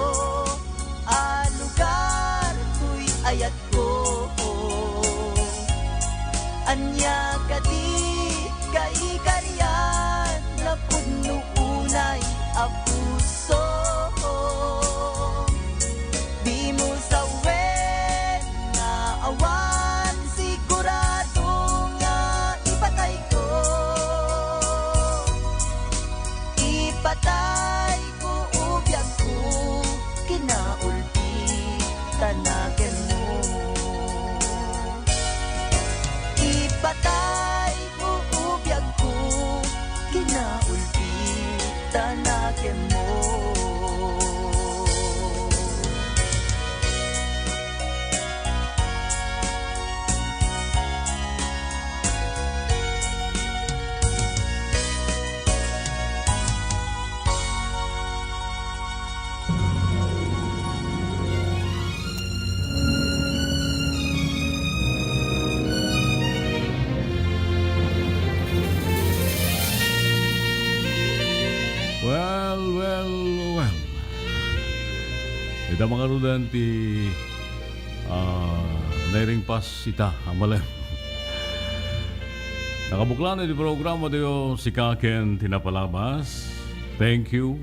alugar tuy ayat ko. Anya kadi kay karyan na puno unay apuso. Di mo sawet na awan, sigurado nga ipatay ko. Ipatay ko ubiyag ko, kinaulpi tanaken mo. Ipatay ko ubiyag ko, kinaulpi tanaken mo. Well. Ita mga rudan ti nairing pas ita amalem. Nakabuklan na di programa tayo si Kaken Tinapalabas. Thank you.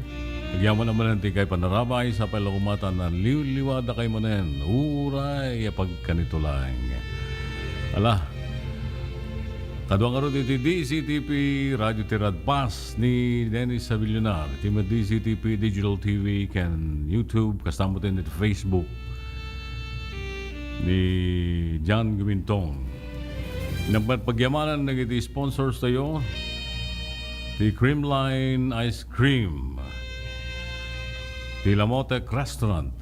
Nagyaman naman natin kay Panarabay sa palakumatan na liwada kay manen. Uray, pagkanito lang. Ala, kaduang araw dito DZTP RADYO TIRAD Pass ni Dennis Savillonar. Tima DZTP Digital TV kan YouTube. Kasama din dito Facebook ni John Gumintong. Nagpagyamanan na iti sponsors tayo. The Creamline Ice Cream. The Lamotek Restaurant.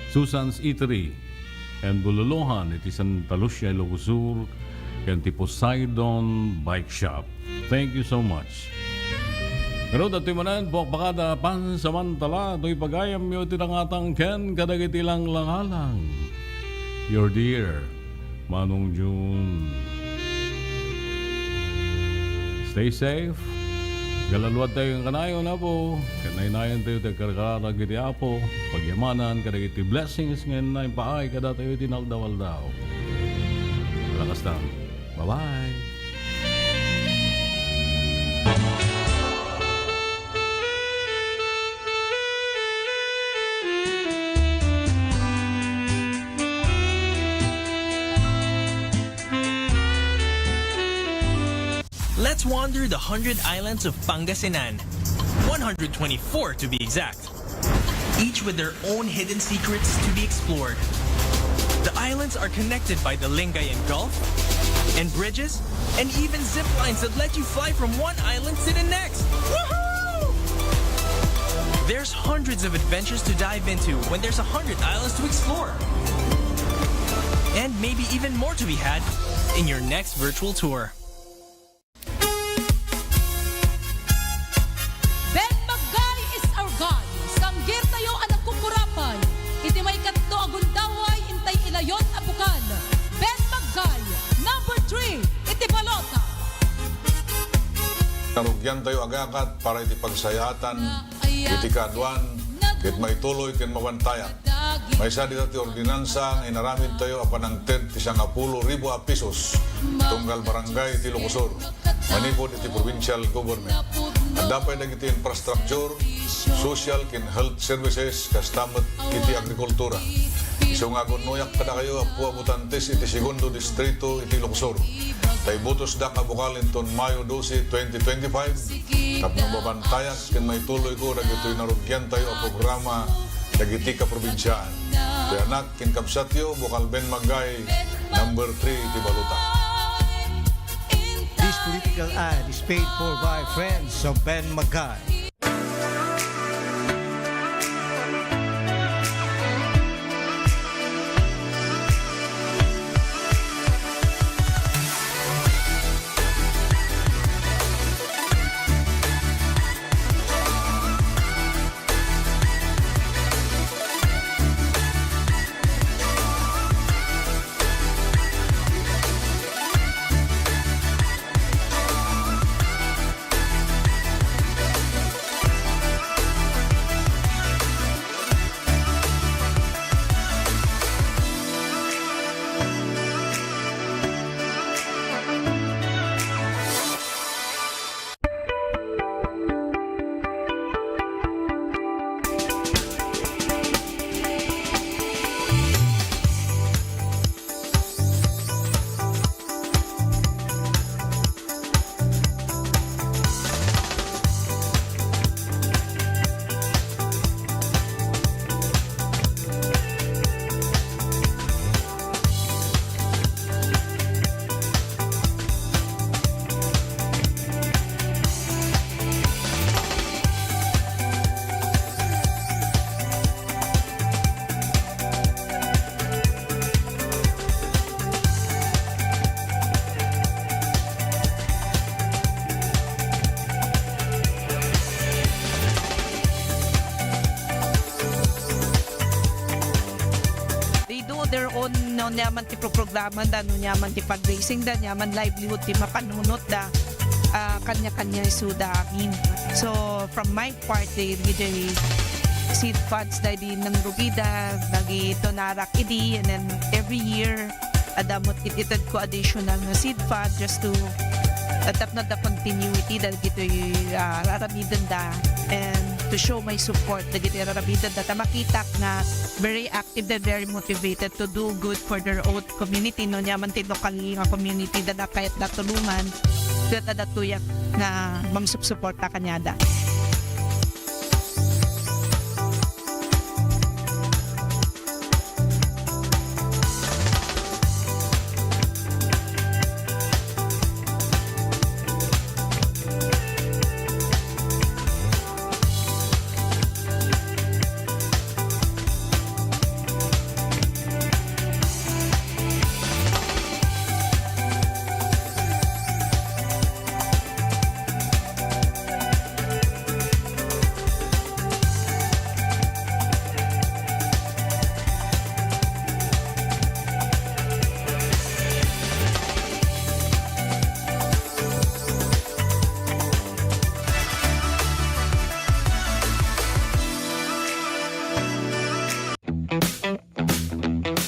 Susan's Eatery. And Bululuhan, iti Santa Lucia, Ilocos Sur, and ti Poseidon Bike Shop. Thank you so much. Pero dati manan, buwak bakada, pansamantala, do'y pagayam yo tirangatang ken, kadagiti lang langalang. Your dear, Manong June. Stay safe. Galaluad tayo ng kanayon na po. Kanaynayan tayo tayo karkarag iti apo. Pagyamanan, kadag iti blessings ngayon na impaay kada tayo tinagdawal daw. Lakas na. Bye-bye. Let's wander the 100 islands of Pangasinan. 124 to be exact. Each with their own hidden secrets to be explored. The islands are connected by the Lingayen Gulf, and bridges, and even zip lines that let you fly from one island to the next. Woohoo! There's hundreds of adventures to dive into when there's 100 islands to explore. And maybe even more to be had in your next virtual tour. Narugyan tayo agakat para iti pagsayatan, iti kadwan, iti may tuloy ken mawantayan. May isa dito ti ordinansa ang inaramid tayo apan ng TED ti 10,000 pesos tunggal barangay ti Locosur. Manipod iti provincial government. At dapat na iti infrastructure, social kin health services kastamat iti agrikultura. Iso nga nuyak kada kayo apua butantes iti segundo distrito iti Locosur. Tay butos da kabukalin ton Mayo 12, 2025. Tapos babantayak kin may tuloy ko dagitoy narugyan tayo ang programa dagiti ka probinsyaan. Kaya anak kin kapsatyo bukal Ben Magay number 3 iti Baluta. This political ad is paid for by friends of Ben Magay. Their own no nyaman ti programa da no nyaman ti fundraising da nyaman livelihood ti mapanunot da kanya-kanya isuda amin. So from my part the seed funds da di nang rugida nagi tonarak idi, and then every year adamot ititad ko additional na seed fund just to tap na the continuity da gito raramidan da, and to show my support da gito raramidan da makita na very active and very motivated to do good for their own community no nyaman ti local nga community da kahit natulungan da tuyak na mamsuporta kanyada.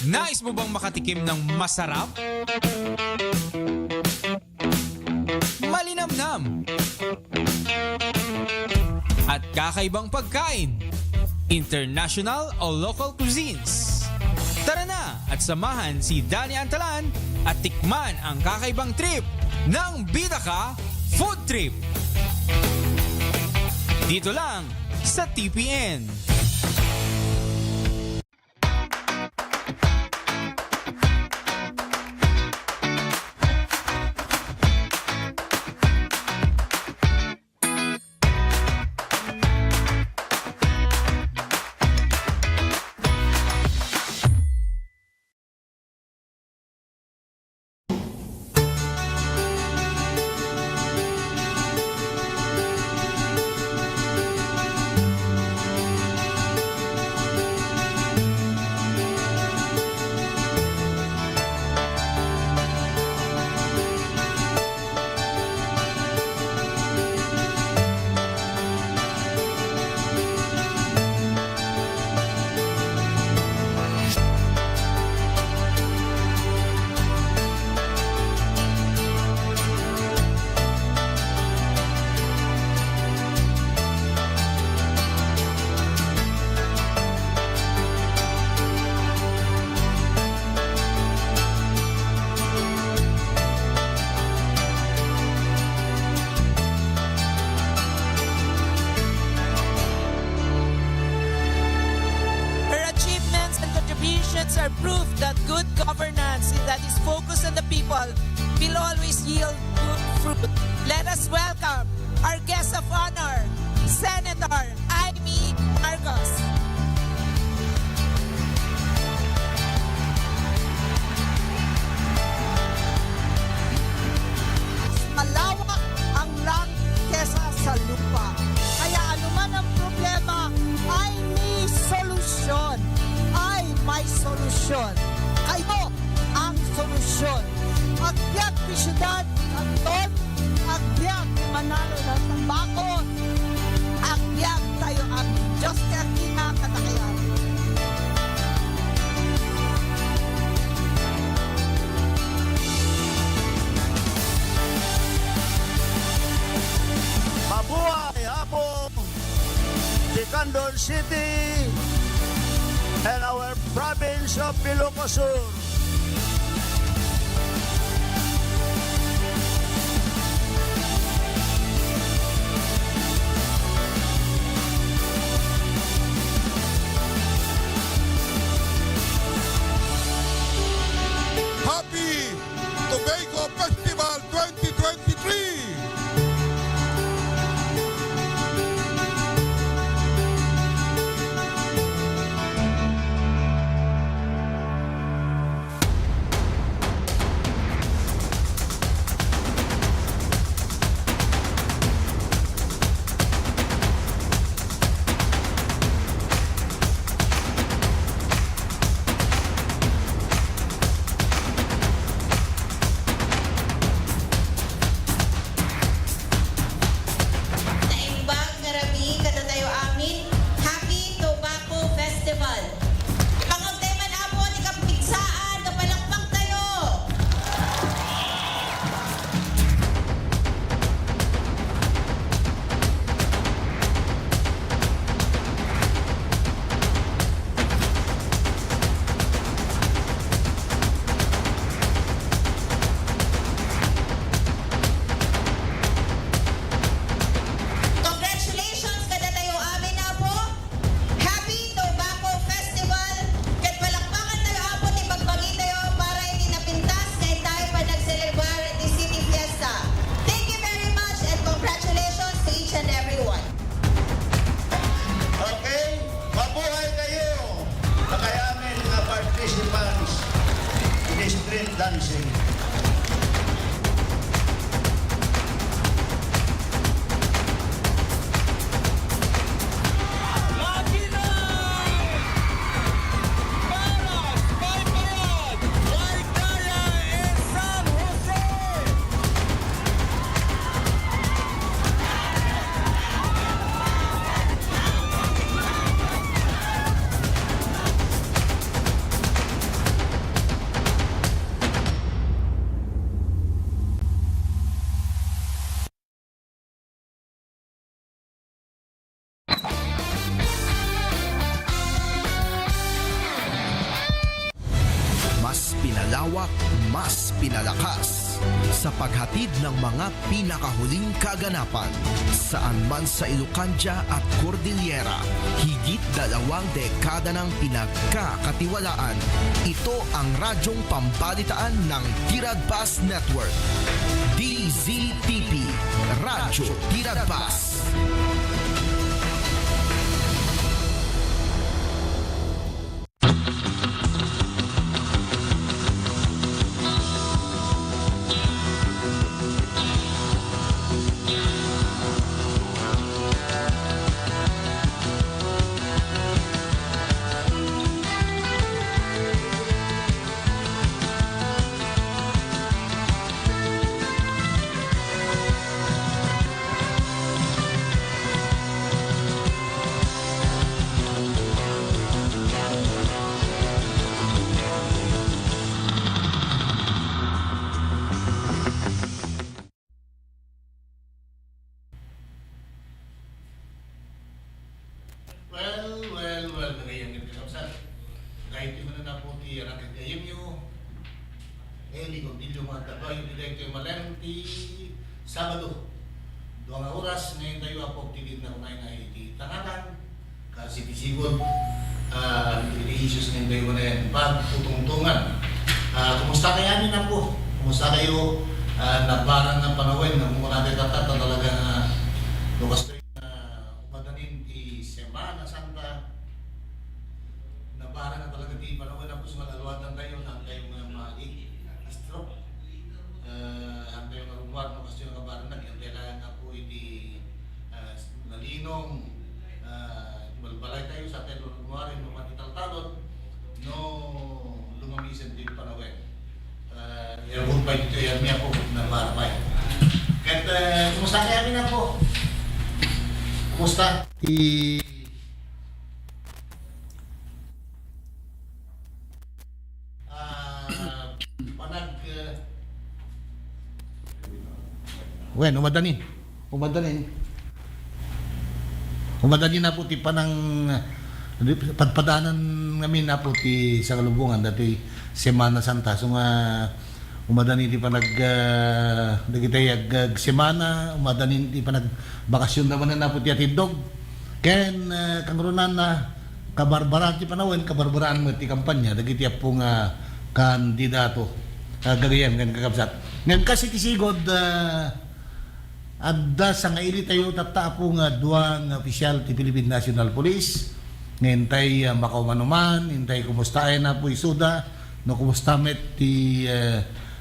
Nais mo bang makatikim ng masarap? Malinamnam at kakaibang pagkain, international o local cuisines. Tara na at samahan si Danny Antalan at tikman ang kakaibang trip ng Bida Ka Food Trip. Dito lang sa TPN. Elections are proof that good governance that is focused on the people will always yield good fruit. Let us welcome our guest of honor, Senator Amy Marcos. Malawak ang langit kesa sa lupa. Kaya anuman ang problema ay may solusyon. Ay may solusyon. Kayo ang solusyon. Agbyag ni Syudad, Kanton, agbyag ni Manalo ng Tambako, agbyag tayo ang Diyos kaya kinakatakiyan. Mabuhay Apo, the Candon City, and our province of Ilocos Sur. Happy Tobago Festival 2023! Naimbag ngarabi kadatayo amin, Happy Tobacco Festival. Pangagdayman apo ni kapigsaan, kapalakpak tayo! Congratulations kadatayo amin apo. Happy Tobacco Festival. Ket palakpakan tayo apo ni pagbagi tayo para hindi napintas kay tayo pa nagselebrar di City Fiesta. Thank you very much and congratulations to each and everyone. Okay, mabuhay kayo sa kayamin nga participants in street dancing. Mas pinalawak, mas pinalakas sa paghatid ng mga pinakahuling kaganapan saan man sa Ilocanja at Cordillera. Higit 2 dekada ng pinagkakatiwalaan. Ito ang radyong pambalitaan ng Tirad Bus Network. DZTP RADYO TIRAD Bus. Well, nagayang nagkasapsat. Kahit yung na po ti raket kayim nyo, Eli Contillo mga tatlo yung direkto yung malerti Sabado. 2 oras ngayon tayo apog tigid na kunay na iti tangatan kasi tisigon issues ng tayo na yan, pagtutungtungan. Kumusta kaya niyo na po? Kumusta kayo na parang ng panawin na muna natin tatata talaga lukas tayo na umadanin di Semana Santa na parang na talaga di panawin na po sa malaluwatan tayo na tayo mga stroke ang tayo nga rumar no kasi yung kabaran na yung kailangan na po iti nalinong malbalay tayo sa atin lumarin no matitaltalon no lumamisan din panawin Irabot pa dito yan niya po na marapay. Kahit kumusta kaya na po? Kumusta? Bueno, umadanin na po ti panang padpadanan namin na po ti sa kalubungan dati Semana Santa. So nga umadanin ti panag nagitay semana, umadanin ti panag bakasyon naman na po ti atidog. Ken kangrunan na kabarbaran ti panawin, kabarbaran mo ti kampanya dagiti apong kandidato gagayan kan kakabsat. Ngan kasi ti sigod adda sa nga ili tayo tatapo nga duwang opisyal ti Philippine National Police ngintay makaumanuman, hintay kumustahin na po isuda no kumusta met ti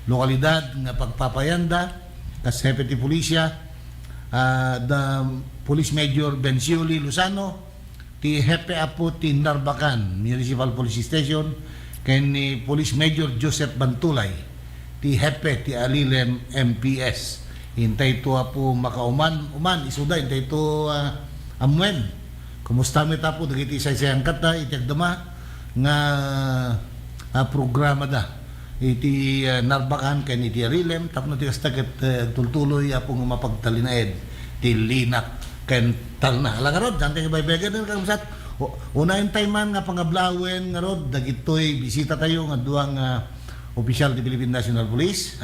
lokalidad nga pagpapayanda kas hepe ti pulisya the Police Major Benciuli Luzano ti hepe apo ti Narbacan Municipal Police Station ken ni Police Major Joseph Bantulay ti hepe ti Alilem MPS hintay to po makauman isuda hintay to amwen kumusta met apo dagiti say-sayang kata itiagdama nga programa da iti Narbacan ken iti Alilem tapno ti kastaket tultuloy apo nga mapagtalinaed ti linak ken talna langarod dante baybegan den kamusat unahin tay man nga pangablawen nga rod dagitoy bisita tayo nga duang opisyal ti Philippine National Police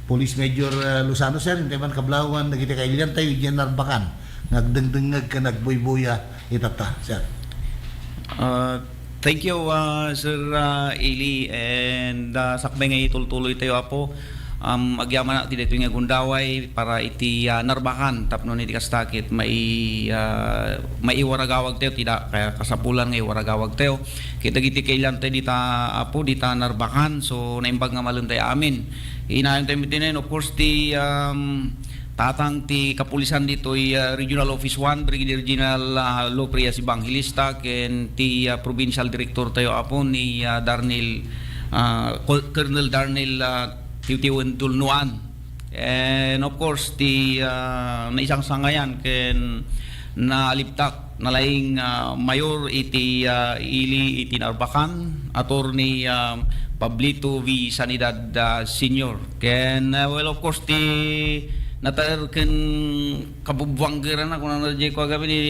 Police Major Luzano sir, hindi man kablawan, nagiti kailian tayo, dyan Narbacan, nagdengdengag ka, nagbuybuya, itata, sir. Thank you, Sir Eli, and sakbay nga itultuloy tayo apo. Agyaman natin dito nga gundaway para iti Narbacan, tapno ni kastakit, may iwaragawag tayo, tidak kaya kasapulan nga iwaragawag tayo. Kita giti kailan tayo dita apo, dita Narbacan, so naimbag nga malun tayo amin. Inayon tayo mitinin, of course, ti tatang ti kapulisan dito Regional Office 1, Brigadier General Loprias Evangelista, ken ti Provincial Director tayo apo ni Colonel Darnell Tiwtiwen Dulnuan. And of course, ti na isang sangayan ken naliptak nalaing mayor iti ili iti Narbacan, attorney Pablito V. Sanidad Senior. Ken well of course ti natar ken kabubwanggeran na kung ano jay ko agabi ni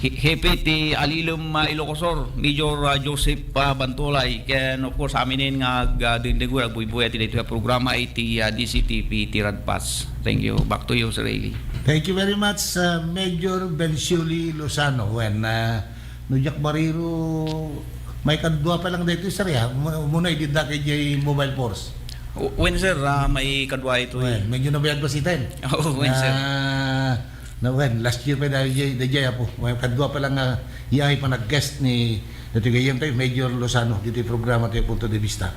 Hepe ti Alilem Ilocosor Major Joseph Bantulay. Ken of course aminin nga dindegur agbuy-buy ti dito programa iti DZTP TIRAD Pass. Thank you. Back to you, Sir Eli. Thank you very much, Major Benciuli Luzano. When Nujak Bariro may kadwa pa lang dito sir ya muna idida kay J Mobile Force. When sir may kadwa ito medyo nabayag basitin. When sir na when last year pa dahil J po may kadwa pa lang iay pa nag-guest ni natigayam tayo Major Lozano dito yung programa tayo punto de vista.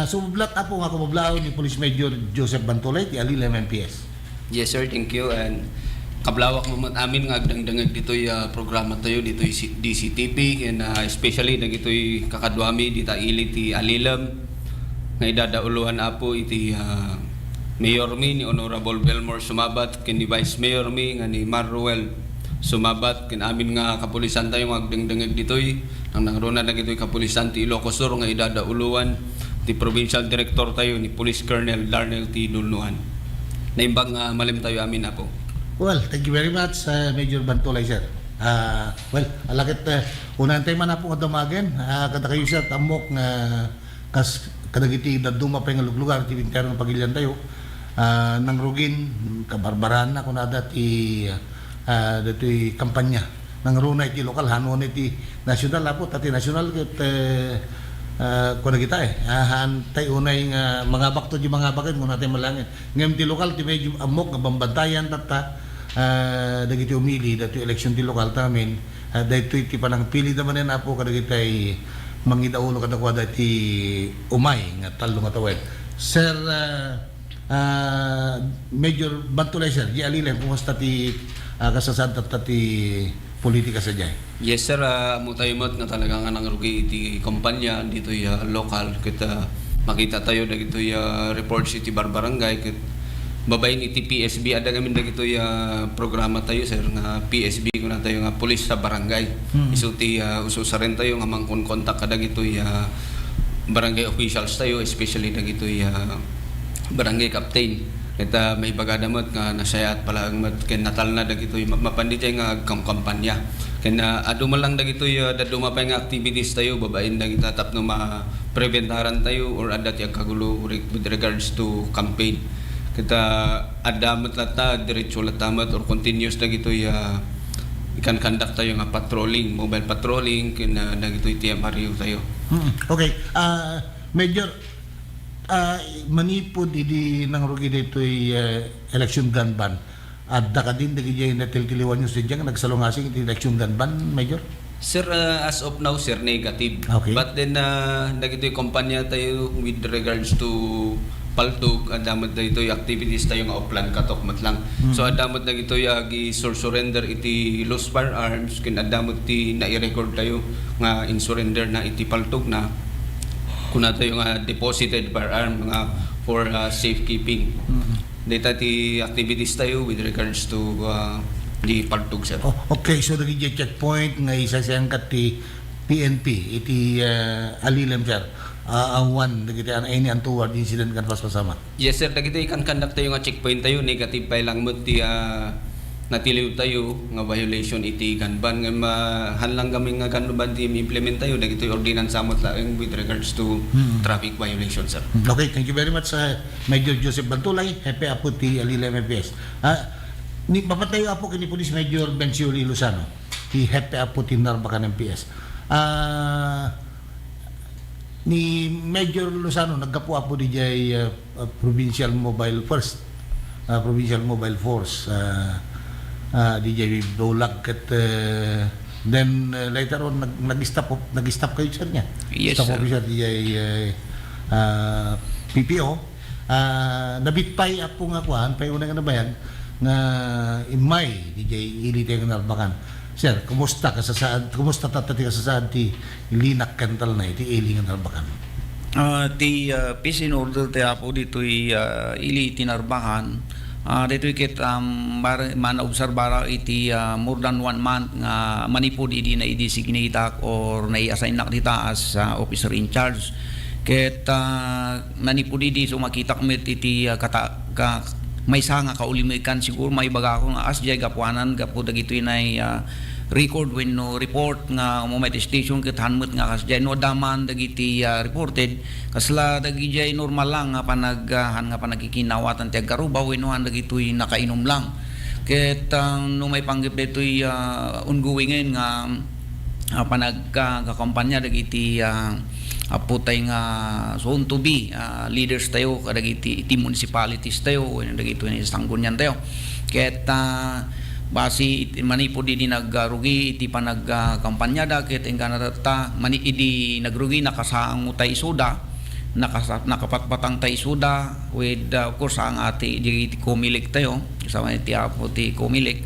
So blat apo nga kumablaw ni Police Major Joseph Bantulay ti Alilem MPS. Yes sir, thank you, and kablawak mo amin nga agdangdangag dito'y programa tayo dito'y DZTP and especially nagito'y kakadwami dita ili ti Alilem nga idadauluhan apo iti Mayor mi ni Honorable Belmore Sumabat ken ni Vice Mayor mi nga ni Marruel Sumabat ken amin nga kapulisan tayo nga agdangdangag dito'y nang nangruna na dito'y kapulisan ti Ilocosur nga idadauluhan ti Provincial Director tayo ni Police Colonel Darnell T. Dulnuan. Naimbang malim tayo amin apo. Well, thank you very much, Major Bantulay, sir. Well, alakit, unahan tayo man na po kadamagan. Kada kayo siya, tamok nga kadagiti na dumapay nga lugar, tibintero ng pagilian tayo. Nang rugin, kabarbaran na kung na dati kampanya. ng runa iti lokal hanon iti national apo tati national ket kuno kita hantay unay nga mga bakto di mga bakit mo natin malangin ngem ti lokal ti medyo amok nga bambantayan tata dagiti umili dati election ti lokal tamin daytoy ti panang pili naman na apo kadagitay mangidaulo kadakwada ti umay nga talo nga tawid sir Major Bantulay sir di alilem kumusta ti kasasad ti politika sa jay. Yes sir, mo tayo nga talaga nga nangrugi iti kumpanya dito local kita makita tayo na ito report city barangay kit babayin iti PSB ada kami na ito programa tayo sir nga PSB ko na tayo nga pulis sa barangay. Isuti ususa rin tayo nga mangkon kontak kada ito barangay officials tayo especially na ito barangay captain. Kita may bagadamot nga nasayat pala ang ken natal na dagitoy mapanditay nga kampanya ken aduma lang dagitoy daduma pa nga activities tayo babain dagita tapno ma-preventaran tayo or adat yang kagulo with regards to campaign kita adamat lata diretso latamat or continuous dagitoy ikan conduct tayo nga patrolling mobile patrolling ken dagitoy TMRU tayo. Okay, Major manipod idi nang rugi ditoy election gun ban at dakadin dagiti natiltiliwan nyo sa diyang nagsalungasing iti election gun ban, Major? Sir, as of now sir negative. Okay. But then dagitoy kumpanya tayo with regards to paltog adamot dagitoy activities tayo nga offline katokmat lang. So adamot dagitoy surrender iti lost firearms kin adamot ti na-record tayo nga in surrender na iti paltog na kuna tayo nga deposited firearm nga for safekeeping. Data ti activities tayo with regards to the paltog sir. Okay, so dagiti checkpoint nga isa siyang kat ti PNP iti alilem sir. Awan dagiti any untoward incident kan pasasama. Yes sir, dagiti kan conduct tayo nga checkpoint tayo negative pa lang mo ti natiliw tayo nga violation iti gun ban nga hanlang kami nga gun ban ti implement tayo dagiti ordinance samot laeng with regards to traffic violation sir. Okay, thank you very much Major Joseph Bantulay, hepe apo ti alilem MPS. Ni mapatayo apo kini Police Major Bencioli Lozano, ti hepe apo ti Narbacan MPS. Ni Major Lozano naggapo apo di jay Provincial Mobile Force DJ Bulag at then later on nag-stop kayo sir niya. Yes, stop sir. officer DJ PPO nabitpay apo nga kuan pay una nga nabayan nga imay DJ Ilite nga Narbacan. Sir, kumusta tatati kasasaad ti linak kantal na iti ili nga Narbacan? Ti peace in order ti apo dito'y ili tinarbakan. Dito'y kit mana-obserbara iti more than 1 month nga manipod idi na i-designated or na-i-assign na kita as officer in charge. Kit manipod idi so makita kami iti may sanga kaulimuikan siguro may baga ko nga as jay gapuanan gapu dagitoy na record when no report nga moment station ket hanmet nga kas jay no daman dagiti reported kasla dagiti normal lang nga panagikinawatan ti agaruba wenno han dagitoy nakainom lang ket no may panggip ditoy ongoing nga panagkampanya dagiti aputay nga soon to be leaders tayo kadagiti iti municipalities tayo wenno dagitoy ni sanggunyan tayo ket basi manipod di nagrugi iti panagkampanya da ket engkana ta mani idi nagrugi nakasaang utay suda nakapatpatang tay suda with of course ang ati di kumilik tayo kasama iti apo ti kumilik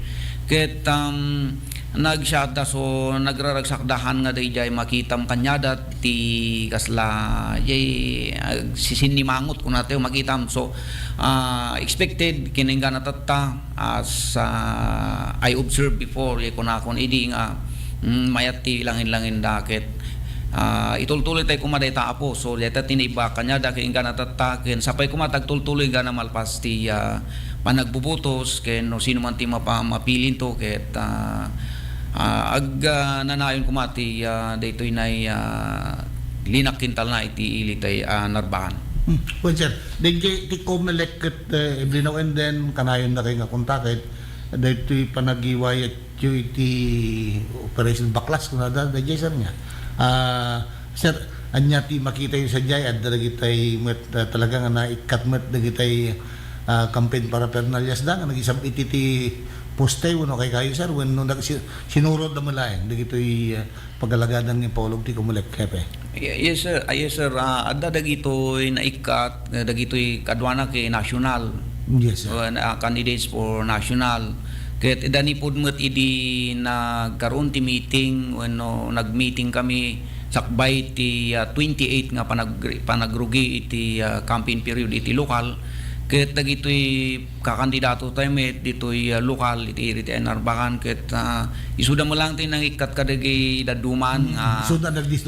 ket nagsyada so nagraragsakdahan nga dayjay makitam kanyada ti kasla jay sisinimangot kun nato makitam so expected kining ganatatta as I observed before kunakon idi nga mayat ti langin-langin daket itultuloy tayo kumadayta apo so deta tiniba kanyada kining ganatatta ken sapay kumatagtultuloy gana malpas ti panagbubutos ken no sino man ti mapilin to ket nanayon kumati daytoy nay linak kintal na iti ilitay Narbacan. Well sir, DJ ti Comelec ket every now and then kanayon na kayo nga kontakit dito panagiway at yung iti operation baklas kung nada dayjay sir niya. Sir, anya ti makita yung sadyay at dalagitay talaga nga naikat met dalagitay campaign para pernalias da nga nag-isang ititi postay uno kay kayo sir when no sinurod na malayan dagitoy pagalagadan ni Paulog ti kumulek kepe. Yes sir, adda dagitoy naikat dagitoy kadwana kay national. Yes sir. Candidates for national. Ket idani pud met idi nagkaroon ti meeting when nag-meeting kami sakbay ti 28 nga panagrugi iti campaign period iti lokal. Ket dagitoy kakandidato tayo met ditoy lokal iti Narbacan ket isuda mo lang tin nang ikat kadagay daduman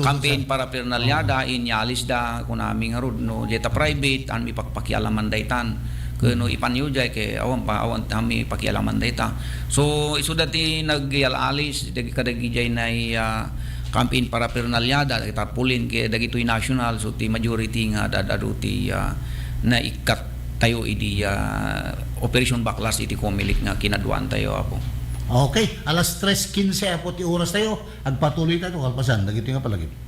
campaign para pernalyada inyalis da kunami nga rod no jeta private an mi pakpakialaman daytan kuno ipanyo jay kay awan kami pakialaman dayta so isuda ti nagyalalis kadagay jay nay campaign para pernalyada tarpulin kay dagitoy national so ti majority nga dadado ti na ikat tayo idi operation baklas iti komilik nga kinaduan tayo apo. Okay, alas 3:15 apo ti oras tayo. Agpatuloy tayo kalpasan dagito nga palagi.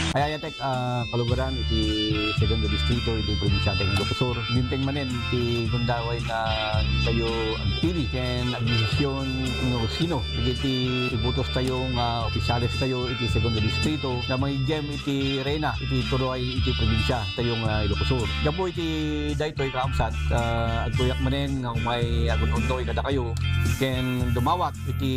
Ayayatek kalubaran iti segundo distrito iti probinsya ng Ilocos. Dinteng manen iti gundaway na tayo ang pili ken agdesisyon no sino iti ibutos tayo nga opisyales tayo iti segundo distrito na manggem iti reyna iti turoy iti probinsya tayong Ilocos. Gapo iti daytoy kaamsat agtuyak manen nga umay agun-undoy kada kayo ken dumawat iti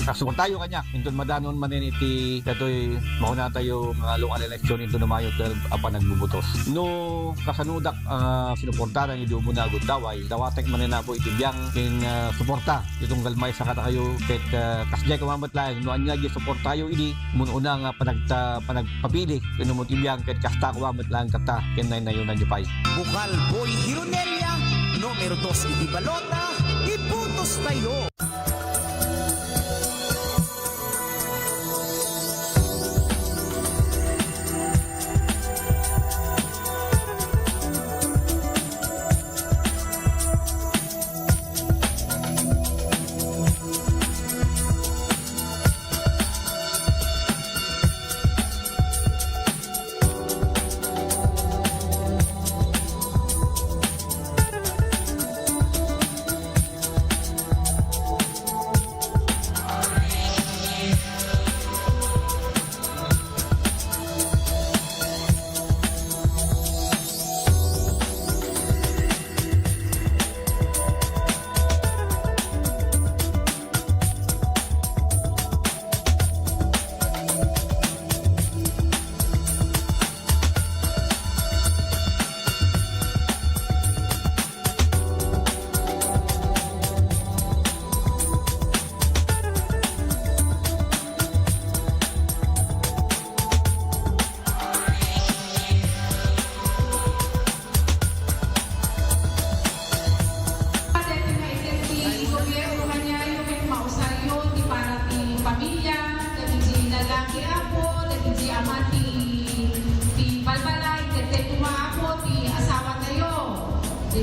kasuwat tayo kanya inton madanon manen iti daytoy mauna tayo local election into Mayo 12 apa nagbubutos. No kasanudak sinuportaran ni Dumo na Gundaway, dawatek man na po itibiyang king suporta itong galmay sa kata kayo ket kasjay kamamat lang no anya gi suporta tayo idi mun una nga panagpapili kuno mo tibiyang ket kasta kamamat lang kata ken nay nayon nanyo pay. Bukal Boy Hironelia, numero 2 iti balota, ibutos tayo.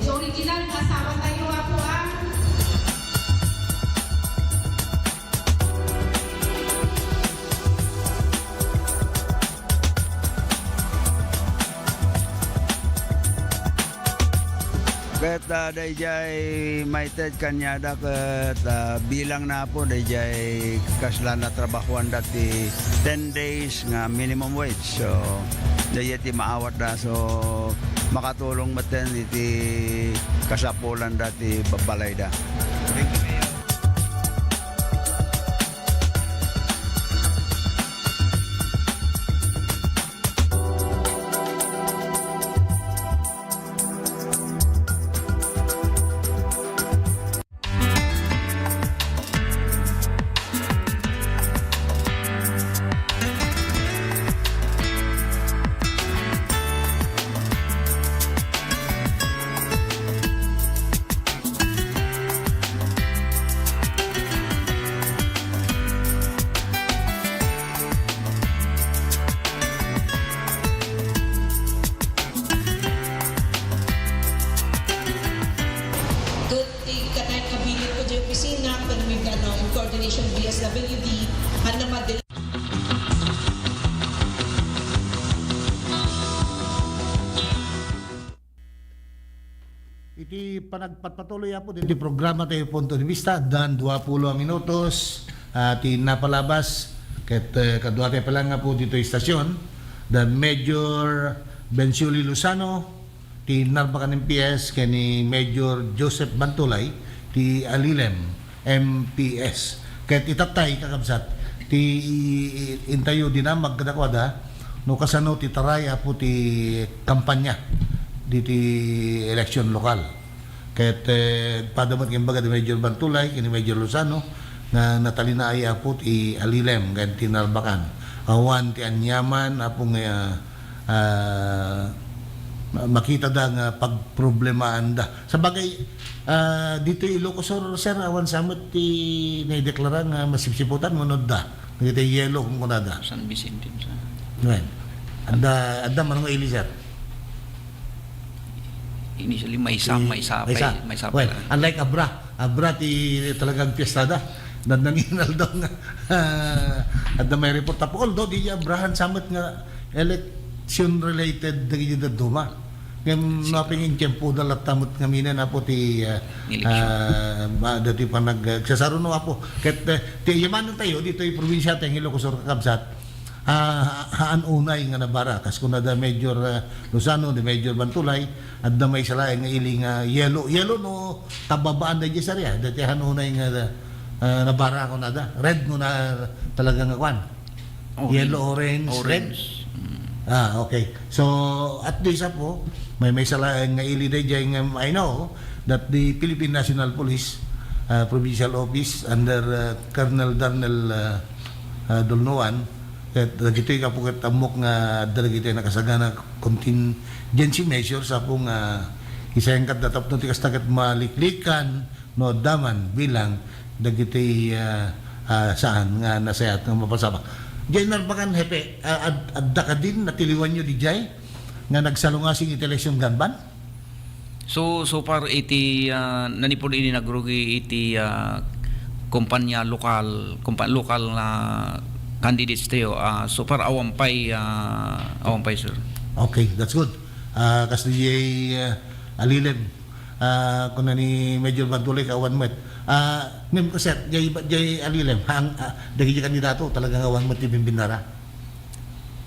Original asawa tayo ako Ket dayjay maited kanyada ket bilang na po dayjay kasla na trabahuan dati 10 days nga minimum wage. So dayjay ti maawat da so makatulong maten iti kasapulan dati babalay da. Thank you. Iti panagpatuloy po dito programa tayo punto de vista dan 20 minutos ti napalabas ket kadua tayo pa lang nga po dito istasyon dan Major Bensiuli Luzano ti Narbacan MPS kani Major Joseph Bantulay ti Alilem MPS ket itatay kakabsat ti intayo dinamag kadakwada no kasano ti taraya po ti kampanya di election lokal. Kahit padamat kimbaga di Major Bantulay, kini Major Luzano, na natalina ay apot i Alilem, kahit tinalbakan. Awan ti anyaman, apong makita da nga pagproblemahan da. Sa bagay, dito Ilocos Sur, sir, awan samot ti naideklara nga masipsiputan, munod da. Dito yelo kung kunada. San Vicente. Ngayon, anda manong ili, sir. Initially may sapay. Well, unlike Abra ti talagang piyestada. Nananginal daw nga at may report po. Although di Abrahan samot nga election related na duma. Ngayon napingin tiyempo dalat tamot nga mina na po ti dati pa nagsasaruno po. Ket ti yaman tayo dito yung probinsya tayong Ilocos Sur kakabsat. Haan unay nga nabara kas kuna da Major Luzano di Major Bantulay at da may sala nga iling yellow no tababaan da di sarya dati haan unay nga nabara ko na da red no na talaga nga kwan yellow orange red okay so at least po may sala nga ili da di nga I know that the Philippine National Police Provincial Office under Colonel Darnell Dolnoan ket dagitoy kapuket amok nga dagitoy nakasagana contingency measures apong isayangkat datap no tikas tagat maliklikan no daman bilang dagitoy saan nga nasayat nga mapasama. Diyan narbakan hepe adda ka din natiliwan nyo di jay nga nagsalungasing iti election ganban. So far iti nanipod ini nagrugi iti kumpanya lokal na candidates tayo. So far awampay sir. Okay, that's good. Kasi di Alilem kung ni Major Bantulay kawan mo mem ko sir jay Alilem hang dagi kandidato talagang awan mo ti Bimbinara.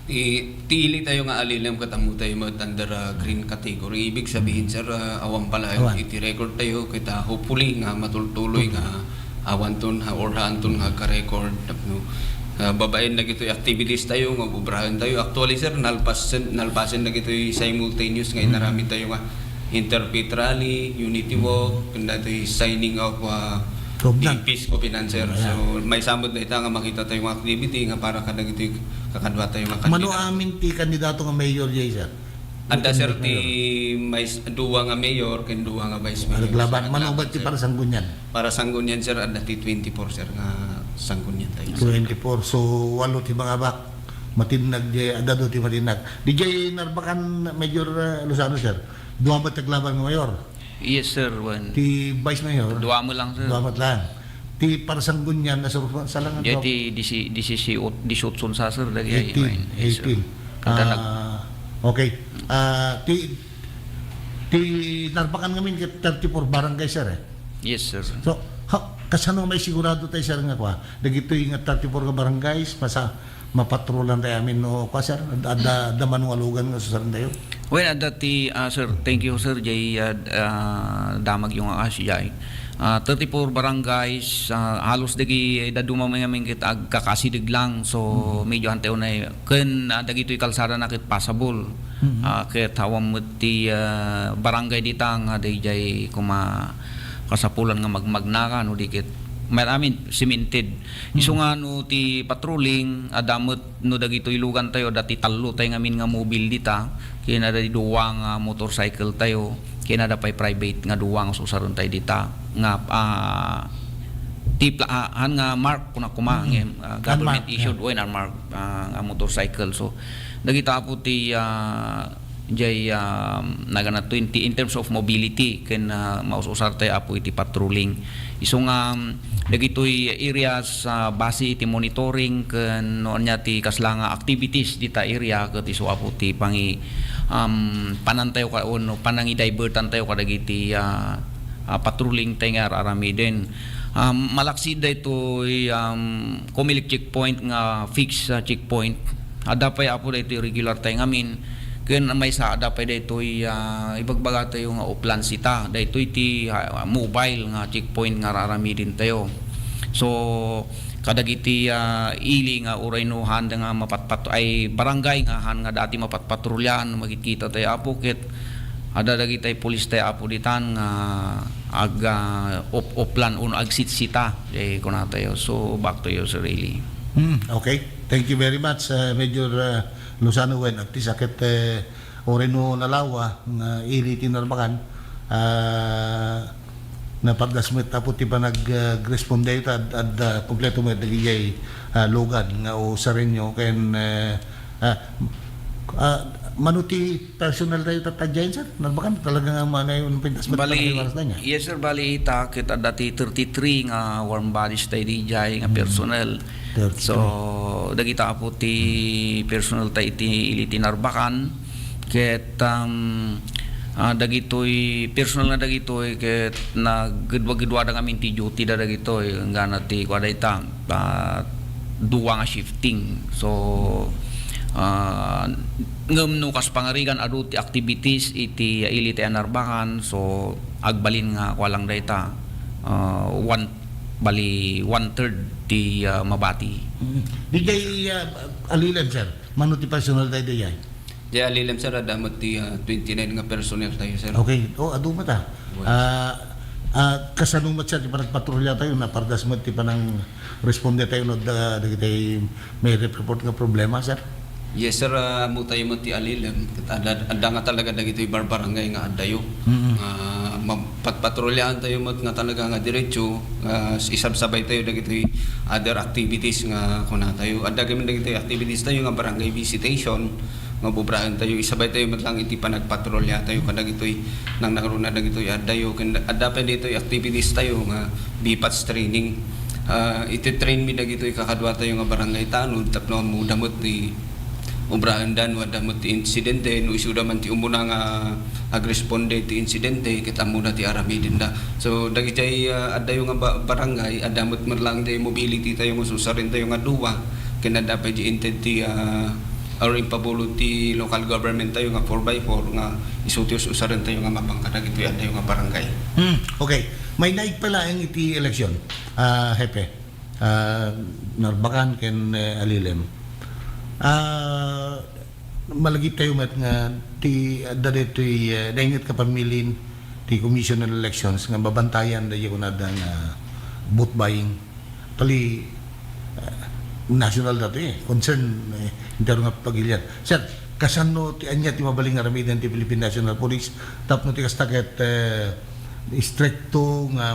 Tiili tayo nga Alilem katamu tayo mo under green category. Ibig sabihin sir awan pala iti record tayo kita hopefully nga matultuloy nga awan ton or hanton nga ka-record no. Babaen na gito'y activities tayo nga bubrahan tayo. Actually sir nalpasen na gito'y simultaneous nga inarami tayo nga interfaith rally, unity walk, kanda tayo signing of peace covenant sir. So may samot na ita nga makita tayo nga activity nga para kada gito'y kakadwa tayo nga kandidato. Mano amin ti kandidato nga mayor jay sir? Anda sir ti may duwa nga mayor ken duwa nga vice mayor. Naglaban mano ba ti para sanggunyan? Para sanggunyan sir anda ti 24 sir nga sanggunyan tayo. 24 so walo ti mga bak matinag jay adado ti matinag. Di jay narbakan Major Luzano sir. Duwa ba taglaban nga mayor? Yes sir. Ti vice mayor? Duwa mo lang sir. Duwa mo lang. Ti para sanggunyan na sa lang di ti 18 sa sir dagi 18. Okay. Ti narbakan ngamin ket 34 barangay sir eh. Yes sir. So kasano may sigurado tayo sir nga kwa dagitoy nga 34 ka barangays mapatrolan tayo amin no kwa sir ada manualugan nga susaran tayo. Well dati sir thank you sir jay damag yung jay 34 barangays halos dagi daduma may ngamin kit agkakasidig lang so medyo hantayo na ken dagitoy kalsada na kit passable ket hawam ti barangay ditang jay kuma kasapulan nga magmagnaka no dikit maraming cemented iso nga no ti patrolling adamot no dagitoy lugan tayo dati tallo tayo ngamin nga mobile dita kina da duwa nga motorcycle tayo kina da pay private nga duwa nga susaron tayo dita nga tiplaan nga mark kuna kuma government issued oy na mark nga motorcycle so dagita po ti jay nagana 20 in terms of mobility ken maususar tayo apo iti patrolling. Iso nga dagitoy areas base iti monitoring ken noon nya ti kaslanga activities dita area ket iso apo ti pangi panantayo ka uno panangi divertan tayo kadagiti patrolling tayo nga arami din. Malaksi da ito kumilik checkpoint nga fixed checkpoint. Ada pa apo da ito regular tayo ngamin. Kaya may sa ada pa da ito ibagbaga tayo nga uplan sita. Da ito iti mobile nga checkpoint nga rarami din tayo. So kadagiti ili nga uray no handa nga mapatpat ay barangay nga han nga dati mapatpatrolyan magkikita tayo apo ket ada dagiti pulis tayo apo ditan nga oplan uno agsitsita kuna tayo. So back to you, Sir Riley. Okay, thank you very much, Major Luzano Wen. At sakit oreno nalawa nga ili tinarbakan na pagdasmet tapo ti pa nag-responde at kompleto mo dagiyay lugan nga o sarenyo ken manuti personal tayo tatadyain, sir? Narbakan talaga nga manay yung pintasmet bali, yes sir, bali ita kita dati 33 nga warm bodies tayo dijay nga personal. So dagita po ti personal tayo iti ili tinarbakan ket dagitoy personal na dagitoy ket nagidwa-gidwa da kami ti duty da dagitoy nga nati kwada ita duwa nga shifting. So ngem no kas pangarigan adu ti activities iti ili ti anarbakan. So agbalin nga walang data bali 1/3 ti mabati. Di kay alilem, sir, mano ti personal tayo dayay? Di alilem, sir, adamot ti 29 nga personnel tayo, sir. Okay, adu mata. Kasanumat, sir, di pa nagpatrolya tayo na pardas mo ti pa nang responde tayo no dagiti may report nga problema, sir? Yes, sir, mo tayo mo ti alilem. Ada nga talaga dagitoy barbarangay nga adayo. Patpatrolyahan tayo mo nga talaga nga diretso, isabsabay tayo dagitoy other activities nga kuna tayo. Ada gamin dagitoy activities tayo nga barangay visitation, nga bubrahan tayo, isabay tayo matlang iti pa nagpatrolya tayo kadagitoy nang nakaruna dagitoy adayo. Ada pa ditoy activities tayo nga BPATS training. Iti-train mi dagitoy kakadwa tayo nga barangay tanod tapno mo damot ti ubrahan dan wada mo ti insidente no isuda man ti umuna nga agresponde ti insidente kita muna ti arami din da. So dagiti adayo nga barangay adamot man lang day mobility tayo mo susarin tayo nga duwa ken dapat di intent ti or ipabulo ti local government tayo nga 4x4 nga isutios usarin tayo nga mabangka dagiti adayo nga barangay. Okay, may naig pala ang iti eleksyon, Hepe, Narbakan ken Alilem. Malagip tayo mat nga ti dadetoy daingat ka pamilin ti Commission on Elections nga babantayan da yung nga vote buying pali national dato concern intero nga pagilian. Sir, kasano ti anya ti mabaling nga ramidan ti Philippine National Police tapno ti kastaket stricto nga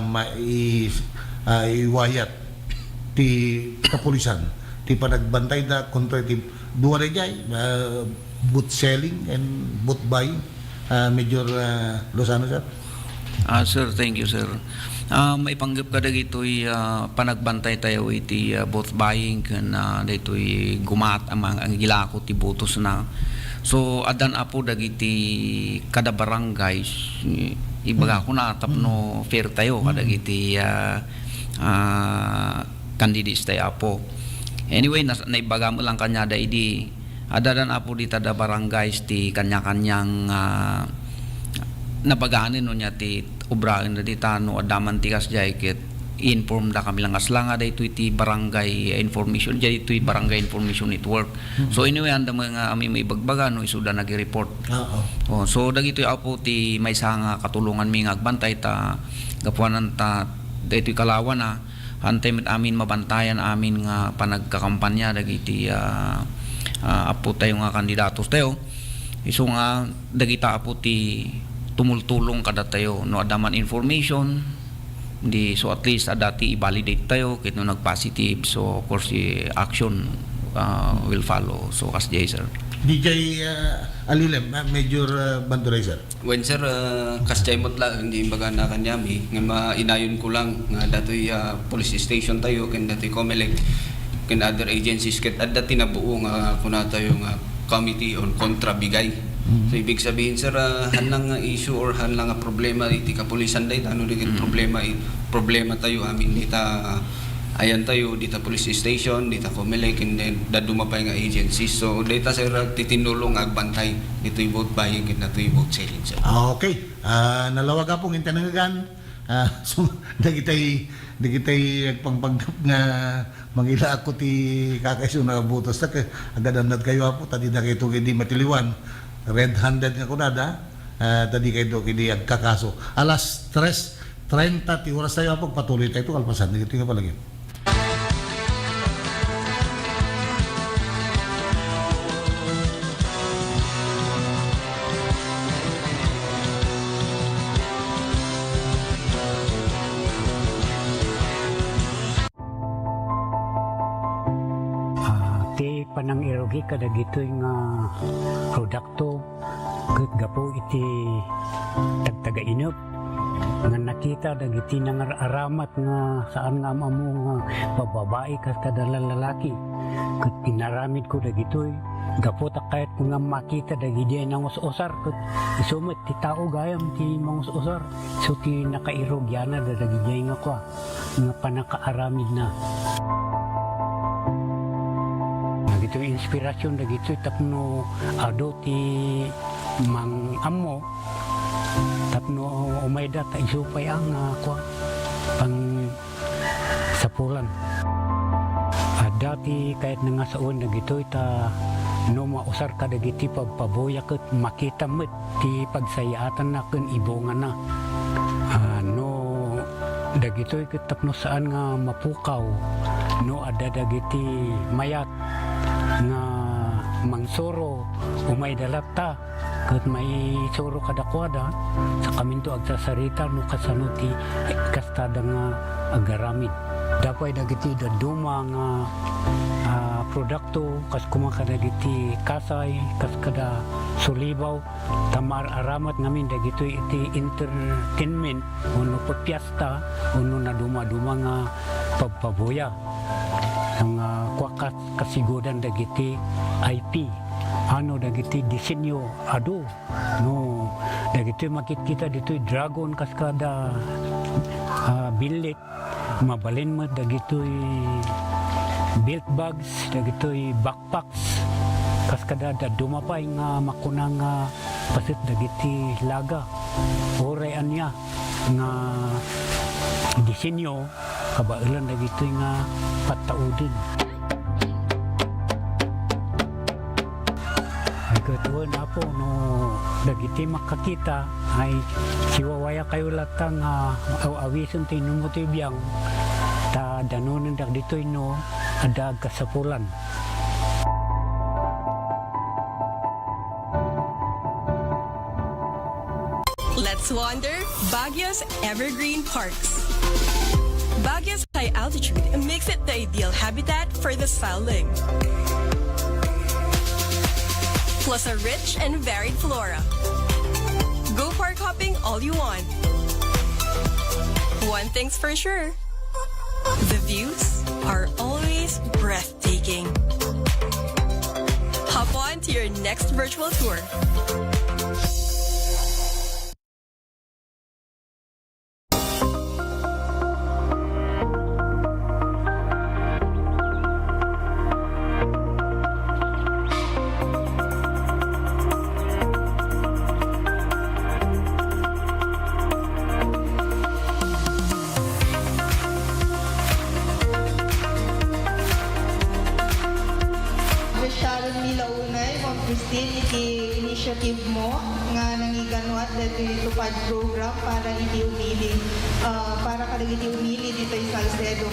iwayat ti kapulisan ti panagbantay na kontra ti duwa na jay boot selling and boot buying. Major Lozano, sir? Sir, thank you, sir. Maipanggap ka dagitoy panagbantay tayo iti both buying ken daytoy gumat ang gilako ti botos na. So adan apo dagiti kada barangay ibaga ko na tapno fair tayo kadagiti candidates tayo apo. Anyway, naibaga mo lang kanya da idi adadan apo di tada barangays ti kanya-kanyang napaganin no niya ti obraen na di tano adaman ti kasjay ket inform da kami lang aslanga da ito iti barangay information jay ito barangay information network. So anyway anda mga ami may bagbaga no isuda nagi-report. So dagito apo ti may nga katulungan mi nga agbantay ta gapuanan ta daytoy kalawan na antay mit amin mabantayan amin nga panagkakampanya dagiti apo tayo nga kandidatos tayo. Isu nga dagita apo ti tumultulong kada tayo no adaman information di so at least adati i-validate tayo kit no nag-positive so of course action will follow. So as Jay, sir. DJ Alilem, Major Banduray, sir. When sir, kasjay mutla, hindi imbaga na kanyami, nga mainayon ko lang, nga dato'y police station tayo, kan dato'y COMELEC, kan other agencies, kat at dati nabuo nga kuna tayo nga committee on kontrabigay. So ibig sabihin sir, hanlang nga issue or hanlang nga problema iti kapulisan day, ano rin problema tayo, amin dita, ayan tayo, dita police station, dita COMELEC, and then dadumapay nga agencies. So dita sir, titinulong agbantay, dito'y vote buying, and dito'y vote selling sir. Okay, nalawaga pong intanangagan, so nagitay pangpanggap nga mangila ako ti kakaiso na butos na agadanad kayo po, tadi na kayo hindi matiliwan, red-handed nga kunada, tadi kayo hindi agkakaso. Alas 3:30 ti oras tayo po, patuloy tayo ito kalpasan, dito nga palagi. Panang irogi kada gito'y nga produkto gapo iti tagtaga inop nga nakita dagiti nang aramat nga saan nga mamu nga bababae kas kada lalaki ket pinaramid ko dagito'y gapo takayat nga makita dagiti nang usar ket isumet ti tao gayam ti mangusar so ti nakairogyana dagiti nga kwa nga panakaaramid na. Ito inspirasyon na gito tapno ado ti mang amo tapno umayda ta isupay ang ako pang sapulan dati kahit nga saon na gito ita no mausar ka dagiti pagpaboya ket makita met ti pagsayaatan na ken ibongan na no dagito ket tapno saan nga mapukaw no ada dagiti mayat nga mangsoro umay dalata ket may soro kadakwada sa kaminto agsasarita no kasano ti kastada nga agaramid dapay dagiti daduma nga produkto kas kumaka dagiti kasay kas kada sulibaw tamar aramat ngamin dagiti iti entertainment uno pagpiesta uno na duma-duma nga pagpaboya ang kwakas kasigodan dagiti IP ano dagiti disenyo ado no dagiti makikita dito dragon kaskada bilit mabalin mo dagito built bags dagito backpacks kaskada dumapay nga makunang pasit dagiti laga oray anya nga disenyo kabailan dagito nga pataudin. Ay katuan po no dagiti makakita ay siwawaya kayo latang awison tinumuti biyang ta danunan dagito no ada kasapulan. Let's wander Baguio's Evergreen Parks. Baguio's high altitude makes it the ideal habitat for the starling. Plus a rich and varied flora. Go park hopping all you want. One thing's for sure, the views are always breathtaking. Hop on to your next virtual tour. Initiative mo nga nangiganwat dito tupad program para hindi umili para kada hindi umili dito sa Salcedo.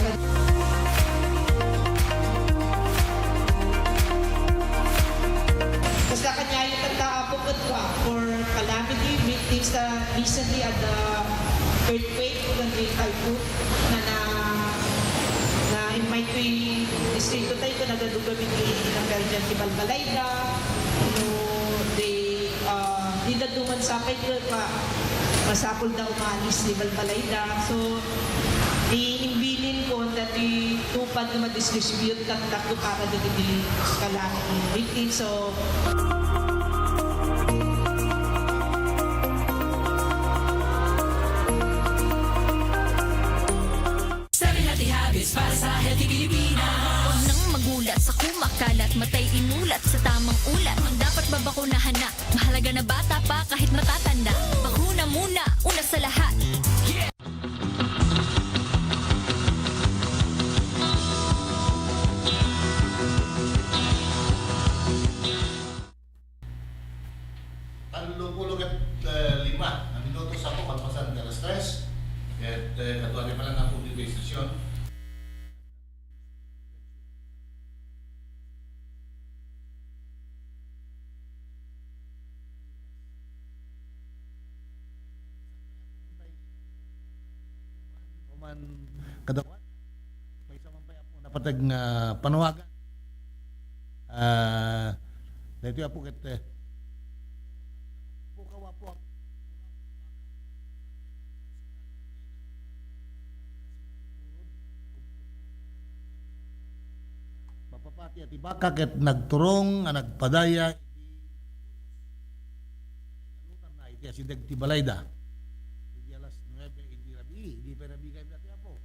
Basta kanya yung tanda-apupot ka for calamity victims recently at the earthquake ng Great Typhoon na might be distrito tayo ko nagadugamin ng Belgian ti Balbalayda. Di naduman sa akin pa masapol daw maalis ni Balbalayda. So, iimbilin ko na tupad na ma-distribute ng takdo para na hindi kalaki victim. So, para sa healthy Pilipinas. Huwag nang magulat sa kumakalat, matay inulat sa tamang ulat. Dapat babakunahan na, mahalaga na bata pa kahit matatanda. Bakuna muna, una sa lahat. Talupulog at 5 ang minuto sa ako kalpasan ng alas 3 at katuwa pa lang ang publiko istasyon. Kadawat may isa man pa po napatag nga panawagan dito po ket pukawa po mapapati at ibaka ket nagturong nga nagpadaya na iti asideg ti Balayda iti alas 9 iti rabi di pa rabi kay dati apo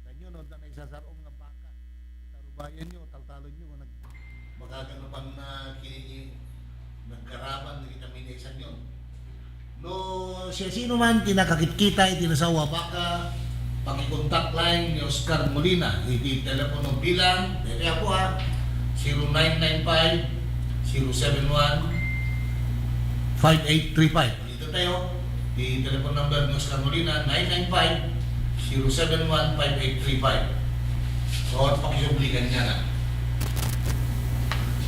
danyo no na isasarong nga baka itarubayan nyo taltalon nyo nag magagano pang nagkarapan na kita minaisan yun no siya sino man tinakakit-kita itinasawa baka pakikontak line ni Oscar Molina iti telepono bilang dati apo 0995-071-5835 dito tayo di telephone number ni Oscar Molina 995-071-5835 so pakisublikan niya na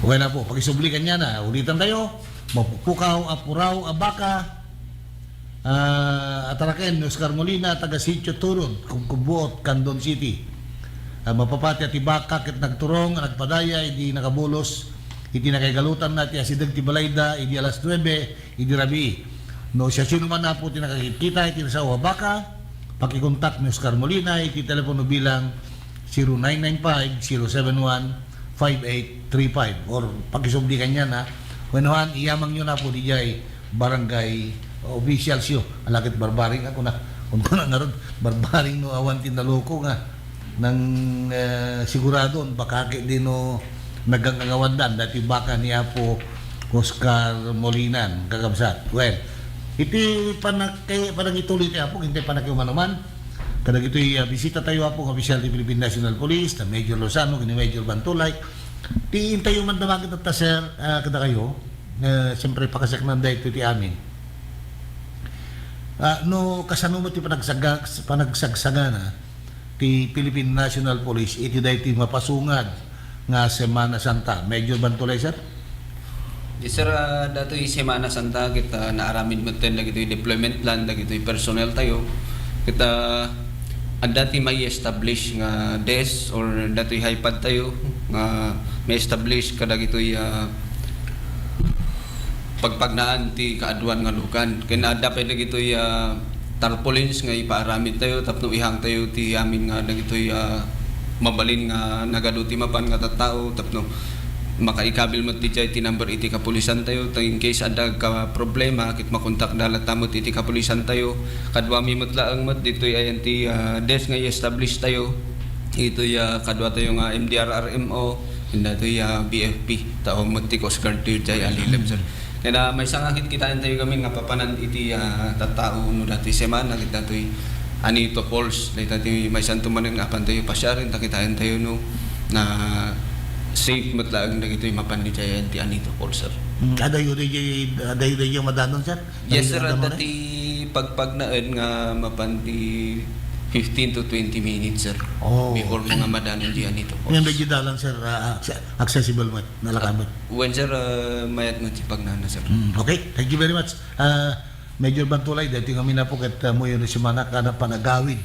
okay na po pakisublikan niya na ulitan tayo mapupukaw apuraw abaka ataraken ni Oscar Molina taga Sitio Turod Kumkubuot Candon City mapapati at ibaka kit nagturong nagpadaya hindi nakabulos hindi nakagalutan natin asideg ti Balayda hindi alas 9 hindi rabi no siya sino man na po tinakakita iti nasawa baka pakikontak ni Oscar Molina iti telepono bilang 0995-071-5835 or pakisublikan niya na wenuhan iyamang nyo na po di jay barangay officials yun alakit barbaring ako na kung na naroon barbaring no awan tinaloko nga ng sigurado bakake din no nagangagawandan dati baka niya po Oscar Molinan kagamsat well iti panang ituloy tayo po hindi panakiumanuman kadag ito'y bisita tayo po ng opisyal ni Philippine National Police na Major Lozano ni Major Bantulay ti intayo man damagit at taser kada kayo siyempre pakasaknan dahil ito ti amin no kasano mo ti panagsagsagana ti Philippine National Police iti dahil ti mapasungad nga Semana Santa Major Bantulay sir? Yes sir, dato yung Semana Santa kita naaramin mo ten na gito'y deployment plan na gito'y personnel tayo kita dati may establish nga desk or dati hipad tayo nga may establish kada gito'y pagpagnaan ti kaaduan nga lukan kaya dapat na gito'y tarpaulins nga ipaaramid tayo tapno ihang tayo ti amin nga dagitoy mabalin nga nagaduti mapan nga tattao tapno makaikabil mo ti jay ti number iti kapulisan tayo in case adag ka problema kit makontak dalat tamot iti kapulisan tayo kadwa mi mutlaang mat ditoy ayan ti desk nga i-establish tayo itoy kadwa tayo nga MDRRMO datoy BFP tao mat ti Coast Guard jay alilem sir kaya may sangakit kitaan tayo kami nga papanan iti tattao no dati semana kita datoy Anito Falls dati may santo manen nga apan tayo pasyarin takitaan tayo no na safe matlaag na ito'y mapandijayan ti Anito Falls sir adayo yung madanon sir? Yes sir dati pagpagnaan nga mapanti 15 to 20 minutes sir before mga madanon di Anito Falls yung medyo dalang sir accessible mo nalakamot when sir mayat mo si pagnana sir okay thank you very much Major Bantulay dahil kami na po kat mo yun si Manak na panagawid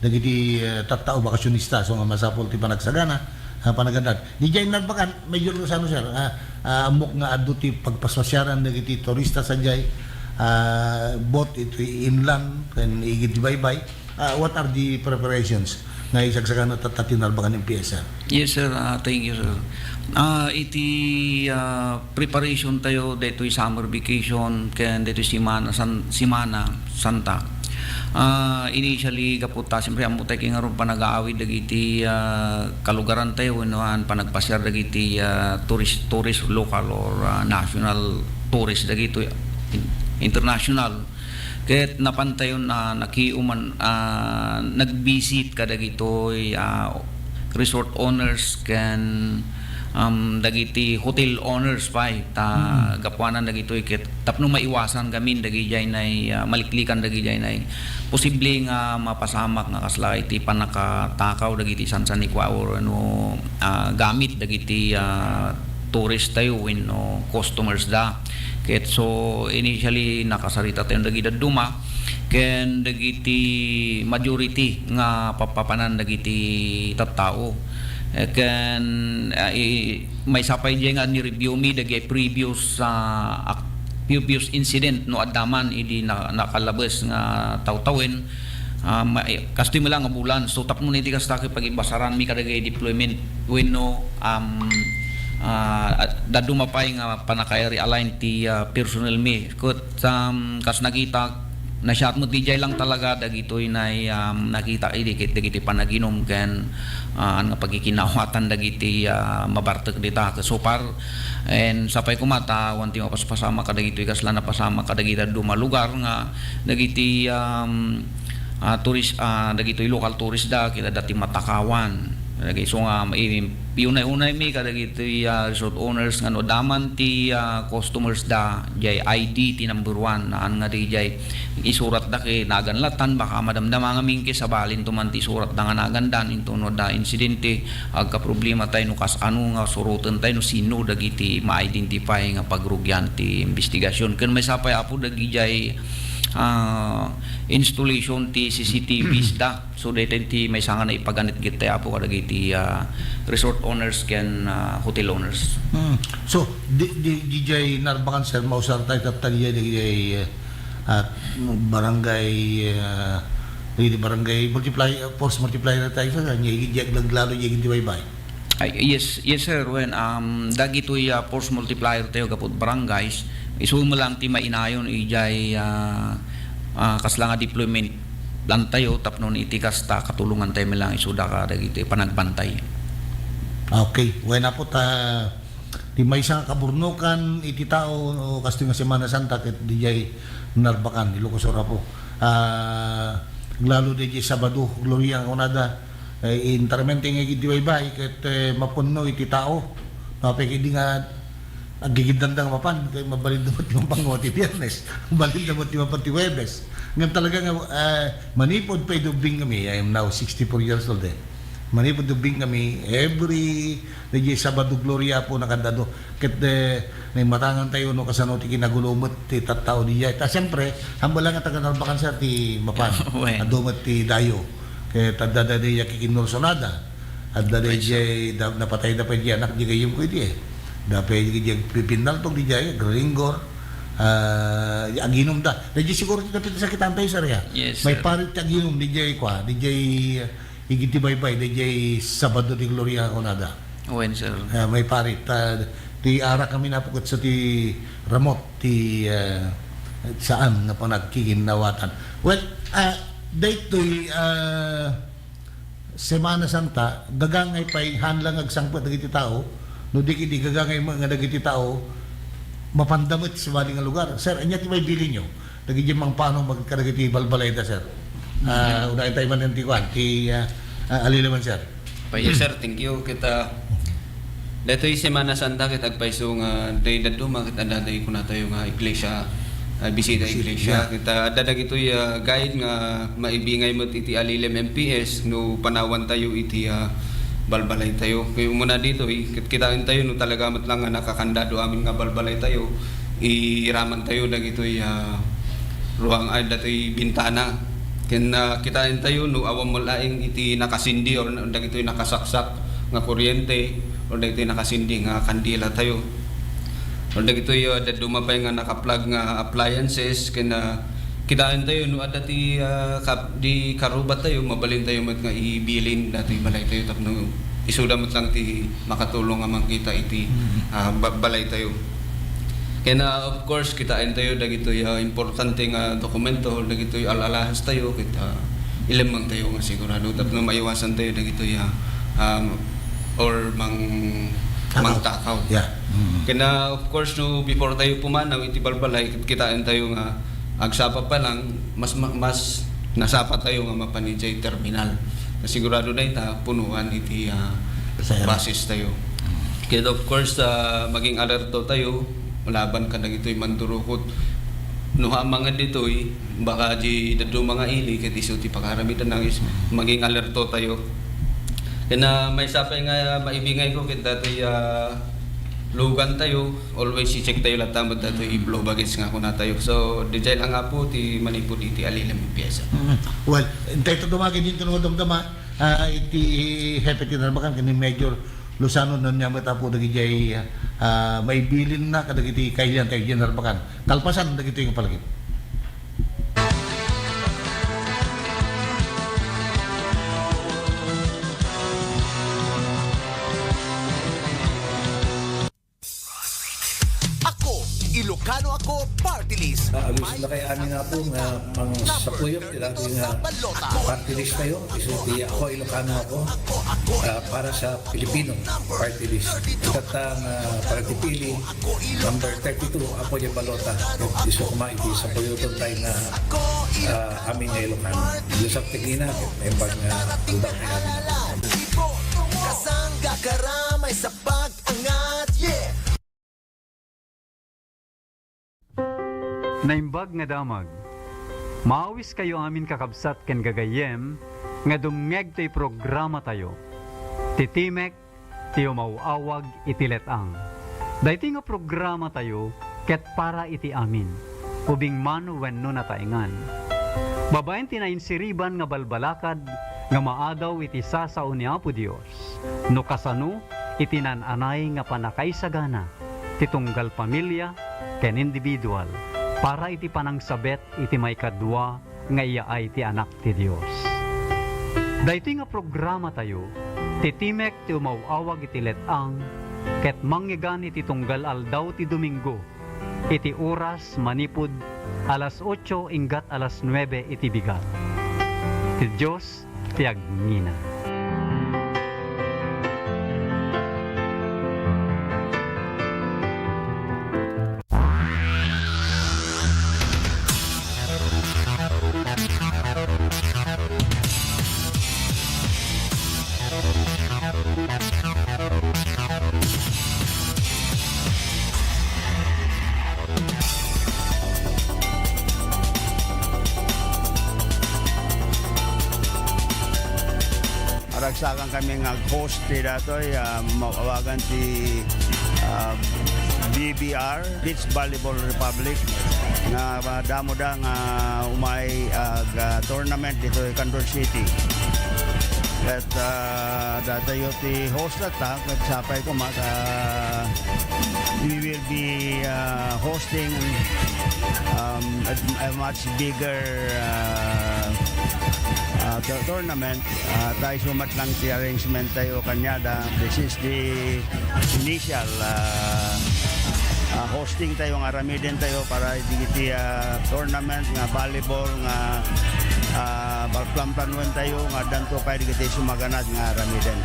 nagiti tattao bakasyonista so nga masapol ti panagsagana panagandad. Di jay narbakan medyo sa ano sir, amok nga adto ti pagpaswasyaran dagiti turista sa jay, both ito inland and igid baybay. What are the preparations na isagsagan na tatinarbakan ng PSR? Yes sir, thank you sir. Iti preparation tayo dito summer vacation ken dito simana Santa. Initially kaputa siyempre amo tayo nga ron panag-aawid dagiti kalugaran tayo wennoan panagpasyar dagiti tourist local or national tourist dagito international. Ket napantayon na nakiuman nag-visit kada gitoy resort owners ken dagiti hotel owners pa gapuanan dagitoy ket tapno maiwasan gamin dagijay nay maliklikan dagijay nay posible nga mapasamak nga kasla iti panakatakaw dagiti sansanikwa or ano gamit dagiti tourist tayo wenno customers da. Ket so initially nakasarita tayo dagiti duma ken dagiti majority nga papapanan dagiti tattao ken may sapay diyan nga ni review mi dagiti previous incident no adaman idi nakalabas nga tawtawen kastoy mo lang nga bulan so tapno niti kasta pagibasaran mi kadagay deployment wenno dadumapay nga panakay realign ti personnel mi ket kas nakita na shot mo DJ lang talaga dagitoy nay nakita idikit dagiti panaginom ken nga pagkikinawatan dagiti mabartek dita so par and sapay kumata wanti mapaspasama kadagitoy kasla na pasama kadagita duma lugar nga dagiti tourist dagitoy local tourist da kita dati matakawan lagi so nga unay mi kadagiti resort owners nga no daman ti customers da jay ID ti number 1 naan nga di jay isurat da kay naganlatan baka madamdama nga mingke sa balin tuman ti surat da nga nagandan into no da insidente agka problema tayo no kas ano nga surutan tayo no sino dagiti ma-identify nga pagrugyan ti investigasyon ken may sapay apo dagi jay installation ti CCTVs da so ti may sanga na ipaganit git tayo po kadagiti resort owners ken hotel owners. So DJ Narbakan sir mausar tayo tatagya DJ barangay multiplier force multiplier tayo sa kanya igiyag laglalo igiyag diwaybay. Yes sir when dagitoy force multiplier tayo kapud barangays isumo lang ti mainayon ijay kasla nga deployment lang tayo tapnon iti kasta katulungan tayo lang isuda ka dagiti panagbantay. Okay, wala po di may isang kaburnukan iti tao kasto nga Semana Santa ket DJ Narbakan Ilocos po. Lalo DJ Sabado Gloria Onada intermente nga iti waybay ket mapunno iti tao. Mapekidi nga agigidandang mapan kay mabalid damot yung pangoti Biyernes mabalid damot yung pati Huwebes ngam talaga nga manipod pa idubing kami. I am now 64 years old manipod dubing kami every DJ Sabado Gloria po nakandado ket may matangan tayo no kasano ti kinagulumot ti tattao diya ta siyempre hambal lang taga Narbakan sa ti mapan adumot ti dayo ket adda diya kikinursonada adda diya napatay na pa diya anak di kayong ko iti dapat yung pipinal tong di jaya gringor aginom da di siguro dapat sa kitan tayo sir ya yes, may parit aginom di jay kwa di jay igiti baybay di jay Sabado di Gloria Onada when sir may parit ti ara kami napukot sa ti ramot ti saan nga panagkikinawatan well daytoy Semana Santa gagangay pay hanlang agsangpot dagiti tao no di gagangay mga dagiti tao mapandamot sa baling nga lugar sir anya ti may bili nyo dagiti mang paano magkaragiti balbalay da sir unay tayo man ti kwan ti alilaman sir. Yes sir, thank you kita datoy Semana Santa kita agpaiso nga day daduma kita daday ko na tayo nga iglesia bisita iglesia kita dadag itoy guide nga maibingay mo iti Alilem MPS no panawan tayo iti balbalay tayo kay umuna dito kitain tayo no talaga mat lang nga nakakandado amin nga balbalay tayo iraman tayo dagitoy ruang ay datoy bintana ken kitain tayo no awam mo laing iti nakasindi or dagitoy nakasaksak nga kuryente o dagitoy nakasindi nga kandila tayo. O dagitoy dumapay nga naka-plug nga appliances kina kitaan tayo no ada ti di karubat tayo mabalin tayo mat nga ibilin dati balay tayo tapno isudamot lang ti makatulong nga makita iti balay tayo. Kaya na of course kitain tayo dagitoy importante nga dokumento dagitoy alalahas tayo kita ilamang tayo nga sigurado tapno maiwasan tayo dagitoy or mangtakaw. Yeah. Kaya of course no before tayo pumanaw iti balbalay kitain tayo nga agsapa pa lang mas nasapa tayo nga mapanijay terminal. Na sigurado na ita punuan iti basis tayo. Kaya of course maging alerto tayo malaban ka dagitoy mandurukot no mga ditoy baka di dadu mga ili ket isu ti pakaramitan nangis maging alerto tayo. Kaya may sapay nga maibingay ko ket datoy lugan tayo, always i-check tayo latamad na ito i-blow bagets nga kuna tayo. So, DJ lang nga po, ti manipod iti alilam yung pyesa. Well, intay ito dumagin din tunod damdama, iti hepati na naman kani Major Lozano nun niya matapo dagiti may bilin na kadagiti kailan tayo general bakan. Kalpasan dagiti yung palagit. Ilocano ako party list. Abis na kay amin nga po nga mga sapuyok tirabi nga party list tayo. Isuti ako Ilocano ako para sa Pilipino party list. At ang pagpipili number 32 ako yung balota. Iso kumaiti sa puyuton tayo na amin nga Ilocano. Lusap tigina may pag ludaw na amin. Kasangga karamay sa pag-angat, yeah! Naimbag nga damag, maawis kayo amin kakabsat ken gagayem, nga dumngeg to'y programa tayo. Titimek, tiyo mauawag itiletang. Dayti nga programa tayo, ket para iti amin, ubing man wenno nataingan. Babaen tinainsiriban nga balbalakad, nga maadaw iti sasao ni Apo Dios. No kasano, itinananay nga panakaisagana, titunggal pamilya, ken individual. Para iti panangsabet iti may kadwa nga iya ay ti anak ti Dios. Dahito nga programa tayo, titimek ti umawawag iti letang, ket manggigan iti tunggal aldaw ti Domingo, iti oras manipud alas 8 inggat alas 9 iti bigat. Ti Dios ti agngina. Ragsakan kami nga host ti datoy mawagan ti BBR Beach Volleyball Republic nga damo da nga umay tournament dito sa Candor City. At datayo ti host ata kat sapay ko we will be hosting a much bigger tournament. Tayo sumat lang ti arrangement tayo kanyada. This is the initial hosting tayo nga aramiden tayo para digiti tournament nga volleyball nga balplamtanwen tayo nga danto kay digiti sumaganad nga aramiden.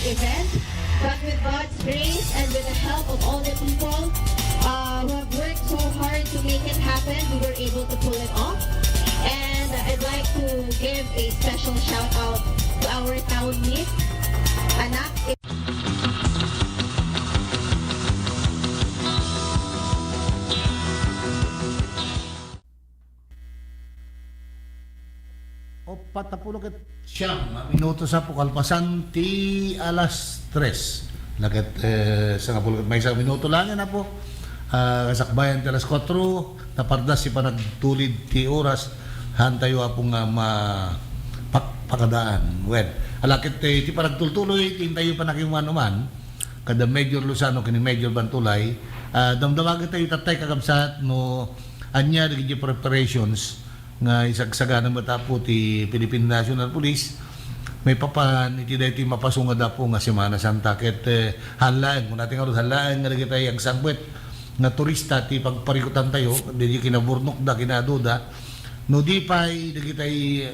Event, but with God's grace and with the help of all the people who have worked so hard to make it happen, we were able to pull it off. And I'd like to give a special shout out to our town meet, Anak. patapulog at siyam minuto sa pukalpasan ti alas 3. Lagat sa kapulog may isang minuto lang na po. Kasakbayan ti alas 4 napardas si panagtulid ti oras hantayo apong pakadaan. Well, alakit ti panagtultuloy tintayo pa nakimanuman kada Major Luzano kini Major Bantulay. Damdamagan tayo tatay kakabsat no anya digi preparations nga isagsagana matapo ti Philippine National Police may papan iti dayti mapasungad po nga Semana Santa ket halaan kung natin karon halaan nga dagi tayo agsangbet nga turista ti pagparikutan tayo digi kinaburnok da kinaduda no di pay dagi tayo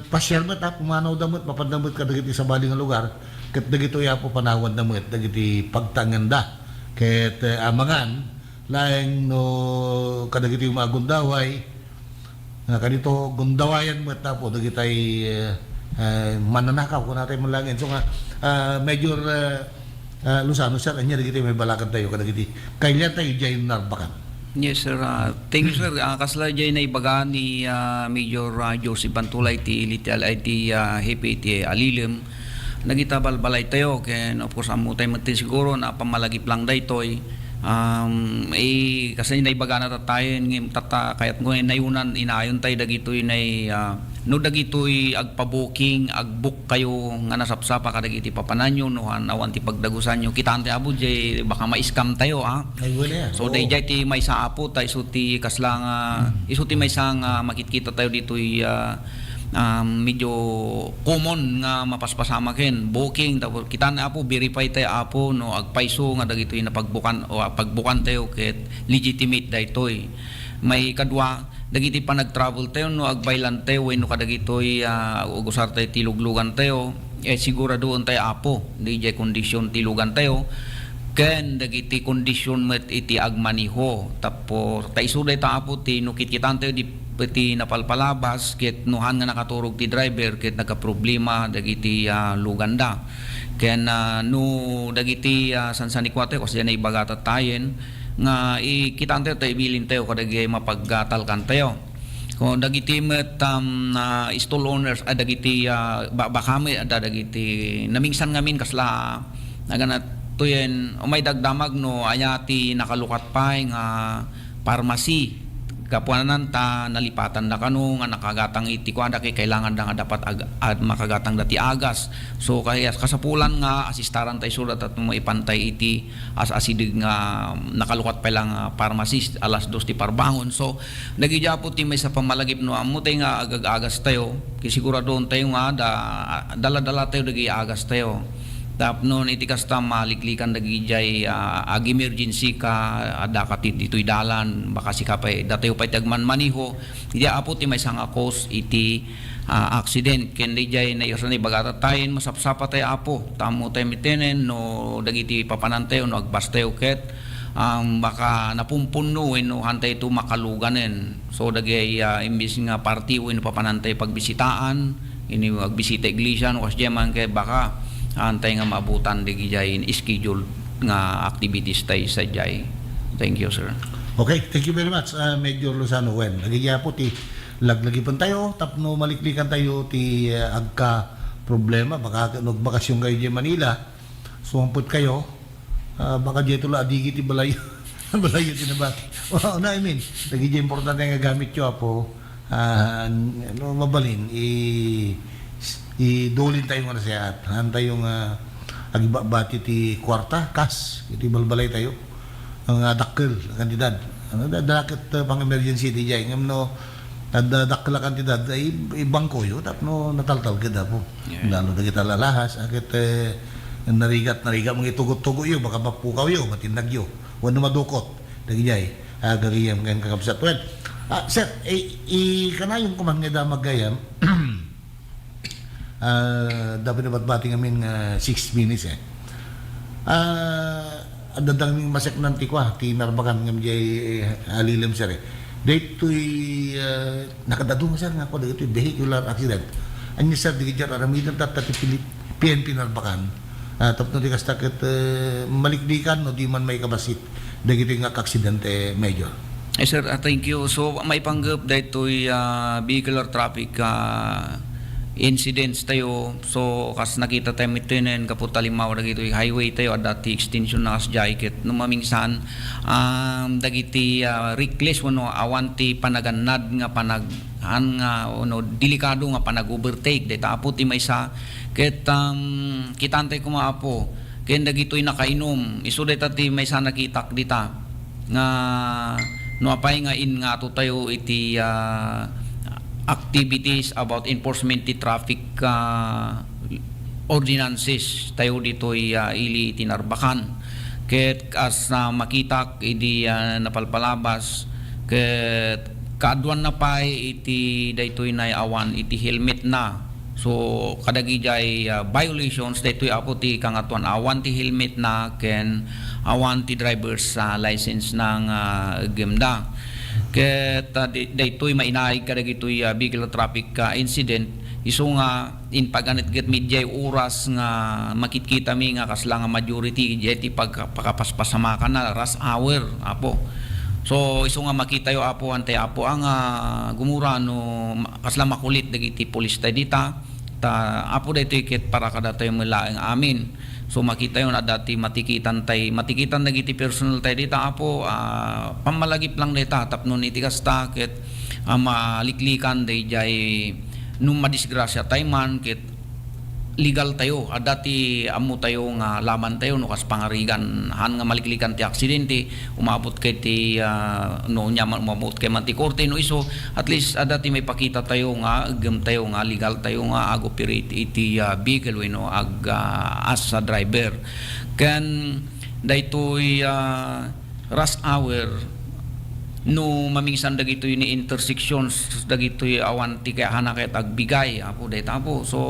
pasyal mata pumanaw damot mapadamot ka dagi sa bali nga lugar ket dagi to yapo panawan damot dagi pagtanganda ket amangan laeng no kadagiti yung mga gundaway kanito gundawayan mo tapo dagitay mananakaw kung natin malangin so nga Major Luzano sir anya dagiti may balakan tayo kadagiti kailan tayo dyan narbakan. Yes sir, thank you sir. Kasla dyan na ibaga ni Major Joseph Bantulay ti Little IT Hepe ti Alilim nagitabalbalay tayo ken of course amo tayo mati siguro na pamalagip lang daytoy kasi naibaga na tatayin kayat ngo nayunan inayon tayo dagitoy nay no dagitoy agpa-booking agbook kayo nga nasapsapa kadagiti papananyo no awan ti pagdagusan nyo kitante abo jay baka ma-scam tayo so day jay ti may sa apo tayo iso ti kaslang iso ti may sang makitkita tayo ditoy medyo common nga mapaspasama ken booking tapos kita na apo verify tayo apo no agpaiso nga dagitoy na pagbukan o pagbukan tayo ket legitimate daytoy may kadwa dagiti pa nag-travel tayo no agbaylan tayo wenno kadagitoy ugusar tayo tiluglugan tayo siguraduon tayo apo di jay kondisyon tilugan tayo ken dagiti kondisyon met iti agmaniho tapos taisuday ta apo ti no kitkitan tayo di pati napalpalabas ket nuhan nga nakaturog ti driver ket nagka-problema dagiti luganda ken no dagiti sansanikwate kasi na ibagata tayen nga ikitan tayo tayo ibilin tayo kadagay mapagtalkan tayo kung dagiti met stall owners dagiti bakame dagiti namingsan ngamin kasla naganat tuyen umay dagdamag no ayati nakalukat pa nga pharmacy kapuanan ta nalipatan na kanu nga nakagatang iti ko kay kailangan da nga dapat makagatang dati agas so kaya kasapulan nga asistaran tay sulat at mo ipantay iti asidig nga nakalukat pa lang pharmacist alas 2 ti parbangon so nagijapo ti may sa pamalagip no amo tay nga agagas tayo kay siguradon tayo nga dala-dala tayo dagi agas tayo tapno iti kasta maliklikan dagijay emergency ka adakati ditoy dalan baka sikapay datayo pay tagman maniho idi apo ti may sanga cause iti accident ken dijay na iso ni bagata tayen masapsapa tay apo tamo tay mitenen no dagiti papanantayo no agbastayo ket baka napumpunno wenno hantay tu makaluganen so dagay imbis nga party wenno papanantay pagbisitaan ini agbisita iglesia no kasya man kay baka antay nga maabutan di gijayin schedule nga activities tayo sa jay. Thank you sir. Okay, thank you very much Major Luzano. Well, nagiya po ti laglagipan tayo tapno maliklikan tayo ti agka problema baka nagbakasyon kayo di Manila sumpot kayo baka di tula adigi ti balayo balayo ti nabat wow na I mean nagiya importante nga gamit yo apo mabalin idulin tayo nga nasayat hantay yung agibabati ti kwarta kas iti balbalay tayo ang dakkel kantidad dakit pang emergency ti jay ngam no dakkel kantidad ay ibangko yo tapno nataltal kada po lalo na kita lalahas akit narigat mga itugot-tugo yo baka mapukaw yo matinag yo wano madukot dagi jay agagiyam kan kakabsat well sir kana yung kuman nga damagayam dapat na batbati ngamin 6 minutes adadang masek nanti kwa ti narbakan ngam jay alilim sir daytoy nakadadung sir nga ko daytoy vehicular accident anya sir di jar aramidan tatati PNP narbakan tapno di kastakit malikdikan no di man may kabasit dagiti nga aksidente major Sir, thank you. So, may panggap dahito'y vehicular traffic incidents tayo. So, kas nakita tayo mitinin, kaputalimaw dagito'y highway tayo, at dati extension na kas jacket. Numaminsan, dagiti reckless, awanti panaganad nga delikado nga panag-overtake. Dahil tapo ti may sa, kitantay kumaapo, kaya dagito'y nakainom. Iso dahil tati may sa nakitak dita, nga apay nga nga to tayo iti activities about enforcement ti traffic ordinances tayo dito'y ili tinarbakan ket as makitak idi napalpalabas ket kaadwan na pay iti daytoy na awan iti helmet na. So kadagi jay violations daytoy apo ti kangatuan awan ti helmet na ken awan ti driver's license ng gemda. Ket daytoy mainaig kadagitoy vehicular traffic incident iso nga in paganit get media oras nga makitkita mi nga kasla nga majority jay ti pagpakapaspasama ka na rush hour apo. So iso nga makita yo apo ante apo ang gumura no kasla makulit dagiti pulis tayo dita ta apo daytoy ket para kada tayo malaeng amin. So makita yon dati matikitan dagiti personal tayo dita apo pamalagip lang dita tapno iti kasta ket maliklikan day jay nung madisgrasya tayo man ket legal tayo dati amo tayo nga laman tayo no kas pangarigan han nga maliklikan ti aksidente umabot kay ti umabot kay man ti korte no iso at least dati may pakita tayo nga gem tayo nga legal tayo nga operate iti vehicle no as a driver ken daytoy rush hour no mamingsan dagitoy ni intersections dagitoy awan ti kay hanaket agbigay apo dayta apo. So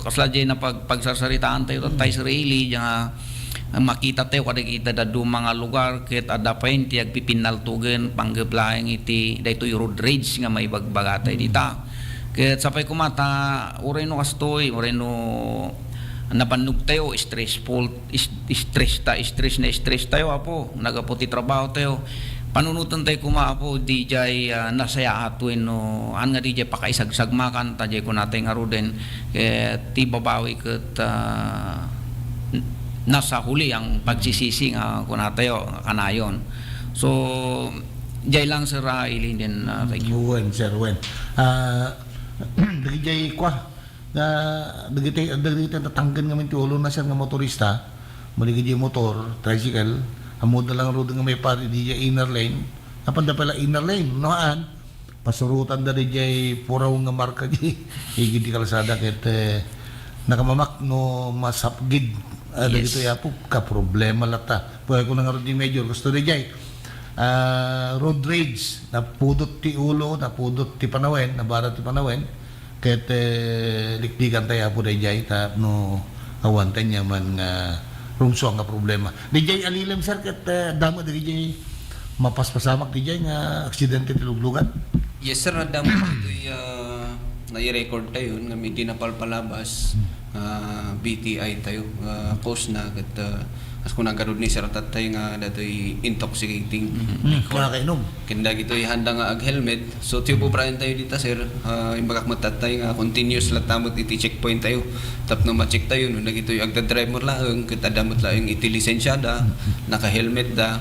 kasla jay na pagsasaritaan tayo tayo Israeli nga makita tayo kadagita da do mga lugar ket adapain ti agpipinaltugen panggeplaeng iti daytoy road rage nga may bagbagatay dita ket sapay kumata ureno kastoy ureno napanug tayo stress tayo apo nagaputi trabaho tayo panunutan tayo kumaapo DJ nasaya atwin no an nga DJ pakaisagsagmakan tajay ko natin nga ruden ti babawi ket nasa huli ang pagsisisi nga kunatayo kanayon. So jay lang sir ilin din thank you. Wen sir wen DJ kwa na dagiti tatanggan nga ti ulo na sir nga motorista maligid motor tricycle amod na lang road nga may pari di inner lane napanda pala inner lane noan pasurutan da di puraw nga marka di higid di kalsada ket nakamamak no masapgid dito yapo ka problema lata puy ko nga road di major gusto di road rage napudot ti ulo napudot ti panawen nabarat ti panawen ket likdikan tayo po di ta no awantan niya man nga rumso nga problema. DJ alilem sir ket damo DJ mapaspasamak DJ nga aksidente ti luglugan. Yes sir, damo ito'y nai-record tayo nga may dinapalpalabas BTI tayo post na ket as kung nagkarod ni sir tatay nga datoy intoxicating nakakainom kenda gito'y handa nga ag helmet so tiyo po prayan tayo dita sir imbagak matatay nga continuous latamot iti checkpoint tayo tapno ma-check tayo no nagito'y agda-drive mo laeng ket adamot laeng iti lisensyada naka-helmet da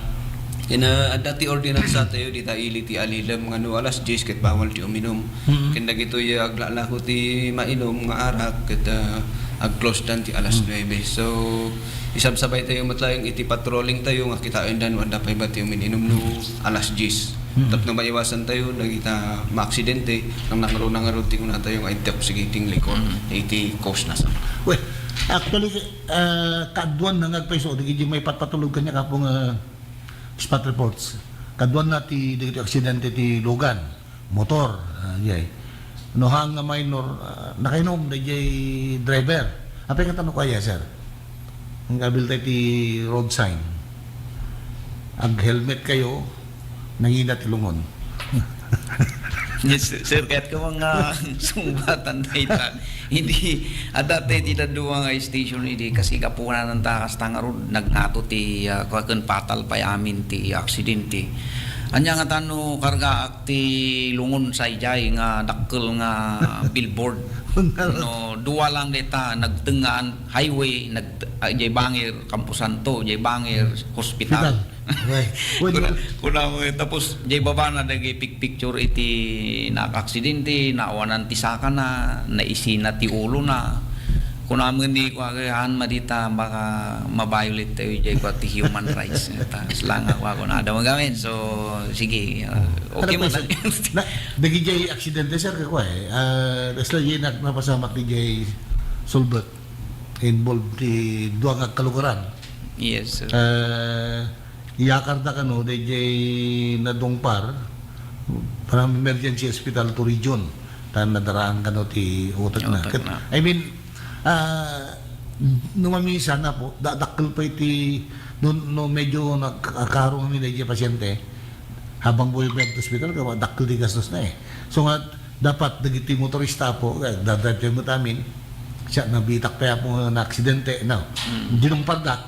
ina dati ordinance tayo dita ili ti alilem nga no alas 10 ket bawal ti uminom kenda gito'y aglalako ti mainom nga arak ket ag-close dan ti alas 9 so isabsabay tayo matlayang iti patrolling tayo nga kitain dan wanda pay ba tayo mininom no alas 10 tapno maiwasan tayo nagita maaksidente nang nangaro ti kuna tayo nga intoxicating liquor iti cause na sa we actually kadwan na ngagpaiso digiti may patpatulog kanya kapong spot reports kadwan na ti digiti aksidente ti lugan motor jay no hang nga minor nakainom DJ driver apay katano kaya sir ang kabil tayo ti road sign ag helmet kayo nangina ti lungon. Yes, sir, kahit ka mga sumbatan na ita, hindi, dati ti dadua nga station hindi kasi kapunan ng takas tangarod, nagnato ti kakon patal pa amin ti aksidente. Anya nga tano karga akti lungon sa ijay nga dakkel nga billboard. No, duwa lang deta nagtengaan highway jay bangir Campo Santo, jay bangir hospital. Kuna mo tapos jay baba na dagi picture iti nakaksidente, naawanan ti saka na, naisina ti ulo na. Kuna mo hindi ko agahan madita baka ma-violate tayo jay ko ti human rights. Lang ako na ada magamin. So sige, okay mo na. Dagi jay aksidente sir ko Tesla jay napasamak ni jay Sulbert involved di duwa nga kalugaran. Yes sir. Iyakar na kano jay nadongpar parang emergency hospital to region tan nadaraan kano ti utak na. I mean nung mamisa na po, dakil pa iti no medyo nagkaroon nila yung pasyente habang buhay ba sa hospital, dakil di gastos na so nga, dapat nagiti motorista po, dadrive mo tamin siya, nabitak pa po na aksidente dinong pardak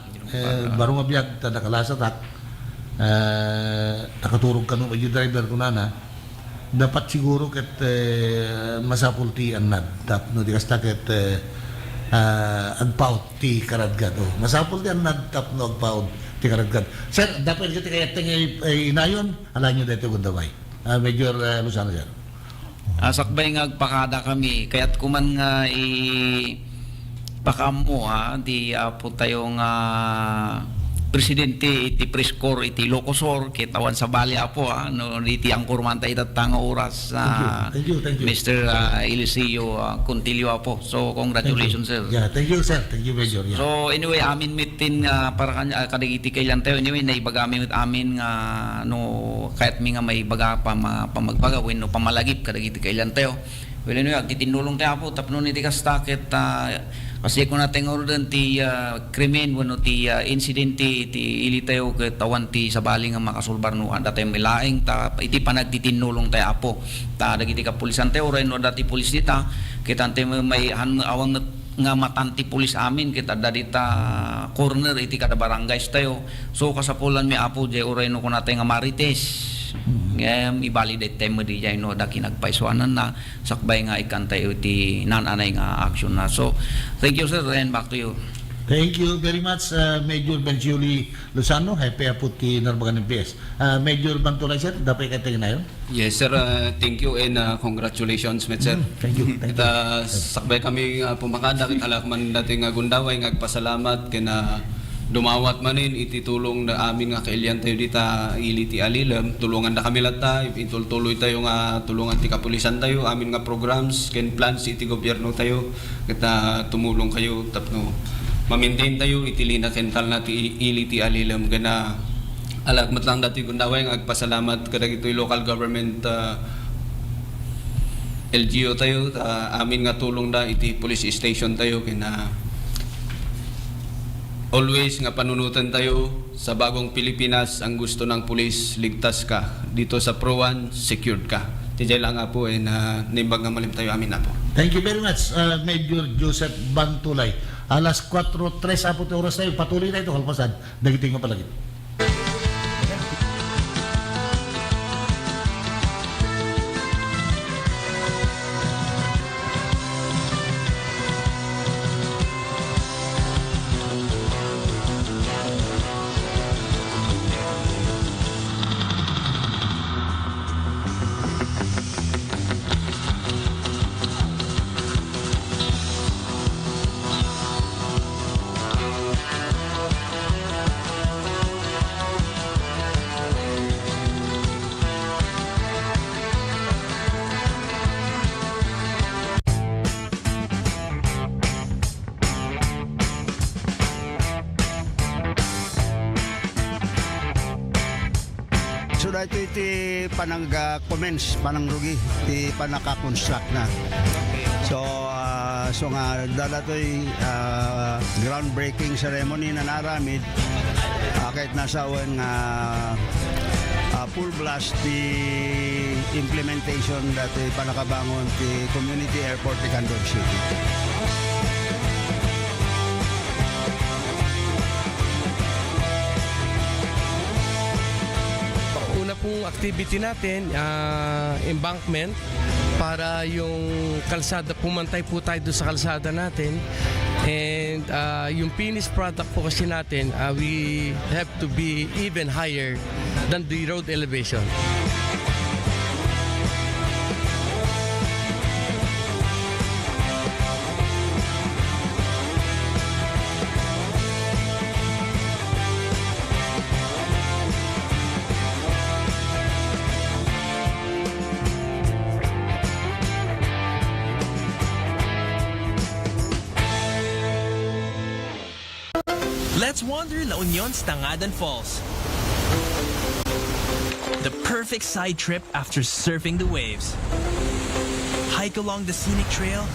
baro nga biyag, nakalasa tak nakaturog ka nung yung driver ko na dapat siguro kat masapulti ang nad no di kasta kat agpaut ti karadgad masapul ti ang nagtap no agpaut ti karadgad sir dapat kita kaya inayon ala nyo dito gundaway Major Luzano sir sakbay nga agpakada kami kaya't kuman nga pakamo di po tayong presidente iti preskor iti lokosor kitawan sa bali apo no iti angkor manta itatanga oras thank you. Mr. Eliseo Contilio apo so congratulations sir. Thank you sir, thank you Major. So anyway amin mitin para kanya kadagiti kailan tayo anyway naibagami mit amin nga no kahit mi nga may baga pa pamagbagawin no pamalagip kadagiti kailan tayo well anyway titinulong tayo apo tapno ni ti kastakit kasi kung natin ordan ti krimen wano ti insidente ti ili tayo katawan ti sabali nga makasulbar no anda tayo milaing iti panagtitinulong tayo apo dagiti kapulisan tayo rin no dati pulis dita kita tayo may awang nga matanti pulis amin kita dadita corner iti kada barangays tayo so kasapulan mi apo jay oray no kun natin nga marites i-validate tayo mo di jay no daki nagpaisuanan na sakbay nga ikantay iti nananay nga action na so thank you sir and back to you. Thank you very much Major Benziuli Luzano hepe apot ti Narbagan MPS Major Bantulay sir dapat kayo na yun. Yes sir, thank you and congratulations met sir. Thank you. Kita sakbay kami pumakada kita alakman dating gundaway ngagpasalamat kina dumawat manin ititulong na amin nga kailyan tayo dita iliti alilam tulungan na kami lata itultuloy tayo nga tulungan ti kapulisan tayo amin nga programs ken plans iti gobyerno tayo kita tumulong kayo tapno ma-maintain tayo itilina kental na ti iliti alilam gana alagmat lang dati gundaway nga agpasalamat kadag ito'y local government LGU tayo amin nga tulong na iti police station tayo kina always nga panunutan tayo sa bagong Pilipinas ang gusto ng pulis ligtas ka dito sa Pro 1 secured ka tijay lang po na nimbag nga malim tayo amin na po. Thank you very much Major Joseph Bantulay alas 4:03 apot oras tayo patuloy na ito kalpasan dagiting nga palagi. ito iti panang-commence, panang-rugi, iti panaka-construct na. So nga dala ito'y groundbreaking ceremony na naramid kahit nasa awan nga full blast the implementation dati panakabangon ti community airport ti Candor City. Una pong activity natin, embankment, para yung kalsada, pumantay po tayo doon sa kalsada natin. And yung finished product po kasi natin, we have to be even higher than the road elevation. Let's wander La Union's Tangadan Falls. The perfect side trip after surfing the waves. Hike along the scenic trail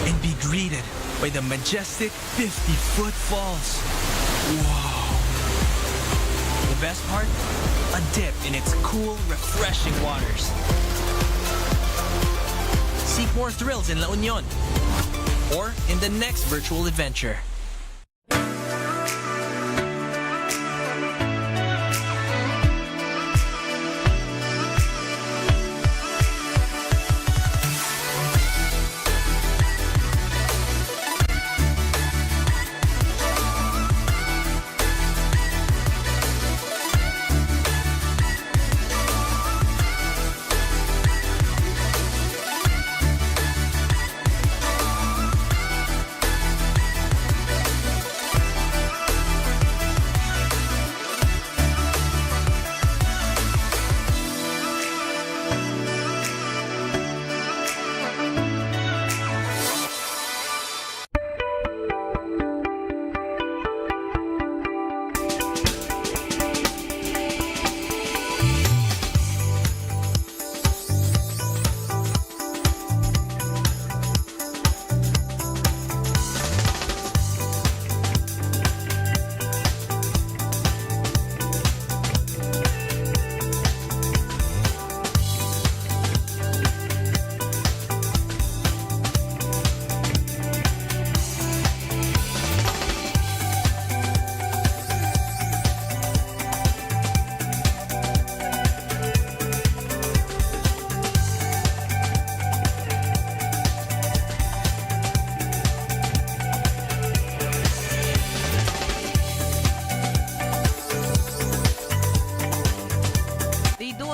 and be greeted by the majestic 50-foot falls. Wow! The best part? A dip in its cool, refreshing waters. Seek more thrills in La Union or in the next virtual adventure.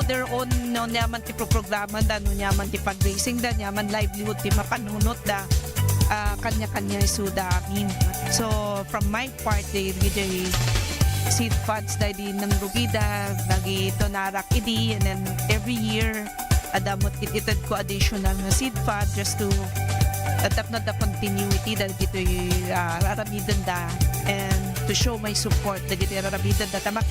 Their own no nyaman ti programa da no nyaman ti fundraising da nyaman livelihood ti mapanunot da kanya-kanya isuda amin. So from my part they seed funds da di nang rugida lagi to narak idi, and then every year adamot ititad ko additional na seed fund just to tap na the continuity da dito rarabidan da, and to show my support da dito rarabidan da tamak.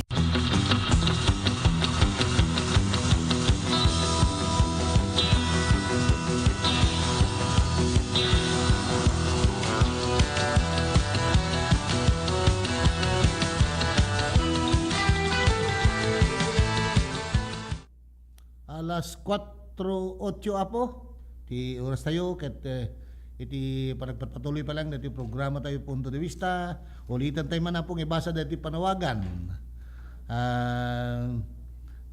Alas 4:08 apo ti oras tayo ket iti panagpatuloy pa lang dati programa tayo punto de vista ulitan tayo man apong ibasa dati panawagan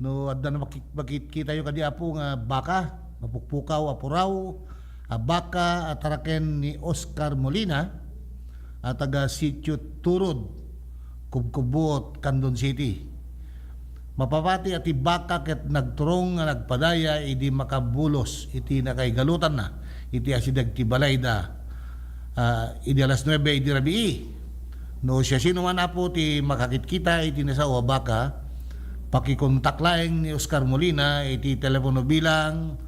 no adda na makikita tayo kadi apo nga baka mapukpukaw apuraw baka ataraken ni Oscar Molina at taga Sitio Turod Kubkubot, Candon City. Mapapati at ibaka ket nagturong nga nagpadaya idi makabulos iti nakaigalutan na iti asidag ti balay da idi alas 9 idi rabii no siya sino man apo ti makakitkita iti nasawa baka pakikontak laeng ni Oscar Molina iti telepono bilang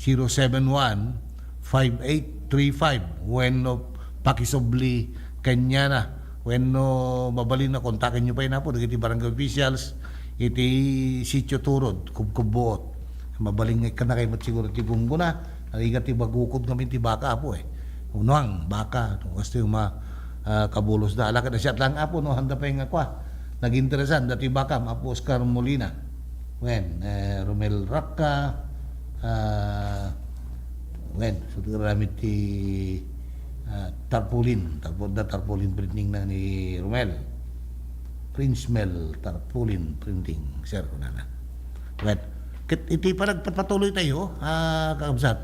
0995-071-5835 wenno pakisobli kanya na wenno mabalin na kontakin nyo pa yun po iti barangay officials iti Sitio Turod Kubkubot mabaling ka na kayo siguro ti gunggo na narigat ti bagukod kami ti baka po unuang baka gusto yung kabulos da alakad na siya lang apo no handa pa yung akwa nag-interesan dati baka mapo Oscar Molina Romel Raka so ramit ti tarpaulin breeding na ni Romel Prince Mel Tarpaulin Printing, sir, kunana. Right. Iti pa nagpatuloy tayo, kakabsat.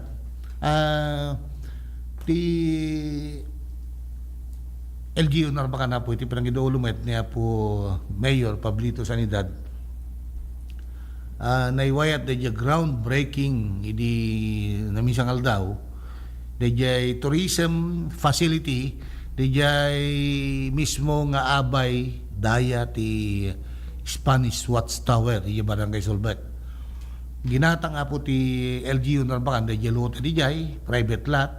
Ti LGU Narbacan na po, iti panangidulumet niya po Mayor Pablito Sanidad. Naiwayat na groundbreaking idi namisang aldaw, DJ tourism facility, DJ mismo nga abay daya ti Spanish Watchtower, iya barangay Solbek. Ginata nga po ti LGU Narbacan, DJ lote DJ, private lot.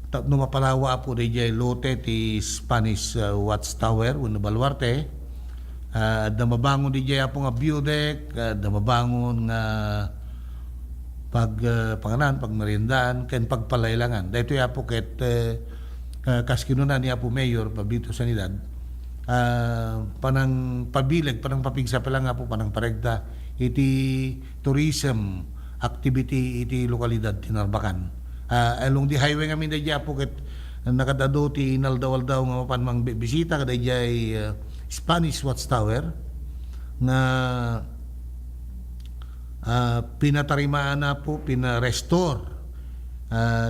Numapalawa po DJ lote ti Spanish Watchtower, uno baluarte. Damabangon DJ po nga view deck, damabangon nga panganan, pagmeriendaan, ken pagpalaylangan. Dahito ya po ket kaskinunan niya po Mayor Pablito Sanidad, panang pabilag, panang papigsa pa lang nga po, panang paregda iti tourism activity iti lokalidad ti Narbacan. Along the highway ngamin dayja po ket nakadado ti inaldaw-aldaw nga mapan mang bisita kada dayjay Spanish Watchtower na pinatarimaan na po, pinarestore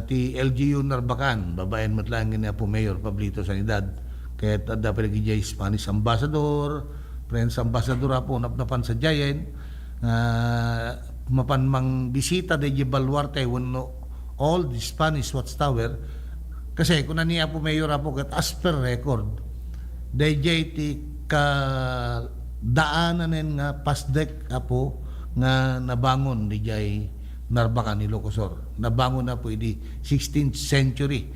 ti LGU Narbacan, babaen matlangin na po Mayor Pablito Sanidad. Kaya dapat naging Spanish Ambassador, French Ambassador po napnapan sa Jayen, mapan mang bisita de Baluarte wano all the Spanish Watchtower, kasi kung niya po Mayor po kat as per record DJ ti ka daanan nga pasdek apo nga nabangon DJ Narbacan Ilocosur. Nabangon na po di 16th century.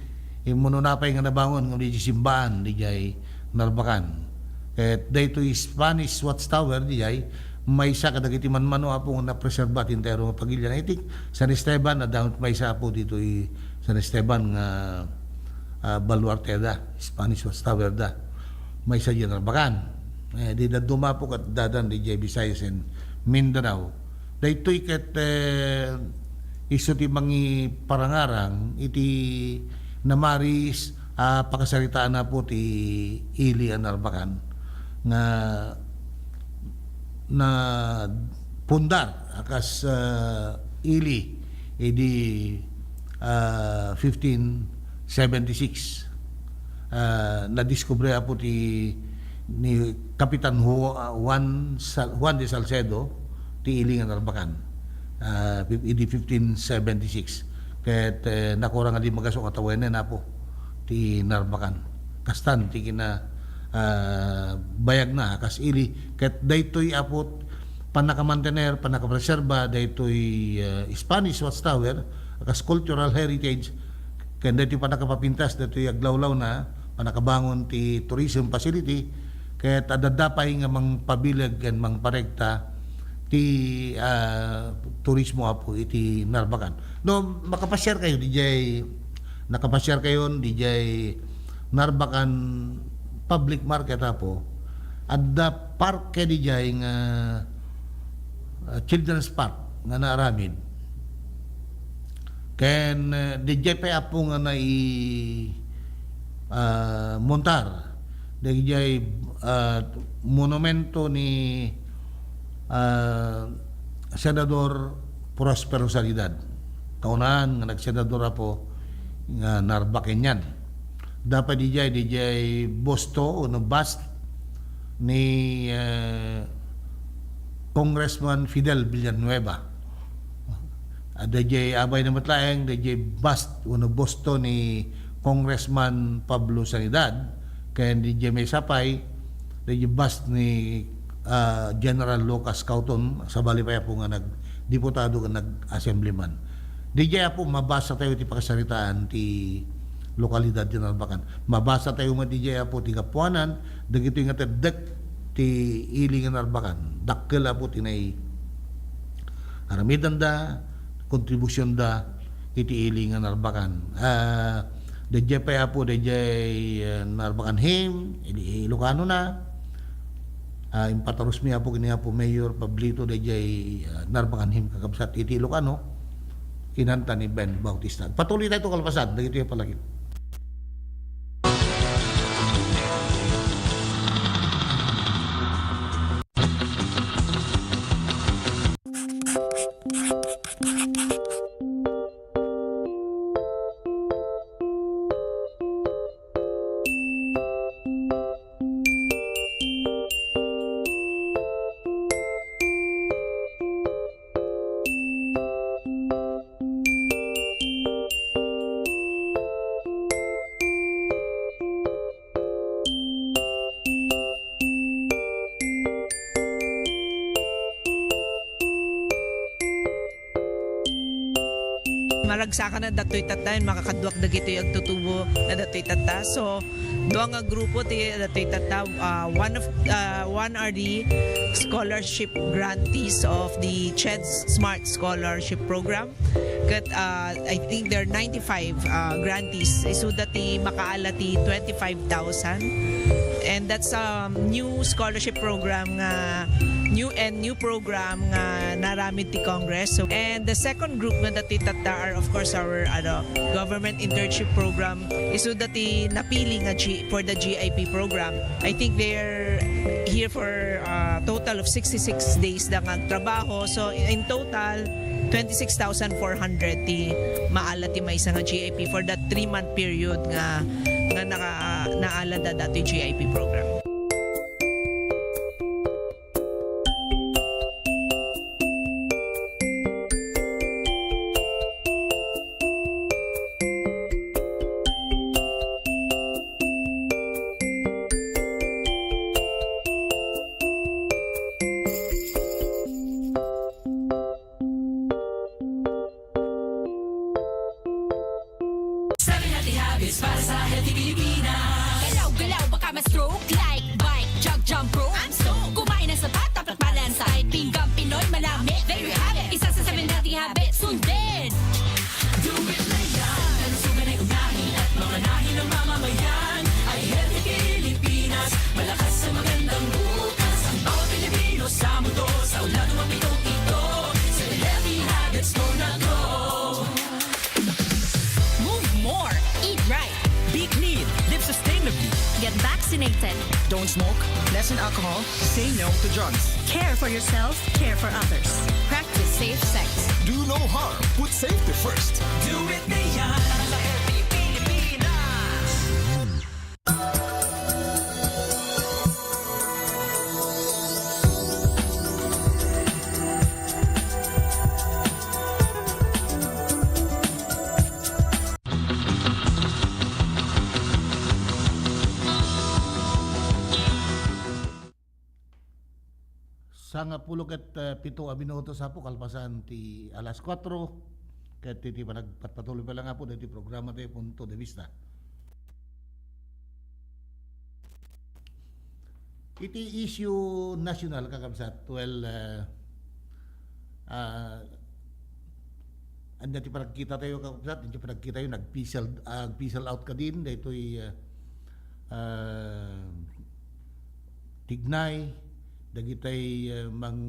Imuno na pa nga nabangon ng di simbaan DJ Narbacan. At dito Spanish Watchtower DJ may isa kadagiti manmano apo nga na-preserve at intero nga pagilya na itik San Esteban na down may isa po dito San Esteban nga Baluarte da, Spanish Watchtower da. May isa dyan Narbacan. Di na dumapo kat dadan di Visayas and Mindanao. Dahito ikat iso ti mangi parangarang iti namaris pakasaritaan na po ti Ili ang Narbacan na pundar akas Ili edi 1576 na-discover po ni Kapitan Juan de Salcedo ti Iling ang Narbacan edi 1576 ket nakurang di magasok atawen na po ti Narbacan kastan ti kina bayag na kas Ili ket daytoy apot panakamantener panakapreserba daytoy Spanish Watchtower kas cultural heritage ken daytoy panakapapintas daytoy aglawlaw na panakabangon ti tourism facility ket adadapay nga mang pabilag ken mang paregta ti turismo apo iti Narbacan. No makapasyar kayo nakapasyar kayo DJ Narbacan public market apo adda park kay DJ nga children's park nga naaramid ken DJ pa apo nga na montar DJ monumento ni Senador Prospero Sanidad kaunahan nga nagsenador po nga Narbacanyan dapat DJ Bosto o bust ni Congressman Fidel Villanueva DJ abay na matlaeng DJ bust o Bosto ni Congressman Pablo Sanidad kaya DJ may sapay DJ bust ni General Lucas Cauton sa balipaya po nga nagdiputado nga nag-assemblyman. DJ po mabasa tayo ti pakasaritaan ti lokalidad ti Narbacan. Mabasa tayo nga DJ po ti Kapuanan dagito nga tedek ti Ili nga Narbacan. Dakkel po tinay aramidan da kontribusyon da iti Ili nga Narbacan. DJ pa po DJ Narbacan Him Ilocano na impatarus mi po kini po Mayor Pablito DJ Narbacan Him kakabsat iti Ilocano kinanta ni Ben Bautista. Patuloy tayo ito kalpasan dagito yung palagi. maragsakan na datoy tatayon makakadwak dagitoy agtutubo na datoy tata. So duwa nga grupo ti datoy tata, one are the scholarship grantees of the CHED's Smart Scholarship Program. Kat I think there are 95 grantees. So dati makaalati 25,000. And that's a new scholarship program nga new program nga naramid ti Congress. So, and the second group nga dati tata are of course our government internship program is so dati napili nga for the GIP program. I think they're here for a total of 66 days na nga trabaho. So in total 26,400 ti maala ti may isa nga GIP for that 3-month period nga naalada dati GIP program. Para sa healthy Pilipinas. Galaw-galaw baka ma-stroke like bike, jog, jump rope. I'm stoked. Kumain ng sapat, dapat balance. Kahit pinggang Pinoy manami. There you have it. Isa sa 7 healthy habits. Sundin. Do it na yan. Kalusugan ay unahin at mga nahin ng mamamayan. Ay healthy Pilipinas. Malakas sa magandang bukas. Ang bawat Pilipino sa mundo. Sa ulan ng mapitong ito. 7 healthy habits go na go. Move more. Eat right. Be clean, live sustainably. Get vaccinated. Don't smoke, lessen alcohol, say no to drugs. Care for yourself, care for others. Practice safe sex. Do no harm, put safety first. Do it na yan. Sa healthy Pilipinas. Sa nga pulo ket 7 minuto sa po kalpasan ti alas 4 ket ti panagpatuloy pa lang po diti programa ti punto de vista. Iti issue national kakabsat anda ti panagkita tayo kakabsat, iti panagkita tayo nagpisal out ka din ditoy tignay dagitay mang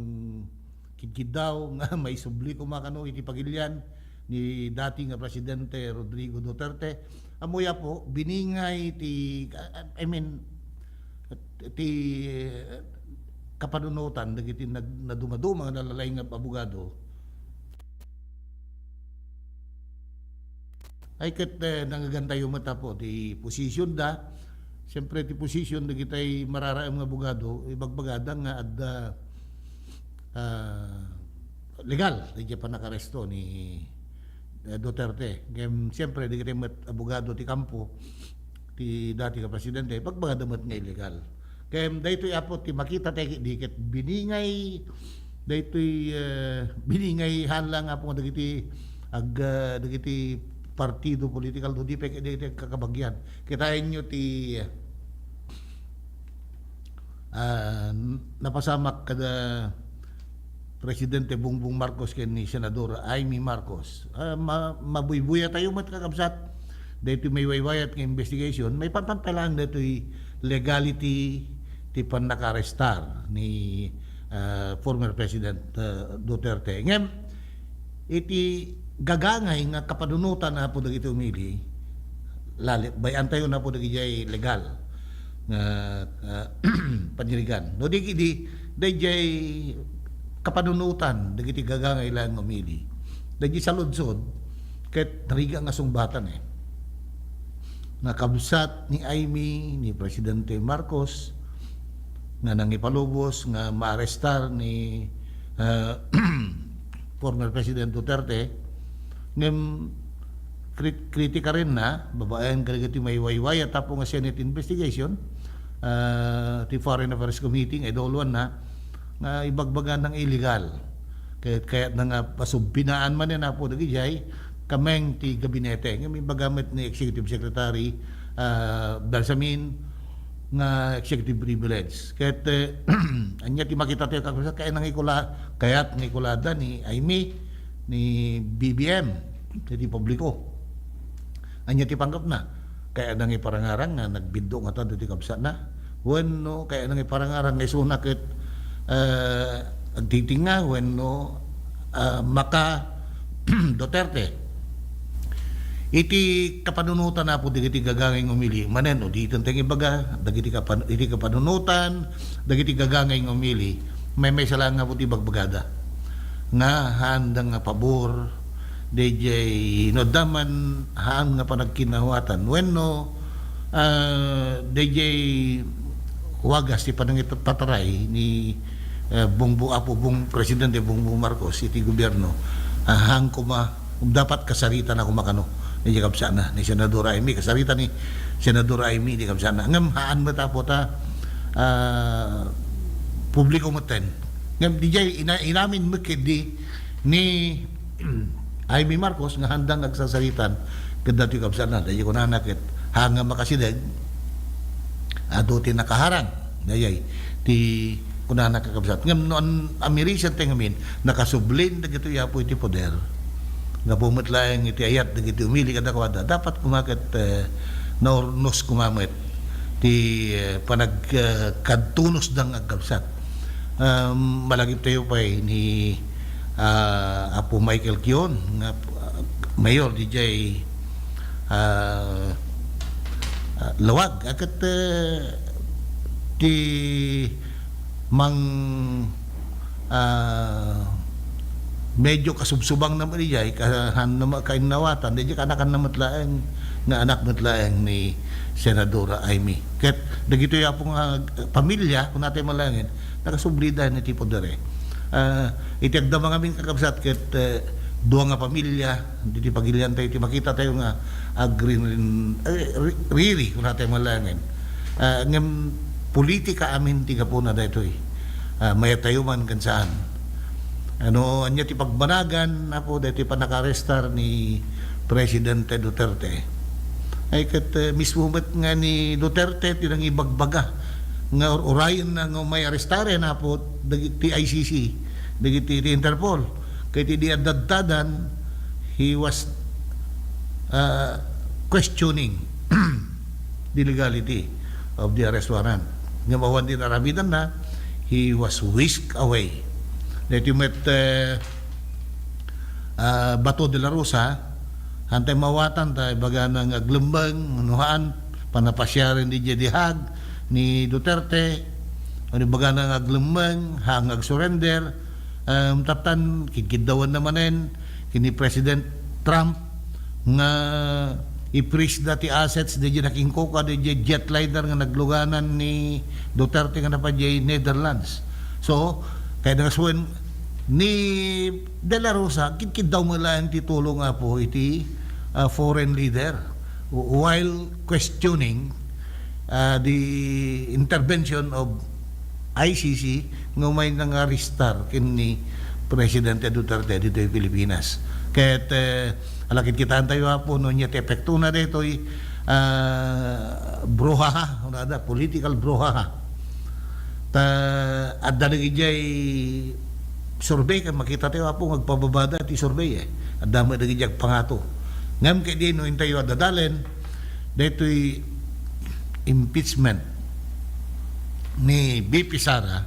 kidkid daw nga may subli kumakano iti pagilyan ni dating nga presidente Rodrigo Duterte. Amoya po biningay ti kapanunutan dagiti nadumadu mga nalalay nga abogado ay ket nangagantayo mata po ti posisyon da. Siyempre, ti posisyon na kita'y mararaang nga abogado, ibagbagada nga at legal, hindi pa nakaresto ni Duterte. Siyempre, di kita'y abogado ti kampo, ti dati ka presidente, pagbagada mat nga illegal. Kaya dahito'y apo, ti makita tayo, di ket biningay, dahito'y biningay hanlang apo nga dagiti partido political do di pa kakabagyan. Kitain nyo ti napasamak kada Presidente Bongbong Marcos ken ni Senador Amy Marcos. Mabuybuya tayo mat kakabsat. Dito may waywayat nga investigation, may pantampalang dito legality ti panakarestar ni former President Duterte. Ngem iti gagangay nga kapanunutan na po dagiti umili bayan tayo na po dagiti legal nga panirigan no di jay kapanunutan dagiti gagangay lang umili dagiti saludsod ket nariga nga sungbatan nga kabsat ni Amy ni Presidente Marcos nga nangipalubos nga maarestar ni former President Duterte ngem kritika rin na babayan kalagati may wayway at tapo nga Senate investigation ti Foreign Affairs Committee ay doluan na nga ibagbagan ng illegal kaya na nga pasubbinaan man na po dagijay kameng ti gabinete. Nga may bagamit ni Executive Secretary Balsamin nga executive privilege. Kaya't anya ti makita tayo kakabsat kaya nang kaya't ng ikulada ni Aimee, ni BBM, ti publiko. Anya ti panggap na. Kaya nang iparangarang nga nagbindo nga ta ti kabsat na. Wenno kaya nang iparangarang nga isuna ket agtitinga wenno maka Duterte. Iti kapanunutan na po dagiti gagangay umili. Manen, o di tenteng ibaga, dagiti kapanunutan, dagiti gagangay umili. May salang nga po ti bagbagada. Nga handang nga pabor, DJ no daman haan nga panagkinawatan. Wenno, DJ wagas ti panangitataray ni Bung Presidente Bongbong Marcos, iti gobyerno. Hang kuma, dapat kasaritan ako makano. Ni Kapsana, ni Senador Aimee, kasarita ni Senador Aimee, ni Kapsana. Ngam, haan mo tapo ta, publiko mo ten. Ngam, DJ, inamin mo kidi ni Aimee Marcos, nga handang nagsasaritan, kada ti Kapsana, dahil ko nanakit, hanga makasideg, aduti nakaharang, dahil, ti kunana kakabsat. Ngam, noon, amirisan tengamin, nakasublin, dagito yapo iti poder, nga pumatlaeng iti ayat dagiti umili kada kwada dapat kumaket naurnos kumamit ti panagkadtunos dang agkabsat. Malagip tayo pa ni Apo Michael Kion nga mayor DJ Lawag akat ti mang medyo kasubsubang naman iyay kahan na kainawatan di kanakan na matlaeng nga anak matlaeng ni Senadora Aimee. Ket dagito ya pong pamilya kung natin malangin nakasublida ni tipo dere. Itiagda mga aming kakabsat ket duwa nga pamilya di pagilian tayo ti makita tayo nga riri kung natin malangin. Ngam politika amin ti kapuna daytoy. May tayo man kan saan. Ano anya ti pagbanagan apo dati pa nakarestar ni Presidente Duterte ay ket mismo met nga ni Duterte tinang ibagbaga nga orayon na nga may arestare na po dagiti ICC dagiti Interpol kay ti diadadtadan he was questioning the legality of the arrest warrant nga mawan din aramidan na he was whisked away. Dito met Bato de la Rosa hantay mawatan tayo baga ng aglembang nuhaan panapasyarin di dihag ni Duterte o di baga ng aglembang hangag surrender tatan kikidawan namanen kini President Trump nga i-freeze dati assets di nakingkoka di jetliner nga nagluganan ni Duterte nga napadya Netherlands. So kaya nagasuan ni De La Rosa, kid daw mo lang titulong nga po iti foreign leader while questioning the intervention of ICC nga may nangaristar kin ni Presidente Duterte dito sa Pilipinas. Kaya't alakit kitaan tayo po no niya epekto na dito bruhaha, political bruhaha. At dalang ijay survey ka makita tayo po magpababada ti survey at dami na ijay pangato ngam kay di no intayo adadalen deto'y impeachment ni BP Sara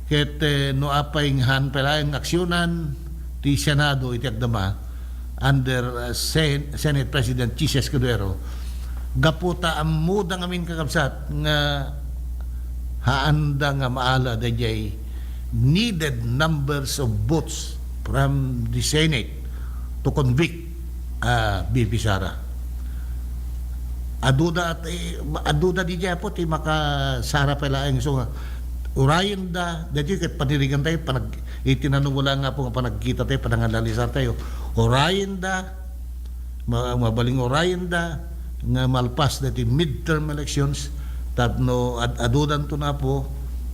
ket no apay han pala ang aksyonan ti Senado iti agdama under Senate President Chis Escudero gaputa amudang amin kakabsat nga haanda nga maala dayjay needed numbers of votes from the Senate to convict BP Sara. Aduda di dya po ti makasara pala ang so urayon da dati kat panirigan tayo itinanong wala nga po nga panagkita tayo panangalalisar tayo urayon da mabaling urayon da nga malpas dati midterm elections tapno adudan to na po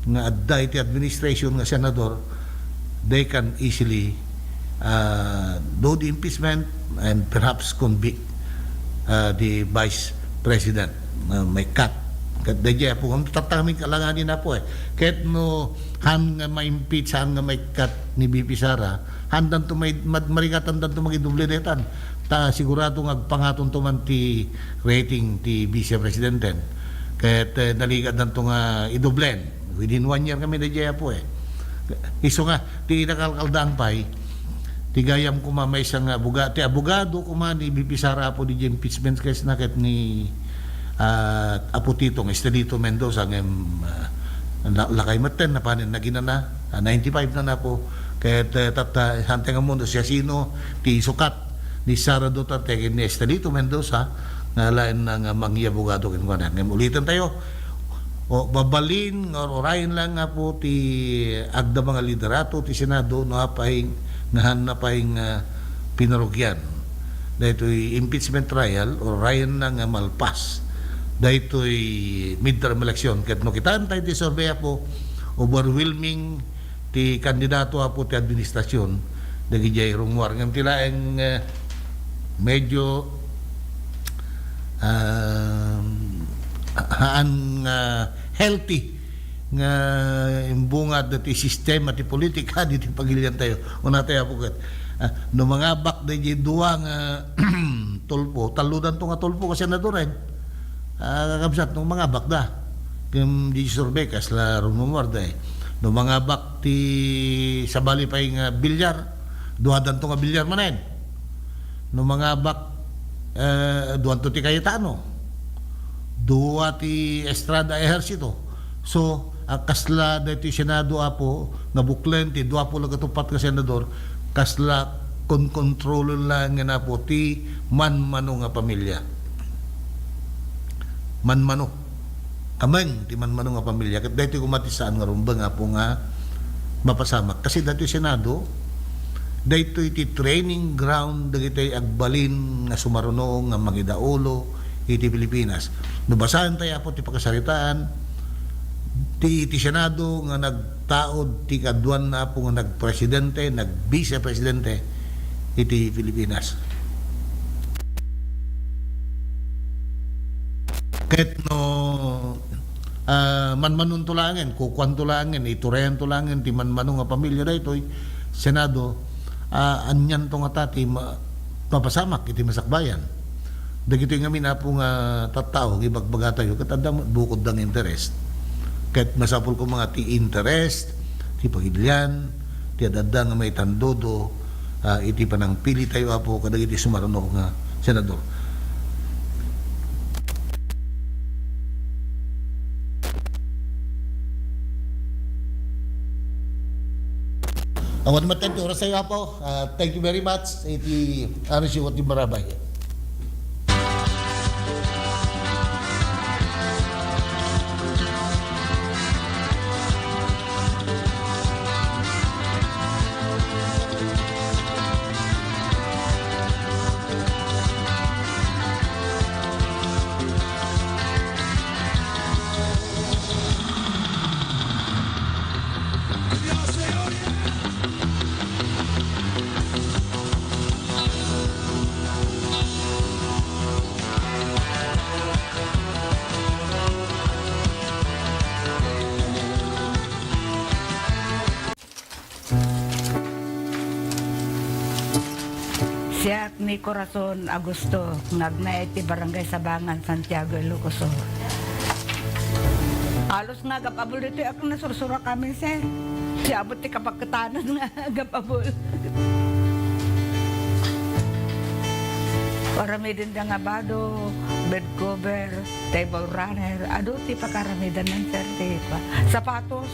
nga adda iti administration nga senador they can easily do the impeachment and perhaps convict the Vice President. May cut. Kat dayjay po, kung tataming kalanganin na po Kahit no, han nga ma-impeach, han nga may cut ni BP Sara, handan to may marikatan dan to magidoble detan. Ta sigurado nga pangaton to man ti rating ti Vice Presidente. Kahit naligat dan to nga idoblen. Within 1 year kami dayjay po Iso nga, ti nakalkaldaan pa'y, ti gayam ko may isang abogado ko ni BP Sara po di impeachment case na ket ni Apo Titong Estelito Mendoza ng lakay maten na panin na ginana 95 na po kahit hanteng ang mundo siya sino ti sukat ni Sara Duterte ni Estelito Mendoza nga lain ng mga abogado kinkunan ngayon ulitin tayo babalin orayin lang nga po ti agda mga liderato ti Senado no apahing ngahan na pahing pinarugyan dahito'y impeachment trial orayin lang nga malpas dahito'y midterm election ket no kitaan tayo ti survey po overwhelming ti kandidato po ti administrasyon dagijay rungwar ngam tilaeng medyo healthy nga imbungad ti sistema ti politika di ti pagilian tayo una tayo po ket no mga bak dayjay duwa nga tulpo taludan to nga tulpo kasi naduren kakabsat ng mga bak da kim di survey kas la rumumor da no mga bak ti sabali pa nga bilyar duhadan to nga bilyar manen no mga bak duhan to ti Cayetano duwa ti Estrada Ejercito so kasla dati Senado apo nga buklen ti duwa po lagatupat ka senador kasla kontrolo lang nga po ti manmano nga pamilya manmano ameng ti manmano nga pamilya ket daytoy kumatisaan nga rumba nga po nga mapasamak kasi daytoy Senado daytoy ti training ground dagitoy agbalin nga sumarunong nga mangidaulo iti Pilipinas no basahan tayo po ti pagkasaritaan ti Senado nga nagtaod ti kaduan na po nga nagpresidente nag-vice presidente iti Pilipinas kahit no manmanong tulangin kukuan tulangin iturayan tulangin ti manmanong nga pamilya daytoy Senado anyan to nga tati mapasamak iti masakbayan dagito nga minapo nga tattao gibagbaga tayo ket adda bukod dang interest ket masapul ko mga ti interest ti pagidlian ti adda nga may tandodo iti panang pili tayo apo kadagiti sumarunong nga senador. Awan matento oras tayo apo. Thank you very much. Iti ano si what marabay. Siya ni Corazon Agusto, nagnay ti Barangay Sabangan, Santiago, Ilocos. Alos nga agapabol dito, ako nasursura kami siya. Siya abot ti kapagkatanan nga agapabol. Paramidin da nga bado, bed cover, table runner, ado ti pakaramidan ng sir, ti pa. Sapatos,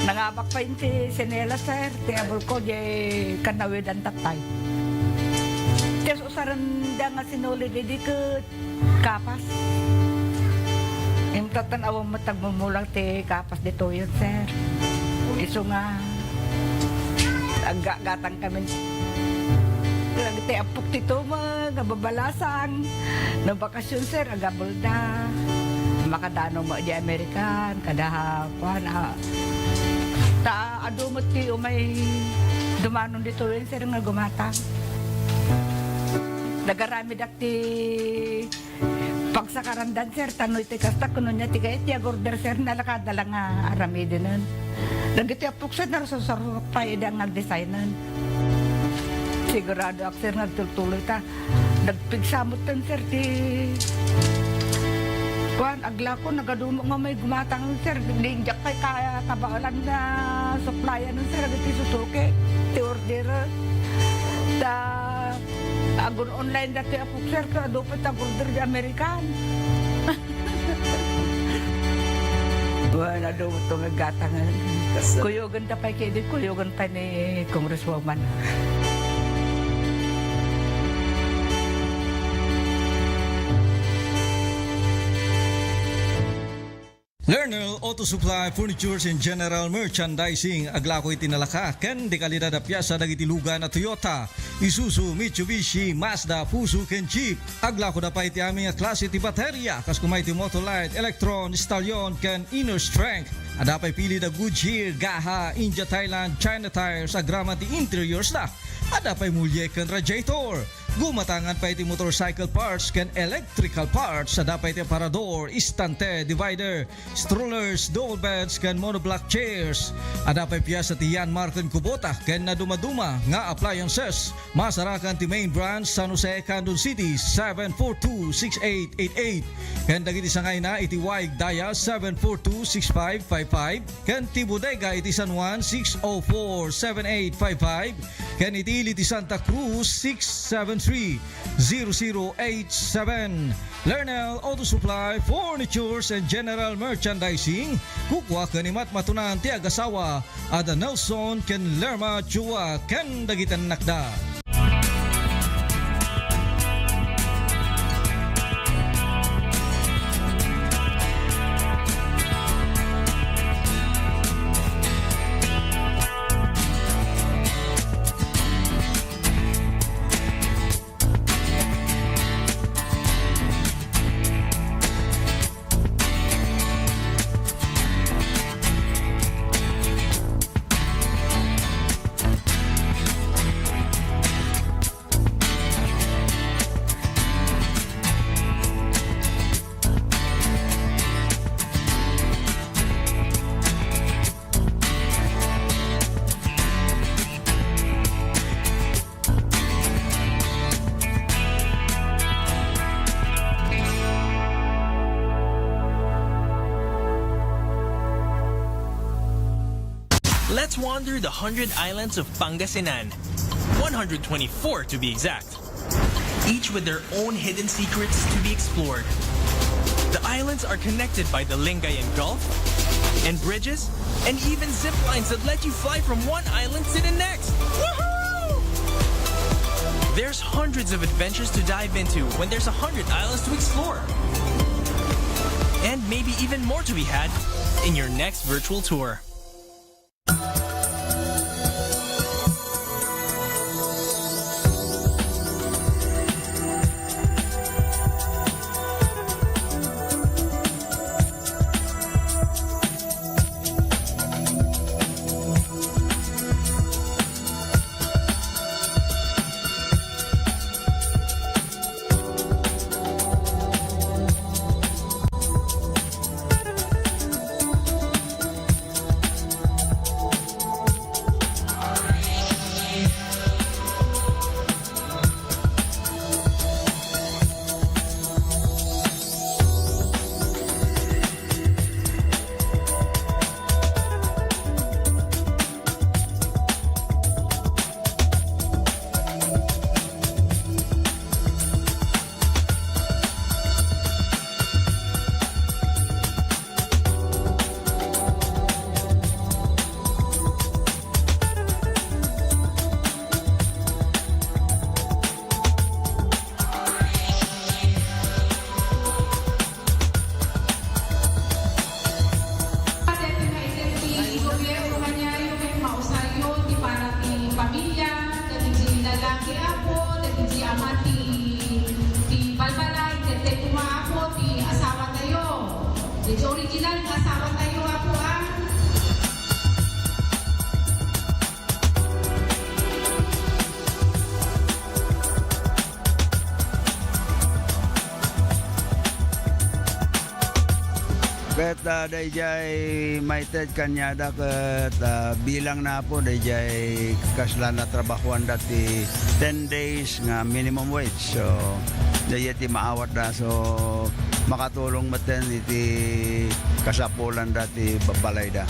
nangabak pa yun ti sinela sir, ti abol ko, di kanawid ang tatay. Tiyan usaran da nga sinuli di ket kapas. Yung tatanawang matagmumulang ti kapas dito yun, sir. Iso nga, gatang kami. Ti apok tito mga babalasang. No bakasyon, sir, agabol da. Makadano mo di Amerikan, kadahakuan, Ta adumot ti umay dumanon dito yun sir nga gumatang. Nagarami dakti pagsakarandan sir tanoy ti kasta kuno niya ti kay ti order sir nalakadala nga arami dinon. Nagiti apuksan na susarok pa idang nagdesignan. Sigurado ak sir nagtutuloy ta. Nagpigsamot tan sir ti kuan agla ko nagadumo nga may gumatang sir linjak kay kaya kabalan na supplyan ng sir agiti susuke ti order ta agon online dati apok sir ka dapat ang order di American. Wala daw ito nagatangan. Kuyogan ta pa kay kuyogan pa ni Congresswoman. Lerner Auto Supply, Furnitures and General Merchandising. Aglako'y tinalaka, ken de kalidad na piyasa dagiti luga na Toyota, Isuzu, Mitsubishi, Mazda, Fuso, ken Jeep. Aglako na pa iti aming klase ti baterya, kas kumay ti Motolite, Electron, Stallion, ken Inner Strength. Adapay pili na Goodyear, Gaha, India, Thailand, China Tires, agrama ti interiors na. Adapay mulye ken radiator. Gumatangan pa iti motorcycle parts ken electrical parts. Adapay iti aparador, istante, divider, strollers, double beds ken monoblock chairs. Adapay piyasa ti Yanmar ken Kubota ken naduma-duma nga appliances. Masarakan ti main branch San Jose, Quezon City 742-6888. Ken dagiti sangay na iti Waig Daya 742-6555. Ken ti Bodega iti San Juan 604-7855. Ken iti Ili ti Santa Cruz 673-0087. Lernel Auto Supply, Furnitures and General Merchandising. Kukwa kanimat matunan ti agasawa Ada Nelson ken Lerma Chua ken dagitan nakda. Let's wander the 100 islands of Pangasinan. 124 to be exact. Each with their own hidden secrets to be explored. The islands are connected by the Lingayen Gulf, and bridges, and even zip lines that let you fly from one island to the next. Woohoo! There's hundreds of adventures to dive into when there's 100 islands to explore. And maybe even more to be had in your next virtual tour. Ket dayjay maited kanyada ket bilang na po dayjay kasla na trabahuan dati 10 days nga minimum wage. So dayjay ti maawat da so makatulong maten iti kasapulan dati babalay da.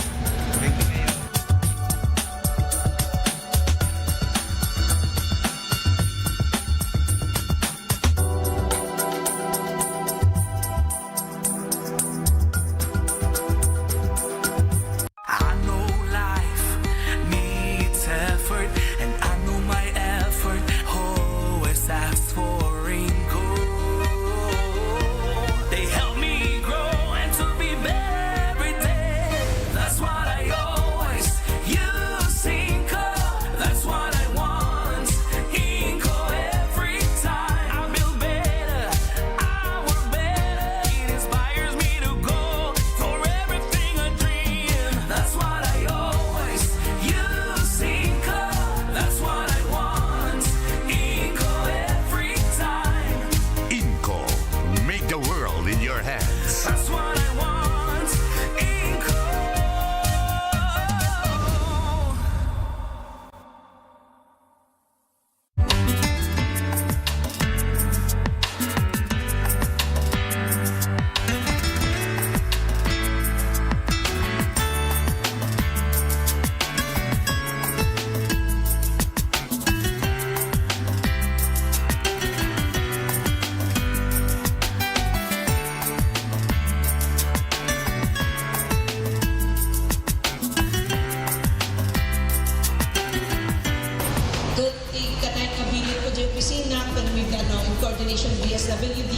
coordination BSWD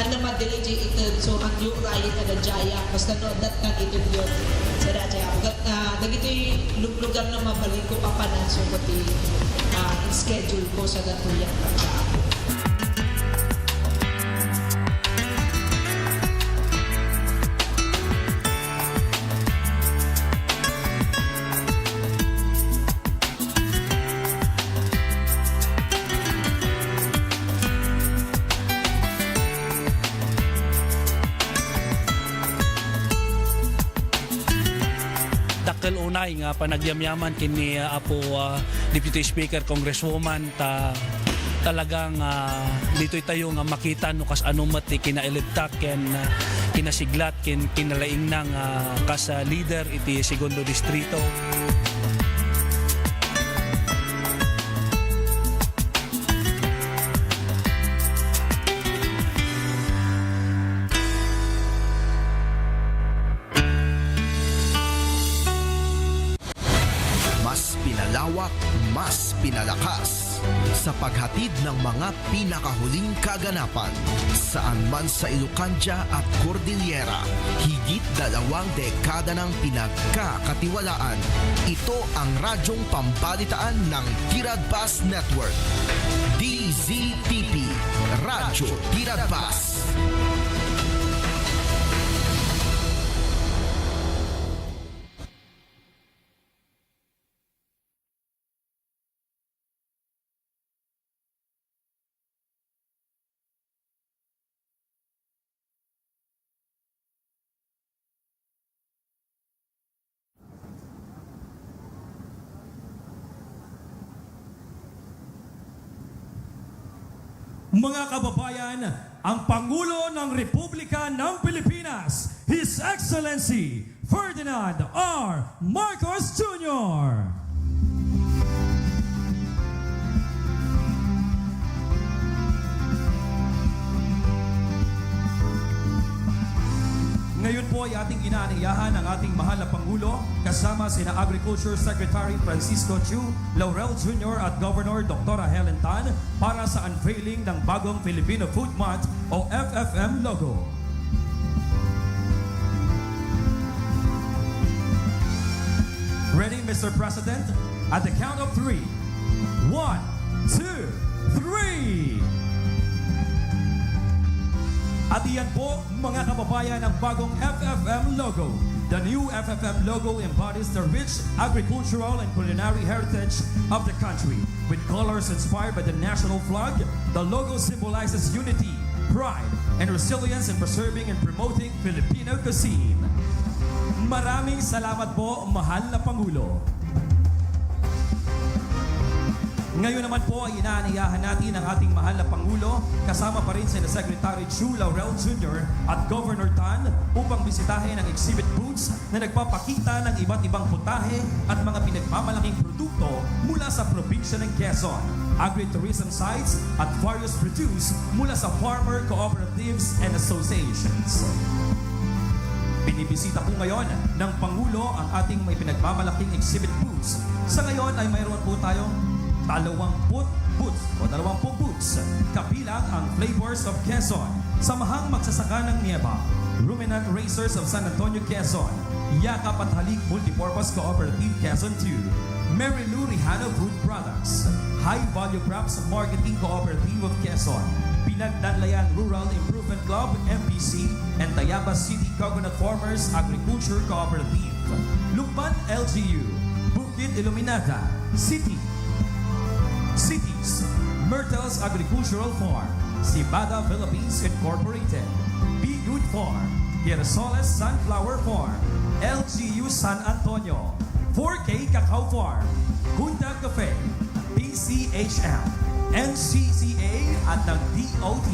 ang namadali jay ito so ang yung raya na jaya basta no dat na ito yun sa jaya dagito yung lugar na mabalik ko papanan so pati schedule ko sa gatuyan unay nga panagyamyaman kini Apo Deputy Speaker Congresswoman talagang dito'y tayo nga makita no kas anumat kinailibtak ken kinasiglat ken kinalaing nang kas leader iti segundo distrito. Mas pinalakas sa paghatid ng mga pinakahuling kaganapan saan man sa Ilocania at Cordillera. Higit 2 dekada ng pinagkakatiwalaan. Ito ang radyong pambalitaan ng Tirad Bus Network. DZTP RADYO TIRAD Bus. Mga kababayan, ang Pangulo ng Republika ng Pilipinas, His Excellency Ferdinand R. Marcos Jr. Ngayon po ay ating inaaniyahan ang ating mahal na Pangulo kasama sina Agriculture Secretary Francisco Chu Laurel Jr. at Governor Dr. Helen Tan para sa unveiling ng bagong Filipino Food Month o FFM logo. Ready, Mr. President? At the count of 3. 1, 2, 3! At iyan po, mga kababayan, ang bagong FFM logo. The new FFM logo embodies the rich agricultural and culinary heritage of the country. With colors inspired by the national flag, the logo symbolizes unity, pride, and resilience in preserving and promoting Filipino cuisine. Maraming salamat po, mahal na Pangulo. Ngayon naman po ay inaaniyahan natin ang ating mahal na Pangulo kasama pa rin si Secretary Chu Laurel Jr. at Governor Tan upang bisitahin ang exhibit booths na nagpapakita ng iba't ibang putahe at mga pinagmamalaking produkto mula sa probinsya ng Quezon, agri-tourism sites at various produce mula sa farmer cooperatives and associations. Binibisita po ngayon ng Pangulo ang ating may pinagmamalaking exhibit booths. Sa ngayon ay mayroon po tayong 20 booths, kabilang ang Flavors of Quezon, Samahang Magsasaka ng Nieva, Ruminant Racers of San Antonio, Quezon, Yakap at Halik Multipurpose Cooperative Quezon 2, Mary Lou Rihano Food Products, High Value Crops Marketing Cooperative of Quezon, Pinagdanlayan Rural Improvement Club MPC, and Tayabas City Coconut Farmers Agriculture Cooperative, Lukban LGU, Bukid Iluminada, Cities, Myrtles Agricultural Farm, Cibada Philippines Incorporated, Be Good Farm, Girasoles Sunflower Farm, LGU San Antonio, 4K Cacao Farm, Junta Cafe, PCHM, NCCA at ng DOT.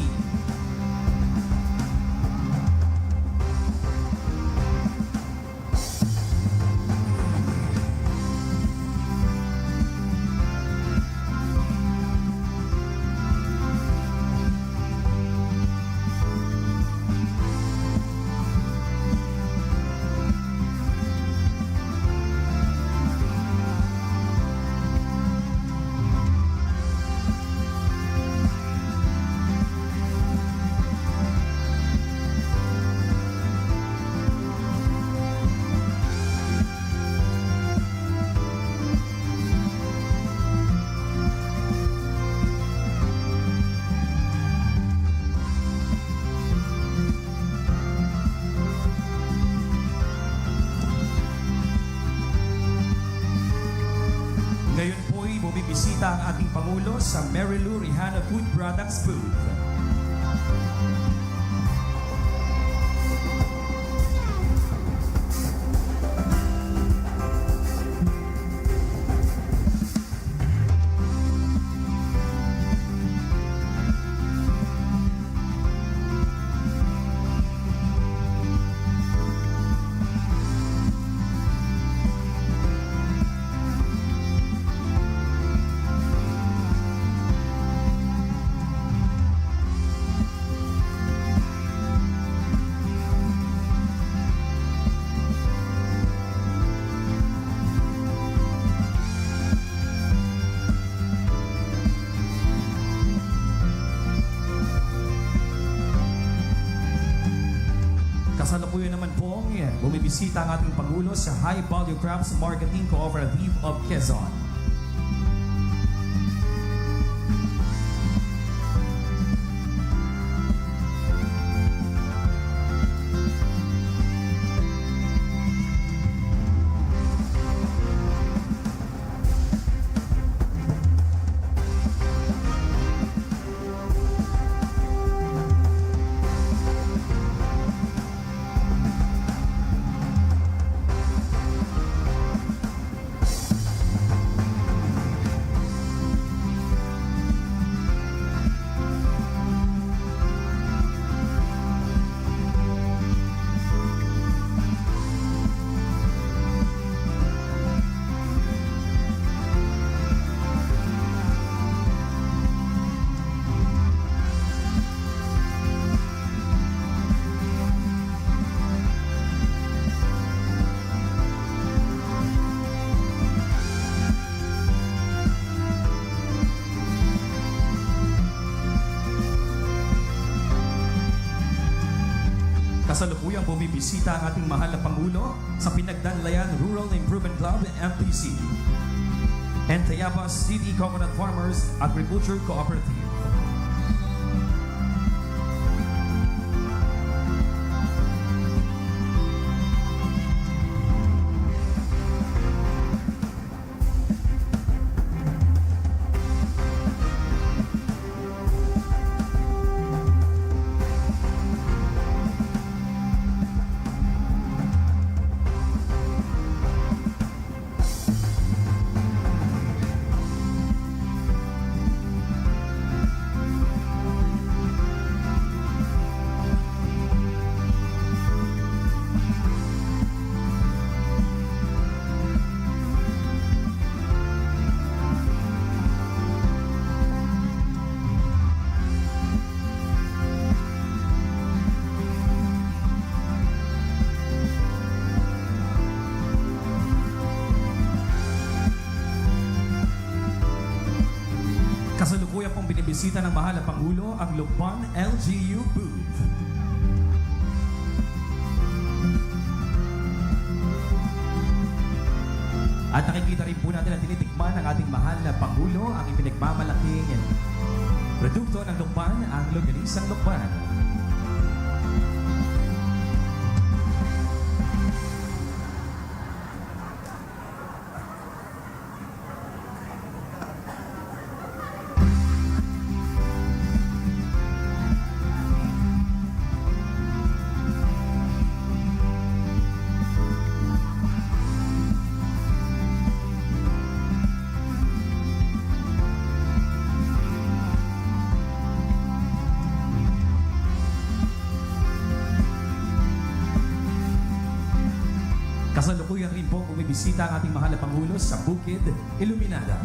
Ngayon po'y bumibisita ang ating Pangulo sa Mary Lou Rihano Food Products booth. Kasalukuyan naman po bumibisita ang ating Pangulo sa High Value Crops Marketing Cooperative of Quezon. Kasalukuyang bumibisita ang ating mahal na Pangulo sa Pinagdanlayan Rural Improvement Club MPC and Tayabas City Coconut Farmers Agriculture Cooperative. bumibisita ng mahal na Pangulo ang Lukban LGU booth. At nakikita rin po natin na tinitikman ng ating mahal na Pangulo ang ipinagmamalaking produkto ng Lukban, ang longganisang Lukban. Kasalukuyan rin po bumibisita ang ating mahal na Pangulo sa Bukid Iluminada.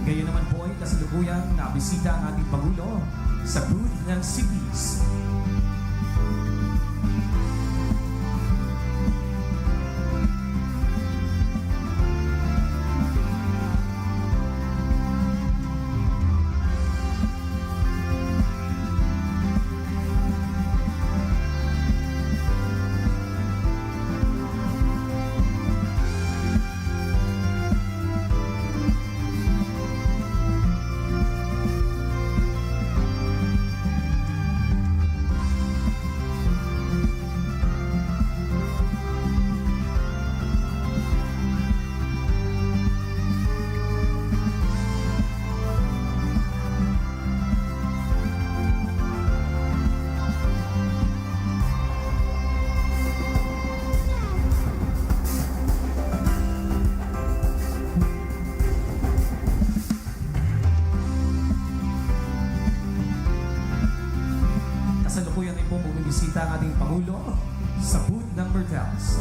Ngayon naman po ay kasalukuyang nabisita ang ating Pangulo sa booth ng CPs. Kasalukuyan rin po bumibisita ang ating Pangulo sa booth ng Mertels.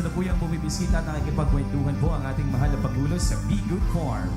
Kasalukuyang bumibisita at nakikipagkwentuhan po ang ating mahal na Pangulo sa Be Good Farm.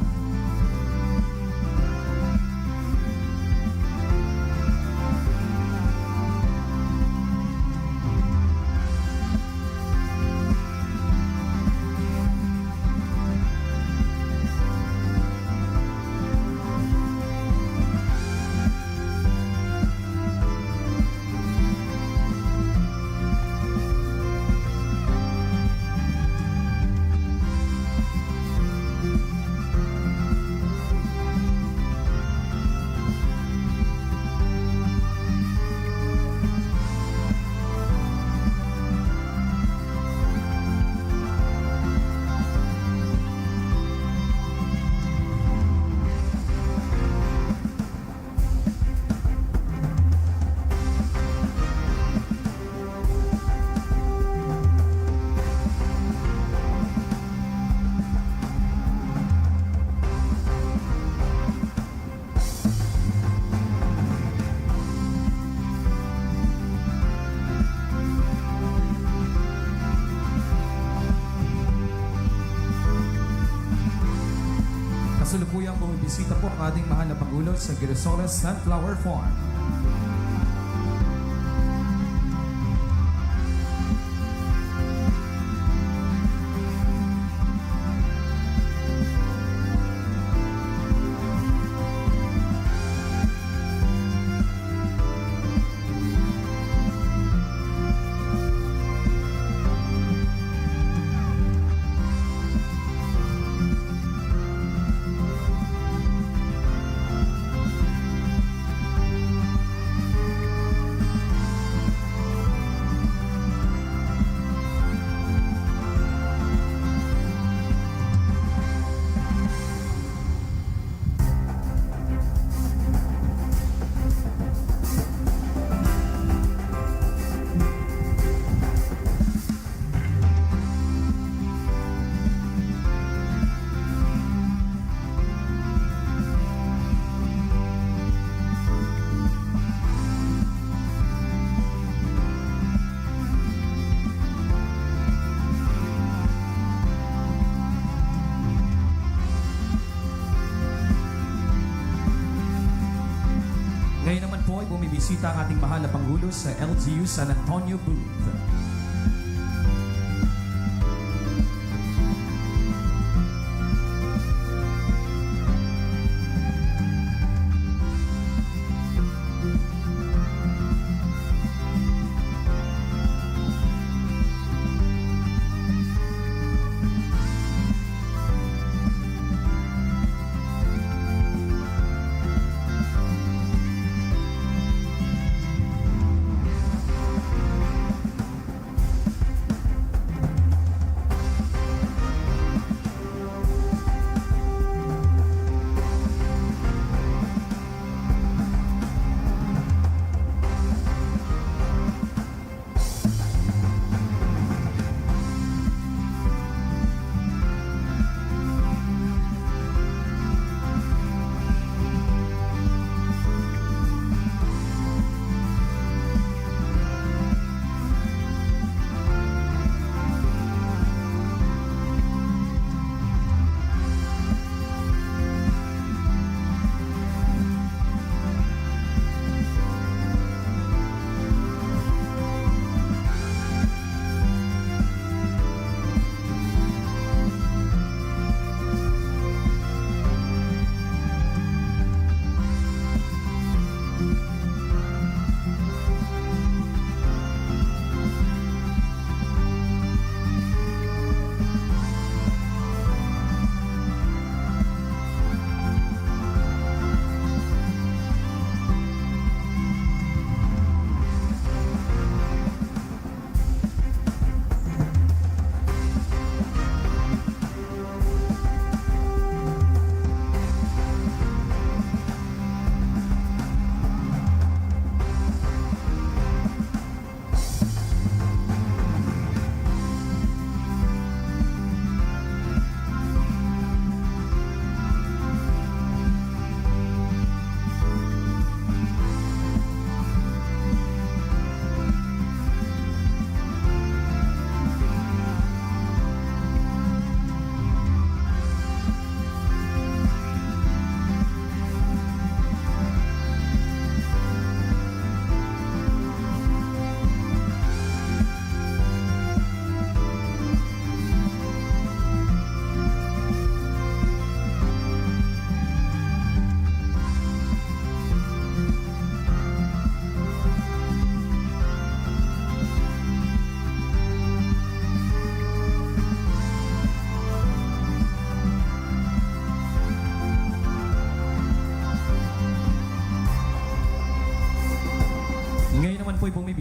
Kasalukuyang bumibisita po ang ating mahal na Pangulo sa Girasoles Sunflower Farm. Ngayon naman po ay bumibisita ang ating mahal na Pangulo sa LGU San Antonio Booth.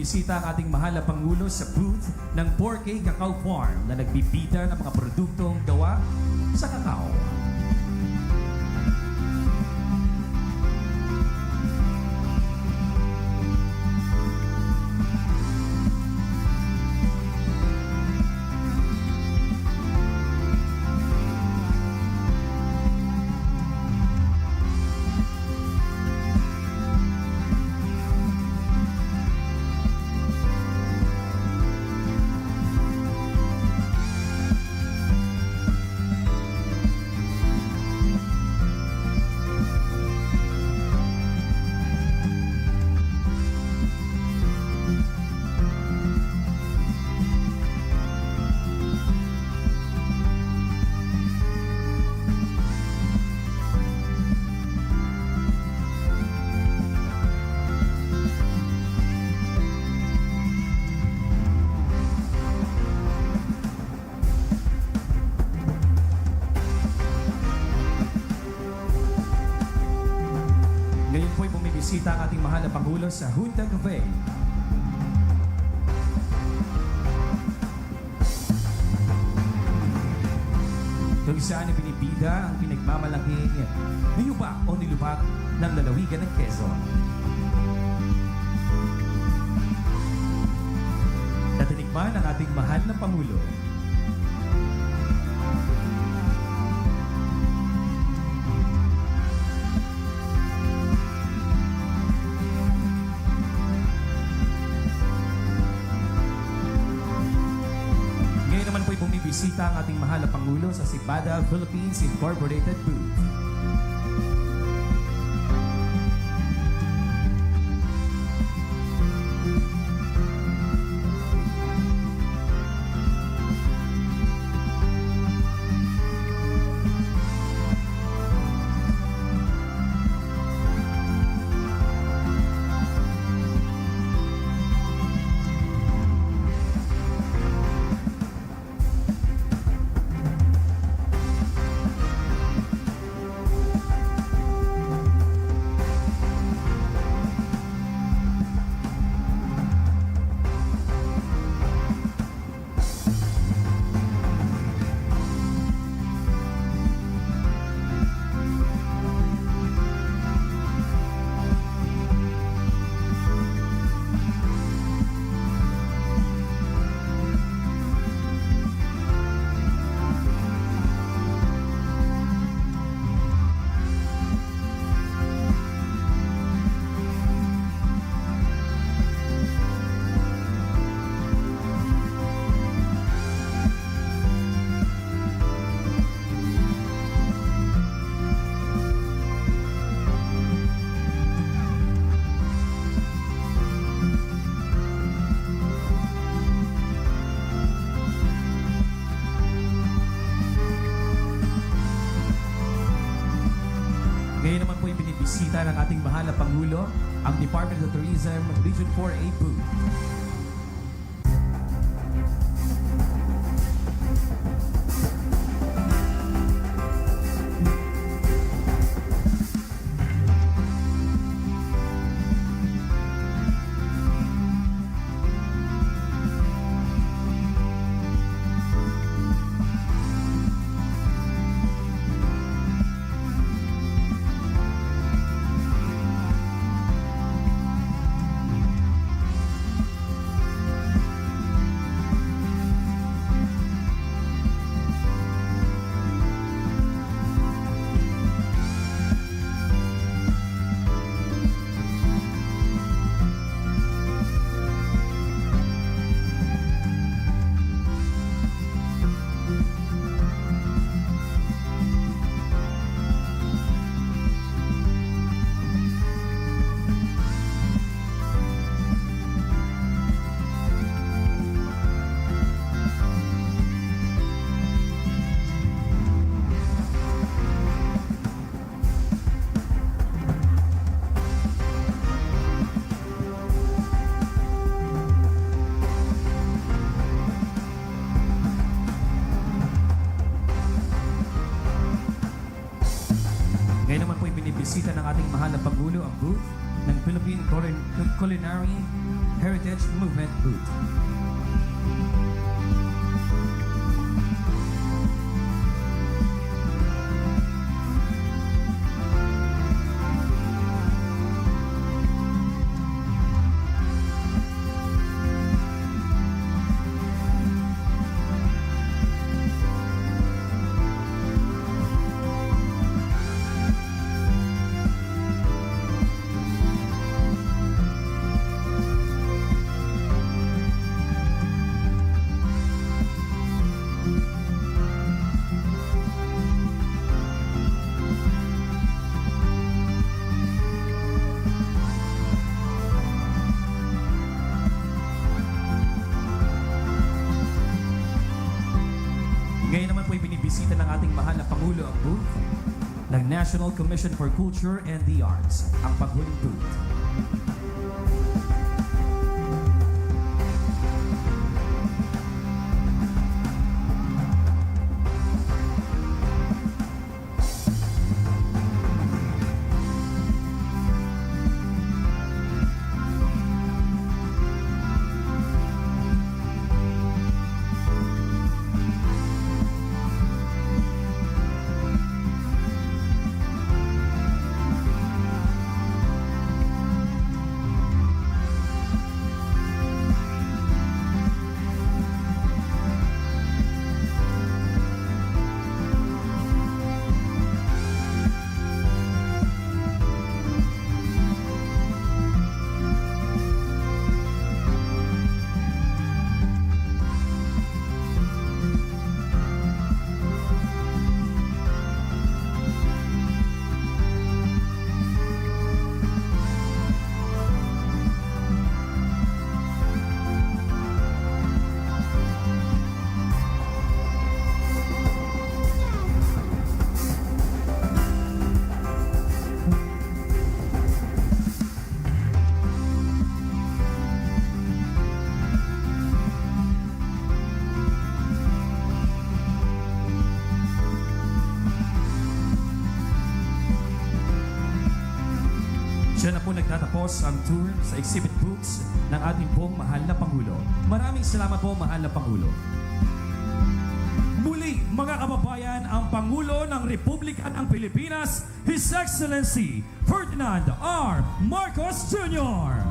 bumibisita ang ating mahal na Pangulo sa booth ng 4K Cacao Farm na nagbibida ng mga produktong gawa sa kakao. Ngayon po'y bumibisita ang ating mahal na Pangulo sa Junta Cafe. Kung saan ibinibida ang pinagmamalaking niyubak o nilubak ng lalawigan ng Quezon. Natinikman ang ating mahal na Pangulo. Bumibisita ang ating mahal na Pangulo sa Cibada Philippines Incorporated booth. Ngayon naman po yung binibisita ng ating mahal na Pangulo ang Department of Tourism Region 4A booth. Bisita ng ating mahal na Pangulo ang booth ng Philippine Culinary Heritage Movement booth. Ngayon naman po ibinibisita ng ating mahal na Pangulo ang booth ng National Commission for Culture and the Arts, ang paghuling booth. Diyan na po nagtatapos ang tour sa exhibit booths ng ating pong mahal na Pangulo. Maraming salamat po, mahal na Pangulo. Muli, mga kababayan, ang Pangulo ng Republika ng Pilipinas, His Excellency Ferdinand R. Marcos Jr.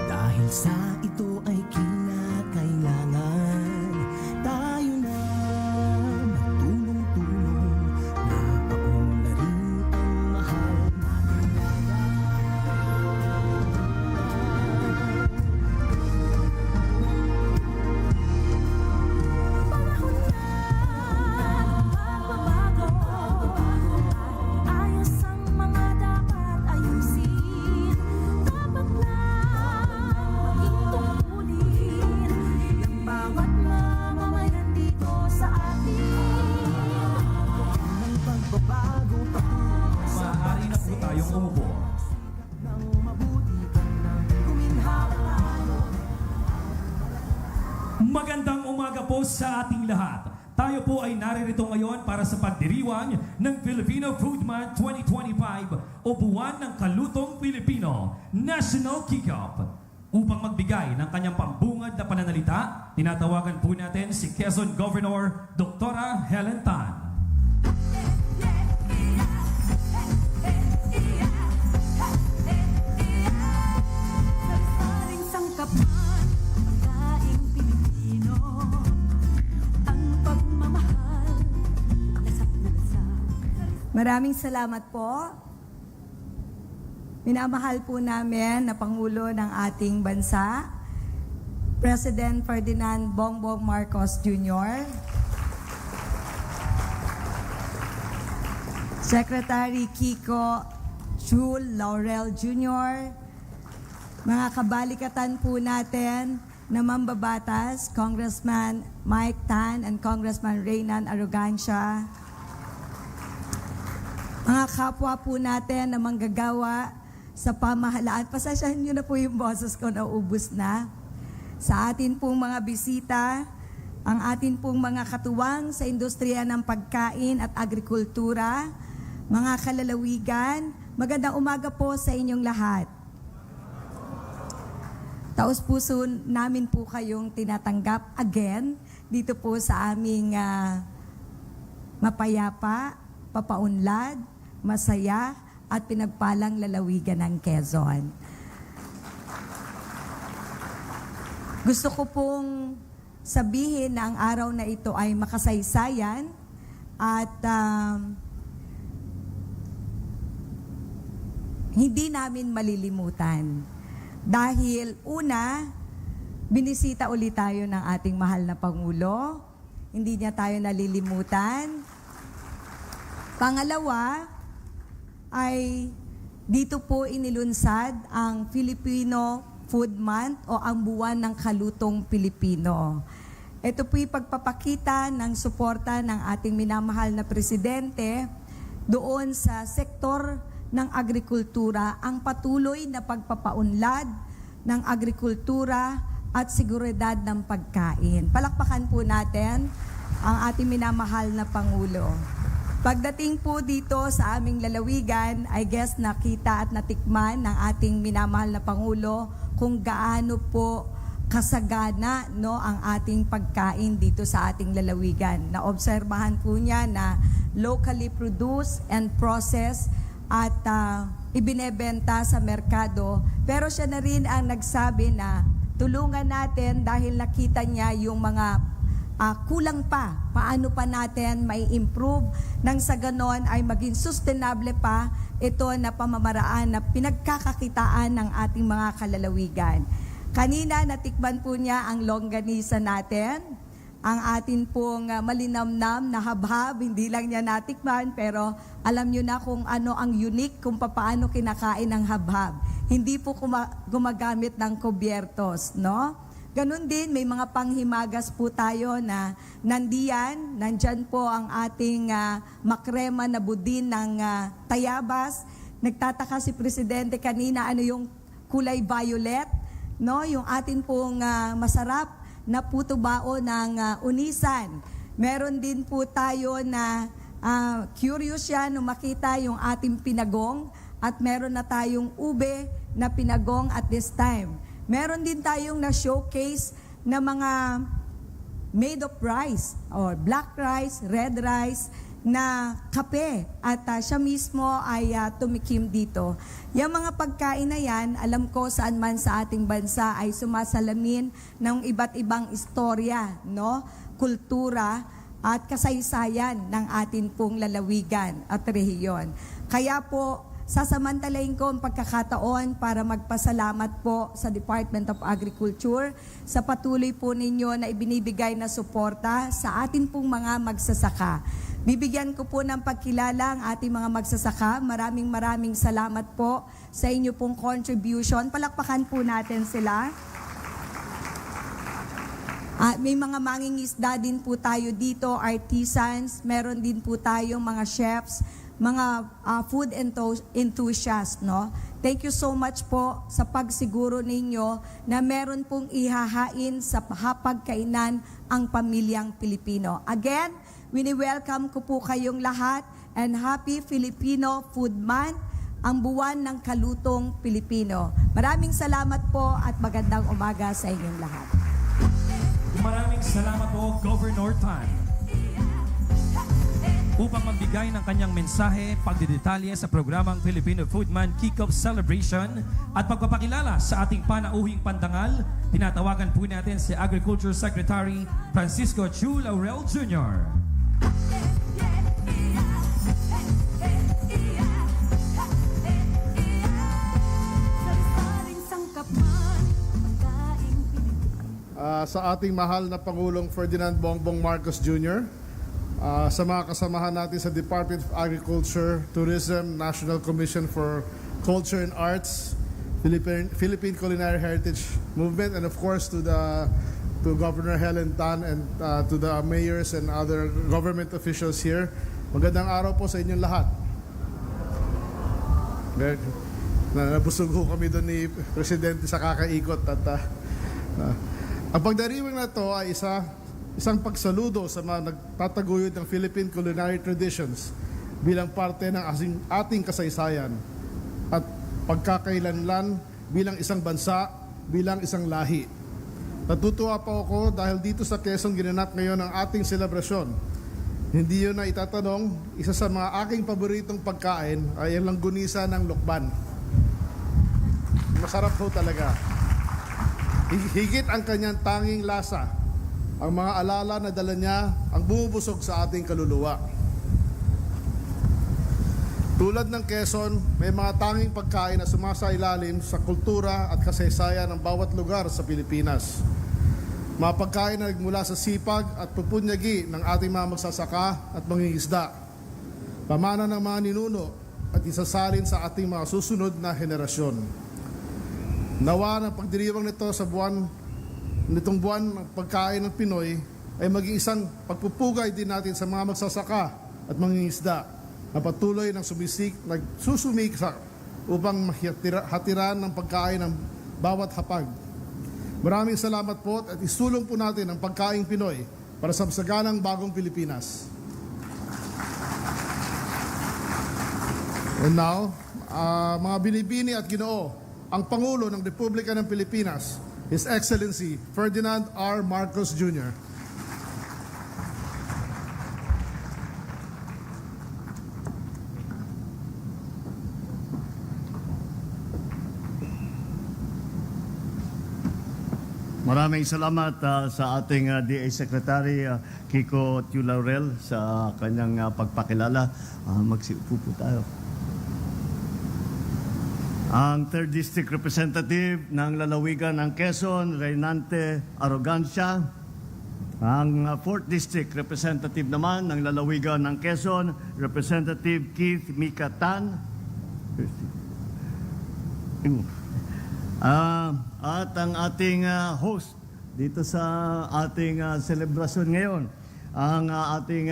Dahil sa ito ay kinakailangan tayo na magtulong-tulong na paunlarin ang mahal natin. Panahon na magbabago, ayos ang mga dapat ayusin. Dapat lang maaari na po tayong umupo. Magandang umaga po sa ating lahat. Tayo po ay naririto ngayon para sa pagdiriwang ng Filipino Food Month 2025 o Buwan ng Kalutong Pilipino National Kick-Off. Upang magbigay ng kanyang pambungad na pananalita, tinatawagan po natin si Quezon Governor Dr. Helen Tan. Maraming salamat po. Minamahal po namin na Pangulo ng ating bansa, President Ferdinand Bongbong Marcos Jr., Secretary Kiko Chul Laurel Jr., mga kabalikatan po natin, na mambabatas, Congressman Mike Tan and Congressman Reynan Arrogancia, mga kapwa po natin na manggagawa sa pamahalaan. Pasensyahan nyo na po yung boses ko, naubos na. Sa atin pong mga bisita, ang atin pong mga katuwang sa industriya ng pagkain at agrikultura, mga kalalawigan, magandang umaga po sa inyong lahat. Taos puso namin po kayong tinatanggap again dito po sa aming mapayapa, papaunlad, masaya at pinagpalang lalawigan ng Quezon. Gusto ko pong sabihin na ang araw na ito ay makasaysayan at hindi namin malilimutan. Dahil una, binisita ulit tayo ng ating mahal na Pangulo. Hindi niya tayo nalilimutan. Pangalawa, ay dito po inilunsad ang Filipino Food Month o ang buwan ng kalutong Pilipino. Ito po'y pagpapakita ng suporta ng ating minamahal na Presidente doon sa sektor ng agrikultura, ang patuloy na pagpapaunlad ng agrikultura at seguridad ng pagkain. Palakpakan po natin ang ating minamahal na Pangulo. Pagdating po dito sa aming lalawigan, I guess nakita at natikman ng ating minamahal na Pangulo kung gaano po kasagana ang ating pagkain dito sa ating lalawigan. Naobserbahan po niya na locally produced and processed at ibinebenta sa merkado. Pero siya na rin ang nagsabi na tulungan natin dahil nakita niya yung mga kulang pa. Paano pa natin may improve nang sa ganon ay maging sustainable pa ito na pamamaraan na pinagkakakitaan ng ating mga kalalawigan. Kanina natikman po niya ang longganisa natin, ang atin pong malinamnam na habhab, hindi lang niya natikman pero alam niyo na kung ano ang unique kung paano kinakain ng habhab. Hindi po gumagamit ng kubyertos, no? Ganon din, may mga panghimagas po tayo na nandyan po ang ating makrema na budin ng Tayabas. Nagtataka si Presidente kanina ano yung kulay violet, no? Yung atin pong masarap na puto bao ng Unisan. Meron din po tayo na curious siya nung makita yung ating pinagong at meron na tayong ube na pinagong at this time. Meron din tayong na-showcase na mga made of rice or black rice, red rice na kape at siya mismo ay tumikim dito. Yung mga pagkain na yan, alam ko saan man sa ating bansa ay sumasalamin ng iba't ibang istorya, no? Kultura at kasaysayan ng atin pong lalawigan at rehiyon. Kaya po, sasamantalain ko ang pagkakataon para magpasalamat po sa Department of Agriculture sa patuloy po ninyo na ibinibigay na suporta sa atin pong mga magsasaka. Bibigyan ko po ng pagkilala ang ating mga magsasaka. Maraming salamat po sa inyo pong contribution. Palakpakan po natin sila. May mga mangingisda din po tayo dito, artisans. Meron din po tayong mga chefs, mga food enthusiasts, no? Thank you so much po sa pagsiguro ninyo na meron pong ihahain sa hapagkainan ang pamilyang Pilipino. Again, wini-welcome ko po kayong lahat and Happy Filipino Food Month, ang buwan ng kalutong Pilipino. Maraming salamat po at magandang umaga sa inyong lahat. Maraming salamat po, Governor Tan. Upang magbigay ng kanyang mensahe, pagdidetalye sa programang Filipino Food Month Kick-Off Celebration at pagpapakilala sa ating panauhing pandangal, tinatawagan po natin si Agriculture Secretary Francisco Chu Laurel Jr. Sa ating mahal na Pangulong Ferdinand Bongbong Marcos Jr., sa mga kasamahan natin sa Department of Agriculture, Tourism, National Commission for Culture and Arts, Philippine Culinary Heritage Movement, and of course to Governor Helen Tan and to the mayors and other government officials here. Magandang araw po sa inyong lahat. Nabusog ho kami doon ni Presidente sa kakaikot at ang pagdiriwang na to ay isang pagsaludo sa mga nagtataguyod ng Philippine culinary traditions bilang parte ng ating kasaysayan at pagkakailanlan bilang isang bansa, bilang isang lahi. Natutuwa po ako dahil dito sa Quezon ginanap ngayon ang ating selebrasyon. Hindi yun na itatanong, isa sa mga aking paboritong pagkain ay ang langgunisa ng Lokban. Masarap po talaga. Higit ang kanyang tanging lasa, ang mga alala na dala niya ang bumubusog sa ating kaluluwa. Tulad ng Quezon, may mga tanging pagkain na sumasailalim sa kultura at kasaysayan ng bawat lugar sa Pilipinas. Mga pagkain na nagmula sa sipag at pupunyagi ng ating mga magsasaka at mangingisda, pamana ng mga ninuno at isasalin sa ating mga susunod na henerasyon. Nawa ng pagdiriwang nito sa nitong buwan ng pagkain ng Pinoy ay maging isang pagpupugay din natin sa mga magsasaka at mangingisda na patuloy ng nagsusumiksa upang hatiran ng pagkain ng bawat hapag. Maraming salamat po at isulong po natin ang pagkain Pinoy para sa saganang bagong Pilipinas. And now, mga binibini at ginoo, ang Pangulo ng Republika ng Pilipinas, His Excellency Ferdinand R. Marcos Jr. Maraming salamat sa ating DA Secretary Kiko Laurel sa kanyang pagpakilala. Magsiupo po tayo. Ang 3rd District Representative ng lalawigan ng Quezon, Reynante Arrogancia. Ang 4th District Representative naman ng lalawigan ng Quezon, Representative Keith Mika Tan. At ang ating host dito sa ating selebrasyon ngayon, ang ating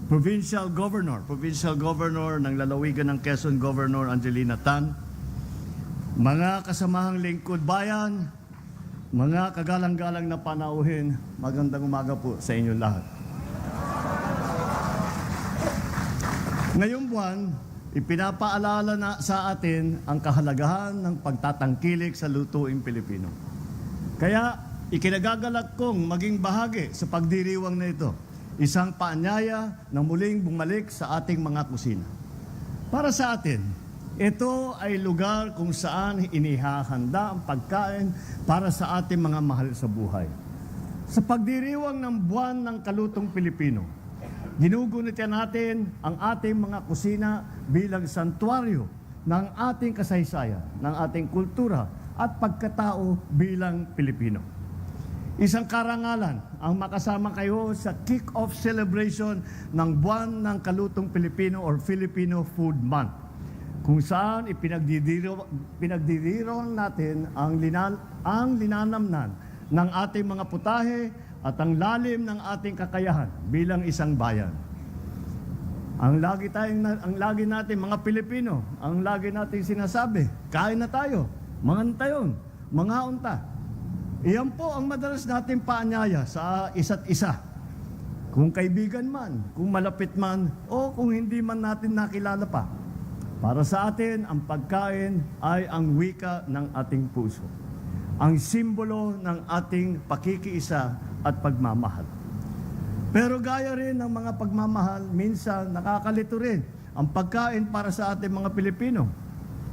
Provincial Governor ng lalawigan ng Quezon, Governor Angelina Tan, mga kasamahang lingkod bayan, mga kagalang-galang na panauhin, magandang umaga po sa inyo lahat. Ngayong buwan, ipinapaalala na sa atin ang kahalagahan ng pagtatangkilik sa lutuing Pilipino. Kaya ikinagagalak kong maging bahagi sa pagdiriwang na ito, isang paanyaya na muling bumalik sa ating mga kusina. Para sa atin, ito ay lugar kung saan inihahanda ang pagkain para sa ating mga mahal sa buhay. Sa pagdiriwang ng buwan ng kalutong Pilipino, ginugunita natin ang ating mga kusina bilang santuaryo ng ating kasaysayan, ng ating kultura at pagkatao bilang Pilipino. Isang karangalan ang makasama kayo sa kick-off celebration ng buwan ng kalutong Pilipino or Filipino Food Month, kung saan pinagdiriwang natin ang linanamnan ng ating mga putahe at ang lalim ng ating kakayahan bilang isang bayan. Ang lagi natin mga Pilipino, ang lagi nating sinasabi, kain na tayo, mangan tayon, mga unta. Iyan po ang madalas natin paanyaya sa isa't isa. Kung kaibigan man, kung malapit man, o kung hindi man natin nakilala pa. Para sa atin, ang pagkain ay ang wika ng ating puso. Ang simbolo ng ating pakikiisa at pagmamahal. Pero gaya rin ng mga pagmamahal, minsan nakakalito rin ang pagkain para sa ating mga Pilipino.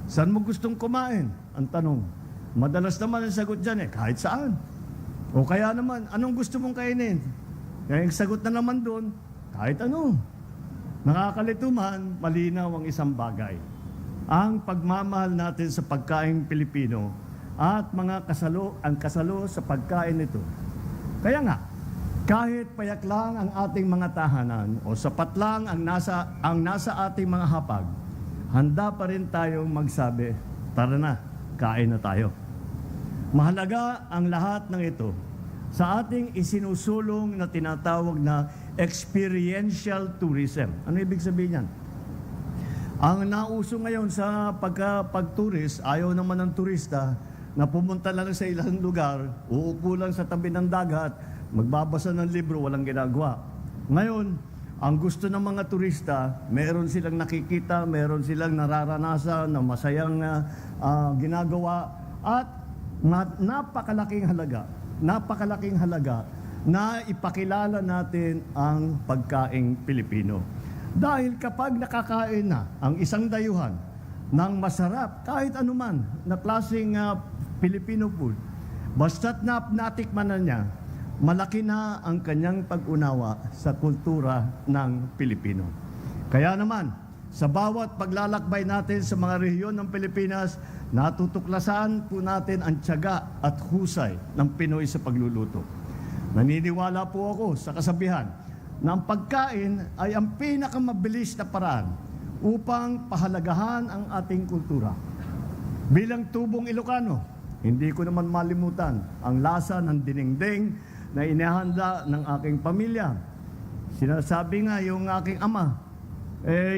Saan mo gustong kumain? Ang tanong. Madalas naman ang sagot dyan kahit saan. O kaya naman, anong gusto mong kainin? Kaya yung sagot na naman doon, kahit ano. Nakakalito man, malinaw ang isang bagay. Ang pagmamahal natin sa pagkain Pilipino at mga kasalo sa pagkain nito. Kaya nga, kahit payak lang ang ating mga tahanan o sapat lang ang nasa ating mga hapag, handa pa rin tayong magsabi, tara na, kain na tayo. Mahalaga ang lahat ng ito sa ating isinusulong na tinatawag na experiential tourism. Ano ibig sabihin yan? Ang nauso ngayon sa pag-tourist, ayaw naman ng turista na pumunta lang sa ilang lugar, uupo lang sa tabi ng dagat, magbabasa ng libro, walang ginagawa. Ngayon, ang gusto ng mga turista, meron silang nakikita, meron silang nararanasan na masayang ginagawa at napakalaking halaga na ipakilala natin ang pagkaing Pilipino. Dahil kapag nakakain na ang isang dayuhan ng masarap, kahit anuman na klaseng Filipino food, basta't natikman na niya, malaki na ang kanyang pag-unawa sa kultura ng Pilipino. Kaya naman, sa bawat paglalakbay natin sa mga rehiyon ng Pilipinas, natutuklasan po natin ang tiyaga at husay ng Pinoy sa pagluluto. Naniniwala po ako sa kasabihan na ang pagkain ay ang pinakamabilis na paraan upang pahalagahan ang ating kultura. Bilang tubong Ilocano, hindi ko naman malimutan ang lasa ng dinengdeng na inihanda ng aking pamilya. Sinasabi nga yung aking ama,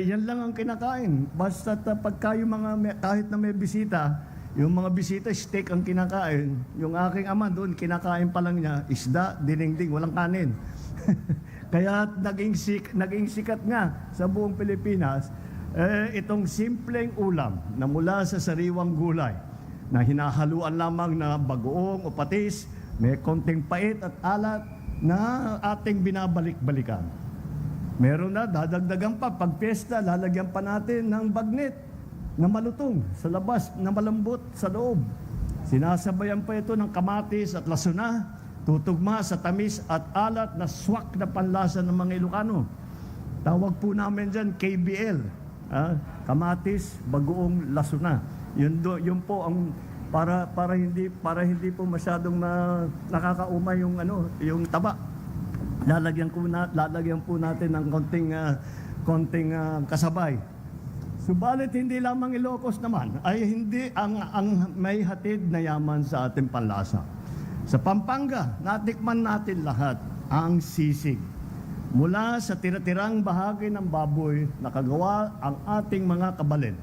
yan lang ang kinakain. Basta pagka yung kahit na may bisita, yung mga bisita, steak ang kinakain. Yung aking ama doon, kinakain pa lang niya, isda, dinengdeng, walang kanin. Kaya naging sikat nga sa buong Pilipinas, itong simpleng ulam na mula sa sariwang gulay, na hinahaluan lamang na bagoong o patis, may konting pait at alat na ating binabalik-balikan. Meron na, dadagdagan pa, pag piyesta, lalagyan pa natin ng bagnet na malutong sa labas, na malambot sa loob. Sinasabayan pa ito ng kamatis at lasuna, tutugma sa tamis at alat na swak na panlasa ng mga Ilocano. Tawag po namin dyan KBL, kamatis, bagoong lasuna. Yun po ang para hindi po masyadong nakakaumay yung taba. Lalagyan po natin ng konting kasabay. Subalit hindi lamang Ilocos naman ay hindi ang may hatid na yaman sa ating panlasa. Sa Pampanga, natikman natin lahat ang sisig. Mula sa tira-tirang bahagi ng baboy, nakagawa ang ating mga kabalin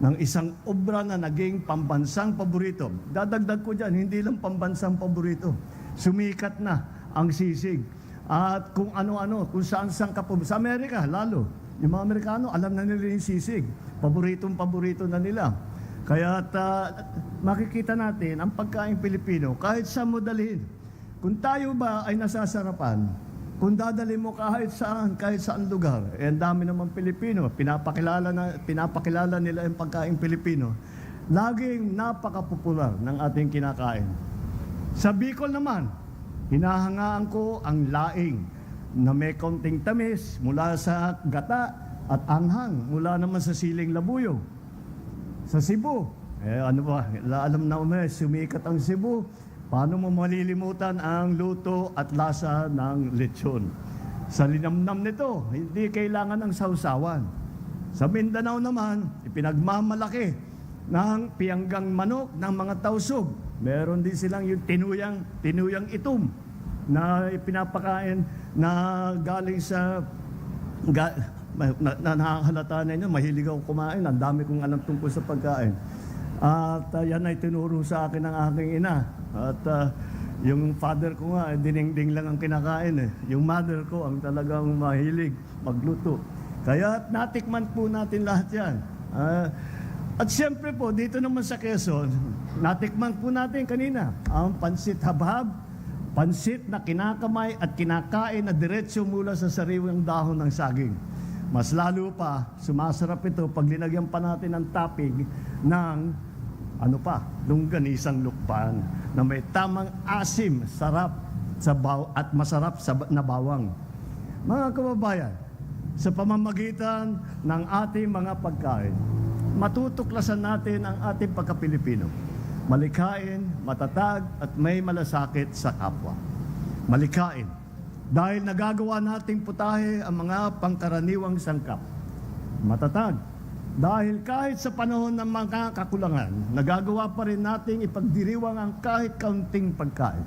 ng isang obra na naging pambansang paborito. Dadagdag ko dyan, hindi lang pambansang paborito. Sumikat na ang sisig. At kung ano-ano, kung saan-saan ka po. Sa Amerika, lalo. Yung mga Amerikano, alam na nila yung sisig. Paboritong-paborito na nila. Kaya makikita natin ang pagkain Pilipino kahit sa mo dalhin. Kung tayo ba ay nasasarapan, kung dadalhin mo kahit saan lugar, ang dami naman Pilipino, pinapakilala nila yung pagkain Pilipino, laging napakapopular ng ating kinakain. Sa Bicol naman, hinahangaan ko ang laing na may konting tamis mula sa gata at anghang mula naman sa siling labuyo. Sa Cebu, alam na sumikat ang Cebu. Paano mo malilimutan ang luto at lasa ng lechon? Sa linamnam nito, hindi kailangan ng sausawan. Sa Mindanao naman, ipinagmamalaki ng pianggang manok ng mga tausog. Meron din silang yung tinuyang itom na ipinapakain na galing sa nakahalata na inyo, mahilig ako kumain. Ang dami kong alam tungkol sa pagkain. At yan ay tinuro sa akin ng aking ina. At yung father ko nga, dinengdeng lang ang kinakain. Yung mother ko, ang talagang mahilig magluto. Kaya natikman po natin lahat yan. At siyempre po, dito naman sa Quezon, natikman po natin kanina ang pansit habhab, pansit na kinakamay at kinakain na diretsyo mula sa sariwang dahon ng saging. Mas lalo pa, sumasarap ito pag linagyan pa natin ng topping ng longganisang lukpan na may tamang asim, sarap at masarap na bawang. Mga kababayan, sa pamamagitan ng ating mga pagkain, matutuklasan natin ang ating pagka-Pilipino. Malikhain, matatag, at may malasakit sa kapwa. Malikhain, dahil nagagawa nating putahe ang mga pangkaraniwang sangkap. Matatag, Dahil kahit sa panahon ng mga kakulangan, nagagawa pa rin nating ipagdiriwang ang kahit kaunting pagkain.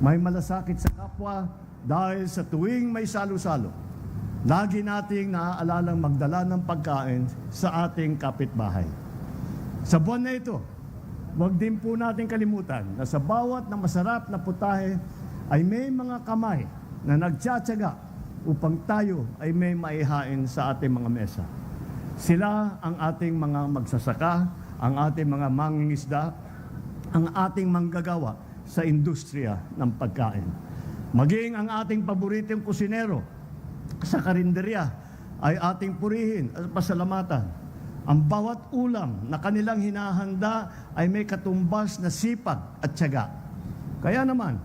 May malasakit sa kapwa dahil sa tuwing may salo-salo, lagi nating naaalalang magdala ng pagkain sa ating kapitbahay. Sa buwan na ito, huwag din po natin kalimutan na sa bawat na masarap na putahe ay may mga kamay na nagtsatsaga upang tayo ay may maihain sa ating mga mesa. Sila ang ating mga magsasaka, ang ating mga mangingisda, ang ating manggagawa sa industriya ng pagkain. Maging ang ating paboritong kusinero sa karinderya ay ating purihin at pasalamatan. Ang bawat ulam na kanilang hinahanda ay may katumbas na sipag at tiyaga. Kaya naman,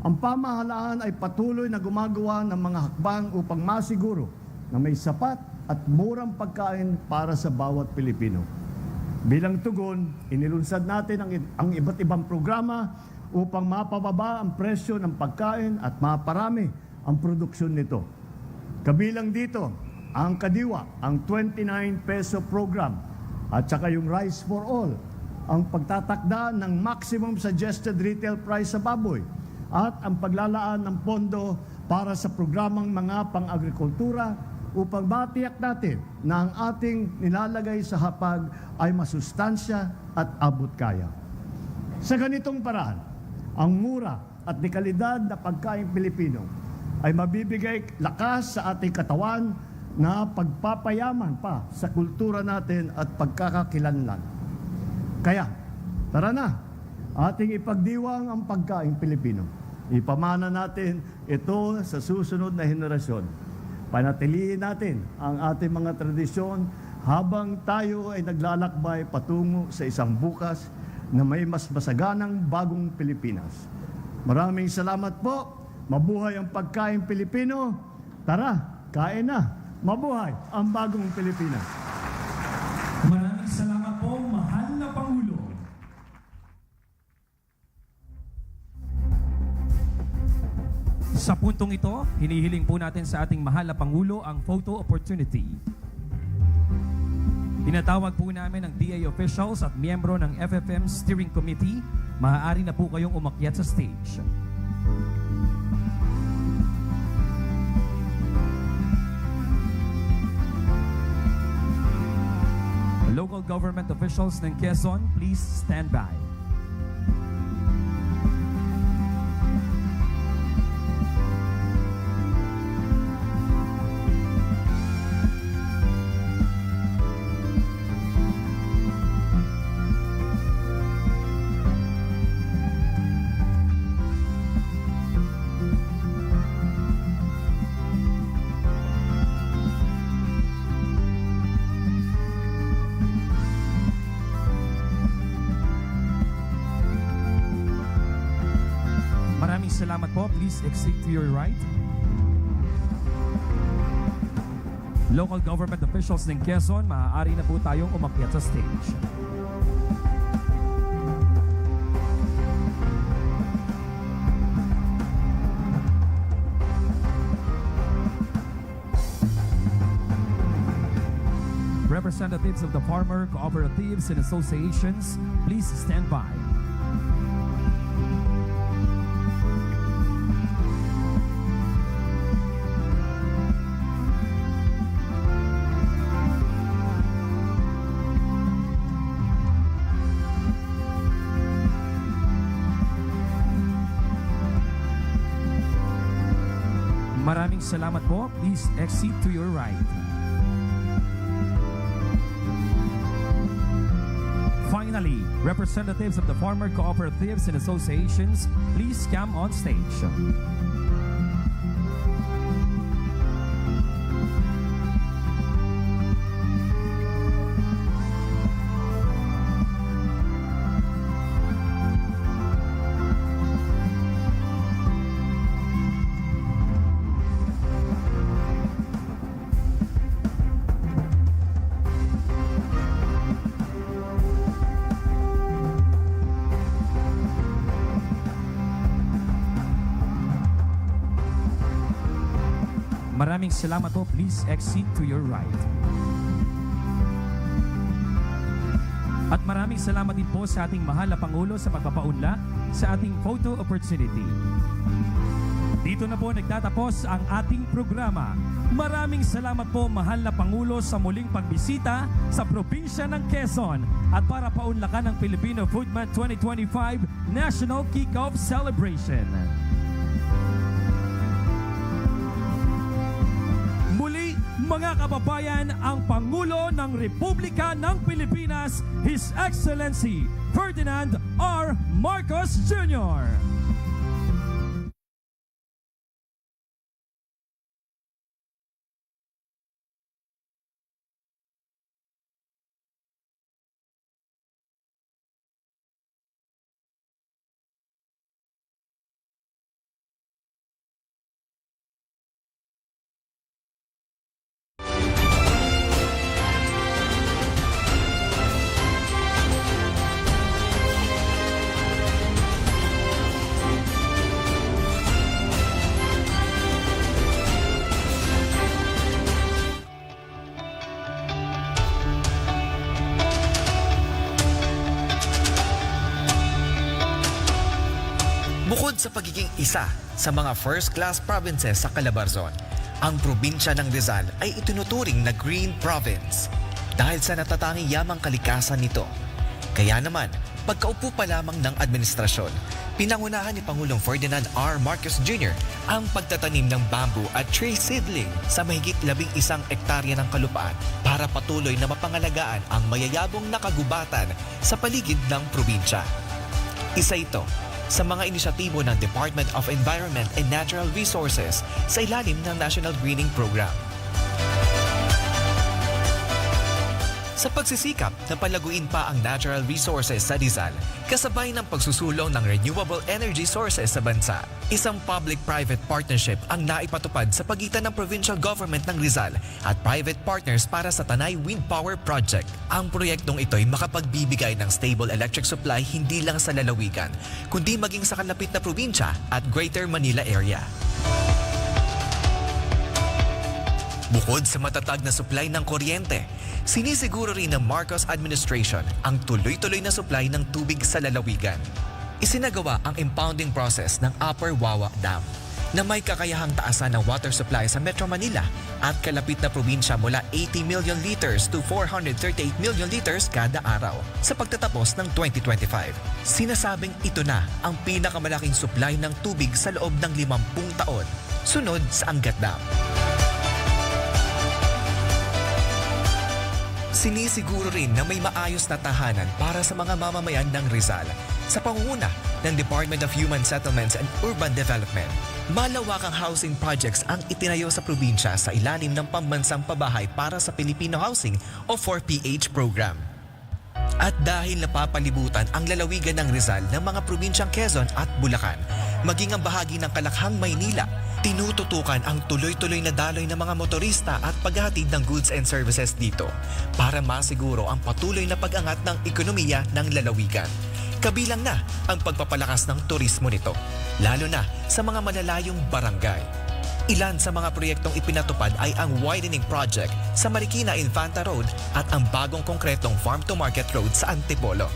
ang pamahalaan ay patuloy na gumagawa ng mga hakbang upang masiguro na may sapat at murang pagkain para sa bawat Pilipino. Bilang tugon, inilunsad natin ang iba't ibang programa upang mapababa ang presyo ng pagkain at maparami ang produksyon nito. Kabilang dito, ang Kadiwa, ang 29 peso program, at saka yung Rice for All, ang pagtatakda ng maximum suggested retail price sa baboy, at ang paglalaan ng pondo para sa programang mga pang-agrikultura upang matiyak natin na ang ating nilalagay sa hapag ay masustansya at abot kaya. Sa ganitong paraan, ang mura at dekalidad na pagkain Pilipino ay mabibigay lakas sa ating katawan na pagpapayaman pa sa kultura natin at pagkakakilanlan. Kaya, tara na, ating ipagdiwang ang pagkain Pilipino. Ipamana natin ito sa susunod na henerasyon. Panatilihin natin ang ating mga tradisyon habang tayo ay naglalakbay patungo sa isang bukas na may mas masaganang bagong Pilipinas. Maraming salamat po. Mabuhay ang pagkain Pilipino. Tara, kain na. Mabuhay ang bagong Pilipinas. Maraming salamat po, mahal na Pangulo. Sa puntong ito, hinihiling po natin sa ating mahal na Pangulo ang photo opportunity. Tinatawag po namin ang DA officials at miyembro ng FFM Steering Committee. Maaari na po kayong umakyat sa stage. Local government officials ng Quezon, please stand by. Salamat po. Please exit to your right. Local government officials ng Quezon, maaari na po tayong umakyat sa stage. Representatives of the farmer cooperatives and associations, please stand by. Maraming salamat po. Please exit to your right. Finally, representatives of the farmer cooperatives and associations, please come on stage. Maraming salamat po. Please exit to your right. maraming salamat din po sa ating mahal na Pangulo sa pagpapaunlak sa ating photo opportunity. Dito na po nagtatapos ang ating programa. Maraming salamat po mahal na Pangulo sa muling pagbisita sa probinsya ng Quezon at para paunlakan ng Filipino Food Month 2025 National Kick-Off Celebration. Muli, mga kababayan, ang Pangulo ng Republika ng Pilipinas, His Excellency Ferdinand R. Marcos Jr. Bukod sa pagiging isa sa mga first-class provinces sa Calabarzon, ang probinsya ng Rizal ay itinuturing na Green Province dahil sa natatanging yamang kalikasan nito. Kaya naman, pagkaupo pa lamang ng administrasyon, pinangunahan ni Pangulong Ferdinand R. Marcos Jr. ang pagtatanim ng bamboo at tree seedling sa mahigit 11 ektarya ng kalupaan para patuloy na mapangalagaan ang mayayabong nakagubatan sa paligid ng probinsya. Isa ito sa mga inisyatibo ng Department of Environment and Natural Resources sa ilalim ng National Greening Program. Sa pagsisikap na palaguin pa ang natural resources sa Rizal, kasabay ng pagsusulong ng renewable energy sources sa bansa, isang public-private partnership ang naipatupad sa pagitan ng provincial government ng Rizal at private partners para sa Tanay Wind Power Project. Ang proyektong ito'y makapagbibigay ng stable electric supply hindi lang sa lalawigan, kundi maging sa kalapit na probinsya at Greater Manila area. Bukod sa matatag na supply ng kuryente, sinisiguro rin ng Marcos administration ang tuloy-tuloy na supply ng tubig sa lalawigan. Isinagawa ang impounding process ng Upper Wawa Dam na may kakayahang taasan ng water supply sa Metro Manila at kalapit na probinsya mula 80 million liters to 438 million liters kada araw sa pagtatapos ng 2025. Sinasabing ito na ang pinakamalaking supply ng tubig sa loob ng 50 taon, sunod sa Angat Dam. Sinisiguro rin na may maayos na tahanan para sa mga mamamayan ng Rizal sa pangunguna ng Department of Human Settlements and Urban Development. Malawakang housing projects ang itinayo sa probinsya sa ilalim ng Pambansang Pabahay para sa Filipino Housing o 4PH program. At dahil napapalibutan ang lalawigan ng Rizal ng mga probinsyang Quezon at Bulacan, maging ang bahagi ng Kalakhang Maynila, tinututukan ang tuloy-tuloy na daloy ng mga motorista at paghahatid ng goods and services dito para masiguro ang patuloy na pag-angat ng ekonomiya ng lalawigan. Kabilang na ang pagpapalakas ng turismo nito, lalo na sa mga malalayong barangay. Ilan sa mga proyektong ipinatupad ay ang widening project sa Marikina Infanta Road at ang bagong konkretong farm-to-market road sa Antipolo.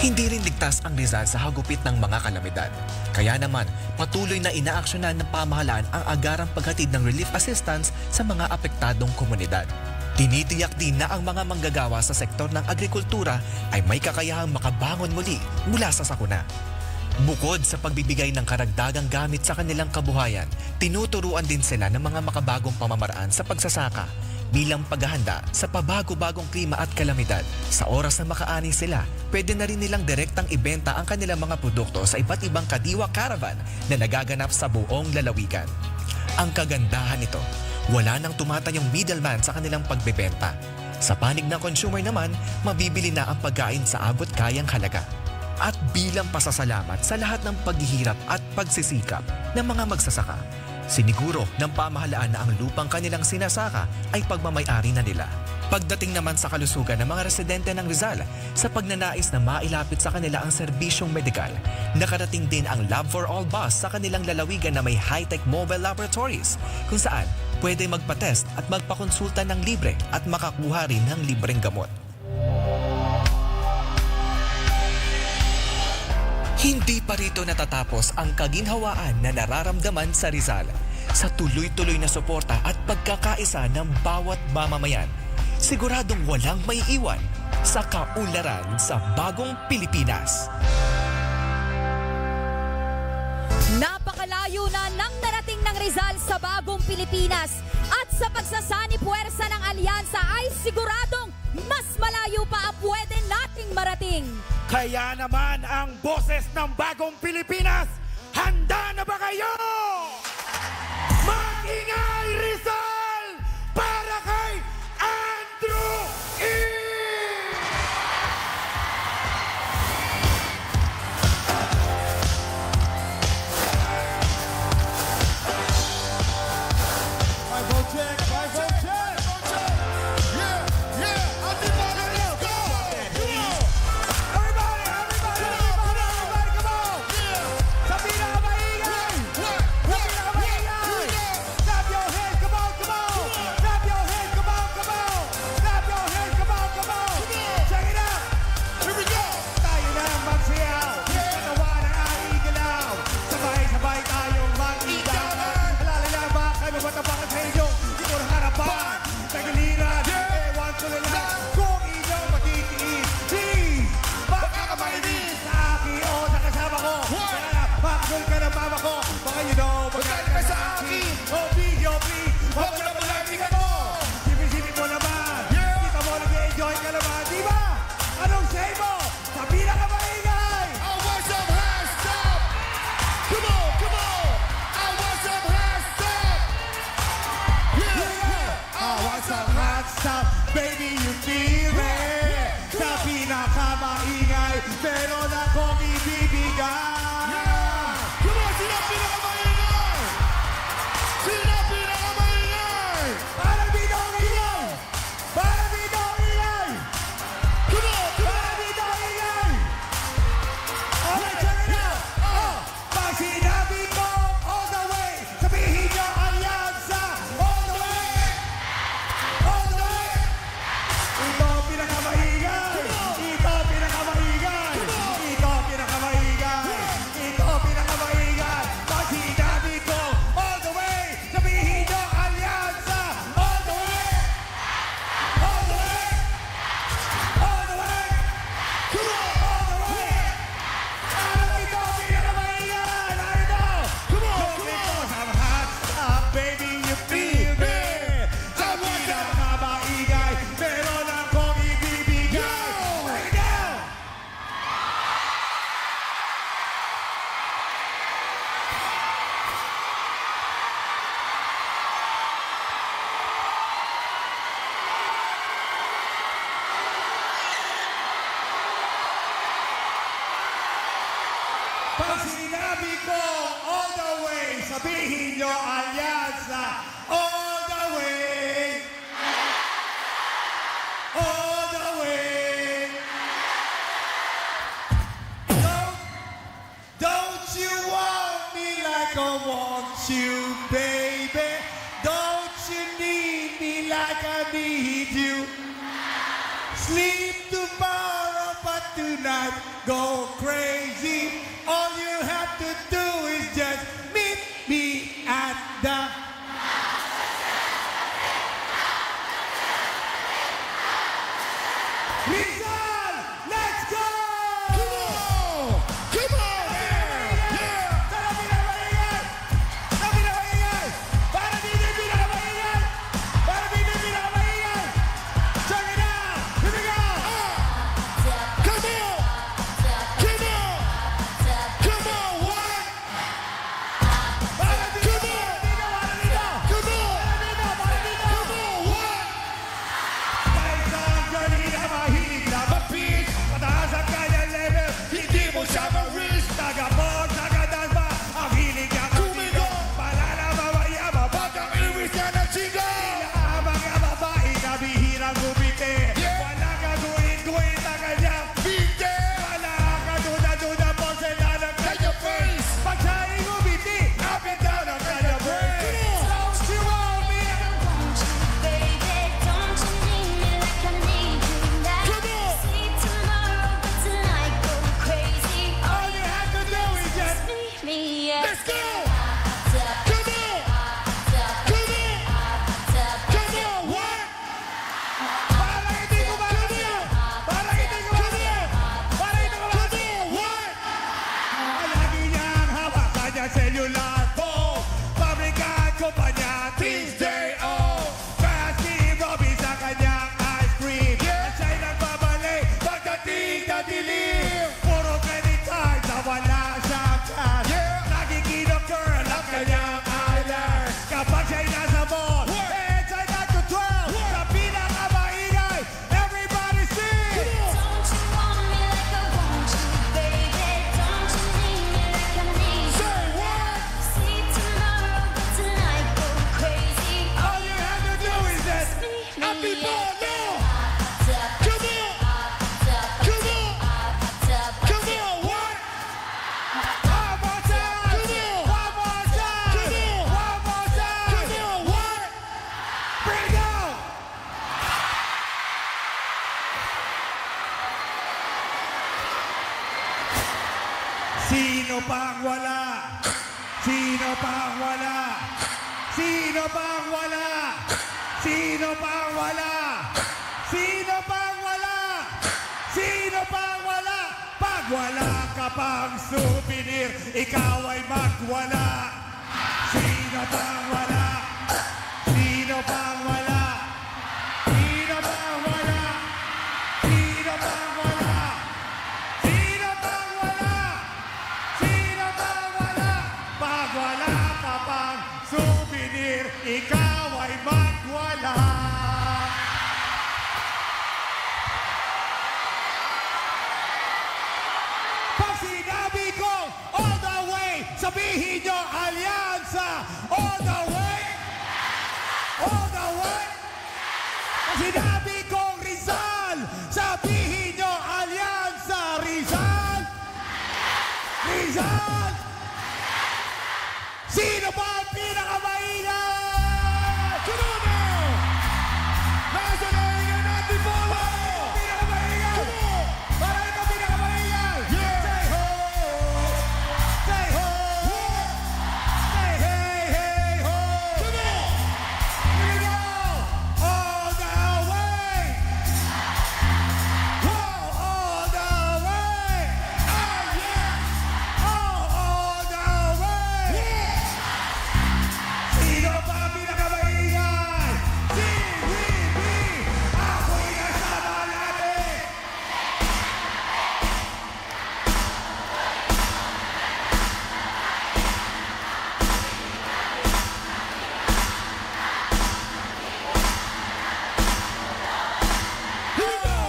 Hindi rin ligtas ang Rizal sa hagupit ng mga kalamidad. Kaya naman, patuloy na inaaksyonan ng pamahalaan ang agarang paghatid ng relief assistance sa mga apektadong komunidad. Tinitiyak din na ang mga manggagawa sa sektor ng agrikultura ay may kakayahang makabangon muli mula sa sakuna. Bukod sa pagbibigay ng karagdagang gamit sa kanilang kabuhayan, tinuturuan din sila ng mga makabagong pamamaraan sa pagsasaka bilang paghahanda sa pabago-bagong klima at kalamidad. Sa oras na makaani sila, pwede na rin nilang direktang ibenta ang kanilang mga produkto sa iba't ibang kadiwa caravan na nagaganap sa buong lalawigan. Ang kagandahan nito, wala nang tumatayong middleman sa kanilang pagbebenta. Sa panig ng consumer naman, mabibili na ang pagkain sa abot kayang halaga. At bilang pasasalamat sa lahat ng paghihirap at pagsisikap ng mga magsasaka, siniguro ng pamahalaan na ang lupang kanilang sinasaka ay pagmamay-ari na nila. Pagdating naman sa kalusugan ng mga residente ng Rizal, sa pagnanais na mailapit sa kanila ang serbisyong medikal, nakarating din ang Lab for All bus sa kanilang lalawigan na may high-tech mobile laboratories kung saan pwede magpatest at magpakonsulta ng libre at makakuha rin ng libreng gamot. Hindi pa rito natatapos ang kaginhawaan na nararamdaman sa Rizal sa tuloy-tuloy na suporta at pagkakaisa ng bawat mamamayan. Siguradong walang may iwan sa kaunlaran sa bagong Pilipinas. Napakalayo na nang narating ng Rizal sa bagong Pilipinas at sa pagsasani puwersa ng alyansa ay siguradong mas malayo pa ang pwede nating marating. Kaya naman ang boses ng bagong Pilipinas, handa na ba kayo? Mag-ingay Rizal para kay Andrew E! Baby, you feel it. Sa pinakamaingay, meron akong ibibigay. Come on, sino pinakamaingay? Sino pinakamaingay? Para dito ang ingay! Para dito ang ingay! Come on, para dito ang ingay! Okay, check it out! Pag sinabi ko all the way, sabihin nyo alyansa all the way! All the way! Ito pinakamaingay! Ito pinakamaingay! Ito pinakamaingay! Ito pinakamaingay! Pag sinabi ko all the way, sabihin nyo alyansa all the way! All the way! All the way! Come on! All the way! Ito pinakamaingay! Narito! Come on! Because I'm hot stuff, baby, you feel it! Sa pinakamaingay, meron akong ibibigay! Right now! Pag sinabi ko all the way, sabihin nyo alyansa all the way. All the way. Don't you want me like I want you, baby? Don't you need me like I need you? Sleep tomorrow, but tonight go crazy. All you have to do is just meet me at the Rizal! Let's go! Come on! Come on! Yeah! Sana pinakamaingay! Sana pinakamaingay! Para dito yung pinakamaingay! Para dito yung pinakamaingay! Check it out! Here we go! Come on! Come on! Come on! What? Para dito! Come on! Para dito! Come on! Para dito! Para dito! Come on! What? Dahil sa ang journey na mahilig na Sino pang wala? Sino pang wala? Sino pang wala? Sino pang wala? Sino pang wala? Sino pang wala? Pag wala ka pang souvenir, ikaw ay magwala. Sino pang wala? Sino pang wala? Sino pang wala? Sino pang wala? Sino pang wala? Sino pang wala? Pag wala ka pang souvenir, ikaw ay magwala. Pag sinabi ko, all the way, sabihin nyo, alyansa, all the way, all the way. Pag sinabi ko, Rizal, sabihin nyo, alyansa, Rizal, Rizal. Sino ba ang pinakamaingat? Sununo! Nasa naingan natin po! Pinakamaingat! Para ikaw pinakamaingat! Say ho! Say ho! Say hey, hey, ho! Suno! Here we go! All the way! Whoa! All the way! Oh yeah! Oh, all the way! Sino ba ang pinakamaingay? CVB! Ako'y kasama natin!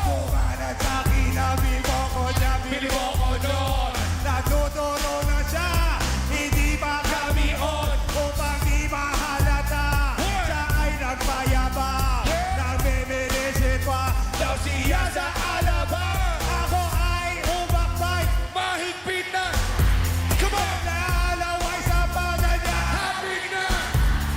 Buka na sa akin, nabi mo ko dyan, bili mo ko doon. Natuturo na siya, hindi pa kami on upang di mahalata. Siya ay nagpayabang, nagmimilisit pa, daw siya sa alabang. Ako ay umakbay, mahigpit na. Come on! Naalaway sa paganya, hapig na.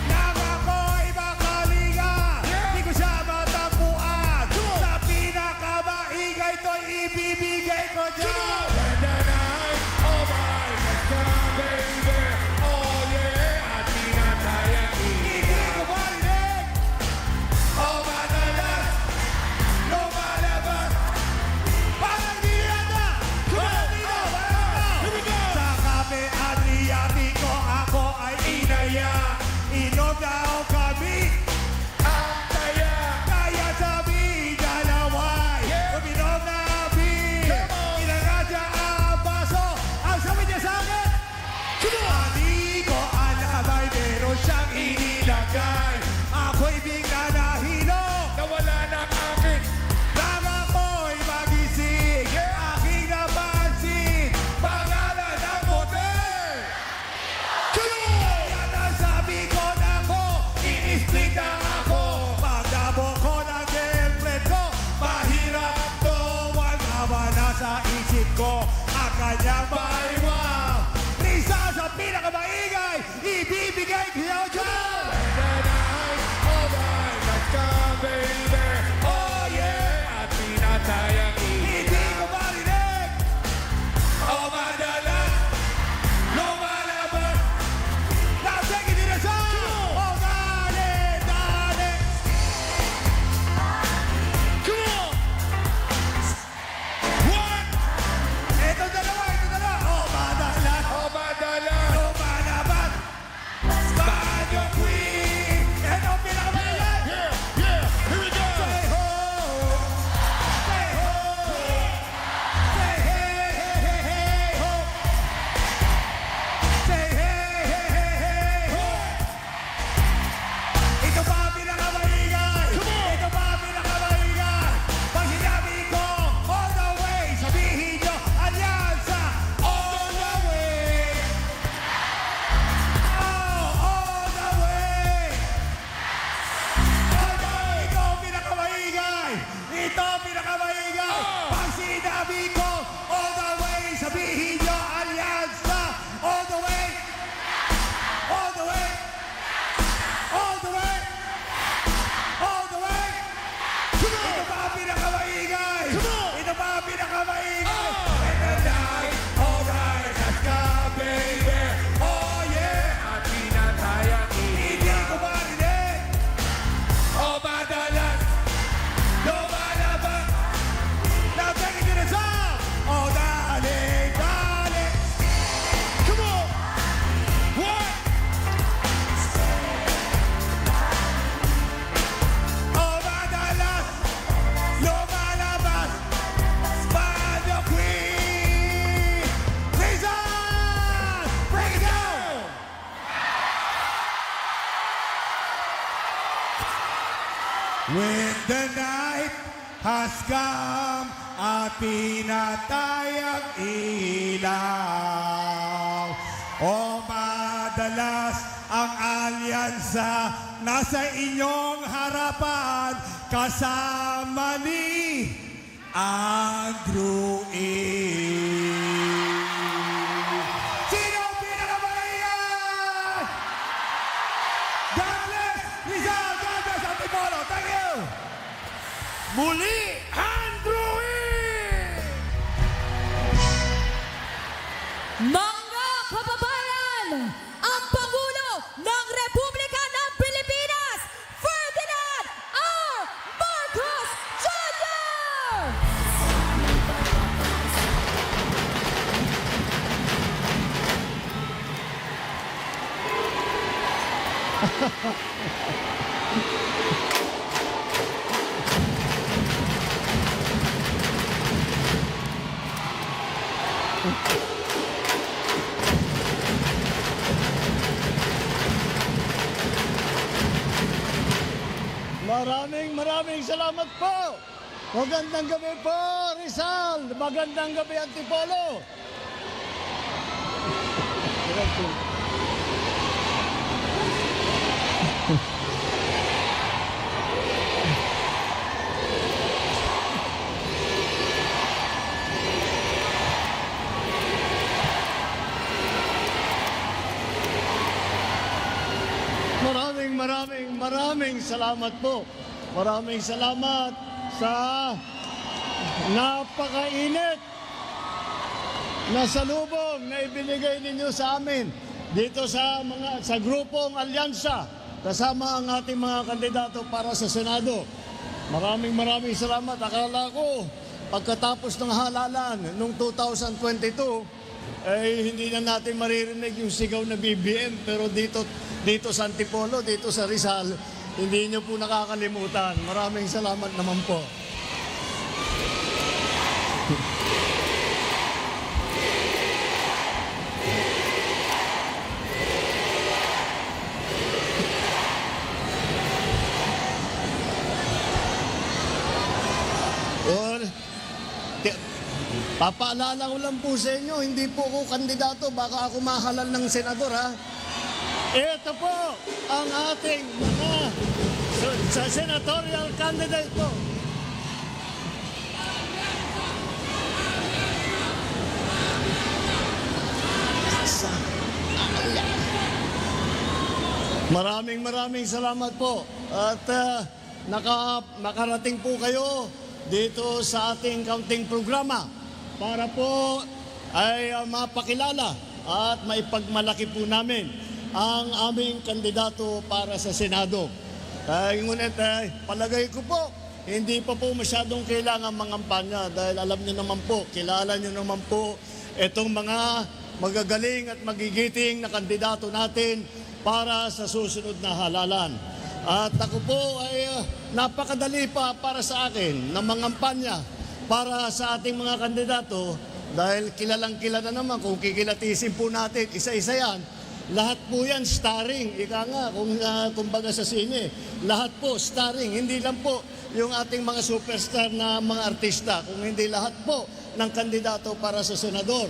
Nang ako'y makalinga, di ko siya matagpuan. Sa pinakamaingay to'y ibibigay ko dyan. When the night, oh my, let's go, baby. Oh yeah, at tinatayang hindi ko marinig. Oh madalas, lumalabas. Parang di yata. Parang dito, parang dito. Sa Cafe Adriatico, ako ay inaya. Inom daw kami. Ang taya. Kaya sabi, dalaway. Uminom na beer. Inagadya ang baso. Ang sabi niya sa akin, hindi ko alam ay meron siyang inilagay. Ako'y bigla nahilo. Nawala ng akin. Nang ako'y magising, aking napansin, pangalan ng motel. Yan ang sabi ko na ko, ini-split na ako. Pagdabo ko ng girlfriend ko, mahirap to. Wala na sa isip ko, ang kanyang maiwang. Risa sa pinakamaingay, ibibigay ko dyan. When the night, oh my, let's go, baby. Oh yeah, at pinatayang hindi ko marinig. Oh madalas, lumalabas. Now take it in the song. Oh dale, dale. Come on. One. Ito dalawa. Oh madalas. Asgam at pinatayang ilaw. O madalas ang alyansa nasa inyong harapan kasama ni Andrew E. Sino ang pinakamaingat? God bless Rizal, God bless Antipolo. Thank you. Muli, Andrew E. Mga kababayan, ang Pangulo ng Republika ng Pilipinas, Ferdinand R. Marcos Jr. Maraming salamat po. Magandang gabi po, Rizal. Magandang gabi, Antipolo. Maraming salamat po. Maraming salamat sa napakainit na salubong na ibinigay ninyo sa amin dito sa grupong alyansa kasama ang ating mga kandidato para sa Senado. Maraming salamat. Akala ko pagkatapos ng halalan noong 2022 hindi na natin maririnig yung sigaw na BBM, pero dito sa Antipolo, dito sa Rizal, hindi nyo po nakakalimutan. Maraming salamat naman po. Papaalala ko lang po sa inyo, hindi po ako kandidato, baka ako mahalal ng senador, ha? Ito po ang ating mga sa senatorial candidate po. Maraming salamat po. At nakarating po kayo dito sa ating counting programa para po ay mapakilala at maipagmalaki po namin ang aming kandidato para sa Senado. Ngunit palagay ko po, hindi pa po masyadong kailangan mangampanya dahil alam niyo naman po, kilala niyo naman po itong mga magagaling at magigiting na kandidato natin para sa susunod na halalan. At ako po ay napakadali pa para sa akin na mangampanya para sa ating mga kandidato dahil kilalang-kilala naman kung kikilatisin po natin isa-isa yan. Lahat po yan starring, ika nga, kumbaga sa sine. Lahat po starring, hindi lang po yung ating mga superstar na mga artista, kung hindi lahat po ng kandidato para sa senador.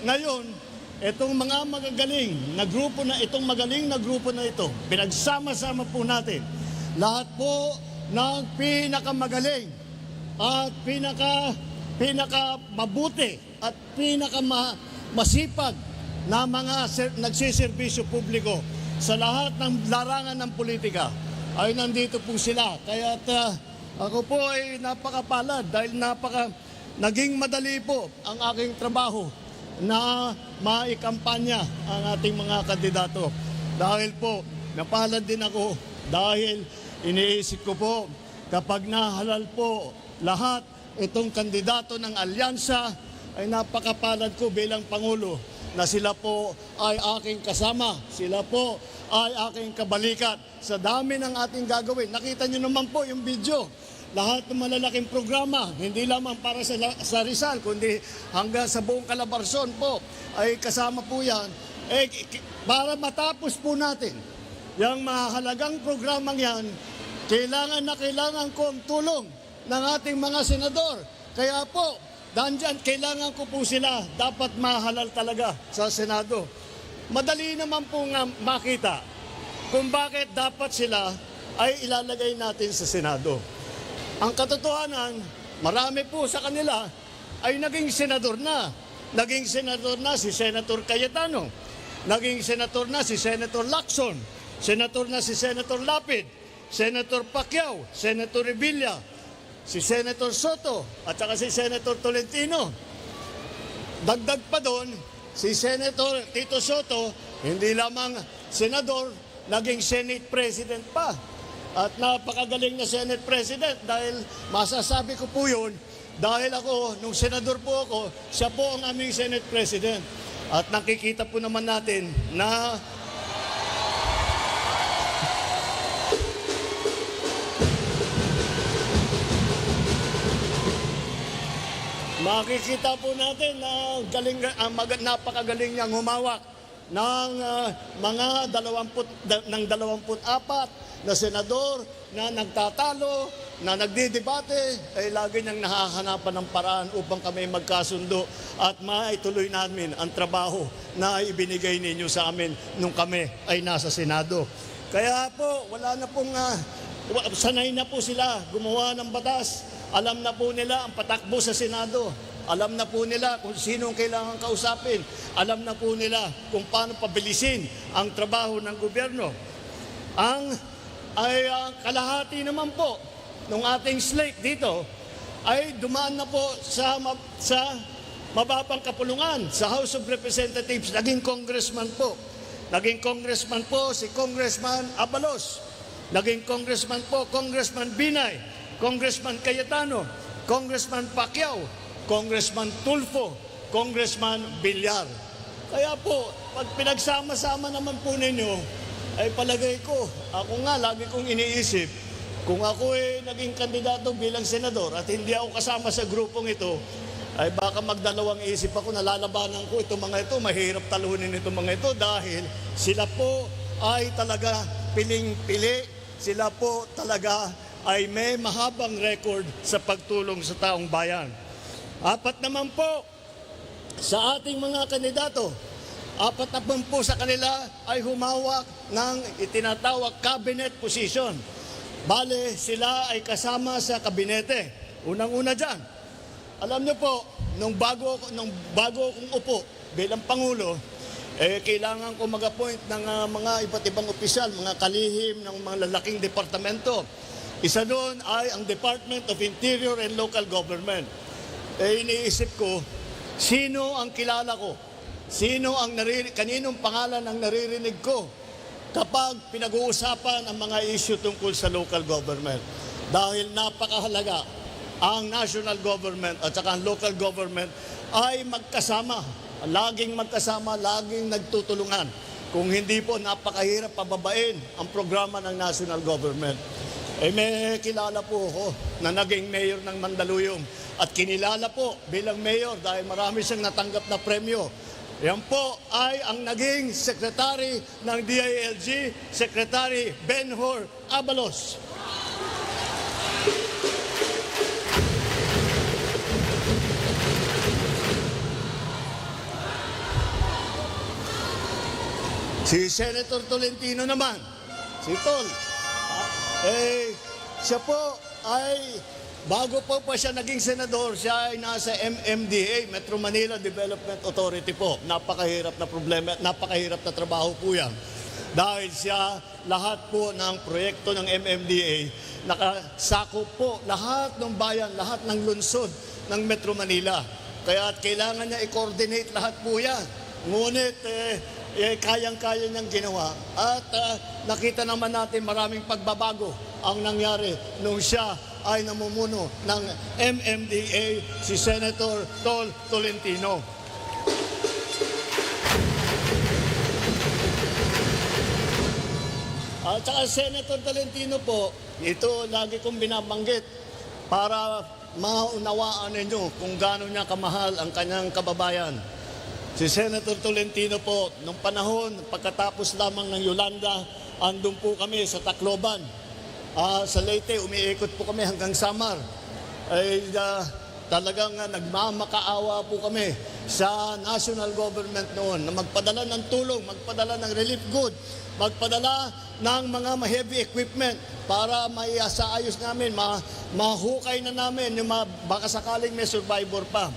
Ngayon, itong mga magagaling na grupo na ito, pinagsama-sama po natin. Lahat po ng pinakamagaling at pinakamabuti at pinakamasipag na mga nagsiservisyo publiko sa lahat ng larangan ng politika ay nandito po sila. Kaya ako po ay napakapalad dahil naging madali po ang aking trabaho na maikampanya ang ating mga kandidato. Dahil po, napalad din ako dahil iniisip ko po kapag nahalal po lahat itong kandidato ng alyansa ay napakapalad ko bilang Pangulo na sila po ay aking kasama, sila po ay aking kabalikat sa dami ng ating gagawin. Nakita nyo naman po yung video. Lahat ng malalaking programa, hindi lamang para sa Rizal, kundi hanggang sa buong Calabarzon po, ay kasama po yan. Para matapos po natin yung mahalagang programang yan, kailangan ko ang tulong ng ating mga senador. Kaya po, dandyan, kailangan ko po sila dapat mahalal talaga sa Senado. Madali naman po nga makita kung bakit dapat sila ay ilalagay natin sa Senado. Ang katotohanan, marami po sa kanila ay naging senador na. Naging senador na si Senator Cayetano. Naging senator na si Senator Lacson. Senator na si Senator Lapid. Senator Pacquiao. Senator Revilla. Si Senator Soto. At saka si Senator Tolentino. Dagdag pa doon, si Senator Tito Soto, hindi lamang senador, naging Senate President pa. At napakagaling na Senate President dahil masasabi ko po yun, dahil ako, nung senador po ako, siya po ang aming Senate President. At nakikita po naman natin na makikita po natin na napakagaling niyang humawak ng mga 24 na senador na nagtatalo, na nagdidebate, ay lagi niyang nakahanapan ng paraan upang kami magkasundo at maituloy namin ang trabaho na ibinigay ninyo sa amin nung kami ay nasa Senado. Kaya po, wala na pong, sanay na po sila gumawa ng batas. Alam na po nila ang patakbo sa Senado. Alam na po nila kung sino ang kailangan kausapin. Alam na po nila kung paano pabilisin ang trabaho ng gobyerno. Ang kalahati naman po ng ating slate dito ay dumaan na po sa mababang kapulungan sa House of Representatives. Naging congressman po. Naging congressman po si Congressman Abalos. Naging congressman po Congressman Binay, Congressman Cayetano, Congressman Pacquiao, Congressman Tulfo, Congressman Villar. Kaya po, pag pinagsama-sama naman po ninyo, ay palagay ko, ako nga lagi kong iniisip, kung ako naging kandidato bilang senador at hindi ako kasama sa grupong ito, ay baka magdalawang isip ako, nalalabanan ko itong mga ito, mahirap talunin itong mga ito dahil sila po ay talaga piling-pili, sila po talaga ay may mahabang record sa pagtulong sa taong bayan. Apat naman po sa ating mga kandidato, apat naman po sa kanila ay humawak ng itinatawag cabinet position. Bale, sila ay kasama sa kabinete. Unang-una dyan. Alam niyo po, nung bago akong upo bilang Pangulo, kailangan ko mag-appoint ng mga iba't ibang opisyal, mga kalihim ng mga lalaking departamento. Isa doon ay ang Department of Interior and Local Government. Iniisip ko, sino ang kilala ko? Kaninong pangalan ang naririnig ko kapag pinag-uusapan ang mga issue tungkol sa local government? Dahil napakahalaga ang national government at saka ang local government ay magkasama, laging nagtutulungan. Kung hindi po, napakahirap pababain ang programa ng national government. May kilala po ako na naging mayor ng Mandaluyong at kinilala po bilang mayor dahil marami siyang natanggap na premyo. Yan po ay ang naging secretary ng DILG, Secretary Benhur Abalos. Si Senator Tolentino naman, si Tol, siya po ay bago pa siya naging senador, siya ay nasa MMDA, Metro Manila Development Authority po. Napakahirap na problema, napakahirap na trabaho po yan. Dahil siya, lahat po ng proyekto ng MMDA, nakasakop po lahat ng bayan, lahat ng lungsod ng Metro Manila. Kaya kailangan niya i-coordinate lahat po yan. Ngunit, kayang-kaya niyang ginawa. At nakita naman natin maraming pagbabago ang nangyari nung siya ay namumuno ng MMDA, si Senator Tol Tolentino. At saka Senator Tolentino po, ito lagi kong binabanggit para maunawaan ninyo kung gaano niya kamahal ang kanyang kababayan. Si Senator Tolentino po, nung panahon, pagkatapos lamang ng Yolanda, andun po kami sa Tacloban. Sa Leyte, umiikot po kami hanggang Samar. ay talagang nagmamakaawa po kami sa national government noon na magpadala ng tulong, magpadala ng relief good, magpadala ng mga heavy equipment para maisaayos namin, mahukay na namin yung baka sakaling may survivor pa.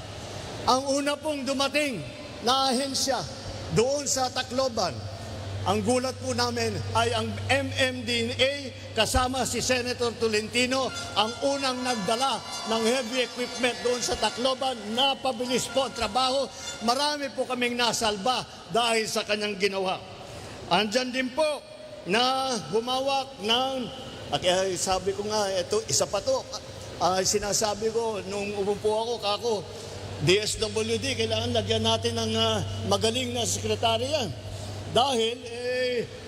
Ang una pong dumating na ahensya doon sa Tacloban, ang gulat po namin ay ang MMDA kasama si Senator Tolentino ang unang nagdala ng heavy equipment doon sa Tacloban. Napabilis po ang trabaho. Marami po kaming nasalba dahil sa kanyang ginawa. Andyan din po na humawak ng, sabi ko nga, ito, isa pa to. Sinasabi ko, nung umupo ako, DSWD, kailangan lagyan natin ng magaling na sekretarya. Dahil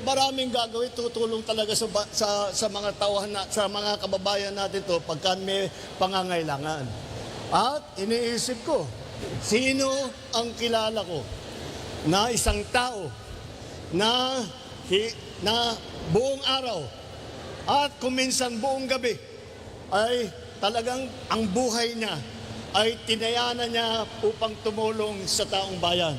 maraming gagawin, tutulong talaga sa mga tauhan, sa mga kababayan natin to pagka may pangangailangan. At iniisip ko, sino ang kilala ko na isang tao na buong araw at kuminsan buong gabi ay talagang ang buhay niya ay tinayanan niya upang tumulong sa taong bayan.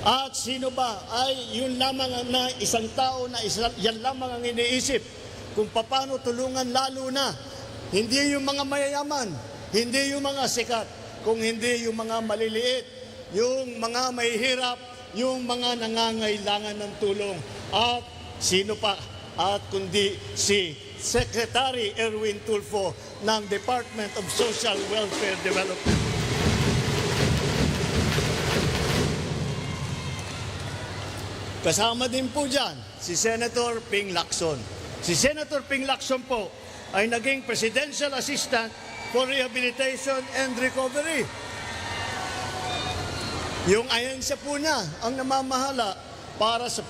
At sino ba ay yun lamang na isang tao na yan lamang ang iniisip kung paano tulungan, lalo na hindi yung mga mayayaman, hindi yung mga sikat, kung hindi yung mga maliliit, yung mga mahihirap, yung mga nangangailangan ng tulong. At sino pa at kundi si Secretary Erwin Tulfo ng Department of Social Welfare Development. Kasama din po dyan si Senator Ping Lacson. Si Senator Ping Lacson po ay naging Presidential Assistant for Rehabilitation and Recovery. Yung ahensya po niya ang namamahala para sa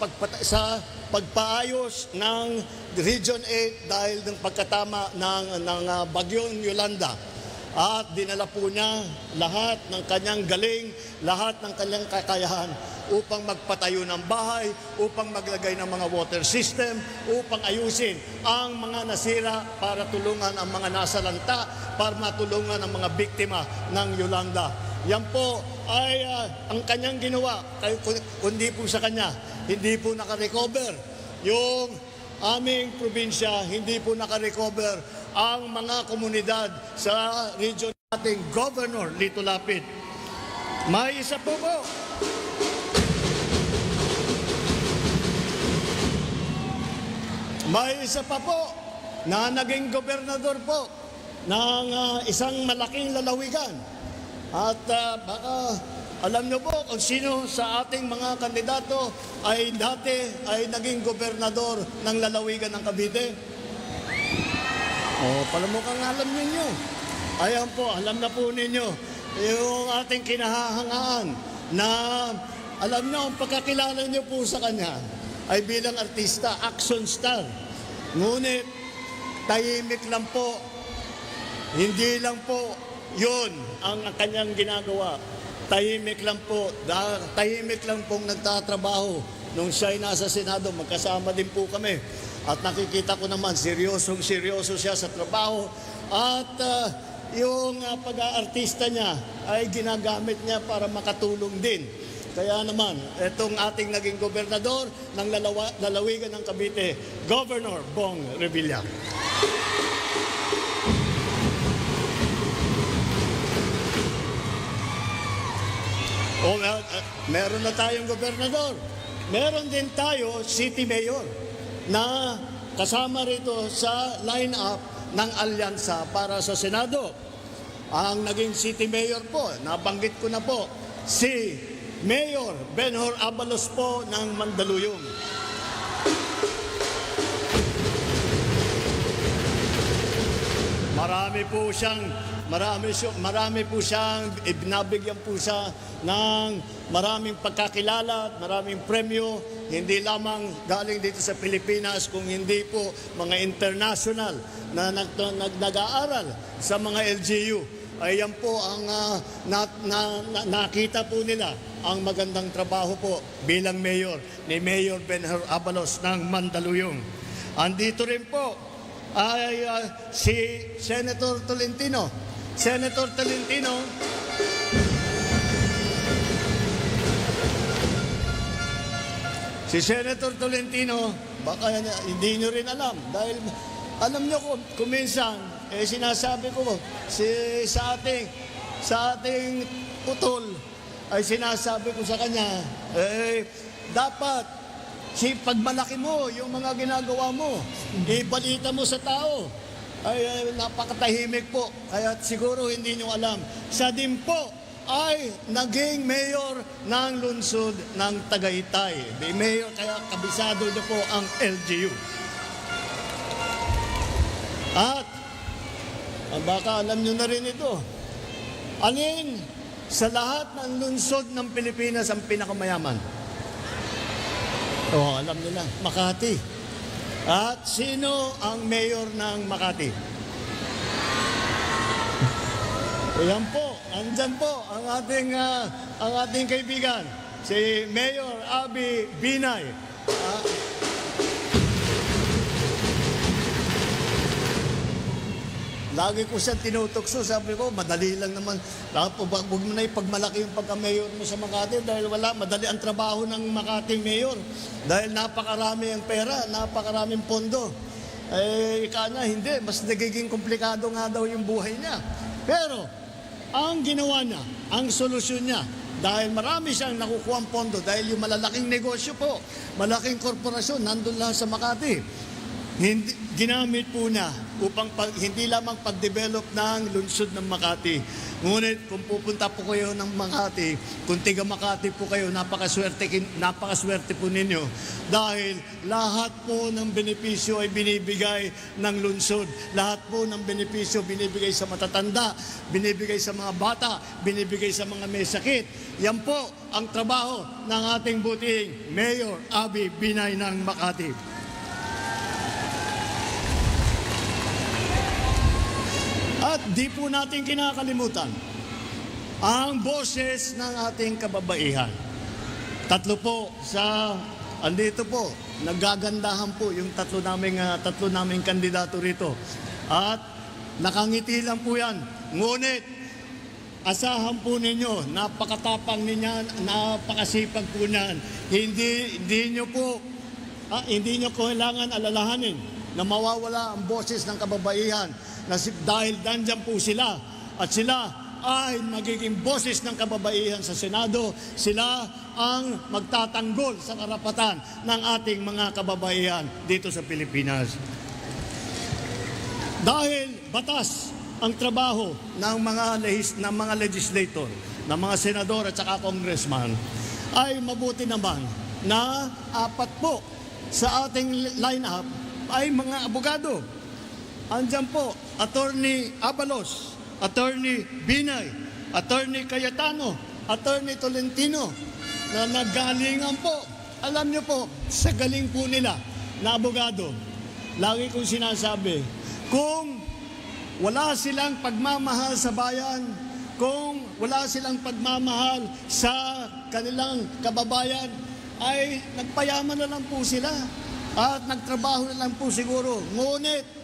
pagpaayos ng Region 8 dahil ng pagkatama ng bagyong Yolanda. At dinala po niya lahat ng kanyang galing, lahat ng kanyang kakayahan upang magpatayo ng bahay, upang maglagay ng mga water system, upang ayusin ang mga nasira para tulungan ang mga nasalanta, para matulungan ang mga biktima ng Yolanda. Yan po ay ang kanyang ginawa, kundi po sa kanya, hindi po nakarecover yung aming probinsya, hindi po nakarecover ang mga komunidad sa region nating Governor Lito Lapid. May isa po po. May isa pa po na naging gobernador po ng isang malaking lalawigan. At baka alam nyo po kung sino sa ating mga kandidato ay dati ay naging gobernador ng lalawigan ng Cavite. Pala mukhang alam ninyo. Ayan po, alam na po ninyo. Yung ating kinahahangaan na alam nyo, ang pagkakilala nyo po sa kanya ay bilang artista, action star. Ngunit, tahimik lang po. Hindi lang po yun ang kanyang ginagawa. Tahimik lang po. Tahimik lang pong nagtatrabaho. Nung siya'y nasa Senado, magkasama din po kami. At nakikita ko naman, seryoso siya sa trabaho. At yung pag-aartista niya ay ginagamit niya para makatulong din. Kaya naman, itong ating naging gobernador ng lalawigan ng Cavite, Governor Bong Revilla. Meron na tayong gobernador. Meron din tayo city mayor na kasama rito sa line-up ng alyansa para sa Senado. Ang naging city mayor po, nabanggit ko na po, si Mayor Benhur Abalos po ng Mandaluyong. Marami po siyang ibinabigyan po siya ng maraming pagkakilala at maraming premyo, hindi lamang galing dito sa Pilipinas, kung hindi po mga international na nag-aaral sa mga LGU. Ayan po ang nakita po nila ang magandang trabaho po bilang mayor ni Mayor Benhur Abalos ng Mandaluyong. Andito rin po ay si Senator Tolentino Senator Tolentino. Si Senator Tolentino, baka hindi nyo rin alam. Dahil alam nyo kung minsan, sinasabi ko sa ating putol, ay sinasabi ko sa kanya, dapat pag malaki mo yung mga ginagawa mo, ibalita mo sa tao. Ay napakatahimik po. Kaya siguro hindi nyo alam. Siya din po ay naging mayor ng lungsod ng Tagaytay. Mayor, kaya kabisado niyo po ang LGU. At baka alam nyo na rin ito. Alin sa lahat ng lungsod ng Pilipinas ang pinakamayaman? Alam nila, Makati. At sino ang mayor ng Makati? Ayan po, andyan po ang ating kaibigan, si Mayor Abby Binay. Lagi ko siya tinutokso, sabi ko, madali lang naman. Huwag mo na ipagmalaki yung pagka-mayor mo sa Makati dahil madali ang trabaho ng Makati mayor. Dahil napakarami ang pera, napakaraming pondo. Ika na, hindi, mas nagiging komplikado nga daw yung buhay niya. Pero, ang ginawa niya, ang solusyon niya, dahil marami siyang nakukuha pondo, dahil yung malalaking negosyo po, malaking korporasyon, nandun lang sa Makati. Ginamit po na upang hindi lamang pag-develop ng lungsod ng Makati. Ngunit kung pupunta po kayo ng Makati, kung tiga Makati po kayo, napakaswerte po ninyo. Dahil lahat po ng benepisyo ay binibigay ng lungsod. Lahat po ng benepisyo binibigay sa matatanda, binibigay sa mga bata, binibigay sa mga may sakit. Yan po ang trabaho ng ating butihing Mayor Abby Binay ng Makati. At di po natin kinakalimutan ang boses ng ating kababaihan. Tatlo po andito po, nagagandahan po yung tatlo naming kandidato rito. At nakangiti lang po yan. Ngunit, asahan po ninyo, napakatapang ninyan, napakasipag po niyan. Hindi nyo kailangan alalahanin na mawawala ang boses ng kababaihan. Dahil nandyan po sila at sila ay magiging boses ng kababaihan sa Senado. Sila ang magtatanggol sa karapatan ng ating mga kababaihan dito sa Pilipinas. Dahil batas ang trabaho ng mga legislator, ng mga senador at saka congressman, ay mabuti naman na 4 po sa ating lineup ay mga abogado. Andyan po, Attorney Abalos, Attorney Binay, Attorney Cayetano, Attorney Tolentino, na naggalingan po. Alam niyo po, sa galing po nila na abogado, lagi kong sinasabi, kung wala silang pagmamahal sa bayan, kung wala silang pagmamahal sa kanilang kababayan, ay nagpayaman na lang po sila at nagtrabaho na lang po siguro. Ngunit,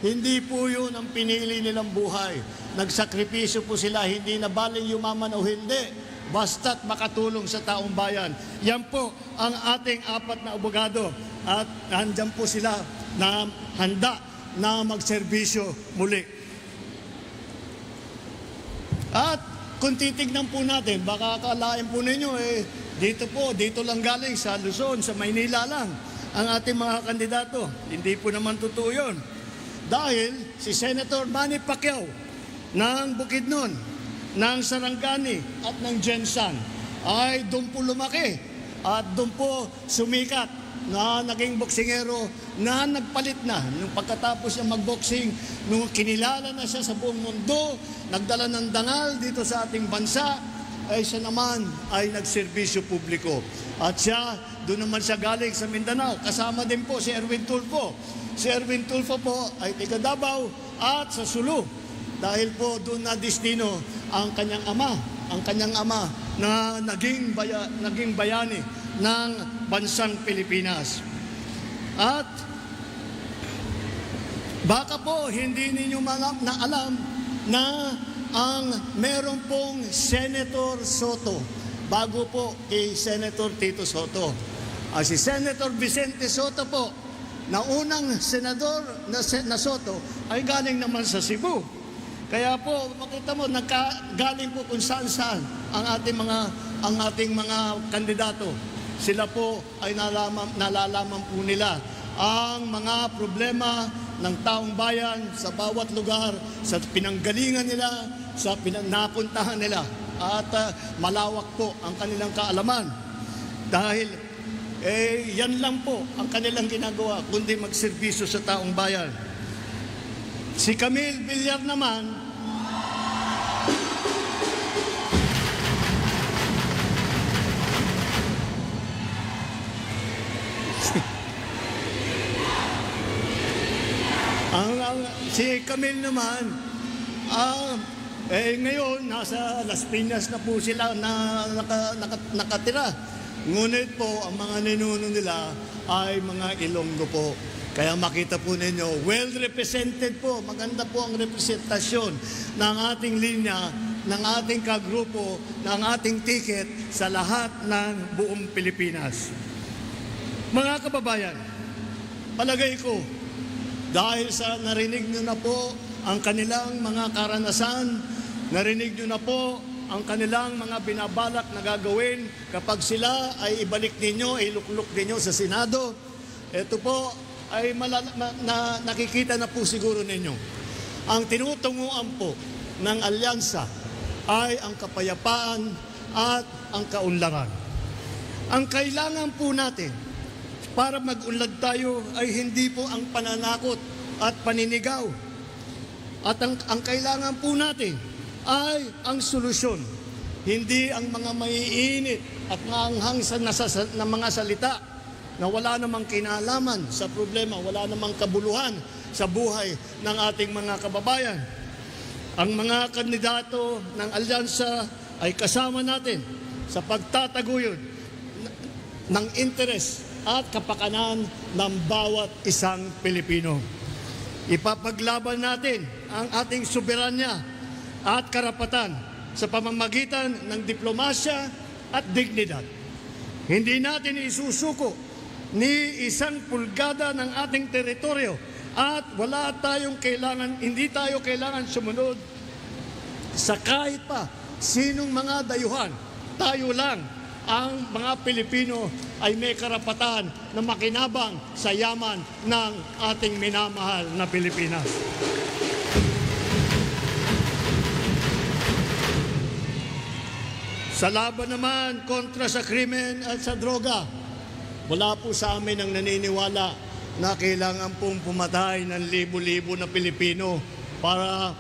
hindi po yun ang pinili nilang buhay. Nagsakripisyo po sila, hindi na baling yumaman o hindi, basta't makatulong sa taong bayan. Yan po ang ating 4 na abogado. At nandyan po sila na handa na magserbisyo muli. At kung titignan po natin, baka akalain po ninyo, dito lang galing sa Luzon, sa Maynila lang, ang ating mga kandidato. Hindi po naman totoo yun. Dahil si Senator Manny Pacquiao ng Bukidnon, ng Sarangani at ng Jensan ay doon po lumaki at doon po sumikat na naging boksingero na nagpalit na. Nung pagkatapos niya magboksing, nung kinilala na siya sa buong mundo, nagdala ng dangal dito sa ating bansa, ay siya naman ay nagserbisyo publiko. At siya, doon naman siya galing sa Mindanao. Kasama din po si Erwin Tulfo. Si Erwin Tulfo po ay taga Davao at sa Sulu. Dahil po doon na destino ang kanyang ama na naging bayani ng bansang Pilipinas. At baka po hindi ninyo alam na ang meron pong Senator Soto, bago po kay Senator Tito Soto. Si Senator Vicente Soto po, na unang senador na Soto, ay galing naman sa Cebu. Kaya po, makita mo, galing po kung saan-saan ang ating mga kandidato. Sila po ay nalalaman po nila ang mga problema ng taong bayan sa bawat lugar, sa pinanggalingan nila, sa napuntahan nila. At malawak po ang kanilang kaalaman. Dahil yan lang po ang kanilang ginagawa, kundi magserbisyo sa taong bayan. Si Camille Villar naman, si Camille naman, ngayon nasa Las Piñas na po sila nakatira. Ngunit po, ang mga ninuno nila ay mga Ilonggo po. Kaya makita po ninyo, well represented po, maganda po ang representasyon ng ating linya, ng ating kagrupo, ng ating ticket sa lahat ng buong Pilipinas. Mga kababayan, palagay ko, dahil sa narinig nyo na po ang kanilang mga karanasan, narinig nyo na po ang kanilang mga binabalak na gagawin kapag sila ay ibalik ninyo, ilukluk ninyo sa Senado. Ito po ay nakikita na po siguro ninyo. Ang tinutunguan po ng alyansa ay ang kapayapaan at ang kaunlaran. Ang kailangan po natin para mag-unlad tayo ay hindi po ang pananakot at paninigaw. At ang kailangan po natin ay ang solusyon. Hindi ang mga maiinit at maanghang na mga salita na wala namang kinalaman sa problema, wala namang kabuluhan sa buhay ng ating mga kababayan. Ang mga kandidato ng alyansa ay kasama natin sa pagtataguyod ng interes at kapakanan ng bawat isang Pilipino. Ipapaglaban natin ang ating soberanya at karapatan sa pamamagitan ng diplomasya at dignidad. Hindi natin isusuko ni isang pulgada ng ating teritoryo at hindi tayo kailangan sumunod sa kahit pa sinong mga dayuhan. Tayo lang ang mga Pilipino ay may karapatan na makinabang sa yaman ng ating minamahal na Pilipinas. Sa laban naman kontra sa krimen at sa droga, wala po sa amin ang naniniwala na kailangan pong pumatay ng libo-libo na Pilipino para